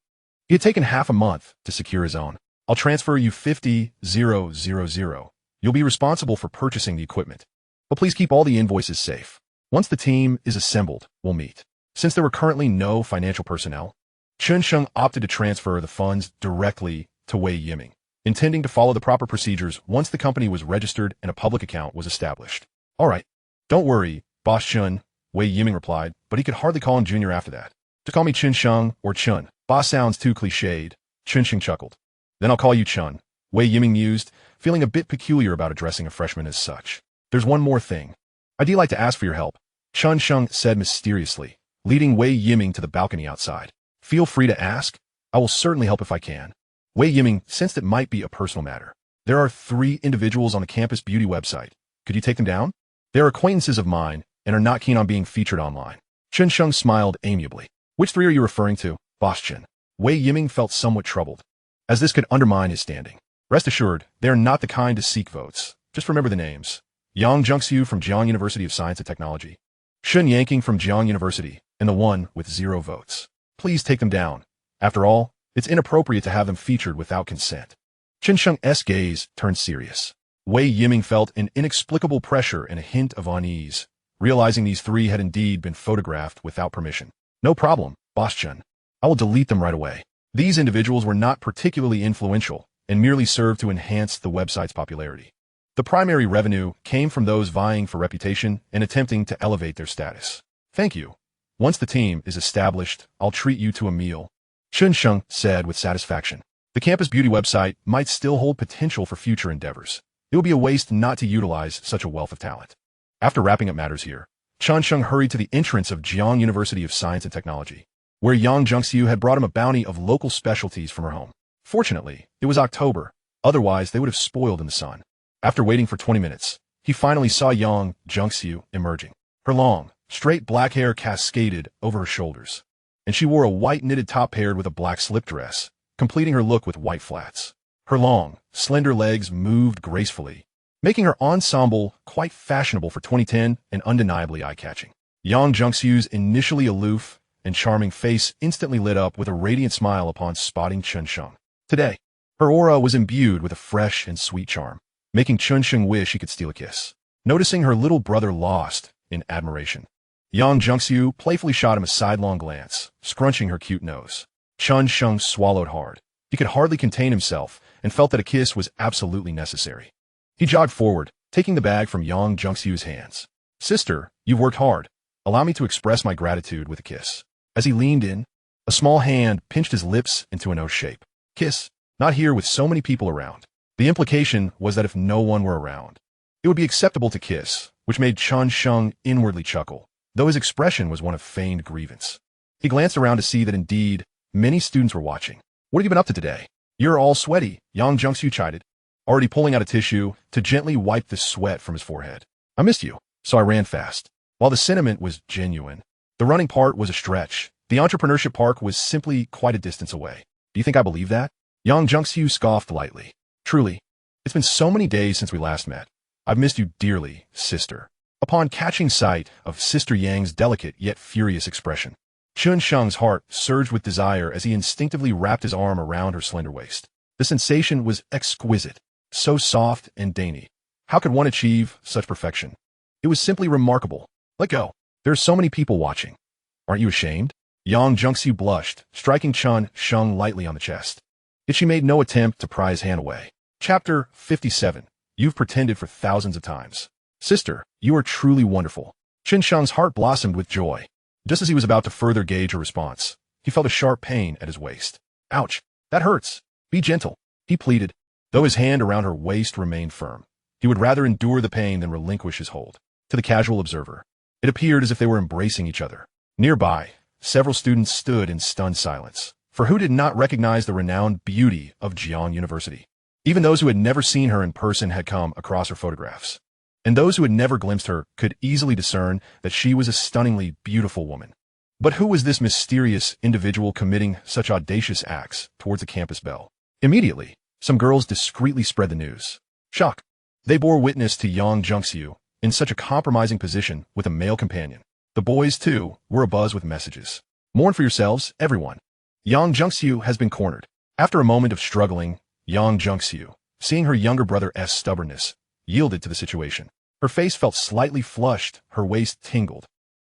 He had taken half a month to secure his own. I'll transfer you 50,000. You'll be responsible for purchasing the equipment. But please keep all the invoices safe. Once the team is assembled, we'll meet. Since there were currently no financial personnel, Chen Sheng opted to transfer the funds directly to Wei Yiming, intending to follow the proper procedures once the company was registered and a public account was established. All right. Don't worry, Boss Chen, Wei Yiming replied, but he could hardly call him Junior after that. Just call me Chen Sheng or Chun. Boss sounds too cliched. Chen Sheng chuckled. Then I'll call you Chun, Wei Yiming mused, feeling a bit peculiar about addressing a freshman as such. There's one more thing. I'd like to ask for your help, Chen Sheng said mysteriously, leading Wei Yiming to the balcony outside. Feel free to ask. I will certainly help if I can. Wei Yiming sensed it might be a personal matter. There are 3 individuals on the campus beauty website. Could you take them down? They are acquaintances of mine and are not keen on being featured online. Chen Sheng smiled amiably. Which 3 are you referring to, Boss Chen? Wei Yiming felt somewhat troubled, as this could undermine his standing. Rest assured, they are not the kind to seek votes. Just remember the names. Yang Zhengxiu from Jiang University of Science and Technology, Shun Yanking from Jiang University, and the one with 0 votes. Please take them down. After all, it's inappropriate to have them featured without consent. Chen Sheng's gaze turned serious. Wei Yiming felt an inexplicable pressure and a hint of unease, realizing these 3 had indeed been photographed without permission. No problem, Boss Chen. I will delete them right away. These individuals were not particularly influential and merely served to enhance the website's popularity. The primary revenue came from those vying for reputation and attempting to elevate their status. Thank you. Once the team is established, I'll treat you to a meal, Chen Sheng said with satisfaction. The campus beauty website might still hold potential for future endeavors. It would be a waste not to utilize such a wealth of talent. After wrapping up matters here, Chen Sheng hurried to the entrance of Jiang University of Science and Technology, where Yang Zhengxiu had brought him a bounty of local specialties from her home. Fortunately, it was October, otherwise they would have spoiled in the sun. After waiting for 20 minutes, he finally saw Yang Zhengxiu emerging. Her long, straight black hair cascaded over her shoulders, and she wore a white knitted top paired with a black slip dress, completing her look with white flats. Her long, slender legs moved gracefully, making her ensemble quite fashionable for 2010 and undeniably eye-catching. Yang Zhengxiu's initially aloof and charming face instantly lit up with a radiant smile upon spotting Chen Sheng. Today, her aura was imbued with a fresh and sweet charm, making Chen Sheng wish he could steal a kiss. Noticing her little brother lost in admiration, Yang Zhengxiu playfully shot him a sidelong glance, scrunching her cute nose. Chen Sheng swallowed hard. He could hardly contain himself and felt that a kiss was absolutely necessary. He jogged forward, taking the bag from Yang Zhengxiu's hands. "Sister, you've worked hard. Allow me to express my gratitude with a kiss." As he leaned in, a small hand pinched his lips into an O shape. Kiss? Not here with so many people around. The implication was that if no one were around, it would be acceptable to kiss, which made Chen Sheng inwardly chuckle, though his expression was one of feigned grievance. He glanced around to see that indeed, many students were watching. "What have you been up to today? You're all sweaty," Yang Zhengxiu chided, already pulling out a tissue to gently wipe the sweat from his forehead. "I missed you, so I ran fast." While the sentiment was genuine, the running part was a stretch. The entrepreneurship park was simply quite a distance away. "Do you think I believe that?" Yang Zhengxiu scoffed lightly. "Truly, it's been so many days since we last met. I've missed you dearly, sister." Upon catching sight of Sister Yang's delicate yet furious expression, Chen Sheng's heart surged with desire as he instinctively wrapped his arm around her slender waist. The sensation was exquisite, so soft and dainty. How could one achieve such perfection? It was simply remarkable. "Let go. There are so many people watching. Aren't you ashamed?" Yang Zhengxiu blushed, striking Chen Sheng lightly on the chest. Yet she made no attempt to pry his hand away. Chapter 57. You've pretended for thousands of times. "Sister, you are truly wonderful." Chen Sheng's heart blossomed with joy. Just as he was about to further gauge her response, he felt a sharp pain at his waist. "Ouch, that hurts. Be gentle," he pleaded. Though his hand around her waist remained firm, he would rather endure the pain than relinquish his hold. To the casual observer, it appeared as if they were embracing each other. Nearby, several students stood in stunned silence, for who did not recognize the renowned beauty of Jiang University? Even those who had never seen her in person had come across her photographs, and those who had never glimpsed her could easily discern that she was a stunningly beautiful woman. But who was this mysterious individual committing such audacious acts towards the campus belle? Immediately, some girls discreetly spread the news. Shock. They bore witness to Yang Zhengxiu in such a compromising position with a male companion. The boys, too, were abuzz with messages. "Mourn for yourselves, everyone. Yang Zhengxiu has been cornered." After a moment of struggling, Yang Zhengxiu, seeing her younger brother's stubbornness, yielded to the situation. Her face felt slightly flushed, her waist tingled,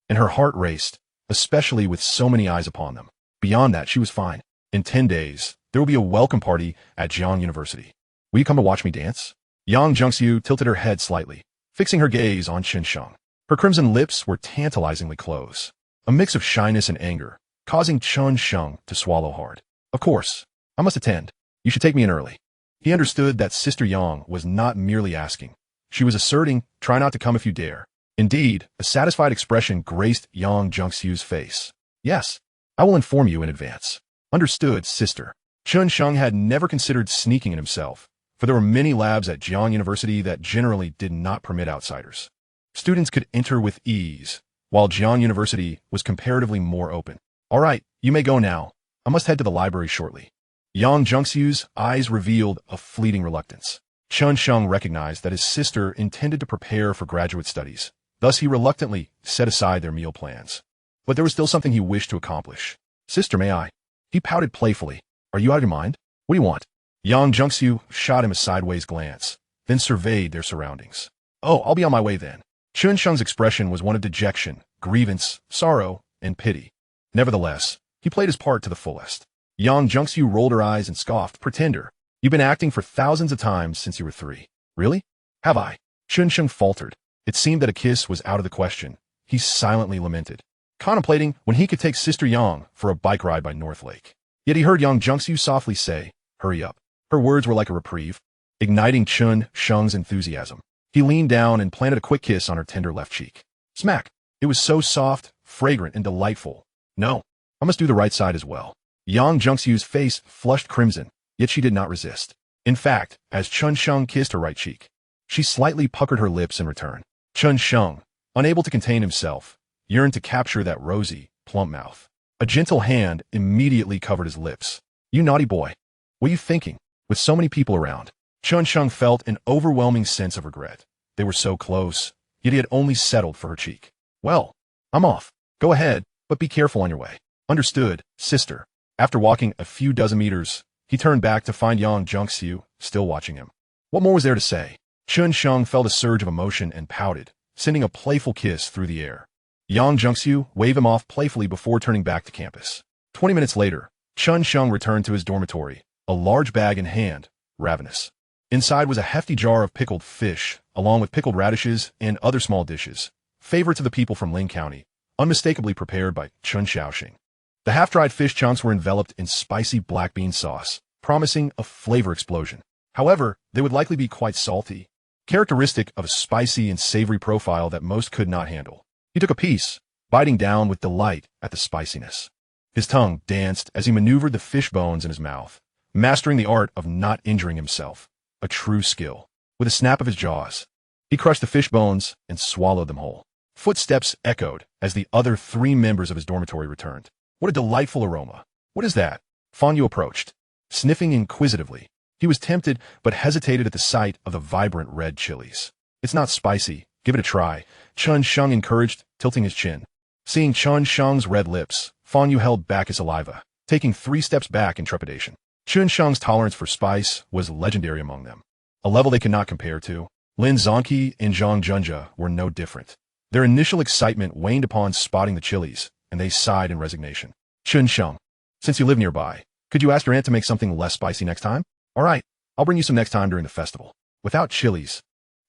and her heart raced, especially with so many eyes upon them. Beyond that, she was fine. In 10 days, there will be a welcome party at Jiang University. "Will you come to watch me dance?" Yang Zhengxiu tilted her head slightly, fixing her gaze on Chen Sheng. Her crimson lips were tantalizingly close, a mix of shyness and anger, causing Chen Sheng to swallow hard. "Of course, I must attend. You should take me in early." He understood that Sister Yang was not merely asking. She was asserting, "Try not to come if you dare." Indeed, a satisfied expression graced Yang Zhengxiu's face. "Yes, I will inform you in advance." "Understood, sister." Chen Sheng had never considered sneaking in himself, for there were many labs at Jiang University that generally did not permit outsiders. Students could enter with ease, while Jiang University was comparatively more open. "All right, you may go now. I must head to the library shortly." Yang Zhengxiu's eyes revealed a fleeting reluctance. Chen Sheng recognized that his sister intended to prepare for graduate studies, thus he reluctantly set aside their meal plans. But there was still something he wished to accomplish. "Sister, may I?" He pouted playfully. "Are you out of your mind? What do you want?" Yang Zhengxiu shot him a sideways glance, then surveyed their surroundings. "Oh, I'll be on my way then." Chen Sheng's expression was one of dejection, grievance, sorrow, and pity. Nevertheless, he played his part to the fullest. Yang Zhengxiu rolled her eyes and scoffed. "Pretender. You've been acting for thousands of times since you were 3. "Really? Have I?" Chen Sheng faltered. It seemed that a kiss was out of the question. He silently lamented, contemplating when he could take Sister Yang for a bike ride by North Lake. Yet he heard Yang Zhengxiu softly say, "Hurry up." Her words were like a reprieve, igniting Chen Sheng's enthusiasm. He leaned down and planted a quick kiss on her tender left cheek. Smack! It was so soft, fragrant, and delightful. No, I must do the right side as well. Yang Zhengxiu's face flushed crimson, yet she did not resist. In fact, as Chen Sheng kissed her right cheek, she slightly puckered her lips in return. Chen Sheng, unable to contain himself, yearned to capture that rosy, plump mouth. A gentle hand immediately covered his lips. You naughty boy. What are you thinking? With so many people around. Chen Sheng felt an overwhelming sense of regret. They were so close, yet he had only settled for her cheek. Well, I'm off. Go ahead, but be careful on your way. Understood, sister. After walking a few dozen meters, he turned back to find Yang Zhengxiu still watching him. What more was there to say? Chen Sheng felt a surge of emotion and pouted, sending a playful kiss through the air. Yang Zhengxiu waved him off playfully before turning back to campus. 20 minutes later, Chen Sheng returned to his dormitory, a large bag in hand, ravenous. Inside was a hefty jar of pickled fish, along with pickled radishes and other small dishes, favorite to the people from Ling County, unmistakably prepared by Chen Sheng. The half-dried fish chunks were enveloped in spicy black bean sauce, promising a flavor explosion. However, they would likely be quite salty, characteristic of a spicy and savory profile that most could not handle. He took a piece, biting down with delight at the spiciness. His tongue danced as he maneuvered the fish bones in his mouth, mastering the art of not injuring himself, a true skill. With a snap of his jaws, he crushed the fish bones and swallowed them whole. Footsteps echoed as the other 3 members of his dormitory returned. What a delightful aroma. What is that? Fan Yu approached, sniffing inquisitively. He was tempted, but hesitated at the sight of the vibrant red chilies. It's not spicy. Give it a try, Chen Sheng encouraged, tilting his chin. Seeing Chen Sheng's red lips, Fan Yu held back his saliva, taking 3 steps back in trepidation. Chen Sheng's tolerance for spice was legendary among them, a level they could not compare to. Lin Zhangqi and Zhang Junjia were no different. Their initial excitement waned upon spotting the chilies, and they sighed in resignation. Chen Sheng, since you live nearby, could you ask your aunt to make something less spicy next time? All right, I'll bring you some next time during the festival. Without chilies,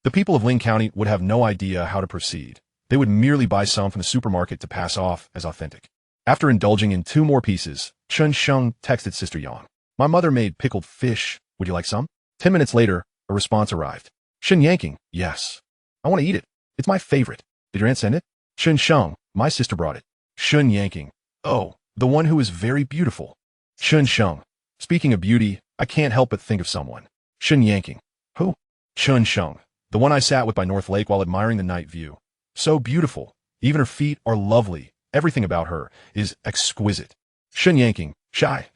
the people of Ling County would have no idea how to proceed. They would merely buy some from the supermarket to pass off as authentic. After indulging in 2 more pieces, Chen Sheng texted Sister Yang. My mother made pickled fish. Would you like some? 10 minutes later, a response arrived. Shen Yanking, yes. I want to eat it. It's my favorite. Did your aunt send it? Chen Sheng, my sister brought it. Shen Yanking, oh, the one who is very beautiful. Chen Sheng, speaking of beauty, I can't help but think of someone. Shen Yanking, who? Chen Sheng, the one I sat with by North Lake while admiring the night view. So beautiful. Even her feet are lovely. Everything about her is exquisite. Shen Yanking, shy.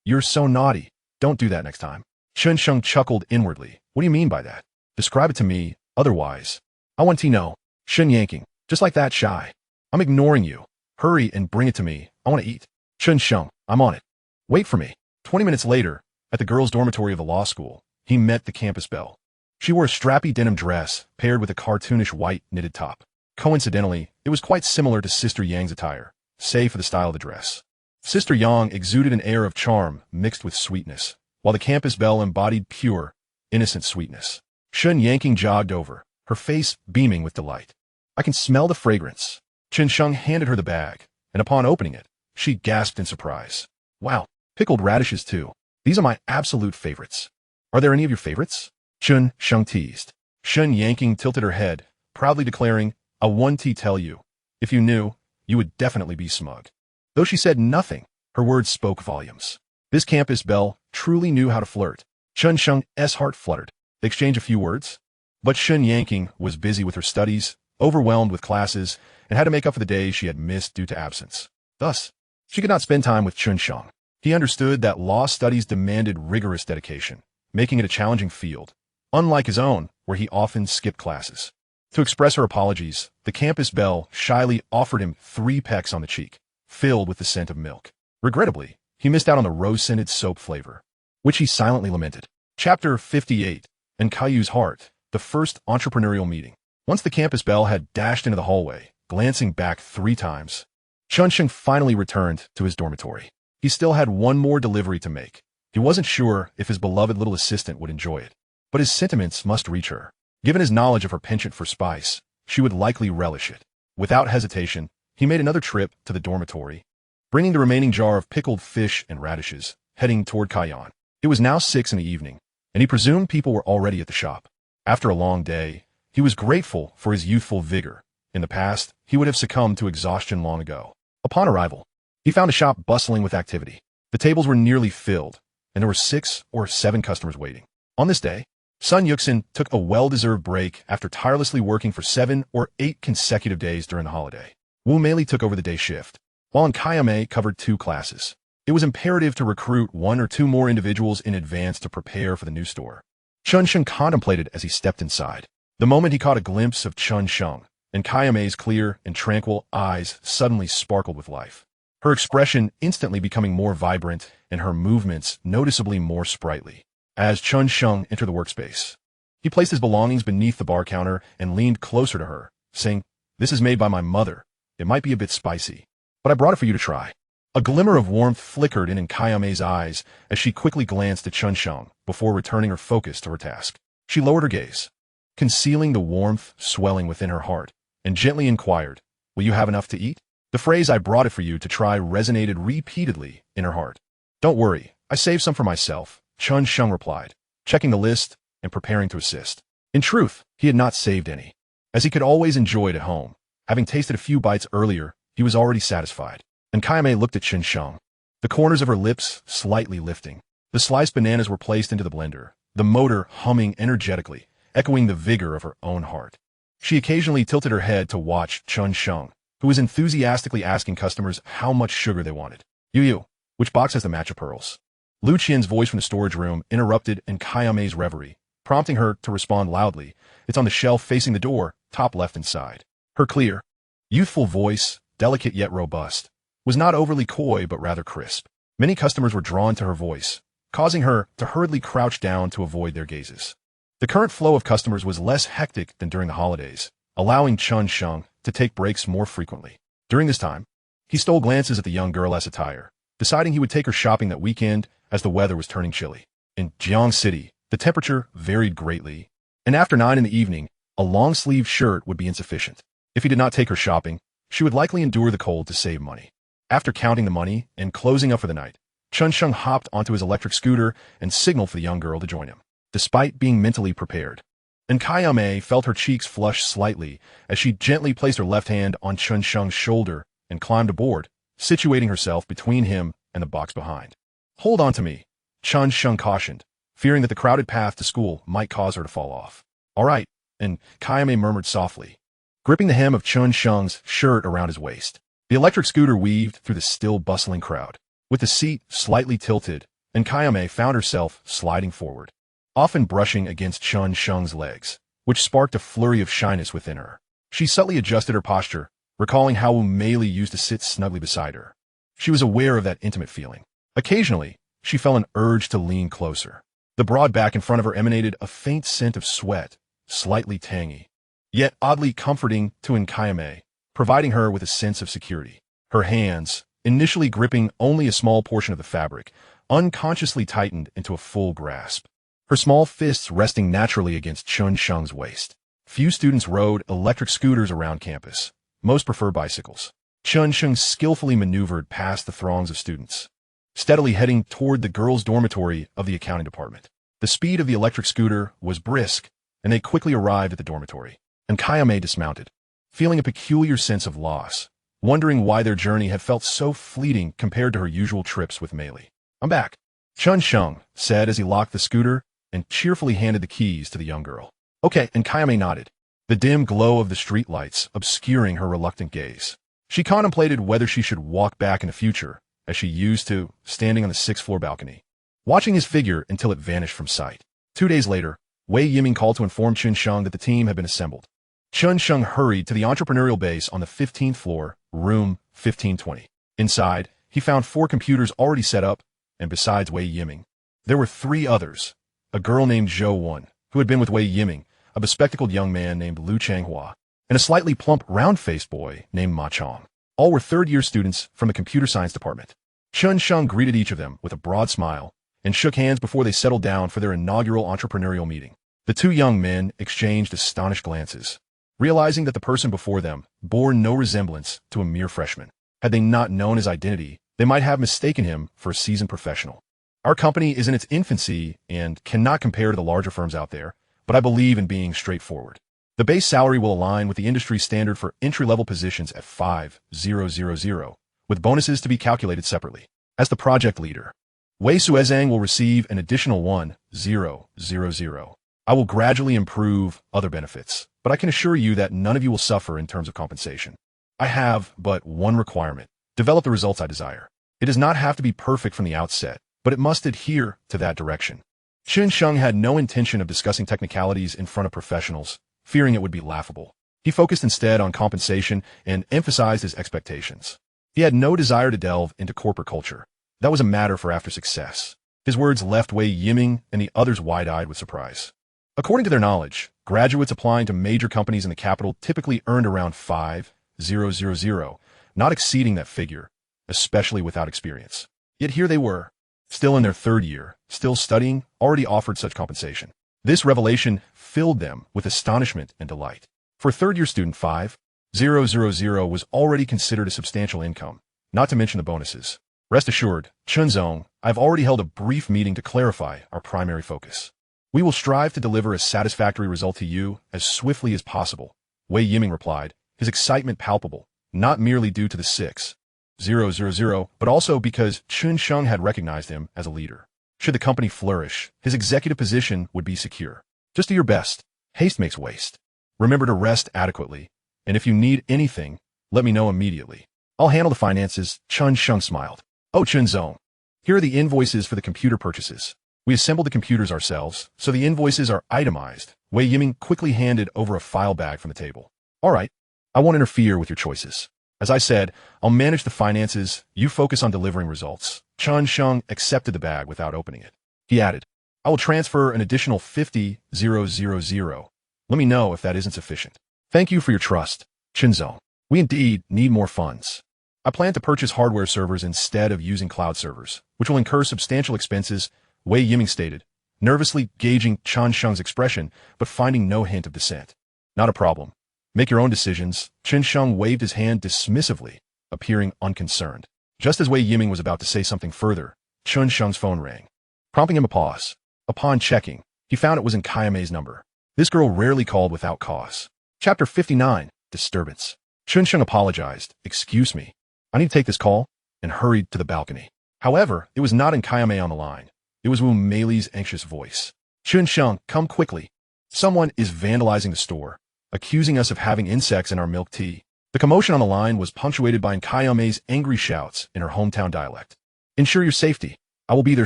You're so naughty. Don't do that next time. Chen Sheng chuckled inwardly. What do you mean by that? Describe it to me, otherwise. I want to know. Shen Yanking, just like that, shy. I'm ignoring you. Hurry and bring it to me. I want to eat. Chen Sheng, I'm on it. Wait for me. 20 minutes later, at the girls' dormitory of the law school, he met the campus belle. She wore a strappy denim dress paired with a cartoonish white knitted top. Coincidentally, it was quite similar to Sister Yang's attire, save for the style of the dress. Sister Yang exuded an air of charm mixed with sweetness, while the campus belle embodied pure, innocent sweetness. Shen Yanking jogged over, her face beaming with delight. I can smell the fragrance. Chen Sheng handed her the bag, and upon opening it, she gasped in surprise. Wow, pickled radishes too. These are my absolute favorites. Are there any of your favorites? Chen Sheng teased. Shen Yanking tilted her head, proudly declaring, I want to tell you. If you knew, you would definitely be smug. Though she said nothing, her words spoke volumes. This campus belle truly knew how to flirt. Chen Sheng's heart fluttered. They exchanged a few words, but Shen Yanking was busy with her studies, overwhelmed with classes, and had to make up for the days she had missed due to absence. Thus, she could not spend time with Chen Sheng. He understood that law studies demanded rigorous dedication, making it a challenging field, unlike his own, where he often skipped classes. To express her apologies, the campus belle shyly offered him 3 pecks on the cheek, filled with the scent of milk. Regrettably, he missed out on the rose-scented soap flavor, which he silently lamented. Chapter 58, In Caillou's Heart, the first entrepreneurial meeting. Once the campus belle had dashed into the hallway, glancing back 3 times, Chen Sheng finally returned to his dormitory. He still had 1 more delivery to make. He wasn't sure if his beloved little assistant would enjoy it, but his sentiments must reach her. Given his knowledge of her penchant for spice, she would likely relish it. Without hesitation, he made another trip to the dormitory, bringing the remaining jar of pickled fish and radishes, heading toward Cayenne. It was now 6 in the evening, and he presumed people were already at the shop. After a long day, he was grateful for his youthful vigor, In the past, he would have succumbed to exhaustion long ago. Upon arrival, he found a shop bustling with activity. The tables were nearly filled, and there were 6 or 7 customers waiting. On this day, Sun Yuxin took a well-deserved break after tirelessly working for 7 or 8 consecutive days during the holiday. Wu Meili took over the day shift, while Nkayame covered 2 classes. It was imperative to recruit 1 or 2 more individuals in advance to prepare for the new store. Chen Sheng contemplated as he stepped inside. The moment he caught a glimpse of Chen Sheng, Nkayame's clear and tranquil eyes suddenly sparkled with life. Her expression instantly becoming more vibrant and her movements noticeably more sprightly. As Chen Sheng entered the workspace, he placed his belongings beneath the bar counter and leaned closer to her, saying, "This is made by my mother. It might be a bit spicy, but I brought it for you to try." A glimmer of warmth flickered in Nkayame's eyes as she quickly glanced at Chen Sheng before returning her focus to her task. She lowered her gaze, concealing the warmth swelling within her heart, and gently inquired, "Will you have enough to eat?" The phrase "I brought it for you to try" resonated repeatedly in her heart. "Don't worry, I saved some for myself," Chen Sheng replied, checking the list and preparing to assist. In truth, he had not saved any, as he could always enjoy it at home. Having tasted a few bites earlier, he was already satisfied. And Kayame looked at Chen Sheng, the corners of her lips slightly lifting. The sliced bananas were placed into the blender, the motor humming energetically, echoing the vigor of her own heart. She occasionally tilted her head to watch Chen Sheng, who was enthusiastically asking customers how much sugar they wanted. "Yu, which box has the match of pearls?" Lu Qian's voice from the storage room interrupted Nkayame's reverie, prompting her to respond loudly. "It's on the shelf facing the door, top left inside." Her clear, youthful voice, delicate yet robust, was not overly coy but rather crisp. Many customers were drawn to her voice, causing her to hurriedly crouch down to avoid their gazes. The current flow of customers was less hectic than during the holidays, allowing Chen Sheng to take breaks more frequently. During this time, he stole glances at the young girl's attire, deciding he would take her shopping that weekend as the weather was turning chilly. In Jiang City, the temperature varied greatly, and after 9 in the evening, a long-sleeved shirt would be insufficient. If he did not take her shopping, she would likely endure the cold to save money. After counting the money and closing up for the night, Chen Sheng hopped onto his electric scooter and signaled for the young girl to join him. Despite being mentally prepared, Nkayame felt her cheeks flush slightly as she gently placed her left hand on Chen Sheng's shoulder and climbed aboard, situating herself between him and the box behind. "Hold on to me," Chen Sheng cautioned, fearing that the crowded path to school might cause her to fall off. "All right," and Kayame murmured softly, gripping the hem of Chen Sheng's shirt around his waist. The electric scooter weaved through the still bustling crowd. With the seat slightly tilted, Nkayame found herself sliding forward, often brushing against Chen Sheng's legs, which sparked a flurry of shyness within her. She subtly adjusted her posture, recalling how Wu Meili used to sit snugly beside her. She was aware of that intimate feeling. Occasionally, she felt an urge to lean closer. The broad back in front of her emanated a faint scent of sweat, slightly tangy, yet oddly comforting to Nkayame, providing her with a sense of security. Her hands, initially gripping only a small portion of the fabric, unconsciously tightened into a full grasp, her small fists resting naturally against Chen Sheng's waist. Few students rode electric scooters around campus. Most prefer bicycles. Chen Sheng skillfully maneuvered past the throngs of students, steadily heading toward the girls' dormitory of the accounting department. The speed of the electric scooter was brisk, and they quickly arrived at the dormitory. Nkayame dismounted, feeling a peculiar sense of loss, wondering why their journey had felt so fleeting compared to her usual trips with Meili. "I'm back," Chen Sheng said as he locked the scooter and cheerfully handed the keys to the young girl. "Okay," and Kayame nodded, the dim glow of the streetlights obscuring her reluctant gaze. She contemplated whether she should walk back in the future, as she used to, standing on the 6th-floor balcony, watching his figure until it vanished from sight. 2 days later, Wei Yiming called to inform Chen Sheng that the team had been assembled. Chen Sheng hurried to the entrepreneurial base on the 15th floor, room 1520. Inside, he found 4 computers already set up, and besides Wei Yiming, there were 3 others: a girl named Zhou Wen, who had been with Wei Yiming, a bespectacled young man named Lu Changhua, and a slightly plump, round-faced boy named Ma Chong. All were third-year students from the computer science department. Chen Sheng greeted each of them with a broad smile and shook hands before they settled down for their inaugural entrepreneurial meeting. The 2 young men exchanged astonished glances, realizing that the person before them bore no resemblance to a mere freshman. Had they not known his identity, they might have mistaken him for a seasoned professional. "Our company is in its infancy and cannot compare to the larger firms out there, but I believe in being straightforward. The base salary will align with the industry standard for entry-level positions at 5,000, with bonuses to be calculated separately. As the project leader, Wei Suezhang will receive an additional 1,000. I will gradually improve other benefits, but I can assure you that none of you will suffer in terms of compensation. I have but one requirement: develop the results I desire. It does not have to be perfect from the outset, but it must adhere to that direction. Chen Sheng had no intention of discussing technicalities in front of professionals, fearing it would be laughable. He focused instead on compensation and emphasized his expectations. He had no desire to delve into corporate culture. That was a matter for after success. His words left Wei Yiming and the others wide-eyed with surprise. According to their knowledge, graduates applying to major companies in the capital typically earned around 5,000, not exceeding that figure, especially without experience. Yet here they were, still in their third year, still studying, already offered such compensation. This revelation filled them with astonishment and delight. For a third-year student, 5,000 was already considered a substantial income, not to mention the bonuses. Rest assured, Chen Sheng, I've already held a brief meeting to clarify our primary focus. We will strive to deliver a satisfactory result to you as swiftly as possible, Wei Yiming replied, his excitement palpable, not merely due to the 6,000, but also because Chen Sheng had recognized him as a leader. Should the company flourish, his executive position would be secure. Just do your best. Haste makes waste. Remember to rest adequately, and if you need anything, let me know immediately. I'll handle the finances, Chen Sheng smiled. Oh, Chen Sheng, here are the invoices for the computer purchases. We assembled the computers ourselves, so the invoices are itemized. Wei Yiming quickly handed over a file bag from the table. All right, I won't interfere with your choices. As I said, I'll manage the finances, you focus on delivering results. Chen Sheng accepted the bag without opening it. He added, I will transfer an additional 50,000. Let me know if that isn't sufficient. Thank you for your trust, Chen Sheng. We indeed need more funds. I plan to purchase hardware servers instead of using cloud servers, which will incur substantial expenses, Wei Yiming stated, nervously gauging Chen Sheng's expression, but finding no hint of dissent. Not a problem. Make your own decisions. Chen Sheng waved his hand dismissively, appearing unconcerned. Just as Wei Yiming was about to say something further, Chen Sheng's phone rang, prompting him a pause. Upon checking, he found it was in Kayame's number. This girl rarely called without cause. Chapter 59, Disturbance. Chen Sheng apologized. Excuse me. I need to take this call, and hurried to the balcony. However, it was not in Kayame on the line. It was Wu Mei's anxious voice. Chen Sheng, come quickly. Someone is vandalizing the store, accusing us of having insects in our milk tea. The commotion on the line was punctuated by Kayame's angry shouts in her hometown dialect. Ensure your safety. I will be there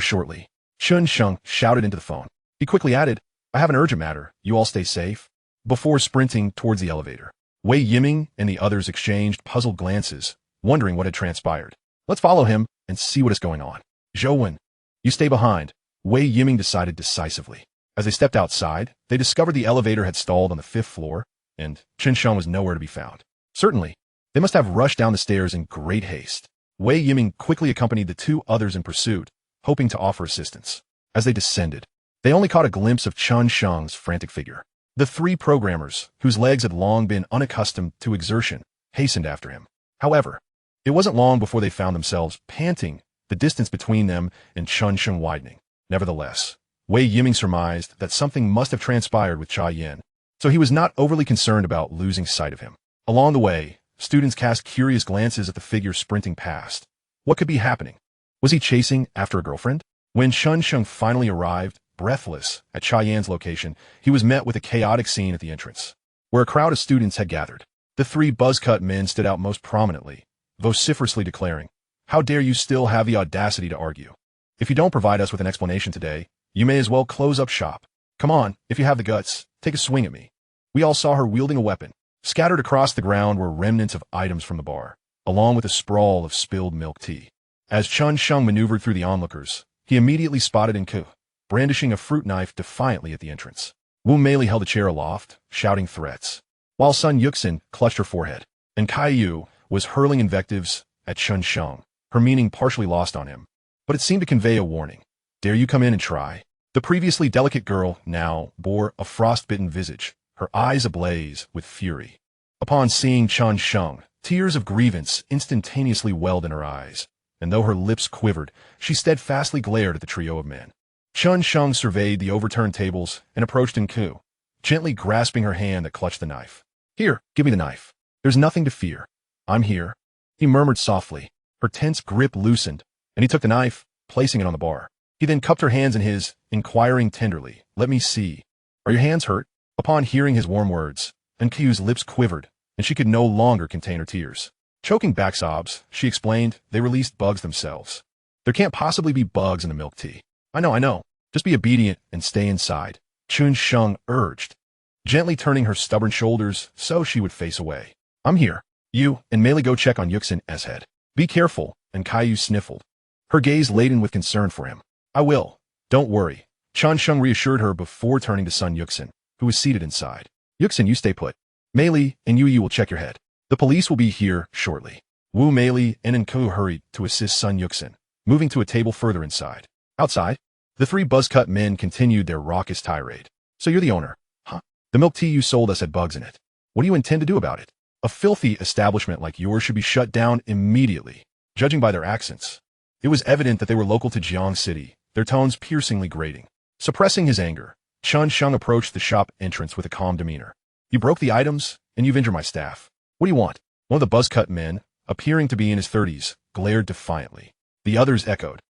shortly. Chen Sheng shouted into the phone. He quickly added, I have an urgent matter. You all stay safe. Before sprinting towards the elevator, Wei Yiming and the others exchanged puzzled glances, wondering what had transpired. Let's follow him and see what is going on. Zhou, you stay behind, Wei Yiming decided decisively. As they stepped outside, they discovered the elevator had stalled on the 5th floor, and Chen Sheng was nowhere to be found. Certainly, they must have rushed down the stairs in great haste. Wei Yiming quickly accompanied the two others in pursuit, hoping to offer assistance. As they descended, they only caught a glimpse of Chen Sheng's frantic figure. The three programmers, whose legs had long been unaccustomed to exertion, hastened after him. However, it wasn't long before they found themselves panting, the distance between them and Chen Sheng widening. Nevertheless, Wei Yiming surmised that something must have transpired with Cha Yin, so he was not overly concerned about losing sight of him. Along the way, students cast curious glances at the figure sprinting past. What could be happening? Was he chasing after a girlfriend? When Chen Sheng finally arrived, breathless, at Cha Yan's location, he was met with a chaotic scene at the entrance, where a crowd of students had gathered. The three buzz-cut men stood out most prominently, vociferously declaring, How dare you still have the audacity to argue? If you don't provide us with an explanation today, you may as well close up shop. Come on, if you have the guts, take a swing at me. We all saw her wielding a weapon. Scattered across the ground were remnants of items from the bar, along with a sprawl of spilled milk tea. As Chen Sheng maneuvered through the onlookers, he immediately spotted Nku, brandishing a fruit knife defiantly at the entrance. Wu Mei held a chair aloft, shouting threats, while Sun Yuxin clutched her forehead, and Kai Yu was hurling invectives at Chen Sheng, her meaning partially lost on him, but it seemed to convey a warning. Dare you come in and try? The previously delicate girl now bore a frostbitten visage, her eyes ablaze with fury. Upon seeing Chen Sheng, tears of grievance instantaneously welled in her eyes, and though her lips quivered, she steadfastly glared at the trio of men. Chen Sheng surveyed the overturned tables and approached Nku, gently grasping her hand that clutched the knife. Here, give me the knife. There's nothing to fear. I'm here, he murmured softly. Her tense grip loosened, and he took the knife, placing it on the bar. He then cupped her hands in his, inquiring tenderly, Let me see. Are your hands hurt? Upon hearing his warm words, Nkyu's lips quivered, and she could no longer contain her tears. Choking back sobs, she explained, they released bugs themselves. There can't possibly be bugs in the milk tea. I know. Just be obedient and stay inside, Chen Sheng urged, gently turning her stubborn shoulders so she would face away. I'm here. You and Meili go check on Yuxin's head. Be careful, and Caillou sniffled, her gaze laden with concern for him. I will. Don't worry, Chen Sheng reassured her before turning to son Yuxin, who was seated inside. Yuxin, you stay put. Meili and you will check your head. The police will be here shortly. Wu Meili and Nku hurried to assist son Yuxin, moving to a table further inside. Outside, the three buzzcut men continued their raucous tirade. So you're the owner, huh? The milk tea you sold us had bugs in it. What do you intend to do about it? A filthy establishment like yours should be shut down immediately. Judging by their accents, it was evident that they were local to Jiang City, their tones piercingly grating. Suppressing his anger, Chen Sheng approached the shop entrance with a calm demeanor. You broke the items, and you've injured my staff. What do you want? One of the buzzcut men, appearing to be in his 30s, glared defiantly. The others echoed.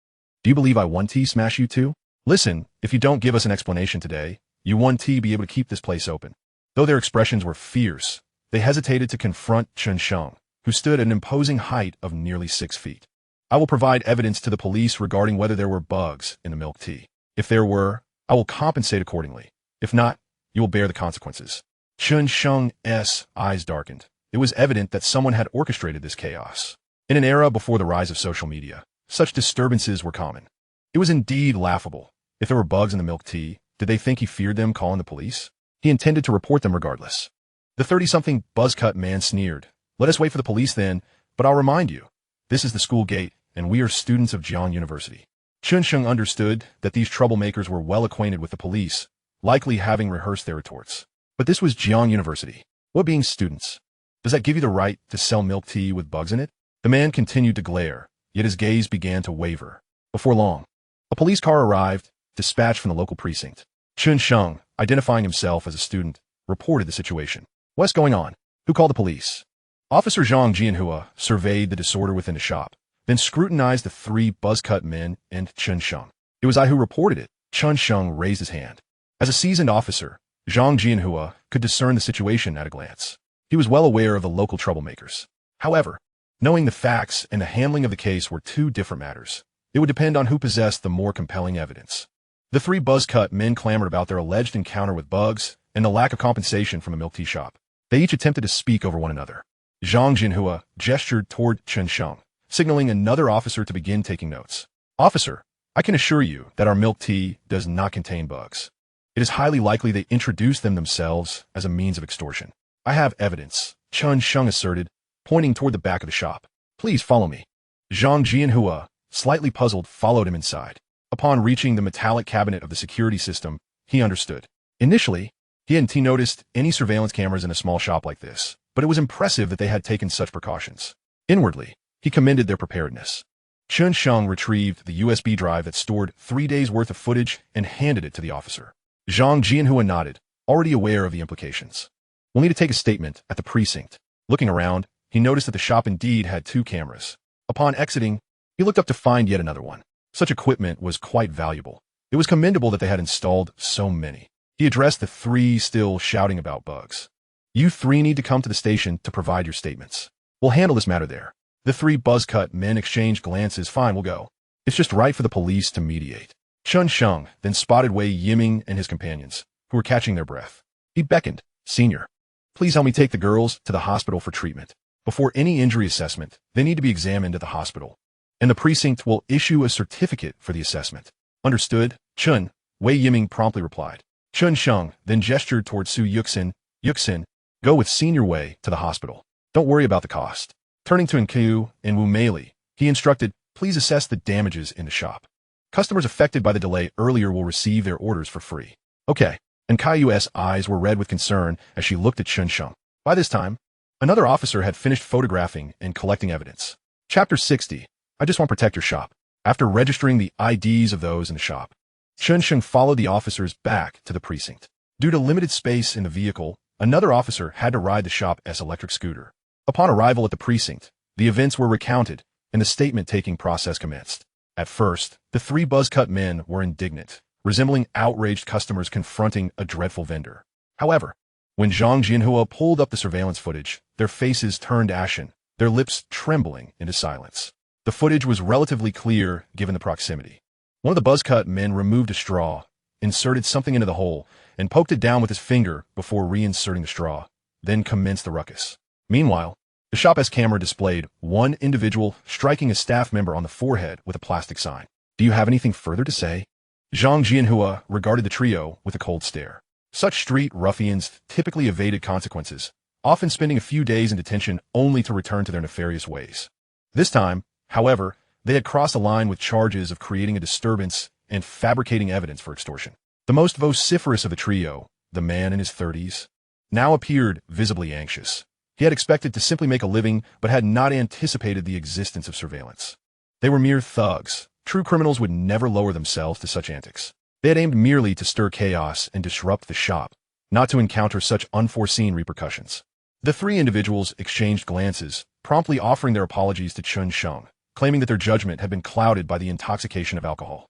Do you believe I won tea smash you too? Listen, if you don't give us an explanation today, you won tea be able to keep this place open. Though their expressions were fierce, they hesitated to confront Chen Sheng, who stood at an imposing height of nearly 6 feet. I will provide evidence to the police regarding whether there were bugs in the milk tea. If there were, I will compensate accordingly. If not, you will bear the consequences. Chen Sheng's eyes darkened. It was evident that someone had orchestrated this chaos. In an era before the rise of social media, such disturbances were common. It was indeed laughable. If there were bugs in the milk tea, did they think he feared them calling the police? He intended to report them regardless. The 30-something buzzcut man sneered. Let us wait for the police then, but I'll remind you, this is the school gate, and we are students of Jiang University. Chen Sheng understood that these troublemakers were well acquainted with the police, likely having rehearsed their retorts. But this was Jiang University. What being students? Does that give you the right to sell milk tea with bugs in it? The man continued to glare, yet his gaze began to waver. Before long, a police car arrived, dispatched from the local precinct. Chen Sheng, identifying himself as a student, reported the situation. What's going on? Who called the police? Officer Zhang Jianhua surveyed the disorder within the shop, then scrutinized the three buzzcut men and Chen Sheng. It was I who reported it. Chen Sheng raised his hand. As a seasoned officer, Zhang Jianhua could discern the situation at a glance. He was well aware of the local troublemakers. However, knowing the facts and the handling of the case were two different matters. It would depend on who possessed the more compelling evidence. The three buzzcut men clamored about their alleged encounter with bugs and the lack of compensation from a milk tea shop. They each attempted to speak over one another. Zhang Jianhua gestured toward Chen Sheng, signaling another officer to begin taking notes. Officer, I can assure you that our milk tea does not contain bugs. It is highly likely they introduced them themselves as a means of extortion. I have evidence, Chen Sheng asserted, pointing toward the back of the shop. Please follow me. Zhang Jianhua, slightly puzzled, followed him inside. Upon reaching the metallic cabinet of the security system, he understood. Initially, he hadn't noticed any surveillance cameras in a small shop like this, but it was impressive that they had taken such precautions. Inwardly, he commended their preparedness. Chen Sheng retrieved the USB drive that stored 3 days' worth of footage and handed it to the officer. Zhang Jianhua nodded, already aware of the implications. We'll need to take a statement at the precinct. Looking around, he noticed that the shop indeed had 2 cameras. Upon exiting, he looked up to find yet another one. Such equipment was quite valuable. It was commendable that they had installed so many. He addressed the 3 still shouting about bugs. You 3 need to come to the station to provide your statements. We'll handle this matter there. The 3 buzzcut men exchanged glances. Fine, we'll go. It's just right for the police to mediate. Chen Sheng then spotted Wei Yiming and his companions, who were catching their breath. He beckoned. Senior, please help me take the girls to the hospital for treatment. Before any injury assessment, they need to be examined at the hospital, and the precinct will issue a certificate for the assessment. Understood, Chen, Wei Yiming promptly replied. Chen Sheng then gestured toward Su Yuxin. Yuxin, go with Senior Wei to the hospital. Don't worry about the cost. Turning to Nku and Wu Meili, he instructed, please assess the damages in the shop. Customers affected by the delay earlier will receive their orders for free. Okay. And Caillou's eyes were red with concern as she looked at Chen Sheng. By this time, another officer had finished photographing and collecting evidence. Chapter 60. I just want to protect your shop. After registering the IDs of those in the shop, Chen Sheng followed the officers back to the precinct. Due to limited space in the vehicle, another officer had to ride the shop's electric scooter. Upon arrival at the precinct, the events were recounted, and the statement-taking process commenced. At first, the three buzz-cut men were indignant, resembling outraged customers confronting a dreadful vendor. However, when Zhang Jianhua pulled up the surveillance footage, their faces turned ashen, their lips trembling into silence. The footage was relatively clear given the proximity. One of the buzz-cut men removed a straw, inserted something into the hole, and poked it down with his finger before reinserting the straw, then commenced the ruckus. Meanwhile, the shop's camera displayed one individual striking a staff member on the forehead with a plastic sign. "Do you have anything further to say?" Zhang Jianhua regarded the trio with a cold stare. Such street ruffians typically evaded consequences, often spending a few days in detention only to return to their nefarious ways. This time, however, they had crossed a line with charges of creating a disturbance and fabricating evidence for extortion. The most vociferous of the trio, the man in his 30s, now appeared visibly anxious. He had expected to simply make a living, but had not anticipated the existence of surveillance. They were mere thugs. True criminals would never lower themselves to such antics. They had aimed merely to stir chaos and disrupt the shop, not to encounter such unforeseen repercussions. The three individuals exchanged glances, promptly offering their apologies to Chen Sheng, claiming that their judgment had been clouded by the intoxication of alcohol.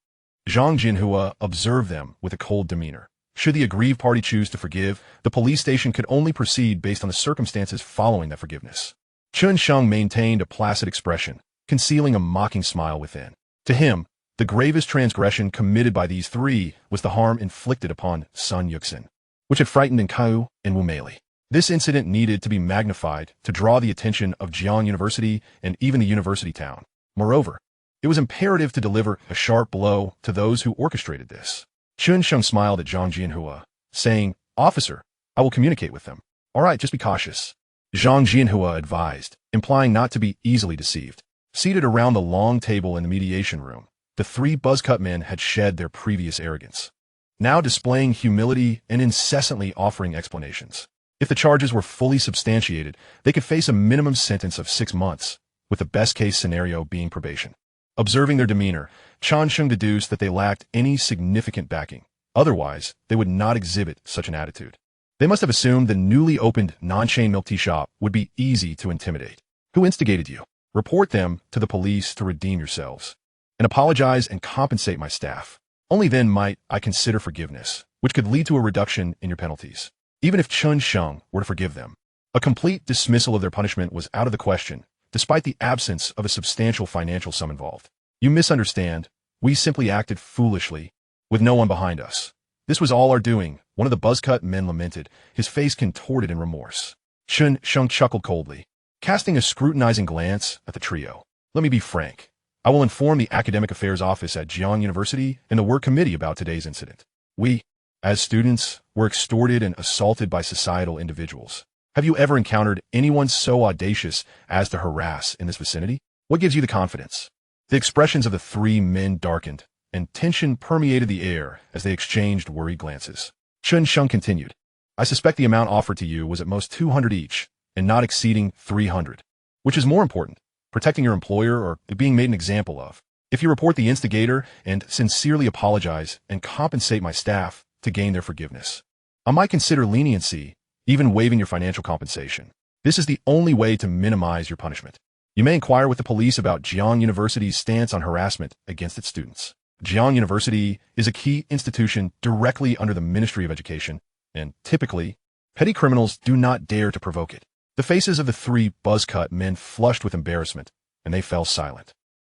Zhang Jianhua observed them with a cold demeanor. Should the aggrieved party choose to forgive, the police station could only proceed based on the circumstances following that forgiveness. Chen Sheng maintained a placid expression, concealing a mocking smile within. To him, the gravest transgression committed by these three was the harm inflicted upon Sun Yuxin, which had frightened Nkau and Wumeli. This incident needed to be magnified to draw the attention of Jiang University and even the university town. Moreover, it was imperative to deliver a sharp blow to those who orchestrated this. Chen Sheng smiled at Zhang Jianhua, saying, "Officer, I will communicate with them." "All right, just be cautious," Zhang Jianhua advised, implying not to be easily deceived. Seated around the long table in the mediation room, the three buzz-cut men had shed their previous arrogance, now displaying humility and incessantly offering explanations. If the charges were fully substantiated, they could face a minimum sentence of 6 months, with the best-case scenario being probation. Observing their demeanor, Chen Sheng deduced that they lacked any significant backing. Otherwise, they would not exhibit such an attitude. They must have assumed the newly opened non-chain milk tea shop would be easy to intimidate. "Who instigated you? Report them to the police to redeem yourselves, and apologize and compensate my staff. Only then might I consider forgiveness, which could lead to a reduction in your penalties." Even if Chen Sheng were to forgive them, a complete dismissal of their punishment was out of the question, despite the absence of a substantial financial sum involved. "You misunderstand. We simply acted foolishly, with no one behind us. This was all our doing," one of the buzz-cut men lamented, his face contorted in remorse. Chen Sheng chuckled coldly, casting a scrutinizing glance at the trio. "Let me be frank. I will inform the Academic Affairs Office at Jiang University and the Work Committee about today's incident. We, as students, were extorted and assaulted by societal individuals. Have you ever encountered anyone so audacious as to harass in this vicinity? What gives you the confidence?" The expressions of the three men darkened, and tension permeated the air as they exchanged worried glances. Chen Sheng continued, "I suspect the amount offered to you was at most 200 each, and not exceeding 300. Which is more important, protecting your employer or being made an example of? If you report the instigator and sincerely apologize and compensate my staff to gain their forgiveness, I might consider leniency, even waiving your financial compensation. This is the only way to minimize your punishment. You may inquire with the police about Jiang University's stance on harassment against its students. Jiang University is a key institution directly under the Ministry of Education, and typically, petty criminals do not dare to provoke it." The faces of the three buzz-cut men flushed with embarrassment, and they fell silent.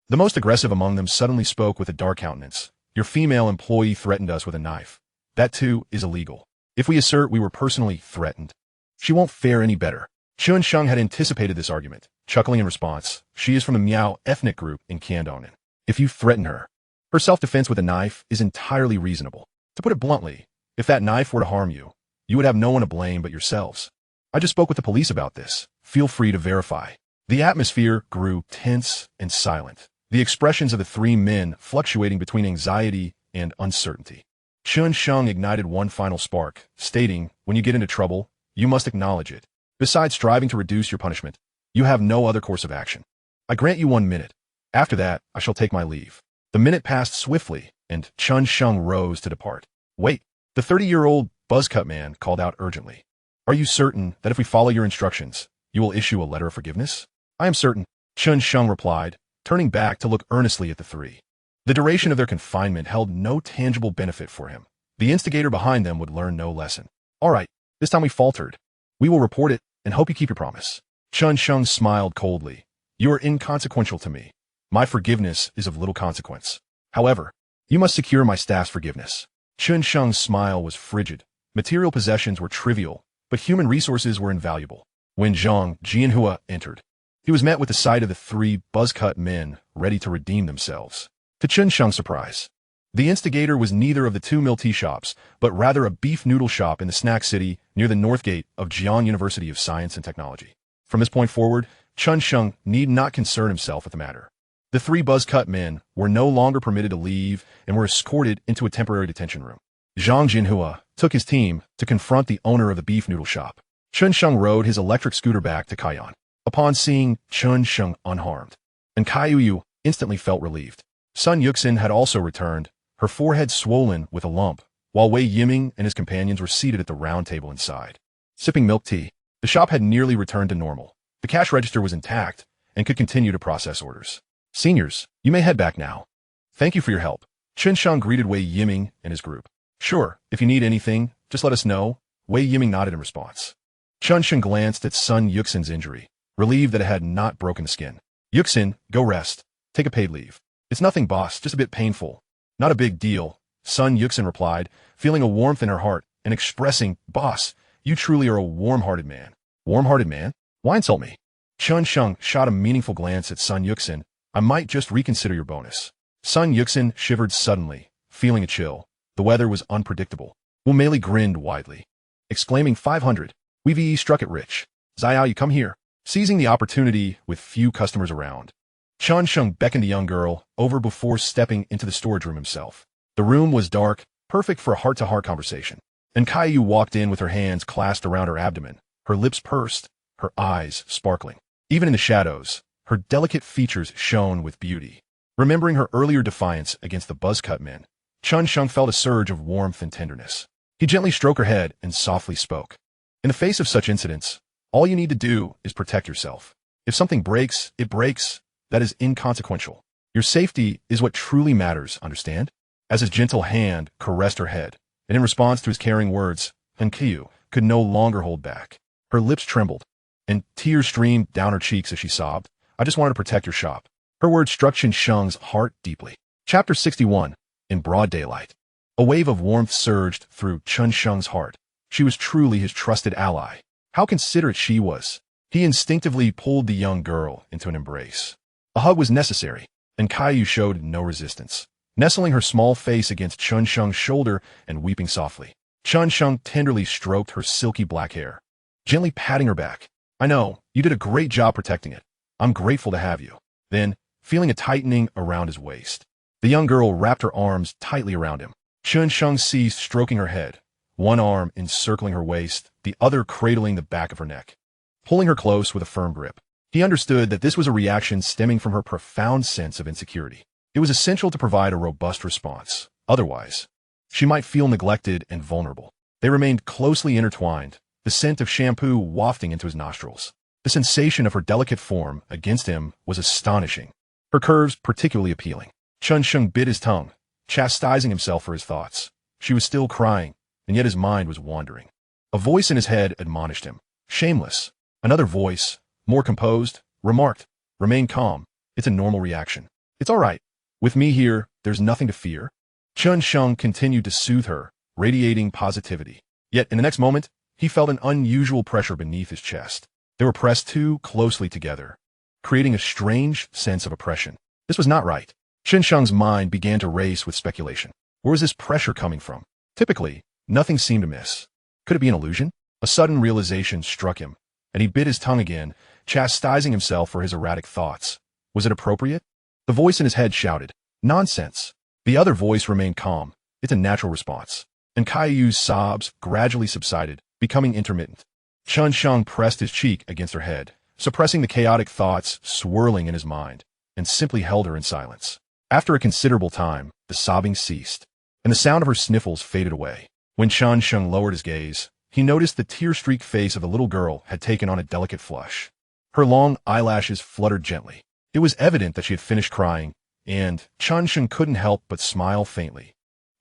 The most aggressive among them suddenly spoke with a dark countenance. "Your female employee threatened us with a knife. That too is illegal. If we assert we were personally threatened, she won't fare any better." Chen Sheng had anticipated this argument, chuckling in response. "She is from the Miao ethnic group in Candonin. If you threaten her, her self-defense with a knife is entirely reasonable. To put it bluntly, if that knife were to harm you, you would have no one to blame but yourselves. I just spoke with the police about this. Feel free to verify." The atmosphere grew tense and silent, the expressions of the three men fluctuating between anxiety and uncertainty. Chen Sheng ignited one final spark, stating, "When you get into trouble, you must acknowledge it. Besides striving to reduce your punishment, you have no other course of action. I grant you 1 minute. After that, I shall take my leave." The minute passed swiftly, and Chen Sheng rose to depart. "Wait." The 30-year-old buzzcut man called out urgently. Are you certain that if we follow your instructions, you will issue a letter of forgiveness? I am certain, Chen Sheng replied, turning back to look earnestly at the three. The duration of their confinement held no tangible benefit for him. The instigator behind them would learn no lesson. All right, this time we faltered. We will report it and hope you keep your promise. Chen Sheng smiled coldly. You are inconsequential to me. My forgiveness is of little consequence. However, you must secure my staff's forgiveness. Chen Sheng's smile was frigid. Material possessions were trivial, but human resources were invaluable. When Zhang Jianhua entered, he was met with the sight of the three buzzcut men ready to redeem themselves. To Chen Sheng's surprise, the instigator was neither of the two mill tea shops, but rather a beef noodle shop in the snack city near the north gate of Jian University of Science and Technology. From this point forward, Chen Sheng need not concern himself with the matter. The three buzzcut men were no longer permitted to leave and were escorted into a temporary detention room. Zhang Jinhua took his team to confront the owner of the beef noodle shop. Chen Sheng rode his electric scooter back to Kaiyan. Upon seeing Chen Sheng unharmed, and Kaiyu instantly felt relieved. Sun Yuxin had also returned, her forehead swollen with a lump, while Wei Yiming and his companions were seated at the round table inside. Sipping milk tea, the shop had nearly returned to normal. The cash register was intact and could continue to process orders. Seniors, you may head back now. Thank you for your help. Chen Sheng greeted Wei Yiming and his group. Sure, if you need anything, just let us know. Wei Yiming nodded in response. Chen Sheng glanced at Sun Yuxin's injury, relieved that it had not broken the skin. Yuxin, go rest. Take a paid leave. It's nothing, boss, just a bit painful. Not a big deal, Sun Yuxin replied, feeling a warmth in her heart and expressing, boss, you truly are a warm-hearted man. Warm-hearted man? Why insult me? Chen Sheng shot a meaningful glance at Sun Yuxin. I might just reconsider your bonus. Sun Yuxin shivered suddenly, feeling a chill. The weather was unpredictable. Wu Meili grinned widely, exclaiming 500. We've struck it rich. Zayao, you come here. Seizing the opportunity with few customers around, Chen Sheng beckoned the young girl over before stepping into the storage room himself. The room was dark, perfect for a heart-to-heart conversation. And Kaiyu walked in with her hands clasped around her abdomen, her lips pursed, her eyes sparkling. Even in the shadows, her delicate features shone with beauty. Remembering her earlier defiance against the buzzcut men, Chen Sheng felt a surge of warmth and tenderness. He gently stroked her head and softly spoke. In the face of such incidents, all you need to do is protect yourself. If something breaks, it breaks. That is inconsequential. Your safety is what truly matters, understand? As his gentle hand caressed her head, and in response to his caring words, Kaiyu could no longer hold back. Her lips trembled, and tears streamed down her cheeks as she sobbed. I just wanted to protect your shop. Her words struck Chen Sheng's heart deeply. Chapter 61. In broad daylight. A wave of warmth surged through Chen Sheng's heart. She was truly his trusted ally. How considerate she was. He instinctively pulled the young girl into an embrace. A hug was necessary, and Kaiyu showed no resistance, nestling her small face against Chen Sheng's shoulder and weeping softly. Chen Sheng tenderly stroked her silky black hair, gently patting her back. I know, you did a great job protecting it. I'm grateful to have you. Then, feeling a tightening around his waist, the young girl wrapped her arms tightly around him. Chen Sheng ceased stroking her head, one arm encircling her waist, the other cradling the back of her neck, pulling her close with a firm grip. He understood that this was a reaction stemming from her profound sense of insecurity. It was essential to provide a robust response. Otherwise, she might feel neglected and vulnerable. They remained closely intertwined, the scent of shampoo wafting into his nostrils. The sensation of her delicate form against him was astonishing, her curves particularly appealing. Chen Sheng bit his tongue, chastising himself for his thoughts. She was still crying, and yet his mind was wandering. A voice in his head admonished him. Shameless. Another voice, more composed, remarked, remain calm. It's a normal reaction. It's all right. With me here, there's nothing to fear. Chen Sheng continued to soothe her, radiating positivity. Yet in the next moment, he felt an unusual pressure beneath his chest. They were pressed too closely together, creating a strange sense of oppression. This was not right. Chen Sheng's mind began to race with speculation. Where was this pressure coming from? Typically, nothing seemed amiss. Could it be an illusion? A sudden realization struck him, and he bit his tongue again, chastising himself for his erratic thoughts. Was it appropriate? The voice in his head shouted, nonsense. The other voice remained calm. It's a natural response. And Kaiyu's sobs gradually subsided, becoming intermittent. Chen Sheng pressed his cheek against her head, suppressing the chaotic thoughts swirling in his mind, and simply held her in silence. After a considerable time, the sobbing ceased, and the sound of her sniffles faded away. When Chen Sheng lowered his gaze, he noticed the tear-streaked face of the little girl had taken on a delicate flush. Her long eyelashes fluttered gently. It was evident that she had finished crying, and Chen Sheng couldn't help but smile faintly.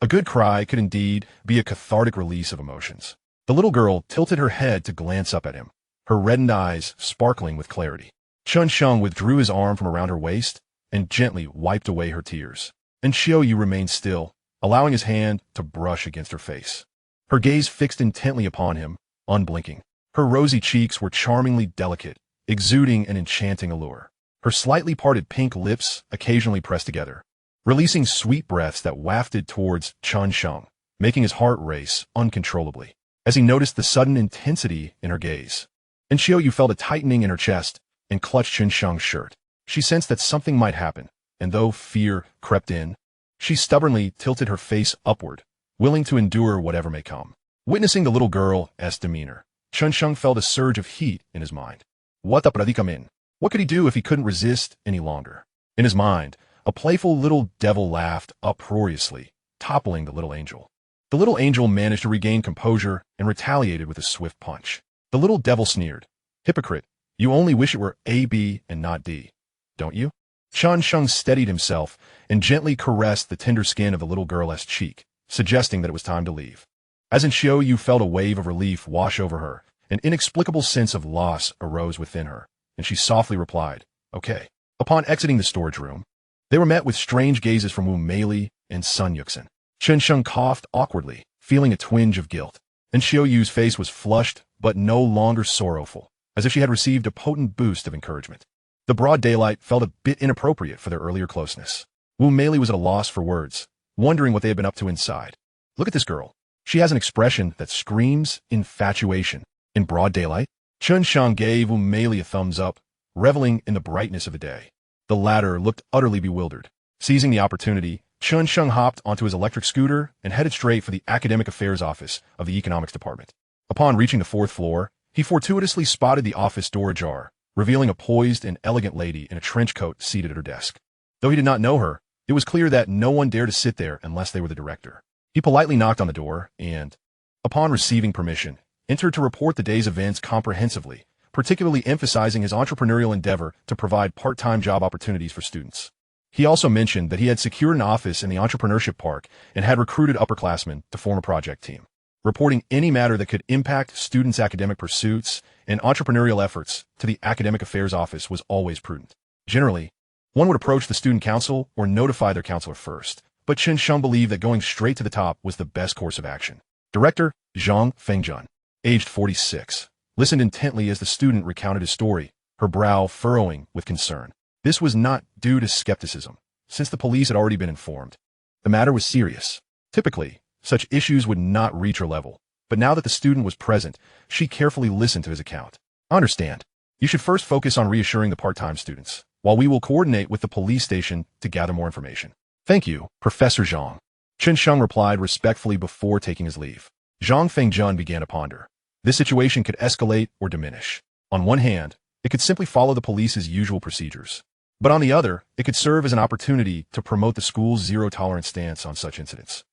A good cry could indeed be a cathartic release of emotions. The little girl tilted her head to glance up at him, her reddened eyes sparkling with clarity. Chen Sheng withdrew his arm from around her waist and gently wiped away her tears. And Xiaoyu remained still, allowing his hand to brush against her face. Her gaze fixed intently upon him, unblinking. Her rosy cheeks were charmingly delicate, exuding an enchanting allure. Her slightly parted pink lips occasionally pressed together, releasing sweet breaths that wafted towards Chen Sheng, making his heart race uncontrollably as he noticed the sudden intensity in her gaze. And Xiaoyu felt a tightening in her chest and clutched Chen Sheng's shirt. She sensed that something might happen, and though fear crept in, she stubbornly tilted her face upward, willing to endure whatever may come. Witnessing the little girl's demeanor, Chen Sheng felt a surge of heat in his mind. What the predicament? What could he do if he couldn't resist any longer? In his mind, a playful little devil laughed uproariously, toppling the little angel. The little angel managed to regain composure and retaliated with a swift punch. The little devil sneered. Hypocrite, you only wish it were A, B, and not D, don't you? Chen Sheng steadied himself and gently caressed the tender skin of the little girl's cheek, suggesting that it was time to leave. As in Xiaoyu felt a wave of relief wash over her, an inexplicable sense of loss arose within her, and she softly replied, okay. Upon exiting the storage room, they were met with strange gazes from Wu Meili and Sun Yuxin. Chen Sheng coughed awkwardly, feeling a twinge of guilt, and Xiaoyu's face was flushed but no longer sorrowful, as if she had received a potent boost of encouragement. The broad daylight felt a bit inappropriate for their earlier closeness. Wu Meili was at a loss for words, wondering what they had been up to inside. Look at this girl. She has an expression that screams infatuation. In broad daylight, Chen Sheng gave Wu Meili a thumbs up, reveling in the brightness of the day. The latter looked utterly bewildered. Seizing the opportunity, Chen Sheng hopped onto his electric scooter and headed straight for the academic affairs office of the economics department. Upon reaching the 4th floor, he fortuitously spotted the office door ajar, revealing a poised and elegant lady in a trench coat seated at her desk. Though he did not know her, it was clear that no one dared to sit there unless they were the director. He politely knocked on the door and, upon receiving permission, entered to report the day's events comprehensively, particularly emphasizing his entrepreneurial endeavor to provide part-time job opportunities for students. He also mentioned that he had secured an office in the entrepreneurship park and had recruited upperclassmen to form a project team. Reporting any matter that could impact students' academic pursuits and entrepreneurial efforts to the academic affairs office was always prudent. Generally, one would approach the student council or notify their counselor first, but Chen Sheng believed that going straight to the top was the best course of action. Director Zhang Fengjun, aged 46, listened intently as the student recounted his story, her brow furrowing with concern. This was not due to skepticism, since the police had already been informed. The matter was serious. Typically, such issues would not reach her level, but now that the student was present, she carefully listened to his account. Understand, you should first focus on reassuring the part-time students, while we will coordinate with the police station to gather more information. Thank you, Professor Zhang. Chen Sheng replied respectfully before taking his leave. Zhang Fengjun began to ponder. This situation could escalate or diminish. On one hand, it could simply follow the police's usual procedures. But on the other, it could serve as an opportunity to promote the school's zero-tolerance stance on such incidents,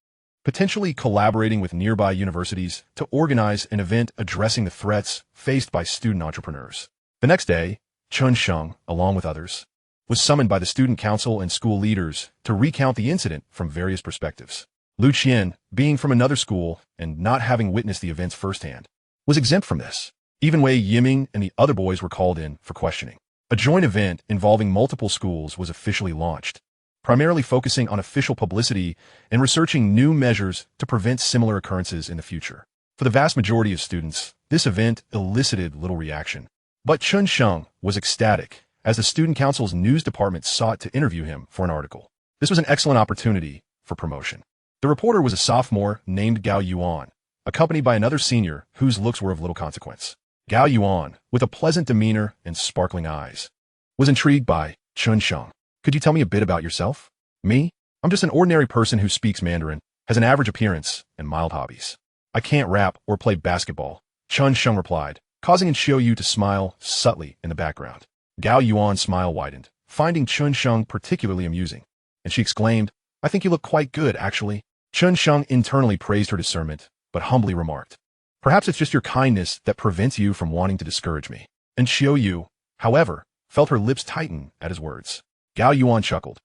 potentially collaborating with nearby universities to organize an event addressing the threats faced by student entrepreneurs. The next day, Chen Sheng, along with others, was summoned by the student council and school leaders to recount the incident from various perspectives. Lu Qian, being from another school and not having witnessed the events firsthand, was exempt from this. Even Wei Yiming and the other boys were called in for questioning. A joint event involving multiple schools was officially launched, primarily focusing on official publicity and researching new measures to prevent similar occurrences in the future. For the vast majority of students, this event elicited little reaction. But Chen Sheng was ecstatic as the student council's news department sought to interview him for an article. This was an excellent opportunity for promotion. The reporter was a sophomore named Gao Yuan, accompanied by another senior whose looks were of little consequence. Gao Yuan, with a pleasant demeanor and sparkling eyes, was intrigued by Chen Sheng. Could you tell me a bit about yourself? Me? I'm just an ordinary person who speaks Mandarin, has an average appearance, and mild hobbies. I can't rap or play basketball, Chen Sheng replied, causing Xiaoyu to smile subtly in the background. Gao Yuan's smile widened, finding Chen Sheng particularly amusing, and she exclaimed, I think you look quite good, actually. Chen Sheng internally praised her discernment, but humbly remarked, "Perhaps it's just your kindness that prevents you from wanting to discourage me." And Xiao Yu, however, felt her lips tighten at his words. Gao Yuan chuckled,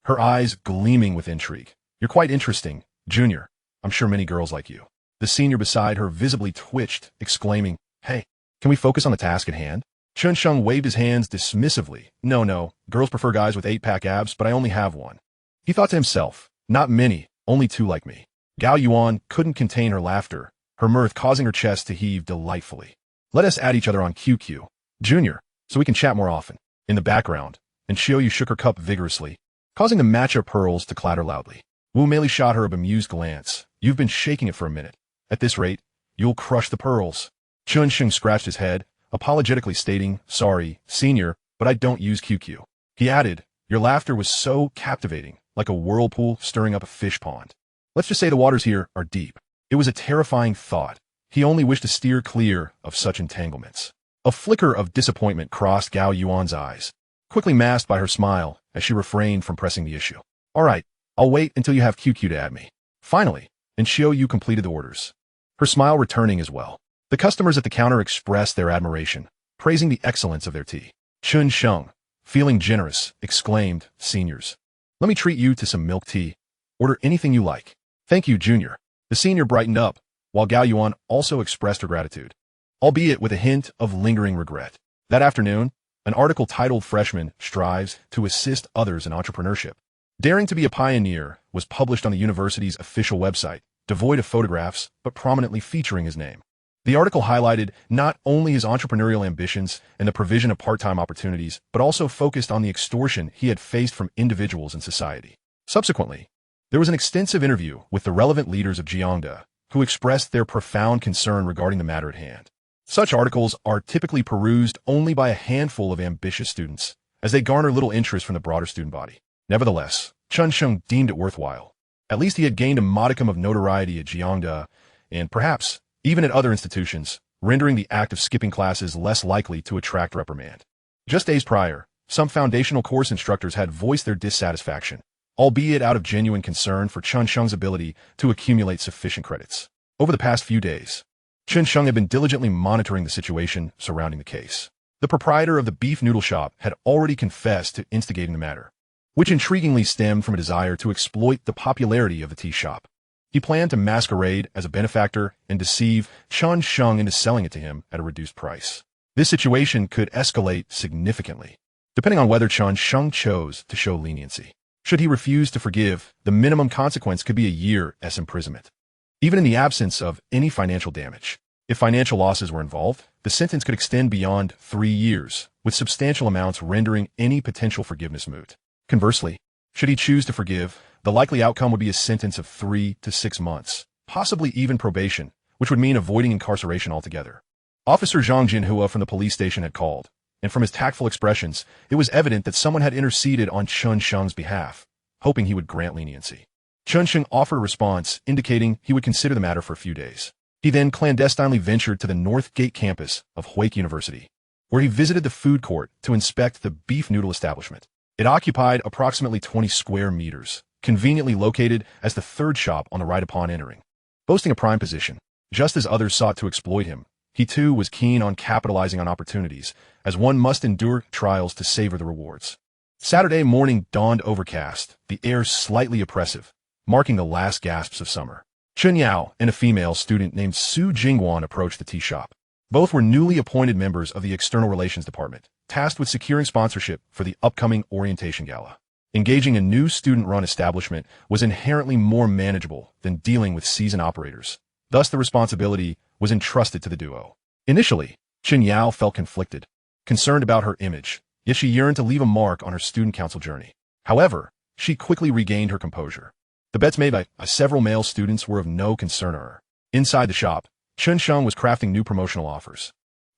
her eyes gleaming with intrigue. "You're quite interesting, Junior. I'm sure many girls like you." The senior beside her visibly twitched, exclaiming, "Hey, can we focus on the task at hand?" Chen Sheng waved his hands dismissively. No, girls prefer guys with 8-pack abs, but I only have one." He thought to himself, "Not many, only 2 like me." Gao Yuan couldn't contain her laughter, her mirth causing her chest to heave delightfully. "Let us add each other on QQ, Junior, so we can chat more often." In the background, and Xiao Yu shook her cup vigorously, causing the matcha pearls to clatter loudly. Wu Meili shot her a bemused glance. "You've been shaking it for a minute. At this rate, you'll crush the pearls." Chen Sheng scratched his head, apologetically stating, "Sorry, senior, but I don't use QQ." He added, "Your laughter was so captivating, like a whirlpool stirring up a fish pond. Let's just say the waters here are deep." It was a terrifying thought. He only wished to steer clear of such entanglements. A flicker of disappointment crossed Gao Yuan's eyes, quickly masked by her smile as she refrained from pressing the issue. "All right, I'll wait until you have QQ to add me." Finally, and Xiao Yu completed the orders, her smile returning as well. The customers at the counter expressed their admiration, praising the excellence of their tea. Chen Sheng, feeling generous, exclaimed, "Seniors, let me treat you to some milk tea. Order anything you like." "Thank you, Junior." The senior brightened up, while Gao Yuan also expressed her gratitude, albeit with a hint of lingering regret. That afternoon, an article titled "Freshman Strives to Assist Others in Entrepreneurship, Daring to be a Pioneer" was published on the university's official website, devoid of photographs, but prominently featuring his name. The article highlighted not only his entrepreneurial ambitions and the provision of part-time opportunities, but also focused on the extortion he had faced from individuals in society. Subsequently, there was an extensive interview with the relevant leaders of Jiangda, who expressed their profound concern regarding the matter at hand. Such articles are typically perused only by a handful of ambitious students, as they garner little interest from the broader student body. Nevertheless, Chen Sheng deemed it worthwhile. At least he had gained a modicum of notoriety at Jiangda, and perhaps even at other institutions, rendering the act of skipping classes less likely to attract reprimand. Just days prior, some foundational course instructors had voiced their dissatisfaction, albeit out of genuine concern for Chen Sheng's ability to accumulate sufficient credits. Over the past few days, Chen Sheng had been diligently monitoring the situation surrounding the case. The proprietor of the beef noodle shop had already confessed to instigating the matter, which intriguingly stemmed from a desire to exploit the popularity of the tea shop. He planned to masquerade as a benefactor and deceive Chen Sheng into selling it to him at a reduced price. This situation could escalate significantly, depending on whether Chen Sheng chose to show leniency. Should he refuse to forgive, the minimum consequence could be a year's imprisonment, even in the absence of any financial damage. If financial losses were involved, the sentence could extend beyond 3 years, with substantial amounts rendering any potential forgiveness moot. Conversely, should he choose to forgive, the likely outcome would be a sentence of 3 to 6 months, possibly even probation, which would mean avoiding incarceration altogether. Officer Zhang Jinhua from the police station had called, and from his tactful expressions, it was evident that someone had interceded on Chen Sheng's behalf, hoping he would grant leniency. Chen Sheng offered a response, indicating he would consider the matter for a few days. He then clandestinely ventured to the North Gate campus of Huike University, where he visited the food court to inspect the beef noodle establishment. It occupied approximately 20 square meters, conveniently located as the third shop on the right upon entering. Boasting a prime position, just as others sought to exploit him, he too was keen on capitalizing on opportunities, as one must endure trials to savor the rewards. Saturday morning dawned overcast, the air slightly oppressive, marking the last gasps of summer. Chen Yao and a female student named Su Jingguan approached the tea shop. Both were newly appointed members of the External Relations Department, tasked with securing sponsorship for the upcoming orientation gala. Engaging a new student-run establishment was inherently more manageable than dealing with seasoned operators. Thus, the responsibility was entrusted to the duo. Initially, Chen Yao felt conflicted, concerned about her image, yet she yearned to leave a mark on her student council journey. However, she quickly regained her composure. The bets made by several male students were of no concern to her. Inside the shop, Chen Sheng was crafting new promotional offers.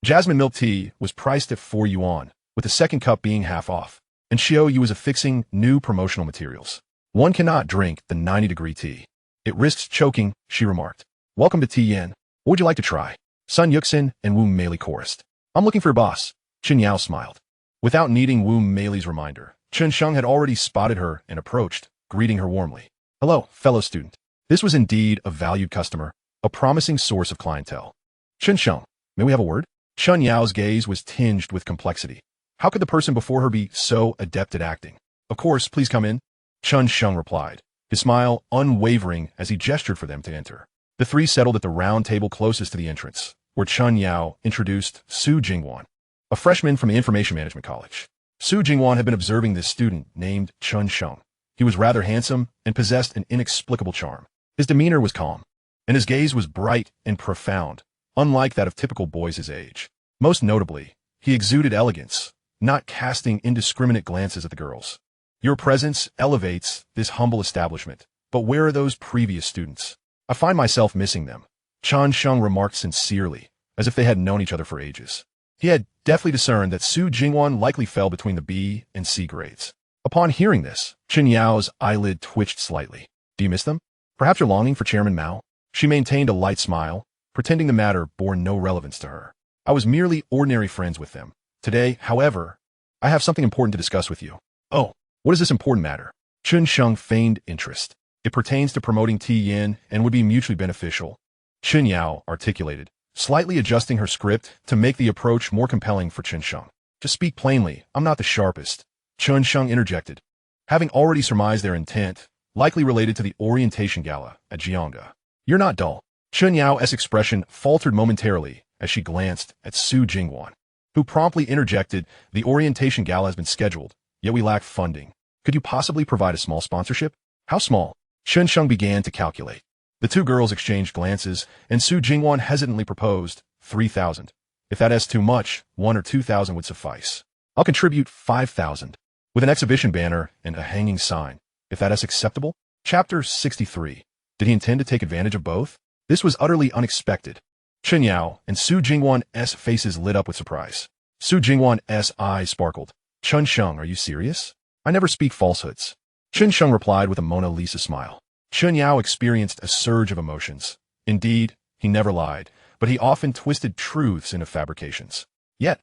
Jasmine milk tea was priced at 4 yuan, with the second cup being half off, and Xiao Yu was affixing new promotional materials. "One cannot drink the 90-degree tea. It risks choking," she remarked. "Welcome to Tea Yen. What would you like to try?" Sun Yuxin and Wu Meili chorused. "I'm looking for a boss." Chen Yao smiled. Without needing Wu Meili's reminder, Chen Sheng had already spotted her and approached, greeting her warmly. "Hello, fellow student." This was indeed a valued customer, a promising source of clientele. Chen Sheng, may we have a word? Chun Yao's gaze was tinged with complexity. How could the person before her be so adept at acting? Of course, please come in. Chen Sheng replied, his smile unwavering as he gestured for them to enter. The three settled at the round table closest to the entrance, where Chun Yao introduced Su Jingwan, a freshman from the Information Management College. Su Jingwan had been observing this student named Chen Sheng. He was rather handsome and possessed an inexplicable charm. His demeanor was calm, and his gaze was bright and profound, unlike that of typical boys his age. Most notably, he exuded elegance, not casting indiscriminate glances at the girls. Your presence elevates this humble establishment, but where are those previous students? I find myself missing them, Chen Sheng remarked sincerely, as if they had known each other for ages. He had deftly discerned that Su Jingwan likely fell between the B and C grades. Upon hearing this, Chen Yao's eyelid twitched slightly. Do you miss them? Perhaps you're longing for Chairman Mao? She maintained a light smile, pretending the matter bore no relevance to her. I was merely ordinary friends with them. Today, however, I have something important to discuss with you. Oh, what is this important matter? Chen Sheng feigned interest. It pertains to promoting Tian and would be mutually beneficial. Chen Yao articulated, slightly adjusting her script to make the approach more compelling for Chen Sheng. To speak plainly, I'm not the sharpest. Chen Sheng interjected, having already surmised their intent, likely related to the orientation gala at Jiangda. You're not dull. Chen Yao's expression faltered momentarily as she glanced at Su Jingwan, who promptly interjected, the orientation gala has been scheduled, yet we lack funding. Could you possibly provide a small sponsorship? How small? Chen Sheng began to calculate. The two girls exchanged glances, and Su Jingwan hesitantly proposed 3,000. If that is too much, 1,000 or 2,000 would suffice. I'll contribute 5,000, with an exhibition banner and a hanging sign, if that is acceptable. Chapter 63. Did he intend to take advantage of both? This was utterly unexpected. Chen Yao and Su Jingwan's faces lit up with surprise. Su Jingwan's eyes sparkled. Chen Sheng, are you serious? I never speak falsehoods. Chen Sheng replied with a Mona Lisa smile. Chen Yao experienced a surge of emotions. Indeed, he never lied, but he often twisted truths into fabrications. Yet,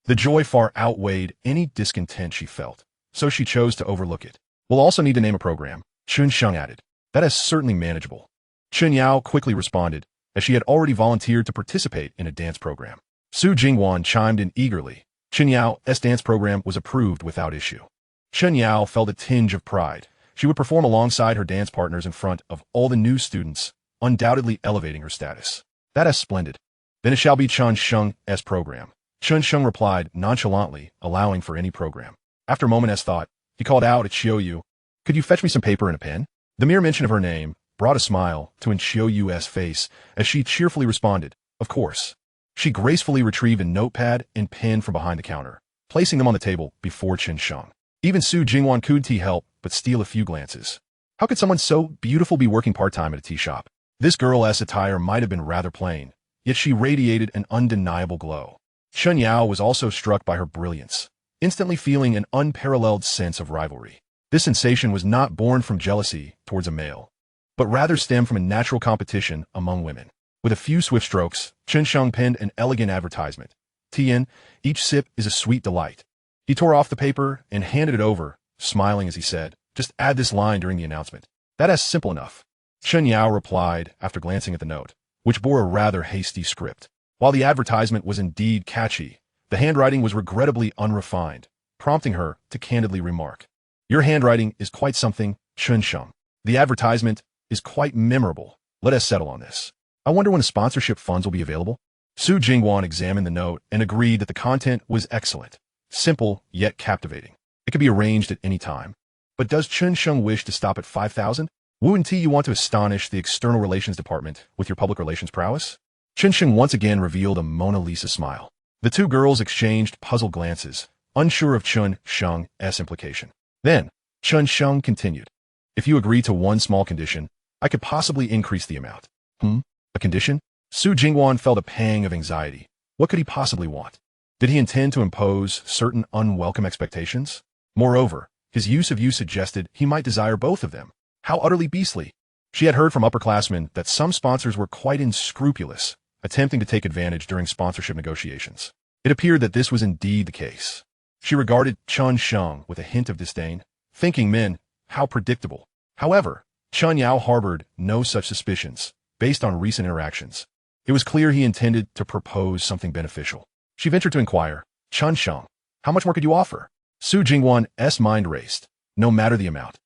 the joy far outweighed any discontent she felt, so she chose to overlook it. We'll also need to name a program, Chen Sheng added. That is certainly manageable. Chen Yao quickly responded, as she had already volunteered to participate in a dance program. Su Jingwan chimed in eagerly. Chen Yao's dance program was approved without issue. Chen Yao felt a tinge of pride. She would perform alongside her dance partners in front of all the new students, undoubtedly elevating her status. That is splendid. Then it shall be Chen Sheng's program. Chen Sheng replied nonchalantly, allowing for any program. After a moment's thought, he called out at Xiaoyu, could you fetch me some paper and a pen? The mere mention of her name brought a smile to Xiaoyu's face as she cheerfully responded, of course. She gracefully retrieved a notepad and pen from behind the counter, placing them on the table before Chen Sheng. Even Su Jingwan couldn't help but steal a few glances. How could someone so beautiful be working part-time at a tea shop? This girl's attire might have been rather plain, yet she radiated an undeniable glow. Chen Yao was also struck by her brilliance, instantly feeling an unparalleled sense of rivalry. This sensation was not born from jealousy towards a male, but rather stemmed from a natural competition among women. With a few swift strokes, Chen Sheng penned an elegant advertisement. Tian, each sip is a sweet delight. He tore off the paper and handed it over, smiling as he said, just add this line during the announcement. That is simple enough. Chen Yao replied after glancing at the note, which bore a rather hasty script. While the advertisement was indeed catchy, the handwriting was regrettably unrefined, prompting her to candidly remark, your handwriting is quite something, Chen Sheng. The advertisement is quite memorable. Let us settle on this. I wonder when the sponsorship funds will be available? Su Jingwan examined the note and agreed that the content was excellent, simple yet captivating. It could be arranged at any time. But does Chen Sheng wish to stop at 5,000? Wouldn't you want to astonish the External Relations Department with your public relations prowess? Chen Sheng once again revealed a Mona Lisa smile. The two girls exchanged puzzled glances, unsure of Chen Sheng's implication. Then, Chen Sheng continued, if you agree to one small condition, I could possibly increase the amount. A condition? Su Jingwan felt a pang of anxiety. What could he possibly want? Did he intend to impose certain unwelcome expectations? Moreover, his use of you suggested he might desire both of them. How utterly beastly. She had heard from upperclassmen that some sponsors were quite unscrupulous, attempting to take advantage during sponsorship negotiations. It appeared that this was indeed the case. She regarded Chen Sheng with a hint of disdain, thinking men, how predictable. However, Chen Yao harbored no such suspicions, based on recent interactions. It was clear he intended to propose something beneficial. She ventured to inquire, Chen Sheng, how much more could you offer? Su Jingwan's mind raced, no matter the amount.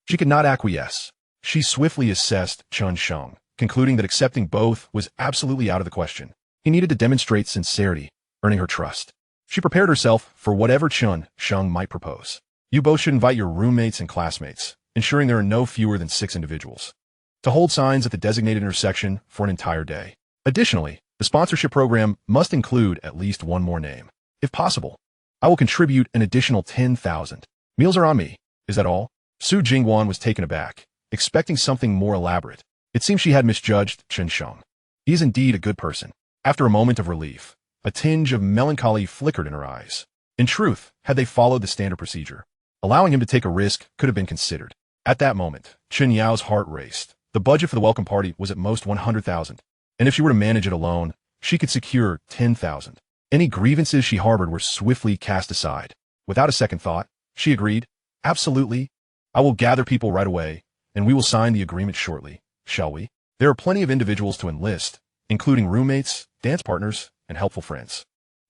She could not acquiesce. She swiftly assessed Chen Sheng, concluding that accepting both was absolutely out of the question. He needed to demonstrate sincerity, earning her trust. She prepared herself for whatever Chen Sheng might propose. You both should invite your roommates and classmates, ensuring there are no fewer than 6 individuals, to hold signs at the designated intersection for an entire day. Additionally, the sponsorship program must include at least one more name. If possible, I will contribute an additional 10,000. Meals are on me. Is that all? Su Jingwan was taken aback, expecting something more elaborate. It seems she had misjudged Chen Sheng. He is indeed a good person. After a moment of relief, a tinge of melancholy flickered in her eyes. In truth, had they followed the standard procedure, allowing him to take a risk could have been considered. At that moment, Chen Yao's heart raced. The budget for the welcome party was at most 100,000. And if she were to manage it alone, she could secure 10,000. Any grievances she harbored were swiftly cast aside. Without a second thought, she agreed, absolutely. I will gather people right away, and we will sign the agreement shortly, shall we? There are plenty of individuals to enlist, including roommates, dance partners, and helpful friends.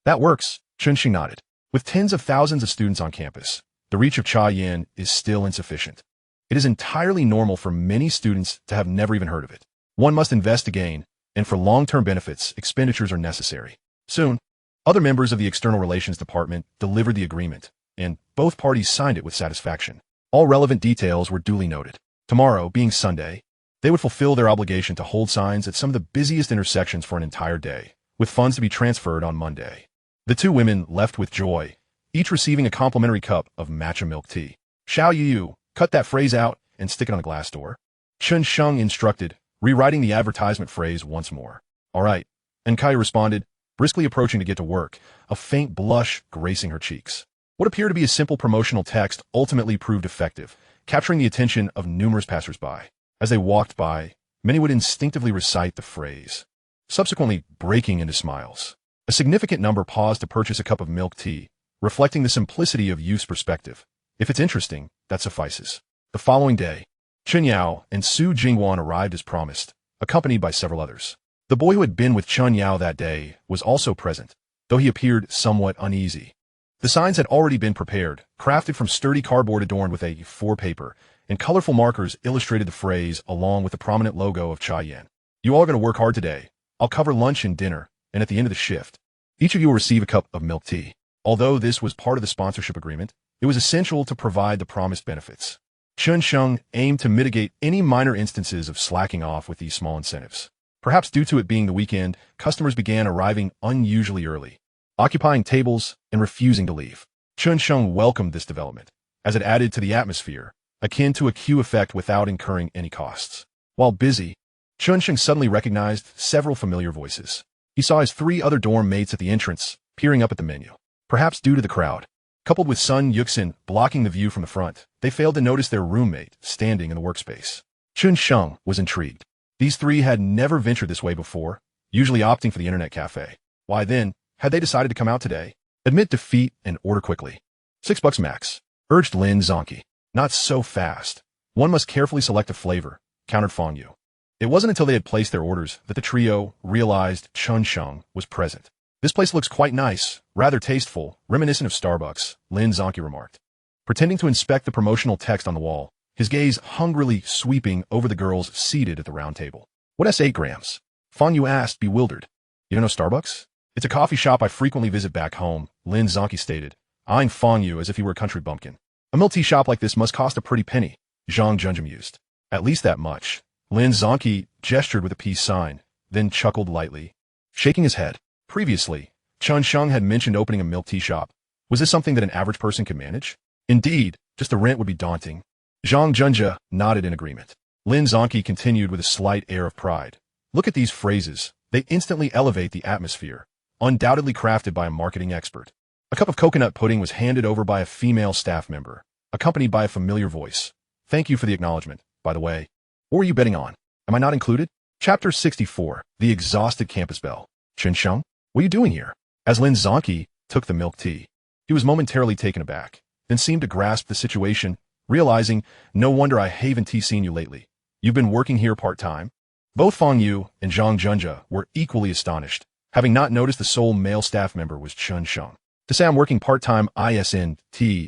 That works, Chen Sheng nodded. With tens of thousands of students on campus, the reach of Cha Yan is still insufficient. It is entirely normal for many students to have never even heard of it. One must invest to gain, and for long-term benefits, expenditures are necessary. Soon, other members of the External Relations Department delivered the agreement, and both parties signed it with satisfaction. All relevant details were duly noted. Tomorrow, being Sunday, they would fulfill their obligation to hold signs at some of the busiest intersections for an entire day, with funds to be transferred on Monday. The 2 women left with joy, each receiving a complimentary cup of matcha milk tea. Xiao Yu, cut that phrase out and stick it on a glass door. Chen Sheng instructed, rewriting the advertisement phrase once more. All right, and Kai responded, briskly approaching to get to work, a faint blush gracing her cheeks. What appeared to be a simple promotional text ultimately proved effective, capturing the attention of numerous passersby. As they walked by, many would instinctively recite the phrase, subsequently breaking into smiles. A significant number paused to purchase a cup of milk tea, reflecting the simplicity of youth's perspective. If it's interesting, that suffices. The following day, Chen Yao and Su Jingwan arrived as promised, accompanied by several others. The boy who had been with Chen Yao that day was also present, though he appeared somewhat uneasy. The signs had already been prepared, crafted from sturdy cardboard adorned with A4 paper, and colorful markers illustrated the phrase along with the prominent logo of Cha Yan. You all are going to work hard today. I'll cover lunch and dinner, and at the end of the shift, each of you will receive a cup of milk tea. Although this was part of the sponsorship agreement, it was essential to provide the promised benefits. Chen Sheng aimed to mitigate any minor instances of slacking off with these small incentives. Perhaps due to it being the weekend, customers began arriving unusually early, occupying tables and refusing to leave. Chen Sheng welcomed this development, as it added to the atmosphere, akin to a queue effect without incurring any costs. While busy, Chen Sheng suddenly recognized several familiar voices. He saw his 3 other dorm mates at the entrance, peering up at the menu. Perhaps due to the crowd, coupled with Sun Yuxin blocking the view from the front, they failed to notice their roommate standing in the workspace. Chen Sheng was intrigued. These 3 had never ventured this way before, usually opting for the internet cafe. Why then, had they decided to come out today? Admit defeat and order quickly. $6 max, urged Lin Zonki. Not so fast. One must carefully select a flavor, countered Fang Yu. It wasn't until they had placed their orders that the trio realized Chen Sheng was present. This place looks quite nice, rather tasteful, reminiscent of Starbucks, Lin Zonki remarked. Pretending to inspect the promotional text on the wall, his gaze hungrily sweeping over the girls seated at the round table. What's 8 grams? Fang Yu asked, bewildered. You don't know Starbucks? It's a coffee shop I frequently visit back home, Lin Zonki stated, eyeing Fang Yu as if he were a country bumpkin. A milk tea shop like this must cost a pretty penny, Zhang Junjun mused. At least that much. Lin Zonki gestured with a peace sign, then chuckled lightly, shaking his head. Previously, Chen Sheng had mentioned opening a milk tea shop. Was this something that an average person could manage? Indeed, just the rent would be daunting. Zhang Junjun nodded in agreement. Lin Zonki continued with a slight air of pride. Look at these phrases. They instantly elevate the atmosphere, undoubtedly crafted by a marketing expert. A cup of coconut pudding was handed over by a female staff member, accompanied by a familiar voice. Thank you for the acknowledgement, by the way. What were you betting on? Am I not included? Chapter 64, The Exhausted Campus Belle. Chen Sheng, what are you doing here? As Lin Zonki took the milk tea, he was momentarily taken aback, then seemed to grasp the situation, realizing, no wonder I haven't seen you lately. You've been working here part-time? Both Fang Yu and Zhang Junja were equally astonished, having not noticed the sole male staff member was Chen Sheng. To say I'm working part-time isn't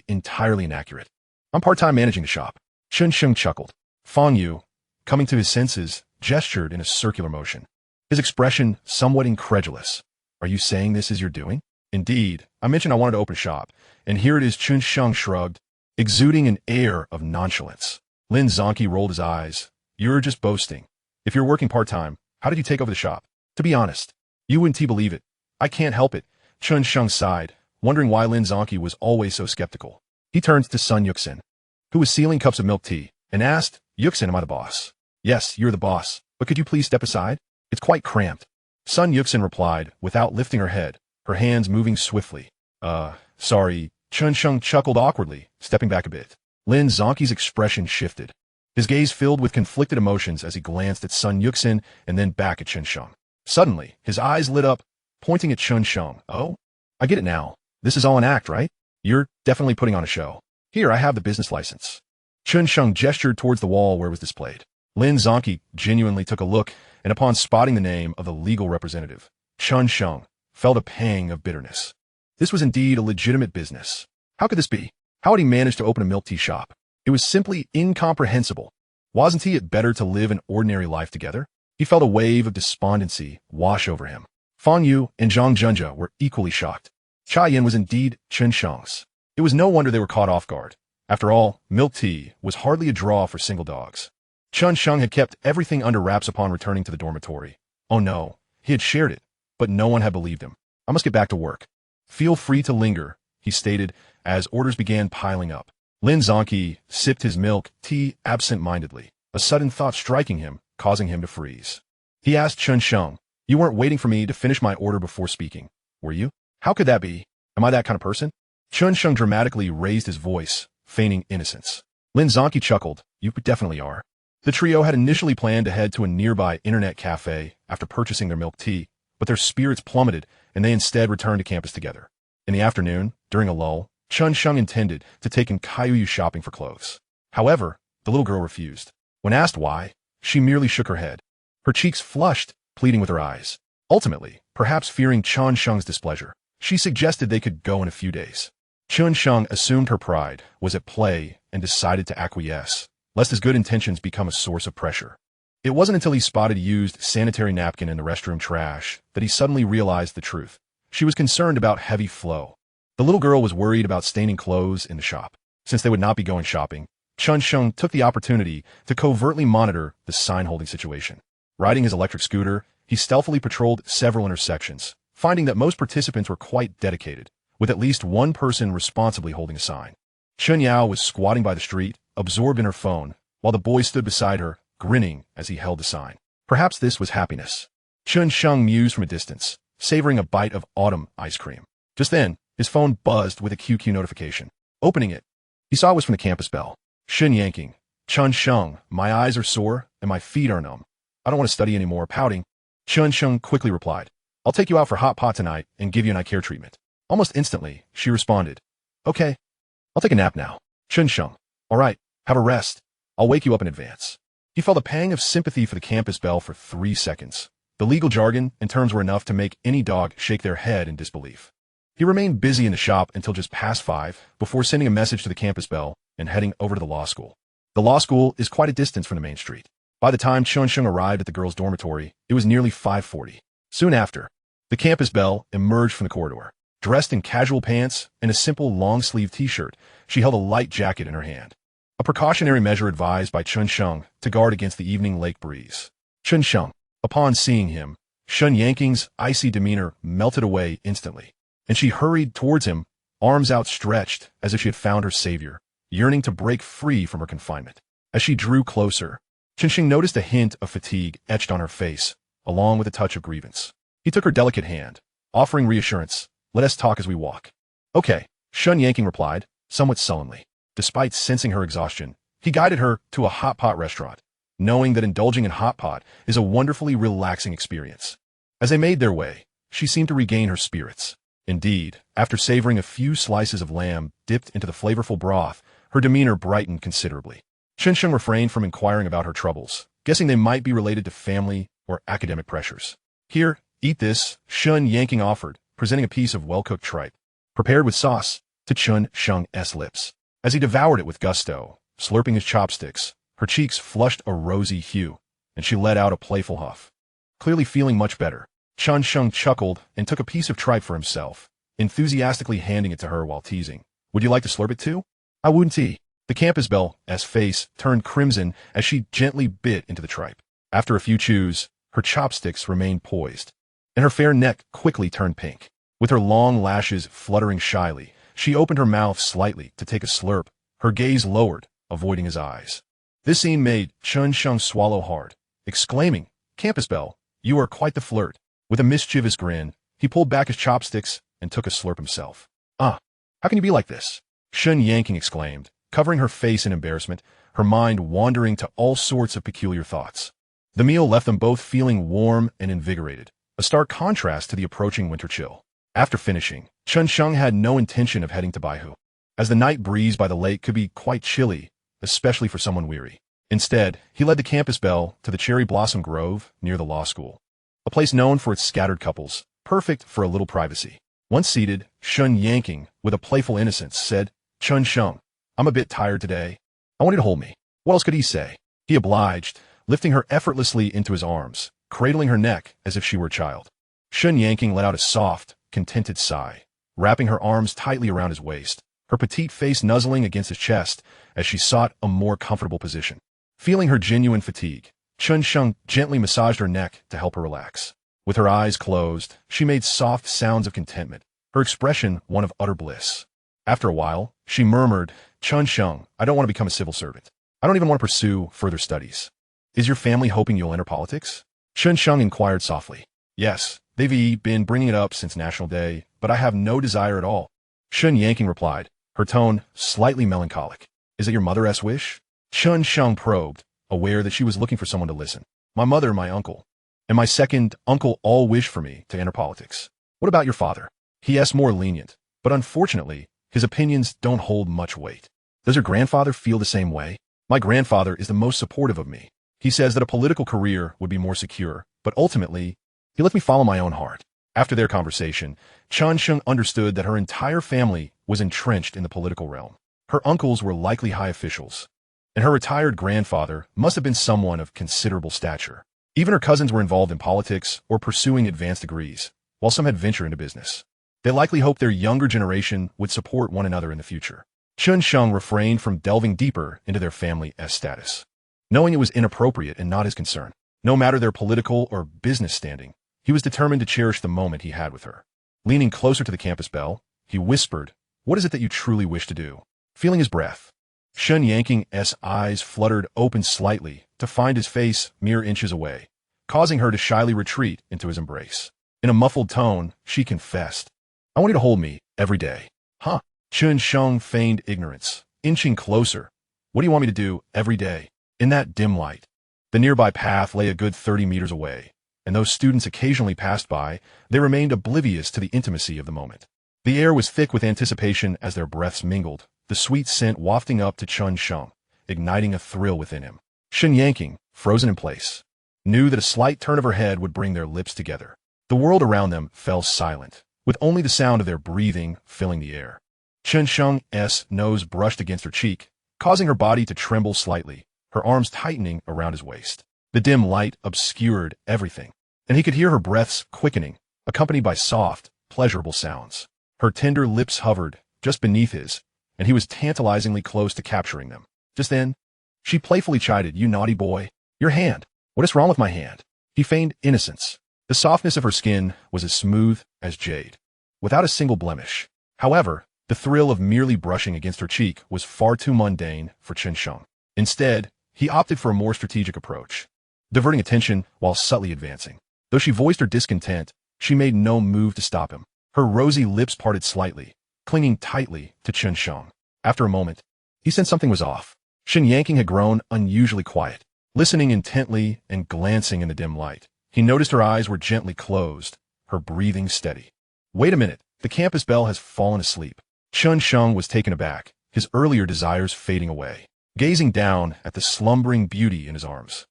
entirely inaccurate. I'm part-time managing the shop. Chen Sheng chuckled. Fang Yu, coming to his senses, gestured in a circular motion. His expression somewhat incredulous. Are you saying this is your doing? Indeed, I mentioned I wanted to open a shop, and here it is. Chen Sheng shrugged, exuding an air of nonchalance. Lin Zonki rolled his eyes. You're just boasting. If you're working part-time, how did you take over the shop? To be honest, you wouldn't believe it. I can't help it. Chen Sheng sighed, wondering why Lin Zonki was always so skeptical. He turned to Sun Yuxin, who was sealing cups of milk tea, and asked, Yuxin, am I the boss? Yes, you're the boss, but could you please step aside? It's quite cramped. Sun Yuxin replied, without lifting her head, her hands moving swiftly. Sorry. Chen Sheng chuckled awkwardly, stepping back a bit. Lin Zonki's expression shifted. His gaze filled with conflicted emotions as he glanced at Sun Yuxin and then back at Chen Sheng. Suddenly, his eyes lit up, pointing at Chen Sheng. Oh, I get it now. This is all an act, right? You're definitely putting on a show. Here, I have the business license. Chen Sheng gestured towards the wall where it was displayed. Lin Zonki genuinely took a look, and upon spotting the name of the legal representative, Chen Sheng, felt a pang of bitterness. This was indeed a legitimate business. How could this be? How had he managed to open a milk tea shop? It was simply incomprehensible. Wasn't it better to live an ordinary life together? He felt a wave of despondency wash over him. Fang Yu and Zhang Junja were equally shocked. Cha Yin was indeed Chen Sheng's. It was no wonder they were caught off guard. After all, milk tea was hardly a draw for single dogs. Chen Sheng had kept everything under wraps upon returning to the dormitory. Oh no, he had shared it, but no one had believed him. I must get back to work. Feel free to linger, he stated, as orders began piling up. Lin Zonki sipped his milk tea absent-mindedly, a sudden thought striking him, causing him to freeze. He asked Chen Sheng, You weren't waiting for me to finish my order before speaking, were you? How could that be? Am I that kind of person? Chen Sheng dramatically raised his voice, feigning innocence. Lin Zonki chuckled, You definitely are. The trio had initially planned to head to a nearby internet cafe after purchasing their milk tea, but their spirits plummeted and they instead returned to campus together. In the afternoon, during a lull, Chen Sheng intended to take Kaiyu shopping for clothes. However, the little girl refused. When asked why, she merely shook her head. Her cheeks flushed, pleading with her eyes. Ultimately, perhaps fearing Chen Sheng's displeasure, she suggested they could go in a few days. Chen Sheng assumed her pride was at play and decided to acquiesce, lest his good intentions become a source of pressure. It wasn't until he spotted a used sanitary napkin in the restroom trash that he suddenly realized the truth. She was concerned about heavy flow. The little girl was worried about staining clothes in the shop. Since they would not be going shopping, Chen Sheng took the opportunity to covertly monitor the sign-holding situation. Riding his electric scooter, he stealthily patrolled several intersections, finding that most participants were quite dedicated, with at least one person responsibly holding a sign. Chen Yao was squatting by the street, absorbed in her phone, while the boy stood beside her, grinning as he held the sign. Perhaps this was happiness. Chen Sheng mused from a distance, savoring a bite of autumn ice cream. Just then, his phone buzzed with a QQ notification. Opening it, he saw it was from the campus bell. Shin yanking. Chen Sheng, my eyes are sore and my feet are numb. I don't want to study anymore. Pouting, Chen Sheng quickly replied, I'll take you out for hot pot tonight and give you an eye care treatment. Almost instantly, she responded, Okay, I'll take a nap now. Chen Sheng, all right, have a rest. I'll wake you up in advance. He felt a pang of sympathy for the campus bell for 3 seconds. The legal jargon and terms were enough to make any dog shake their head in disbelief. He remained busy in the shop until just past 5 before sending a message to the campus bell and heading over to the law school. The law school is quite a distance from the main street. By the time Chen Sheng arrived at the girls' dormitory, it was nearly 5:40. Soon after, the campus belle emerged from the corridor. Dressed in casual pants and a simple long-sleeve t-shirt, she held a light jacket in her hand. A precautionary measure advised by Chen Sheng to guard against the evening lake breeze. Chen Sheng, upon seeing him, Shen Yanking's icy demeanor melted away instantly, and she hurried towards him, arms outstretched as if she had found her savior, yearning to break free from her confinement. As she drew closer, Chen Sheng noticed a hint of fatigue etched on her face, along with a touch of grievance. He took her delicate hand, offering reassurance. Let us talk as we walk. Okay, Shen Yanking replied, somewhat sullenly. Despite sensing her exhaustion, he guided her to a hot pot restaurant, knowing that indulging in hot pot is a wonderfully relaxing experience. As they made their way, she seemed to regain her spirits. Indeed, after savoring a few slices of lamb dipped into the flavorful broth, her demeanor brightened considerably. Chen Sheng refrained from inquiring about her troubles, guessing they might be related to family or academic pressures. Here, eat this, Chen Yanking offered, presenting a piece of well-cooked tripe, prepared with sauce, to Chen Sheng's lips. As he devoured it with gusto, slurping his chopsticks, her cheeks flushed a rosy hue, and she let out a playful huff. Clearly feeling much better, Chen Sheng chuckled and took a piece of tripe for himself, enthusiastically handing it to her while teasing. Would you like to slurp it too? I wouldn't. The campus belle's face turned crimson as she gently bit into the tripe. After a few chews, her chopsticks remained poised, and her fair neck quickly turned pink. With her long lashes fluttering shyly, she opened her mouth slightly to take a slurp, her gaze lowered, avoiding his eyes. This scene made Chen Sheng swallow hard, exclaiming, Campus belle, you are quite the flirt. With a mischievous grin, he pulled back his chopsticks and took a slurp himself. How can you be like this? Chen Yanking exclaimed, covering her face in embarrassment, her mind wandering to all sorts of peculiar thoughts. The meal left them both feeling warm and invigorated, a stark contrast to the approaching winter chill. After finishing, Chen Sheng had no intention of heading to Baihu, as the night breeze by the lake could be quite chilly, especially for someone weary. Instead, he led the campus belle to the Cherry Blossom Grove near the law school, a place known for its scattered couples, perfect for a little privacy. Once seated, Chen Yanking, with a playful innocence, said, Chen Sheng, I'm a bit tired today. I want you to hold me. What else could he say? He obliged, lifting her effortlessly into his arms, cradling her neck as if she were a child. Chen Yanking let out a soft, contented sigh, wrapping her arms tightly around his waist, her petite face nuzzling against his chest as she sought a more comfortable position. Feeling her genuine fatigue, Chen Sheng gently massaged her neck to help her relax. With her eyes closed, she made soft sounds of contentment, her expression one of utter bliss. After a while, she murmured, Chen Sheng, I don't want to become a civil servant. I don't even want to pursue further studies. Is your family hoping you'll enter politics? Chen Sheng inquired softly. Yes, they've been bringing it up since National Day, but I have no desire at all. Chen Yanking replied, her tone slightly melancholic. Is it your mother's wish? Chen Sheng probed, aware that she was looking for someone to listen. My mother, my uncle, and my second uncle all wish for me to enter politics. What about your father? He is more lenient, but unfortunately, his opinions don't hold much weight. Does your grandfather feel the same way? My grandfather is the most supportive of me. He says that a political career would be more secure, but ultimately, he lets me follow my own heart. After their conversation, Chen Sheng understood that her entire family was entrenched in the political realm. Her uncles were likely high officials, and her retired grandfather must have been someone of considerable stature. Even her cousins were involved in politics or pursuing advanced degrees, while some had ventured into business. They likely hoped their younger generation would support one another in the future. Chen Sheng refrained from delving deeper into their family's status, knowing it was inappropriate and not his concern. No matter their political or business standing, he was determined to cherish the moment he had with her. Leaning closer to the campus belle, he whispered, What is it that you truly wish to do? Feeling his breath, Chen Yanking's eyes fluttered open slightly to find his face mere inches away, causing her to shyly retreat into his embrace. In a muffled tone, she confessed, I want you to hold me every day. Huh? Chen Sheng feigned ignorance, inching closer. What do you want me to do every day? In that dim light, the nearby path lay a good 30 meters away, and though students occasionally passed by, they remained oblivious to the intimacy of the moment. The air was thick with anticipation as their breaths mingled, the sweet scent wafting up to Chen Sheng, igniting a thrill within him. Chen Yanking, frozen in place, knew that a slight turn of her head would bring their lips together. The world around them fell silent, with only the sound of their breathing filling the air. Chen Sheng's nose brushed against her cheek, causing her body to tremble slightly, her arms tightening around his waist. The dim light obscured everything, and he could hear her breaths quickening, accompanied by soft, pleasurable sounds. Her tender lips hovered just beneath his, and he was tantalizingly close to capturing them. Just then, she playfully chided, You naughty boy. Your hand. What is wrong with my hand? He feigned innocence. The softness of her skin was as smooth as jade, without a single blemish. However, the thrill of merely brushing against her cheek was far too mundane for Chen Sheng. Instead, he opted for a more strategic approach, diverting attention while subtly advancing. Though she voiced her discontent, she made no move to stop him. Her rosy lips parted slightly, clinging tightly to Chen Sheng. After a moment, he sensed something was off. Chen Yanking had grown unusually quiet, listening intently and glancing in the dim light. He noticed her eyes were gently closed, her breathing steady. Wait a minute, the campus belle has fallen asleep. Chen Sheng was taken aback, his earlier desires fading away, gazing down at the slumbering beauty in his arms.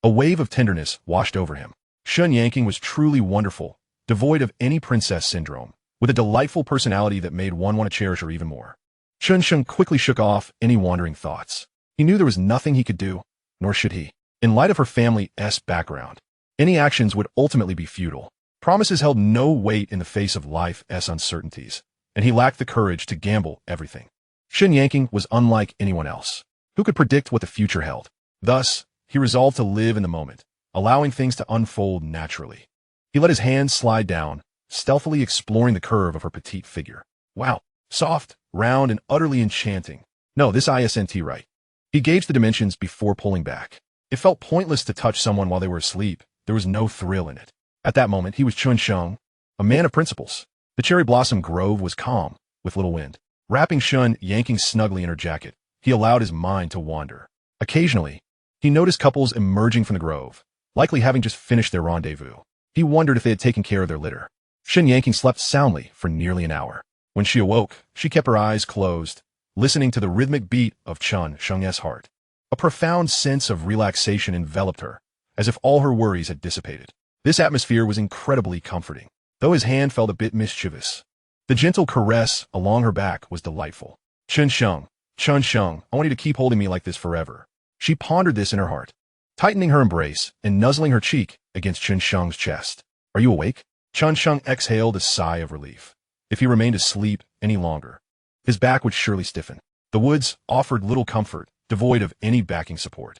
A wave of tenderness washed over him. Chen Yanking was truly wonderful, devoid of any princess syndrome, with a delightful personality that made one want to cherish her even more. Chen Sheng quickly shook off any wandering thoughts. He knew there was nothing he could do, nor should he. In light of her family's background, any actions would ultimately be futile. Promises held no weight in the face of life's uncertainties, and he lacked the courage to gamble everything. Chen Yanking was unlike anyone else. Who could predict what the future held? Thus, he resolved to live in the moment, allowing things to unfold naturally. He let his hands slide down, stealthily exploring the curve of her petite figure. Wow, soft, round, and utterly enchanting. No, this isn't right. He gauged the dimensions before pulling back. It felt pointless to touch someone while they were asleep. There was no thrill in it. At that moment, he was Chen Sheng, a man of principles. The cherry blossom grove was calm, with little wind. Wrapping Chen Yanking snugly in her jacket, he allowed his mind to wander. Occasionally, he noticed couples emerging from the grove, likely having just finished their rendezvous. He wondered if they had taken care of their litter. Chen Yanking slept soundly for nearly an hour. When she awoke, she kept her eyes closed, listening to the rhythmic beat of Chen Sheng's heart. A profound sense of relaxation enveloped her, as if all her worries had dissipated. This atmosphere was incredibly comforting, though his hand felt a bit mischievous. The gentle caress along her back was delightful. Chen Sheng, I want you to keep holding me like this forever. She pondered this in her heart, tightening her embrace and nuzzling her cheek against Chen Sheng's chest. Are you awake? Chen Sheng exhaled a sigh of relief. If he remained asleep any longer, his back would surely stiffen. The woods offered little comfort, devoid of any backing support.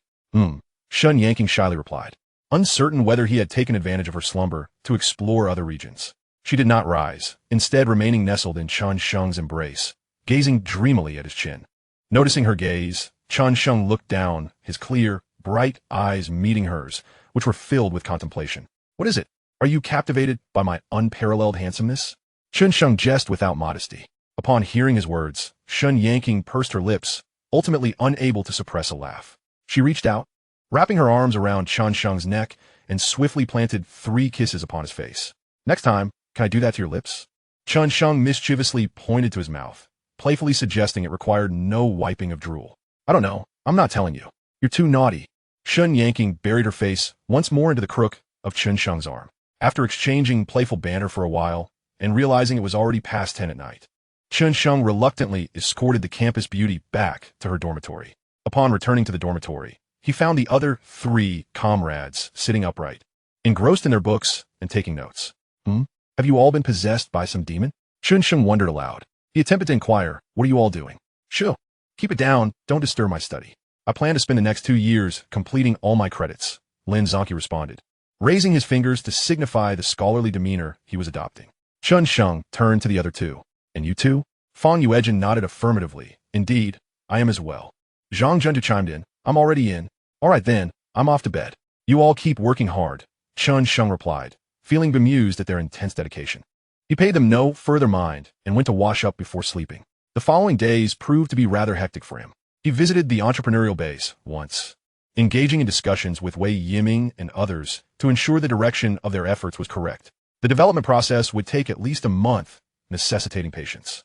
Chen Yanking shyly replied, uncertain whether he had taken advantage of her slumber to explore other regions. She did not rise, instead remaining nestled in Chen Sheng's embrace, gazing dreamily at his chin. Noticing her gaze, Chen Sheng looked down, his clear, bright eyes meeting hers, which were filled with contemplation. What is it? Are you captivated by my unparalleled handsomeness? Chen Sheng jested without modesty. Upon hearing his words, Chen Yanking pursed her lips, ultimately unable to suppress a laugh. She reached out, wrapping her arms around Chen Sheng's neck, and swiftly planted 3 kisses upon his face. Next time, can I do that to your lips? Chen Sheng mischievously pointed to his mouth, playfully suggesting it required no wiping of drool. I don't know. I'm not telling you. You're too naughty. Chen Yanking buried her face once more into the crook of Chen Sheng's arm. After exchanging playful banter for a while, and realizing it was already past 10 at night, Chen Sheng reluctantly escorted the campus beauty back to her dormitory. Upon returning to the dormitory, he found the other 3 comrades sitting upright, engrossed in their books and taking notes. Have you all been possessed by some demon? Chen Sheng wondered aloud. He attempted to inquire, what are you all doing? Shoo, keep it down, don't disturb my study. I plan to spend the next 2 years completing all my credits, Lin Zonki responded, raising his fingers to signify the scholarly demeanor he was adopting. Chen Sheng turned to the other 2. And you too? Fang Yuejin nodded affirmatively. Indeed, I am as well. Zhang Junju chimed in. I'm already in. All right then, I'm off to bed. You all keep working hard, Chen Sheng replied, feeling bemused at their intense dedication. He paid them no further mind and went to wash up before sleeping. The following days proved to be rather hectic for him. He visited the entrepreneurial base once, engaging in discussions with Wei Yiming and others to ensure the direction of their efforts was correct. The development process would take at least a month, necessitating patience.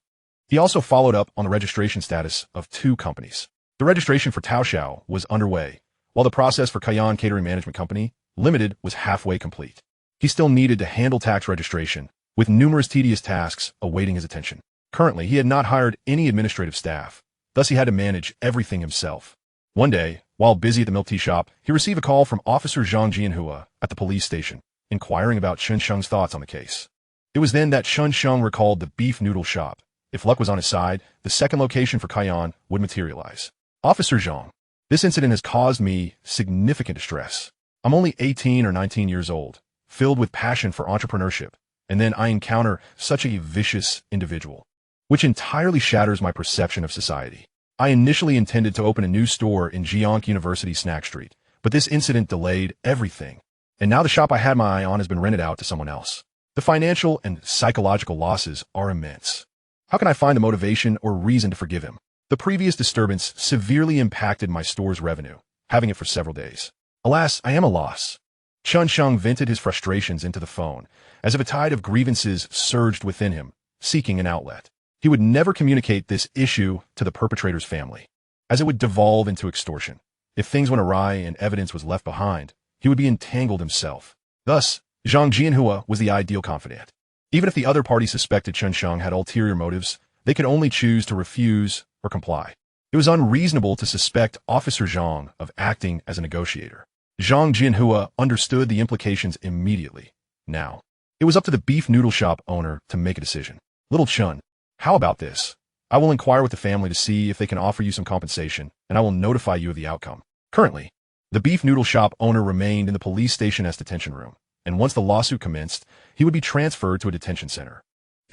He also followed up on the registration status of 2 companies. The registration for Taoxiao was underway, while the process for Kayan Catering Management Company Limited was halfway complete. He still needed to handle tax registration, with numerous tedious tasks awaiting his attention. Currently, he had not hired any administrative staff, thus he had to manage everything himself. One day, while busy at the milk tea shop, he received a call from Officer Zhang Jianhua at the police station, inquiring about Chen Sheng's thoughts on the case. It was then that Chen Sheng recalled the beef noodle shop. If luck was on his side, the second location for Kayan would materialize. Officer Zhang, this incident has caused me significant distress. I'm only 18 or 19 years old, filled with passion for entrepreneurship, and then I encounter such a vicious individual, which entirely shatters my perception of society. I initially intended to open a new store in Jiangsu University Snack Street, but this incident delayed everything, and now the shop I had my eye on has been rented out to someone else. The financial and psychological losses are immense. How can I find the motivation or reason to forgive him? The previous disturbance severely impacted my store's revenue, having it for several days. Alas, I am a loss. Chen Sheng vented his frustrations into the phone, as if a tide of grievances surged within him, seeking an outlet. He would never communicate this issue to the perpetrator's family, as it would devolve into extortion. If things went awry and evidence was left behind, he would be entangled himself. Thus, Zhang Jianhua was the ideal confidant. Even if the other party suspected Chen Sheng had ulterior motives, they could only choose to refuse or comply. It was unreasonable to suspect Officer Zhang of acting as a negotiator. Zhang Jianhua understood the implications immediately. Now, it was up to the beef noodle shop owner to make a decision. Little Chen, how about this? I will inquire with the family to see if they can offer you some compensation, and I will notify you of the outcome. Currently, the beef noodle shop owner remained in the police station as detention room, and once the lawsuit commenced, he would be transferred to a detention center.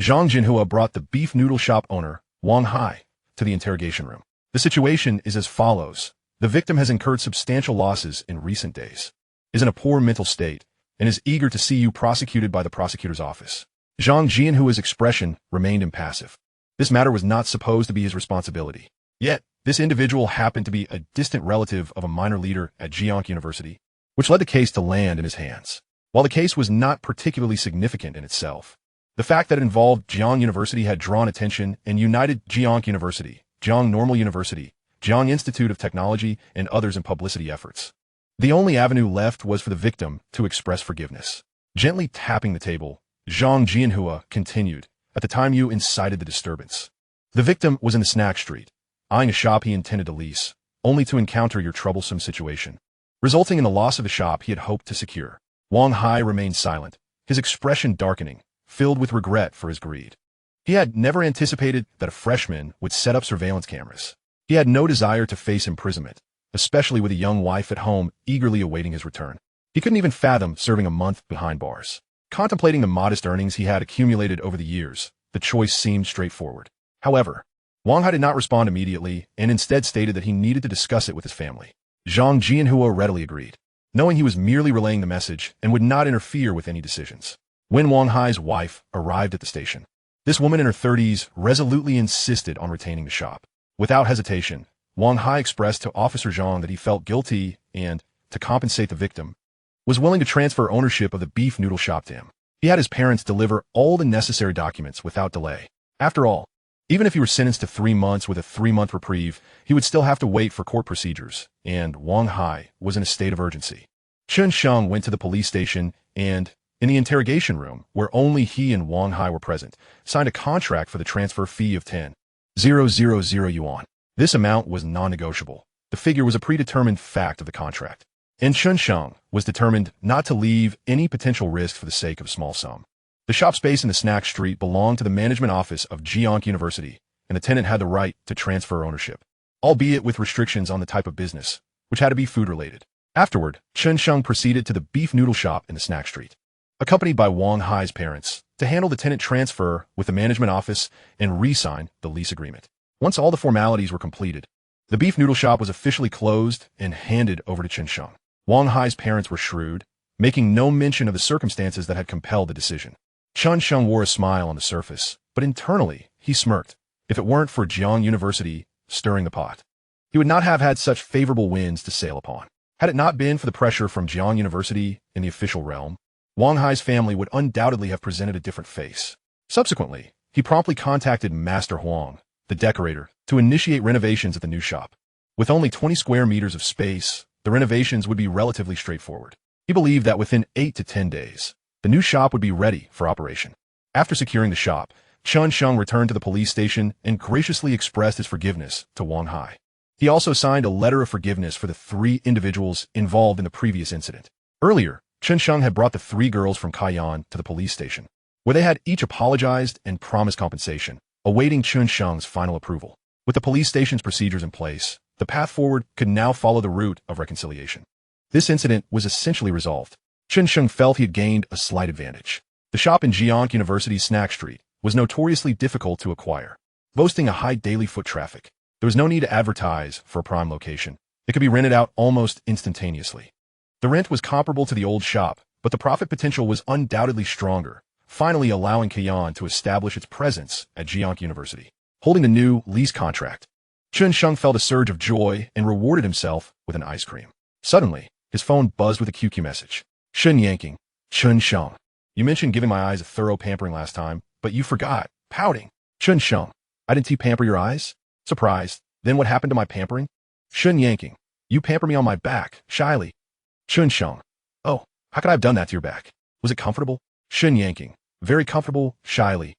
Zhang Jianhua brought the beef noodle shop owner, Wang Hai, to the interrogation room. The situation is as follows. The victim has incurred substantial losses in recent days, is in a poor mental state, and is eager to see you prosecuted by the prosecutor's office. Zhang Jianhua's expression remained impassive. This matter was not supposed to be his responsibility. Yet, this individual happened to be a distant relative of a minor leader at Jiangsu University, which led the case to land in his hands. While the case was not particularly significant in itself, the fact that it involved Jiang University had drawn attention and united Jiangsu University, Jiang Normal University, Jiang Institute of Technology, and others in publicity efforts. The only avenue left was for the victim to express forgiveness. Gently tapping the table, Zhang Jianhua continued, "At the time you incited the disturbance, the victim was in the snack street, eyeing a shop he intended to lease, only to encounter your troublesome situation, resulting in the loss of the shop he had hoped to secure." Wang Hai remained silent, his expression darkening, filled with regret for his greed. He had never anticipated that a freshman would set up surveillance cameras. He had no desire to face imprisonment, especially with a young wife at home eagerly awaiting his return. He couldn't even fathom serving a month behind bars. Contemplating the modest earnings he had accumulated over the years, the choice seemed straightforward. However, Wang Hai did not respond immediately and instead stated that he needed to discuss it with his family. Zhang Jianhua readily agreed, knowing he was merely relaying the message and would not interfere with any decisions. When Wang Hai's wife arrived at the station, this woman in her 30s resolutely insisted on retaining the shop. Without hesitation, Wang Hai expressed to Officer Zhang that he felt guilty and, to compensate the victim, was willing to transfer ownership of the beef noodle shop to him. He had his parents deliver all the necessary documents without delay. After all, even if he were sentenced to 3 months with a 3-month reprieve, he would still have to wait for court procedures, and Wang Hai was in a state of urgency. Chen Sheng went to the police station and, in the interrogation room, where only he and Wang Hai were present, signed a contract for the transfer fee of 10,000 yuan. This amount was non-negotiable. The figure was a predetermined fact of the contract, and Chen Sheng was determined not to leave any potential risk for the sake of a small sum. The shop space in the snack street belonged to the management office of Jiangsu University, and the tenant had the right to transfer ownership, albeit with restrictions on the type of business, which had to be food-related. Afterward, Chen Sheng proceeded to the beef noodle shop in the snack street, accompanied by Wang Hai's parents, to handle the tenant transfer with the management office and re-sign the lease agreement. Once all the formalities were completed, the beef noodle shop was officially closed and handed over to Chen Sheng. Wang Hai's parents were shrewd, making no mention of the circumstances that had compelled the decision. Chen Sheng wore a smile on the surface, but internally, he smirked. If it weren't for Jiang University stirring the pot, he would not have had such favorable winds to sail upon. Had it not been for the pressure from Jiang University in the official realm, Wang Hai's family would undoubtedly have presented a different face. Subsequently, he promptly contacted Master Huang, the decorator, to initiate renovations at the new shop. With only 20 square meters of space, the renovations would be relatively straightforward. He believed that within 8 to 10 days, the new shop would be ready for operation. After securing the shop, Chen Sheng returned to the police station and graciously expressed his forgiveness to Wang Hai. He also signed a letter of forgiveness for the 3 individuals involved in the previous incident. Earlier, Chen Sheng had brought the 3 girls from Kaiyan to the police station, where they had each apologized and promised compensation, awaiting Chen Sheng's final approval. With the police station's procedures in place, the path forward could now follow the route of reconciliation. This incident was essentially resolved. Chen Sheng felt he had gained a slight advantage. The shop in Jiangsu University's snack street was notoriously difficult to acquire, boasting a high daily foot traffic. There was no need to advertise for a prime location. It could be rented out almost instantaneously. The rent was comparable to the old shop, but the profit potential was undoubtedly stronger, finally allowing Kaiyan to establish its presence at Jiangsu University. Holding the new lease contract, Chen Sheng felt a surge of joy and rewarded himself with an ice cream. Suddenly, his phone buzzed with a QQ message. Shen Yanking, Chen Sheng. You mentioned giving my eyes a thorough pampering last time, but you forgot. Pouting. Chen Sheng. I didn't pamper your eyes? Surprised. Then what happened to my pampering? Shen Yanking. You pamper me on my back, shyly. Chen Sheng. Oh, how could I have done that to your back? Was it comfortable? Shen yanking. Very comfortable, shyly.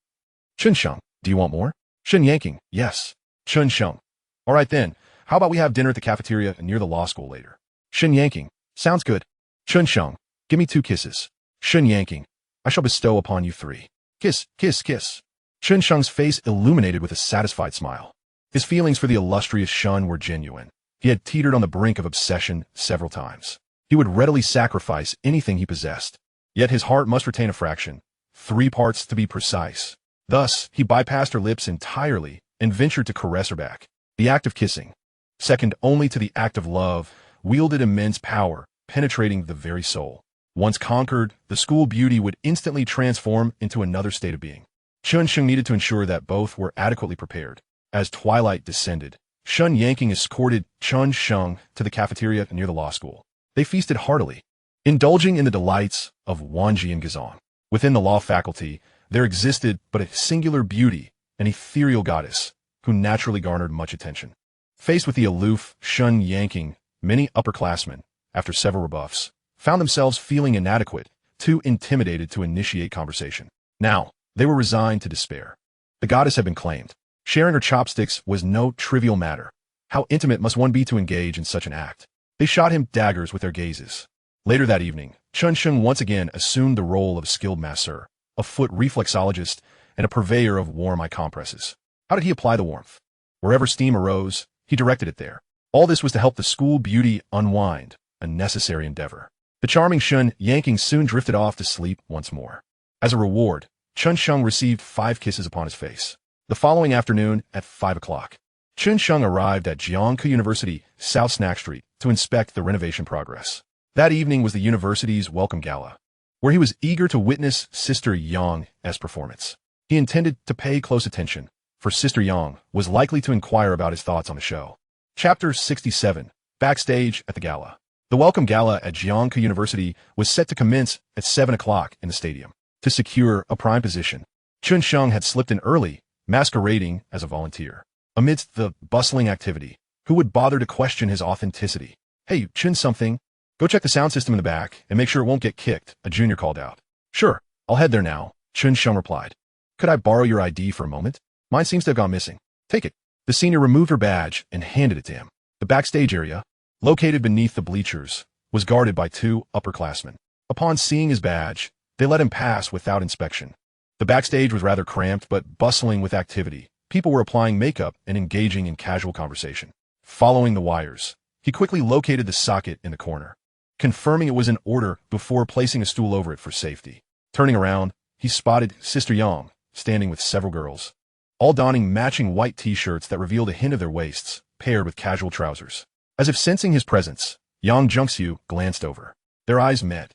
Chen Sheng, do you want more? Shen yanking. Yes. Chen Sheng. All right then, how about we have dinner at the cafeteria near the law school later? Shen yanking. Sounds good. Chen Sheng, give me 2 kisses. Shen yanking. I shall bestow upon you 3. Kiss, kiss, kiss. Chen Sheng's face illuminated with a satisfied smile. His feelings for the illustrious Shun were genuine. He had teetered on the brink of obsession several times. He would readily sacrifice anything he possessed. Yet his heart must retain a fraction, 3 parts to be precise. Thus, he bypassed her lips entirely and ventured to caress her back. The act of kissing, second only to the act of love, wielded immense power, penetrating the very soul. Once conquered, the school beauty would instantly transform into another state of being. Chen Sheng needed to ensure that both were adequately prepared. As twilight descended, Shun yanking escorted Chen Sheng to the cafeteria near the law school. They feasted heartily, indulging in the delights of Wanji and Gazong. Within the law faculty, there existed but a singular beauty, an ethereal goddess, who naturally garnered much attention. Faced with the aloof Shun yanking, many upperclassmen, after several rebuffs, found themselves feeling inadequate, too intimidated to initiate conversation. Now, they were resigned to despair. The goddess had been claimed. Sharing her chopsticks was no trivial matter. How intimate must one be to engage in such an act? They shot him daggers with their gazes. Later that evening, Chen Sheng once again assumed the role of a skilled masseur, a foot reflexologist, and a purveyor of warm eye compresses. How did he apply the warmth? Wherever steam arose, he directed it there. All this was to help the school beauty unwind, a necessary endeavor. The charming Shun yanking soon drifted off to sleep once more. As a reward, Chen Sheng received 5 kisses upon his face. The following afternoon, at 5 o'clock, Chen Sheng arrived at Jiangku University, South Snack Street, to inspect the renovation progress. That evening was the university's welcome gala, where he was eager to witness Sister Yang's performance. He intended to pay close attention, for Sister Yang was likely to inquire about his thoughts on the show. Chapter 67. Backstage at the gala. The welcome gala at Jiangku University was set to commence at 7 o'clock in the stadium. To secure a prime position, Chen Sheng had slipped in early, masquerading as a volunteer. Amidst the bustling activity, who would bother to question his authenticity? Hey, Chen something. Go check the sound system in the back and make sure it won't get kicked, a junior called out. Sure, I'll head there now, Chen Sheng replied. Could I borrow your ID for a moment? Mine seems to have gone missing. Take it. The senior removed her badge and handed it to him. The backstage area, located beneath the bleachers, was guarded by 2 upperclassmen. Upon seeing his badge, they let him pass without inspection. The backstage was rather cramped but bustling with activity. People were applying makeup and engaging in casual conversation. Following the wires, he quickly located the socket in the corner, confirming it was in order before placing a stool over it for safety. Turning around, he spotted Sister Yang, standing with several girls, all donning matching white t-shirts that revealed a hint of their waists, paired with casual trousers. As if sensing his presence, Yang Jungsu glanced over. Their eyes met,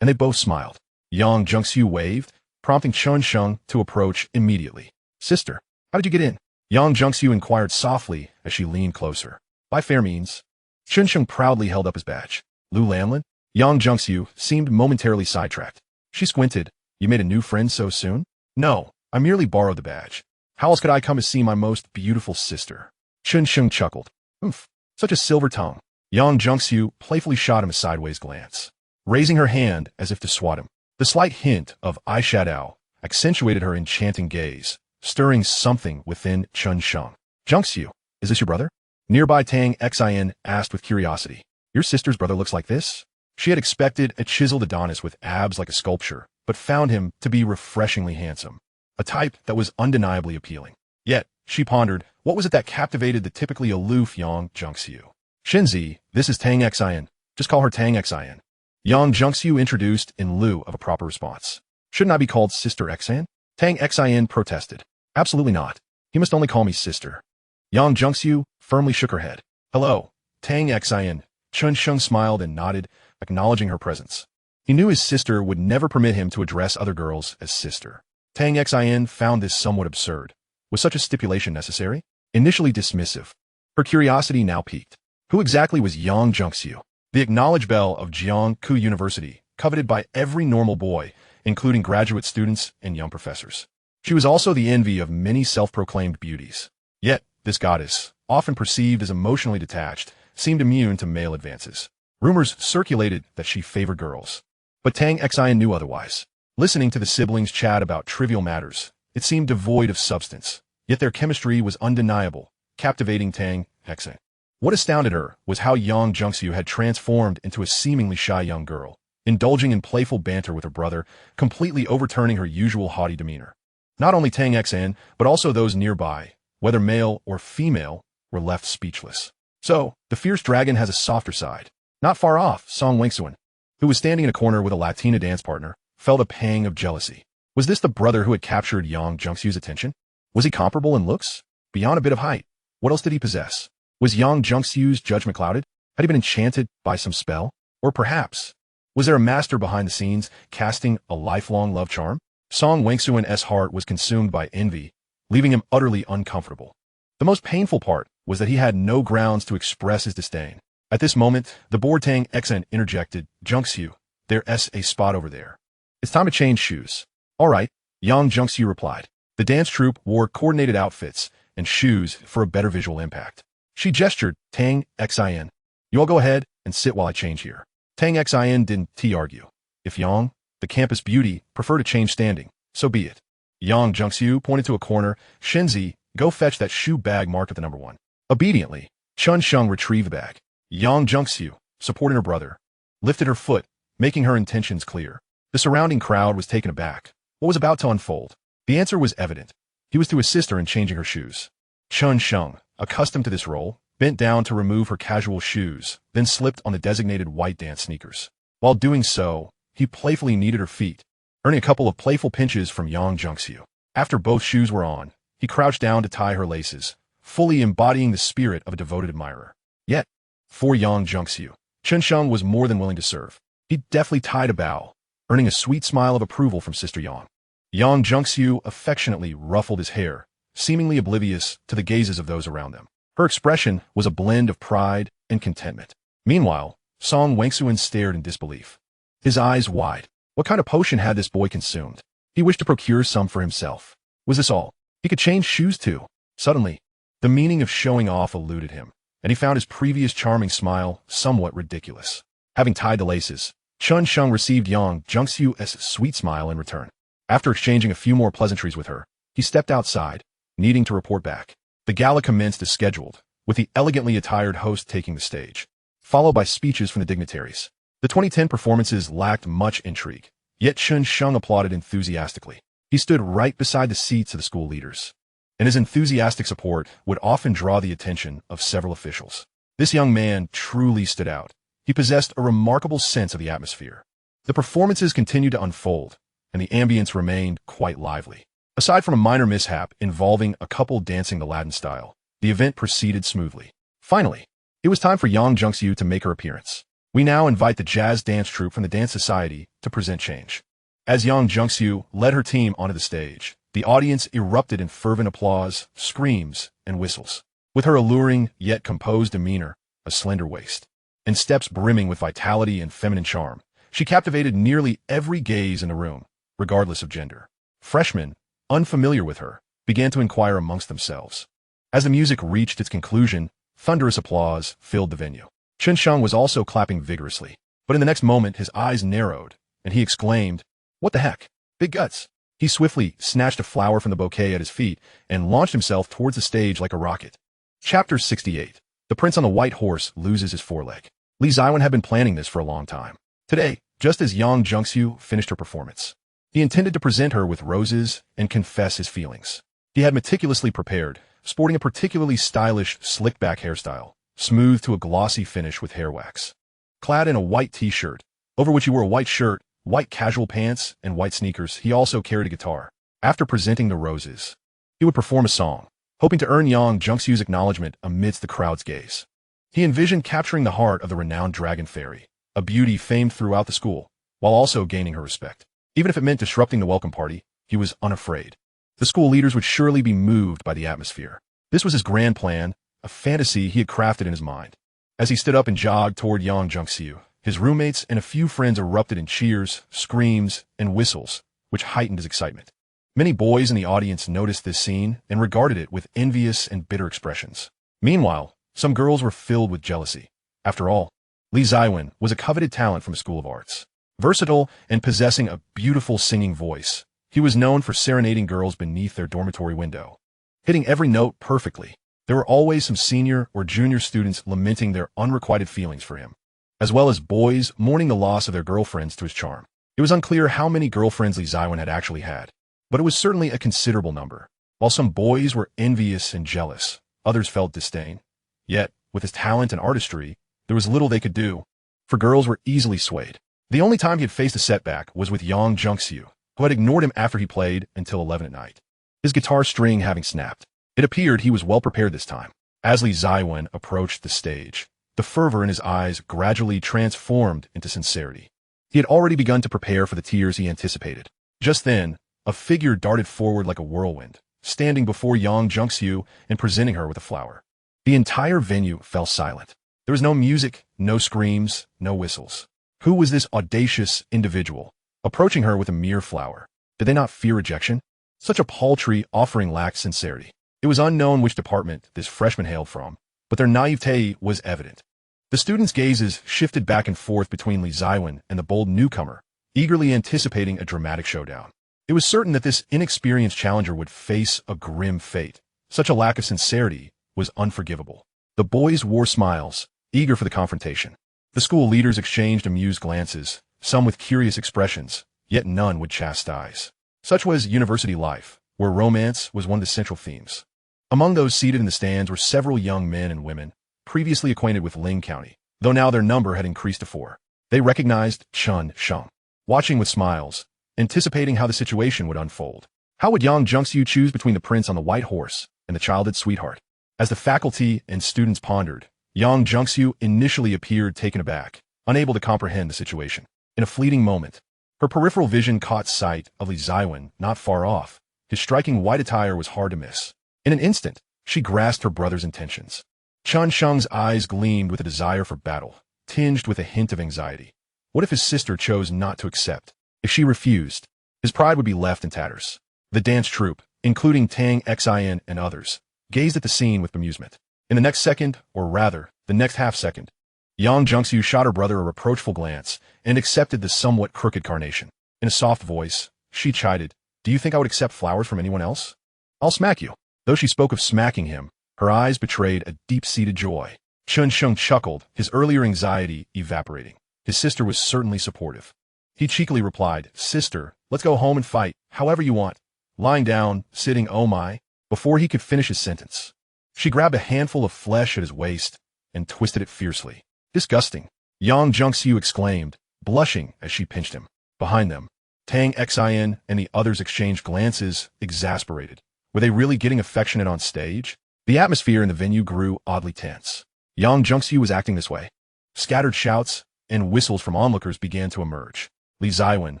and they both smiled. Yang Jungsu waved, prompting Chen Sheng to approach immediately. Sister, how did you get in? Yang Jungsu inquired softly as she leaned closer. By fair means. Chen Sheng proudly held up his badge. Lu Lanlin? Yang Jungsu seemed momentarily sidetracked. She squinted. You made a new friend so soon? No, I merely borrowed the badge. How else could I come to see my most beautiful sister? Chen Sheng chuckled. Oomph, such a silver tongue. Yang Jungsu playfully shot him a sideways glance, raising her hand as if to swat him. The slight hint of eyeshadow accentuated her enchanting gaze, stirring something within Chen Sheng. Jungsu, is this your brother? Nearby Tang Xin asked with curiosity. Your sister's brother looks like this? She had expected a chiseled Adonis with abs like a sculpture, but found him to be refreshingly handsome, a type that was undeniably appealing. Yet, she pondered, what was it that captivated the typically aloof Yang Jungsu? Shinzi, this is Tang Xin. Just call her Tang Xin. Yang Jungsu introduced in lieu of a proper response. Shouldn't I be called Sister Xin? Tang Xin protested. Absolutely not. He must only call me sister. Yang Jungsu firmly shook her head. Hello, Tang Xin. Chen Sheng smiled and nodded, acknowledging her presence. He knew his sister would never permit him to address other girls as sister. Tang Xin found this somewhat absurd. Was such a stipulation necessary? Initially dismissive, her curiosity now piqued. Who exactly was Yang Jungsu? The acknowledged belle of Jiangku University, coveted by every normal boy, including graduate students and young professors. She was also the envy of many self-proclaimed beauties. Yet, this goddess, often perceived as emotionally detached, seemed immune to male advances. Rumors circulated that she favored girls. But Tang Xian knew otherwise. Listening to the siblings chat about trivial matters, it seemed devoid of substance, yet their chemistry was undeniable, captivating Tang Xian. What astounded her was how Yang Junxiu had transformed into a seemingly shy young girl, indulging in playful banter with her brother, completely overturning her usual haughty demeanor. Not only Tang Xian, but also those nearby, whether male or female, were left speechless. So, the fierce dragon has a softer side. Not far off, Song Wangsuan, who was standing in a corner with a Latina dance partner, felt a pang of jealousy. Was this the brother who had captured Yang Junxiu's attention? Was he comparable in looks? Beyond a bit of height, what else did he possess? Was Yang Junxiu's judgment clouded? Had he been enchanted by some spell? Or perhaps, was there a master behind the scenes, casting a lifelong love charm? Song Wangsuan's heart was consumed by envy, leaving him utterly uncomfortable. The most painful part was that he had no grounds to express his disdain. At this moment, the bored Tang Xian interjected, Junxiu, there's a spot over there. It's time to change shoes. All right, Yang Junxiu replied. The dance troupe wore coordinated outfits and shoes for a better visual impact. She gestured, Tang Xian. You all go ahead and sit while I change here. Tang Xian didn't argue. If Yang, the campus beauty, prefer to change standing, so be it. Yang Junxiu pointed to a corner. Shenzi, go fetch that shoe bag marked with the number 1. Obediently, Chen Sheng retrieved the bag. Yang Junxiu, supporting her brother, lifted her foot, making her intentions clear. The surrounding crowd was taken aback. What was about to unfold? The answer was evident. He was to assist her in changing her shoes. Chen Sheng, accustomed to this role, bent down to remove her casual shoes, then slipped on the designated white dance sneakers. While doing so, he playfully kneaded her feet, earning a couple of playful pinches from Yang Junxiu. After both shoes were on, he crouched down to tie her laces, fully embodying the spirit of a devoted admirer. Yet, for Yang Junxiu, Chen Sheng was more than willing to serve. He deftly tied a bow, earning a sweet smile of approval from Sister Yang. Yang Junxiu affectionately ruffled his hair, seemingly oblivious to the gazes of those around them. Her expression was a blend of pride and contentment. Meanwhile, Song Wangsuan stared in disbelief, his eyes wide. What kind of potion had this boy consumed? He wished to procure some for himself. Was this all? He could change shoes too. Suddenly, the meaning of showing off eluded him, and he found his previous charming smile somewhat ridiculous. Having tied the laces, Chen Sheng received Yang Junxiu's sweet smile in return. After exchanging a few more pleasantries with her, he stepped outside, needing to report back. The gala commenced as scheduled, with the elegantly attired host taking the stage, followed by speeches from the dignitaries. The 2010 performances lacked much intrigue, yet Chen Sheng applauded enthusiastically. He stood right beside the seats of the school leaders, and his enthusiastic support would often draw the attention of several officials. This young man truly stood out. He possessed a remarkable sense of the atmosphere. The performances continued to unfold, and the ambience remained quite lively. Aside from a minor mishap involving a couple dancing the Latin style, the event proceeded smoothly. Finally, it was time for Yang Junxiu to make her appearance. We now invite the jazz dance troupe from the Dance Society to present change. As Yang Junxiu led her team onto the stage, the audience erupted in fervent applause, screams, and whistles. With her alluring yet composed demeanor, a slender waist, and steps brimming with vitality and feminine charm, she captivated nearly every gaze in the room, regardless of gender. Freshmen, unfamiliar with her, began to inquire amongst themselves. As the music reached its conclusion, thunderous applause filled the venue. Chen Sheng was also clapping vigorously, but in the next moment his eyes narrowed, and he exclaimed, "What the heck? Big guts!" He swiftly snatched a flower from the bouquet at his feet and launched himself towards the stage like a rocket. Chapter 68. The Prince on the White Horse Loses His Foreleg. Li Ziwen had been planning this for a long time. Today, just as Yang Junxiu finished her performance, he intended to present her with roses and confess his feelings. He had meticulously prepared, sporting a particularly stylish, slicked-back hairstyle, smoothed to a glossy finish with hair wax. Clad in a white t-shirt, over which he wore a white shirt, white casual pants, and white sneakers, he also carried a guitar. After presenting the roses, he would perform a song, hoping to earn Yang Junxiu's acknowledgement amidst the crowd's gaze. He envisioned capturing the heart of the renowned dragon fairy, a beauty famed throughout the school, while also gaining her respect. Even if it meant disrupting the welcome party, he was unafraid. The school leaders would surely be moved by the atmosphere. This was his grand plan, a fantasy he had crafted in his mind. As he stood up and jogged toward Yang Junxiu, his roommates and a few friends erupted in cheers, screams, and whistles, which heightened his excitement. Many boys in the audience noticed this scene and regarded it with envious and bitter expressions. Meanwhile, some girls were filled with jealousy. After all, Li Ziwen was a coveted talent from a school of arts. Versatile and possessing a beautiful singing voice, he was known for serenading girls beneath their dormitory window, hitting every note perfectly. There were always some senior or junior students lamenting their unrequited feelings for him, as well as boys mourning the loss of their girlfriends to his charm. It was unclear how many girlfriends Li Ziwen had actually had, but it was certainly a considerable number. While some boys were envious and jealous, others felt disdain. Yet, with his talent and artistry, there was little they could do, for girls were easily swayed. The only time he had faced a setback was with Yang Junxiu, who had ignored him after he played until 11 at night, his guitar string having snapped. It appeared he was well prepared this time. As Li Ziwen approached the stage, the fervor in his eyes gradually transformed into sincerity. He had already begun to prepare for the tears he anticipated. Just then, a figure darted forward like a whirlwind, standing before Yang Junxiu and presenting her with a flower. The entire venue fell silent. There was no music, no screams, no whistles. Who was this audacious individual, approaching her with a mere flower? Did they not fear rejection? Such a paltry offering lacked sincerity. It was unknown which department this freshman hailed from, but their naivete was evident. The students' gazes shifted back and forth between Li Ziwen and the bold newcomer, eagerly anticipating a dramatic showdown. It was certain that this inexperienced challenger would face a grim fate. Such a lack of sincerity was unforgivable. The boys wore smiles, eager for the confrontation. The school leaders exchanged amused glances, some with curious expressions, yet none would chastise. Such was university life, where romance was one of the central themes. Among those seated in the stands were several young men and women, previously acquainted with Ling County, though now their number had increased to 4. They recognized Chen Sheng, watching with smiles, anticipating how the situation would unfold. How would Yang Junxiu choose between the prince on the white horse and the childhood sweetheart? As the faculty and students pondered, Yang Junxiu initially appeared taken aback, unable to comprehend the situation. In a fleeting moment, her peripheral vision caught sight of Li Ziwen not far off. His striking white attire was hard to miss. In an instant, she grasped her brother's intentions. Chen Sheng's eyes gleamed with a desire for battle, tinged with a hint of anxiety. What if his sister chose not to accept? If she refused, his pride would be left in tatters. The dance troupe, including Tang Xin and others, gazed at the scene with bemusement. In the next second, or rather, the next half-second, Yang Junxiu shot her brother a reproachful glance and accepted the somewhat crooked carnation. In a soft voice, she chided, "Do you think I would accept flowers from anyone else? I'll smack you." Though she spoke of smacking him, her eyes betrayed a deep-seated joy. Chen Sheng chuckled, his earlier anxiety evaporating. His sister was certainly supportive. He cheekily replied, "Sister, let's go home and fight, however you want." Lying down, sitting, oh my. Before he could finish his sentence, she grabbed a handful of flesh at his waist and twisted it fiercely. "Disgusting," Yang Junxiu exclaimed, blushing as she pinched him. Behind them, Tang Xin and the others exchanged glances, exasperated. Were they really getting affectionate on stage? The atmosphere in the venue grew oddly tense. Yang Junxiu was acting this way. Scattered shouts and whistles from onlookers began to emerge. Li Ziwen,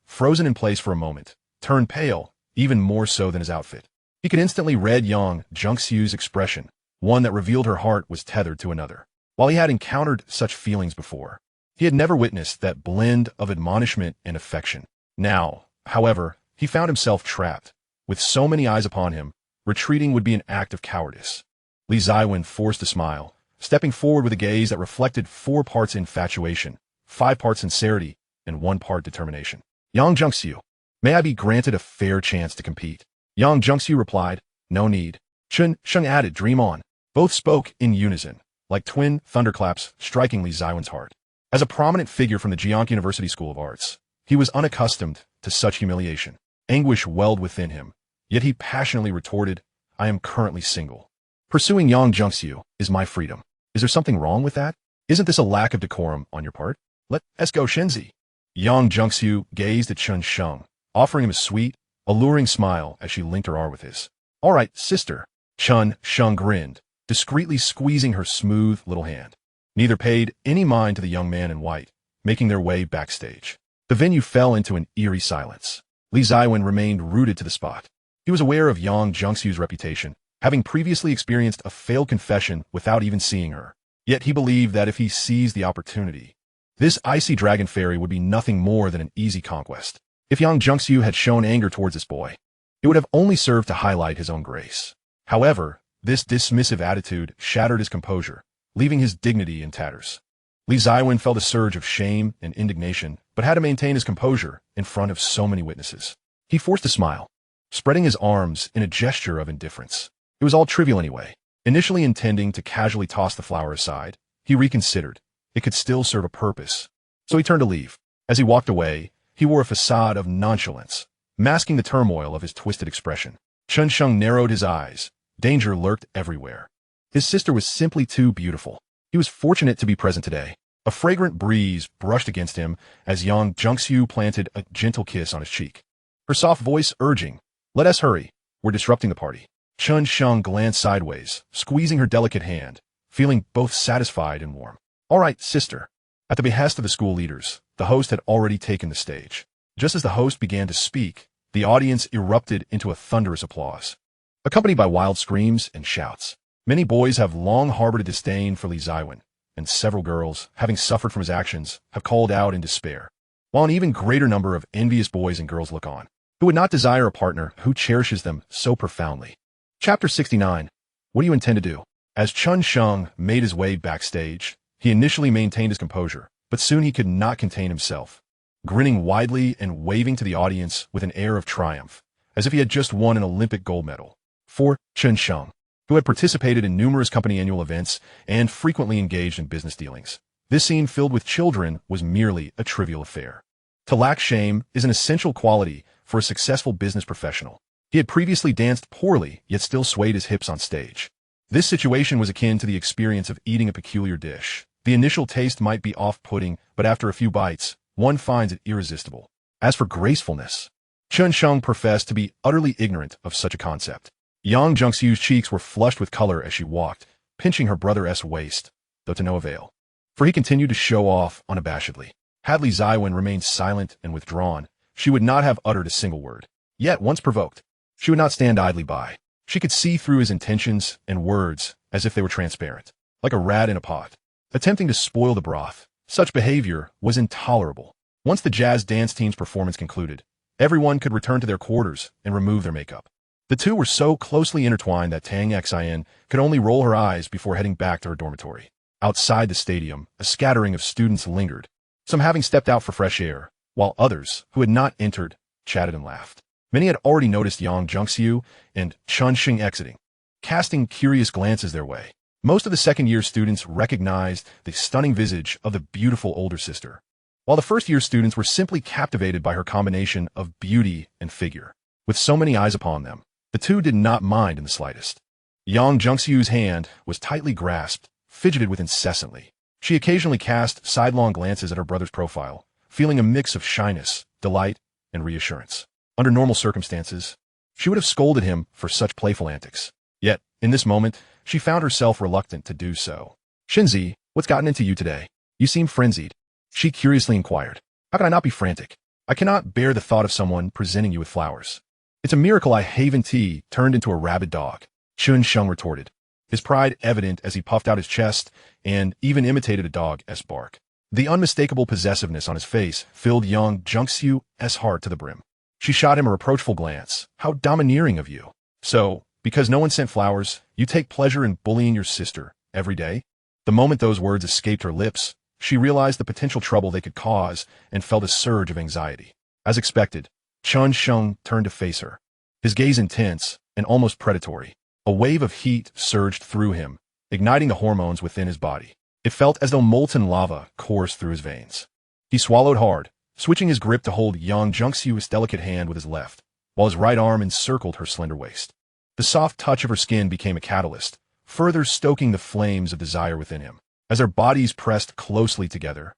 frozen in place for a moment, turned pale, even more so than his outfit. He could instantly read Yang Junxiu's expression, one that revealed her heart was tethered to another. While he had encountered such feelings before, he had never witnessed that blend of admonishment and affection. Now, however, he found himself trapped. With so many eyes upon him, retreating would be an act of cowardice. Li Ziwen forced a smile, stepping forward with a gaze that reflected 4 parts infatuation, 5 parts sincerity, and 1 part determination. "Yang Junxiu, may I be granted a fair chance to compete?" Yang Junxiu replied, "No need." Chen Sheng added, "Dream on." Both spoke in unison, like twin thunderclaps striking Li Ziwen's heart. As a prominent figure from the Jiangsu University School of Arts, he was unaccustomed to such humiliation. Anguish welled within him, yet he passionately retorted, "I am currently single. Pursuing Yang Junxiu is my freedom. Is there something wrong with that? Isn't this a lack of decorum on your part? Let's go, Shenzi." Yang Junxiu gazed at Chen Sheng, offering him a sweet, alluring smile as she linked her arm with his. "All right, sister." Chen Sheng grinned, discreetly squeezing her smooth little hand. Neither paid any mind to the young man in white, making their way backstage. The venue fell into an eerie silence. Li Ziwen remained rooted to the spot. He was aware of Yang Junxiu's reputation, having previously experienced a failed confession without even seeing her. Yet he believed that if he seized the opportunity, this icy dragon fairy would be nothing more than an easy conquest. If Yang Junxiu had shown anger towards this boy, it would have only served to highlight his own grace. However, this dismissive attitude shattered his composure, leaving his dignity in tatters. Li Ziwen felt a surge of shame and indignation, but had to maintain his composure in front of so many witnesses. He forced a smile, spreading his arms in a gesture of indifference. It was all trivial anyway. Initially intending to casually toss the flower aside, he reconsidered. It could still serve a purpose. So he turned to leave. As he walked away, he wore a facade of nonchalance, masking the turmoil of his twisted expression. Chen Sheng narrowed his eyes. Danger lurked everywhere. His sister was simply too beautiful. He was fortunate to be present today. A fragrant breeze brushed against him as Yang Zhengxiu planted a gentle kiss on his cheek. Her soft voice urging, "Let us hurry. We're disrupting the party." Chen Sheng glanced sideways, squeezing her delicate hand, feeling both satisfied and warm. "All right, sister." At the behest of the school leaders, the host had already taken the stage. Just as the host began to speak, the audience erupted into a thunderous applause, accompanied by wild screams and shouts. Many boys have long harbored a disdain for Li Ziwen, and several girls, having suffered from his actions, have called out in despair, while an even greater number of envious boys and girls look on, who would not desire a partner who cherishes them so profoundly. Chapter 69. What do you intend to do? As Chen Sheng made his way backstage, he initially maintained his composure, but soon he could not contain himself, grinning widely and waving to the audience with an air of triumph, as if he had just won an Olympic gold medal. For Chen Sheng, who had participated in numerous company annual events and frequently engaged in business dealings, this scene filled with children was merely a trivial affair. To lack shame is an essential quality for a successful business professional. He had previously danced poorly, yet still swayed his hips on stage. This situation was akin to the experience of eating a peculiar dish. The initial taste might be off-putting, but after a few bites, one finds it irresistible. As for gracefulness, Chen Sheng professed to be utterly ignorant of such a concept. Yang Zhengxiu's cheeks were flushed with color as she walked, pinching her brother's waist, though to no avail. For he continued to show off unabashedly. Had Li Ziwen remained silent and withdrawn, she would not have uttered a single word. Yet, once provoked, she would not stand idly by. She could see through his intentions and words as if they were transparent, like a rat in a pot, attempting to spoil the broth. Such behavior was intolerable. Once the jazz dance team's performance concluded, everyone could return to their quarters and remove their makeup. The two were so closely intertwined that Tang Xin could only roll her eyes before heading back to her dormitory. Outside the stadium, a scattering of students lingered, some having stepped out for fresh air, while others, who had not entered, chatted and laughed. Many had already noticed Yang Zhengxiu and Chen Sheng exiting, casting curious glances their way. Most of the second-year students recognized the stunning visage of the beautiful older sister, while the first-year students were simply captivated by her combination of beauty and figure. With so many eyes upon them, the two did not mind in the slightest. Yang Zhengxiu's hand was tightly grasped, fidgeted with incessantly. She occasionally cast sidelong glances at her brother's profile, feeling a mix of shyness, delight, and reassurance. Under normal circumstances, she would have scolded him for such playful antics. Yet, in this moment, she found herself reluctant to do so. "Shinzi, what's gotten into you today? You seem frenzied," she curiously inquired. "How can I not be frantic? I cannot bear the thought of someone presenting you with flowers. It's a miracle I Haven tea turned into a rabid dog," Chen Sheng retorted, his pride evident as he puffed out his chest and even imitated a dog's bark. The unmistakable possessiveness on his face filled Yang Zhengxiu's heart to the brim. She shot him a reproachful glance. "How domineering of you. So, because no one sent flowers, you take pleasure in bullying your sister every day?" The moment those words escaped her lips, she realized the potential trouble they could cause and felt a surge of anxiety. As expected, Chen Sheng turned to face her, his gaze intense and almost predatory. A wave of heat surged through him, igniting the hormones within his body. It felt as though molten lava coursed through his veins. He swallowed hard, switching his grip to hold Yang Zhengxiu's delicate hand with his left, while his right arm encircled her slender waist. The soft touch of her skin became a catalyst, further stoking the flames of desire within him. As their bodies pressed closely together,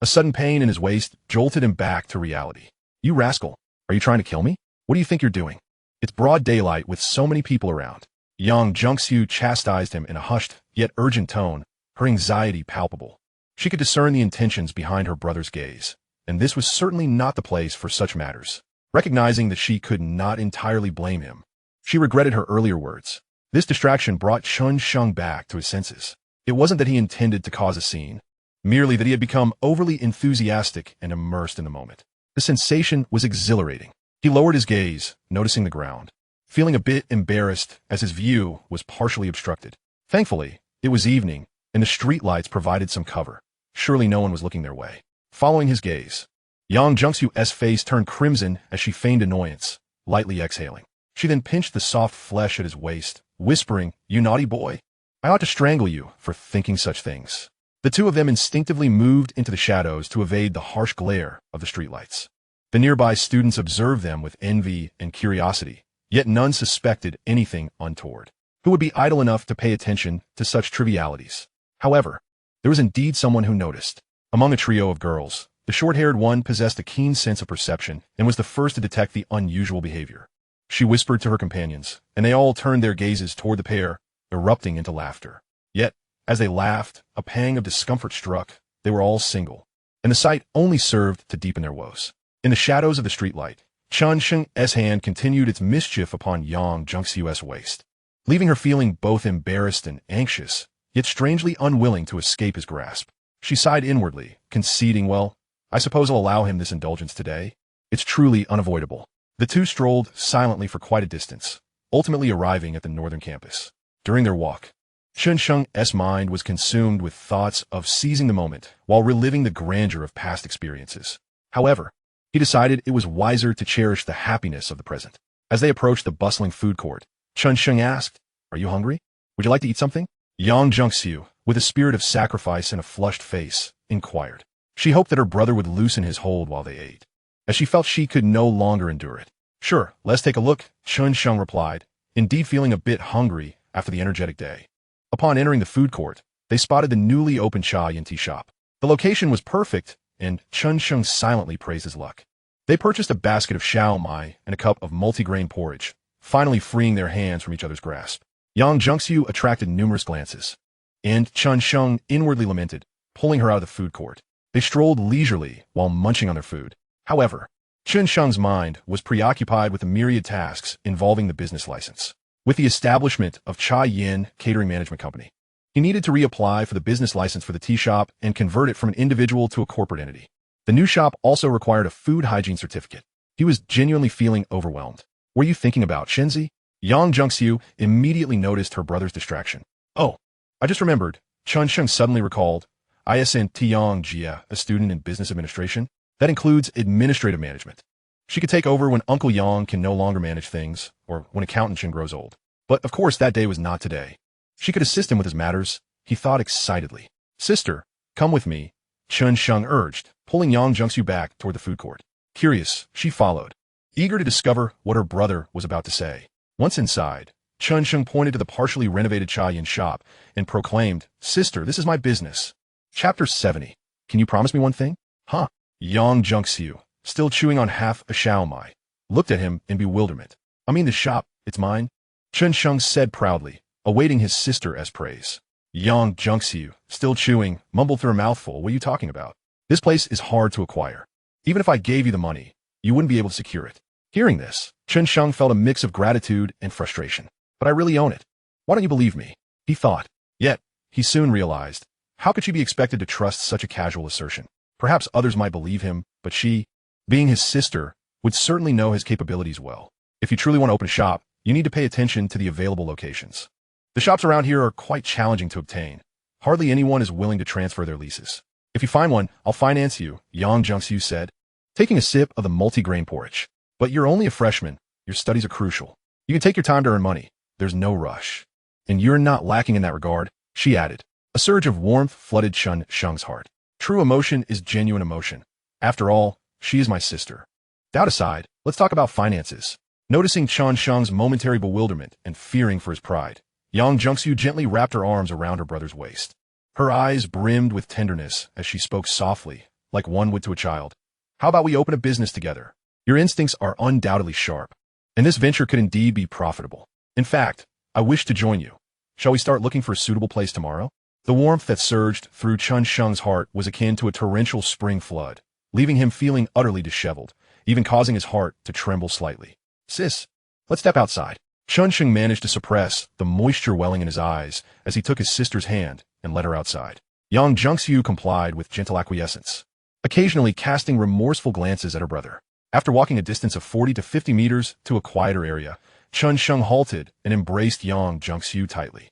a sudden pain in his waist jolted him back to reality. "You rascal, are you trying to kill me? What do you think you're doing? It's broad daylight with so many people around." Yang Zhengxiu chastised him in a hushed yet urgent tone, her anxiety palpable. She could discern the intentions behind her brother's gaze, and this was certainly not the place for such matters. Recognizing that she could not entirely blame him, she regretted her earlier words. This distraction brought Chen Sheng back to his senses. It wasn't that he intended to cause a scene, merely that he had become overly enthusiastic and immersed in the moment. The sensation was exhilarating. He lowered his gaze, noticing the ground, feeling a bit embarrassed as his view was partially obstructed. Thankfully, it was evening, and the streetlights provided some cover. Surely no one was looking their way. Following his gaze, Yang Jungsu's face turned crimson as she feigned annoyance, lightly exhaling. She then pinched the soft flesh at his waist, whispering, "You naughty boy. I ought to strangle you for thinking such things." The two of them instinctively moved into the shadows to evade the harsh glare of the streetlights. The nearby students observed them with envy and curiosity, yet none suspected anything untoward. Who would be idle enough to pay attention to such trivialities? However, there was indeed someone who noticed. Among a trio of girls, the short-haired one possessed a keen sense of perception and was the first to detect the unusual behavior. She whispered to her companions, and they all turned their gazes toward the pair, erupting into laughter. Yet, as they laughed, a pang of discomfort struck. They were all single, and the sight only served to deepen their woes. In the shadows of the streetlight, Chen Sheng's hand continued its mischief upon Yang Jungsu's waist, leaving her feeling both embarrassed and anxious, yet strangely unwilling to escape his grasp. She sighed inwardly, conceding, "Well, I suppose I'll allow him this indulgence today. It's truly unavoidable." The two strolled silently for quite a distance, ultimately arriving at the northern campus. During their walk, Chen Sheng's mind was consumed with thoughts of seizing the moment while reliving the grandeur of past experiences. However, he decided it was wiser to cherish the happiness of the present. As they approached the bustling food court, Chen Sheng asked, "Are you hungry? Would you like to eat something?" Yang Jungsu, with a spirit of sacrifice and a flushed face, inquired. She hoped that her brother would loosen his hold while they ate, as she felt she could no longer endure it. "Sure, let's take a look," Chen Sheng replied, indeed feeling a bit hungry after the energetic day. Upon entering the food court, they spotted the newly opened cha and tea shop. The location was perfect, and Chen Sheng silently praised his luck. They purchased a basket of xiao mai and a cup of multigrain porridge, finally freeing their hands from each other's grasp. Yang Jungsu attracted numerous glances, and Chen Sheng inwardly lamented, pulling her out of the food court. They strolled leisurely while munching on their food. However, Chen Sheng's mind was preoccupied with the myriad tasks involving the business license. With the establishment of Cha Yin Catering Management Company, he needed to reapply for the business license for the tea shop and convert it from an individual to a corporate entity. The new shop also required a food hygiene certificate. He was genuinely feeling overwhelmed. "Were you thinking about Shenzi?" Yang Jungsu immediately noticed her brother's distraction. "Oh, I just remembered," Chen Sheng suddenly recalled. "I sent Tiang Jia, a student in business administration. That includes administrative management. She could take over when Uncle Yang can no longer manage things, or when Accountant Chen grows old. But of course that day was not today. She could assist him with his matters," he thought excitedly. "Sister, come with me," Chen Sheng urged, pulling Yang Jungsu back toward the food court. Curious, she followed, eager to discover what her brother was about to say. Once inside, Chen Sheng pointed to the partially renovated Cha Yin shop and proclaimed, "Sister, this is my business." Chapter 70. Can you promise me one thing? Huh? Yang Jungsu, still chewing on half a xiao mai, looked at him in bewilderment. "I mean the shop, it's mine," Chen Sheng said proudly, awaiting his sister as praise. Yang Jungsu, still chewing, mumbled through a mouthful, "What are you talking about? This place is hard to acquire. Even if I gave you the money, you wouldn't be able to secure it." Hearing this, Chen Sheng felt a mix of gratitude and frustration. "But I really own it. Why don't you believe me?" he thought. Yet, he soon realized, how could she be expected to trust such a casual assertion? Perhaps others might believe him, but she, being his sister, would certainly know his capabilities well. If you truly want to open a shop, you need to pay attention to the available locations. The shops around here are quite challenging to obtain. Hardly anyone is willing to transfer their leases. "If you find one, I'll finance you," Yang Jungsu said, taking a sip of the multigrain porridge. "But you're only a freshman. Your studies are crucial. You can take your time to earn money. There's no rush. And you're not lacking in that regard," she added. A surge of warmth flooded Chen Sheng's heart. True emotion is genuine emotion. After all, she is my sister. Doubt aside, let's talk about finances. Noticing Chen Sheng's momentary bewilderment and fearing for his pride, Yang Jungsu gently wrapped her arms around her brother's waist. Her eyes brimmed with tenderness as she spoke softly, like one would to a child. "How about we open a business together? Your instincts are undoubtedly sharp, and this venture could indeed be profitable. In fact, I wish to join you. Shall we start looking for a suitable place tomorrow?" The warmth that surged through Chen Sheng's heart was akin to a torrential spring flood, leaving him feeling utterly disheveled, even causing his heart to tremble slightly. "Sis, let's step outside." Chen Sheng managed to suppress the moisture welling in his eyes as he took his sister's hand and led her outside. Yang Jungsu complied with gentle acquiescence, occasionally casting remorseful glances at her brother. After walking a distance of 40 to 50 meters to a quieter area, Chen Sheng halted and embraced Yang Jungsu tightly.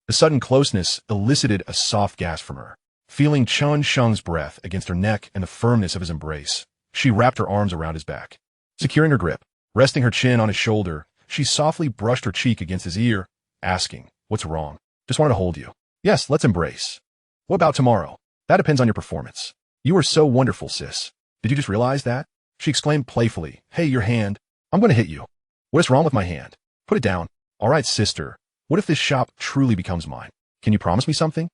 The sudden closeness elicited a soft gasp from her. Feeling Chen Sheng's breath against her neck and the firmness of his embrace, she wrapped her arms around his back. Securing her grip, resting her chin on his shoulder, she softly brushed her cheek against his ear, asking, "What's wrong?" "Just wanted to hold you." "Yes, let's embrace." "What about tomorrow?" "That depends on your performance." "You are so wonderful, sis. Did you just realize that?" She exclaimed playfully. "Hey, your hand. I'm going to hit you." "What is wrong with my hand?" "Put it down." "All right, sister. What if this shop truly becomes mine? Can you promise me something?"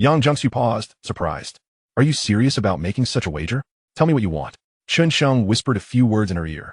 Yang Jungsu paused, surprised. "Are you serious about making such a wager? Tell me what you want." Chen Sheng whispered a few words in her ear.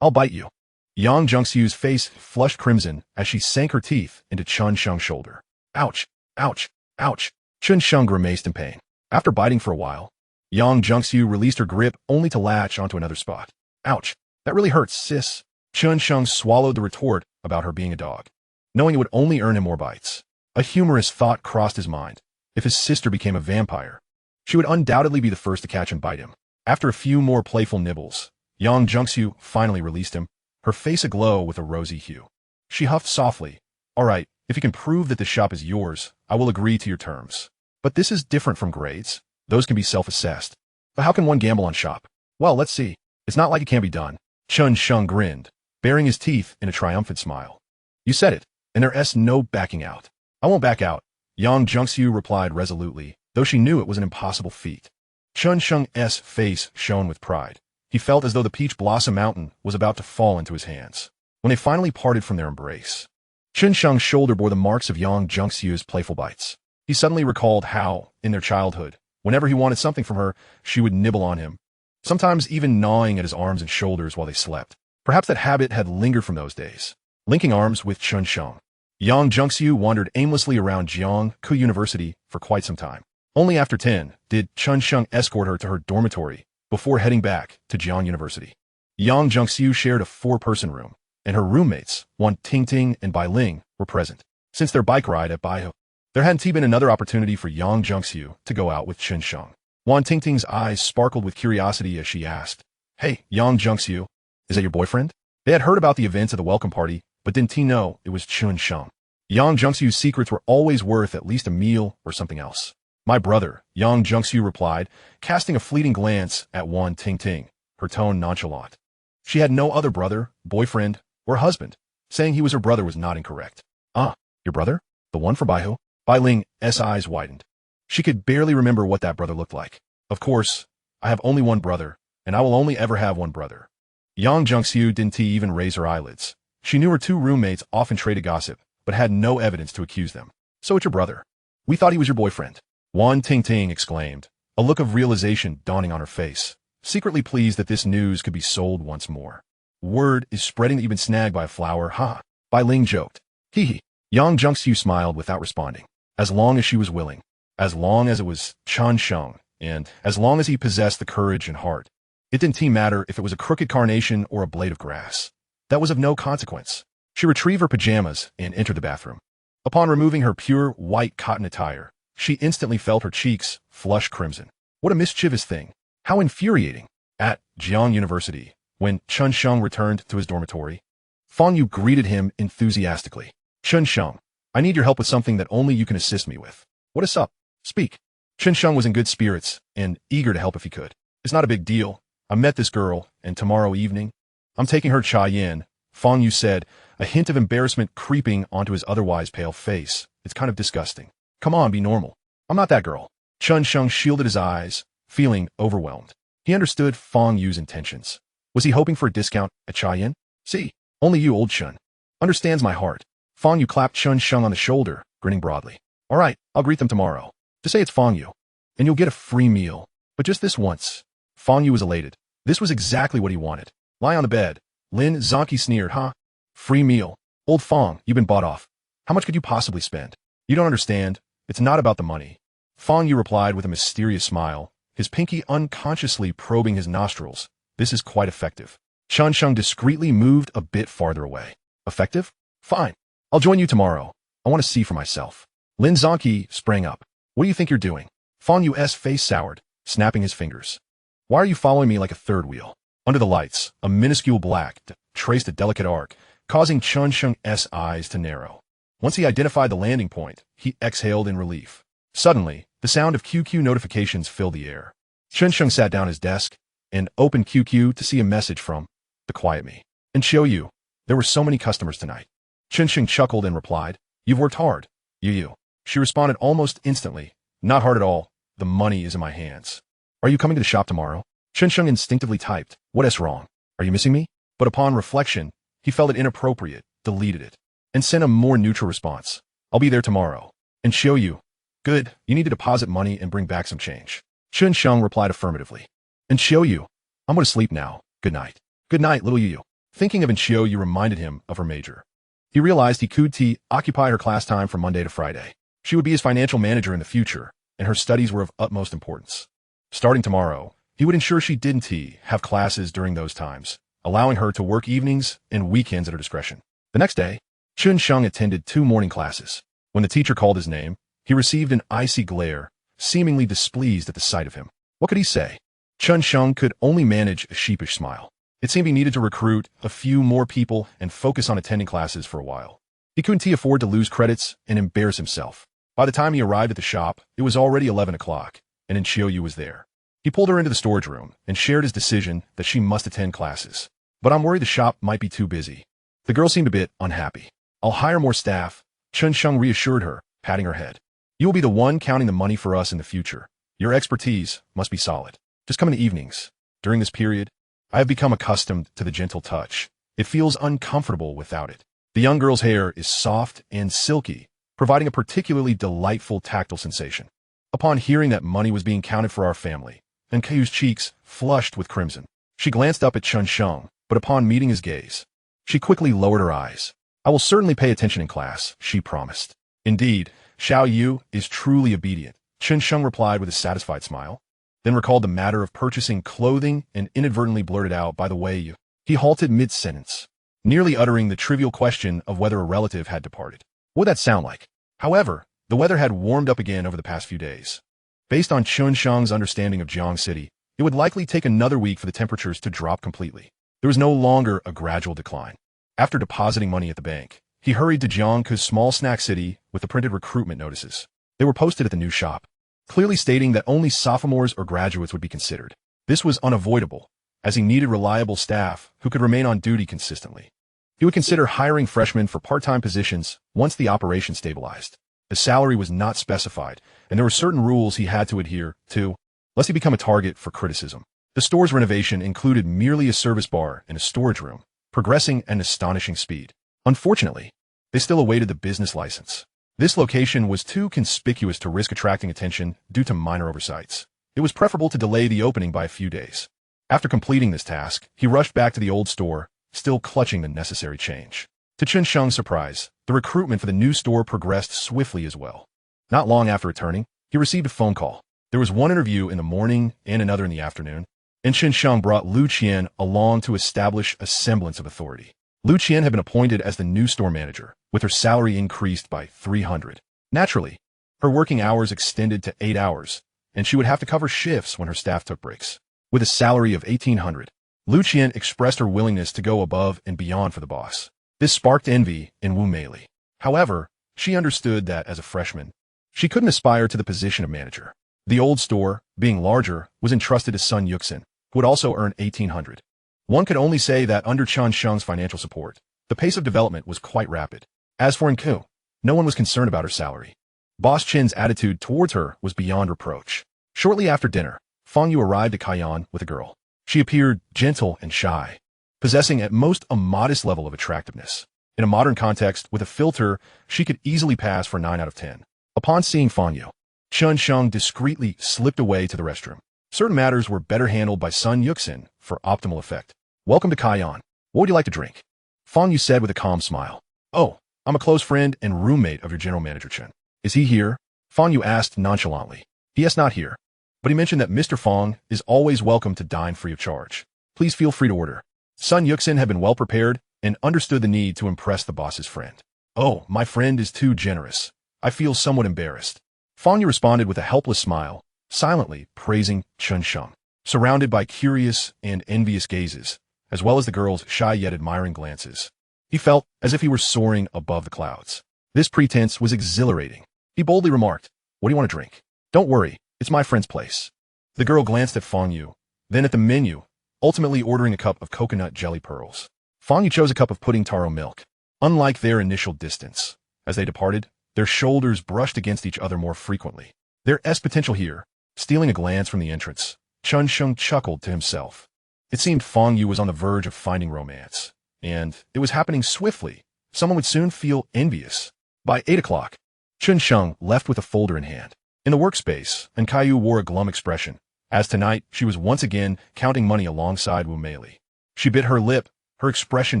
I'll bite you." Yang Jungsu's face flushed crimson as she sank her teeth into Chen Sheng's shoulder. "Ouch, ouch, ouch." Chen Sheng grimaced in pain. After biting for a while, Yang Jungsu released her grip only to latch onto another spot. "Ouch, that really hurts, sis." Chen Sheng swallowed the retort about her being a dog, knowing it would only earn him more bites. A humorous thought crossed his mind. If his sister became a vampire, she would undoubtedly be the first to catch and bite him. After a few more playful nibbles, Yang Jungsu finally released him, her face aglow with a rosy hue. She huffed softly. "All right, if you can prove that the shop is yours, I will agree to your terms. But this is different from grades. Those can be self-assessed. But how can one gamble on shop? Well, let's see. It's not like it can't be done." Chen Sheng grinned, baring his teeth in a triumphant smile. "You said it, and there's no backing out." "I won't back out," Yang Jungsu replied resolutely, though she knew it was an impossible feat. Chen Sheng's face shone with pride. He felt as though the peach blossom mountain was about to fall into his hands. When they finally parted from their embrace, Chen Sheng's shoulder bore the marks of Yang Jungsu's playful bites. He suddenly recalled how, in their childhood, whenever he wanted something from her, she would nibble on him, sometimes even gnawing at his arms and shoulders while they slept. Perhaps that habit had lingered from those days. Linking arms with Chen Sheng, Yang Jungsu wandered aimlessly around Jiangku University for quite some time. Only after 10 did Chen Sheng escort her to her dormitory before heading back to Jiang University. Yang Jungsu shared a 4-person room, and her roommates, Wan Tingting and Bai Ling, were present. Since their bike ride at Baihu, there hadn't been another opportunity for Yang Jungsu to go out with Chen Sheng. Wan Tingting's eyes sparkled with curiosity as she asked, "Hey, Yang Jungsu, is that your boyfriend?" They had heard about the events of the welcome party, but didn't know it was Chen Sheng. Yang Jungsu's secrets were always worth at least a meal or something else. "My brother," Yang Jungsu replied, casting a fleeting glance at Wan Tingting, her tone nonchalant. She had no other brother, boyfriend, or husband. Saying he was her brother was not incorrect. "Ah, your brother? The one from Baihu?" Bai Ling's eyes widened. She could barely remember what that brother looked like. "Of course, I have only one brother, and I will only ever have one brother." Yang Jungsu didn't even raise her eyelids. She knew her 2 roommates often traded gossip, but had no evidence to accuse them. "So it's your brother. We thought he was your boyfriend." Wan Tingting exclaimed, a look of realization dawning on her face, secretly pleased that this news could be sold once more. "Word is spreading that you've been snagged by a flower, ha." Bai Ling joked. "Hee hee." Yang Jungsu smiled without responding. As long as she was willing, as long as it was Chen Sheng, and as long as he possessed the courage and heart, it didn't matter if it was a crooked carnation or a blade of grass. That was of no consequence. She retrieved her pajamas and entered the bathroom. Upon removing her pure white cotton attire, she instantly felt her cheeks flush crimson. What a mischievous thing. How infuriating. At Jiang University, when Chen Sheng returned to his dormitory, Fang Yu greeted him enthusiastically. "Chen Sheng, I need your help with something that only you can assist me with." "What is up? Speak." Chen Sheng was in good spirits and eager to help if he could. "It's not a big deal. I met this girl, and tomorrow evening, I'm taking her to Cheyenne," Fang Yu said, a hint of embarrassment creeping onto his otherwise pale face. "It's kind of disgusting. Come on, be normal." "I'm not that girl." Chen Sheng shielded his eyes, feeling overwhelmed. He understood Fang Yu's intentions. Was he hoping for a discount at Cheyenne? "See, only you, old Chen, understands my heart." Fang Yu clapped Chen Sheng on the shoulder, grinning broadly. "All right, I'll greet them tomorrow. Just say it's Fang Yu, and you'll get a free meal. But just this once." Fang Yu was elated. This was exactly what he wanted. "Lie on the bed." Lin Zonki sneered, "Huh? Free meal? Old Fang, you've been bought off. How much could you possibly spend?" "You don't understand. It's not about the money." Fang Yu replied with a mysterious smile, his pinky unconsciously probing his nostrils. "This is quite effective." Chen Sheng discreetly moved a bit farther away. "Effective? Fine. I'll join you tomorrow. I want to see for myself." Lin Zonki sprang up. "What do you think you're doing?" Fang Yu's face soured, snapping his fingers. "Why are you following me like a third wheel?" Under the lights, a minuscule black traced a delicate arc, causing Chen Sheng's eyes to narrow. Once he identified the landing point, he exhaled in relief. Suddenly, the sound of QQ notifications filled the air. Chen Sheng sat down at his desk and opened QQ to see a message from the quiet me. And show you, there were so many customers tonight. Chen Sheng chuckled and replied, "You've worked hard, you." She responded almost instantly, "Not hard at all. The money is in my hands. Are you coming to the shop tomorrow?" Chen Sheng instinctively typed, "What is wrong? Are you missing me?" But upon reflection, he felt it inappropriate, deleted it, and sent a more neutral response. "I'll be there tomorrow. And show you." "Good, you need to deposit money and bring back some change." Chen Sheng replied affirmatively. "And show you. I'm going to sleep now. Good night." "Good night, little Yu." Thinking of Yu reminded him of her major. He realized he could occupy her class time from Monday to Friday. She would be his financial manager in the future, and her studies were of utmost importance. Starting tomorrow, he would ensure she didn't have classes during those times, allowing her to work evenings and weekends at her discretion. The next day, Chen Sheng attended 2 morning classes. When the teacher called his name, he received an icy glare, seemingly displeased at the sight of him. What could he say? Chen Sheng could only manage a sheepish smile. It seemed he needed to recruit a few more people and focus on attending classes for a while. He couldn't afford to lose credits and embarrass himself. By the time he arrived at the shop, it was already 11 o'clock, and Yu was there. He pulled her into the storage room and shared his decision that she must attend classes. "But I'm worried the shop might be too busy." The girl seemed a bit unhappy. "I'll hire more staff," Chen Sheng reassured her, patting her head. "You will be the one counting the money for us in the future. Your expertise must be solid. Just come in the evenings. During this period, I have become accustomed to the gentle touch. It feels uncomfortable without it." The young girl's hair is soft and silky, providing a particularly delightful tactile sensation. Upon hearing that money was being counted for our family, and Kayu's cheeks flushed with crimson, she glanced up at Chen Sheng, but upon meeting his gaze, she quickly lowered her eyes. "I will certainly pay attention in class," she promised. "Indeed, Xiao Yu is truly obedient," Chen Sheng replied with a satisfied smile, then recalled the matter of purchasing clothing and inadvertently blurted out, "By the way, He halted mid-sentence, nearly uttering the trivial question of whether a relative had departed. What would that sound like? However, the weather had warmed up again over the past few days. Based on Chen Sheng's understanding of Jiang City, it would likely take another week for the temperatures to drop completely. There was no longer a gradual decline. After depositing money at the bank, he hurried to Jiangke's small snack city with the printed recruitment notices. They were posted at the new shop, clearly stating that only sophomores or graduates would be considered. This was unavoidable, as he needed reliable staff who could remain on duty consistently. He would consider hiring freshmen for part-time positions once the operation stabilized. The salary was not specified, and there were certain rules he had to adhere to, lest he become a target for criticism. The store's renovation included merely a service bar and a storage room, progressing at an astonishing speed. Unfortunately, they still awaited the business license. This location was too conspicuous to risk attracting attention due to minor oversights. It was preferable to delay the opening by a few days. After completing this task, he rushed back to the old store, still clutching the necessary change. To Chen Sheng's surprise, the recruitment for the new store progressed swiftly as well. Not long after returning, he received a phone call. There was one interview in the morning and another in the afternoon, and Chen Sheng brought Lu Qian along to establish a semblance of authority. Lu Qian had been appointed as the new store manager, with her salary increased by 300. Naturally, her working hours extended to 8 hours, and she would have to cover shifts when her staff took breaks. With a salary of 1,800, Lu Qian expressed her willingness to go above and beyond for the boss. This sparked envy in Wu Meili. However, she understood that as a freshman, she couldn't aspire to the position of manager. The old store, being larger, was entrusted to Sun Yuxin, who would also earn 1,800. One could only say that under Chen Sheng's financial support, the pace of development was quite rapid. As for Nku, no one was concerned about her salary. Boss Chen's attitude towards her was beyond reproach. Shortly after dinner, Fang Yu arrived at Kaiyan with a girl. She appeared gentle and shy, possessing at most a modest level of attractiveness. In a modern context, with a filter, she could easily pass for 9 out of 10. Upon seeing Fang Yu, Chen Sheng discreetly slipped away to the restroom. Certain matters were better handled by Sun Yuxin for optimal effect. "Welcome to Kaiyan. What would you like to drink?" Fang Yu said with a calm smile. "Oh, I'm a close friend and roommate of your general manager Chen. Is he here?" Fang Yu asked nonchalantly. "He is not here, but he mentioned that Mr. Fang is always welcome to dine free of charge. Please feel free to order." Sun Yuxin had been well prepared and understood the need to impress the boss's friend. "Oh, my friend is too generous. I feel somewhat embarrassed." Fang Yu responded with a helpless smile, silently praising Chen Sheng. Surrounded by curious and envious gazes, as well as the girl's shy yet admiring glances, he felt as if he were soaring above the clouds. This pretense was exhilarating. He boldly remarked, What do you want to drink? Don't worry, it's my friend's place. The girl glanced at Fang Yu, then at the menu, ultimately ordering a cup of coconut jelly pearls. Fang Yu chose a cup of pudding taro milk. Unlike their initial distance, as they departed, their shoulders brushed against each other more frequently. There's potential here. Stealing a glance from the entrance, Chen Sheng chuckled to himself. It seemed Fang Yu was on the verge of finding romance, and it was happening swiftly. Someone would soon feel envious. By 8 o'clock, Chen Sheng left with a folder in hand. In the workspace, and Caillou wore a glum expression, as tonight she was once again counting money alongside Wu Meili. She bit her lip, her expression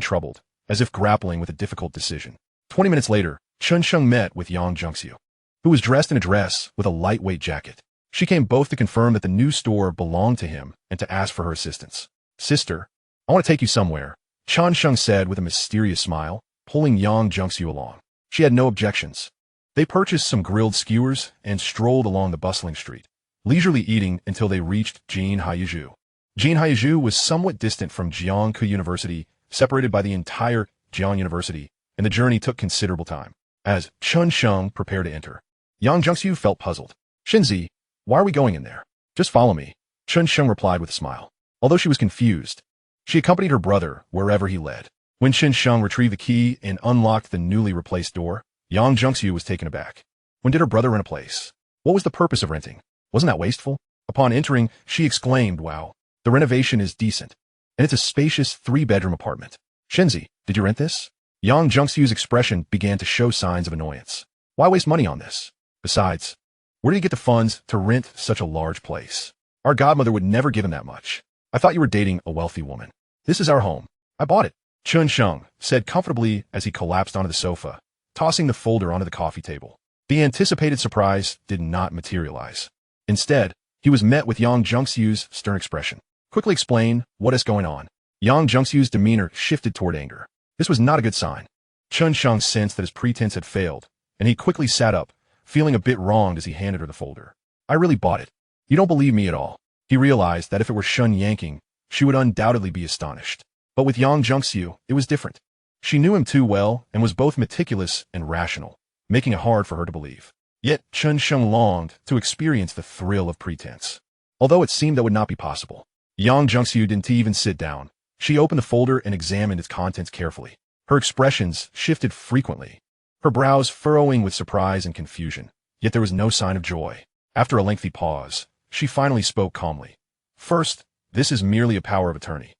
troubled, as if grappling with a difficult decision. 20 minutes later, Chen Sheng met with Yang Zhengxiu, who was dressed in a dress with a lightweight jacket. She came both to confirm that the new store belonged to him and to ask for her assistance. Sister, I want to take you somewhere, Chen Sheng said with a mysterious smile, pulling Yang Zhengxiu along. She had no objections. They purchased some grilled skewers and strolled along the bustling street, leisurely eating until they reached Jinhaiyizhu. Jinhaiyizhu was somewhat distant from Jiangku University, separated by the entire Jiang University, and the journey took considerable time. As Chen Sheng prepared to enter, Yang Zhengxiu felt puzzled. Shinzi, why are we going in there? Just follow me, Chen Sheng replied with a smile. Although she was confused, she accompanied her brother wherever he led. When Chen Sheng retrieved the key and unlocked the newly replaced door, Yang Zhengxiu was taken aback. When did her brother rent a place? What was the purpose of renting? Wasn't that wasteful? Upon entering, she exclaimed, wow, the renovation is decent, and it's a spacious 3-bedroom apartment. Shinzi, did you rent this? Yang Zhengxiu's expression began to show signs of annoyance. Why waste money on this? Besides, where did he get the funds to rent such a large place? Our godmother would never give him that much. I thought you were dating a wealthy woman. This is our home. I bought it. Chen Sheng said comfortably as he collapsed onto the sofa, tossing the folder onto the coffee table. The anticipated surprise did not materialize. Instead, he was met with Yang Zhengxiu's stern expression. Quickly explain what is going on. Yang Zhengxiu's demeanor shifted toward anger. This was not a good sign. Chen Sheng sensed that his pretense had failed, and he quickly sat up, feeling a bit wronged as he handed her the folder. I really bought it. You don't believe me at all. He realized that if it were Shun Yanking, she would undoubtedly be astonished. But with Yang Zhengxiu, it was different. She knew him too well and was both meticulous and rational, making it hard for her to believe. Yet Chen Sheng longed to experience the thrill of pretense. Although it seemed that would not be possible. Yang Zhengxiu didn't even sit down. She opened the folder and examined its contents carefully. Her expressions shifted frequently, her brows furrowing with surprise and confusion. Yet there was no sign of joy. After a lengthy pause, she finally spoke calmly. First, this is merely a power of attorney.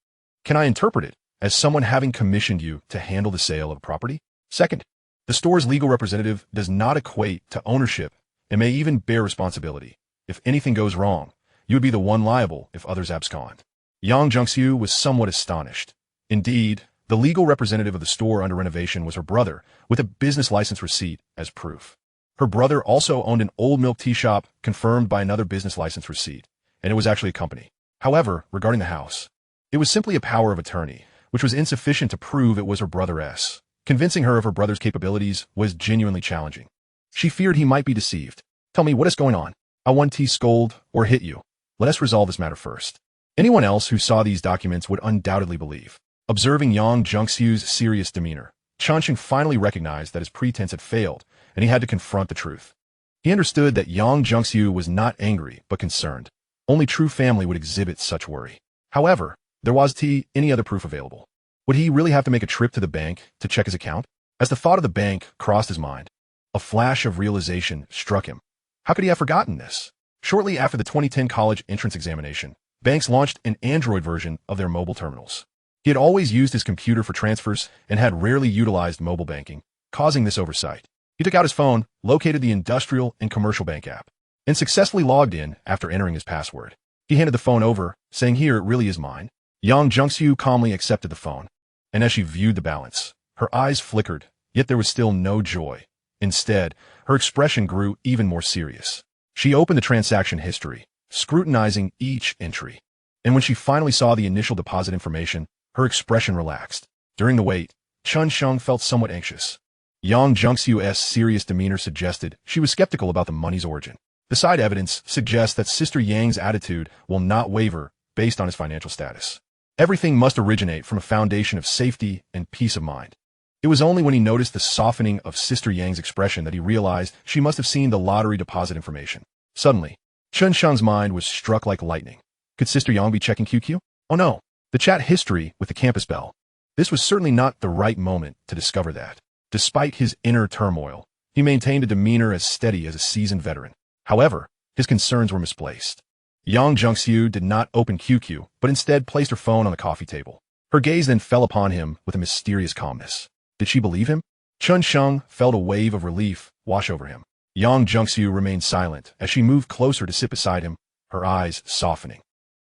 Can I interpret it as someone having commissioned you to handle the sale of a property? Second, the store's legal representative does not equate to ownership and may even bear responsibility. If anything goes wrong, you would be the one liable if others abscond. Yang Zhengxiu was somewhat astonished. Indeed, the legal representative of the store under renovation was her brother, with a business license receipt as proof. Her brother also owned an old milk tea shop confirmed by another business license receipt, and it was actually a company. However, regarding the house, it was simply a power of attorney, which was insufficient to prove it was her brother's. Convincing her of her brother's capabilities was genuinely challenging. She feared he might be deceived. Tell me what is going on. I want to scold or hit you. Let us resolve this matter first. Anyone else who saw these documents would undoubtedly believe. Observing Yang Zhengxiu's serious demeanor, Chen Sheng finally recognized that his pretense had failed, and he had to confront the truth. He understood that Yang Zhengxiu was not angry, but concerned. Only true family would exhibit such worry. However, there was any other proof available. Would he really have to make a trip to the bank to check his account? As the thought of the bank crossed his mind, a flash of realization struck him. How could he have forgotten this? Shortly after the 2010 college entrance examination, banks launched an Android version of their mobile terminals. He had always used his computer for transfers and had rarely utilized mobile banking, causing this oversight. He took out his phone, located the industrial and commercial bank app, and successfully logged in after entering his password. He handed the phone over, saying, "Here, it really is mine." Yang Zhengxiu calmly accepted the phone, and as she viewed the balance, her eyes flickered, yet there was still no joy. Instead, her expression grew even more serious. She opened the transaction history, scrutinizing each entry, and when she finally saw the initial deposit information, her expression relaxed. During the wait, Chen Sheng felt somewhat anxious. Yang Zhengxiu's serious demeanor suggested she was skeptical about the money's origin. The side evidence suggests that Sister Yang's attitude will not waver based on his financial status. Everything must originate from a foundation of safety and peace of mind. It was only when he noticed the softening of Sister Yang's expression that he realized she must have seen the lottery deposit information. Suddenly, Chen Sheng's mind was struck like lightning. Could Sister Yang be checking QQ? Oh no, the chat history with the campus bell. This was certainly not the right moment to discover that. Despite his inner turmoil, he maintained a demeanor as steady as a seasoned veteran. However, his concerns were misplaced. Yang Zhengxiu did not open QQ, but instead placed her phone on the coffee table. Her gaze then fell upon him with a mysterious calmness. Did she believe him? Chen Sheng felt a wave of relief wash over him. Yang Zhengxiu remained silent as she moved closer to sit beside him, her eyes softening.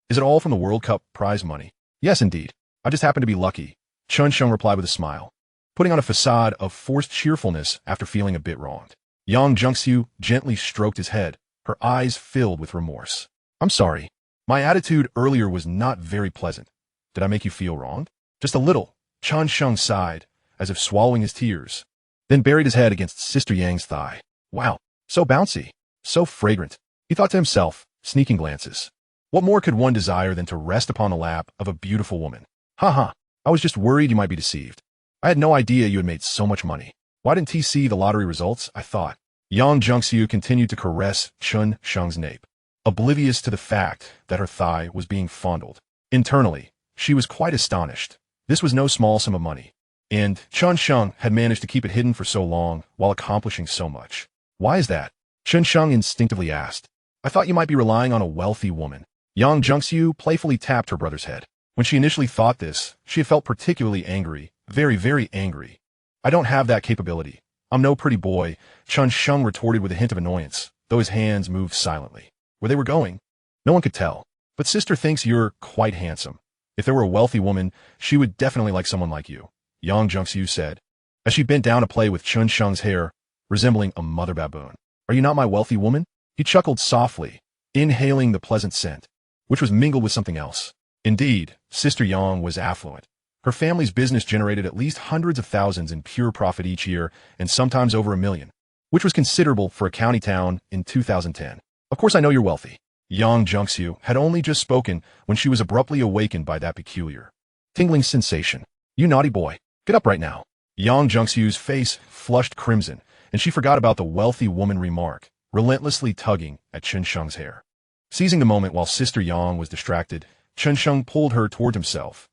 Is it all from the World Cup prize money? Yes, indeed. I just happen to be lucky, Chen Sheng replied with a smile, putting on a facade of forced cheerfulness after feeling a bit wronged. Yang Zhengxiu gently stroked his head, her eyes filled with remorse. I'm sorry. My attitude earlier was not very pleasant. Did I make you feel wronged? Just a little, Chen Sheng sighed, as if swallowing his tears, then buried his head against Sister Yang's thigh. Wow, so bouncy, so fragrant, he thought to himself, sneaking glances. What more could one desire than to rest upon the lap of a beautiful woman? Haha, I was just worried you might be deceived. I had no idea you had made so much money. Why didn't he see the lottery results? I thought. Yang Zhengxiu continued to caress Chen Sheng's nape, oblivious to the fact that her thigh was being fondled. Internally, she was quite astonished. This was no small sum of money. And Chen Sheng had managed to keep it hidden for so long while accomplishing so much. Why is that? Chen Sheng instinctively asked. I thought you might be relying on a wealthy woman. Yang Zhengxiu playfully tapped her brother's head. When she initially thought this, she had felt particularly angry, very, very angry. I don't have that capability. I'm no pretty boy, Chen Sheng retorted with a hint of annoyance, though his hands moved silently. Where they were going, no one could tell. But sister thinks you're quite handsome. If there were a wealthy woman, she would definitely like someone like you, Yang Zhengxiu said, as she bent down to play with Chen Sheng's hair, resembling a mother baboon. Are you not my wealthy woman? He chuckled softly, inhaling the pleasant scent, which was mingled with something else. Indeed, Sister Yang was affluent. Her family's business generated at least hundreds of thousands in pure profit each year, and sometimes over $1 million, which was considerable for a county town in 2010. Of course I know you're wealthy. Yang Zhengxiu had only just spoken when she was abruptly awakened by that peculiar, tingling sensation. You naughty boy, get up right now. Yang Zhengxiu's face flushed crimson, and she forgot about the wealthy woman remark, relentlessly tugging at Chen Sheng's hair. Seizing the moment while Sister Yang was distracted, Chen Sheng pulled her toward himself.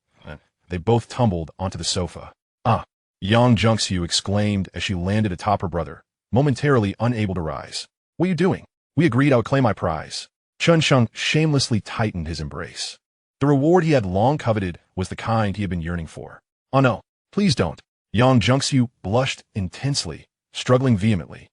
They both tumbled onto the sofa. Ah! Yang Zhengxiu exclaimed as she landed atop her brother, momentarily unable to rise. What are you doing? We agreed I would claim my prize. Chen Sheng shamelessly tightened his embrace. The reward he had long coveted was the kind he had been yearning for. Oh no, please don't. Yang Zhengxiu blushed intensely, struggling vehemently.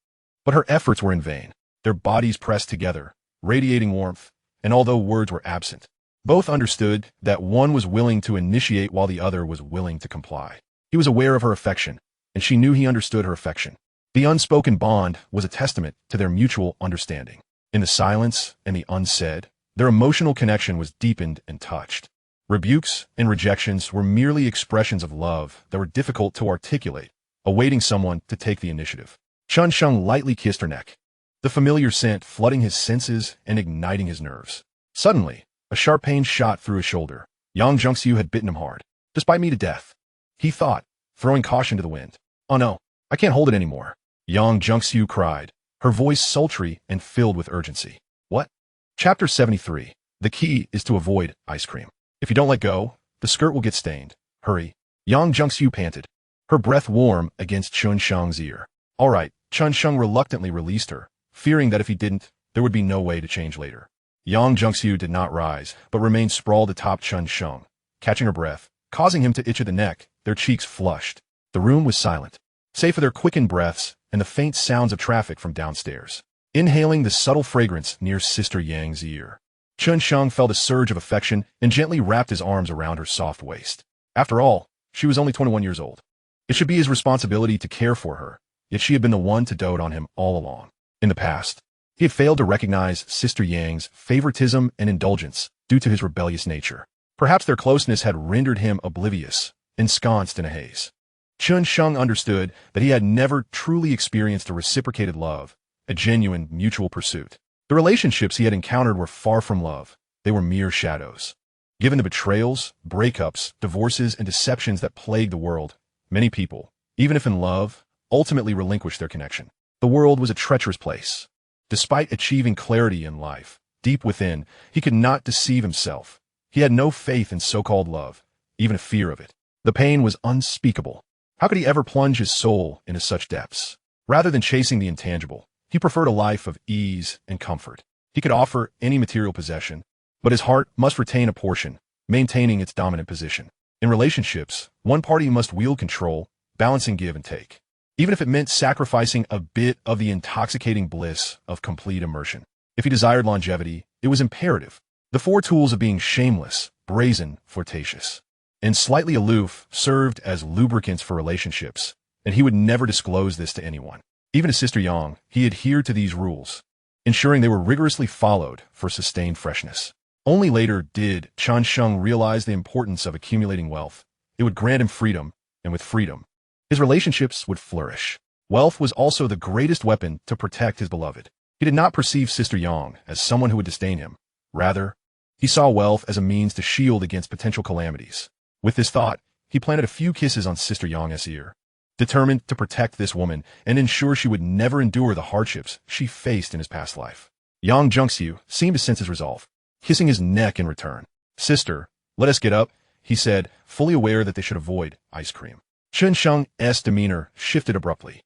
But her efforts were in vain. Their bodies pressed together, radiating warmth, and although words were absent, both understood that one was willing to initiate while the other was willing to comply. He was aware of her affection, and she knew he understood her affection. The unspoken bond was a testament to their mutual understanding. In the silence and the unsaid, their emotional connection was deepened and touched. Rebukes and rejections were merely expressions of love that were difficult to articulate, awaiting someone to take the initiative. Chen Sheng lightly kissed her neck, the familiar scent flooding his senses and igniting his nerves. Suddenly, a sharp pain shot through his shoulder. Yang Zhengxiu had bitten him hard. Just bite me to death, he thought, throwing caution to the wind. Oh no, I can't hold it anymore, Yang Zhengxiu cried, her voice sultry and filled with urgency. What? Chapter 73. The key is to avoid ice cream. If you don't let go, the skirt will get stained. Hurry. Yang Zhengxiu panted, her breath warm against Chen Sheng's ear. All right, Chen Sheng reluctantly released her, fearing that if he didn't, there would be no way to change later. Yang Zhengxiu did not rise, but remained sprawled atop Chen Sheng, catching her breath, causing him to itch at the neck, their cheeks flushed. The room was silent, save for their quickened breaths and the faint sounds of traffic from downstairs. Inhaling the subtle fragrance near Sister Yang's ear, Chen Sheng felt a surge of affection and gently wrapped his arms around her soft waist. After all, she was only 21 years old. It should be his responsibility to care for her, yet she had been the one to dote on him all along. In the past, he had failed to recognize Sister Yang's favoritism and indulgence due to his rebellious nature. Perhaps their closeness had rendered him oblivious, ensconced in a haze. Chen Sheng understood that he had never truly experienced a reciprocated love, a genuine mutual pursuit. The relationships he had encountered were far from love. They were mere shadows. Given the betrayals, breakups, divorces, and deceptions that plagued the world, many people, even if in love, ultimately relinquished their connection. The world was a treacherous place. Despite achieving clarity in life, deep within, he could not deceive himself. He had no faith in so-called love, even a fear of it. The pain was unspeakable. How could he ever plunge his soul into such depths? Rather than chasing the intangible, he preferred a life of ease and comfort. He could offer any material possession, but his heart must retain a portion, maintaining its dominant position. In relationships, one party must wield control, balancing give and take, even if it meant sacrificing a bit of the intoxicating bliss of complete immersion. If he desired longevity, it was imperative. The four tools of being shameless, brazen, flirtatious, and slightly aloof served as lubricants for relationships, and he would never disclose this to anyone. Even to Sister Yang, he adhered to these rules, ensuring they were rigorously followed for sustained freshness. Only later did Chen Sheng realize the importance of accumulating wealth. It would grant him freedom, and with freedom, his relationships would flourish. Wealth was also the greatest weapon to protect his beloved. He did not perceive Sister Yang as someone who would disdain him. Rather, he saw wealth as a means to shield against potential calamities. With this thought, he planted a few kisses on Sister Yang's ear, determined to protect this woman and ensure she would never endure the hardships she faced in his past life. Yang Zhengxiu seemed to sense his resolve, kissing his neck in return. "Sister, let us get up," he said, fully aware that they should avoid ice cream. Chen Sheng's demeanor shifted abruptly,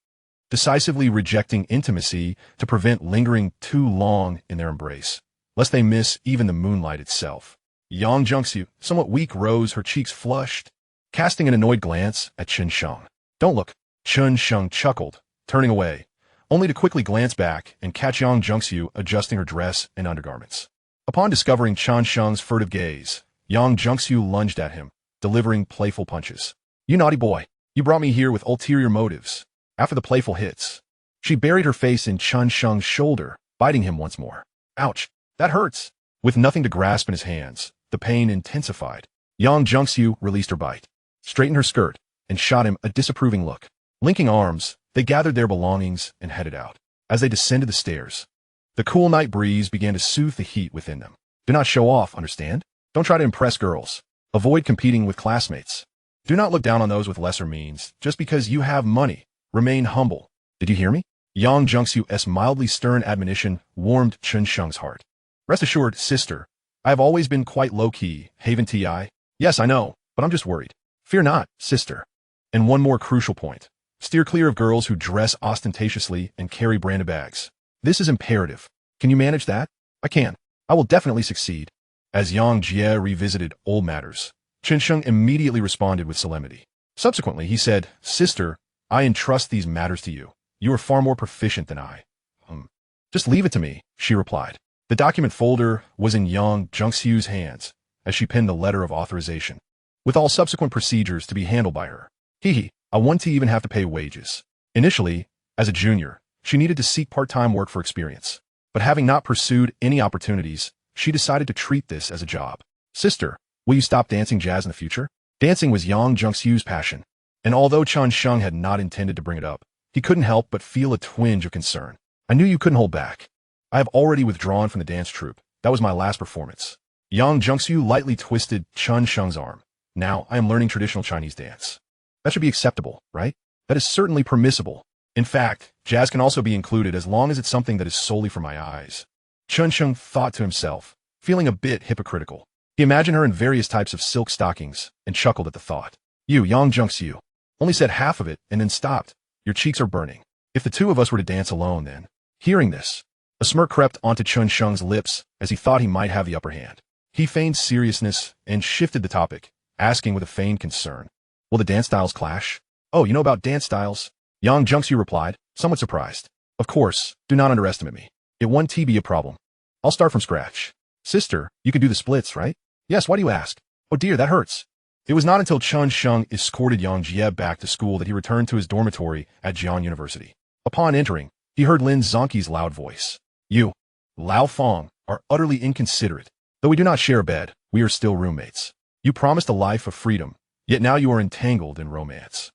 decisively rejecting intimacy to prevent lingering too long in their embrace, lest they miss even the moonlight itself. Yang Zhengxiu, somewhat weak, rose, her cheeks flushed, casting an annoyed glance at Chen Sheng. "Don't look," Chen Sheng chuckled, turning away, only to quickly glance back and catch Yang Zhengxiu adjusting her dress and undergarments. Upon discovering Chen Sheng's furtive gaze, Yang Zhengxiu lunged at him, delivering playful punches. "You naughty boy, you brought me here with ulterior motives." After the playful hits, she buried her face in Chen Sheng's shoulder, biting him once more. "Ouch, that hurts." With nothing to grasp in his hands, the pain intensified. Yang Zhengxiu released her bite, straightened her skirt, and shot him a disapproving look. Linking arms, they gathered their belongings and headed out. As they descended the stairs, the cool night breeze began to soothe the heat within them. Do not show off, understand? Don't try to impress girls. Avoid competing with classmates. Do not look down on those with lesser means just because you have money. Remain humble. Did you hear me? Yang Zhengxiu's mildly stern admonition warmed Chen Sheng's heart. "Rest assured, sister, I have always been quite low-key, haven't I?" "Yes, I know, but I'm just worried." "Fear not, sister." And one more crucial point. Steer clear of girls who dress ostentatiously and carry branded bags. This is imperative. Can you manage that? "I can. I will definitely succeed." As Yang Jie revisited old matters, Chen Sheng immediately responded with solemnity. Subsequently, he said, "Sister, I entrust these matters to you. You are far more proficient than I." Just leave it to me," she replied. The document folder was in Yang Zhengxiu's hands as she penned the letter of authorization, with all subsequent procedures to be handled by her. I want to even have to pay wages. Initially, as a junior, she needed to seek part-time work for experience, but having not pursued any opportunities, she decided to treat this as a job. "Sister, will you stop dancing jazz in the future?" Dancing was Yang Zhengxiu's passion, and although Chen Sheng had not intended to bring it up, he couldn't help but feel a twinge of concern. "I knew you couldn't hold back. I have already withdrawn from the dance troupe. That was my last performance." Yang Zhengxiu lightly twisted Chen Sheng's arm. "Now I am learning traditional Chinese dance. That should be acceptable, right? That is certainly permissible. In fact, jazz can also be included as long as it's something that is solely for my eyes." Chen Sheng thought to himself, feeling a bit hypocritical. He imagined her in various types of silk stockings and chuckled at the thought. "You, Yang Zhengxiu, only said half of it and then stopped. Your cheeks are burning. If the two of us were to dance alone then." Hearing this, a smirk crept onto Chen Sheng's lips as he thought he might have the upper hand. He feigned seriousness and shifted the topic, asking with a feigned concern, "Will the dance styles clash?" "Oh, you know about dance styles?" Yang Zhengxiu replied, somewhat surprised. "Of course, do not underestimate me. It won't be a problem. I'll start from scratch." "Sister, you can do the splits, right?" "Yes, why do you ask?" "Oh dear, that hurts." It was not until Chen Sheng escorted Yang Jie back to school that he returned to his dormitory at Jian University. Upon entering, he heard Lin Zhongqi's loud voice. "You, Lao Fong, are utterly inconsiderate. Though we do not share a bed, we are still roommates. You promised a life of freedom, yet now you are entangled in romance.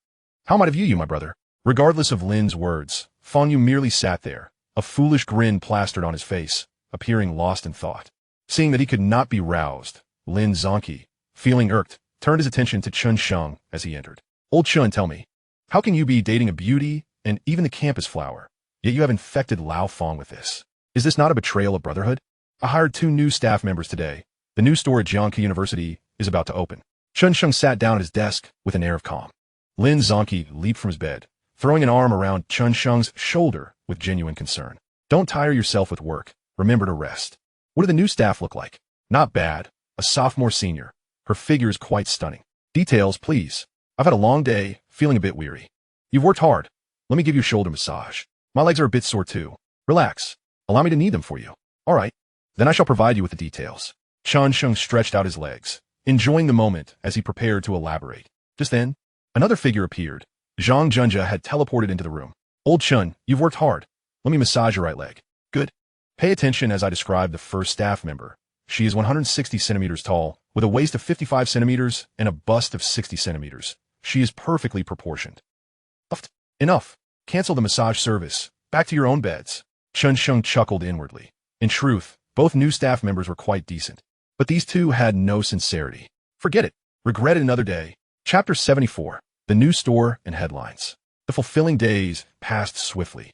How might I view you, my brother?" Regardless of Lin's words, Fong Yu merely sat there, a foolish grin plastered on his face, appearing lost in thought. Seeing that he could not be roused, Lin Zhongqi, feeling irked, turned his attention to Chen Sheng as he entered. "Old Chen, tell me, How can you be dating a beauty and even the campus flower, yet you have infected Lao Fong with this? Is this not a betrayal of brotherhood? I hired 2 new staff members today. The new store at Jiangke University is about to open. Chen Sheng sat down at his desk with an air of calm. Lin Zonki leaped from his bed, throwing an arm around Chen Sheng's shoulder with genuine concern. Don't tire yourself with work. Remember to rest. What do the new staff look like? Not bad. A sophomore senior. Her figure is quite stunning. Details, please. I've had a long day, feeling a bit weary. You've worked hard. Let me give you a shoulder massage. My legs are a bit sore too. Relax. Allow me to knead them for you. All right. Then I shall provide you with the details. Chen Sheng stretched out his legs, enjoying the moment as he prepared to elaborate. Just then, another figure appeared. Zhang Junja had teleported into the room. Old Chen, you've worked hard. Let me massage your right leg. Good. Pay attention as I describe the first staff member. She is 160 centimeters tall, with a waist of 55 centimeters and a bust of 60 centimeters. She is perfectly proportioned. Enough. Cancel the massage service. Back to your own beds. Chen Sheng chuckled inwardly. In truth, both new staff members were quite decent. But these two had no sincerity. Forget it. Regret it another day. Chapter 74. The New Store and Headlines. The fulfilling days passed swiftly.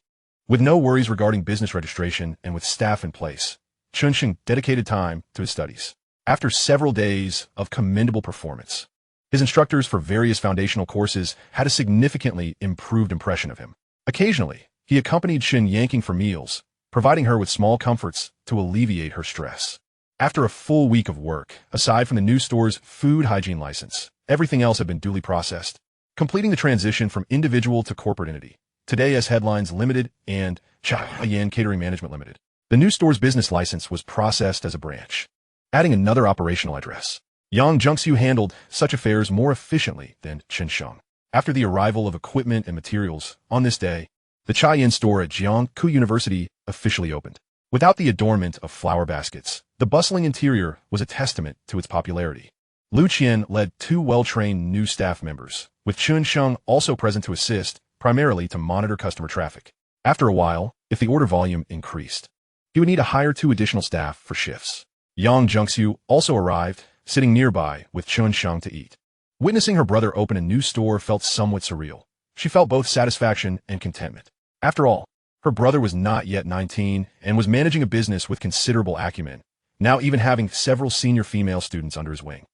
With no worries regarding business registration and with staff in place, Chen Sheng dedicated time to his studies. After several days of commendable performance, his instructors for various foundational courses had a significantly improved impression of him. Occasionally, he accompanied Shin Yanking for meals, providing her with small comforts to alleviate her stress. After a full week of work, aside from the new store's food hygiene license, everything else had been duly processed, completing the transition from individual to corporate entity. Today as Headlines Limited and Chayan Catering Management Limited. The new store's business license was processed as a branch, adding another operational address. Yang Junxiu handled such affairs more efficiently than Chen Sheng. After the arrival of equipment and materials, on this day, the Chayan store at Jiangku University officially opened. Without the adornment of flower baskets, the bustling interior was a testament to its popularity. Lu Qian led 2 well-trained new staff members, with Chen Sheng also present to assist, primarily to monitor customer traffic. After a while, if the order volume increased, he would need to hire 2 additional staff for shifts. Yang Junxiu also arrived, sitting nearby with Chen Sheng to eat. Witnessing her brother open a new store felt somewhat surreal. She felt both satisfaction and contentment. After all, her brother was not yet 19 and was managing a business with considerable acumen, now even having several senior female students under his wing.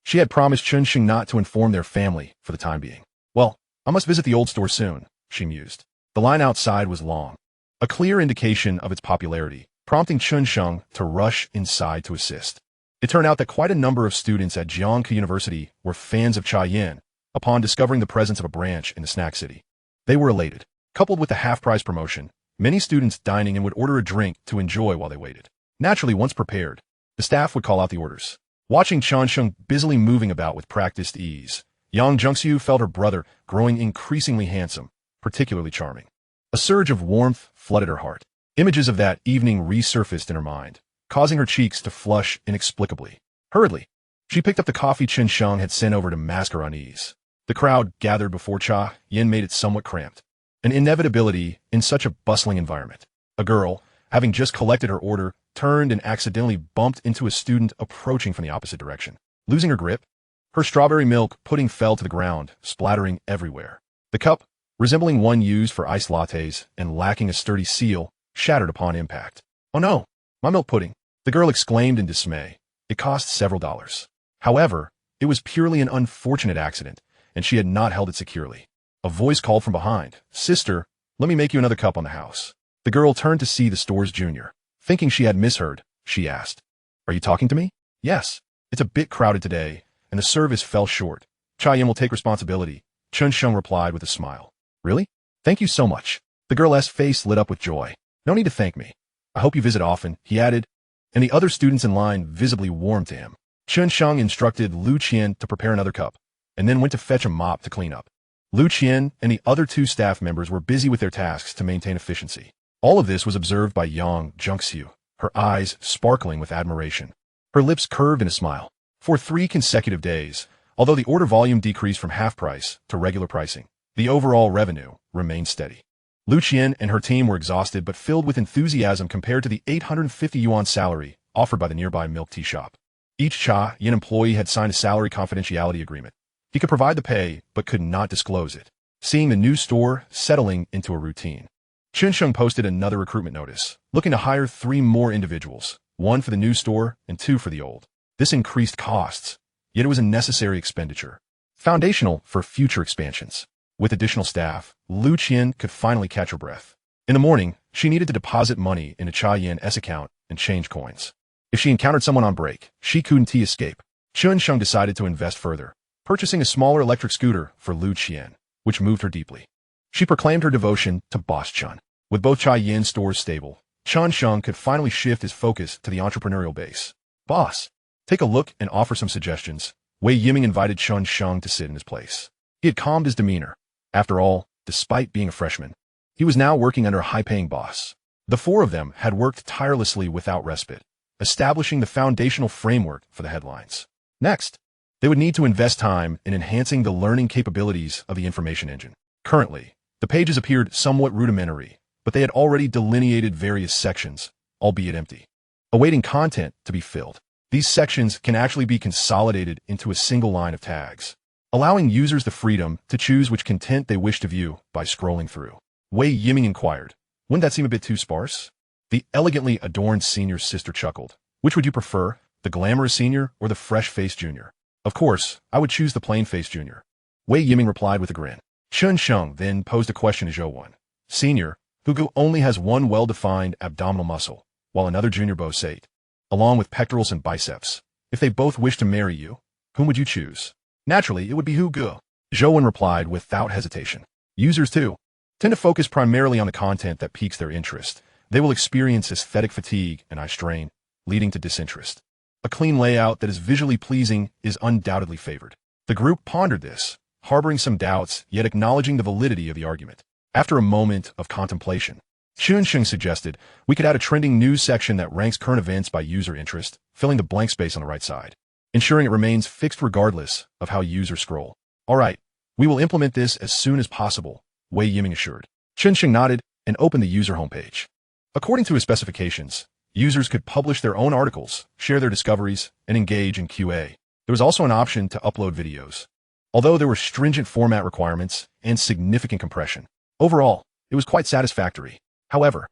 She had promised Chen Sheng not to inform their family for the time being. Well, I must visit the old store soon, she mused. The line outside was long, a clear indication of its popularity, prompting Chen Sheng to rush inside to assist. It turned out that quite a number of students at Jiangke University were fans of Chayan upon discovering the presence of a branch in the snack city. They were elated. Coupled with the half-price promotion, many students dining in would order a drink to enjoy while they waited. Naturally, once prepared, the staff would call out the orders. Watching Chen Sheng busily moving about with practiced ease, Yang Junxiu felt her brother growing increasingly handsome, particularly charming. A surge of warmth flooded her heart. Images of that evening resurfaced in her mind, causing her cheeks to flush inexplicably. Hurriedly, she picked up the coffee Chen Sheng had sent over to mask her unease. The crowd gathered before Cha Yin made it somewhat cramped. An inevitability in such a bustling environment. A girl, having just collected her order, turned and accidentally bumped into a student approaching from the opposite direction. Losing her grip, her strawberry milk pudding fell to the ground, splattering everywhere. The cup, resembling one used for iced lattes and lacking a sturdy seal, shattered upon impact. "Oh no, my milk pudding," the girl exclaimed in dismay. It cost several dollars. However, it was purely an unfortunate accident, and she had not held it securely. A voice called from behind, "Sister, let me make you another cup on the house." The girl turned to see the store's junior. Thinking she had misheard, she asked, "Are you talking to me?" "Yes. It's a bit crowded today, and the service fell short. Chayan will take responsibility," Chen Sheng replied with a smile. "Really? Thank you so much." The girl's face lit up with joy. "No need to thank me. I hope you visit often," he added, and the other students in line visibly warmed to him. Chen Sheng instructed Lu Qian to prepare another cup, and then went to fetch a mop to clean up. Lu Qian and the other 2 staff members were busy with their tasks to maintain efficiency. All of this was observed by Yang Junxiu, her eyes sparkling with admiration. Her lips curved in a smile. For 3 consecutive days, although the order volume decreased from half price to regular pricing, the overall revenue remained steady. Lu Qian and her team were exhausted but filled with enthusiasm compared to the 850 yuan salary offered by the nearby milk tea shop. Each Cha Yin employee had signed a salary confidentiality agreement. He could provide the pay but could not disclose it. seeing the new store settling into a routine. Chen Sheng posted another recruitment notice, looking to hire 3 more individuals, 1 for the new store and 2 for the old. This increased costs, yet it was a necessary expenditure, foundational for future expansions. With additional staff, Lu Qian could finally catch her breath. In the morning, she needed to deposit money in a Cha-Yen-S account and change coins. If she encountered someone on break, she couldn't escape. Chen Sheng decided to invest further, purchasing a smaller electric scooter for Lu Qian, which moved her deeply. She proclaimed her devotion to Boss Chen. With both Cha-Yen stores stable, Chen Sheng could finally shift his focus to the entrepreneurial base. Boss, take a look and offer some suggestions. Wei Yiming invited Chen Sheng to sit in his place. He had calmed his demeanor. After all, despite being a freshman, he was now working under a high-paying boss. The 4 of them had worked tirelessly without respite, establishing the foundational framework for the headlines. Next, they would need to invest time in enhancing the learning capabilities of the information engine. Currently, the pages appeared somewhat rudimentary, but they had already delineated various sections, albeit empty, awaiting content to be filled. These sections can actually be consolidated into a single line of tags, allowing users the freedom to choose which content they wish to view by scrolling through. Wei Yiming inquired, "Wouldn't that seem a bit too sparse?" The elegantly adorned senior's sister chuckled. "Which would you prefer, the glamorous senior or the fresh-faced junior?" "Of course, I would choose the plain-faced junior," Wei Yiming replied with a grin. Chen Sheng then posed a question to Zhou Wan. "Senior, who only has one well-defined abdominal muscle, while another junior boasts 8, along with pectorals and biceps. If they both wish to marry you, whom would you choose?" "Naturally, it would be Hu Ge," Zhou Wan replied without hesitation. Users, too, tend to focus primarily on the content that piques their interest. They will experience aesthetic fatigue and eye strain, leading to disinterest. A clean layout that is visually pleasing is undoubtedly favored. The group pondered this, harboring some doubts, yet acknowledging the validity of the argument. After a moment of contemplation, Chen Sheng suggested we could add a trending news section that ranks current events by user interest, filling the blank space on the right side, ensuring it remains fixed regardless of how users scroll. "All right, we will implement this as soon as possible," Wei Yiming assured. Chen Sheng nodded and opened the user homepage. According to his specifications, users could publish their own articles, share their discoveries, and engage in QA. There was also an option to upload videos, although there were stringent format requirements and significant compression. Overall, it was quite satisfactory. However,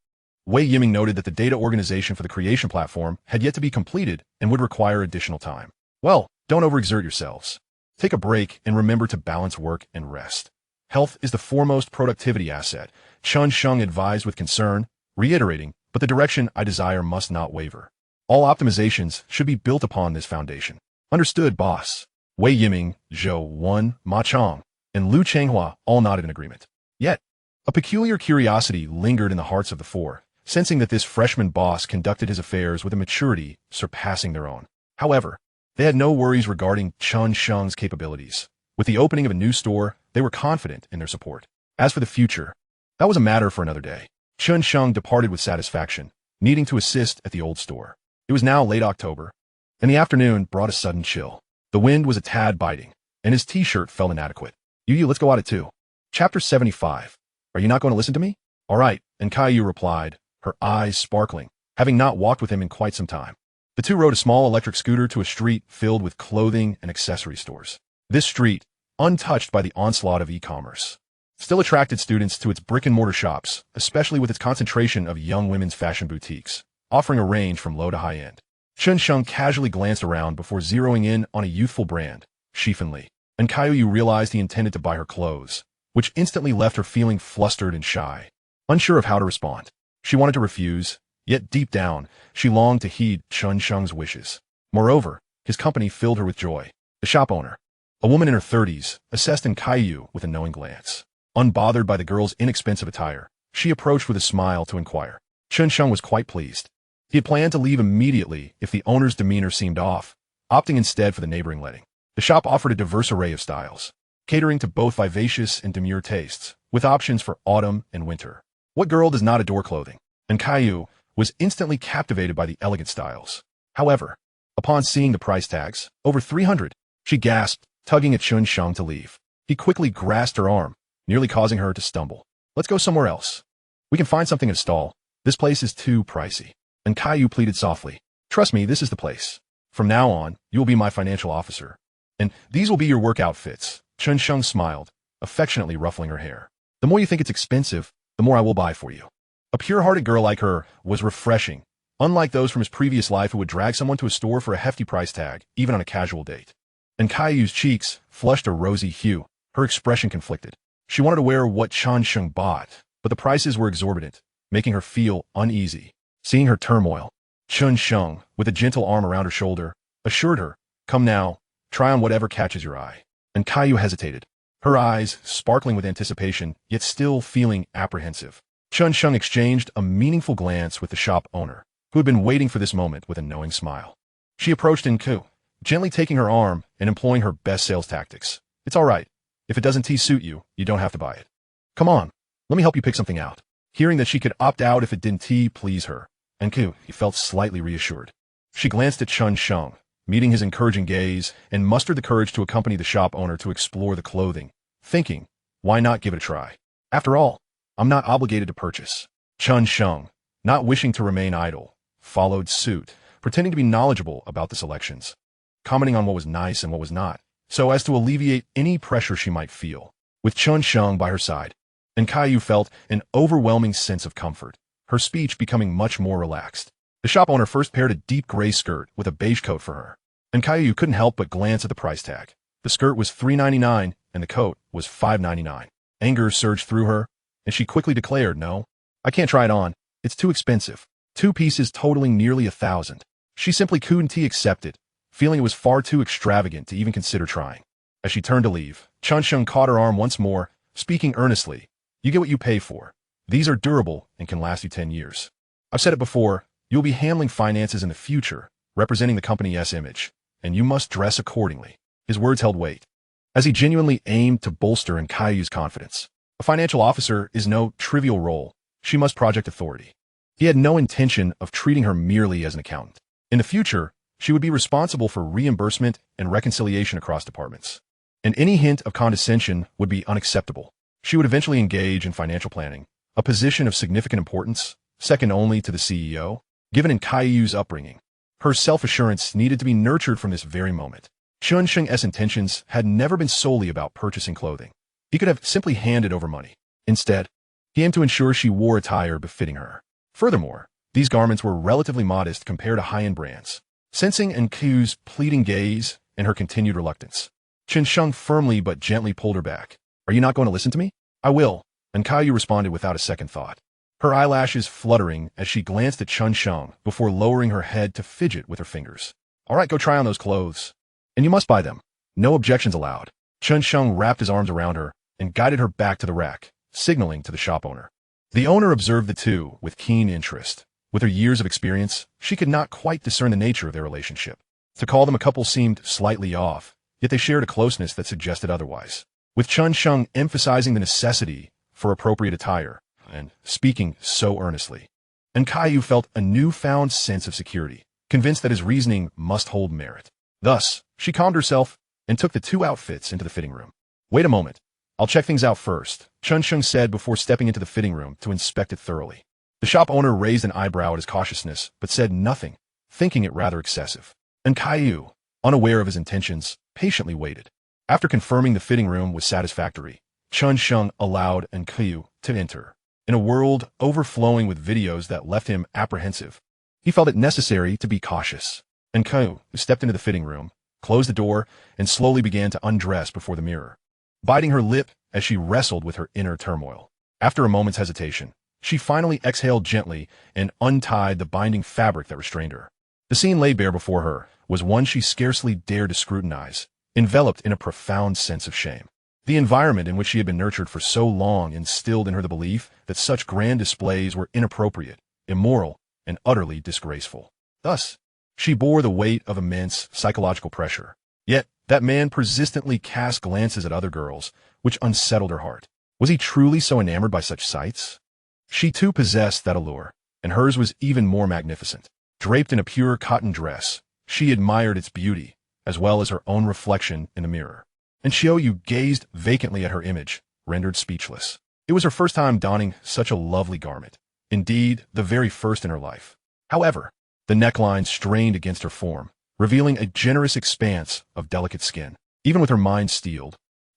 Wei Yiming noted that the data organization for the creation platform had yet to be completed and would require additional time. "Well, don't overexert yourselves. Take a break and remember to balance work and rest. Health is the foremost productivity asset," Chen Sheng advised with concern, reiterating, "But the direction I desire must not waver. All optimizations should be built upon this foundation." "Understood, boss." Wei Yiming, Zhou Wan, Ma Chong, and Lu Changhua all nodded in agreement. Yet, a peculiar curiosity lingered in the hearts of the 4, sensing that this freshman boss conducted his affairs with a maturity surpassing their own. However, they had no worries regarding Chen Sheng's capabilities. With the opening of a new store, they were confident in their support. As for the future, that was a matter for another day. Chen Sheng departed with satisfaction, needing to assist at the old store. It was now late October, and the afternoon brought a sudden chill. The wind was a tad biting, and his t-shirt felt inadequate. "Yu, let's go out at 2. Chapter 75. Are you not going to listen to me?" "All right," and Caillou replied, her eyes sparkling, having not walked with him in quite some time. The 2 rode a small electric scooter to a street filled with clothing and accessory stores. This street, untouched by the onslaught of e-commerce, still attracted students to its brick-and-mortar shops, especially with its concentration of young women's fashion boutiques, offering a range from low to high-end. Chen Sheng casually glanced around before zeroing in on a youthful brand, Shifen, and Caillou realized he intended to buy her clothes, which instantly left her feeling flustered and shy, unsure of how to respond. She wanted to refuse, yet deep down, she longed to heed Chen Sheng's wishes. Moreover, his company filled her with joy. The shop owner, a woman in her 30s, assessed Caillou with a knowing glance. Unbothered by the girl's inexpensive attire, she approached with a smile to inquire. Chen Sheng was quite pleased. He had planned to leave immediately if the owner's demeanor seemed off, opting instead for the neighboring letting. The shop offered a diverse array of styles, catering to both vivacious and demure tastes, with options for autumn and winter. What girl does not adore clothing? And Caillou was instantly captivated by the elegant styles. However, upon seeing the price tags, over 300, she gasped, tugging at Chen Sheng to leave. He quickly grasped her arm, nearly causing her to stumble. "Let's go somewhere else. We can find something in a stall. This place is too pricey." And Caillou pleaded softly, "Trust me, this is the place. From now on, you will be my financial officer. And these will be your work outfits." Chen Sheng smiled, affectionately ruffling her hair. The more you think it's expensive, the more I will buy for you. A pure-hearted girl like her was refreshing, unlike those from his previous life who would drag someone to a store for a hefty price tag, even on a casual date. And Caillou's cheeks flushed a rosy hue. Her expression conflicted. She wanted to wear what Chen Sheng bought, but the prices were exorbitant, making her feel uneasy. Seeing her turmoil, Chen Sheng, with a gentle arm around her shoulder, assured her, "Come now, try on whatever catches your eye." And Caillou hesitated, her eyes sparkling with anticipation, yet still feeling apprehensive. Chen Sheng exchanged a meaningful glance with the shop owner, who had been waiting for this moment with a knowing smile. She approached Nku, gently taking her arm and employing her best sales tactics. "It's all right. If it doesn't suit you, you don't have to buy it. Come on, let me help you pick something out." Hearing that she could opt out if it didn't please her, Nku felt slightly reassured. She glanced at Chen Sheng, meeting his encouraging gaze, and mustered the courage to accompany the shop owner to explore the clothing, thinking, why not give it a try? After all, I'm not obligated to purchase. Chen Sheng, not wishing to remain idle, followed suit, pretending to be knowledgeable about the selections, commenting on what was nice and what was not, so as to alleviate any pressure she might feel. With Chen Sheng by her side, and Caillou felt an overwhelming sense of comfort, her speech becoming much more relaxed. The shop owner first paired a deep gray skirt with a beige coat for her, and Caillou couldn't help but glance at the price tag. The skirt was $3.99 and the coat was $5.99. Anger surged through her, and she quickly declared, "No, I can't try it on. It's too expensive. 2 pieces totaling nearly $1,000. She simply couldn't accept it, feeling it was far too extravagant to even consider trying. As she turned to leave, Chen Sheng caught her arm once more, speaking earnestly, "You get what you pay for. These are durable and can last you 10 years. I've said it before, you'll be handling finances in the future, representing the company's image, and you must dress accordingly." His words held weight, as he genuinely aimed to bolster Caillou's confidence. A financial officer is no trivial role. She must project authority. He had no intention of treating her merely as an accountant. In the future, she would be responsible for reimbursement and reconciliation across departments, and any hint of condescension would be unacceptable. She would eventually engage in financial planning, a position of significant importance, second only to the CEO, given Caillou's upbringing. Her self-assurance needed to be nurtured from this very moment. Chen Sheng's intentions had never been solely about purchasing clothing. He could have simply handed over money. Instead, he aimed to ensure she wore attire befitting her. Furthermore, these garments were relatively modest compared to high-end brands. Sensing Nku's pleading gaze and her continued reluctance, Chen Sheng firmly but gently pulled her back. "Are you not going to listen to me?" "I will," and Caillou responded without a second thought, her eyelashes fluttering as she glanced at Chen Sheng before lowering her head to fidget with her fingers. "All right, go try on those clothes. And you must buy them. No objections allowed." Chen Sheng wrapped his arms around her and guided her back to the rack, signaling to the shop owner. The owner observed the two with keen interest. With her years of experience, she could not quite discern the nature of their relationship. To call them a couple seemed slightly off, yet they shared a closeness that suggested otherwise. With Chen Sheng emphasizing the necessity for appropriate attire, and speaking so earnestly, and Caillou felt a newfound sense of security, convinced that his reasoning must hold merit. Thus, she calmed herself and took the 2 outfits into the fitting room. "Wait a moment. I'll check things out first," Chen Sheng said before stepping into the fitting room to inspect it thoroughly. The shop owner raised an eyebrow at his cautiousness, but said nothing, thinking it rather excessive. And Caillou, unaware of his intentions, patiently waited. After confirming the fitting room was satisfactory, Chen Sheng allowed Caillou to enter. In a world overflowing with videos that left him apprehensive, he felt it necessary to be cautious. And Caillou stepped into the fitting room, closed the door, and slowly began to undress before the mirror, biting her lip as she wrestled with her inner turmoil. After a moment's hesitation, she finally exhaled gently and untied the binding fabric that restrained her. The scene laid bare before her was one she scarcely dared to scrutinize, enveloped in a profound sense of shame. The environment in which she had been nurtured for so long instilled in her the belief that such grand displays were inappropriate, immoral, and utterly disgraceful. Thus, she bore the weight of immense psychological pressure. Yet, that man persistently cast glances at other girls, which unsettled her heart. Was he truly so enamored by such sights? She too possessed that allure, and hers was even more magnificent. Draped in a pure cotton dress, she admired its beauty, as well as her own reflection in the mirror. And Xiaoyu gazed vacantly at her image, rendered speechless. It was her first time donning such a lovely garment. Indeed, the very first in her life. However, the neckline strained against her form, revealing a generous expanse of delicate skin. Even with her mind steeled,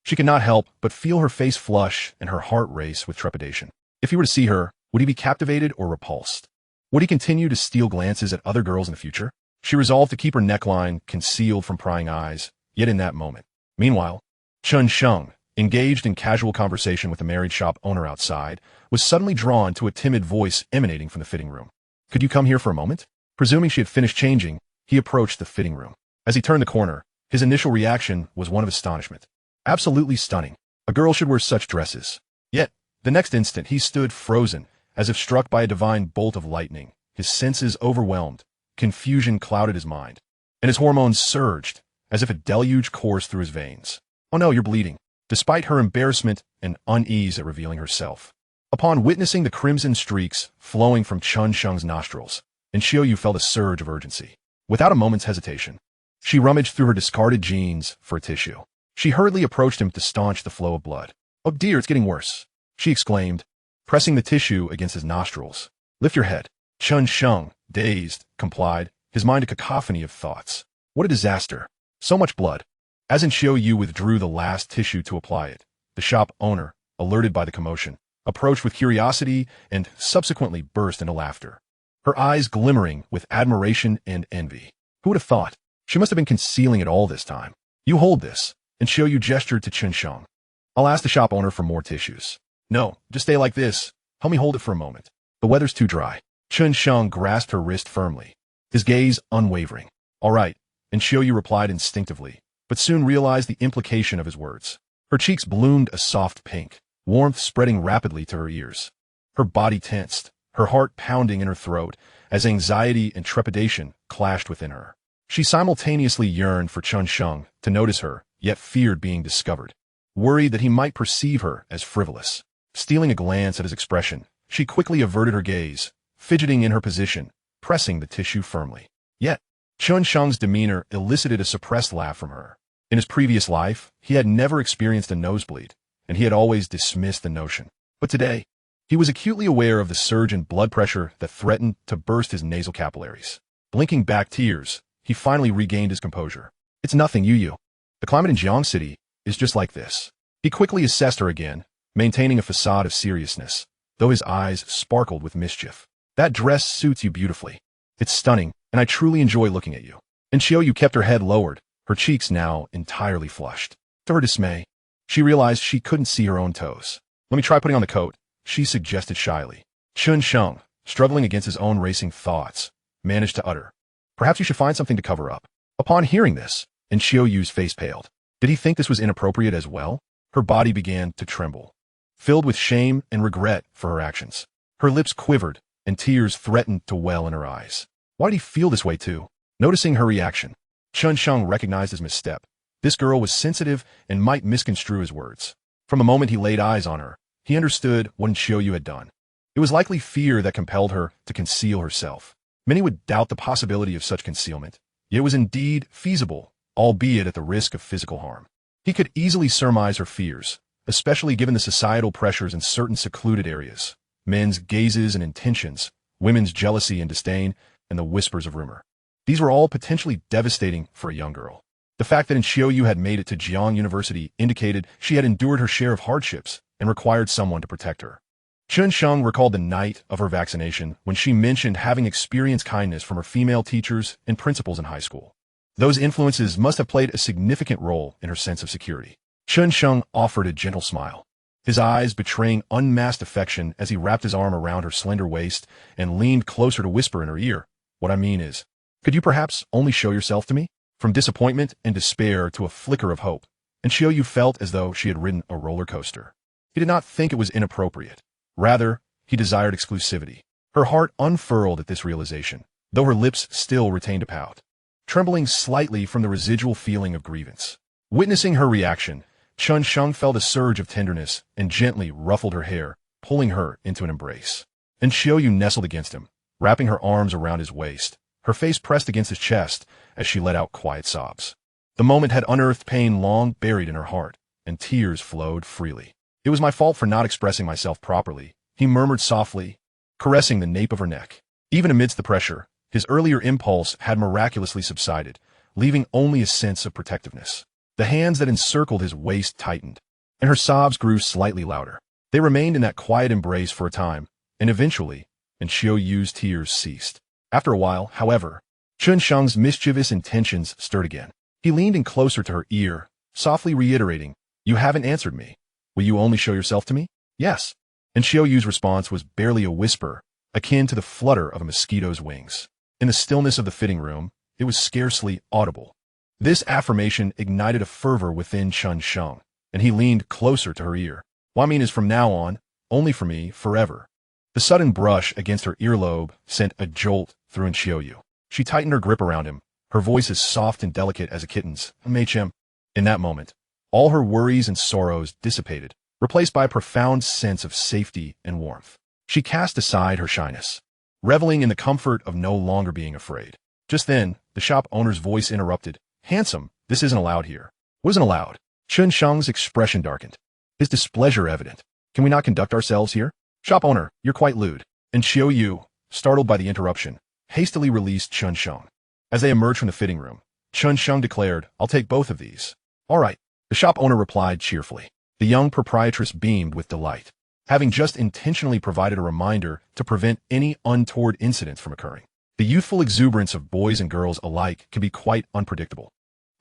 She could not help but feel her face flush and her heart race with trepidation. If he were to see her, would he be captivated or repulsed? Would he continue to steal glances at other girls in the future? She resolved to keep her neckline concealed from prying eyes, yet in that moment. Meanwhile, Chen Sheng, engaged in casual conversation with the married shop owner outside, was suddenly drawn to a timid voice emanating from the fitting room. Could you come here for a moment? Presuming she had finished changing, he approached the fitting room. As he turned the corner, his initial reaction was one of astonishment. Absolutely stunning. A girl should wear such dresses. Yet, the next instant he stood frozen, as if struck by a divine bolt of lightning. His senses overwhelmed, confusion clouded his mind, and his hormones surged, as if a deluge coursed through his veins. Oh no, you're bleeding. Despite her embarrassment and unease at revealing herself. Upon witnessing the crimson streaks flowing from Chen Sheng's nostrils, Xiaoyu felt a surge of urgency. Without a moment's hesitation, she rummaged through her discarded jeans for a tissue. She hurriedly approached him to staunch the flow of blood. Oh dear, it's getting worse, she exclaimed, pressing the tissue against his nostrils. Lift your head. Chen Sheng, dazed, complied, his mind a cacophony of thoughts. What a disaster. So much blood. As Xiaoyu withdrew the last tissue to apply it, the shop owner, alerted by the commotion, approached with curiosity and subsequently burst into laughter, her eyes glimmering with admiration and envy. Who would have thought? She must have been concealing it all this time. You hold this, and Xiaoyu gestured to Chen Sheng. I'll ask the shop owner for more tissues. No, just stay like this. Help me hold it for a moment. The weather's too dry. Chen Sheng grasped her wrist firmly, his gaze unwavering. All right, and Xiaoyu replied instinctively, but soon realized the implication of his words. Her cheeks bloomed a soft pink, warmth spreading rapidly to her ears. Her body tensed, her heart pounding in her throat, as anxiety and trepidation clashed within her. She simultaneously yearned for Chen Sheng to notice her, yet feared being discovered, worried that he might perceive her as frivolous. Stealing a glance at his expression, she quickly averted her gaze, fidgeting in her position, pressing the tissue firmly. Yet, Chen Sheng's demeanor elicited a suppressed laugh from her. In his previous life, he had never experienced a nosebleed, and he had always dismissed the notion. But today, he was acutely aware of the surge in blood pressure that threatened to burst his nasal capillaries. Blinking back tears, he finally regained his composure. It's nothing, Yu. The climate in Jiang City is just like this. He quickly assessed her again, maintaining a facade of seriousness, though his eyes sparkled with mischief. That dress suits you beautifully. It's stunning, and I truly enjoy looking at you. And Xiaoyu kept her head lowered, her cheeks now entirely flushed. To her dismay, she realized she couldn't see her own toes. Let me try putting on the coat, she suggested shyly. Chen Sheng, struggling against his own racing thoughts, managed to utter, perhaps you should find something to cover up. Upon hearing this, Xiaoyu's face paled. Did he think this was inappropriate as well? Her body began to tremble, filled with shame and regret for her actions. Her lips quivered, and tears threatened to well in her eyes. Why did he feel this way too? Noticing her reaction, Chen Sheng recognized his misstep. This girl was sensitive and might misconstrue his words. From the moment he laid eyes on her, he understood what Xiaoyu had done. It was likely fear that compelled her to conceal herself. Many would doubt the possibility of such concealment, yet it was indeed feasible, albeit at the risk of physical harm. He could easily surmise her fears, especially given the societal pressures in certain secluded areas, men's gazes and intentions, women's jealousy and disdain, and the whispers of rumor. These were all potentially devastating for a young girl. The fact that Xiaoyu had made it to Jiang University indicated she had endured her share of hardships and required someone to protect her. Chen Sheng recalled the night of her vaccination when she mentioned having experienced kindness from her female teachers and principals in high school. Those influences must have played a significant role in her sense of security. Chen Sheng offered a gentle smile, his eyes betraying unmasked affection as he wrapped his arm around her slender waist and leaned closer to whisper in her ear, "What I mean is, could you perhaps only show yourself to me?" From disappointment and despair to a flicker of hope, Xiaoyu felt as though she had ridden a roller coaster. He did not think it was inappropriate. Rather, he desired exclusivity. Her heart unfurled at this realization, though her lips still retained a pout, trembling slightly from the residual feeling of grievance. Witnessing her reaction, Chen Sheng felt a surge of tenderness and gently ruffled her hair, pulling her into an embrace. Xiaoyu nestled against him, wrapping her arms around his waist, her face pressed against his chest as she let out quiet sobs. The moment had unearthed pain long buried in her heart, and tears flowed freely. It was my fault for not expressing myself properly, he murmured softly, caressing the nape of her neck. Even amidst the pressure, his earlier impulse had miraculously subsided, leaving only a sense of protectiveness. The hands that encircled his waist tightened, and her sobs grew slightly louder. They remained in that quiet embrace for a time, and eventually, Xiao Yu's tears ceased. After a while, however, Chen Sheng's mischievous intentions stirred again. He leaned in closer to her ear, softly reiterating, "You haven't answered me. Will you only show yourself to me?" "Yes." And Xiao Yu's response was barely a whisper, akin to the flutter of a mosquito's wings. In the stillness of the fitting room, it was scarcely audible. This affirmation ignited a fervor within Chen Sheng, and he leaned closer to her ear. "What I mean is from now on, only for me, forever." The sudden brush against her earlobe sent a jolt through Xiao Yu. She tightened her grip around him, her voice as soft and delicate as a kitten's. "Machem." In that moment, all her worries and sorrows dissipated, replaced by a profound sense of safety and warmth. She cast aside her shyness, reveling in the comfort of no longer being afraid. Just then, the shop owner's voice interrupted. "Handsome, this isn't allowed here." "Wasn't allowed." Chen Sheng's expression darkened, his displeasure evident. "Can we not conduct ourselves here?" "Shop owner, you're quite lewd." And Xiao Yu, startled by the interruption, hastily released Chen Sheng. As they emerged from the fitting room, Chen Sheng declared, "I'll take both of these." "All right," the shop owner replied cheerfully. The young proprietress beamed with delight, having just intentionally provided a reminder to prevent any untoward incidents from occurring. The youthful exuberance of boys and girls alike can be quite unpredictable.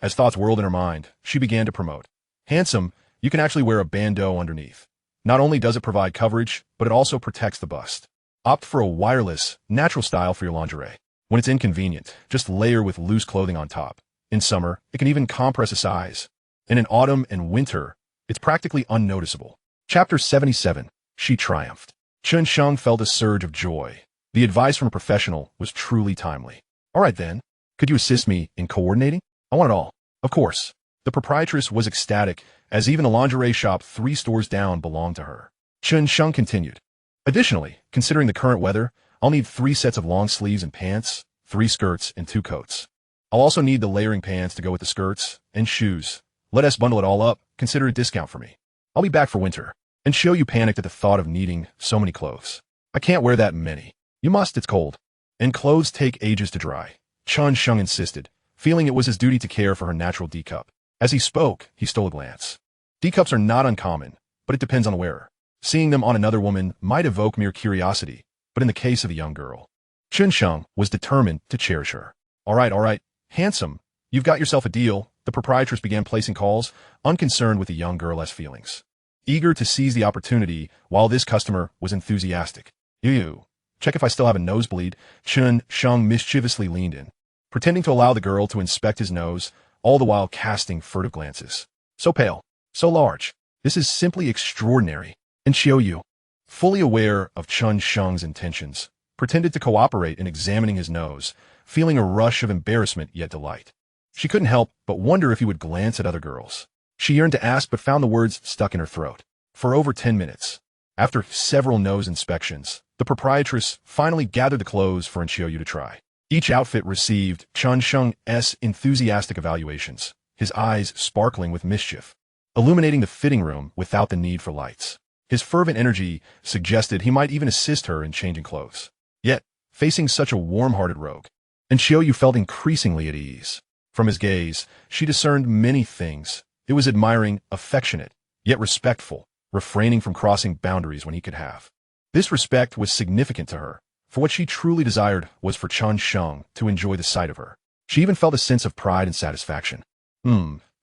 As thoughts whirled in her mind, she began to promote, "Handsome, you can actually wear a bandeau underneath. Not only does it provide coverage, but it also protects the bust. Opt for a wireless, natural style for your lingerie. When it's inconvenient, just layer with loose clothing on top. In summer, it can even compress a size. And in autumn and winter, it's practically unnoticeable." Chapter 77. She triumphed. Chen Sheng felt a surge of joy. The advice from a professional was truly timely. "All right then, could you assist me in coordinating? I want it all." "Of course." The proprietress was ecstatic, as even the lingerie shop 3 stores down belonged to her. Chen Sheng continued, "Additionally, considering the current weather, I'll need 3 sets of long sleeves and pants, 3 skirts, and 2 coats. I'll also need the layering pants to go with the skirts, and shoes. Let us bundle it all up, consider a discount for me. I'll be back for winter." And Xiao Yu panicked at the thought of needing so many clothes. "I can't wear that many." "You must, it's cold. And clothes take ages to dry." Chen Sheng insisted, feeling it was his duty to care for her natural D-cup. As he spoke, he stole a glance. D-cups are not uncommon, but it depends on the wearer. Seeing them on another woman might evoke mere curiosity, but in the case of a young girl, Chen Sheng was determined to cherish her. All right, handsome, you've got yourself a deal." The proprietress began placing calls, unconcerned with the young girl's feelings. Eager to seize the opportunity while this customer was enthusiastic. "Ew, check if I still have a nosebleed." Chen Sheng mischievously leaned in, pretending to allow the girl to inspect his nose, all the while casting furtive glances. "So pale, so large. This is simply extraordinary." And Xiao Yu, fully aware of Chen Sheng's intentions, pretended to cooperate in examining his nose, feeling a rush of embarrassment yet delight. She couldn't help but wonder if he would glance at other girls. She yearned to ask but found the words stuck in her throat. For over 10 minutes, after several nose inspections, the proprietress finally gathered the clothes for Xiao Yu to try. Each outfit received Chen Sheng's enthusiastic evaluations, his eyes sparkling with mischief, illuminating the fitting room without the need for lights. His fervent energy suggested he might even assist her in changing clothes. Yet, facing such a warm-hearted rogue, Xiao Yu felt increasingly at ease. From his gaze, she discerned many things. It was admiring, affectionate, yet respectful, refraining from crossing boundaries when he could have. This respect was significant to her, for what she truly desired was for Chen Sheng to enjoy the sight of her. She even felt a sense of pride and satisfaction.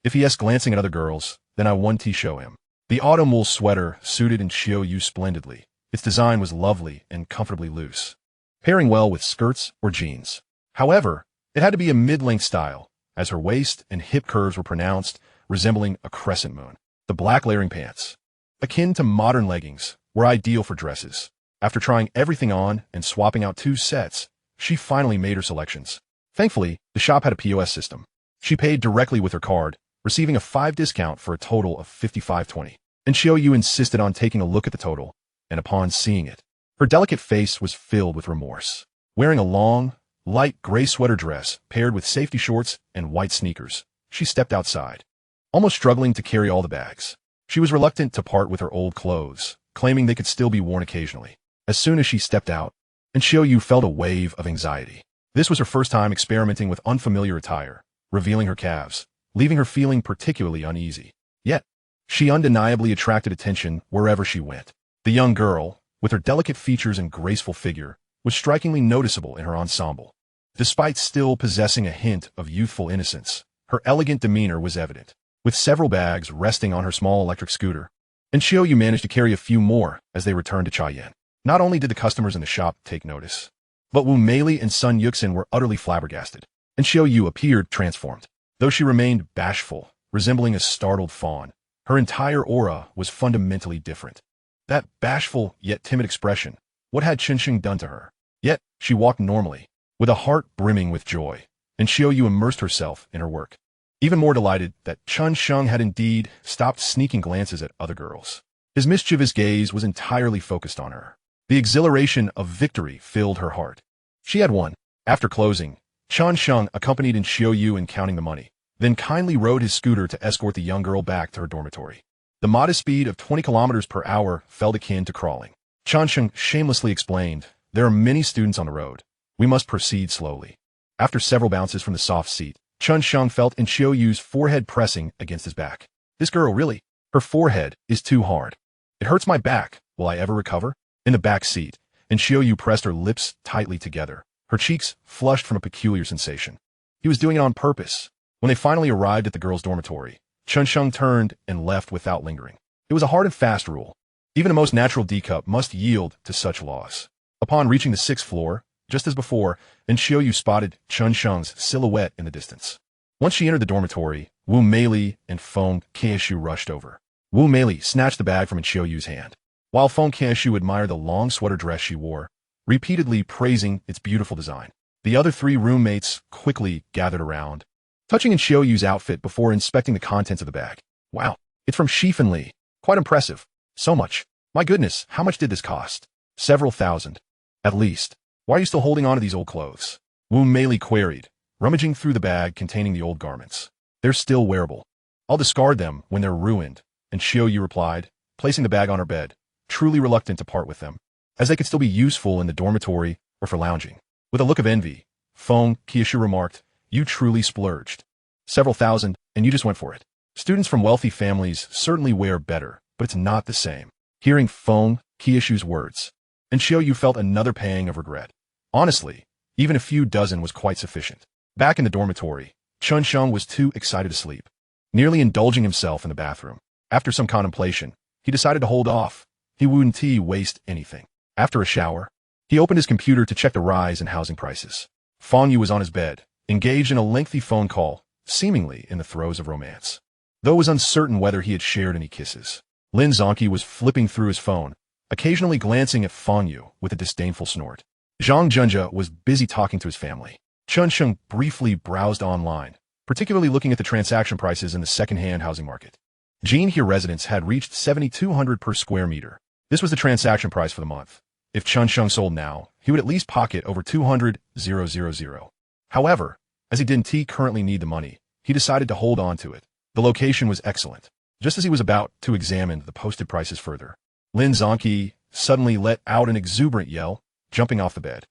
If he asks glancing at other girls, then I want to show him. The autumn wool sweater suited Xiao Yu splendidly. Its design was lovely and comfortably loose, pairing well with skirts or jeans. However, it had to be a mid-length style, as her waist and hip curves were pronounced, resembling a crescent moon. The black layering pants, akin to modern leggings, were ideal for dresses. After trying everything on and swapping out 2 sets, she finally made her selections. Thankfully, the shop had a POS system. She paid directly with her card, receiving a 5 discount for a total of $55.20. And Xiao Yu insisted on taking a look at the total, and upon seeing it, her delicate face was filled with remorse. Wearing a long, light gray sweater dress paired with safety shorts and white sneakers, she stepped outside, almost struggling to carry all the bags. She was reluctant to part with her old clothes, claiming they could still be worn occasionally. As soon as she stepped out, Xiao Yu felt a wave of anxiety. This was her first time experimenting with unfamiliar attire, revealing her calves, leaving her feeling particularly uneasy. Yet, she undeniably attracted attention wherever she went. The young girl, with her delicate features and graceful figure, was strikingly noticeable in her ensemble. Despite still possessing a hint of youthful innocence, her elegant demeanor was evident. With several bags resting on her small electric scooter, and Xiaoyu managed to carry a few more as they returned to Chayan. Not only did the customers in the shop take notice, but Wu Meili and Sun Yuxin were utterly flabbergasted, and Xiaoyu appeared transformed. Though she remained bashful, resembling a startled fawn, her entire aura was fundamentally different. That bashful yet timid expression, what had Chen Sheng done to her? Yet, she walked normally, with a heart brimming with joy, and Xiaoyu immersed herself in her work. Even more delighted that Chen Sheng had indeed stopped sneaking glances at other girls. His mischievous gaze was entirely focused on her. The exhilaration of victory filled her heart. She had won. After closing, Chen Sheng accompanied in Xiaoyu in counting the money, then kindly rode his scooter to escort the young girl back to her dormitory. The modest speed of 20 kilometers per hour felt akin to crawling. Chen Sheng shamelessly explained, "There are many students on the road. We must proceed slowly." After several bounces from the soft seat, Chen Sheng felt in Xiaoyu's forehead pressing against his back. This girl really, her forehead is too hard. It hurts my back. Will I ever recover? In the back seat, and Xiaoyu pressed her lips tightly together. Her cheeks flushed from a peculiar sensation. He was doing it on purpose. When they finally arrived at the girls' dormitory, Chen Sheng turned and left without lingering. It was a hard and fast rule. Even a most natural D-cup must yield to such laws. Upon reaching the 6th floor, just as before, and Xiaoyu spotted Chen Sheng's silhouette in the distance. Once she entered the dormitory, Wu Meili and Feng Qianshu rushed over. Wu Meili snatched the bag from Xiaoyu's hand, while Feng Qianshu admired the long sweater dress she wore, repeatedly praising its beautiful design. The other 3 roommates quickly gathered around, touching in Xiaoyu's outfit before inspecting the contents of the bag. Wow, it's from Li. Quite impressive. So much. My goodness, how much did this cost? Several thousand. At least. Why are you still holding on to these old clothes? Wu Meili queried, rummaging through the bag containing the old garments. They're still wearable. I'll discard them when they're ruined, and Xiaoyu replied, placing the bag on her bed, truly reluctant to part with them, as they could still be useful in the dormitory or for lounging. With a look of envy, Feng Qianshu remarked, "You truly splurged. Several thousand, and you just went for it. Students from wealthy families certainly wear better, but it's not the same." Hearing Feng Qianshu's words, and Xiaoyu felt another pang of regret. Honestly, even a few dozen was quite sufficient. Back in the dormitory, Chen Sheng was too excited to sleep, nearly indulging himself in the bathroom. After some contemplation, he decided to hold off. He wouldn't waste anything. After a shower, he opened his computer to check the rise in housing prices. Feng Yu was on his bed, engaged in a lengthy phone call, seemingly in the throes of romance. Though it was uncertain whether he had shared any kisses, Lin Zonqi was flipping through his phone, occasionally glancing at Feng Yu with a disdainful snort. Zhang Junjia was busy talking to his family. Chen Sheng briefly browsed online, particularly looking at the transaction prices in the second-hand housing market. Jinhe residence had reached 7,200 per square meter. This was the transaction price for the month. If Chen Sheng sold now, he would at least pocket over 200,000. However, as he didn't currently need the money, he decided to hold on to it. The location was excellent. Just as he was about to examine the posted prices further, Lin Zonqi suddenly let out an exuberant yell, jumping off the bed.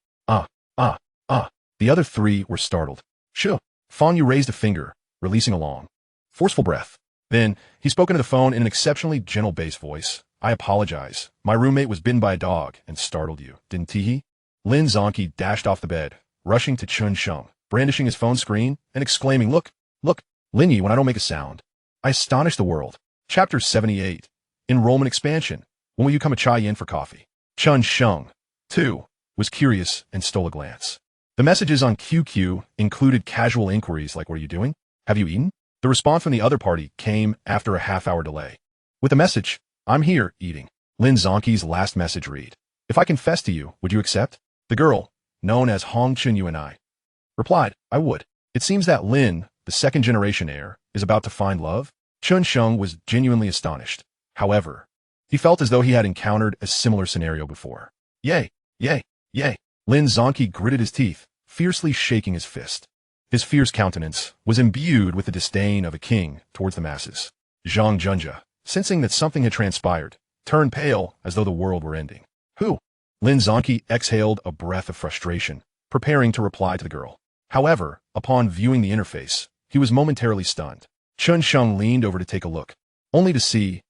The other 3 were startled. Shoo! Feng Yu raised a finger, releasing a long, forceful breath. Then, he spoke into the phone in an exceptionally gentle bass voice. "I apologize. My roommate was bitten by a dog and startled you, didn't he?" Lin Zonqi dashed off the bed, rushing to Chen Sheng, brandishing his phone screen and exclaiming, Look, Lin Yi, when I don't make a sound, I astonish the world." Chapter 78. Enrollment Expansion. When will you come to Chai Yin for coffee? Chen Sheng, too, was curious and stole a glance. The messages on QQ included casual inquiries like, "What are you doing? Have you eaten?" The response from the other party came after a half-hour delay. With the message, "I'm here, eating." Lin Zonqi's last message read, "If I confess to you, would you accept?" The girl, known as Hong Chun Yu and I, replied, "I would." It seems that Lin, the second-generation heir, is about to find love. Chen Sheng was genuinely astonished. However, he felt as though he had encountered a similar scenario before. Yay, yay, yay. Lin Zonqi gritted his teeth, fiercely shaking his fist. His fierce countenance was imbued with the disdain of a king towards the masses. Zhang Junjia, sensing that something had transpired, turned pale as though the world were ending. "Who?" Lin Zonqi exhaled a breath of frustration, preparing to reply to the girl. However, upon viewing the interface, he was momentarily stunned. Chen Sheng leaned over to take a look, only to see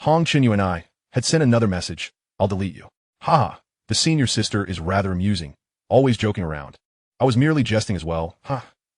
Hong Chen, you and I had sent another message. I'll delete you. Haha, the senior sister is rather amusing, always joking around. I was merely jesting as well.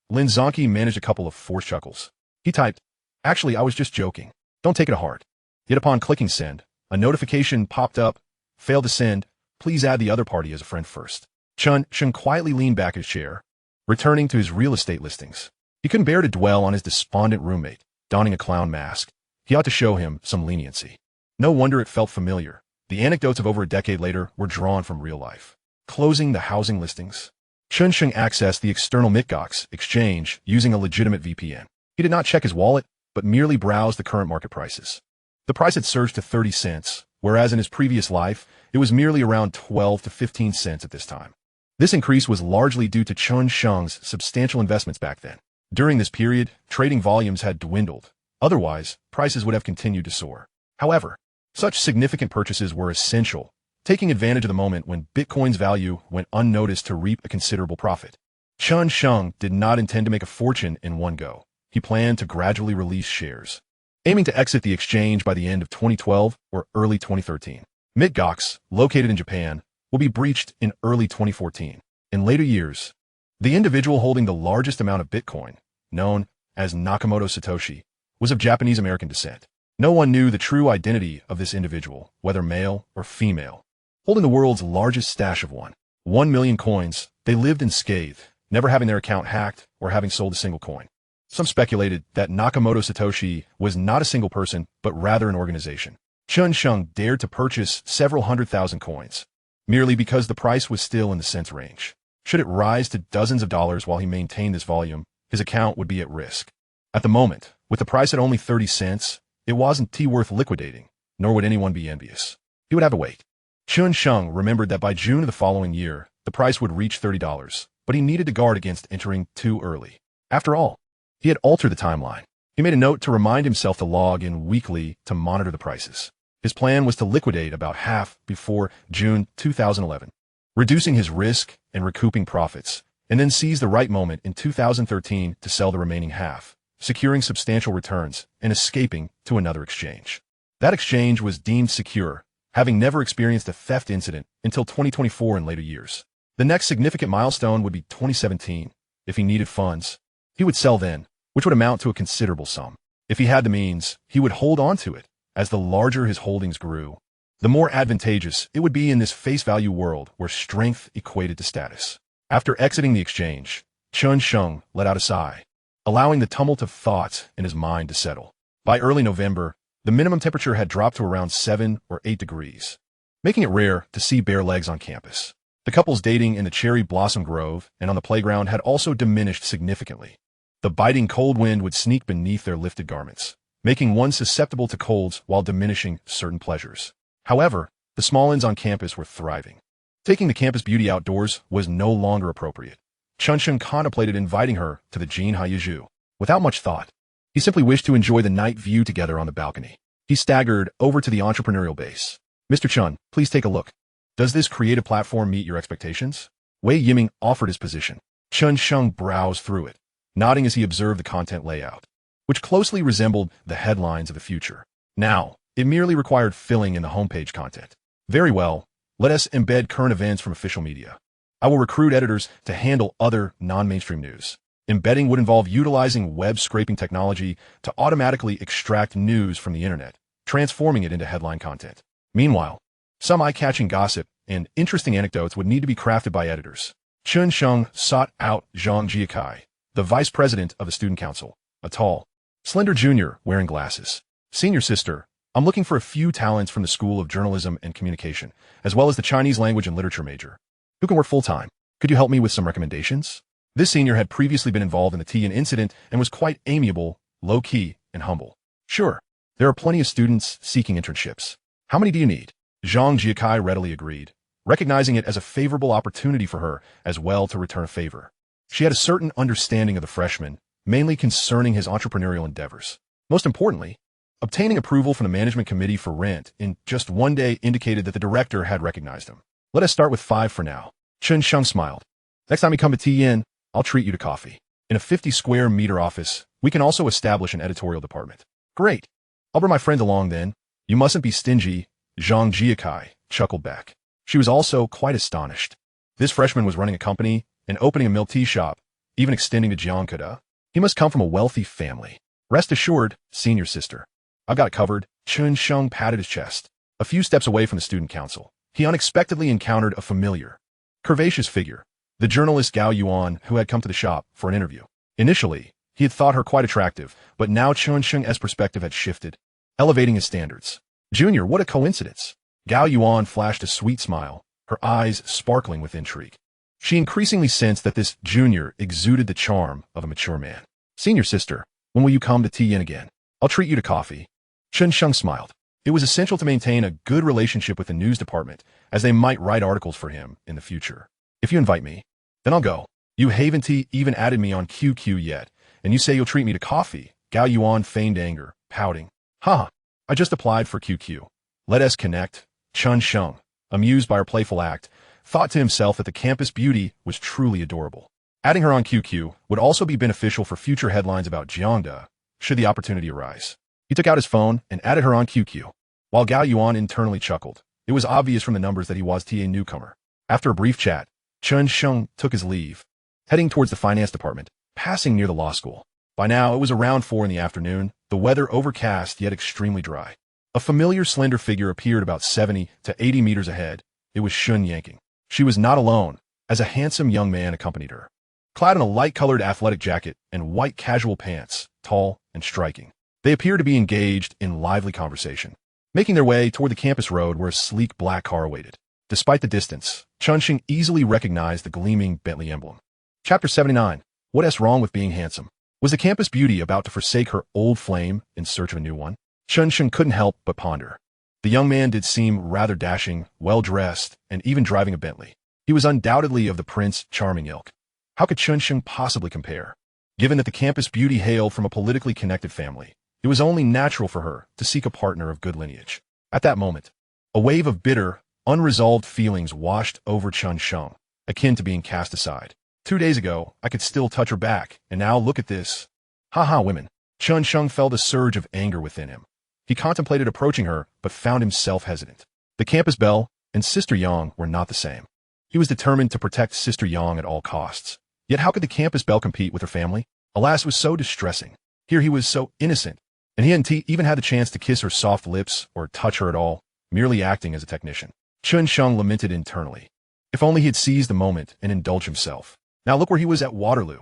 Lin Zonki managed a couple of forced chuckles. He typed, actually, I was just joking. Don't take it to heart. Yet upon clicking send, a notification popped up. Failed to send. Please add the other party as a friend first. Chen Sheng quietly leaned back in his chair, returning to his real estate listings. He couldn't bear to dwell on his despondent roommate, donning a clown mask. He ought to show him some leniency. No wonder it felt familiar. The anecdotes of over a decade later were drawn from real life. Closing the housing listings. Chen Sheng accessed the external Mitgox exchange using a legitimate VPN. He did not check his wallet, but merely browsed the current market prices. The price had surged to 30 cents, whereas in his previous life, it was merely around 12 to 15 cents at this time. This increase was largely due to Chen Sheng's substantial investments back then. During this period, trading volumes had dwindled. Otherwise, prices would have continued to soar. However, such significant purchases were essential, taking advantage of the moment when Bitcoin's value went unnoticed to reap a considerable profit. Chen Sheng did not intend to make a fortune in one go. He planned to gradually release shares, aiming to exit the exchange by the end of 2012 or early 2013. Mitgox, located in Japan, will be breached in early 2014. In later years, the individual holding the largest amount of Bitcoin, known as Nakamoto Satoshi, was of Japanese-American descent. No one knew the true identity of this individual, whether male or female. Holding the world's largest stash of 1 million coins, they lived unscathed, never having their account hacked or having sold a single coin. Some speculated that Nakamoto Satoshi was not a single person, but rather an organization. Chen Sheng dared to purchase several 100,000 coins, merely because the price was still in the cents range. Should it rise to dozens of dollars while he maintained this volume, his account would be at risk. At the moment, with the price at only 30 cents, it wasn't worth liquidating, nor would anyone be envious. He would have to wait. Chen Sheng remembered that by June of the following year, the price would reach $30, but he needed to guard against entering too early. After all, he had altered the timeline. He made a note to remind himself to log in weekly to monitor the prices. His plan was to liquidate about half before June 2011, reducing his risk and recouping profits, and then seize the right moment in 2013 to sell the remaining half, securing substantial returns and escaping to another exchange. That exchange was deemed secure, having never experienced a theft incident until 2024 in later years. The next significant milestone would be 2017. If he needed funds, he would sell then, which would amount to a considerable sum. If he had the means, he would hold on to it. As the larger his holdings grew, the more advantageous it would be in this face value world where strength equated to status. After exiting the exchange, Chen Sheng let out a sigh, allowing the tumult of thoughts in his mind to settle. By early November, the minimum temperature had dropped to around 7 or 8 degrees, making it rare to see bare legs on campus. The couples dating in the cherry blossom grove and on the playground had also diminished significantly. The biting cold wind would sneak beneath their lifted garments, making one susceptible to colds while diminishing certain pleasures. However, the small inns on campus were thriving. Taking the campus beauty outdoors was no longer appropriate. Chen Sheng contemplated inviting her to the Jinhaiyuzhu. Without much thought, he simply wished to enjoy the night view together on the balcony. He staggered over to the entrepreneurial base. Mr. Chen, please take a look. Does this creative platform meet your expectations? Wei Yiming offered his position. Chen Sheng browsed through it, nodding as he observed the content layout, which closely resembled the headlines of the future. Now, it merely required filling in the homepage content. Very well, let us embed current events from official media. I will recruit editors to handle other non-mainstream news. Embedding would involve utilizing web scraping technology to automatically extract news from the internet, transforming it into headline content. Meanwhile, some eye-catching gossip and interesting anecdotes would need to be crafted by editors. Chen Sheng sought out Zhang Jiakai, the vice president of the student council, a tall, slender junior wearing glasses. Senior sister, I'm looking for a few talents from the School of Journalism and Communication, as well as the Chinese language and literature major, who can work full-time. Could you help me with some recommendations? This senior had previously been involved in the Tian incident and was quite amiable, low-key, and humble. Sure, there are plenty of students seeking internships. How many do you need? Zhang Jiakai readily agreed, recognizing it as a favorable opportunity for her as well to return a favor. She had a certain understanding of the freshman, mainly concerning his entrepreneurial endeavors. Most importantly, obtaining approval from the management committee for rent in just one day indicated that the director had recognized him. Let us start with 5 for now. Chen Sheng smiled. Next time you come to Tian, I'll treat you to coffee. In a 50 square meter office, We can also establish an editorial department. Great. I'll bring my friend along then. You mustn't be stingy, Zhang Jiakai chuckled back. She was also quite astonished. This freshman was running a company and opening a milk tea shop, even extending to Jiangkada. He must come from a wealthy family. Rest assured, senior sister. I've got it covered. Chen Sheng patted his chest. A few steps away from the student council, he unexpectedly encountered a familiar, curvaceous figure, the journalist Gao Yuan, who had come to the shop for an interview. Initially, he had thought her quite attractive, but now Chen Sheng's perspective had shifted, elevating his standards. Junior, what a coincidence. Gao Yuan flashed a sweet smile, her eyes sparkling with intrigue. She increasingly sensed that this junior exuded the charm of a mature man. Senior sister, when will you come to tea in again? I'll treat you to coffee. Chen Sheng smiled. It was essential to maintain a good relationship with the news department, as they might write articles for him in the future. If you invite me, then I'll go. You haven't even added me on QQ yet, and you say you'll treat me to coffee. Gao Yuan feigned anger, pouting. I just applied for QQ. Let us connect. Chen Sheng, amused by her playful act, thought to himself that the campus beauty was truly adorable. Adding her on QQ would also be beneficial for future headlines about Jiangda, should the opportunity arise. He took out his phone and added her on QQ. While Gao Yuan internally chuckled, it was obvious from the numbers that he was a newcomer. After a brief chat, Chen Sheng took his leave, heading towards the finance department, passing near the law school. By now, it was around 4 in the afternoon, the weather overcast yet extremely dry. A familiar slender figure appeared about 70 to 80 meters ahead. It was Shun Yanking. She was not alone, as a handsome young man accompanied her. Clad in a light-colored athletic jacket and white casual pants, tall and striking, they appeared to be engaged in lively conversation, making their way toward the campus road where a sleek black car awaited. Despite the distance, Chen Sheng easily recognized the gleaming Bentley emblem. Chapter 79. What's wrong with being handsome? Was the campus beauty about to forsake her old flame in search of a new one? Chen Sheng couldn't help but ponder. The young man did seem rather dashing, well-dressed, and even driving a Bentley. He was undoubtedly of the Prince Charming ilk. How could Chen Sheng possibly compare? Given that the campus beauty hailed from a politically connected family, it was only natural for her to seek a partner of good lineage. At that moment, a wave of bitter, unresolved feelings washed over Chen Sheng, akin to being cast aside. 2 days ago, I could still touch her back, and now look at this. Women. Chen Sheng felt a surge of anger within him. He contemplated approaching her, but found himself hesitant. The campus belle and Sister Yang were not the same. He was determined to protect Sister Yang at all costs. Yet how could the campus belle compete with her family? Alas, it was so distressing. Here he was so innocent, and he hadn't even had the chance to kiss her soft lips or touch her at all, merely acting as a technician. Chen Sheng lamented internally. If only he had seized the moment and indulged himself. Now look where he was at Waterloo.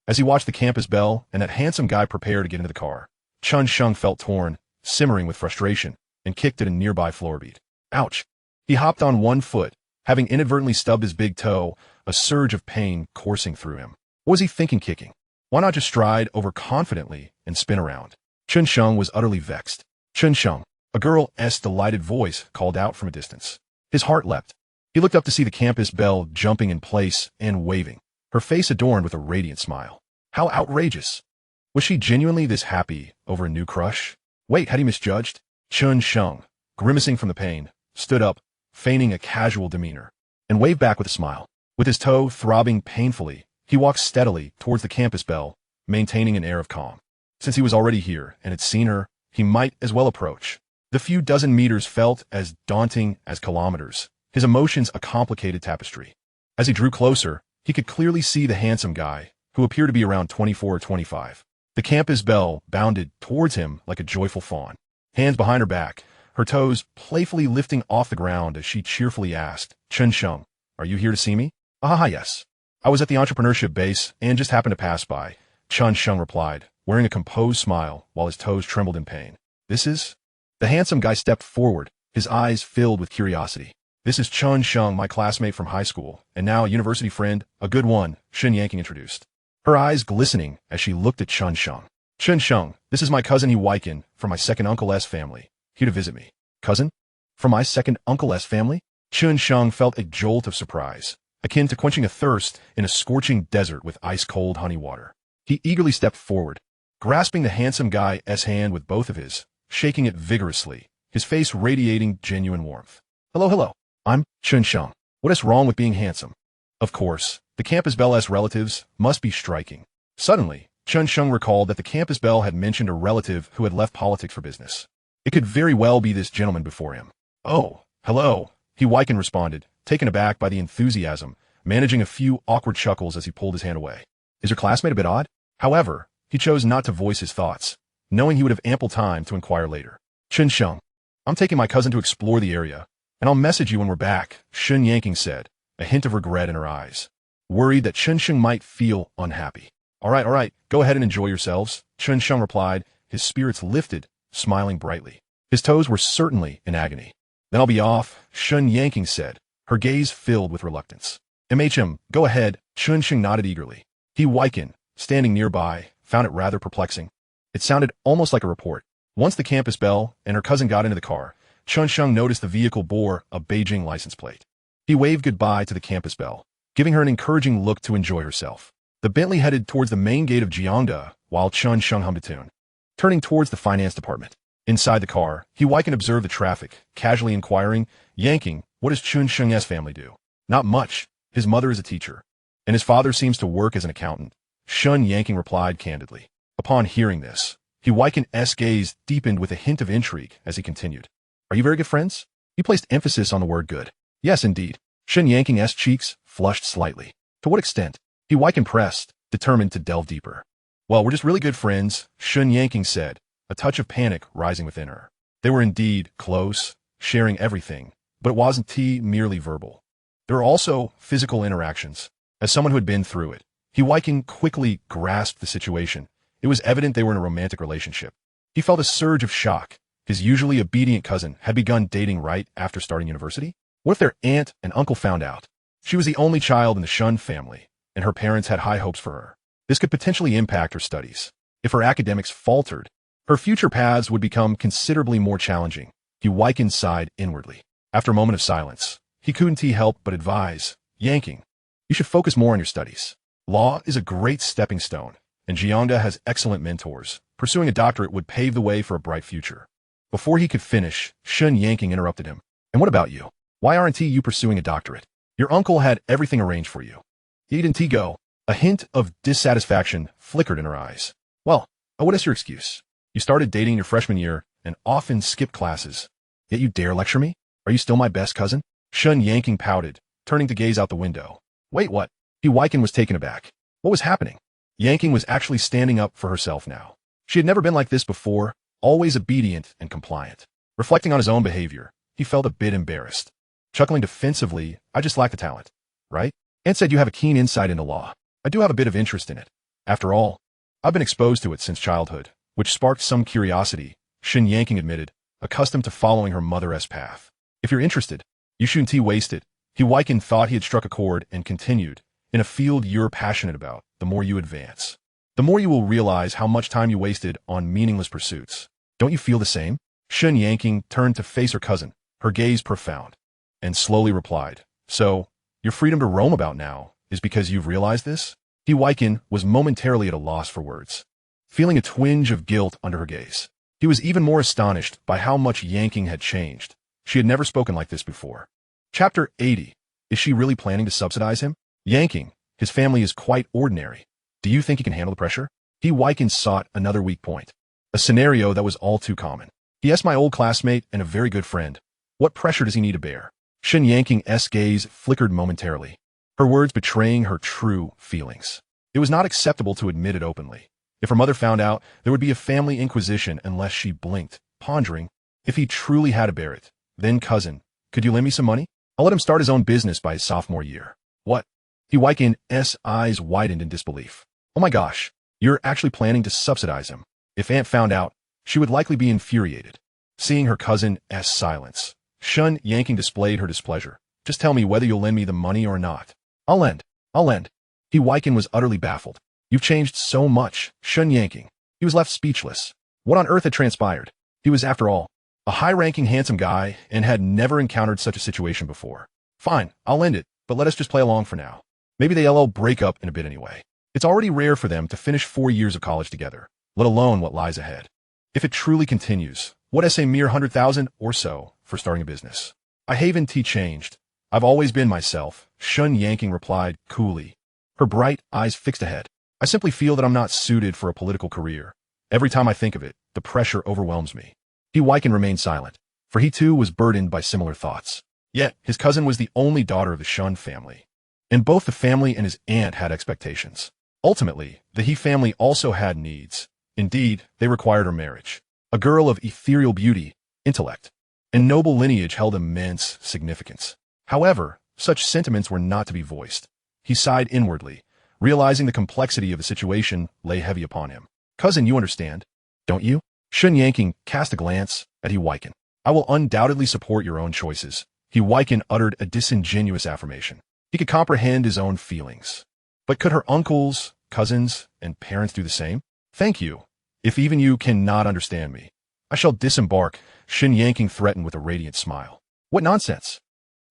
As he watched the campus belle and that handsome guy prepare to get into the car, Chen Sheng felt torn, simmering with frustration, and kicked at a nearby floor bead. Ouch! He hopped on one foot, having inadvertently stubbed his big toe, a surge of pain coursing through him. What was he thinking kicking? Why not just stride over confidently and spin around? Chen Sheng was utterly vexed. Chen Sheng, a girl's delighted voice called out from a distance. His heart leapt. He looked up to see the campus belle jumping in place and waving, her face adorned with a radiant smile. How outrageous! Was she genuinely this happy over a new crush? Wait, had he misjudged? Chen Sheng, grimacing from the pain, stood up, feigning a casual demeanor, and waved back with a smile. With his toe throbbing painfully, he walked steadily towards the campus belle, maintaining an air of calm. Since he was already here and had seen her, he might as well approach. The few dozen meters felt as daunting as kilometers, his emotions a complicated tapestry. As he drew closer, he could clearly see the handsome guy, who appeared to be around 24 or 25. The campus belle bounded towards him like a joyful fawn, hands behind her back, her toes playfully lifting off the ground as she cheerfully asked, Chen Sheng, are you here to see me? Yes. I was at the entrepreneurship base and just happened to pass by, Chen Sheng replied, wearing a composed smile while his toes trembled in pain. This is? The handsome guy stepped forward, his eyes filled with curiosity. This is Chen Sheng, my classmate from high school, and now a university friend, a good one, Shun Yanking introduced, her eyes glistening as she looked at Chen Sheng. Chen Sheng, this is my cousin He Weiken from my second uncle's family, here to visit me. Cousin? From my second uncle's family? Chen Sheng felt a jolt of surprise, akin to quenching a thirst in a scorching desert with ice-cold honey water. He eagerly stepped forward, grasping the handsome guy's hand with both of his, shaking it vigorously, his face radiating genuine warmth. Hello. I'm Chen Sheng. What is wrong with being handsome? Of course, the campus belle's relatives must be striking. Suddenly, Chen Sheng recalled that the campus belle had mentioned a relative who had left politics for business. It could very well be this gentleman before him. "Oh, hello," he Wyken responded, taken aback by the enthusiasm, managing a few awkward chuckles as he pulled his hand away. "Is your classmate a bit odd?" However, he chose not to voice his thoughts, knowing he would have ample time to inquire later. "Chen Sheng, I'm taking my cousin to explore the area, and I'll message you when we're back," Shun Yanking said, a hint of regret in her eyes, worried that Chen Sheng might feel unhappy. All right, go ahead and enjoy yourselves," Chen Sheng replied, his spirits lifted, smiling brightly. His toes were certainly in agony. "Then I'll be off," Shun Yanking said, her gaze filled with reluctance. Go ahead," Chen Sheng nodded eagerly. He Wyken, standing nearby, found it rather perplexing. It sounded almost like a report. Once the campus belle and her cousin got into the car, Chen Sheng noticed the vehicle bore a Beijing license plate. He waved goodbye to the campus belle, giving her an encouraging look to enjoy herself. The Bentley headed towards the main gate of Jiangda, while Chen Sheng hummed a tune. Turning towards the finance department. Inside the car, he Wyken observed the traffic, casually inquiring, "Yanking, what does Chen Sheng's family do?" "Not much. His mother is a teacher, and his father seems to work as an accountant," Shun Yanking replied candidly. Upon hearing this, he Wyken's gaze deepened with a hint of intrigue as he continued. "Are you very good friends?" He placed emphasis on the word good. "Yes, indeed." Shun Yanking's cheeks flushed slightly. "To what extent?" He Wyken pressed, determined to delve deeper. "Well, we're just really good friends," Shun Yanking said, a touch of panic rising within her. They were indeed close, sharing everything, but it wasn't merely verbal. There were also physical interactions. As someone who had been through it, he Wyken quickly grasped the situation. It was evident they were in a romantic relationship. He felt a surge of shock. His usually obedient cousin had begun dating right after starting university? What if their aunt and uncle found out? She was the only child in the Shun family, and her parents had high hopes for her. This could potentially impact her studies. If her academics faltered, her future paths would become considerably more challenging. He Wyken sighed inwardly. After a moment of silence, he couldn't help but advise, "Yanking, you should focus more on your studies. Law is a great stepping stone, and Jiangda has excellent mentors. Pursuing a doctorate would pave the way for a bright future." Before he could finish, Shun Yanking interrupted him. "And what about you? Why aren't you pursuing a doctorate? Your uncle had everything arranged for you." He didn't go. A hint of dissatisfaction flickered in her eyes. "Well, what is your excuse? You started dating in your freshman year and often skipped classes. Yet you dare lecture me? Are you still my best cousin?" Shun Yanking pouted, turning to gaze out the window. "Wait, what?" He Wyken was taken aback. What was happening? Yanking was actually standing up for herself now. She had never been like this before, always obedient and compliant. Reflecting on his own behavior, he felt a bit embarrassed. Chuckling defensively, "I just lack the talent, right? Aunt said you have a keen insight into law. I do have a bit of interest in it. After all, I've been exposed to it since childhood," which sparked some curiosity, Shin Yanking admitted, accustomed to following her mother's path. "If you're interested, you shouldn't waste it." He Wyken thought he had struck a chord and continued, "In a field you're passionate about, the more you advance, the more you will realize how much time you wasted on meaningless pursuits. Don't you feel the same?" Shun Yanking turned to face her cousin, her gaze profound, and slowly replied, "So, your freedom to roam about now is because you've realized this?" He Wyken was momentarily at a loss for words, feeling a twinge of guilt under her gaze. He was even more astonished by how much Yanking had changed. She had never spoken like this before. Chapter 80. Is she really planning to subsidize him? Yanking, his family is quite ordinary. Do you think he can handle the pressure? He Wyken sought another weak point. A scenario that was all too common. He asked my old classmate and a very good friend. What pressure does he need to bear? Shin Yanking's gaze flickered momentarily, her words betraying her true feelings. It was not acceptable to admit it openly. If her mother found out, there would be a family inquisition unless she blinked, pondering, if he truly had to bear it. Then, cousin, could you lend me some money? I'll let him start his own business by his sophomore year. What? He Wyken's eyes widened in disbelief. Oh my gosh, you're actually planning to subsidize him. If Aunt found out, she would likely be infuriated. Seeing her cousin's silence, Shun Yanking displayed her displeasure. Just tell me whether you'll lend me the money or not. I'll lend. He Wyken was utterly baffled. You've changed so much, Shun Yanking. He was left speechless. What on earth had transpired? He was, after all, a high-ranking handsome guy and had never encountered such a situation before. Fine, I'll lend it, but let us just play along for now. Maybe they'll break up in a bit anyway. It's already rare for them to finish 4 years of college together, let alone what lies ahead. If it truly continues, what is a mere 100,000 or so for starting a business? I haven't changed. I've always been myself, Shun Yanking replied coolly, her bright eyes fixed ahead. I simply feel that I'm not suited for a political career. Every time I think of it, the pressure overwhelms me. He Weiken remained silent, for he too was burdened by similar thoughts. Yet, his cousin was the only daughter of the Shun family, and both the family and his aunt had expectations. Ultimately, the He family also had needs. Indeed, they required her marriage. A girl of ethereal beauty, intellect, and noble lineage held immense significance. However, such sentiments were not to be voiced. He sighed inwardly, realizing the complexity of the situation lay heavy upon him. Cousin, you understand, don't you? Chen Sheng cast a glance at He Weiken. I will undoubtedly support your own choices. He Weiken uttered a disingenuous affirmation. He could comprehend his own feelings. But could her uncles, cousins, and parents do the same? Thank you. If even you cannot understand me, I shall disembark, Chen Sheng threatened with a radiant smile. What nonsense!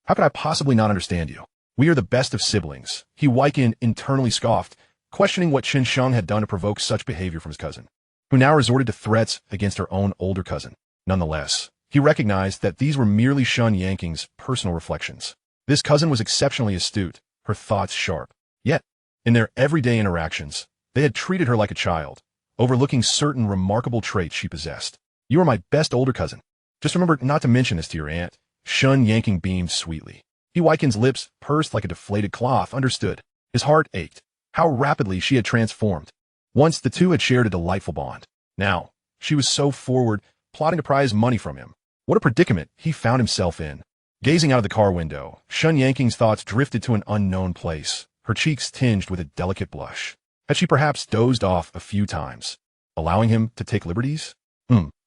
How could I possibly not understand you? We are the best of siblings. He Weiken internally scoffed, questioning what Chen Sheng had done to provoke such behavior from his cousin, who now resorted to threats against her own older cousin. Nonetheless, he recognized that these were merely Chen Sheng's personal reflections. This cousin was exceptionally astute, her thoughts sharp. Yet, in their everyday interactions, they had treated her like a child, overlooking certain remarkable traits she possessed. You are my best older cousin. Just remember not to mention this to your aunt. Chen Sheng beamed sweetly. He Weiken's lips pursed like a deflated cloth, understood. His heart ached. How rapidly she had transformed. Once the two had shared a delightful bond. Now, she was so forward, plotting to prize money from him. What a predicament he found himself in. Gazing out of the car window, Chen Sheng's thoughts drifted to an unknown place, her cheeks tinged with a delicate blush. Had she perhaps dozed off a few times, allowing him to take liberties?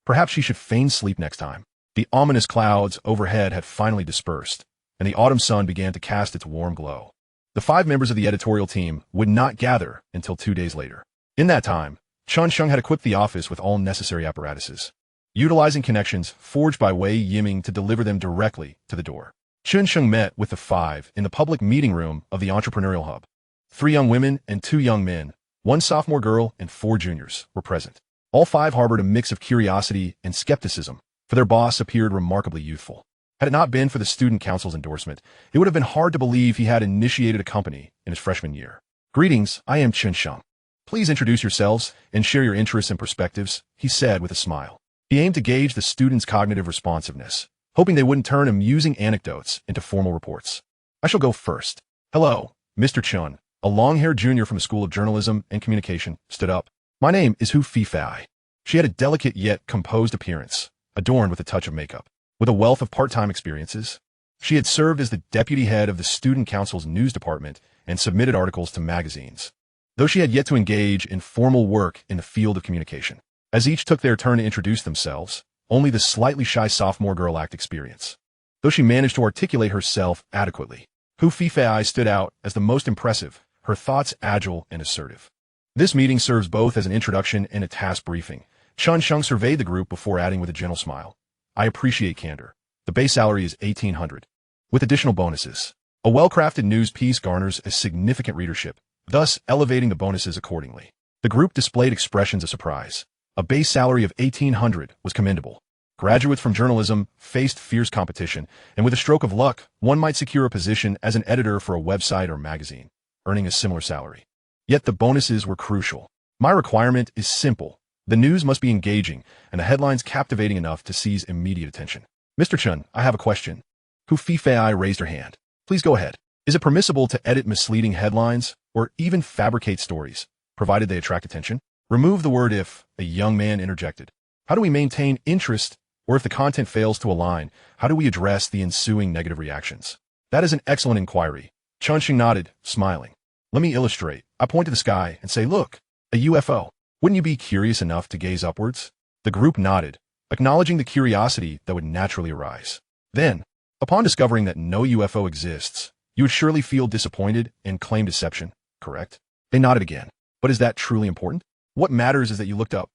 Perhaps she should feign sleep next time. The ominous clouds overhead had finally dispersed, and the autumn sun began to cast its warm glow. The 5 members of the editorial team would not gather until 2 days later. In that time, Chen Sheng had equipped the office with all necessary apparatuses, utilizing connections forged by Wei Yiming to deliver them directly to the door. Chen Sheng met with the 5 in the public meeting room of the entrepreneurial hub. 3 young women and 2 young men, 1 sophomore girl and 4 juniors, were present. All 5 harbored a mix of curiosity and skepticism, for their boss appeared remarkably youthful. Had it not been for the student council's endorsement, it would have been hard to believe he had initiated a company in his freshman year. Greetings, I am Chen Sheng. Please introduce yourselves and share your interests and perspectives, he said with a smile. He aimed to gauge the students' cognitive responsiveness, hoping they wouldn't turn amusing anecdotes into formal reports. I shall go first. Hello, Mr. Chen, a long-haired junior from the School of Journalism and Communication, stood up. My name is Hu Fifei. She had a delicate yet composed appearance, adorned with a touch of makeup. With a wealth of part-time experiences, she had served as the deputy head of the student council's news department and submitted articles to magazines, though she had yet to engage in formal work in the field of communication. As each took their turn to introduce themselves, only the slightly shy sophomore girl lacked experience, though she managed to articulate herself adequately. Hu Fifei stood out as the most impressive, her thoughts agile and assertive. This meeting serves both as an introduction and a task briefing. Chen Sheng surveyed the group before adding with a gentle smile. I appreciate candor. The base salary is $1,800, with additional bonuses. A well-crafted news piece garners a significant readership, thus elevating the bonuses accordingly. The group displayed expressions of surprise. A base salary of $1,800 was commendable. Graduates from journalism faced fierce competition, and with a stroke of luck, one might secure a position as an editor for a website or magazine, earning a similar salary. Yet the bonuses were crucial. My requirement is simple. The news must be engaging, and the headlines captivating enough to seize immediate attention. Mr. Chen, I have a question. Hu Fifei raised her hand. Please go ahead. Is it permissible to edit misleading headlines, or even fabricate stories, provided they attract attention? Remove the word if, a young man interjected. How do we maintain interest, or if the content fails to align, how do we address the ensuing negative reactions? That is an excellent inquiry. Chen Sheng nodded, smiling. Let me illustrate. I point to the sky and say, look, a UFO. Wouldn't you be curious enough to gaze upwards? The group nodded, acknowledging the curiosity that would naturally arise. Then, upon discovering that no UFO exists, you would surely feel disappointed and claim deception, correct? They nodded again. But is that truly important? What matters is that you looked up,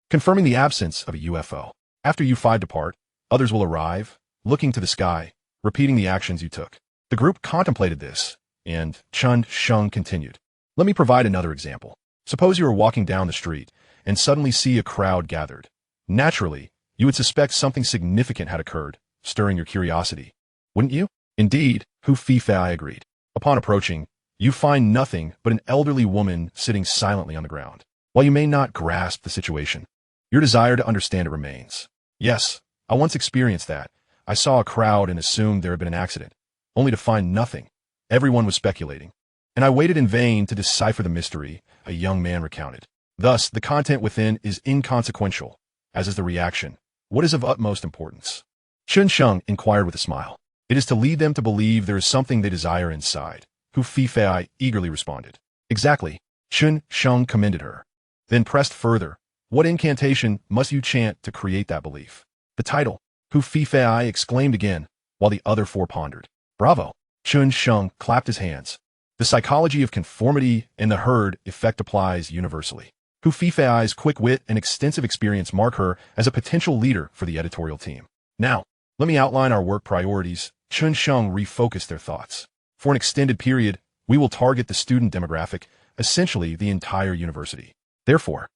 confirming the absence of a UFO. After you 5 depart, others will arrive, looking to the sky, repeating the actions you took. The group contemplated this, and Chen Sheng continued. Let me provide another example. Suppose you are walking down the street and suddenly see a crowd gathered. Naturally, you would suspect something significant had occurred, stirring your curiosity. Wouldn't you? Indeed, Hu Fifei agreed. Upon approaching, You find nothing but an elderly woman sitting silently on the ground. While you may not grasp the situation, your desire to understand it remains. Yes, I once experienced that. I saw a crowd and assumed there had been an accident, only to find nothing. Everyone was speculating. And I waited in vain to decipher the mystery, a young man recounted. Thus, the content within is inconsequential, as is the reaction. What is of utmost importance? Chen Sheng inquired with a smile. It is to lead them to believe there is something they desire inside. Hu Fifei eagerly responded. Exactly. Chen Sheng commended her. Then pressed further. What incantation must you chant to create that belief? The title. Hu Fifei exclaimed again, while the other four pondered. Bravo! Chen Sheng clapped his hands. The psychology of conformity and the herd effect applies universally. Hu Fifei's quick wit and extensive experience mark her as a potential leader for the editorial team. Now, let me outline our work priorities. Chen Sheng refocused their thoughts. For an extended period, we will target the student demographic, essentially the entire university. Therefore,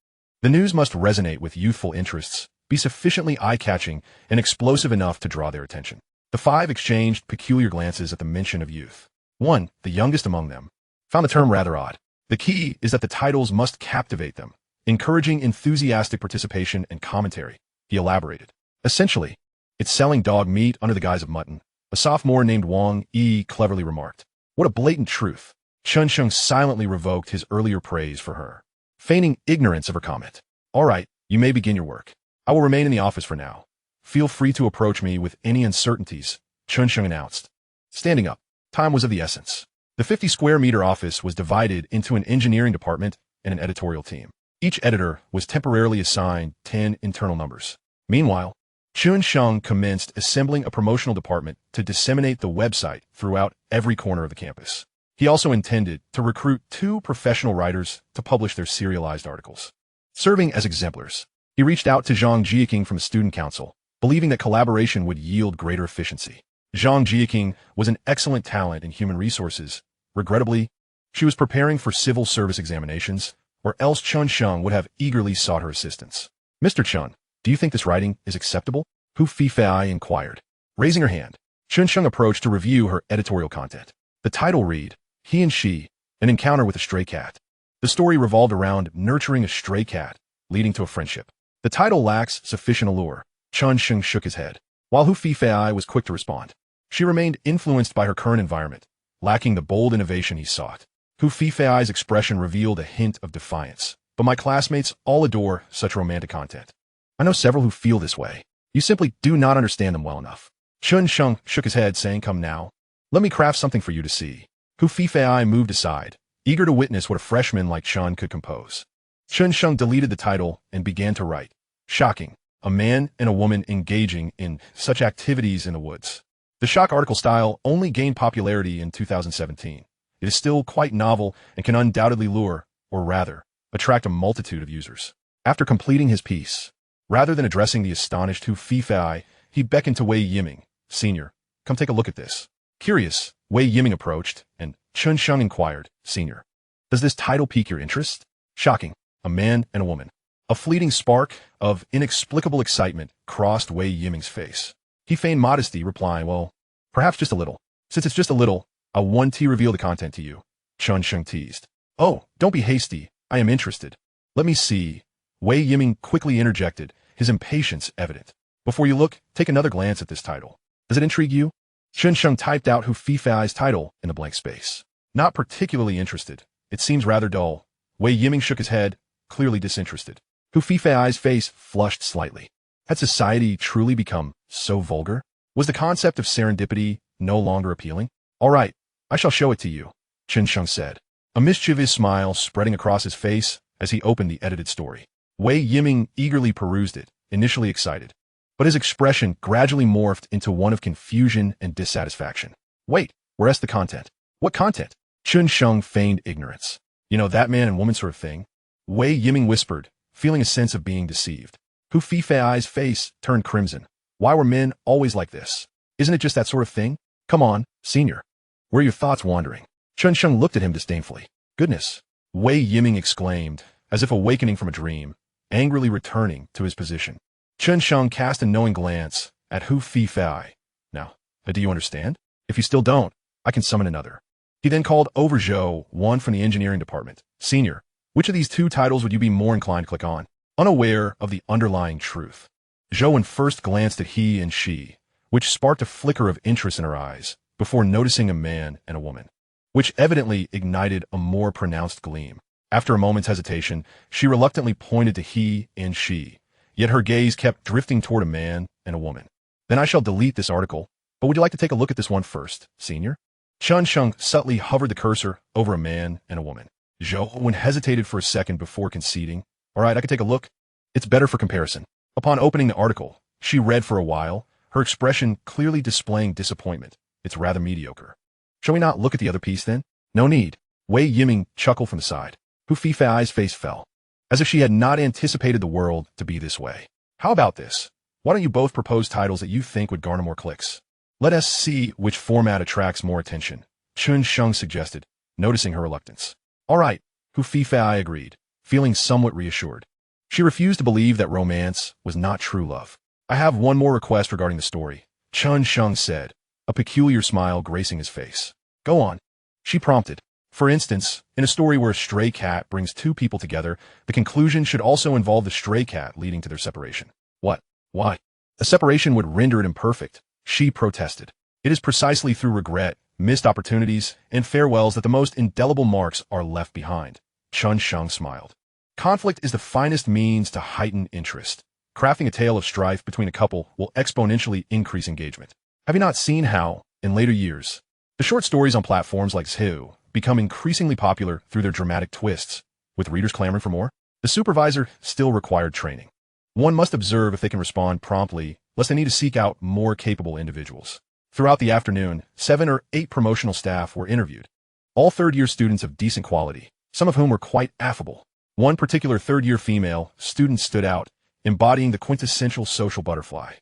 the news must resonate with youthful interests, be sufficiently eye-catching, and explosive enough to draw their attention. The five exchanged peculiar glances at the mention of youth. One, the youngest among them, found the term rather odd. The key is that the titles must captivate them, encouraging enthusiastic participation and commentary, he elaborated. Essentially, it's selling dog meat under the guise of mutton, a sophomore named Wang Yi cleverly remarked. What a blatant truth. Chen Sheng silently revoked his earlier praise for her, feigning ignorance of her comment. All right, you may begin your work. I will remain in the office for now. Feel free to approach me with any uncertainties, Chen Sheng announced. Standing up, time was of the essence. The 50-square-meter office was divided into an engineering department and an editorial team. Each editor was temporarily assigned 10 internal numbers. Meanwhile, Chen Sheng commenced assembling a promotional department to disseminate the website throughout every corner of the campus. He also intended to recruit 2 professional writers to publish their serialized articles. Serving as exemplars, he reached out to Zhang Jiaqing from the student council, believing that collaboration would yield greater efficiency. Zhang Jiaqing was an excellent talent in human resources. Regrettably, she was preparing for civil service examinations, or else Chen Sheng would have eagerly sought her assistance. Mr. Chen, do you think this writing is acceptable? Hu Fifei inquired. Raising her hand, Chen Sheng approached to review her editorial content. The title read, He and She, An Encounter with a Stray Cat. The story revolved around nurturing a stray cat, leading to a friendship. The title lacks sufficient allure. Chen Sheng shook his head, while Hu Fifei was quick to respond. She remained influenced by her current environment, lacking the bold innovation he sought. Hu Fifei's expression revealed a hint of defiance. But my classmates all adore such romantic content. I know several who feel this way. You simply do not understand them well enough. Chen Sheng shook his head, saying, Come now. Let me craft something for you to see. Hu Fifei moved aside, eager to witness what a freshman like Chen could compose. Chen Sheng deleted the title and began to write. Shocking. A man and a woman engaging in such activities in the woods. The shock article style only gained popularity in 2017. It is still quite novel and can undoubtedly lure, or rather, attract a multitude of users. After completing his piece, rather than addressing the astonished Hu Fifei, he beckoned to Wei Yiming, Senior. Come take a look at this. Curious, Wei Yiming approached, and Chen Sheng inquired, Senior. Does this title pique your interest? Shocking. A man and a woman. A fleeting spark of inexplicable excitement crossed Wei Yiming's face. He feigned modesty, replying, Well, perhaps just a little. Since it's just a little, I'll one-tea reveal the content to you. Chen Sheng teased. Oh, don't be hasty. I am interested. Let me see. Wei Yiming quickly interjected, his impatience evident. Before you look, take another glance at this title. Does it intrigue you? Chen Sheng typed out Hu Fifei's title in the blank space. Not particularly interested. It seems rather dull. Wei Yiming shook his head, clearly disinterested. Hu Fifei's face flushed slightly. Had society truly become so vulgar? Was the concept of serendipity no longer appealing? All right, I shall show it to you, Chen Sheng said, a mischievous smile spreading across his face as he opened the edited story. Wei Yiming eagerly perused it, initially excited. But his expression gradually morphed into one of confusion and dissatisfaction. Wait, where's the content? What content? Chen Sheng feigned ignorance. You know, that man and woman sort of thing? Wei Yiming whispered, feeling a sense of being deceived. Hu Fifei's face turned crimson. Why were men always like this? Isn't it just that sort of thing? Come on, Senior. Where are your thoughts wandering? Chen Sheng looked at him disdainfully. Goodness, Wei Yiming exclaimed, as if awakening from a dream, angrily returning to his position. Chen Sheng cast a knowing glance at Hu Fifei. Now, do you understand? If you still don't, I can summon another. He then called over Zhou, one from the engineering department. Senior, which of these two titles would you be more inclined to click on? Unaware of the underlying truth. Zhou first glanced at he and she, which sparked a flicker of interest in her eyes, before noticing a man and a woman, which evidently ignited a more pronounced gleam. After a moment's hesitation, she reluctantly pointed to he and she, yet her gaze kept drifting toward a man and a woman. Then I shall delete this article, but would you like to take a look at this one first, Senior? Chen Sheng subtly hovered the cursor over a man and a woman. Zhou hesitated for a second before conceding. All right, I can take a look. It's better for comparison. Upon opening the article, she read for a while, her expression clearly displaying disappointment. It's rather mediocre. Shall we not look at the other piece then? No need. Wei Yiming chuckled from the side. Hu Fei's face fell, as if she had not anticipated the world to be this way. How about this? Why don't you both propose titles that you think would garner more clicks? Let us see which format attracts more attention, Chen Sheng suggested, noticing her reluctance. All right, Hu Fei agreed, feeling somewhat reassured. She refused to believe that romance was not true love. I have one more request regarding the story, Chen Sheng said, a peculiar smile gracing his face. Go on, she prompted. For instance, in a story where a stray cat brings two people together, the conclusion should also involve the stray cat leading to their separation. What? Why? A separation would render it imperfect, she protested. It is precisely through regret, missed opportunities, and farewells that the most indelible marks are left behind. Chen Sheng smiled. Conflict is the finest means to heighten interest. Crafting a tale of strife between a couple will exponentially increase engagement. Have you not seen how, in later years, the short stories on platforms like Zhu become increasingly popular through their dramatic twists, with readers clamoring for more? The supervisor still required training. One must observe if they can respond promptly, lest they need to seek out more capable individuals. Throughout the afternoon, 7 or 8 promotional staff were interviewed, all third-year students of decent quality, some of whom were quite affable. One particular third-year female student stood out, embodying the quintessential social butterfly.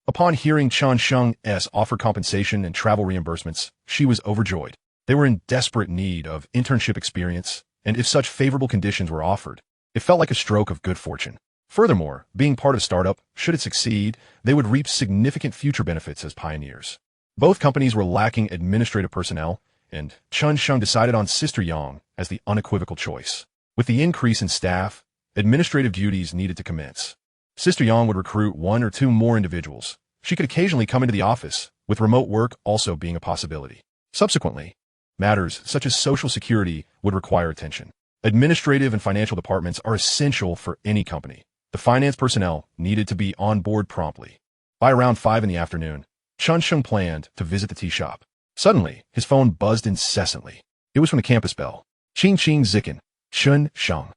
Upon hearing Chen Sheng's offer compensation and travel reimbursements, she was overjoyed. They were in desperate need of internship experience, and if such favorable conditions were offered, it felt like a stroke of good fortune. Furthermore, being part of a startup, should it succeed, they would reap significant future benefits as pioneers. Both companies were lacking administrative personnel, and Chen Sheng decided on Sister Yang as the unequivocal choice. With the increase in staff, administrative duties needed to commence. Sister Yang would recruit 1 or 2 more individuals. She could occasionally come into the office, with remote work also being a possibility. Subsequently, matters such as Social Security would require attention. Administrative and financial departments are essential for any company. The finance personnel needed to be on board promptly. By around 5 in the afternoon, Chen Sheng planned to visit the tea shop. Suddenly, his phone buzzed incessantly. It was from the campus bell. Ching Ching Zicken. Chen Sheng.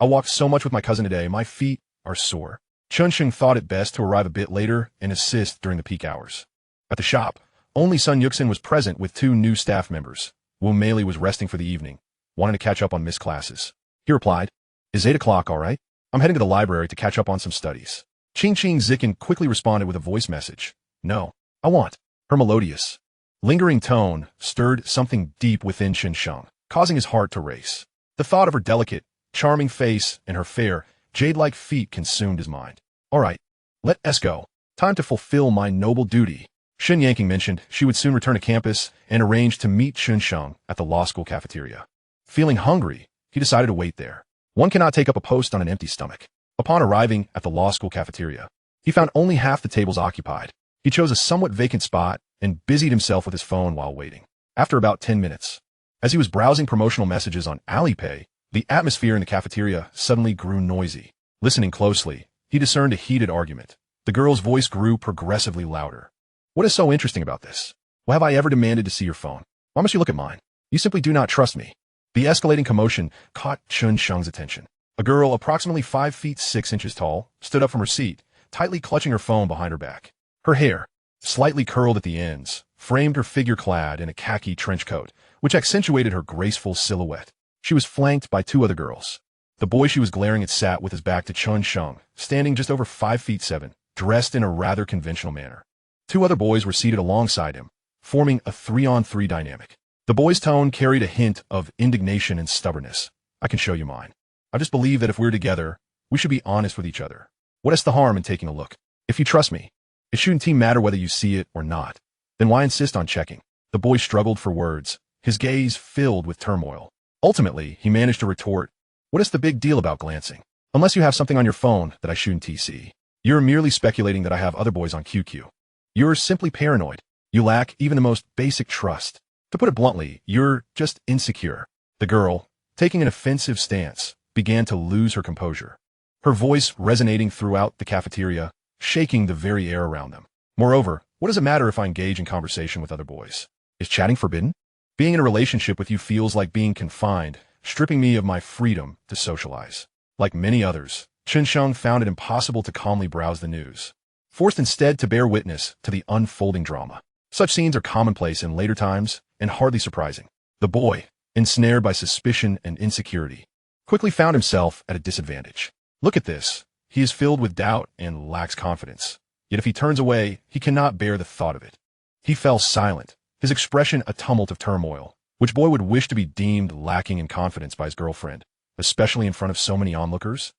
I walked so much with my cousin today, my feet are sore. Chen Sheng thought it best to arrive a bit later and assist during the peak hours. At the shop, only Sun Yuxin was present with 2 new staff members. Wu Meili was resting for the evening, wanting to catch up on missed classes. He replied, "Is 8 o'clock all right? I'm heading to the library to catch up on some studies." Ching Ching Zicken quickly responded with a voice message. "No, I want." Her melodious, lingering tone stirred something deep within Chen Sheng, causing his heart to race. The thought of her delicate, charming face and her fair, jade-like feet consumed his mind. "All right, let us go. Time to fulfill my noble duty." Shen Yanqing mentioned she would soon return to campus and arranged to meet Chen Sheng at the law school cafeteria. Feeling hungry, he decided to wait there. One cannot take up a post on an empty stomach. Upon arriving at the law school cafeteria, he found only half the tables occupied. He chose a somewhat vacant spot and busied himself with his phone while waiting. After about 10 minutes, as he was browsing promotional messages on Alipay, the atmosphere in the cafeteria suddenly grew noisy. Listening closely, he discerned a heated argument. The girl's voice grew progressively louder. "What is so interesting about this? Why have I ever demanded to see your phone? Why must you look at mine? You simply do not trust me." The escalating commotion caught Chen Sheng's attention. A girl approximately 5 feet 6 inches tall stood up from her seat, tightly clutching her phone behind her back. Her hair, slightly curled at the ends, framed her figure clad in a khaki trench coat, which accentuated her graceful silhouette. She was flanked by 2 other girls. The boy she was glaring at sat with his back to Chen Sheng, standing just over 5 feet 7, dressed in a rather conventional manner. 2 other boys were seated alongside him, forming a 3-on-3 dynamic. The boy's tone carried a hint of indignation and stubbornness. "I can show you mine. I just believe that if we're together, we should be honest with each other. What is the harm in taking a look? If you trust me, it shouldn't matter whether you see it or not. Then why insist on checking?" The boy struggled for words, his gaze filled with turmoil. Ultimately, he managed to retort, "What is the big deal about glancing? Unless you have something on your phone that I shouldn't TC. You're merely speculating that I have other boys on QQ. You're simply paranoid. You lack even the most basic trust. To put it bluntly, you're just insecure." The girl, taking an offensive stance, began to lose her composure, her voice resonating throughout the cafeteria, shaking the very air around them. "Moreover, what does it matter if I engage in conversation with other boys? Is chatting forbidden? Being in a relationship with you feels like being confined, stripping me of my freedom to socialize." Like many others, Chen Sheng found it impossible to calmly browse the news, forced instead to bear witness to the unfolding drama. Such scenes are commonplace in later times and hardly surprising. The boy, ensnared by suspicion and insecurity, quickly found himself at a disadvantage. Look at this. He is filled with doubt and lacks confidence. Yet if he turns away, he cannot bear the thought of it. He fell silent, his expression a tumult of turmoil. Which boy would wish to be deemed lacking in confidence by his girlfriend, especially in front of so many onlookers?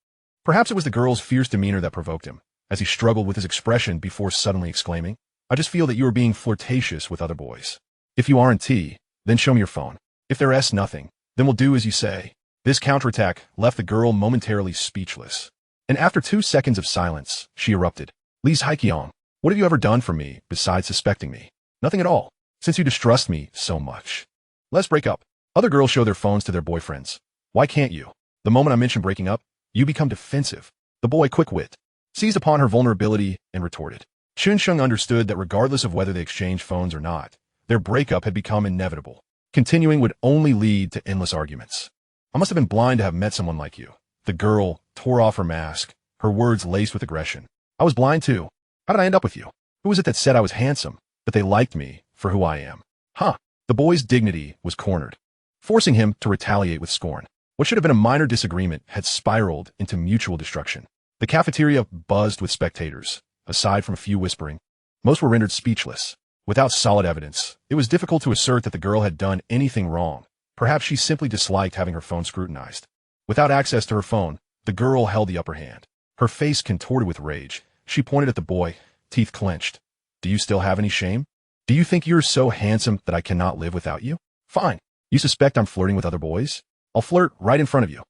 Perhaps it was the girl's fierce demeanor that provoked him, as he struggled with his expression before suddenly exclaiming, "I just feel that you are being flirtatious with other boys. If you aren't T, then show me your phone. If they're S nothing, then we'll do as you say." This counterattack left the girl momentarily speechless. And after 2 seconds of silence, she erupted. "Lise Haikyong, what have you ever done for me besides suspecting me? Nothing at all, since you distrust me so much. Let's break up. Other girls show their phones to their boyfriends. Why can't you? The moment I mention breaking up, you become defensive." The boy, quick-wit, seized upon her vulnerability and retorted. Chen Sheng understood that regardless of whether they exchanged phones or not, their breakup had become inevitable. Continuing would only lead to endless arguments. "I must have been blind to have met someone like you." The girl tore off her mask, her words laced with aggression. "I was blind too. How did I end up with you? Who was it that said I was handsome, that they liked me for who I am?" Huh. The boy's dignity was cornered, forcing him to retaliate with scorn. What should have been a minor disagreement had spiraled into mutual destruction. The cafeteria buzzed with spectators. Aside from a few whispering, most were rendered speechless. Without solid evidence, it was difficult to assert that the girl had done anything wrong. Perhaps she simply disliked having her phone scrutinized. Without access to her phone, the girl held the upper hand. Her face contorted with rage. She pointed at the boy, teeth clenched. "Do you still have any shame? Do you think you're so handsome that I cannot live without you? Fine. You suspect I'm flirting with other boys? I'll flirt right in front of you.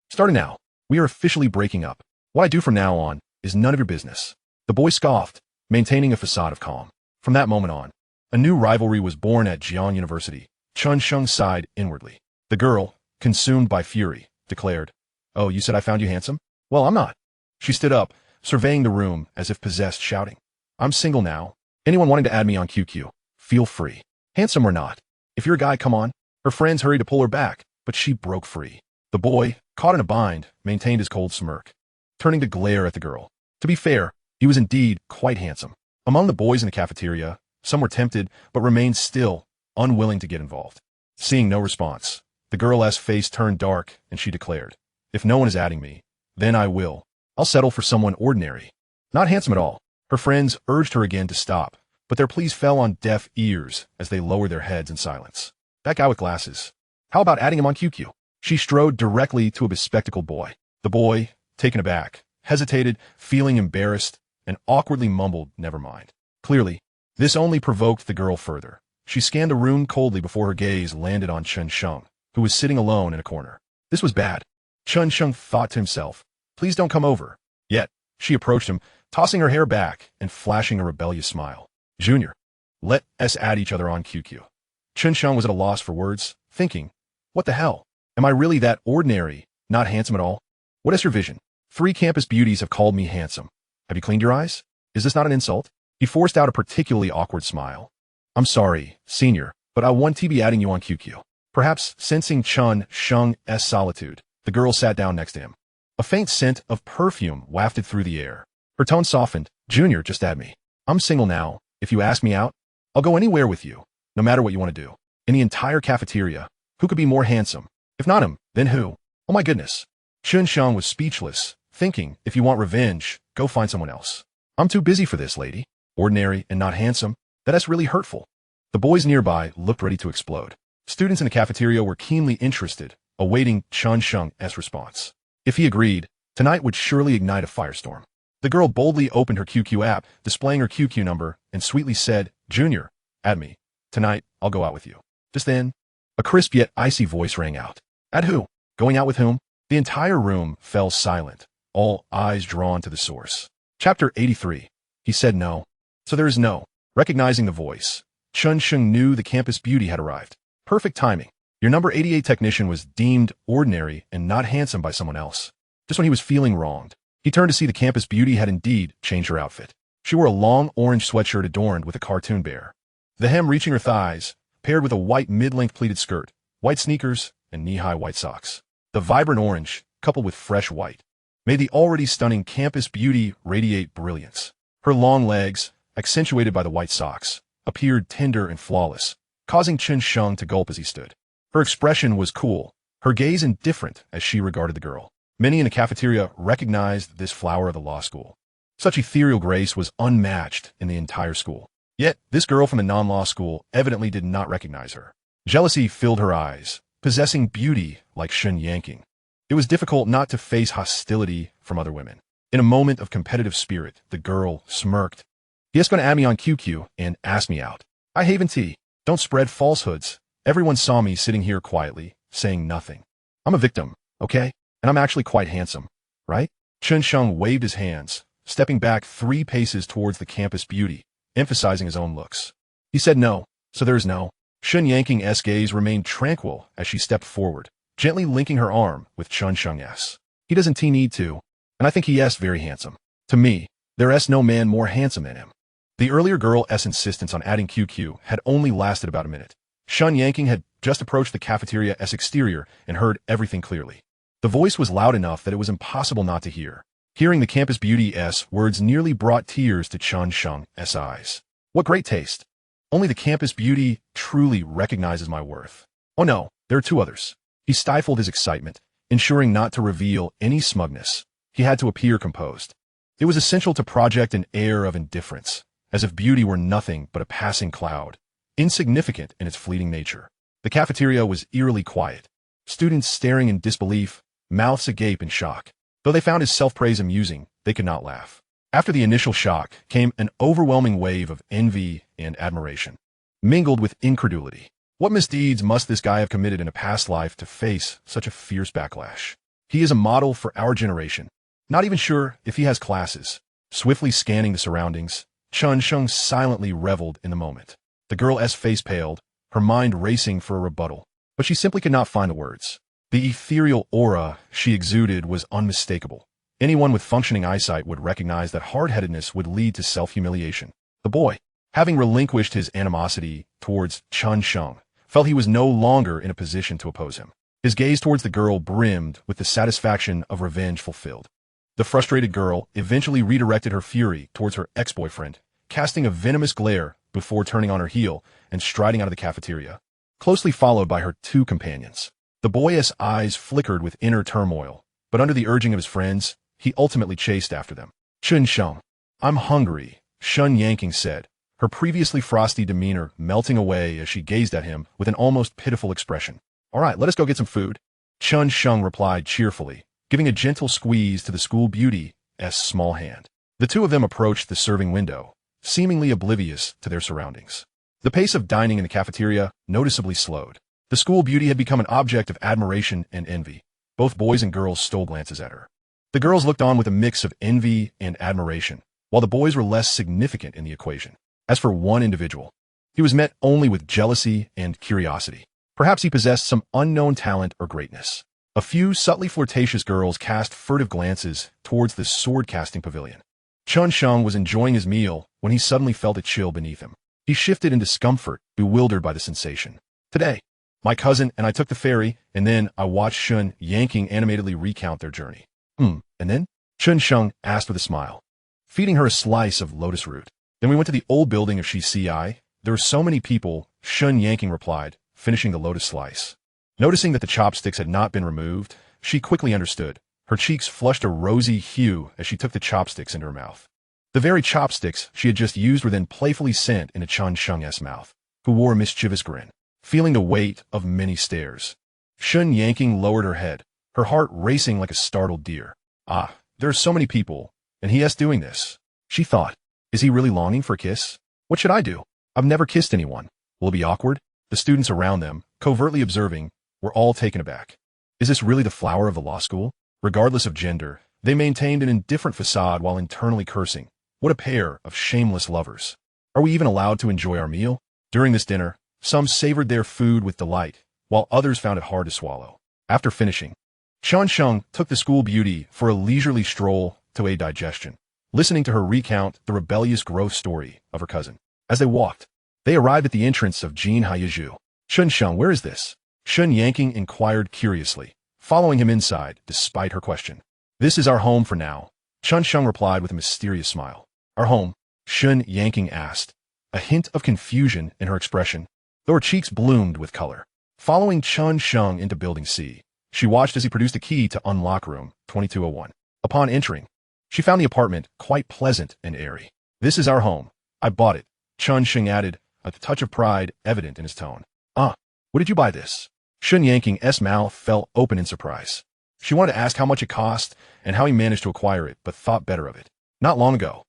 Starting now, we are officially breaking up. What I do from now on is none of your business." The boy scoffed, maintaining a facade of calm. From that moment on, a new rivalry was born at Jian University. Chen Sheng sighed inwardly. The girl, consumed by fury, declared, "Oh, you said I found you handsome? Well, I'm not." She stood up, surveying the room as if possessed, shouting, "I'm single now. Anyone wanting to add me on QQ, feel free. Handsome or not. If you're a guy, come on." Her friends hurried to pull her back, but she broke free. The boy, caught in a bind, maintained his cold smirk, turning to glare at the girl. To be fair, he was indeed quite handsome. Among the boys in the cafeteria, some were tempted but remained still, unwilling to get involved. Seeing no response, the girl's face turned dark and she declared, "If no one is adding me, then I will. I'll settle for someone ordinary. Not handsome at all." Her friends urged her again to stop, but their pleas fell on deaf ears as they lowered their heads in silence. "That guy with glasses. How about adding him on QQ?" She strode directly to a bespectacled boy. The boy, taken aback, hesitated, feeling embarrassed, and awkwardly mumbled, "Never mind." Clearly, this only provoked the girl further. She scanned the room coldly before her gaze landed on Chen Sheng, who was sitting alone in a corner. This was bad. Chen Sheng thought to himself, "Please don't come over." Yet, she approached him, tossing her hair back and flashing a rebellious smile. "Junior, let us add each other on QQ." Chen Sheng was at a loss for words, thinking, what the hell? Am I really that ordinary, not handsome at all? What is your vision? 3 campus beauties have called me handsome. Have you cleaned your eyes? Is this not an insult? He forced out a particularly awkward smile. "I'm sorry, senior, but I want to be adding you on QQ." Perhaps sensing Chen Sheng's solitude, the girl sat down next to him. A faint scent of perfume wafted through the air. Her tone softened. "Junior, just add me. I'm single now. If you ask me out, I'll go anywhere with you, no matter what you want to do. In the entire cafeteria, who could be more handsome? If not him, then who? Oh my goodness." Chen Sheng was speechless, thinking, if you want revenge, go find someone else. "I'm too busy for this, lady. Ordinary and not handsome. That's really hurtful." The boys nearby looked ready to explode. Students in the cafeteria were keenly interested, awaiting Chen Sheng's response. If he agreed, tonight would surely ignite a firestorm. The girl boldly opened her QQ app, displaying her QQ number, and sweetly said, "Junior, add me. Tonight, I'll go out with you." Just then, A crisp yet icy voice rang out. At who? Going out with whom? The entire room fell silent, all eyes drawn to the source. Chapter 83. He said no. So there is no. Recognizing the voice, Chen Sheng knew the campus beauty had arrived. Perfect timing. Your number 88 technician was deemed ordinary and not handsome by someone else. Just when he was feeling wronged, he turned to see the campus beauty had indeed changed her outfit. She wore a long orange sweatshirt adorned with a cartoon bear. The hem reaching her thighs, paired with a white mid-length pleated skirt, white sneakers, and knee-high white socks. The vibrant orange, coupled with fresh white, made the already stunning campus beauty radiate brilliance. Her long legs, accentuated by the white socks, appeared tender and flawless, causing Chen Sheng to gulp as he stood. Her expression was cool, her gaze indifferent as she regarded the girl. Many in the cafeteria recognized this flower of the law school. Such ethereal grace was unmatched in the entire school. Yet, this girl from the non-law school evidently did not recognize her. Jealousy filled her eyes, possessing beauty like Chen Yanking. It was difficult not to face hostility from other women. In a moment of competitive spirit, the girl smirked. He is going to add me on QQ and ask me out. I haven tea. Don't spread falsehoods. Everyone saw me sitting here quietly, saying nothing. I'm a victim, okay? And I'm actually quite handsome, right? Chen Sheng waved his hands, stepping back 3 paces towards the campus beauty, emphasizing his own looks. He said no, so there is no. Chen Yanking's gaze remained tranquil as she stepped forward, gently linking her arm with Chen Sheng's. He doesn't need to, and I think he is very handsome. To me, there is no man more handsome than him. The earlier girl's insistence on adding QQ had only lasted about a minute. Chen Yanking had just approached the cafeteria's exterior and heard everything clearly. The voice was loud enough that it was impossible not to hear. Hearing the campus beauty's words nearly brought tears to Chen Sheng's eyes. What great taste. Only the campus beauty truly recognizes my worth. Oh no, there are 2 others. He stifled his excitement, ensuring not to reveal any smugness. He had to appear composed. It was essential to project an air of indifference, as if beauty were nothing but a passing cloud, insignificant in its fleeting nature. The cafeteria was eerily quiet, students staring in disbelief, mouths agape in shock. Though they found his self-praise amusing, they could not laugh. After the initial shock came an overwhelming wave of envy and admiration, mingled with incredulity. What misdeeds must this guy have committed in a past life to face such a fierce backlash? He is a model for our generation. Not even sure if he has classes. Swiftly scanning the surroundings, Chen Sheng silently reveled in the moment. The girl's face paled, her mind racing for a rebuttal, but she simply could not find the words. The ethereal aura she exuded was unmistakable. Anyone with functioning eyesight would recognize that hard-headedness would lead to self-humiliation. The boy, having relinquished his animosity towards Chen Sheng, felt he was no longer in a position to oppose him. His gaze towards the girl brimmed with the satisfaction of revenge fulfilled. The frustrated girl eventually redirected her fury towards her ex-boyfriend, casting a venomous glare before turning on her heel and striding out of the cafeteria, closely followed by her 2 companions. The boy's eyes flickered with inner turmoil, but under the urging of his friends, he ultimately chased after them. Chen Sheng, I'm hungry, Chen Yanking said, her previously frosty demeanor melting away as she gazed at him with an almost pitiful expression. All right, let us go get some food. Chen Sheng replied cheerfully, giving a gentle squeeze to the school beauty's small hand. The 2 of them approached the serving window, seemingly oblivious to their surroundings. The pace of dining in the cafeteria noticeably slowed. The school beauty had become an object of admiration and envy. Both boys and girls stole glances at her. The girls looked on with a mix of envy and admiration, while the boys were less significant in the equation. As for one individual, he was met only with jealousy and curiosity. Perhaps he possessed some unknown talent or greatness. A few subtly flirtatious girls cast furtive glances towards the sword-casting pavilion. Chen Sheng was enjoying his meal when he suddenly felt a chill beneath him. He shifted in discomfort, bewildered by the sensation. Today, my cousin and I took the ferry, and then I watched Chen Yanking animatedly recount their journey. And then? Chen Sheng asked with a smile, feeding her a slice of lotus root. Then we went to the old building of CCI. There were so many people, Chen Yanking replied, finishing the lotus slice. Noticing that the chopsticks had not been removed, she quickly understood. Her cheeks flushed a rosy hue as she took the chopsticks into her mouth. The very chopsticks she had just used were then playfully sent into Chen Sheng's mouth, who wore a mischievous grin, feeling the weight of many stares. Chen Yanking lowered her head, her heart racing like a startled deer. Ah, there are so many people, and he is doing this. She thought, is he really longing for a kiss? What should I do? I've never kissed anyone. Will it be awkward? The students around them, covertly observing, were all taken aback. Is this really the flower of the law school? Regardless of gender, they maintained an indifferent facade while internally cursing. What a pair of shameless lovers. Are we even allowed to enjoy our meal? During this dinner, some savored their food with delight, while others found it hard to swallow. After finishing, Chen Sheng took the school beauty for a leisurely stroll to aid digestion, listening to her recount the rebellious growth story of her cousin. As they walked, they arrived at the entrance of Jin Haiyazhu. Chen Sheng, where is this? Shen Yanking inquired curiously, following him inside despite her question. This is our home for now, Chen Sheng replied with a mysterious smile. Our home? Shen Yanking asked, a hint of confusion in her expression, though her cheeks bloomed with color. Following Chen Sheng into Building C, she watched as he produced a key to unlock room 2201. Upon entering, she found the apartment quite pleasant and airy. This is our home. I bought it, Chen Sheng added, a touch of pride evident in his tone. What did you buy this? Shen Yanking's mouth fell open in surprise. She wanted to ask how much it cost and how he managed to acquire it, but thought better of it. Not long ago.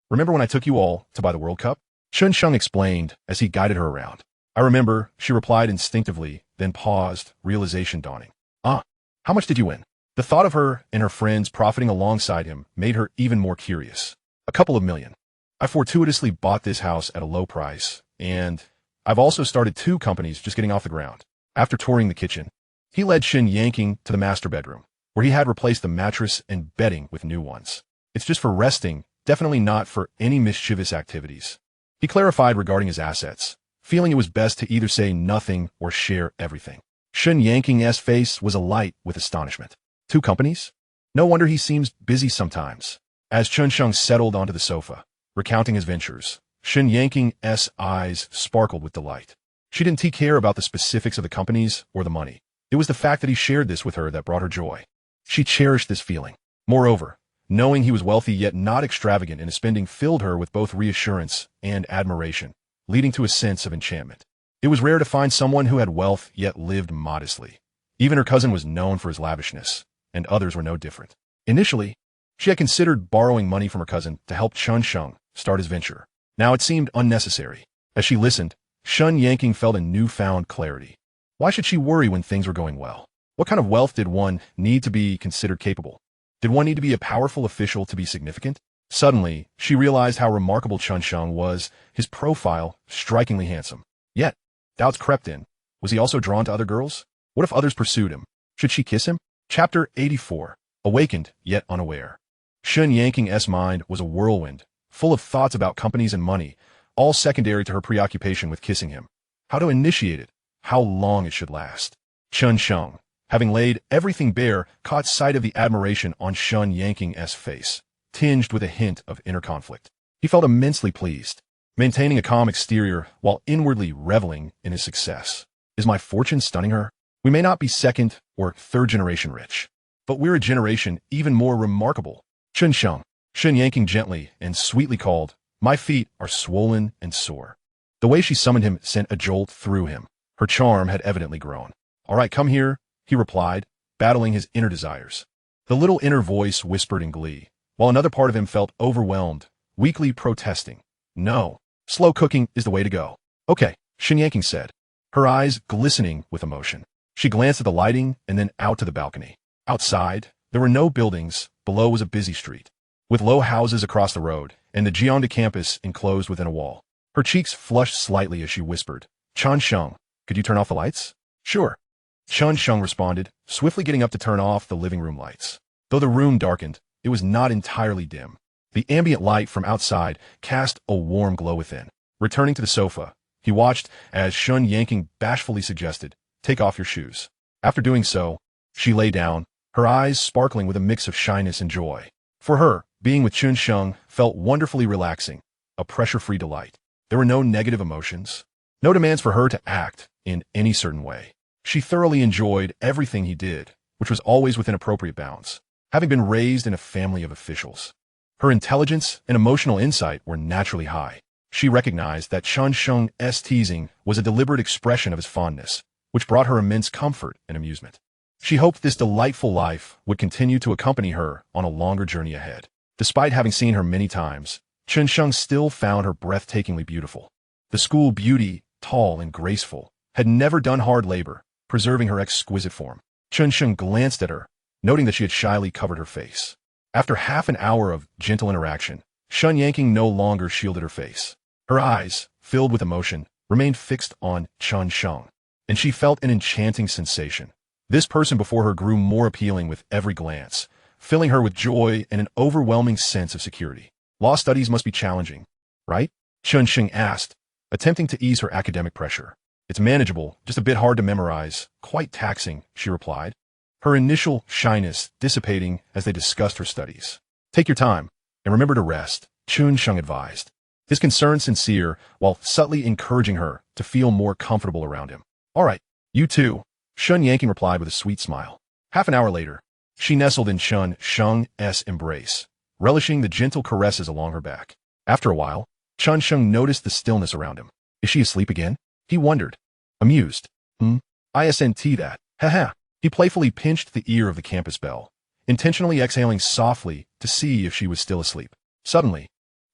Remember when I took you all to buy the World Cup? Chen Sheng explained as he guided her around. I remember, she replied instinctively, then paused, realization dawning. How much did you win? The thought of her and her friends profiting alongside him made her even more curious. A couple of million. I fortuitously bought this house at a low price, and I've also started 2 companies just getting off the ground. After touring the kitchen, he led Shen Yanking to the master bedroom, where he had replaced the mattress and bedding with new ones. It's just for resting, definitely not for any mischievous activities. He clarified regarding his assets, feeling it was best to either say nothing or share everything. Shen Yanking's face was alight with astonishment. 2 companies? No wonder he seems busy sometimes. As Chen Sheng settled onto the sofa, recounting his ventures, Shen Yanking's eyes sparkled with delight. She didn't care about the specifics of the companies or the money. It was the fact that he shared this with her that brought her joy. She cherished this feeling. Moreover, knowing he was wealthy yet not extravagant in his spending filled her with both reassurance and admiration, leading to a sense of enchantment. It was rare to find someone who had wealth yet lived modestly. Even her cousin was known for his lavishness, and others were no different. Initially, she had considered borrowing money from her cousin to help Chen Sheng start his venture. Now it seemed unnecessary. As she listened, Shen Yanking felt a newfound clarity. Why should she worry when things were going well? What kind of wealth did one need to be considered capable? Did one need to be a powerful official to be significant? Suddenly, she realized how remarkable Chen Sheng was, his profile strikingly handsome. Yet, doubts crept in. Was he also drawn to other girls? What if others pursued him? Should she kiss him? Chapter 84. Awakened, yet unaware. Shen Yanking's mind was a whirlwind, full of thoughts about companies and money, all secondary to her preoccupation with kissing him. How to initiate it, how long it should last. Chen Sheng, having laid everything bare, caught sight of the admiration on Shen Yanking's face, tinged with a hint of inner conflict. He felt immensely pleased, maintaining a calm exterior while inwardly reveling in his success. Is my fortune stunning her? We may not be 2nd or 3rd generation rich, but we're a generation even more remarkable. Chen Sheng, Shen Yanking gently and sweetly called, my feet are swollen and sore. The way she summoned him sent a jolt through him. Her charm had evidently grown. All right, come here, he replied, battling his inner desires. The little inner voice whispered in glee, while another part of him felt overwhelmed, weakly protesting. No, slow cooking is the way to go. Okay, Shen Yanking said, her eyes glistening with emotion. She glanced at the lighting and then out to the balcony. Outside, there were no buildings. Below was a busy street, with low houses across the road and the Gyeongda campus enclosed within a wall. Her cheeks flushed slightly as she whispered, Chen Sheng, could you turn off the lights? Sure. Chen Sheng responded, swiftly getting up to turn off the living room lights. Though the room darkened, it was not entirely dim. The ambient light from outside cast a warm glow within. Returning to the sofa, he watched as Shen Yanking bashfully suggested, take off your shoes. After doing so, she lay down, her eyes sparkling with a mix of shyness and joy. For her, being with Chen Sheng felt wonderfully relaxing, a pressure-free delight. There were no negative emotions, no demands for her to act in any certain way. She thoroughly enjoyed everything he did, which was always within appropriate bounds, having been raised in a family of officials. Her intelligence and emotional insight were naturally high. She recognized that Chen Sheng's teasing was a deliberate expression of his fondness, which brought her immense comfort and amusement. She hoped this delightful life would continue to accompany her on a longer journey ahead. Despite having seen her many times, Chen Sheng still found her breathtakingly beautiful. The school beauty, tall and graceful, had never done hard labor, preserving her exquisite form. Chen Sheng glanced at her, noting that she had shyly covered her face. After half an hour of gentle interaction, Shun Yanking no longer shielded her face. Her eyes, filled with emotion, remained fixed on Chen Sheng, and she felt an enchanting sensation. This person before her grew more appealing with every glance, filling her with joy and an overwhelming sense of security. Law studies must be challenging, right? Chen Sheng asked, attempting to ease her academic pressure. It's manageable, just a bit hard to memorize, quite taxing, she replied, her initial shyness dissipating as they discussed her studies. Take your time, and remember to rest, Chen Sheng advised, his concern sincere while subtly encouraging her to feel more comfortable around him. All right, you too, Shun Yanking replied with a sweet smile. Half an hour later, she nestled in Chen Sheng's embrace, relishing the gentle caresses along her back. After a while, Chen Sheng noticed the stillness around him. Is she asleep again? He wondered, amused. Isn't that? Haha. He playfully pinched the ear of the campus bell, intentionally exhaling softly to see if she was still asleep. Suddenly,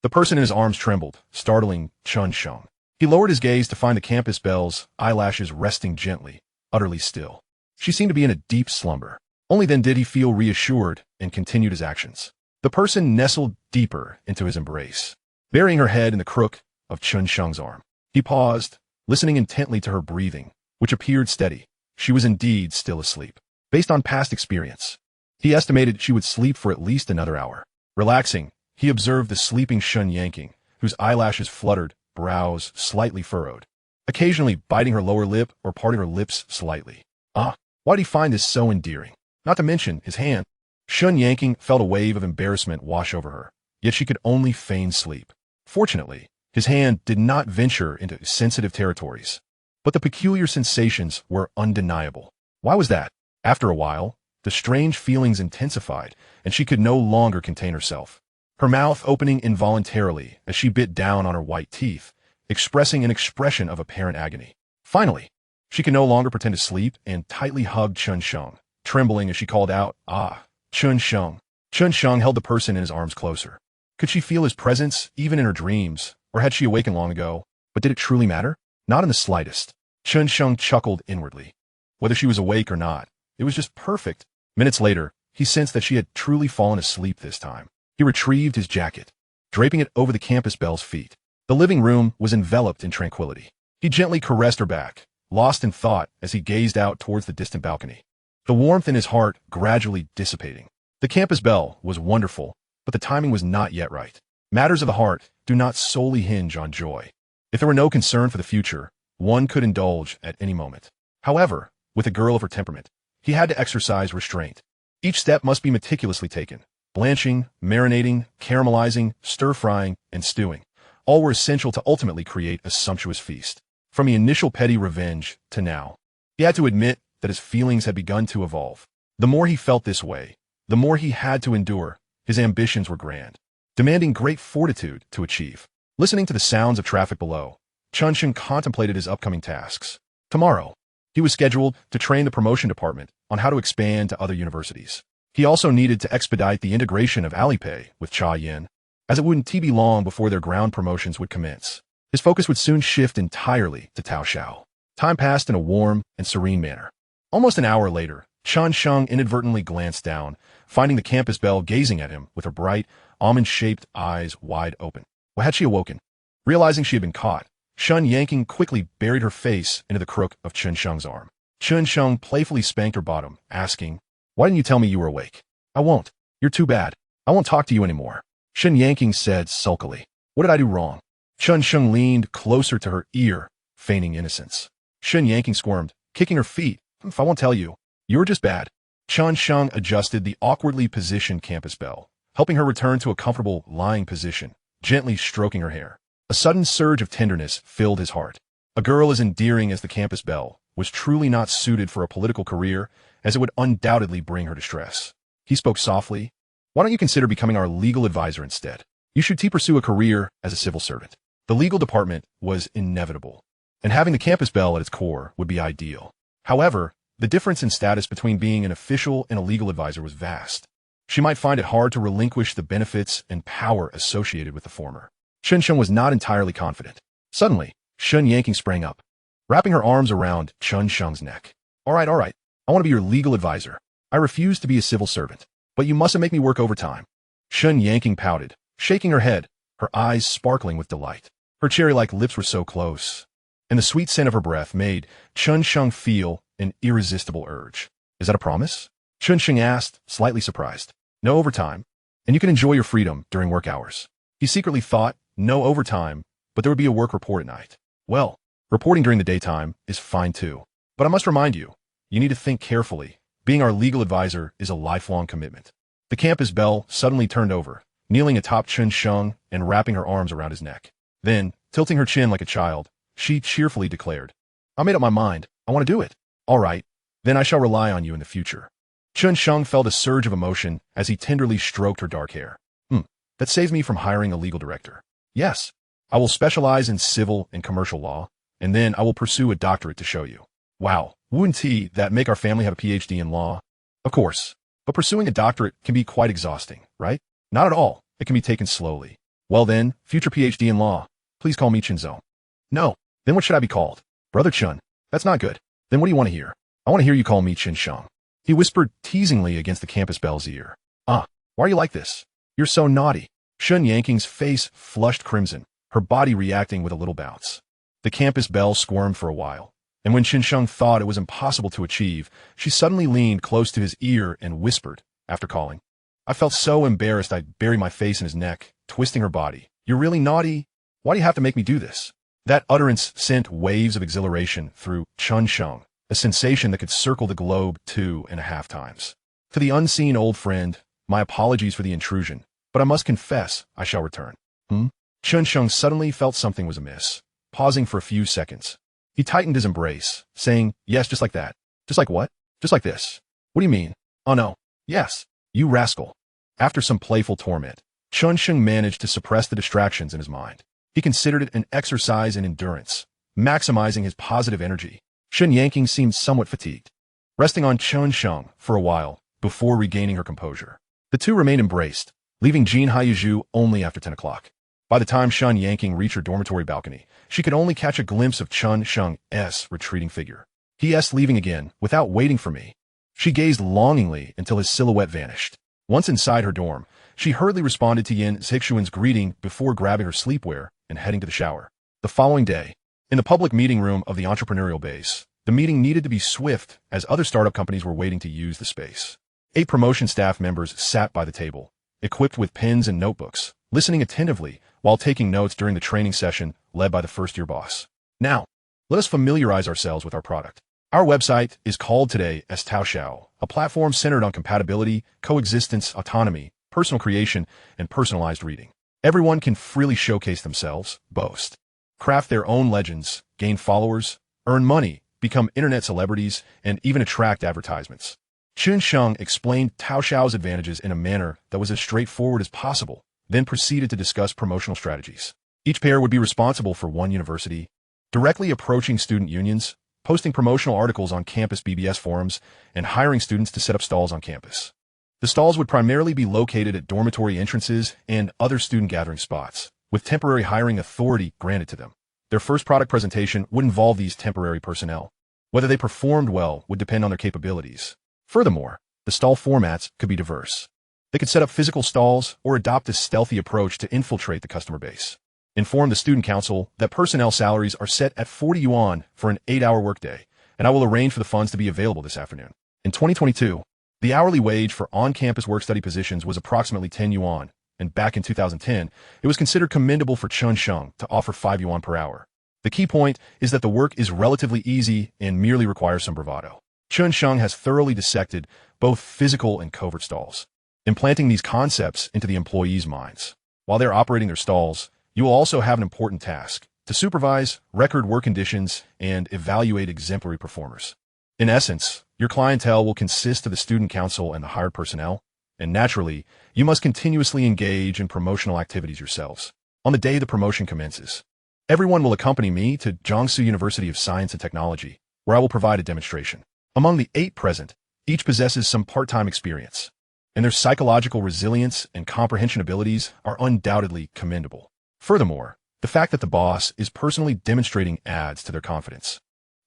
the person in his arms trembled, startling Chen Sheng. He lowered his gaze to find the campus bell's eyelashes resting gently, utterly still. She seemed to be in a deep slumber. Only then did he feel reassured and continued his actions. The person nestled deeper into his embrace, burying her head in the crook of Chen Sheng's arm. He paused, listening intently to her breathing, which appeared steady. She was indeed still asleep. Based on past experience, he estimated she would sleep for at least another hour. Relaxing, he observed the sleeping Shun Yanking, whose eyelashes fluttered, brows slightly furrowed, occasionally biting her lower lip or parting her lips slightly. Why did he find this so endearing? Not to mention his hand. Shun Yanking felt a wave of embarrassment wash over her, yet she could only feign sleep. Fortunately, his hand did not venture into sensitive territories, but the peculiar sensations were undeniable. Why was that? After a while, the strange feelings intensified, and she could no longer contain herself, her mouth opening involuntarily as she bit down on her white teeth, expressing an expression of apparent agony. Finally, she could no longer pretend to sleep and tightly hugged Chen Sheng, trembling as she called out, Chen Sheng. Chen Sheng held the person in his arms closer. Could she feel his presence, even in her dreams, or had she awakened long ago? But did it truly matter? Not in the slightest. Chen Sheng chuckled inwardly. Whether she was awake or not, it was just perfect. Minutes later, he sensed that she had truly fallen asleep this time. He retrieved his jacket, draping it over the campus bell's feet. The living room was enveloped in tranquility. He gently caressed her back, lost in thought as he gazed out towards the distant balcony, the warmth in his heart gradually dissipating. The campus bell was wonderful, but the timing was not yet right. Matters of the heart do not solely hinge on joy. If there were no concern for the future, one could indulge at any moment. However, with a girl of her temperament, he had to exercise restraint. Each step must be meticulously taken. Blanching, marinating, caramelizing, stir-frying, and stewing. All were essential to ultimately create a sumptuous feast. From the initial petty revenge to now, he had to admit that his feelings had begun to evolve. The more he felt this way, the more he had to endure. His ambitions were grand, demanding great fortitude to achieve. Listening to the sounds of traffic below, Chen Sheng contemplated his upcoming tasks. Tomorrow, he was scheduled to train the promotion department on how to expand to other universities. He also needed to expedite the integration of Alipay with Cha Yin, as it wouldn't be long before their ground promotions would commence. His focus would soon shift entirely to Tao Xiao. Time passed in a warm and serene manner. Almost an hour later, Chen Sheng inadvertently glanced down, finding the campus bell gazing at him with her bright, almond-shaped eyes wide open. Why had she awoken? Realizing she had been caught, Shun Yanking quickly buried her face into the crook of Chen Sheng's arm. Chen Sheng playfully spanked her bottom, asking, "Why didn't you tell me you were awake?" "I won't. You're too bad. I won't talk to you anymore," Shun Yanking said sulkily. "What did I do wrong?" Chen Sheng leaned closer to her ear, feigning innocence. Shun Yanking squirmed, kicking her feet. "If I won't tell you, you're just bad." Chen Sheng adjusted the awkwardly positioned campus bell, helping her return to a comfortable lying position, gently stroking her hair. A sudden surge of tenderness filled his heart. A girl as endearing as the campus belle was truly not suited for a political career, as it would undoubtedly bring her distress. He spoke softly. "Why don't you consider becoming our legal advisor instead? You should pursue a career as a civil servant." The legal department was inevitable, and having the campus belle at its core would be ideal. However, the difference in status between being an official and a legal advisor was vast. She might find it hard to relinquish the benefits and power associated with the former. Chen Sheng was not entirely confident. Suddenly, Shun Yanking sprang up. wrapping her arms around Chen Sheng's neck. All right. I want to be your legal advisor. I refuse to be a civil servant, but you mustn't make me work overtime. Chen Yanking pouted, shaking her head, her eyes sparkling with delight. Her cherry-like lips were so close, and the sweet scent of her breath made Chen Sheng feel an irresistible urge. Is that a promise? Chen Sheng asked, slightly surprised. No overtime, and you can enjoy your freedom during work hours. He secretly thought, no overtime, but there would be a work report at night. Well, reporting during the daytime is fine too. But I must remind you, you need to think carefully. Being our legal advisor is a lifelong commitment. The campus belle suddenly turned over, kneeling atop Chen Sheng and wrapping her arms around his neck. Then, tilting her chin like a child, she cheerfully declared, I made up my mind. I want to do it. All right, then I shall rely on you in the future. Chen Sheng felt a surge of emotion as he tenderly stroked her dark hair. That saves me from hiring a legal director. Yes, I will specialize in civil and commercial law, and then I will pursue a doctorate to show you. Wow, wouldn't that make our family have a PhD in law? Of course, but pursuing a doctorate can be quite exhausting, right? Not at all. It can be taken slowly. Well then, future PhD in law, please call me Chenzo. No, then what should I be called? Brother Chen. That's not good. Then what do you want to hear? I want to hear you call me Chen Sheng. He whispered teasingly against the campus belle's ear. Why are you like this? You're so naughty. Chen Yanking's face flushed crimson, her body reacting with a little bounce. The campus belle squirmed for a while, and when Chen Sheng thought it was impossible to achieve, she suddenly leaned close to his ear and whispered, after calling. I felt so embarrassed I'd bury my face in his neck, twisting her body. You're really naughty? Why do you have to make me do this? That utterance sent waves of exhilaration through Chen Sheng, a sensation that could circle the globe 2.5 times. To the unseen old friend, my apologies for the intrusion, but I must confess I shall return. Chen Sheng suddenly felt something was amiss, pausing for a few seconds. He tightened his embrace, saying, yes, just like that. Just like what? Just like this. What do you mean? Oh no. Yes. You rascal. After some playful torment, Chen Sheng managed to suppress the distractions in his mind. He considered it an exercise in endurance, maximizing his positive energy. Chen Yanking seemed somewhat fatigued, resting on Chen Sheng for a while before regaining her composure. The two remained embraced, leaving Jean Haiyuzhu only after 10 o'clock. By the time Chen Yanking reached her dormitory balcony, she could only catch a glimpse of Chen Sheng's retreating figure. He leaving again, without waiting for me. She gazed longingly until his silhouette vanished. Once inside her dorm, she hurriedly responded to Yin Zixuan's greeting before grabbing her sleepwear and heading to the shower. The following day, in the public meeting room of the entrepreneurial base, the meeting needed to be swift as other startup companies were waiting to use the space. 8 promotion staff members sat by the table, equipped with pens and notebooks, listening attentively while taking notes during the training session led by the first-year boss. Now, let us familiarize ourselves with our product. Our website is called today as Taoxiao, a platform centered on compatibility, coexistence, autonomy, personal creation, and personalized reading. Everyone can freely showcase themselves, boast, craft their own legends, gain followers, earn money, become internet celebrities, and even attract advertisements. Chen Sheng explained Taoxiao's advantages in a manner that was as straightforward as possible, then proceeded to discuss promotional strategies. Each pair would be responsible for one university, directly approaching student unions, posting promotional articles on campus BBS forums, and hiring students to set up stalls on campus. The stalls would primarily be located at dormitory entrances and other student gathering spots, with temporary hiring authority granted to them. Their first product presentation would involve these temporary personnel. Whether they performed well would depend on their capabilities. Furthermore, the stall formats could be diverse. They could set up physical stalls or adopt a stealthy approach to infiltrate the customer base. Inform the student council that personnel salaries are set at 40 yuan for an 8-hour workday, and I will arrange for the funds to be available this afternoon. In 2022, the hourly wage for on-campus work-study positions was approximately 10 yuan, and back in 2010, it was considered commendable for Chen Sheng to offer 5 yuan per hour. The key point is that the work is relatively easy and merely requires some bravado. Chen Sheng has thoroughly dissected both physical and covert stalls, implanting these concepts into the employees' minds. While they're operating their stalls, you will also have an important task to supervise, record work conditions, and evaluate exemplary performers. In essence, your clientele will consist of the student council and the hired personnel, and naturally, you must continuously engage in promotional activities yourselves. On the day the promotion commences, everyone will accompany me to Jiangsu University of Science and Technology, where I will provide a demonstration. Among the 8 present, each possesses some part-time experience, and their psychological resilience and comprehension abilities are undoubtedly commendable. Furthermore, the fact that the boss is personally demonstrating adds to their confidence.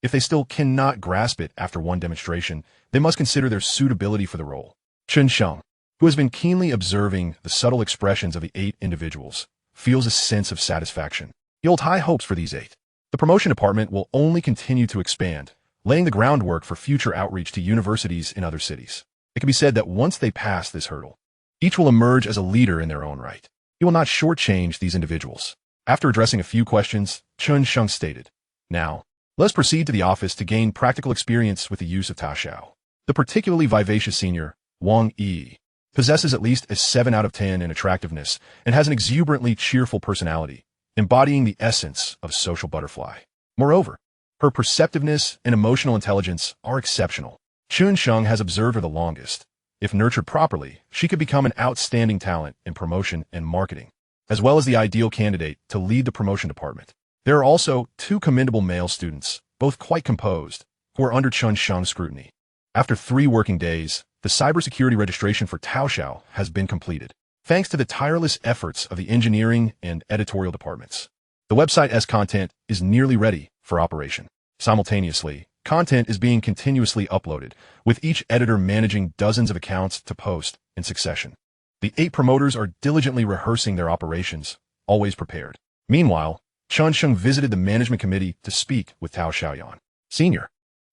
If they still cannot grasp it after one demonstration, they must consider their suitability for the role. Chen Sheng, who has been keenly observing the subtle expressions of the 8 individuals, feels a sense of satisfaction. He holds high hopes for these 8. The promotion department will only continue to expand, laying the groundwork for future outreach to universities in other cities. It can be said that once they pass this hurdle, each will emerge as a leader in their own right. He will not shortchange these individuals. After addressing a few questions, Chen Sheng stated, "Now, let us proceed to the office to gain practical experience with the use of Taoxiao." The particularly vivacious senior, Wang Yi, possesses at least a 7 out of 10 in attractiveness and has an exuberantly cheerful personality, embodying the essence of a social butterfly. Moreover, her perceptiveness and emotional intelligence are exceptional. Chen Sheng has observed her the longest. If nurtured properly, she could become an outstanding talent in promotion and marketing, as well as the ideal candidate to lead the promotion department. There are also 2 commendable male students, both quite composed, who are under Chen Sheng's scrutiny. After 3 working days, the cybersecurity registration for Taoxiao has been completed, thanks to the tireless efforts of the engineering and editorial departments. The website's content is nearly ready for operation. Simultaneously, content is being continuously uploaded, with each editor managing dozens of accounts to post in succession. The 8 promoters are diligently rehearsing their operations, always prepared. Meanwhile, Chen Sheng visited the management committee to speak with Tao Xiaoyan. "Senior,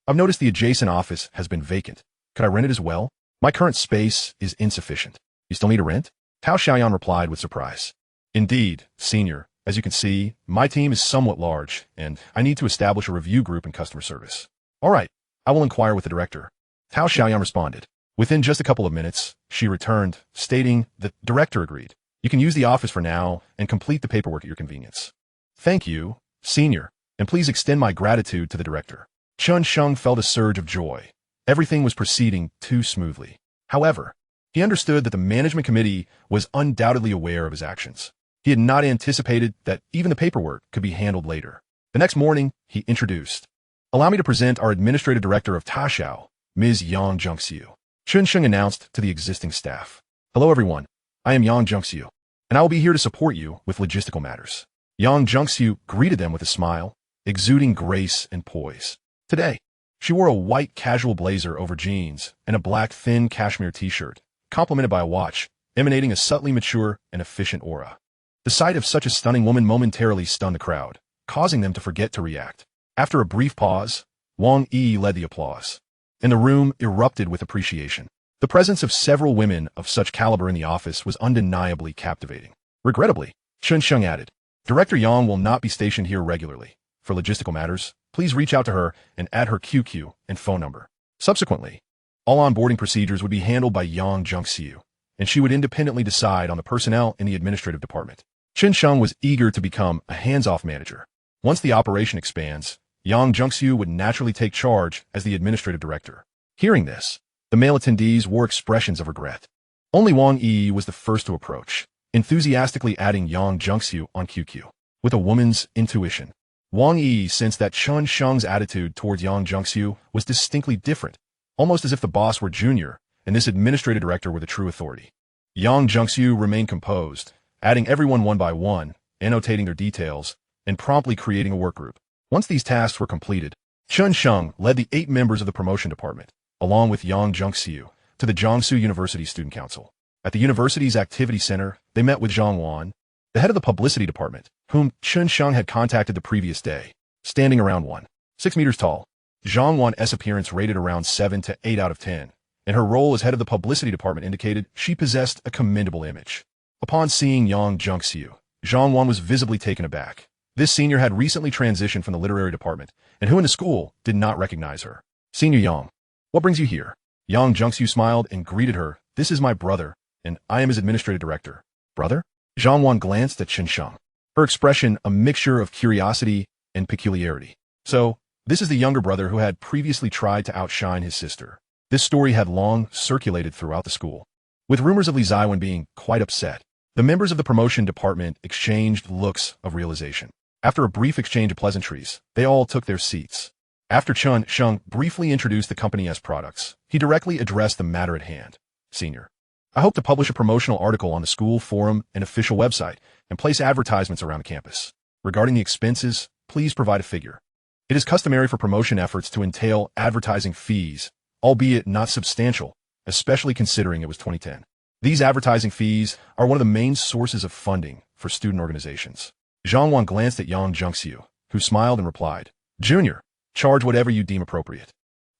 I've noticed the adjacent office has been vacant. Could I rent it as well? My current space is insufficient." "You still need a rent?" Tao Xiaoyan replied with surprise. "Indeed, senior. As you can see, my team is somewhat large, and I need to establish a review group in customer service." "All right, I will inquire with the director," Tao Xiaoyan responded. Within just a couple of minutes, she returned, stating the director agreed. "You can use the office for now and complete the paperwork at your convenience." "Thank you, senior, and please extend my gratitude to the director." Chen Sheng felt a surge of joy. Everything was proceeding too smoothly. However, he understood that the management committee was undoubtedly aware of his actions. He had not anticipated that even the paperwork could be handled later. The next morning, he introduced, "Allow me to present our administrative director of Taoxiao, Ms. Yang Zhengxiu." Chen Sheng announced to the existing staff, "Hello everyone, I am Yang Zhengxiu, and I will be here to support you with logistical matters." Yang Zhengxiu greeted them with a smile, exuding grace and poise. Today, she wore a white casual blazer over jeans and a black thin cashmere t-shirt, complemented by a watch, emanating a subtly mature and efficient aura. The sight of such a stunning woman momentarily stunned the crowd, causing them to forget to react. After a brief pause, Wang Yi led the applause, and the room erupted with appreciation. The presence of several women of such caliber in the office was undeniably captivating. Regrettably, Chen Sheng added, "Director Yang will not be stationed here regularly. For logistical matters, please reach out to her and add her QQ and phone number." Subsequently, all onboarding procedures would be handled by Yang Zhengxiu, and she would independently decide on the personnel in the administrative department. Chen Sheng was eager to become a hands-off manager. Once the operation expands, Yang Zhengxiu would naturally take charge as the administrative director. Hearing this, the male attendees wore expressions of regret. Only Wang Yi was the first to approach, enthusiastically adding Yang Zhengxiu on QQ. With a woman's intuition, Wang Yi sensed that Chen Sheng's attitude towards Yang Zhengxiu was distinctly different, almost as if the boss were junior and this administrative director were the true authority. Yang Zhengxiu remained composed, adding everyone one by one, annotating their details, and promptly creating a workgroup. Once these tasks were completed, Chen Sheng led the 8 members of the promotion department, along with Yang Zhengxiu, to the Jiangsu University Student Council. At the university's activity center, they met with Zhang Wan, the head of the publicity department, whom Chen Sheng had contacted the previous day. Standing around 1.6 meters tall, Zhang Wan's appearance rated around 7 to 8 out of 10, and her role as head of the publicity department indicated she possessed a commendable image. Upon seeing Yang Zhengxiu, Zhang Wan was visibly taken aback. This senior had recently transitioned from the literary department, and who in the school did not recognize her. "Senior Yang, what brings you here?" Yang Zhengxiu smiled and greeted her. "This is my brother, and I am his administrative director." "Brother?" Zhang Wan glanced at Chen Sheng, her expression a mixture of curiosity and peculiarity. "So, this is the younger brother who had previously tried to outshine his sister." This story had long circulated throughout the school, with rumors of Li Ziwen being quite upset. The members of the promotion department exchanged looks of realization. After a brief exchange of pleasantries, they all took their seats. After Chen Sheng briefly introduced the company's products, he directly addressed the matter at hand. "Senior, I hope to publish a promotional article on the school forum and official website and place advertisements around the campus. Regarding the expenses, please provide a figure." It is customary for promotion efforts to entail advertising fees, albeit not substantial, especially considering it was 2010. These advertising fees are one of the main sources of funding for student organizations. Zhang Wan glanced at Yang Zhengxiu, who smiled and replied, "Junior, charge whatever you deem appropriate."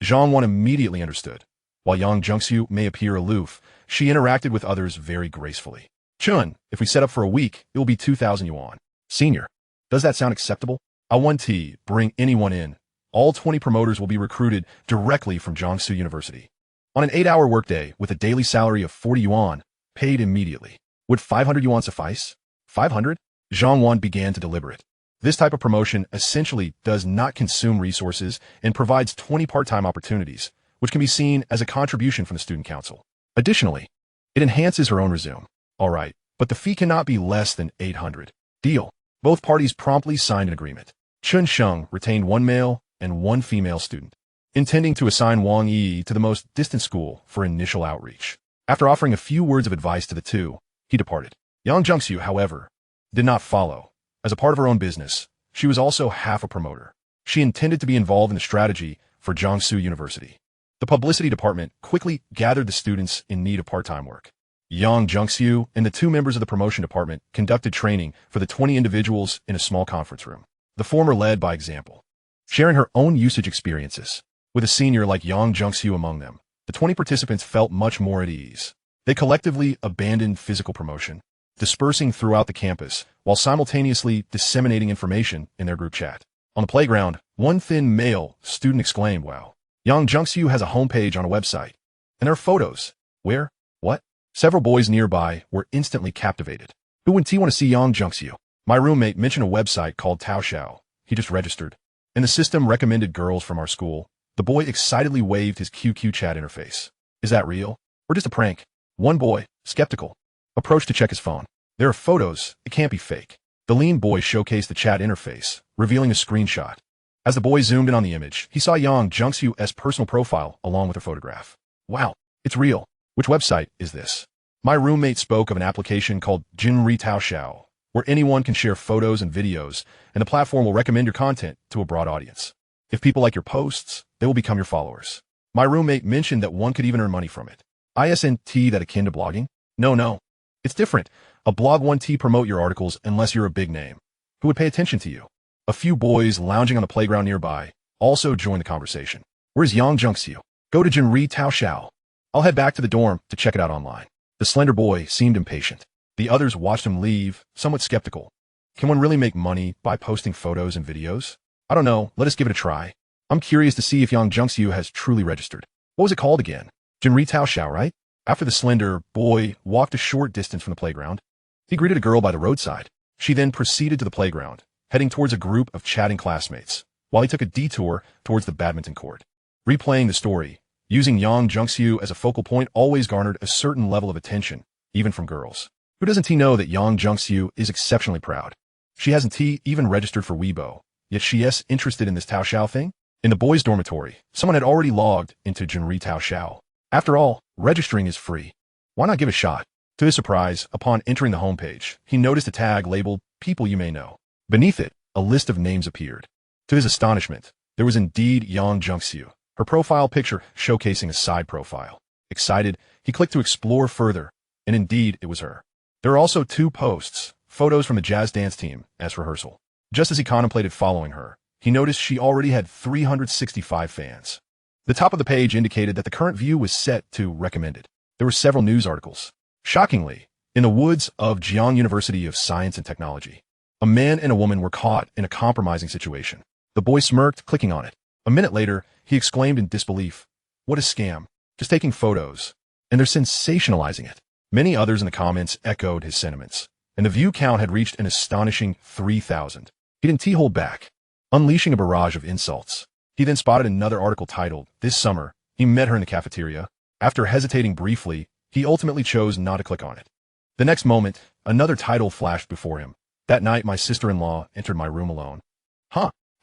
Zhang Wan immediately understood. While Yang Zhengxiu may appear aloof, she interacted with others very gracefully. "Chun, if we set up for a week, it will be 2,000 yuan. Senior, does that sound acceptable? I want to bring anyone in. All 20 promoters will be recruited directly from Jiangsu University. On an 8-hour workday with a daily salary of 40 yuan, paid immediately. Would 500 yuan suffice? 500? Zhang Wan began to deliberate. This type of promotion essentially does not consume resources and provides 20 part-time opportunities, which can be seen as a contribution from the student council. Additionally, it enhances her own resume. All right, but the fee cannot be less than 800. Deal. Both parties promptly signed an agreement. Chen Sheng retained 1 male and 1 female student, intending to assign Wang Yi to the most distant school for initial outreach. After offering a few words of advice to the two, he departed. Yang Zhengxiu, however, did not follow. As a part of her own business, she was also half a promoter. She intended to be involved in the strategy for Jiangsu University. The publicity department quickly gathered the students in need of part-time work. Yang Zhengxiu and the 2 members of the promotion department conducted training for the 20 individuals in a small conference room. The former led by example, sharing her own usage experiences. With a senior like Yang Zhengxiu among them, the 20 participants felt much more at ease. They collectively abandoned physical promotion, dispersing throughout the campus while simultaneously disseminating information in their group chat. On the playground, one thin male student exclaimed, "Wow, Yang Zhengxiu has a homepage on a website. And there are photos. Where? What?" Several boys nearby were instantly captivated. "Who wouldn't want to see Yang Zhengxiu? My roommate mentioned a website called Taoxiao. He just registered. And the system recommended girls from our school." The boy excitedly waved his QQ chat interface. "Is that real? Or just a prank?" One boy, skeptical, approached to check his phone. "There are photos. It can't be fake." The lean boy showcased the chat interface, revealing a screenshot. As the boy zoomed in on the image, he saw Yang Zhengxiu's personal profile along with her photograph. "Wow, it's real. Which website is this?" My roommate spoke of an application called Jinri Taoxiao, where anyone can share photos and videos, and the platform will recommend your content to a broad audience. If people like your posts, they will become your followers. My roommate mentioned that one could even earn money from it. Isn't that akin to blogging? No. It's different. A blog won't promote your articles unless you're a big name. Who would pay attention to you? A few boys lounging on the playground nearby also joined the conversation. "Where's Yang Zhengxiu? Go to Jinri Taoxiao. I'll head back to the dorm to check it out online." The slender boy seemed impatient. The others watched him leave, somewhat skeptical. Can one really make money by posting photos and videos? I don't know. Let us give it a try. I'm curious to see if Yang Zhengxiu has truly registered. What was it called again? Jinri Taoxiao, right? After the slender boy walked a short distance from the playground, he greeted a girl by the roadside. She then proceeded to the playground, heading towards a group of chatting classmates, while he took a detour towards the badminton court. Replaying the story, using Yang Zhengxiu as a focal point always garnered a certain level of attention, even from girls. Who doesn't know that Yang Zhengxiu is exceptionally proud? She hasn't even registered for Weibo, yet she is interested in this Taoxiao thing? In the boys' dormitory, someone had already logged into Jinri Taoxiao. After all, registering is free. Why not give a shot? To his surprise, upon entering the homepage, he noticed a tag labeled "People You May Know." Beneath it, a list of names appeared. To his astonishment, there was indeed Yang Zhengxiu, her profile picture showcasing a side profile. Excited, he clicked to explore further, and indeed it was her. There are also 2 posts, photos from the jazz dance team, as rehearsal. Just as he contemplated following her, he noticed she already had 365 fans. The top of the page indicated that the current view was set to recommended. There were several news articles. Shockingly, in the woods of Jiang University of Science and Technology, a man and a woman were caught in a compromising situation. The boy smirked, clicking on it. A minute later, he exclaimed in disbelief, "What a scam. Just taking photos. And they're sensationalizing it." Many others in the comments echoed his sentiments, and the view count had reached an astonishing 3,000. He didn't hold back, unleashing a barrage of insults. He then spotted another article titled, "This summer, he met her in the cafeteria." After hesitating briefly, he ultimately chose not to click on it. The next moment, another title flashed before him. "That night, my sister-in-law entered my room alone."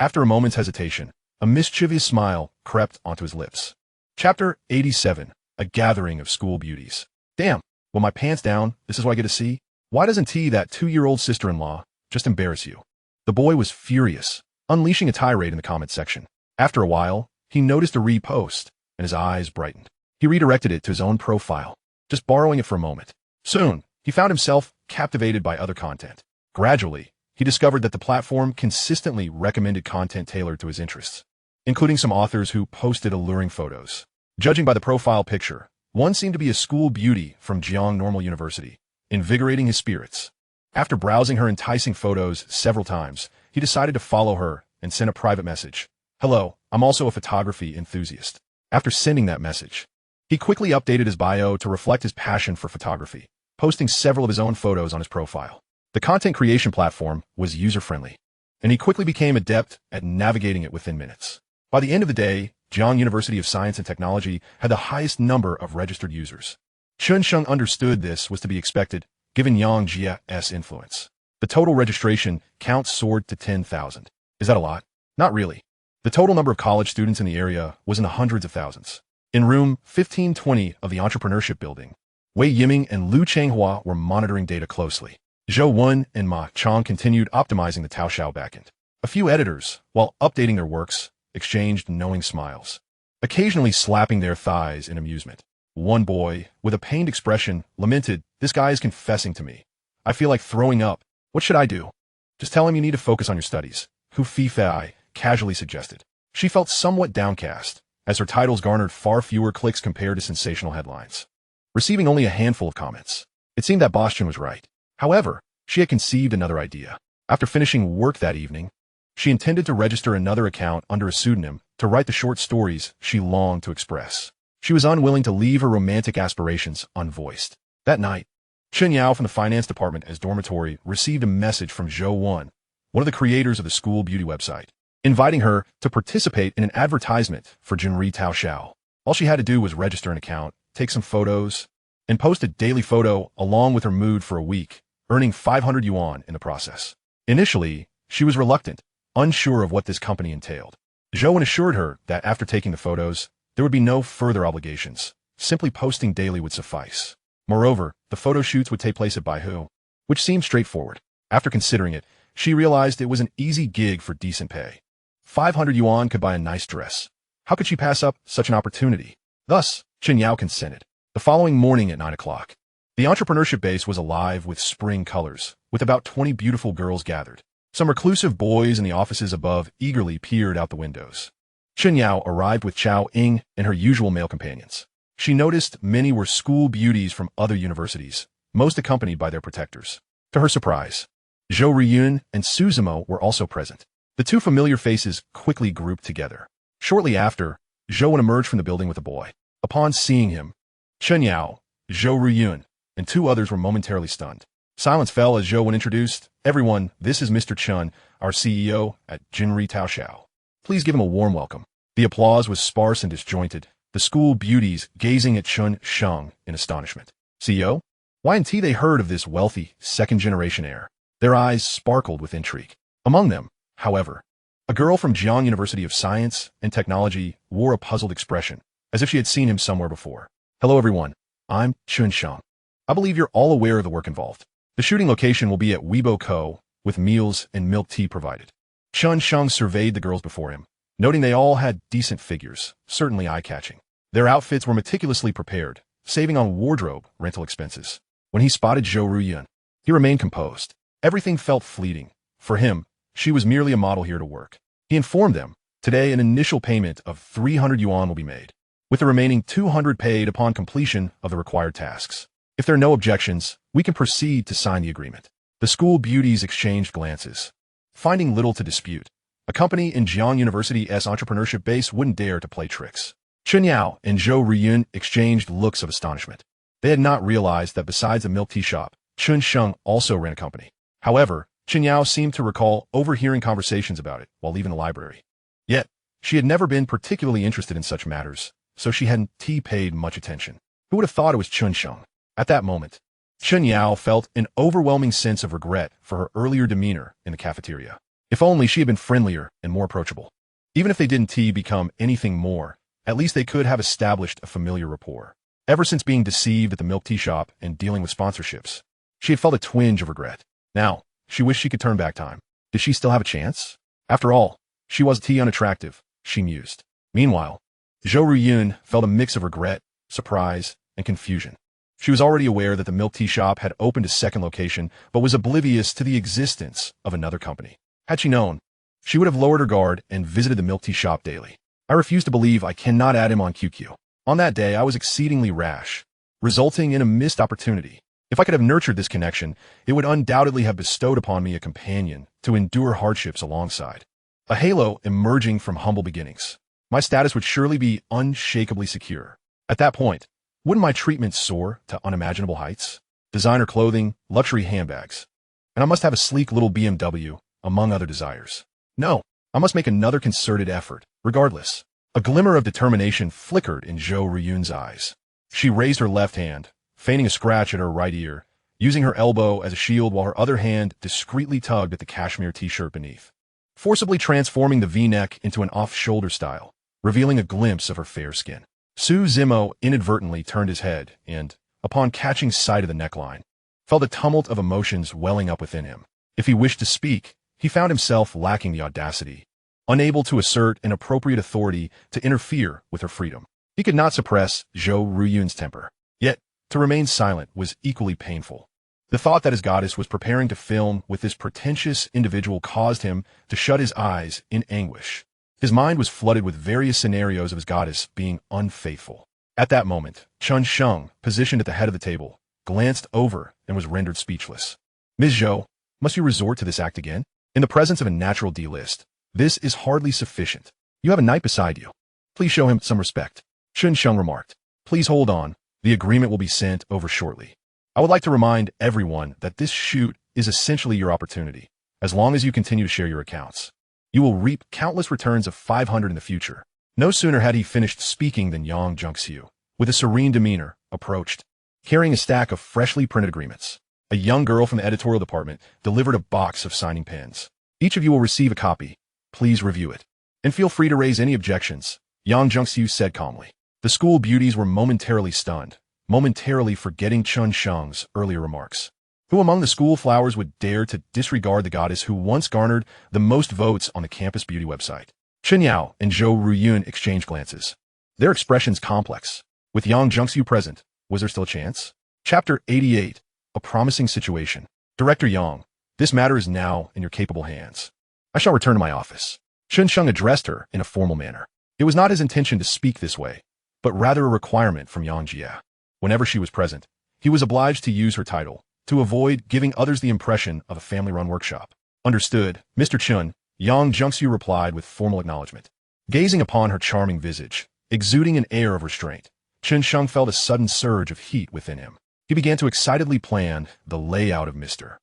After a moment's hesitation, a mischievous smile crept onto his lips. Chapter 87, A Gathering of School Beauties. "Damn, with my pants down, this is what I get to see? Why doesn't that 2-year-old sister-in-law just embarrass you?" The boy was furious. unleashing a tirade in the comments section. After a while, he noticed a repost, and his eyes brightened. He redirected it to his own profile, just borrowing it for a moment. Soon, he found himself captivated by other content. Gradually, he discovered that the platform consistently recommended content tailored to his interests, including some authors who posted alluring photos. Judging by the profile picture, one seemed to be a school beauty from Jiang Normal University, invigorating his spirits. After browsing her enticing photos several times, he decided to follow her and send a private message. "Hello, I'm also a photography enthusiast." After sending that message, he quickly updated his bio to reflect his passion for photography, posting several of his own photos on his profile. The content creation platform was user-friendly, and he quickly became adept at navigating it within minutes. By the end of the day, Jiang University of Science and Technology had the highest number of registered users. Chen Sheng understood this was to be expected, given Yang Jia's influence. The total registration count soared to 10,000. Is that a lot? Not really. The total number of college students in the area was in the hundreds of thousands. In room 1520 of the entrepreneurship building, Wei Yiming and Lu Changhua were monitoring data closely. Zhou Wen and Ma Chong continued optimizing the Taoxiao backend. A few editors, while updating their works, exchanged knowing smiles, occasionally slapping their thighs in amusement. One boy, with a pained expression, lamented, "This guy is confessing to me. I feel like throwing up. What should I do?" "Just tell him you need to focus on your studies," Hu Fifei casually suggested. She felt somewhat downcast, as her titles garnered far fewer clicks compared to sensational headlines, receiving only a handful of comments. It seemed that Bosch was right. However, she had conceived another idea. After finishing work that evening, she intended to register another account under a pseudonym to write the short stories she longed to express. She was unwilling to leave her romantic aspirations unvoiced. That night, Chen Yao from the finance department as dormitory received a message from Zhou Wen, one of the creators of the school beauty website, inviting her to participate in an advertisement for Jinri Taoxiao. All she had to do was register an account, take some photos, and post a daily photo along with her mood for a week, earning 500 yuan in the process. Initially, she was reluctant, unsure of what this company entailed. Zhou Wen assured her that after taking the photos, there would be no further obligations. Simply posting daily would suffice. Moreover, the photo shoots would take place at Baihu, which seemed straightforward. After considering it, she realized it was an easy gig for decent pay. 500 yuan could buy a nice dress. How could she pass up such an opportunity? Thus, Chen Yao consented. The following morning at 9 o'clock, the entrepreneurship base was alive with spring colors, with about 20 beautiful girls gathered. Some reclusive boys in the offices above eagerly peered out the windows. Chen Yao arrived with Chao Ying and her usual male companions. She noticed many were school beauties from other universities, most accompanied by their protectors. To her surprise, Zhou Riyun and Suzumo were also present. The two familiar faces quickly grouped together. Shortly after, Zhou Wen emerged from the building with a boy. Upon seeing him, Chen Yao, Zhou Riyun, and two others were momentarily stunned. Silence fell as Zhou Wen introduced, "Everyone, this is Mr. Chen, our CEO at Jinri Taoxiao. Please give him a warm welcome." The applause was sparse and disjointed, the school beauties gazing at Chen Sheng in astonishment. "CEO?" Why hadn't they heard of this wealthy, second-generation heir? Their eyes sparkled with intrigue. Among them, however, a girl from Jiang University of Science and Technology wore a puzzled expression, as if she had seen him somewhere before. "Hello everyone, I'm Chen Sheng. I believe you're all aware of the work involved. The shooting location will be at Weibo Co., with meals and milk tea provided." Chen Sheng surveyed the girls before him, noting they all had decent figures, certainly eye-catching. Their outfits were meticulously prepared, saving on wardrobe rental expenses. When he spotted Zhou Ruyun, he remained composed. Everything felt fleeting. For him, she was merely a model here to work. He informed them, today an initial payment of 300 yuan will be made, with the remaining 200 paid upon completion of the required tasks. If there are no objections, we can proceed to sign the agreement. The school beauties exchanged glances, finding little to dispute. A company in Jiang University's entrepreneurship base wouldn't dare to play tricks. Chen Yao and Zhou Riyun exchanged looks of astonishment. They had not realized that besides a milk tea shop, Chen Sheng also ran a company. However, Chen Yao seemed to recall overhearing conversations about it while leaving the library. Yet, she had never been particularly interested in such matters, so she hadn't paid much attention. Who would have thought it was Chen Sheng? At that moment, Chen Yao felt an overwhelming sense of regret for her earlier demeanor in the cafeteria. If only she had been friendlier and more approachable. Even if they didn't become anything more, at least they could have established a familiar rapport. Ever since being deceived at the milk tea shop and dealing with sponsorships, she had felt a twinge of regret. Now, she wished she could turn back time. Did she still have a chance? After all, she was unattractive, she mused. Meanwhile, Zhou Ruyun felt a mix of regret, surprise, and confusion. She was already aware that the milk tea shop had opened a second location, but was oblivious to the existence of another company. Had she known, she would have lowered her guard and visited the milk tea shop daily. I refuse to believe I cannot add him on QQ. On that day, I was exceedingly rash, resulting in a missed opportunity. If I could have nurtured this connection, it would undoubtedly have bestowed upon me a companion to endure hardships alongside. A halo emerging from humble beginnings. My status would surely be unshakably secure. At that point, wouldn't my treatment soar to unimaginable heights? Designer clothing, luxury handbags. And I must have a sleek little BMW, among other desires. No, I must make another concerted effort, regardless. A glimmer of determination flickered in Zhou Ruyun's eyes. She raised her left hand, feigning a scratch at her right ear, using her elbow as a shield while her other hand discreetly tugged at the cashmere t-shirt beneath, forcibly transforming the V-neck into an off-shoulder style, revealing a glimpse of her fair skin. Su Zimo inadvertently turned his head and, upon catching sight of the neckline, felt a tumult of emotions welling up within him. If he wished to speak, he found himself lacking the audacity, unable to assert an appropriate authority to interfere with her freedom. He could not suppress Zhou Ruyun's temper. Yet, to remain silent was equally painful. The thought that his goddess was preparing to film with this pretentious individual caused him to shut his eyes in anguish. His mind was flooded with various scenarios of his goddess being unfaithful. At that moment, Chen Sheng, positioned at the head of the table, glanced over and was rendered speechless. Ms. Zhou, must you resort to this act again? In the presence of a natural D-list, this is hardly sufficient. You have a knight beside you. Please show him some respect. Chen Sheng remarked. Please hold on. The agreement will be sent over shortly. I would like to remind everyone that this shoot is essentially your opportunity. As long as you continue to share your accounts, you will reap countless returns of 500 in the future. No sooner had he finished speaking than Yang Junxiu, with a serene demeanor, approached, carrying a stack of freshly printed agreements. A young girl from the editorial department delivered a box of signing pens. Each of you will receive a copy. Please review it. And feel free to raise any objections, Yang Junxiu said calmly. The school beauties were momentarily stunned, momentarily forgetting Chen Sheng's earlier remarks. Who among the school flowers would dare to disregard the goddess who once garnered the most votes on the campus beauty website? Chen Yao and Zhou Ruyun exchanged glances. Their expressions complex. With Yang Junxiu present, was there still a chance? Chapter 88. A promising situation. Director Yang, this matter is now in your capable hands. I shall return to my office. Chen Sheng addressed her in a formal manner. It was not his intention to speak this way, but rather a requirement from Yang Jia. Whenever she was present, he was obliged to use her title, to avoid giving others the impression of a family-run workshop. Understood, Mr. Chen, Yang Junxiu replied with formal acknowledgement. Gazing upon her charming visage, exuding an air of restraint, Chen Sheng felt a sudden surge of heat within him. He began to excitedly plan the layout of Mr.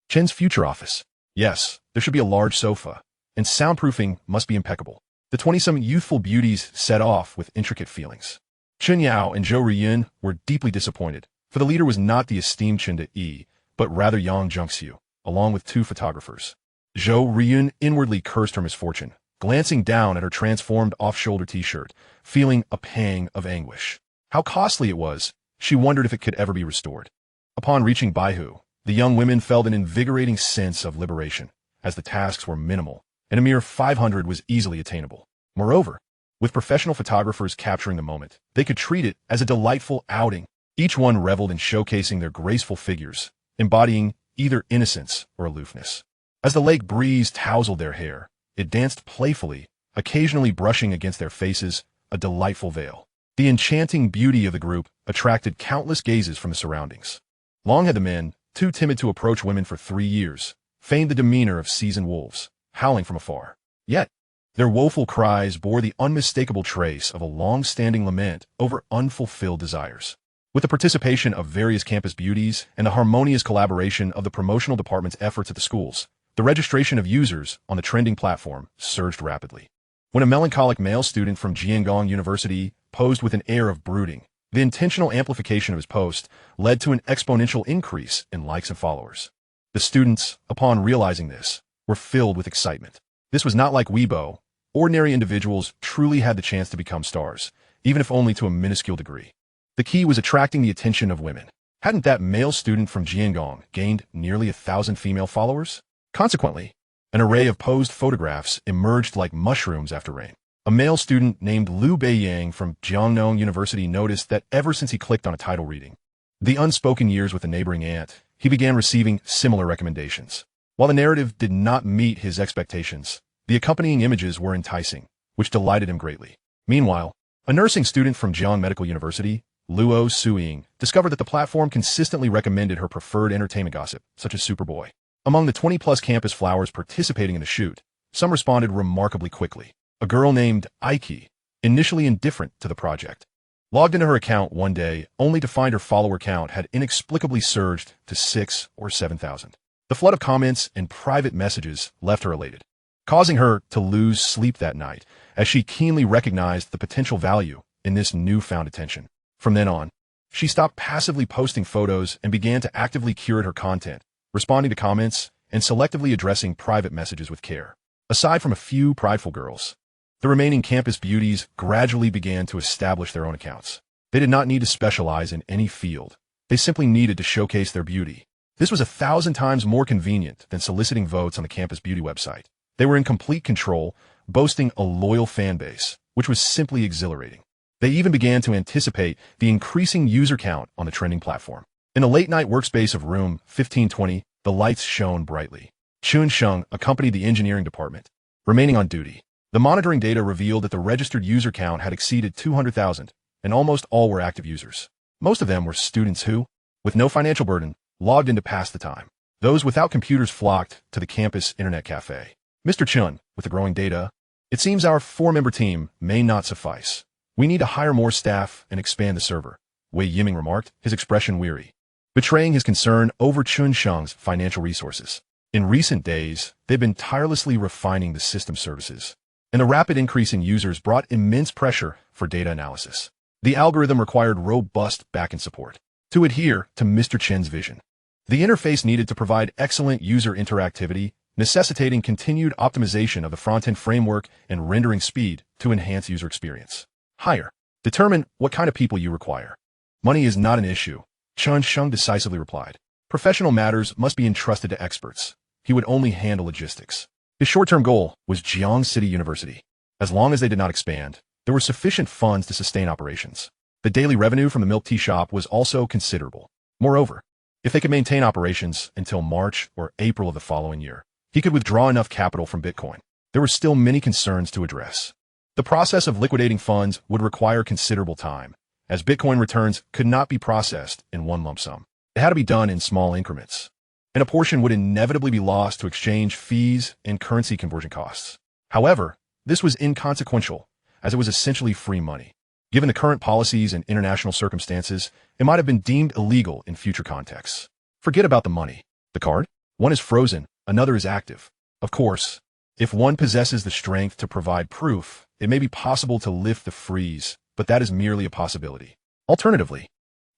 Chen's future office. Yes, there should be a large sofa, and soundproofing must be impeccable. The 20-some youthful beauties set off with intricate feelings. Chen Yao and Zhou Ruyun were deeply disappointed, for the leader was not the esteemed Chen De, but rather Yang Junxiu, along with 2 photographers. Zhou Ruyun inwardly cursed her misfortune, glancing down at her transformed off-shoulder t-shirt, feeling a pang of anguish. How costly it was, she wondered if it could ever be restored. Upon reaching Baihu, the young women felt an invigorating sense of liberation, as the tasks were minimal, and a mere 500 was easily attainable. Moreover, with professional photographers capturing the moment, they could treat it as a delightful outing. Each one reveled in showcasing their graceful figures, embodying either innocence or aloofness. As the lake breeze tousled their hair, it danced playfully, occasionally brushing against their faces, a delightful veil. The enchanting beauty of the group attracted countless gazes from the surroundings. Long had the men, too timid to approach women for 3 years, feigned the demeanor of seasoned wolves, howling from afar. Yet, their woeful cries bore the unmistakable trace of a long-standing lament over unfulfilled desires. With the participation of various campus beauties and the harmonious collaboration of the promotional department's efforts at the schools, the registration of users on the trending platform surged rapidly. When a melancholic male student from Jiangong University posed with an air of brooding, the intentional amplification of his post led to an exponential increase in likes and followers. The students, upon realizing this, were filled with excitement. This was not like Weibo. Ordinary individuals truly had the chance to become stars, even if only to a minuscule degree. The key was attracting the attention of women. Hadn't that male student from Jiangong gained nearly 1,000 female followers? Consequently, An array of posed photographs emerged like mushrooms after rain. A male student named Liu Beiyang from Jiangnan University noticed that ever since he clicked on a title reading, The Unspoken Years with a Neighboring Aunt, he began receiving similar recommendations. While the narrative did not meet his expectations, the accompanying images were enticing, which delighted him greatly. Meanwhile, a nursing student from Jiang Medical University, Luo Suiying, discovered that the platform consistently recommended her preferred entertainment gossip, such as Superboy. Among the 20-plus campus flowers participating in the shoot, some responded remarkably quickly. A girl named Aiki, initially indifferent to the project, logged into her account one day only to find her follower count had inexplicably surged to 6,000 or 7,000. The flood of comments and private messages left her elated, causing her to lose sleep that night as she keenly recognized the potential value in this newfound attention. From then on, she stopped passively posting photos and began to actively curate her content, responding to comments and selectively addressing private messages with care. Aside from a few prideful girls, the remaining campus beauties gradually began to establish their own accounts. They did not need to specialize in any field. They simply needed to showcase their beauty. This was 1,000 times more convenient than soliciting votes on the campus beauty website. They were in complete control, boasting a loyal fan base, which was simply exhilarating. They even began to anticipate the increasing user count on the trending platform. In the late-night workspace of room 1520, the lights shone brightly. Chen Sheng accompanied the engineering department, remaining on duty. The monitoring data revealed that the registered user count had exceeded 200,000, and almost all were active users. Most of them were students who, with no financial burden, logged in to pass the time. Those without computers flocked to the campus internet cafe. Mr. Chun, with the growing data, it seems our 4-member team may not suffice. We need to hire more staff and expand the server, Wei Yiming remarked, his expression weary, betraying his concern over Chen Sheng's financial resources. In recent days, they've been tirelessly refining the system services, and the rapid increase in users brought immense pressure for data analysis. The algorithm required robust backend support to adhere to Mr. Chen's vision. The interface needed to provide excellent user interactivity, necessitating continued optimization of the front-end framework and rendering speed to enhance user experience. Hire. Determine what kind of people you require. Money is not an issue, Chen Sheng decisively replied. Professional matters must be entrusted to experts. He would only handle logistics. His short-term goal was Jiang City University. As long as they did not expand, there were sufficient funds to sustain operations. The daily revenue from the milk tea shop was also considerable. Moreover, if they could maintain operations until March or April of the following year, he could withdraw enough capital from Bitcoin. There were still many concerns to address. The process of liquidating funds would require considerable time, as Bitcoin returns could not be processed in one lump sum. It had to be done in small increments, and a portion would inevitably be lost to exchange fees and currency conversion costs. However, this was inconsequential, as it was essentially free money. Given the current policies and international circumstances, it might have been deemed illegal in future contexts. Forget about the money. The card? One is frozen, another is active. Of course, if one possesses the strength to provide proof, it may be possible to lift the freeze, but that is merely a possibility. Alternatively,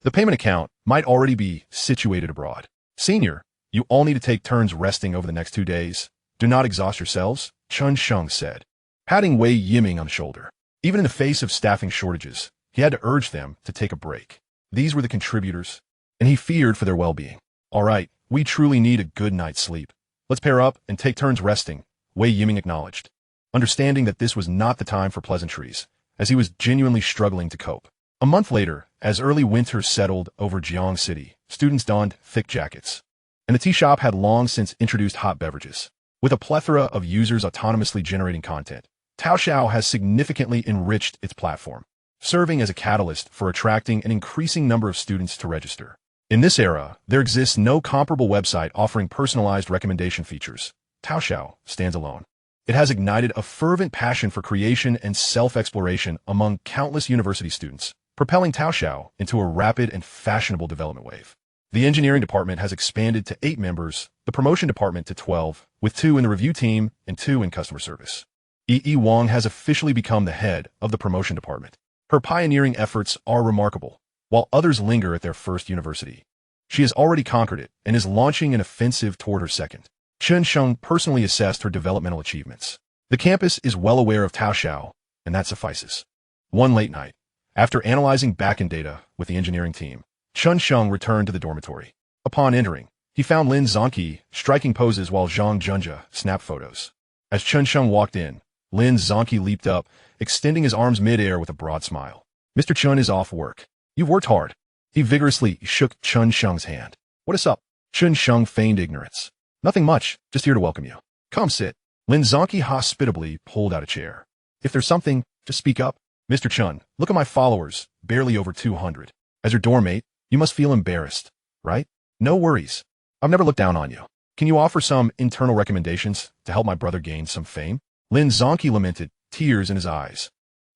the payment account might already be situated abroad. Senior, you all need to take turns resting over the next 2 days. Do not exhaust yourselves, Chen Sheng said, patting Wei Yiming on the shoulder. Even in the face of staffing shortages, he had to urge them to take a break. These were the contributors, and he feared for their well-being. All right, we truly need a good night's sleep. Let's pair up and take turns resting, Wei Yiming acknowledged, understanding that this was not the time for pleasantries, as he was genuinely struggling to cope. A month later, as early winter settled over Jiang City, students donned thick jackets, and the tea shop had long since introduced hot beverages. With a plethora of users autonomously generating content, Taoxiao has significantly enriched its platform, serving as a catalyst for attracting an increasing number of students to register. In this era, there exists no comparable website offering personalized recommendation features. Taoxiao stands alone. It has ignited a fervent passion for creation and self-exploration among countless university students, propelling Taoxiao into a rapid and fashionable development wave. The engineering department has expanded to 8 members, the promotion department to 12, with 2 in the review team and 2 in customer service. Yi Wang has officially become the head of the promotion department. Her pioneering efforts are remarkable, while others linger at their first university. She has already conquered it and is launching an offensive toward her second. Chen Sheng personally assessed her developmental achievements. The campus is well aware of Taoxiao, and that suffices. One late night, after analyzing backend data with the engineering team, Chen Sheng returned to the dormitory. Upon entering, He found Lin Zhongqi striking poses while Zhang Junja snapped photos. As Chen Sheng walked in, Lin Zhongqi leaped up, extending his arms mid-air with a broad smile. Mr. Chen is off work. You've worked hard. He vigorously shook Chen Sheng's hand. What is up? Chen Sheng feigned ignorance. Nothing much, just here to welcome you. Come sit. Lin Zhongqi hospitably pulled out a chair. If there's something, just speak up. Mr. Chen, look at my followers, barely over 200. As your dorm mate, you must feel embarrassed, right? No worries. I've never looked down on you. Can you offer some internal recommendations to help my brother gain some fame? Lin Zhongqi lamented, tears in his eyes.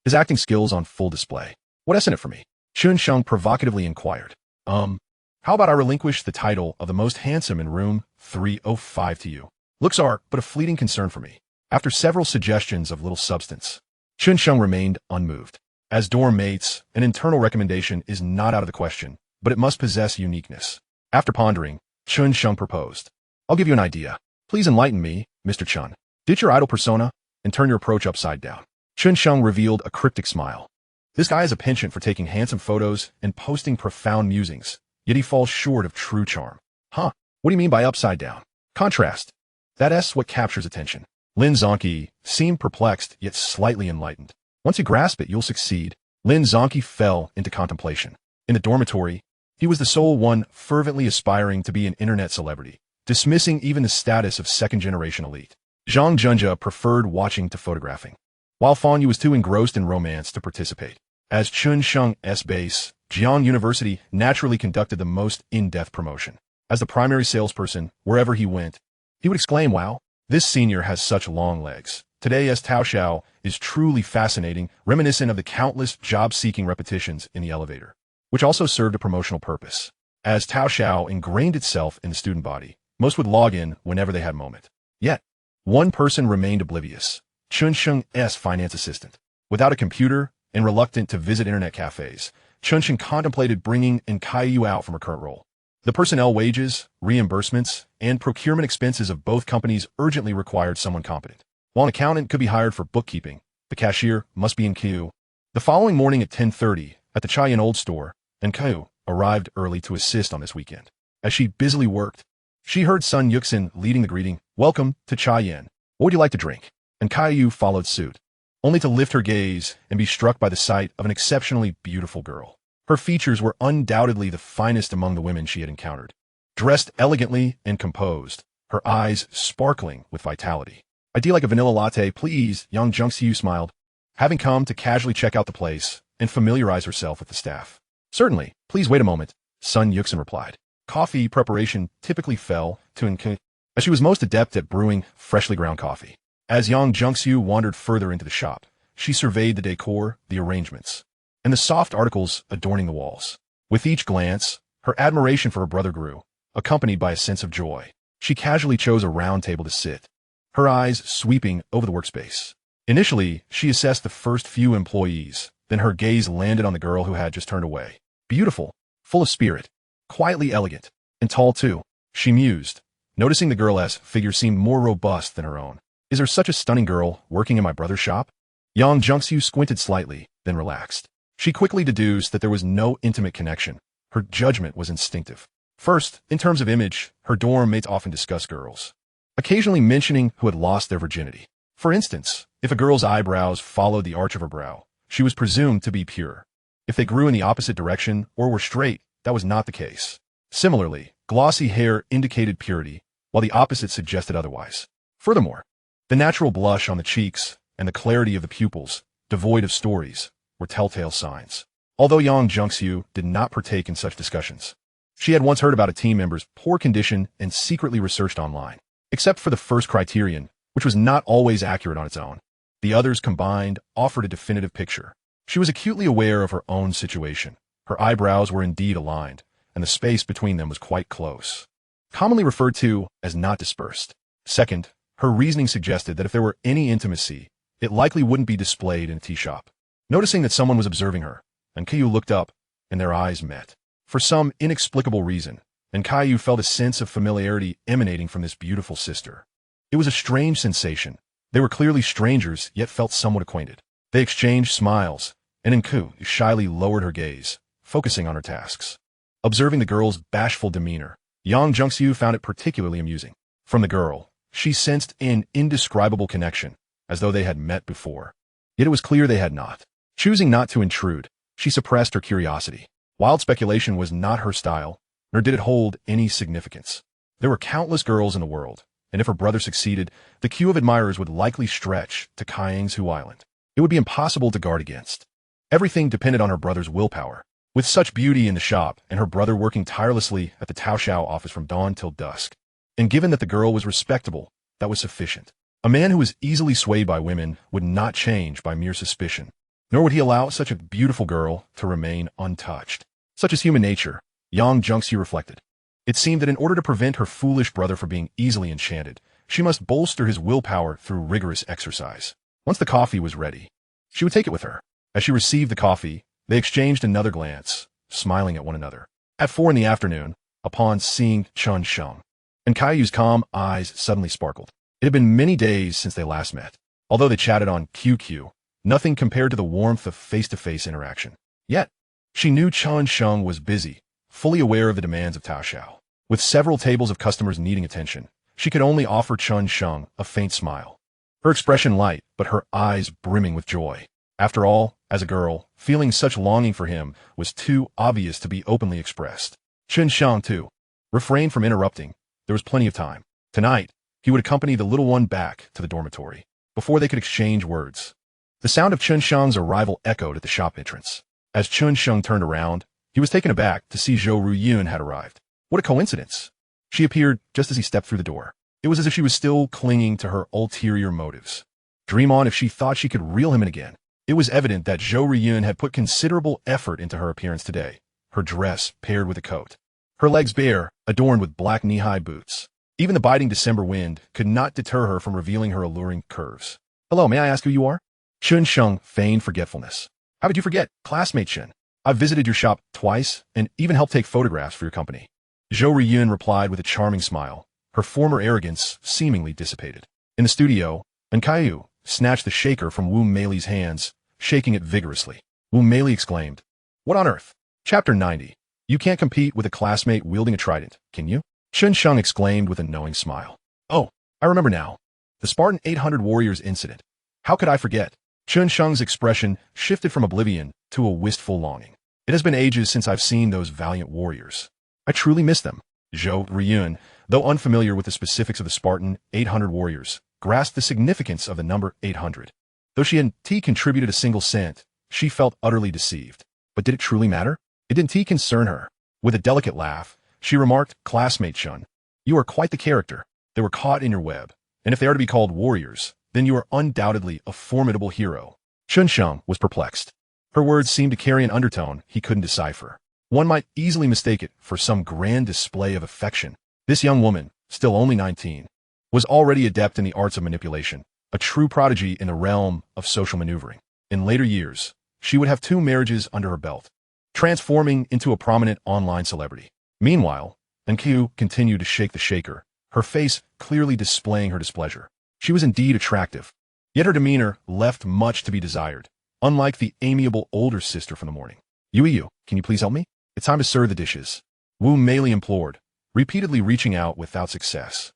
His acting skills on full display. What isn't it for me? Chen Sheng provocatively inquired. How about I relinquish the title of the most handsome in room 305 to you? Looks are but a fleeting concern for me. After several suggestions of little substance, Chen Sheng remained unmoved. As dorm mates, an internal recommendation is not out of the question, but it must possess uniqueness. After pondering, Chen Sheng proposed. I'll give you an idea. Please enlighten me, Mr. Chen. Ditch your idol persona and turn your approach upside down. Chen Sheng revealed a cryptic smile. This guy has a penchant for taking handsome photos and posting profound musings, yet he falls short of true charm. Huh? What do you mean by upside down? Contrast. That's what captures attention. Lin Zhongqi seemed perplexed, yet slightly enlightened. Once you grasp it, you'll succeed. Lin Zhongqi fell into contemplation. In the dormitory, he was the sole one fervently aspiring to be an internet celebrity, dismissing even the status of second-generation elite. Zhang Junja preferred watching to photographing, while Fan Yu was too engrossed in romance to participate. As Chen Sheng's base, Jiang University naturally conducted the most in-depth promotion. As the primary salesperson, wherever he went, he would exclaim, wow, this senior has such long legs. Today's Tao Xiao is truly fascinating, reminiscent of the countless job-seeking repetitions in the elevator, which also served a promotional purpose. As Tao Xiao ingrained itself in the student body, most would log in whenever they had a moment. Yet, one person remained oblivious, Chen Sheng's finance assistant. Without a computer and reluctant to visit internet cafes, Chen Sheng contemplated bringing Caillou out from her current role. The personnel wages, reimbursements, and procurement expenses of both companies urgently required someone competent. While an accountant could be hired for bookkeeping, the cashier must be in queue. The following morning at 10:30, at the Chai Yin Old Store, Caillou arrived early to assist on this weekend. As she busily worked, she heard Sun Yuxin leading the greeting, "Welcome to Chai Yin. What would you like to drink?" And Caillou followed suit, only to lift her gaze and be struck by the sight of an exceptionally beautiful girl. Her features were undoubtedly the finest among the women she had encountered. Dressed elegantly and composed, her eyes sparkling with vitality. "I'd like a vanilla latte, please," Yang Jungxiu smiled, having come to casually check out the place and familiarize herself with the staff. "Certainly, please wait a moment," Sun Yuxin replied. Coffee preparation typically fell to Nke, as she was most adept at brewing freshly ground coffee. As Yang Jungxiu wandered further into the shop, she surveyed the decor, the arrangements, and the soft articles adorning the walls. With each glance, her admiration for her brother grew, accompanied by a sense of joy. She casually chose a round table to sit, her eyes sweeping over the workspace. Initially, she assessed the first few employees, then her gaze landed on the girl who had just turned away. Beautiful, full of spirit, quietly elegant, and tall too, she mused, noticing the girl's figure seemed more robust than her own. Is there such a stunning girl working in my brother's shop? Yang Jungxiu squinted slightly, then relaxed. She quickly deduced that there was no intimate connection. Her judgment was instinctive. First, in terms of image, her dorm mates often discussed girls, occasionally mentioning who had lost their virginity. For instance, if a girl's eyebrows followed the arch of her brow, she was presumed to be pure. If they grew in the opposite direction or were straight, that was not the case. Similarly, glossy hair indicated purity, while the opposite suggested otherwise. Furthermore, the natural blush on the cheeks and the clarity of the pupils, devoid of stories, were telltale signs. Although Yang Jungxiu did not partake in such discussions, she had once heard about a team member's poor condition and secretly researched online. Except for the first criterion, which was not always accurate on its own, the others combined offered a definitive picture. She was acutely aware of her own situation. Her eyebrows were indeed aligned, and the space between them was quite close, commonly referred to as not dispersed. Second, her reasoning suggested that if there were any intimacy, it likely wouldn't be displayed in a tea shop. Noticing that someone was observing her, Caillou looked up, and their eyes met. For some inexplicable reason, Caillou felt a sense of familiarity emanating from this beautiful sister. It was a strange sensation. They were clearly strangers, yet felt somewhat acquainted. They exchanged smiles, and Caillou shyly lowered her gaze, focusing on her tasks. Observing the girl's bashful demeanor, Yang Jungxiu found it particularly amusing. From the girl, she sensed an indescribable connection, as though they had met before. Yet it was clear they had not. Choosing not to intrude, she suppressed her curiosity. Wild speculation was not her style, nor did it hold any significance. There were countless girls in the world, and if her brother succeeded, the queue of admirers would likely stretch to Kaiyang's Island. It would be impossible to guard against. Everything depended on her brother's willpower. With such beauty in the shop, and her brother working tirelessly at the Taoxiao office from dawn till dusk, and given that the girl was respectable, that was sufficient. A man who was easily swayed by women would not change by mere suspicion, nor would he allow such a beautiful girl to remain untouched. Such is human nature, Yang Jungxiu reflected. It seemed that in order to prevent her foolish brother from being easily enchanted, she must bolster his willpower through rigorous exercise. Once the coffee was ready, she would take it with her. As she received the coffee, they exchanged another glance, smiling at one another. At 4 in the afternoon, upon seeing Chen Sheng, and Caillou's calm eyes suddenly sparkled. It had been many days since they last met. Although they chatted on QQ, nothing compared to the warmth of face-to-face interaction. Yet, she knew Chen Sheng was busy, fully aware of the demands of Taoxiao. With several tables of customers needing attention, she could only offer Chen Sheng a faint smile. Her expression light, but her eyes brimming with joy. After all, as a girl, feeling such longing for him was too obvious to be openly expressed. Chen Sheng, too, refrained from interrupting. There was plenty of time. Tonight, he would accompany the little one back to the dormitory, before they could exchange words. The sound of Chen Sheng's arrival echoed at the shop entrance. As Chen Sheng turned around, he was taken aback to see Zhou Ruyun had arrived. What a coincidence! She appeared just as he stepped through the door. It was as if she was still clinging to her ulterior motives. Dream on if she thought she could reel him in again. It was evident that Zhou Ruyun had put considerable effort into her appearance today, her dress paired with a coat. Her legs bare, adorned with black knee-high boots. Even the biting December wind could not deter her from revealing her alluring curves. Hello, may I ask who you are? Chen Sheng feigned forgetfulness. How could you forget, classmate Chen? I've visited your shop twice and even helped take photographs for your company. Zhou Ruyun replied with a charming smile, her former arrogance seemingly dissipated. In the studio, Caillou snatched the shaker from Wu Meili's hands, shaking it vigorously. Wu Meili exclaimed, "What on earth?" Chapter 90. You can't compete with a classmate wielding a trident, can you? Chen Sheng exclaimed with a knowing smile. Oh, I remember now. The Spartan 800 warriors incident. How could I forget? Chen Sheng's expression shifted from oblivion to a wistful longing. It has been ages since I've seen those valiant warriors. I truly miss them. Zhou Ruyun, though unfamiliar with the specifics of the Spartan 800 warriors, grasped the significance of the number 800. Though she hadn't contributed a single cent, she felt utterly deceived. But did it truly matter? It didn't concern her. With a delicate laugh, she remarked, classmate Chen, you are quite the character. They were caught in your web. And if they are to be called warriors, then you are undoubtedly a formidable hero. Chen Sheng was perplexed. Her words seemed to carry an undertone he couldn't decipher. One might easily mistake it for some grand display of affection. This young woman, still only 19, was already adept in the arts of manipulation, a true prodigy in the realm of social maneuvering. In later years, she would have 2 marriages under her belt, transforming into a prominent online celebrity. Meanwhile, Enkiu continued to shake the shaker, her face clearly displaying her displeasure. She was indeed attractive, yet her demeanor left much to be desired, unlike the amiable older sister from the morning. Yu, can you please help me? It's time to serve the dishes. Wu Meili implored, repeatedly reaching out without success.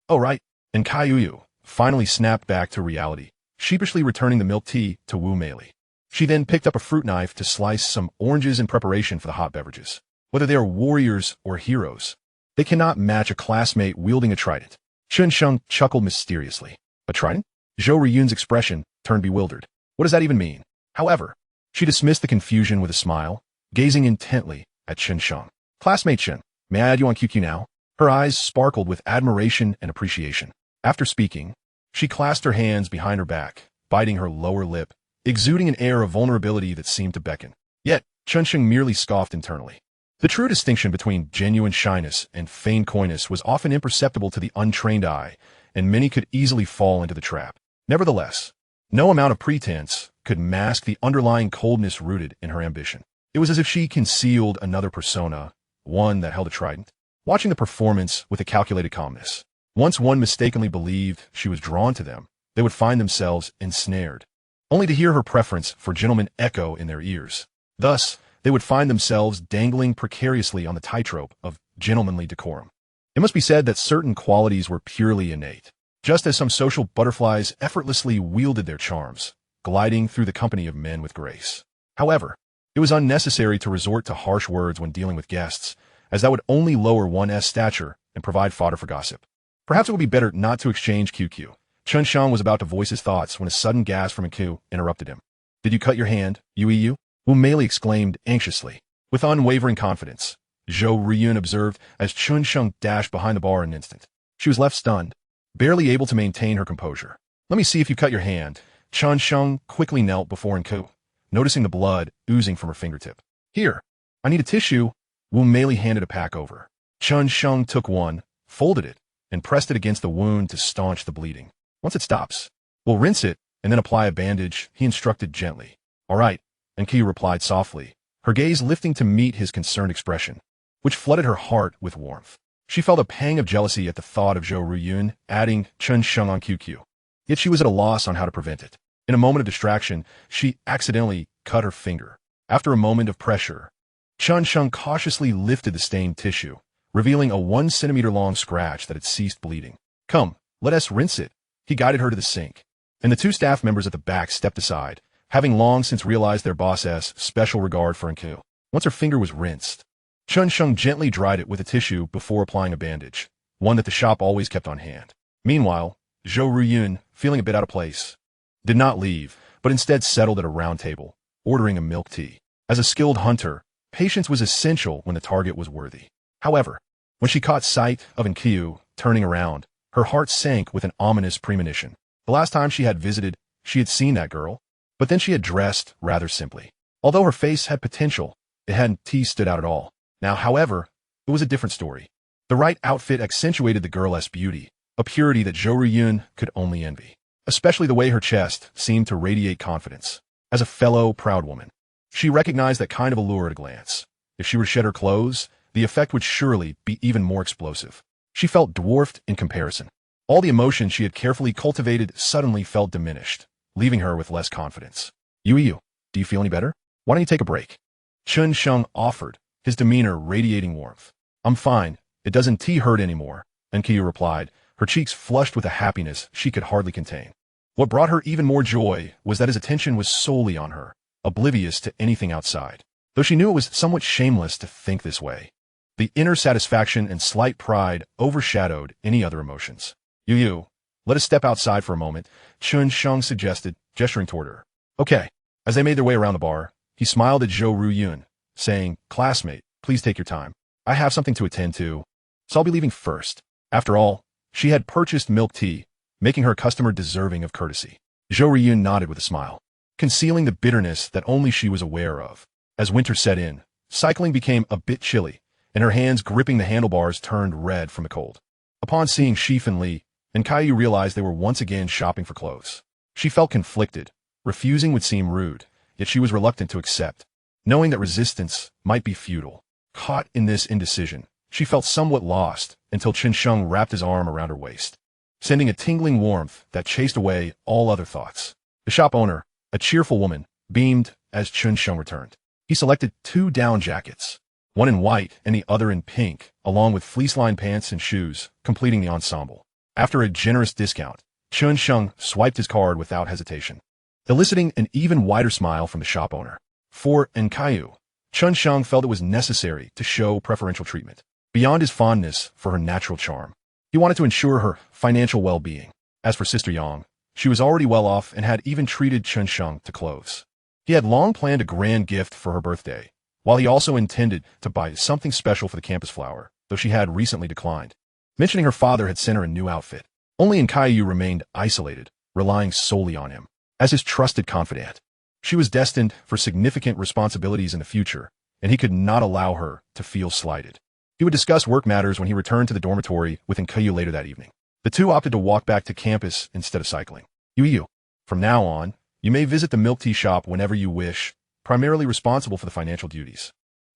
Oh right. And Caillou finally snapped back to reality, sheepishly returning the milk tea to Wu Meili. She then picked up a fruit knife to slice some oranges in preparation for the hot beverages. Whether they are warriors or heroes, they cannot match a classmate wielding a trident. Chen Sheng chuckled mysteriously. A trident? Zhou Ruyun's expression turned bewildered. What does that even mean? However, she dismissed the confusion with a smile, gazing intently at Chen Sheng. Classmate Chen, may I add you on QQ now? Her eyes sparkled with admiration and appreciation. After speaking, she clasped her hands behind her back, biting her lower lip, exuding an air of vulnerability that seemed to beckon. Yet, Chen Sheng merely scoffed internally. The true distinction between genuine shyness and feigned coyness was often imperceptible to the untrained eye, and many could easily fall into the trap. Nevertheless, no amount of pretense could mask the underlying coldness rooted in her ambition. It was as if she concealed another persona, one that held a trident, watching the performance with a calculated calmness. Once one mistakenly believed she was drawn to them, they would find themselves ensnared, only to hear her preference for gentlemen echo in their ears. Thus, they would find themselves dangling precariously on the tightrope of gentlemanly decorum. It must be said that certain qualities were purely innate, just as some social butterflies effortlessly wielded their charms, gliding through the company of men with grace. However, it was unnecessary to resort to harsh words when dealing with guests, as that would only lower one's stature and provide fodder for gossip. Perhaps it would be better not to exchange QQ. Chen Sheng was about to voice his thoughts when a sudden gasp from Q interrupted him. "Did you cut your hand, Yu?" Wu Meili exclaimed anxiously. With unwavering confidence, Zhou Riyun observed as Chen Sheng dashed behind the bar in an instant. She was left stunned, barely able to maintain her composure. "Let me see if you cut your hand." Chen Sheng quickly knelt before Nku, noticing the blood oozing from her fingertip. "Here, I need a tissue." Wu Meili handed a pack over. Chen Sheng took one, folded it, and pressed it against the wound to staunch the bleeding. "Once it stops, we'll rinse it and then apply a bandage," he instructed gently. "All right," Nku replied softly, her gaze lifting to meet his concerned expression, which flooded her heart with warmth. She felt a pang of jealousy at the thought of Zhou Ruyun adding Chen Sheng on QQ. Yet she was at a loss on how to prevent it. In a moment of distraction, she accidentally cut her finger. After a moment of pressure, Chen Sheng cautiously lifted the stained tissue, revealing a 1 centimeter long scratch that had ceased bleeding. "Come, let us rinse it." He guided her to the sink, and the two staff members at the back stepped aside, having long since realized their boss's special regard for Nku. Once her finger was rinsed, Chen Sheng gently dried it with a tissue before applying a bandage, one that the shop always kept on hand. Meanwhile, Zhou Ruyun, feeling a bit out of place, did not leave, but instead settled at a round table, ordering a milk tea. As a skilled hunter, patience was essential when the target was worthy. However, when she caught sight of Nku turning around, her heart sank with an ominous premonition. The last time she had visited, she had seen that girl, but then she had dressed rather simply. Although her face had potential, it hadn't stood out at all. Now, however, it was a different story. The right outfit accentuated the girl's beauty, a purity that Zhou Ruyun could only envy. Especially the way her chest seemed to radiate confidence. As a fellow proud woman, she recognized that kind of allure at a glance. If she were to shed her clothes, the effect would surely be even more explosive. She felt dwarfed in comparison. All the emotions she had carefully cultivated suddenly felt diminished, leaving her with less confidence. "Yu, do you feel any better? Why don't you take a break?" Chen Sheng offered, his demeanor radiating warmth. "I'm fine. It doesn't hurt anymore," Nku replied, her cheeks flushed with a happiness she could hardly contain. What brought her even more joy was that his attention was solely on her, oblivious to anything outside. Though she knew it was somewhat shameless to think this way, the inner satisfaction and slight pride overshadowed any other emotions. "Yu, let us step outside for a moment," Chen Sheng suggested, gesturing toward her. "Okay." As they made their way around the bar, he smiled at Zhou Ruyun, saying, "Classmate, please take your time. I have something to attend to, so I'll be leaving first." After all, she had purchased milk tea, making her customer deserving of courtesy. Zhou Riyun nodded with a smile, concealing the bitterness that only she was aware of. As winter set in, cycling became a bit chilly, and her hands gripping the handlebars turned red from the cold. Upon seeing Shif and Li, Caillou realized they were once again shopping for clothes. She felt conflicted. Refusing would seem rude, yet she was reluctant to accept, knowing that resistance might be futile. Caught in this indecision, she felt somewhat lost until Chen Sheng wrapped his arm around her waist, sending a tingling warmth that chased away all other thoughts. The shop owner, a cheerful woman, beamed as Chen Sheng returned. He selected 2 down jackets, one in white and the other in pink, along with fleece-lined pants and shoes, completing the ensemble. After a generous discount, Chen Sheng swiped his card without hesitation, eliciting an even wider smile from the shop owner. For Caillou, Chen Sheng felt it was necessary to show preferential treatment. Beyond his fondness for her natural charm, he wanted to ensure her financial well-being. As for Sister Yang, she was already well off and had even treated Chen Sheng to clothes. He had long planned a grand gift for her birthday, while he also intended to buy something special for the campus flower, though she had recently declined, mentioning her father had sent her a new outfit. Only Caillou remained isolated, relying solely on him as his trusted confidant. She was destined for significant responsibilities in the future, and he could not allow her to feel slighted. He would discuss work matters when he returned to the dormitory with Caillou later that evening. The two opted to walk back to campus instead of cycling. "Yu, from now on, you may visit the milk tea shop whenever you wish, primarily responsible for the financial duties.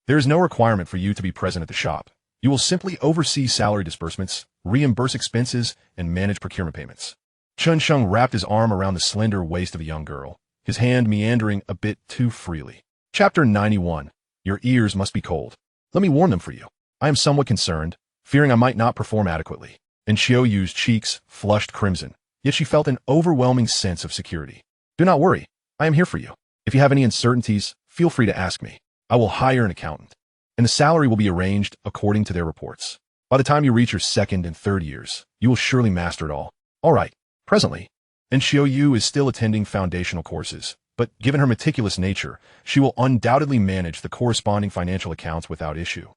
There is no requirement for you to be present at the shop. You will simply oversee salary disbursements, reimburse expenses, and manage procurement payments." Chen Sheng wrapped his arm around the slender waist of the young girl, his hand meandering a bit too freely. Chapter 91. Your ears must be cold. Let me warm them for you. I am somewhat concerned, fearing I might not perform adequately. And Xiaoyu's cheeks flushed crimson, yet she felt an overwhelming sense of security. Do not worry, I am here for you. If you have any uncertainties, feel free to ask me. I will hire an accountant, and the salary will be arranged according to their reports. By the time you reach your second and third years, you will surely master it all. All right, presently. And Xiaoyu is still attending foundational courses, but given her meticulous nature, she will undoubtedly manage the corresponding financial accounts without issue.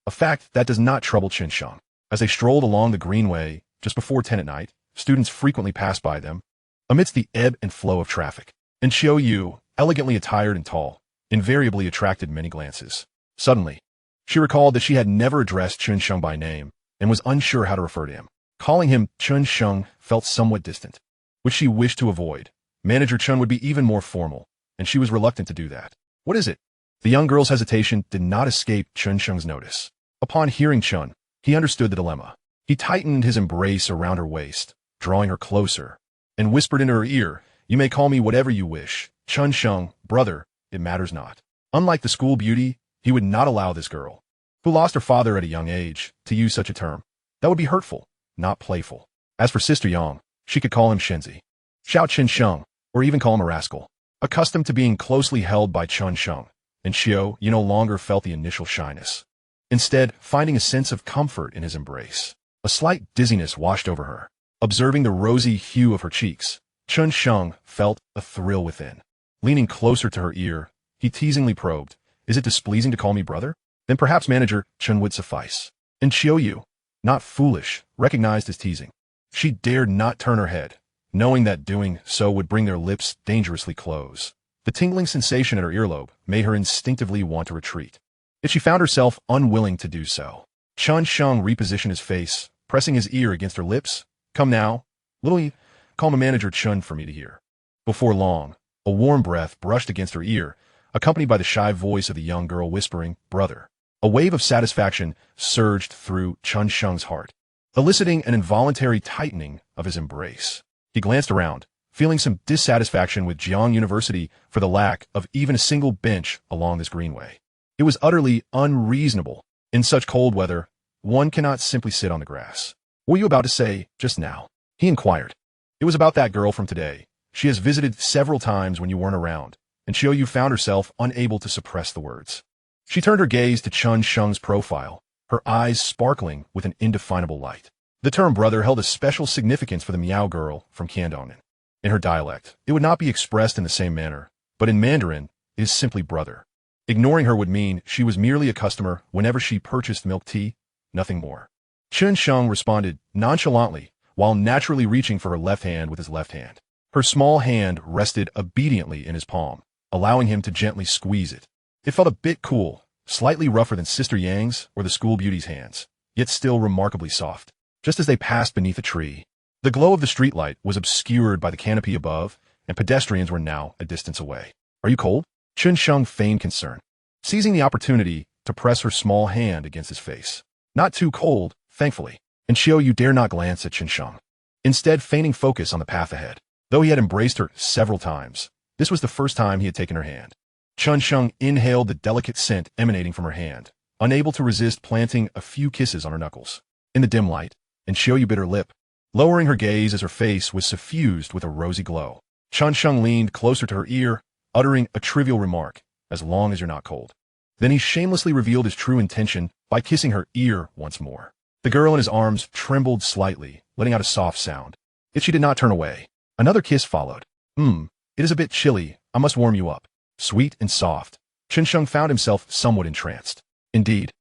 A fact that does not trouble Chen Sheng. As they strolled along the greenway just before 10 at night, students frequently passed by them, amidst the ebb and flow of traffic. And Xiaoyu, elegantly attired and tall, invariably attracted many glances. Suddenly, she recalled that she had never addressed Chen Sheng by name and was unsure how to refer to him. Calling him Chen Sheng felt somewhat distant, which she wished to avoid. Manager Chen would be even more formal, and she was reluctant to do that. What is it? The young girl's hesitation did not escape Chen Sheng's notice. Upon hearing Chen, he understood the dilemma. He tightened his embrace around her waist, drawing her closer, and whispered into her ear, "You may call me whatever you wish. Chen Sheng, brother, it matters not." Unlike the school beauty, he would not allow this girl, who lost her father at a young age, to use such a term. That would be hurtful, not playful. As for Sister Yang, she could call him Shenzi, Xiao Chen Sheng, or even call him a rascal. Accustomed to being closely held by Chen Sheng, and Xiao, you no longer felt the initial shyness. Instead, finding a sense of comfort in his embrace. A slight dizziness washed over her. Observing the rosy hue of her cheeks, Chen Sheng felt a thrill within. Leaning closer to her ear, he teasingly probed, "Is it displeasing to call me brother? Then perhaps manager Chen would suffice." And Xiaoyu, not foolish, recognized his teasing. She dared not turn her head, knowing that doing so would bring their lips dangerously close. The tingling sensation at her earlobe made her instinctively want to retreat. Yet she found herself unwilling to do so. Chen Sheng repositioned his face, pressing his ear against her lips. "Come now, little, call my manager Chen for me to hear." Before long, a warm breath brushed against her ear, accompanied by the shy voice of the young girl whispering, "Brother." A wave of satisfaction surged through Chen Sheng's heart, eliciting an involuntary tightening of his embrace. He glanced around, feeling some dissatisfaction with Jiang University for the lack of even a single bench along this greenway. It was utterly unreasonable. In such cold weather, one cannot simply sit on the grass. "What were you about to say just now?" he inquired. "It was about that girl from today. She has visited several times when you weren't around," and Xiaoyu found herself unable to suppress the words. She turned her gaze to Chen Sheng's profile, her eyes sparkling with an indefinable light. The term brother held a special significance for the Miao girl from Candonin. In her dialect, it would not be expressed in the same manner, but in Mandarin, it is simply brother. Ignoring her would mean she was merely a customer whenever she purchased milk tea, nothing more. Chen Sheng responded nonchalantly, while naturally reaching for her left hand with his left hand. Her small hand rested obediently in his palm, allowing him to gently squeeze it. It felt a bit cool, slightly rougher than Sister Yang's or the school beauty's hands, yet still remarkably soft. Just as they passed beneath a tree, the glow of the streetlight was obscured by the canopy above, and pedestrians were now a distance away. "Are you cold?" Chen Sheng feigned concern, seizing the opportunity to press her small hand against his face. "Not too cold, thankfully." And Xiaoyu dare not glance at Chen Sheng, instead feigning focus on the path ahead. Though he had embraced her several times, this was the first time he had taken her hand. Chen Sheng inhaled the delicate scent emanating from her hand, unable to resist planting a few kisses on her knuckles. In the dim light, and Xiaoyu bit her lip, lowering her gaze as her face was suffused with a rosy glow. Chen Sheng leaned closer to her ear, uttering a trivial remark, "As long as you're not cold." Then he shamelessly revealed his true intention by kissing her ear once more. The girl in his arms trembled slightly, letting out a soft sound. Yet she did not turn away. Another kiss followed. It is a bit chilly. I must warm you up." Sweet and soft, Chen Sheng found himself somewhat entranced. Indeed,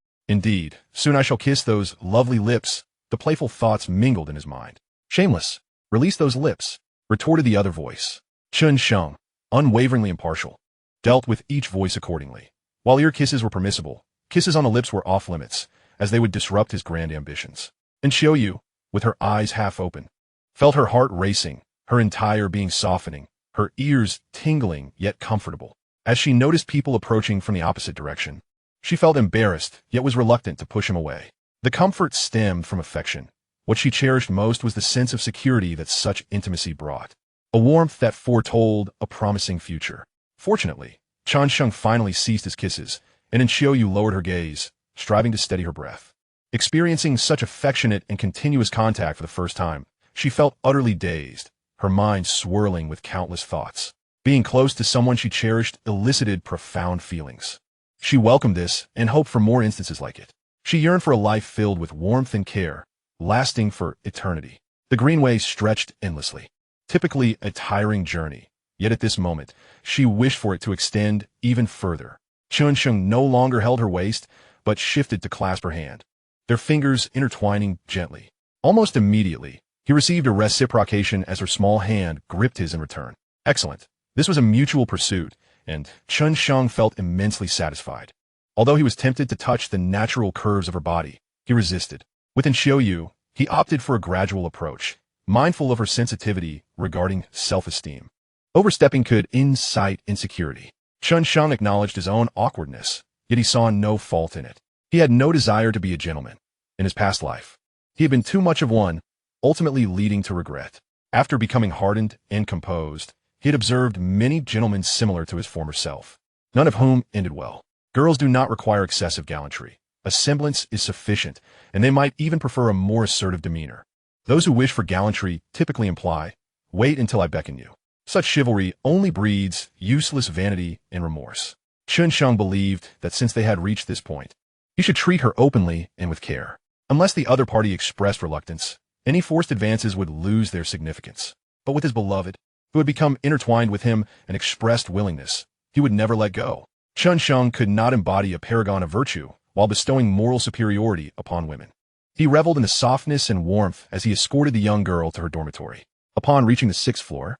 soon I shall kiss those lovely lips." The playful thoughts mingled in his mind. "Shameless, release those lips," retorted the other voice. Chen Sheng, unwaveringly impartial, dealt with each voice accordingly. While ear kisses were permissible, kisses on the lips were off limits, as they would disrupt his grand ambitions. And Xiaoyu, with her eyes half open, felt her heart racing, her entire being softening, her ears tingling yet comfortable. As she noticed people approaching from the opposite direction, she felt embarrassed yet was reluctant to push him away. The comfort stemmed from affection. What she cherished most was the sense of security that such intimacy brought, a warmth that foretold a promising future. Fortunately, Chen Sheng finally ceased his kisses, and Xiaoyu lowered her gaze, striving to steady her breath. Experiencing such affectionate and continuous contact for the first time, she felt utterly dazed, her mind swirling with countless thoughts. Being close to someone she cherished elicited profound feelings. She welcomed this and hoped for more instances like it. She yearned for a life filled with warmth and care, lasting for eternity. The greenway stretched endlessly, typically a tiring journey, yet at this moment, she wished for it to extend even further. Chen Sheng no longer held her waist, but shifted to clasp her hand, their fingers intertwining gently. Almost immediately, he received a reciprocation as her small hand gripped his in return. Excellent. This was a mutual pursuit, and Chen Sheng felt immensely satisfied. Although he was tempted to touch the natural curves of her body, he resisted. With Xiaoyu, he opted for a gradual approach, mindful of her sensitivity regarding self-esteem. Overstepping could incite insecurity. Chen Sheng acknowledged his own awkwardness, yet he saw no fault in it. He had no desire to be a gentleman. In his past life, he had been too much of one, ultimately leading to regret. After becoming hardened and composed, he had observed many gentlemen similar to his former self, none of whom ended well. Girls do not require excessive gallantry. A semblance is sufficient, and they might even prefer a more assertive demeanor. Those who wish for gallantry typically imply, "Wait until I beckon you." Such chivalry only breeds useless vanity and remorse. Chen Sheng believed that since they had reached this point, he should treat her openly and with care. Unless the other party expressed reluctance, any forced advances would lose their significance. But with his beloved, who had become intertwined with him and expressed willingness, he would never let go. Chen Sheng could not embody a paragon of virtue while bestowing moral superiority upon women. He reveled in the softness and warmth as he escorted the young girl to her dormitory. Upon reaching the 6th floor,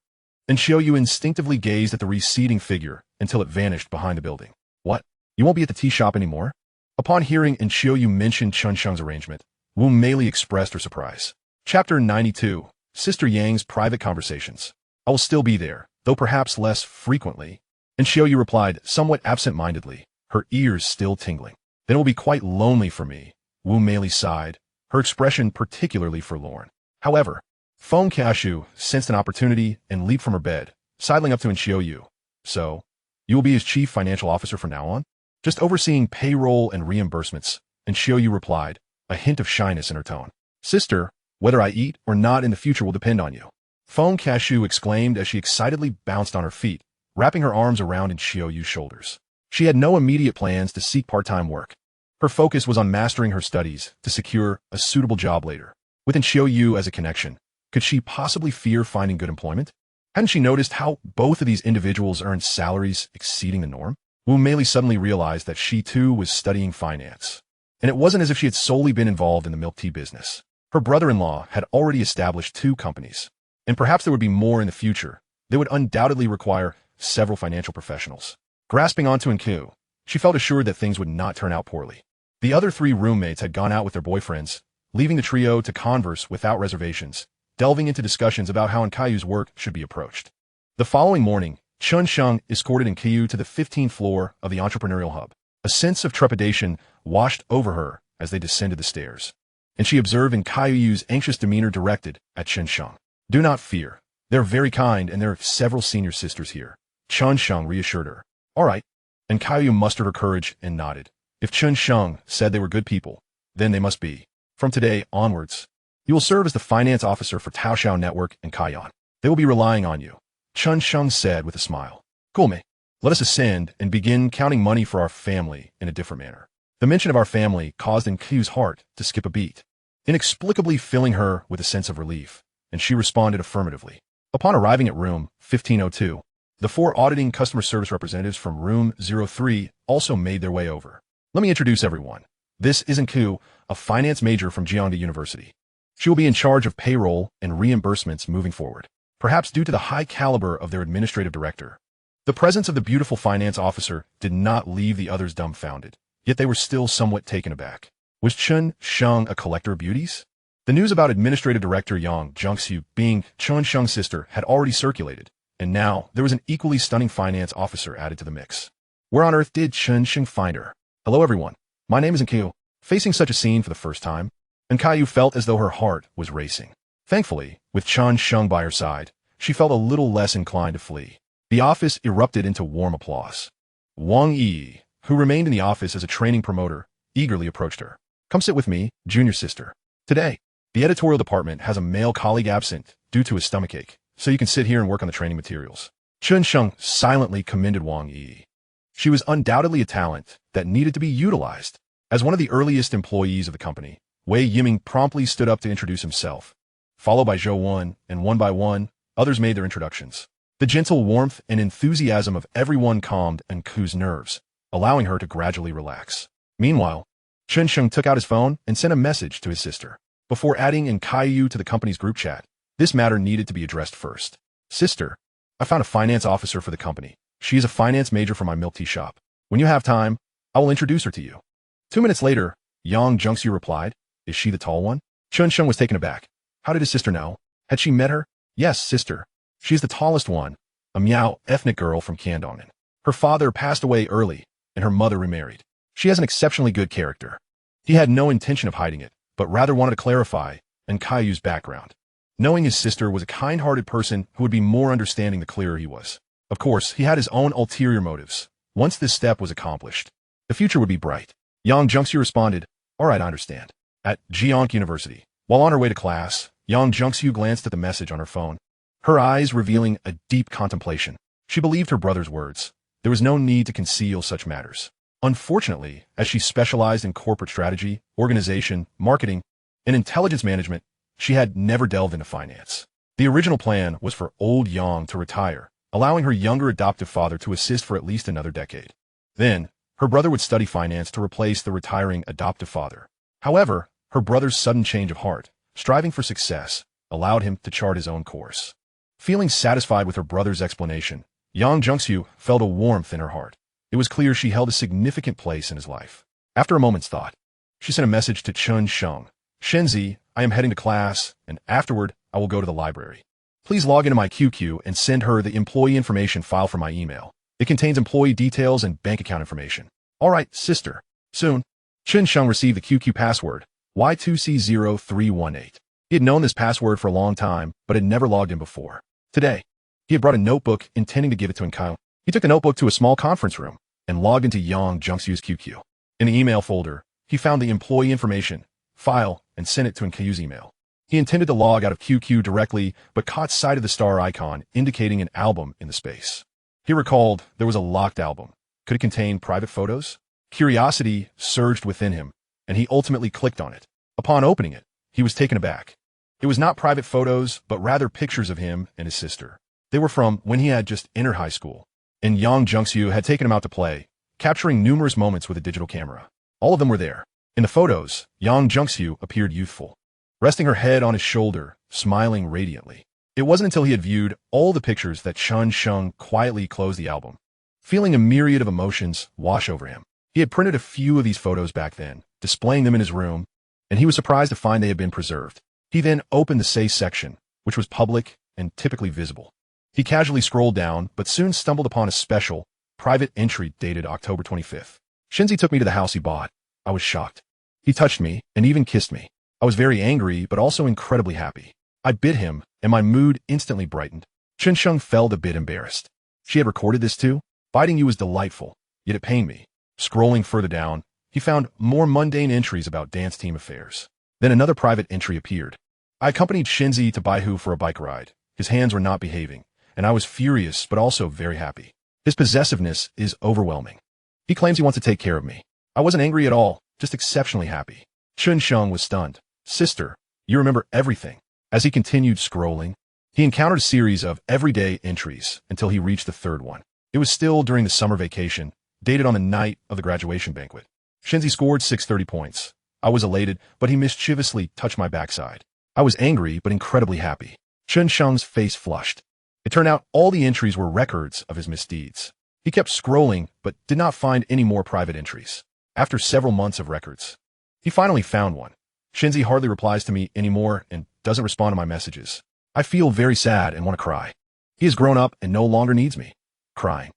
Xiaoyu instinctively gazed at the receding figure until it vanished behind the building. What? You won't be at the tea shop anymore? Upon hearing Xiaoyu mention Chen Sheng's arrangement, Wu Meili expressed her surprise. Chapter 92, Sister Yang's Private Conversations. I will still be there, though perhaps less frequently. Xiaoyu replied, somewhat absent-mindedly, her ears still tingling. Then it will be quite lonely for me. Wu Meili sighed, her expression particularly forlorn. However, Feng Cashew sensed an opportunity and leaped from her bed, sidling up to Xiaoyu. So, you will be his chief financial officer from now on? Just overseeing payroll and reimbursements, Xiaoyu replied, a hint of shyness in her tone. Sister, whether I eat or not in the future will depend on you. Feng Cashew exclaimed as she excitedly bounced on her feet, wrapping her arms around Xiaoyu's shoulders. She had no immediate plans to seek part-time work. Her focus was on mastering her studies to secure a suitable job later. With Xiaoyu as a connection, could she possibly fear finding good employment? Hadn't she noticed how both of these individuals earned salaries exceeding the norm? Wu Meili suddenly realized that she too was studying finance. And it wasn't as if she had solely been involved in the milk tea business. Her brother-in-law had already established 2 companies, and perhaps there would be more in the future. They would undoubtedly require several financial professionals. Grasping onto Enku, she felt assured that things would not turn out poorly. The other 3 roommates had gone out with their boyfriends, leaving the trio to converse without reservations, delving into discussions about how Enkayu's work should be approached. The following morning, Chen Sheng escorted Enkayu to the 15th floor of the entrepreneurial hub. A sense of trepidation washed over her as they descended the stairs, and she observed Enkayu's anxious demeanor directed at Chen Sheng. Do not fear. They're very kind, and there are several senior sisters here. Chen Sheng reassured her. All right. Enkayu mustered her courage and nodded. If Chen Sheng said they were good people, then they must be. From today onwards, you will serve as the finance officer for Taoxiao Network and Kaiyan. They will be relying on you, Chen Sheng said with a smile. Gulme, let us ascend and begin counting money for our family in a different manner. The mention of our family caused Enkayu's heart to skip a beat, inexplicably filling her with a sense of relief, and she responded affirmatively. Upon arriving at room 1502, the 4 auditing customer service representatives from room 03 also made their way over. Let me introduce everyone. This is Enku, a finance major from Jiangda University. She will be in charge of payroll and reimbursements moving forward, perhaps due to the high caliber of their administrative director. The presence of the beautiful finance officer did not leave the others dumbfounded, yet they were still somewhat taken aback. Was Chen Sheng a collector of beauties? The news about administrative director Yang Zhengxiu being Chen Sheng's sister had already circulated, and now there was an equally stunning finance officer added to the mix. Where on earth did Chen Sheng find her? Hello everyone, my name is Enkayu. Facing such a scene for the first time, Enkayu felt as though her heart was racing. Thankfully, with Chen Sheng by her side, she felt a little less inclined to flee. The office erupted into warm applause. Wang Yi, who remained in the office as a training promoter, eagerly approached her. Come sit with me, junior sister. Today, the editorial department has a male colleague absent due to his stomachache, so you can sit here and work on the training materials. Chen Sheng silently commended Wang Yi. She was undoubtedly a talent that needed to be utilized. As one of the earliest employees of the company, Wei Yiming promptly stood up to introduce himself. Followed by Zhou Wen, and one by one, others made their introductions. The gentle warmth and enthusiasm of everyone calmed Nku's nerves, allowing her to gradually relax. Meanwhile, Chen Sheng took out his phone and sent a message to his sister. Before adding Nkayu to the company's group chat, this matter needed to be addressed first. Sister, I found a finance officer for the company. She is a finance major for my milk tea shop. When you have time, I will introduce her to you. 2 minutes later, Yang Jungsu replied, Is she the tall one? Chen Sheng was taken aback. How did his sister know? Had she met her? Yes, sister. She is the tallest one, a Miao ethnic girl from Candonan. Her father passed away early, and her mother remarried. She has an exceptionally good character. He had no intention of hiding it, but rather wanted to clarify Nkayu's background. Knowing his sister was a kind-hearted person who would be more understanding the clearer he was. Of course, he had his own ulterior motives. Once this step was accomplished, the future would be bright. Yang Jungsu responded, All right, I understand. At Jiangsu University, while on her way to class, Yang Jungsu glanced at the message on her phone, her eyes revealing a deep contemplation. She believed her brother's words. There was no need to conceal such matters. Unfortunately, as she specialized in corporate strategy, organization, marketing, and intelligence management, she had never delved into finance. The original plan was for old Yang to retire, allowing her younger adoptive father to assist for at least another decade. Then, her brother would study finance to replace the retiring adoptive father. However, her brother's sudden change of heart, striving for success, allowed him to chart his own course. Feeling satisfied with her brother's explanation, Yang Jungsu felt a warmth in her heart. It was clear she held a significant place in his life. After a moment's thought, she sent a message to Chen Sheng. Shenzi, I am heading to class, and afterward, I will go to the library. Please log into my QQ and send her the employee information file from my email. It contains employee details and bank account information. All right, sister. Soon. Chen Sheng received the QQ password, Y2C0318. He had known this password for a long time, but had never logged in before. Today, he had brought a notebook intending to give it to Nkyle. He took the notebook to a small conference room and logged into Yang Jungsu's QQ. In the email folder, he found the employee information file and sent it to Nkyu's email. He intended to log out of QQ directly, but caught sight of the star icon indicating an album in the space. He recalled there was a locked album. Could it contain private photos? Curiosity surged within him, and he ultimately clicked on it. Upon opening it, he was taken aback. It was not private photos, but rather pictures of him and his sister. They were from when he had just entered high school, and Yang Jungsu had taken him out to play, capturing numerous moments with a digital camera. All of them were there. In the photos, Yang Jungsu appeared youthful, resting her head on his shoulder, smiling radiantly. It wasn't until he had viewed all the pictures that Chen Sheng quietly closed the album, feeling a myriad of emotions wash over him. He had printed a few of these photos back then, displaying them in his room, and he was surprised to find they had been preserved. He then opened the Say section, which was public and typically visible. He casually scrolled down, but soon stumbled upon a special, private entry dated October 25th. Shinzi took me to the house he bought. I was shocked. He touched me and even kissed me. I was very angry, but also incredibly happy. I bit him, and my mood instantly brightened. Chen Sheng felt a bit embarrassed. She had recorded this too? Biting you was delightful, yet it pained me. Scrolling further down, he found more mundane entries about dance team affairs. Then another private entry appeared. I accompanied Shinzi to Baihu for a bike ride. His hands were not behaving, and I was furious but also very happy. His possessiveness is overwhelming. He claims he wants to take care of me. I wasn't angry at all, just exceptionally happy. Chen Sheng was stunned. Sister, you remember everything. As he continued scrolling, he encountered a series of everyday entries until he reached the third one. It was still during the summer vacation, dated on the night of the graduation banquet. Shinzi scored 630 points. I was elated, but he mischievously touched my backside. I was angry, but incredibly happy. Chen Sheng's face flushed. It turned out all the entries were records of his misdeeds. He kept scrolling, but did not find any more private entries. After several months of records, he finally found one. Shinzi hardly replies to me anymore and doesn't respond to my messages. I feel very sad and want to cry. He has grown up and no longer needs me. Crying.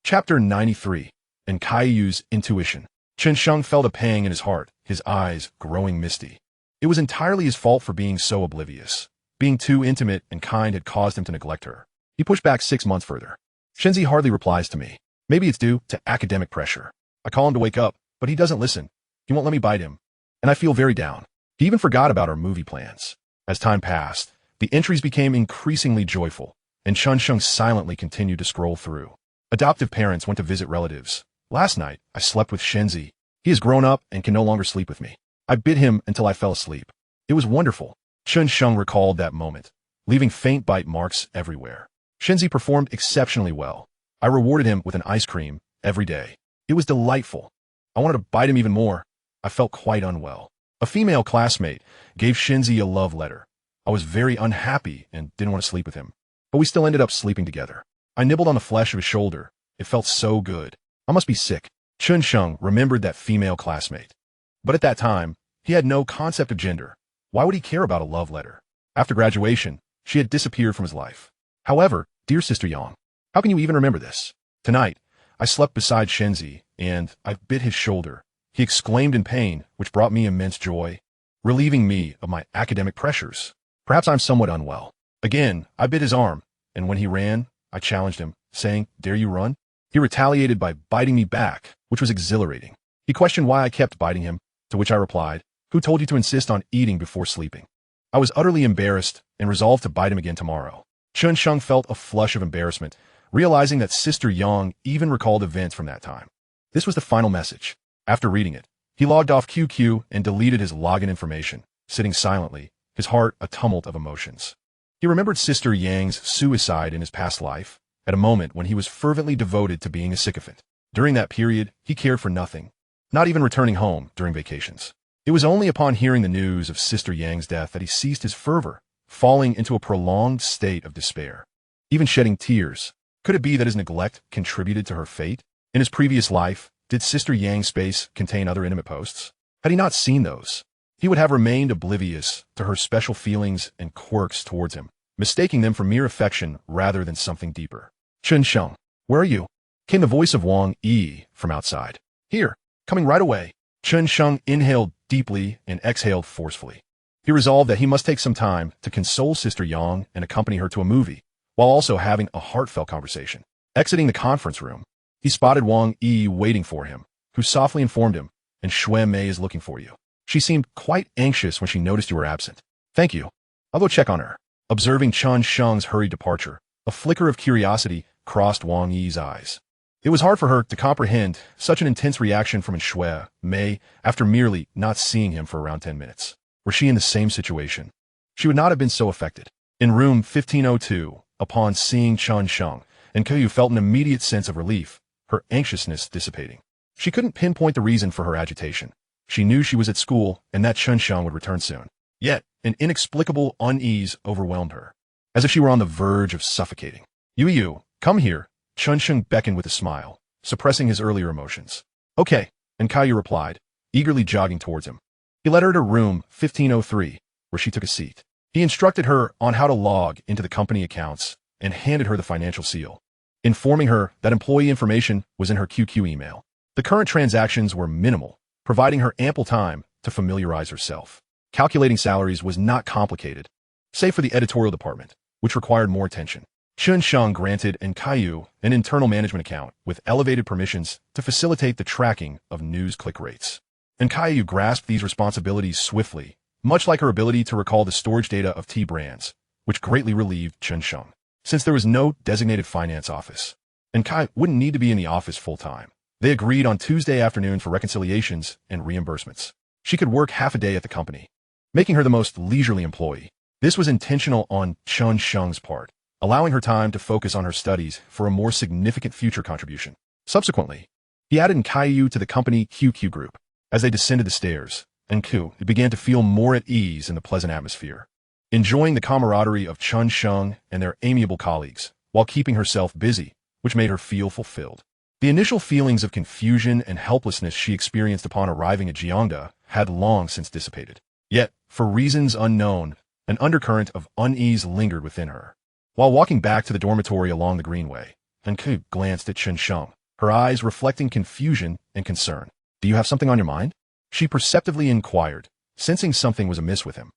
Chapter 93. Nkayu's Intuition. Chen Sheng felt a pang in his heart, his eyes growing misty. It was entirely his fault for being so oblivious. Being too intimate and kind had caused him to neglect her. He pushed back 6 months further. Shinzi hardly replies to me. Maybe it's due to academic pressure. I call him to wake up, but he doesn't listen. He won't let me bite him. and I feel very down. He even forgot about our movie plans. As time passed, the entries became increasingly joyful, and Chen Sheng silently continued to scroll through. Adoptive parents went to visit relatives. Last night, I slept with Shenzi. He has grown up and can no longer sleep with me. I bit him until I fell asleep. It was wonderful. Chen Sheng recalled that moment, leaving faint bite marks everywhere. Shenzi performed exceptionally well. I rewarded him with an ice cream every day. It was delightful. I wanted to bite him even more. I felt quite unwell. A female classmate gave Shenzi a love letter. I was very unhappy and didn't want to sleep with him, but we still ended up sleeping together. I nibbled on the flesh of his shoulder. It felt so good. I must be sick. Chen Sheng remembered that female classmate. But at that time, he had no concept of gender. Why would he care about a love letter? After graduation, she had disappeared from his life. However, dear Sister Yang, how can you even remember this? Tonight, I slept beside Shenzi, and I bit his shoulder. He exclaimed in pain, which brought me immense joy, relieving me of my academic pressures. Perhaps I'm somewhat unwell. Again, I bit his arm, and when he ran, I challenged him, saying, "Dare you run?" He retaliated by biting me back, which was exhilarating. He questioned why I kept biting him, to which I replied, "Who told you to insist on eating before sleeping?" I was utterly embarrassed and resolved to bite him again tomorrow. Chen Sheng felt a flush of embarrassment, realizing that Sister Yang even recalled events from that time. This was the final message. After reading it, he logged off QQ and deleted his login information, sitting silently, his heart a tumult of emotions. He remembered Sister Yang's suicide in his past life, at a moment when he was fervently devoted to being a sycophant. During that period, he cared for nothing, not even returning home during vacations. It was only upon hearing the news of Sister Yang's death that he ceased his fervor, falling into a prolonged state of despair, even shedding tears. Could it be that his neglect contributed to her fate? In his previous life, did Sister Yang's space contain other intimate posts? Had he not seen those, he would have remained oblivious to her special feelings and quirks towards him, mistaking them for mere affection rather than something deeper. "Chen Sheng, where are you?" came the voice of Wang Yi from outside. "Here, coming right away." Chen Sheng inhaled deeply and exhaled forcefully. He resolved that he must take some time to console Sister Yang and accompany her to a movie, while also having a heartfelt conversation. Exiting the conference room, he spotted Wang Yi waiting for him, who softly informed him, "And Xue Mei is looking for you. She seemed quite anxious when she noticed you were absent." "Thank you. I'll go check on her." Observing Chen Sheng's hurried departure, a flicker of curiosity crossed Wang Yi's eyes. It was hard for her to comprehend such an intense reaction from Xue Mei after merely not seeing him for around 10 minutes. Were she in the same situation, she would not have been so affected. In room 1502, upon seeing Chen Sheng, Enkidu felt an immediate sense of relief, her anxiousness dissipating. She couldn't pinpoint the reason for her agitation. She knew she was at school and that Chen Sheng would return soon. Yet, an inexplicable unease overwhelmed her, as if she were on the verge of suffocating. "You, come here." Chen Sheng beckoned with a smile, suppressing his earlier emotions. "Okay," Enkidu replied, eagerly jogging towards him. He led her to room 1503, where she took a seat. He instructed her on how to log into the company accounts and handed her the financial seal, informing her that employee information was in her QQ email. The current transactions were minimal, providing her ample time to familiarize herself. Calculating salaries was not complicated, save for the editorial department, which required more attention. Chen Sheng granted Enkidu an internal management account with elevated permissions to facilitate the tracking of news click rates. Enkidu grasped these responsibilities swiftly, much like her ability to recall the storage data of tea brands, which greatly relieved Chen Sheng. Since there was no designated finance office, Enkidu wouldn't need to be in the office full-time. They agreed on Tuesday afternoon for reconciliations and reimbursements. She could work half a day at the company, making her the most leisurely employee. This was intentional on Chen Sheng's part, allowing her time to focus on her studies for a more significant future contribution. Subsequently, he added Enkidu to the company QQ group. As they descended the stairs, Enkidu began to feel more at ease in the pleasant atmosphere, enjoying the camaraderie of Chen Sheng and their amiable colleagues, while keeping herself busy, which made her feel fulfilled. The initial feelings of confusion and helplessness she experienced upon arriving at Jiangda had long since dissipated. Yet, for reasons unknown, an undercurrent of unease lingered within her. While walking back to the dormitory along the greenway, Enkidu glanced at Chen Sheng, her eyes reflecting confusion and concern. "Do you have something on your mind?" she perceptively inquired, sensing something was amiss with him.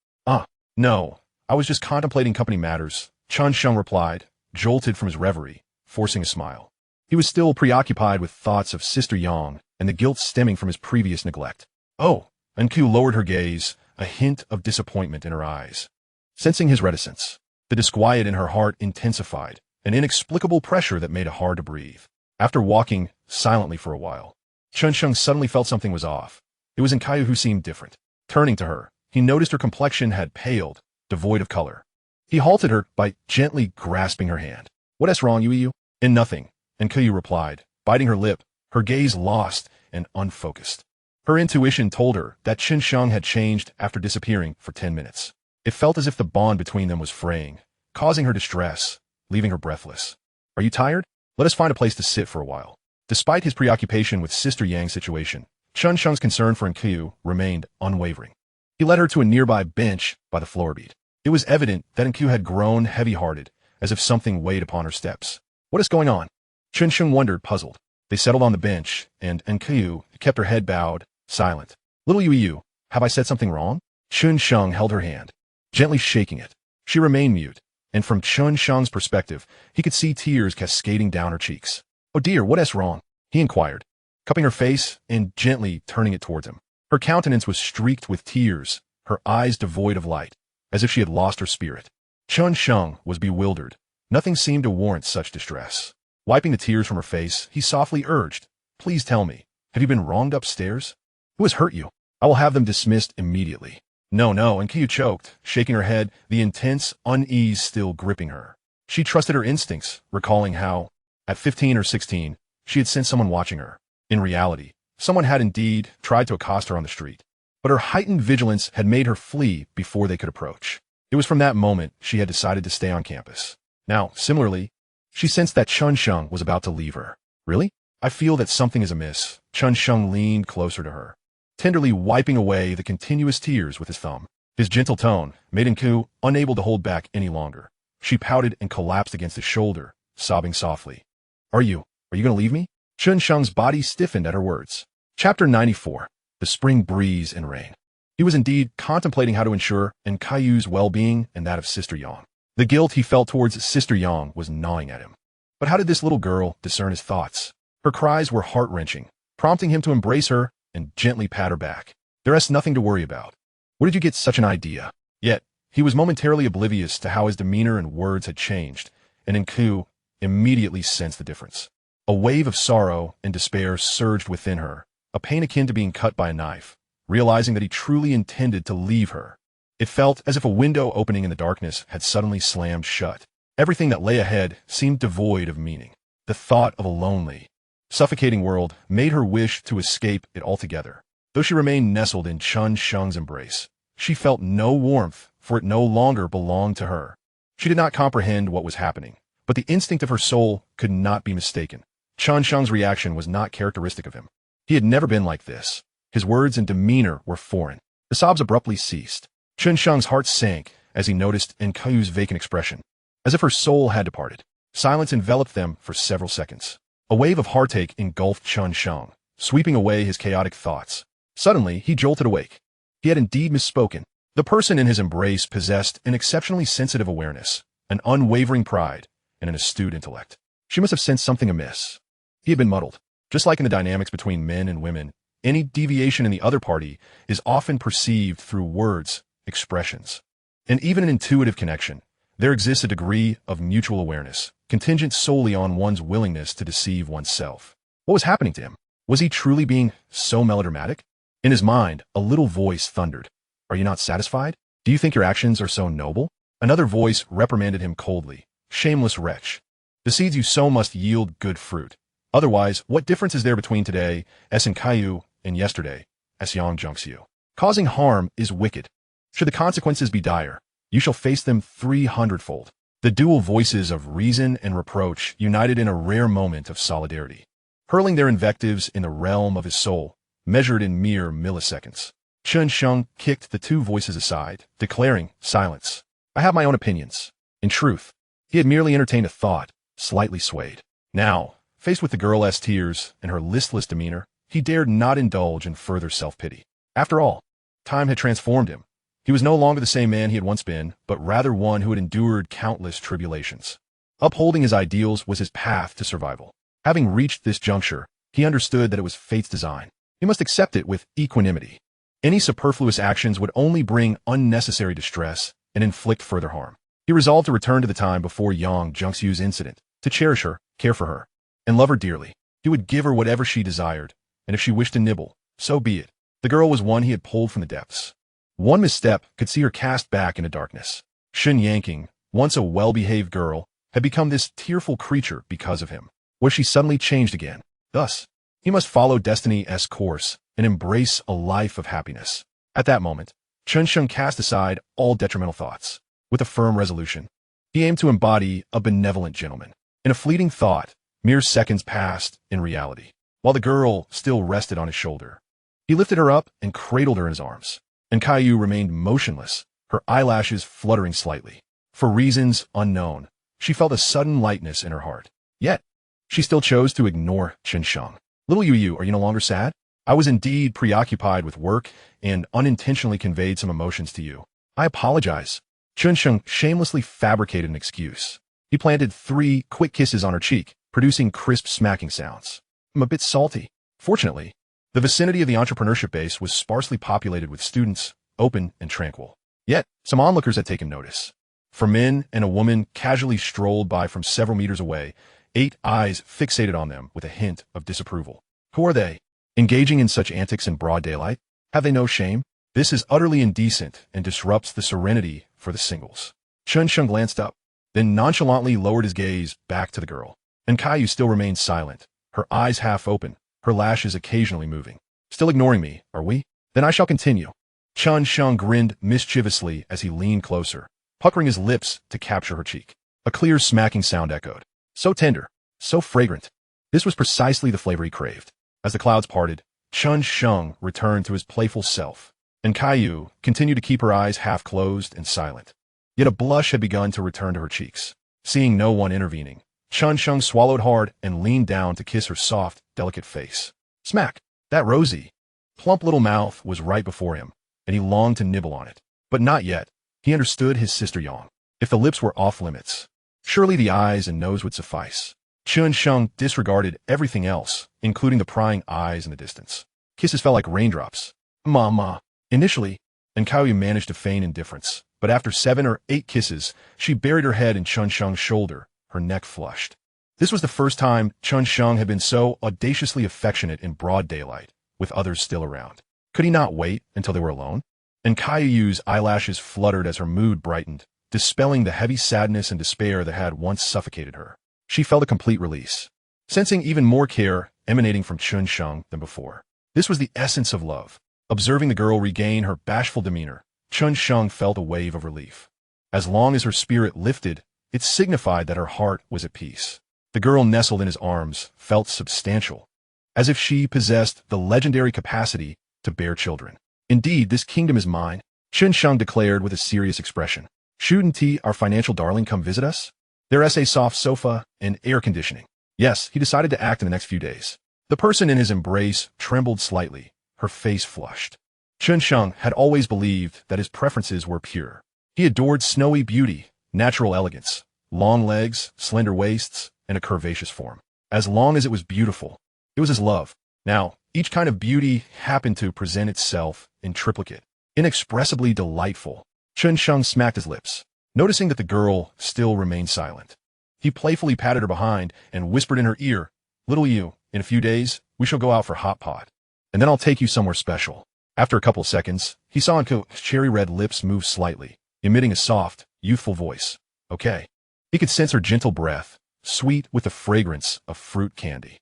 No, I was just contemplating company matters," Chen Sheng replied, jolted from his reverie, forcing a smile. He was still preoccupied with thoughts of Sister Yang and the guilt stemming from his previous neglect. "Oh, Enkyu lowered her gaze, a hint of disappointment in her eyes. Sensing his reticence, the disquiet in her heart intensified, an inexplicable pressure that made it hard to breathe. After walking silently for a while, Chen Sheng suddenly felt something was off. It was Enkyu who seemed different. Turning to her, he noticed her complexion had paled, devoid of color. He halted her by gently grasping her hand. "What is wrong, you? "In nothing," Enkyu replied, biting her lip, her gaze lost and unfocused. Her intuition told her that Chen Sheng had changed after disappearing for 10 minutes. It felt as if the bond between them was fraying, causing her distress, leaving her breathless. "Are you tired? Let us find a place to sit for a while." Despite his preoccupation with Sister Yang's situation, Chen Sheng's concern for Enkyu remained unwavering. He led her to a nearby bench by the floor beat. It was evident that Enkyu had grown heavy-hearted, as if something weighed upon her steps. "What is going on?" Chen Sheng wondered, puzzled. They settled on the bench, and Enkyu kept her head bowed, silent. "Little Yu, have I said something wrong?" Chen Sheng held her hand, gently shaking it. She remained mute, and from Chen Sheng's perspective, he could see tears cascading down her cheeks. "Oh dear, what is wrong?" he inquired, cupping her face and gently turning it towards him. Her countenance was streaked with tears, her eyes devoid of light, as if she had lost her spirit. Chen Sheng was bewildered. Nothing seemed to warrant such distress. Wiping the tears from her face, he softly urged, "Please tell me, have you been wronged upstairs? Who has hurt you? I will have them dismissed immediately." "No, Enkyu choked, shaking her head, the intense unease still gripping her. She trusted her instincts, recalling how, at 15 or 16, she had sensed someone watching her. In reality, someone had indeed tried to accost her on the street, but her heightened vigilance had made her flee before they could approach. It was from that moment she had decided to stay on campus. Now, similarly, she sensed that Chen Sheng was about to leave her. "Really? I feel that something is amiss." Chen Sheng leaned closer to her, tenderly wiping away the continuous tears with his thumb. His gentle tone made Enkyu unable to hold back any longer. She pouted and collapsed against his shoulder, sobbing softly. Are you going to leave me?" Chen Sheng's body stiffened at her words. Chapter 94. The Spring Breeze and Rain. He was indeed contemplating how to ensure Enkyu's well-being and that of Sister Yang. The guilt he felt towards Sister Yang was gnawing at him. But how did this little girl discern his thoughts? Her cries were heart-wrenching, prompting him to embrace her and gently pat her back. "There is nothing to worry about. Where did you get such an idea?" Yet, he was momentarily oblivious to how his demeanor and words had changed, and Enkyu immediately sensed the difference. A wave of sorrow and despair surged within her, a pain akin to being cut by a knife, realizing that he truly intended to leave her. It felt as if a window opening in the darkness had suddenly slammed shut. Everything that lay ahead seemed devoid of meaning. The thought of a lonely, suffocating world made her wish to escape it altogether. Though she remained nestled in Chen Sheng's embrace, she felt no warmth, for it no longer belonged to her. She did not comprehend what was happening, but the instinct of her soul could not be mistaken. Chen Sheng's reaction was not characteristic of him. He had never been like this. His words and demeanor were foreign. The sobs abruptly ceased. Chen Sheng's heart sank as he noticed Enkyu's vacant expression, as if her soul had departed. Silence enveloped them for several seconds. A wave of heartache engulfed Chen Sheng, sweeping away his chaotic thoughts. Suddenly, he jolted awake. He had indeed misspoken. The person in his embrace possessed an exceptionally sensitive awareness, an unwavering pride, and an astute intellect. She must have sensed something amiss. He had been muddled. Just like in the dynamics between men and women, any deviation in the other party is often perceived through words, expressions, and even an intuitive connection. There exists a degree of mutual awareness, contingent solely on one's willingness to deceive oneself. What was happening to him? Was he truly being so melodramatic? In his mind, a little voice thundered. "Are you not satisfied? Do you think your actions are so noble?" Another voice reprimanded him coldly. "Shameless wretch. The seeds you sow must yield good fruit. Otherwise, what difference is there between today, as Enkyu, and yesterday, as Yang Junxiu? Causing harm is wicked. Should the consequences be dire, you shall face them 300-fold. The dual voices of reason and reproach united in a rare moment of solidarity, hurling their invectives in the realm of his soul, measured in mere milliseconds. Chen Sheng kicked the two voices aside, declaring, "Silence. I have my own opinions." In truth, he had merely entertained a thought, slightly swayed. Now, faced with the girl's tears and her listless demeanor, he dared not indulge in further self-pity. After all, time had transformed him. He was no longer the same man he had once been, but rather one who had endured countless tribulations. Upholding his ideals was his path to survival. Having reached this juncture, he understood that it was fate's design. He must accept it with equanimity. Any superfluous actions would only bring unnecessary distress and inflict further harm. He resolved to return to the time before Yang Zhengxiu's incident, to cherish her, care for her, and love her dearly. He would give her whatever she desired, and if she wished to nibble, so be it. The girl was one he had pulled from the depths. One misstep could see her cast back into darkness. Shen Yanqing, once a well-behaved girl, had become this tearful creature because of him. Was she suddenly changed again? Thus, he must follow destiny's course and embrace a life of happiness. At that moment, Chen Sheng cast aside all detrimental thoughts. With a firm resolution, he aimed to embody a benevolent gentleman. In a fleeting thought, mere seconds passed in reality, while the girl still rested on his shoulder. He lifted her up and cradled her in his arms, and Caillou remained motionless, her eyelashes fluttering slightly. For reasons unknown, she felt a sudden lightness in her heart. Yet, she still chose to ignore Chen Sheng. Little Yu, are you no longer sad? I was indeed preoccupied with work and unintentionally conveyed some emotions to you. I apologize. Chen Sheng shamelessly fabricated an excuse. He planted 3 quick kisses on her cheek, producing crisp smacking sounds. I'm a bit salty. Fortunately, the vicinity of the entrepreneurship base was sparsely populated with students, open and tranquil. Yet, some onlookers had taken notice. For men and a woman casually strolled by from several meters away, 8 eyes fixated on them with a hint of disapproval. Who are they? Engaging in such antics in broad daylight? Have they no shame? This is utterly indecent and disrupts the serenity for the singles. Chen Sheng glanced up, then nonchalantly lowered his gaze back to the girl. And Caillou still remained silent, her eyes half open, her lashes occasionally moving. Still ignoring me, are we? Then I shall continue. Chen Sheng grinned mischievously as he leaned closer, puckering his lips to capture her cheek. A clear smacking sound echoed. So tender, so fragrant. This was precisely the flavor he craved. As the clouds parted, Chen Sheng returned to his playful self, and Caillou continued to keep her eyes half closed and silent. Yet a blush had begun to return to her cheeks. Seeing no one intervening, Chen Sheng swallowed hard and leaned down to kiss her soft, delicate face. Smack! That rosy, plump little mouth was right before him, and he longed to nibble on it. But not yet. He understood his sister Yang. If the lips were off limits, surely the eyes and nose would suffice. Chen Sheng disregarded everything else, including the prying eyes in the distance. Kisses fell like raindrops. Mama. Initially, and Caillou managed to feign indifference, but after 7 or 8 kisses, she buried her head in Chen Sheng's shoulder, her neck flushed. This was the first time Chen Sheng had been so audaciously affectionate in broad daylight, with others still around. Could he not wait until they were alone? And Caillou's eyelashes fluttered as her mood brightened, dispelling the heavy sadness and despair that had once suffocated her. She felt a complete release, sensing even more care emanating from Chen Sheng than before. This was the essence of love. Observing the girl regain her bashful demeanor, Chen Sheng felt a wave of relief. As long as her spirit lifted, it signified that her heart was at peace. The girl nestled in his arms felt substantial, as if she possessed the legendary capacity to bear children. Indeed, this kingdom is mine, Chen Sheng declared with a serious expression. Shouldn't T, our financial darling, come visit us? There's a soft sofa and air conditioning. Yes, he decided to act in the next few days. The person in his embrace trembled slightly, her face flushed. Chen Sheng had always believed that his preferences were pure. He adored snowy beauty, natural elegance, long legs, slender waists, and a curvaceous form. As long as it was beautiful, it was his love. Now, each kind of beauty happened to present itself in triplicate, inexpressibly delightful. Chen Sheng smacked his lips, noticing that the girl still remained silent. He playfully patted her behind and whispered in her ear, "Little you, in a few days, we shall go out for hot pot. And then I'll take you somewhere special." After a couple of seconds, he saw Anko's cherry-red lips move slightly, emitting a soft, youthful voice. Okay. He could sense her gentle breath, sweet with the fragrance of fruit candy.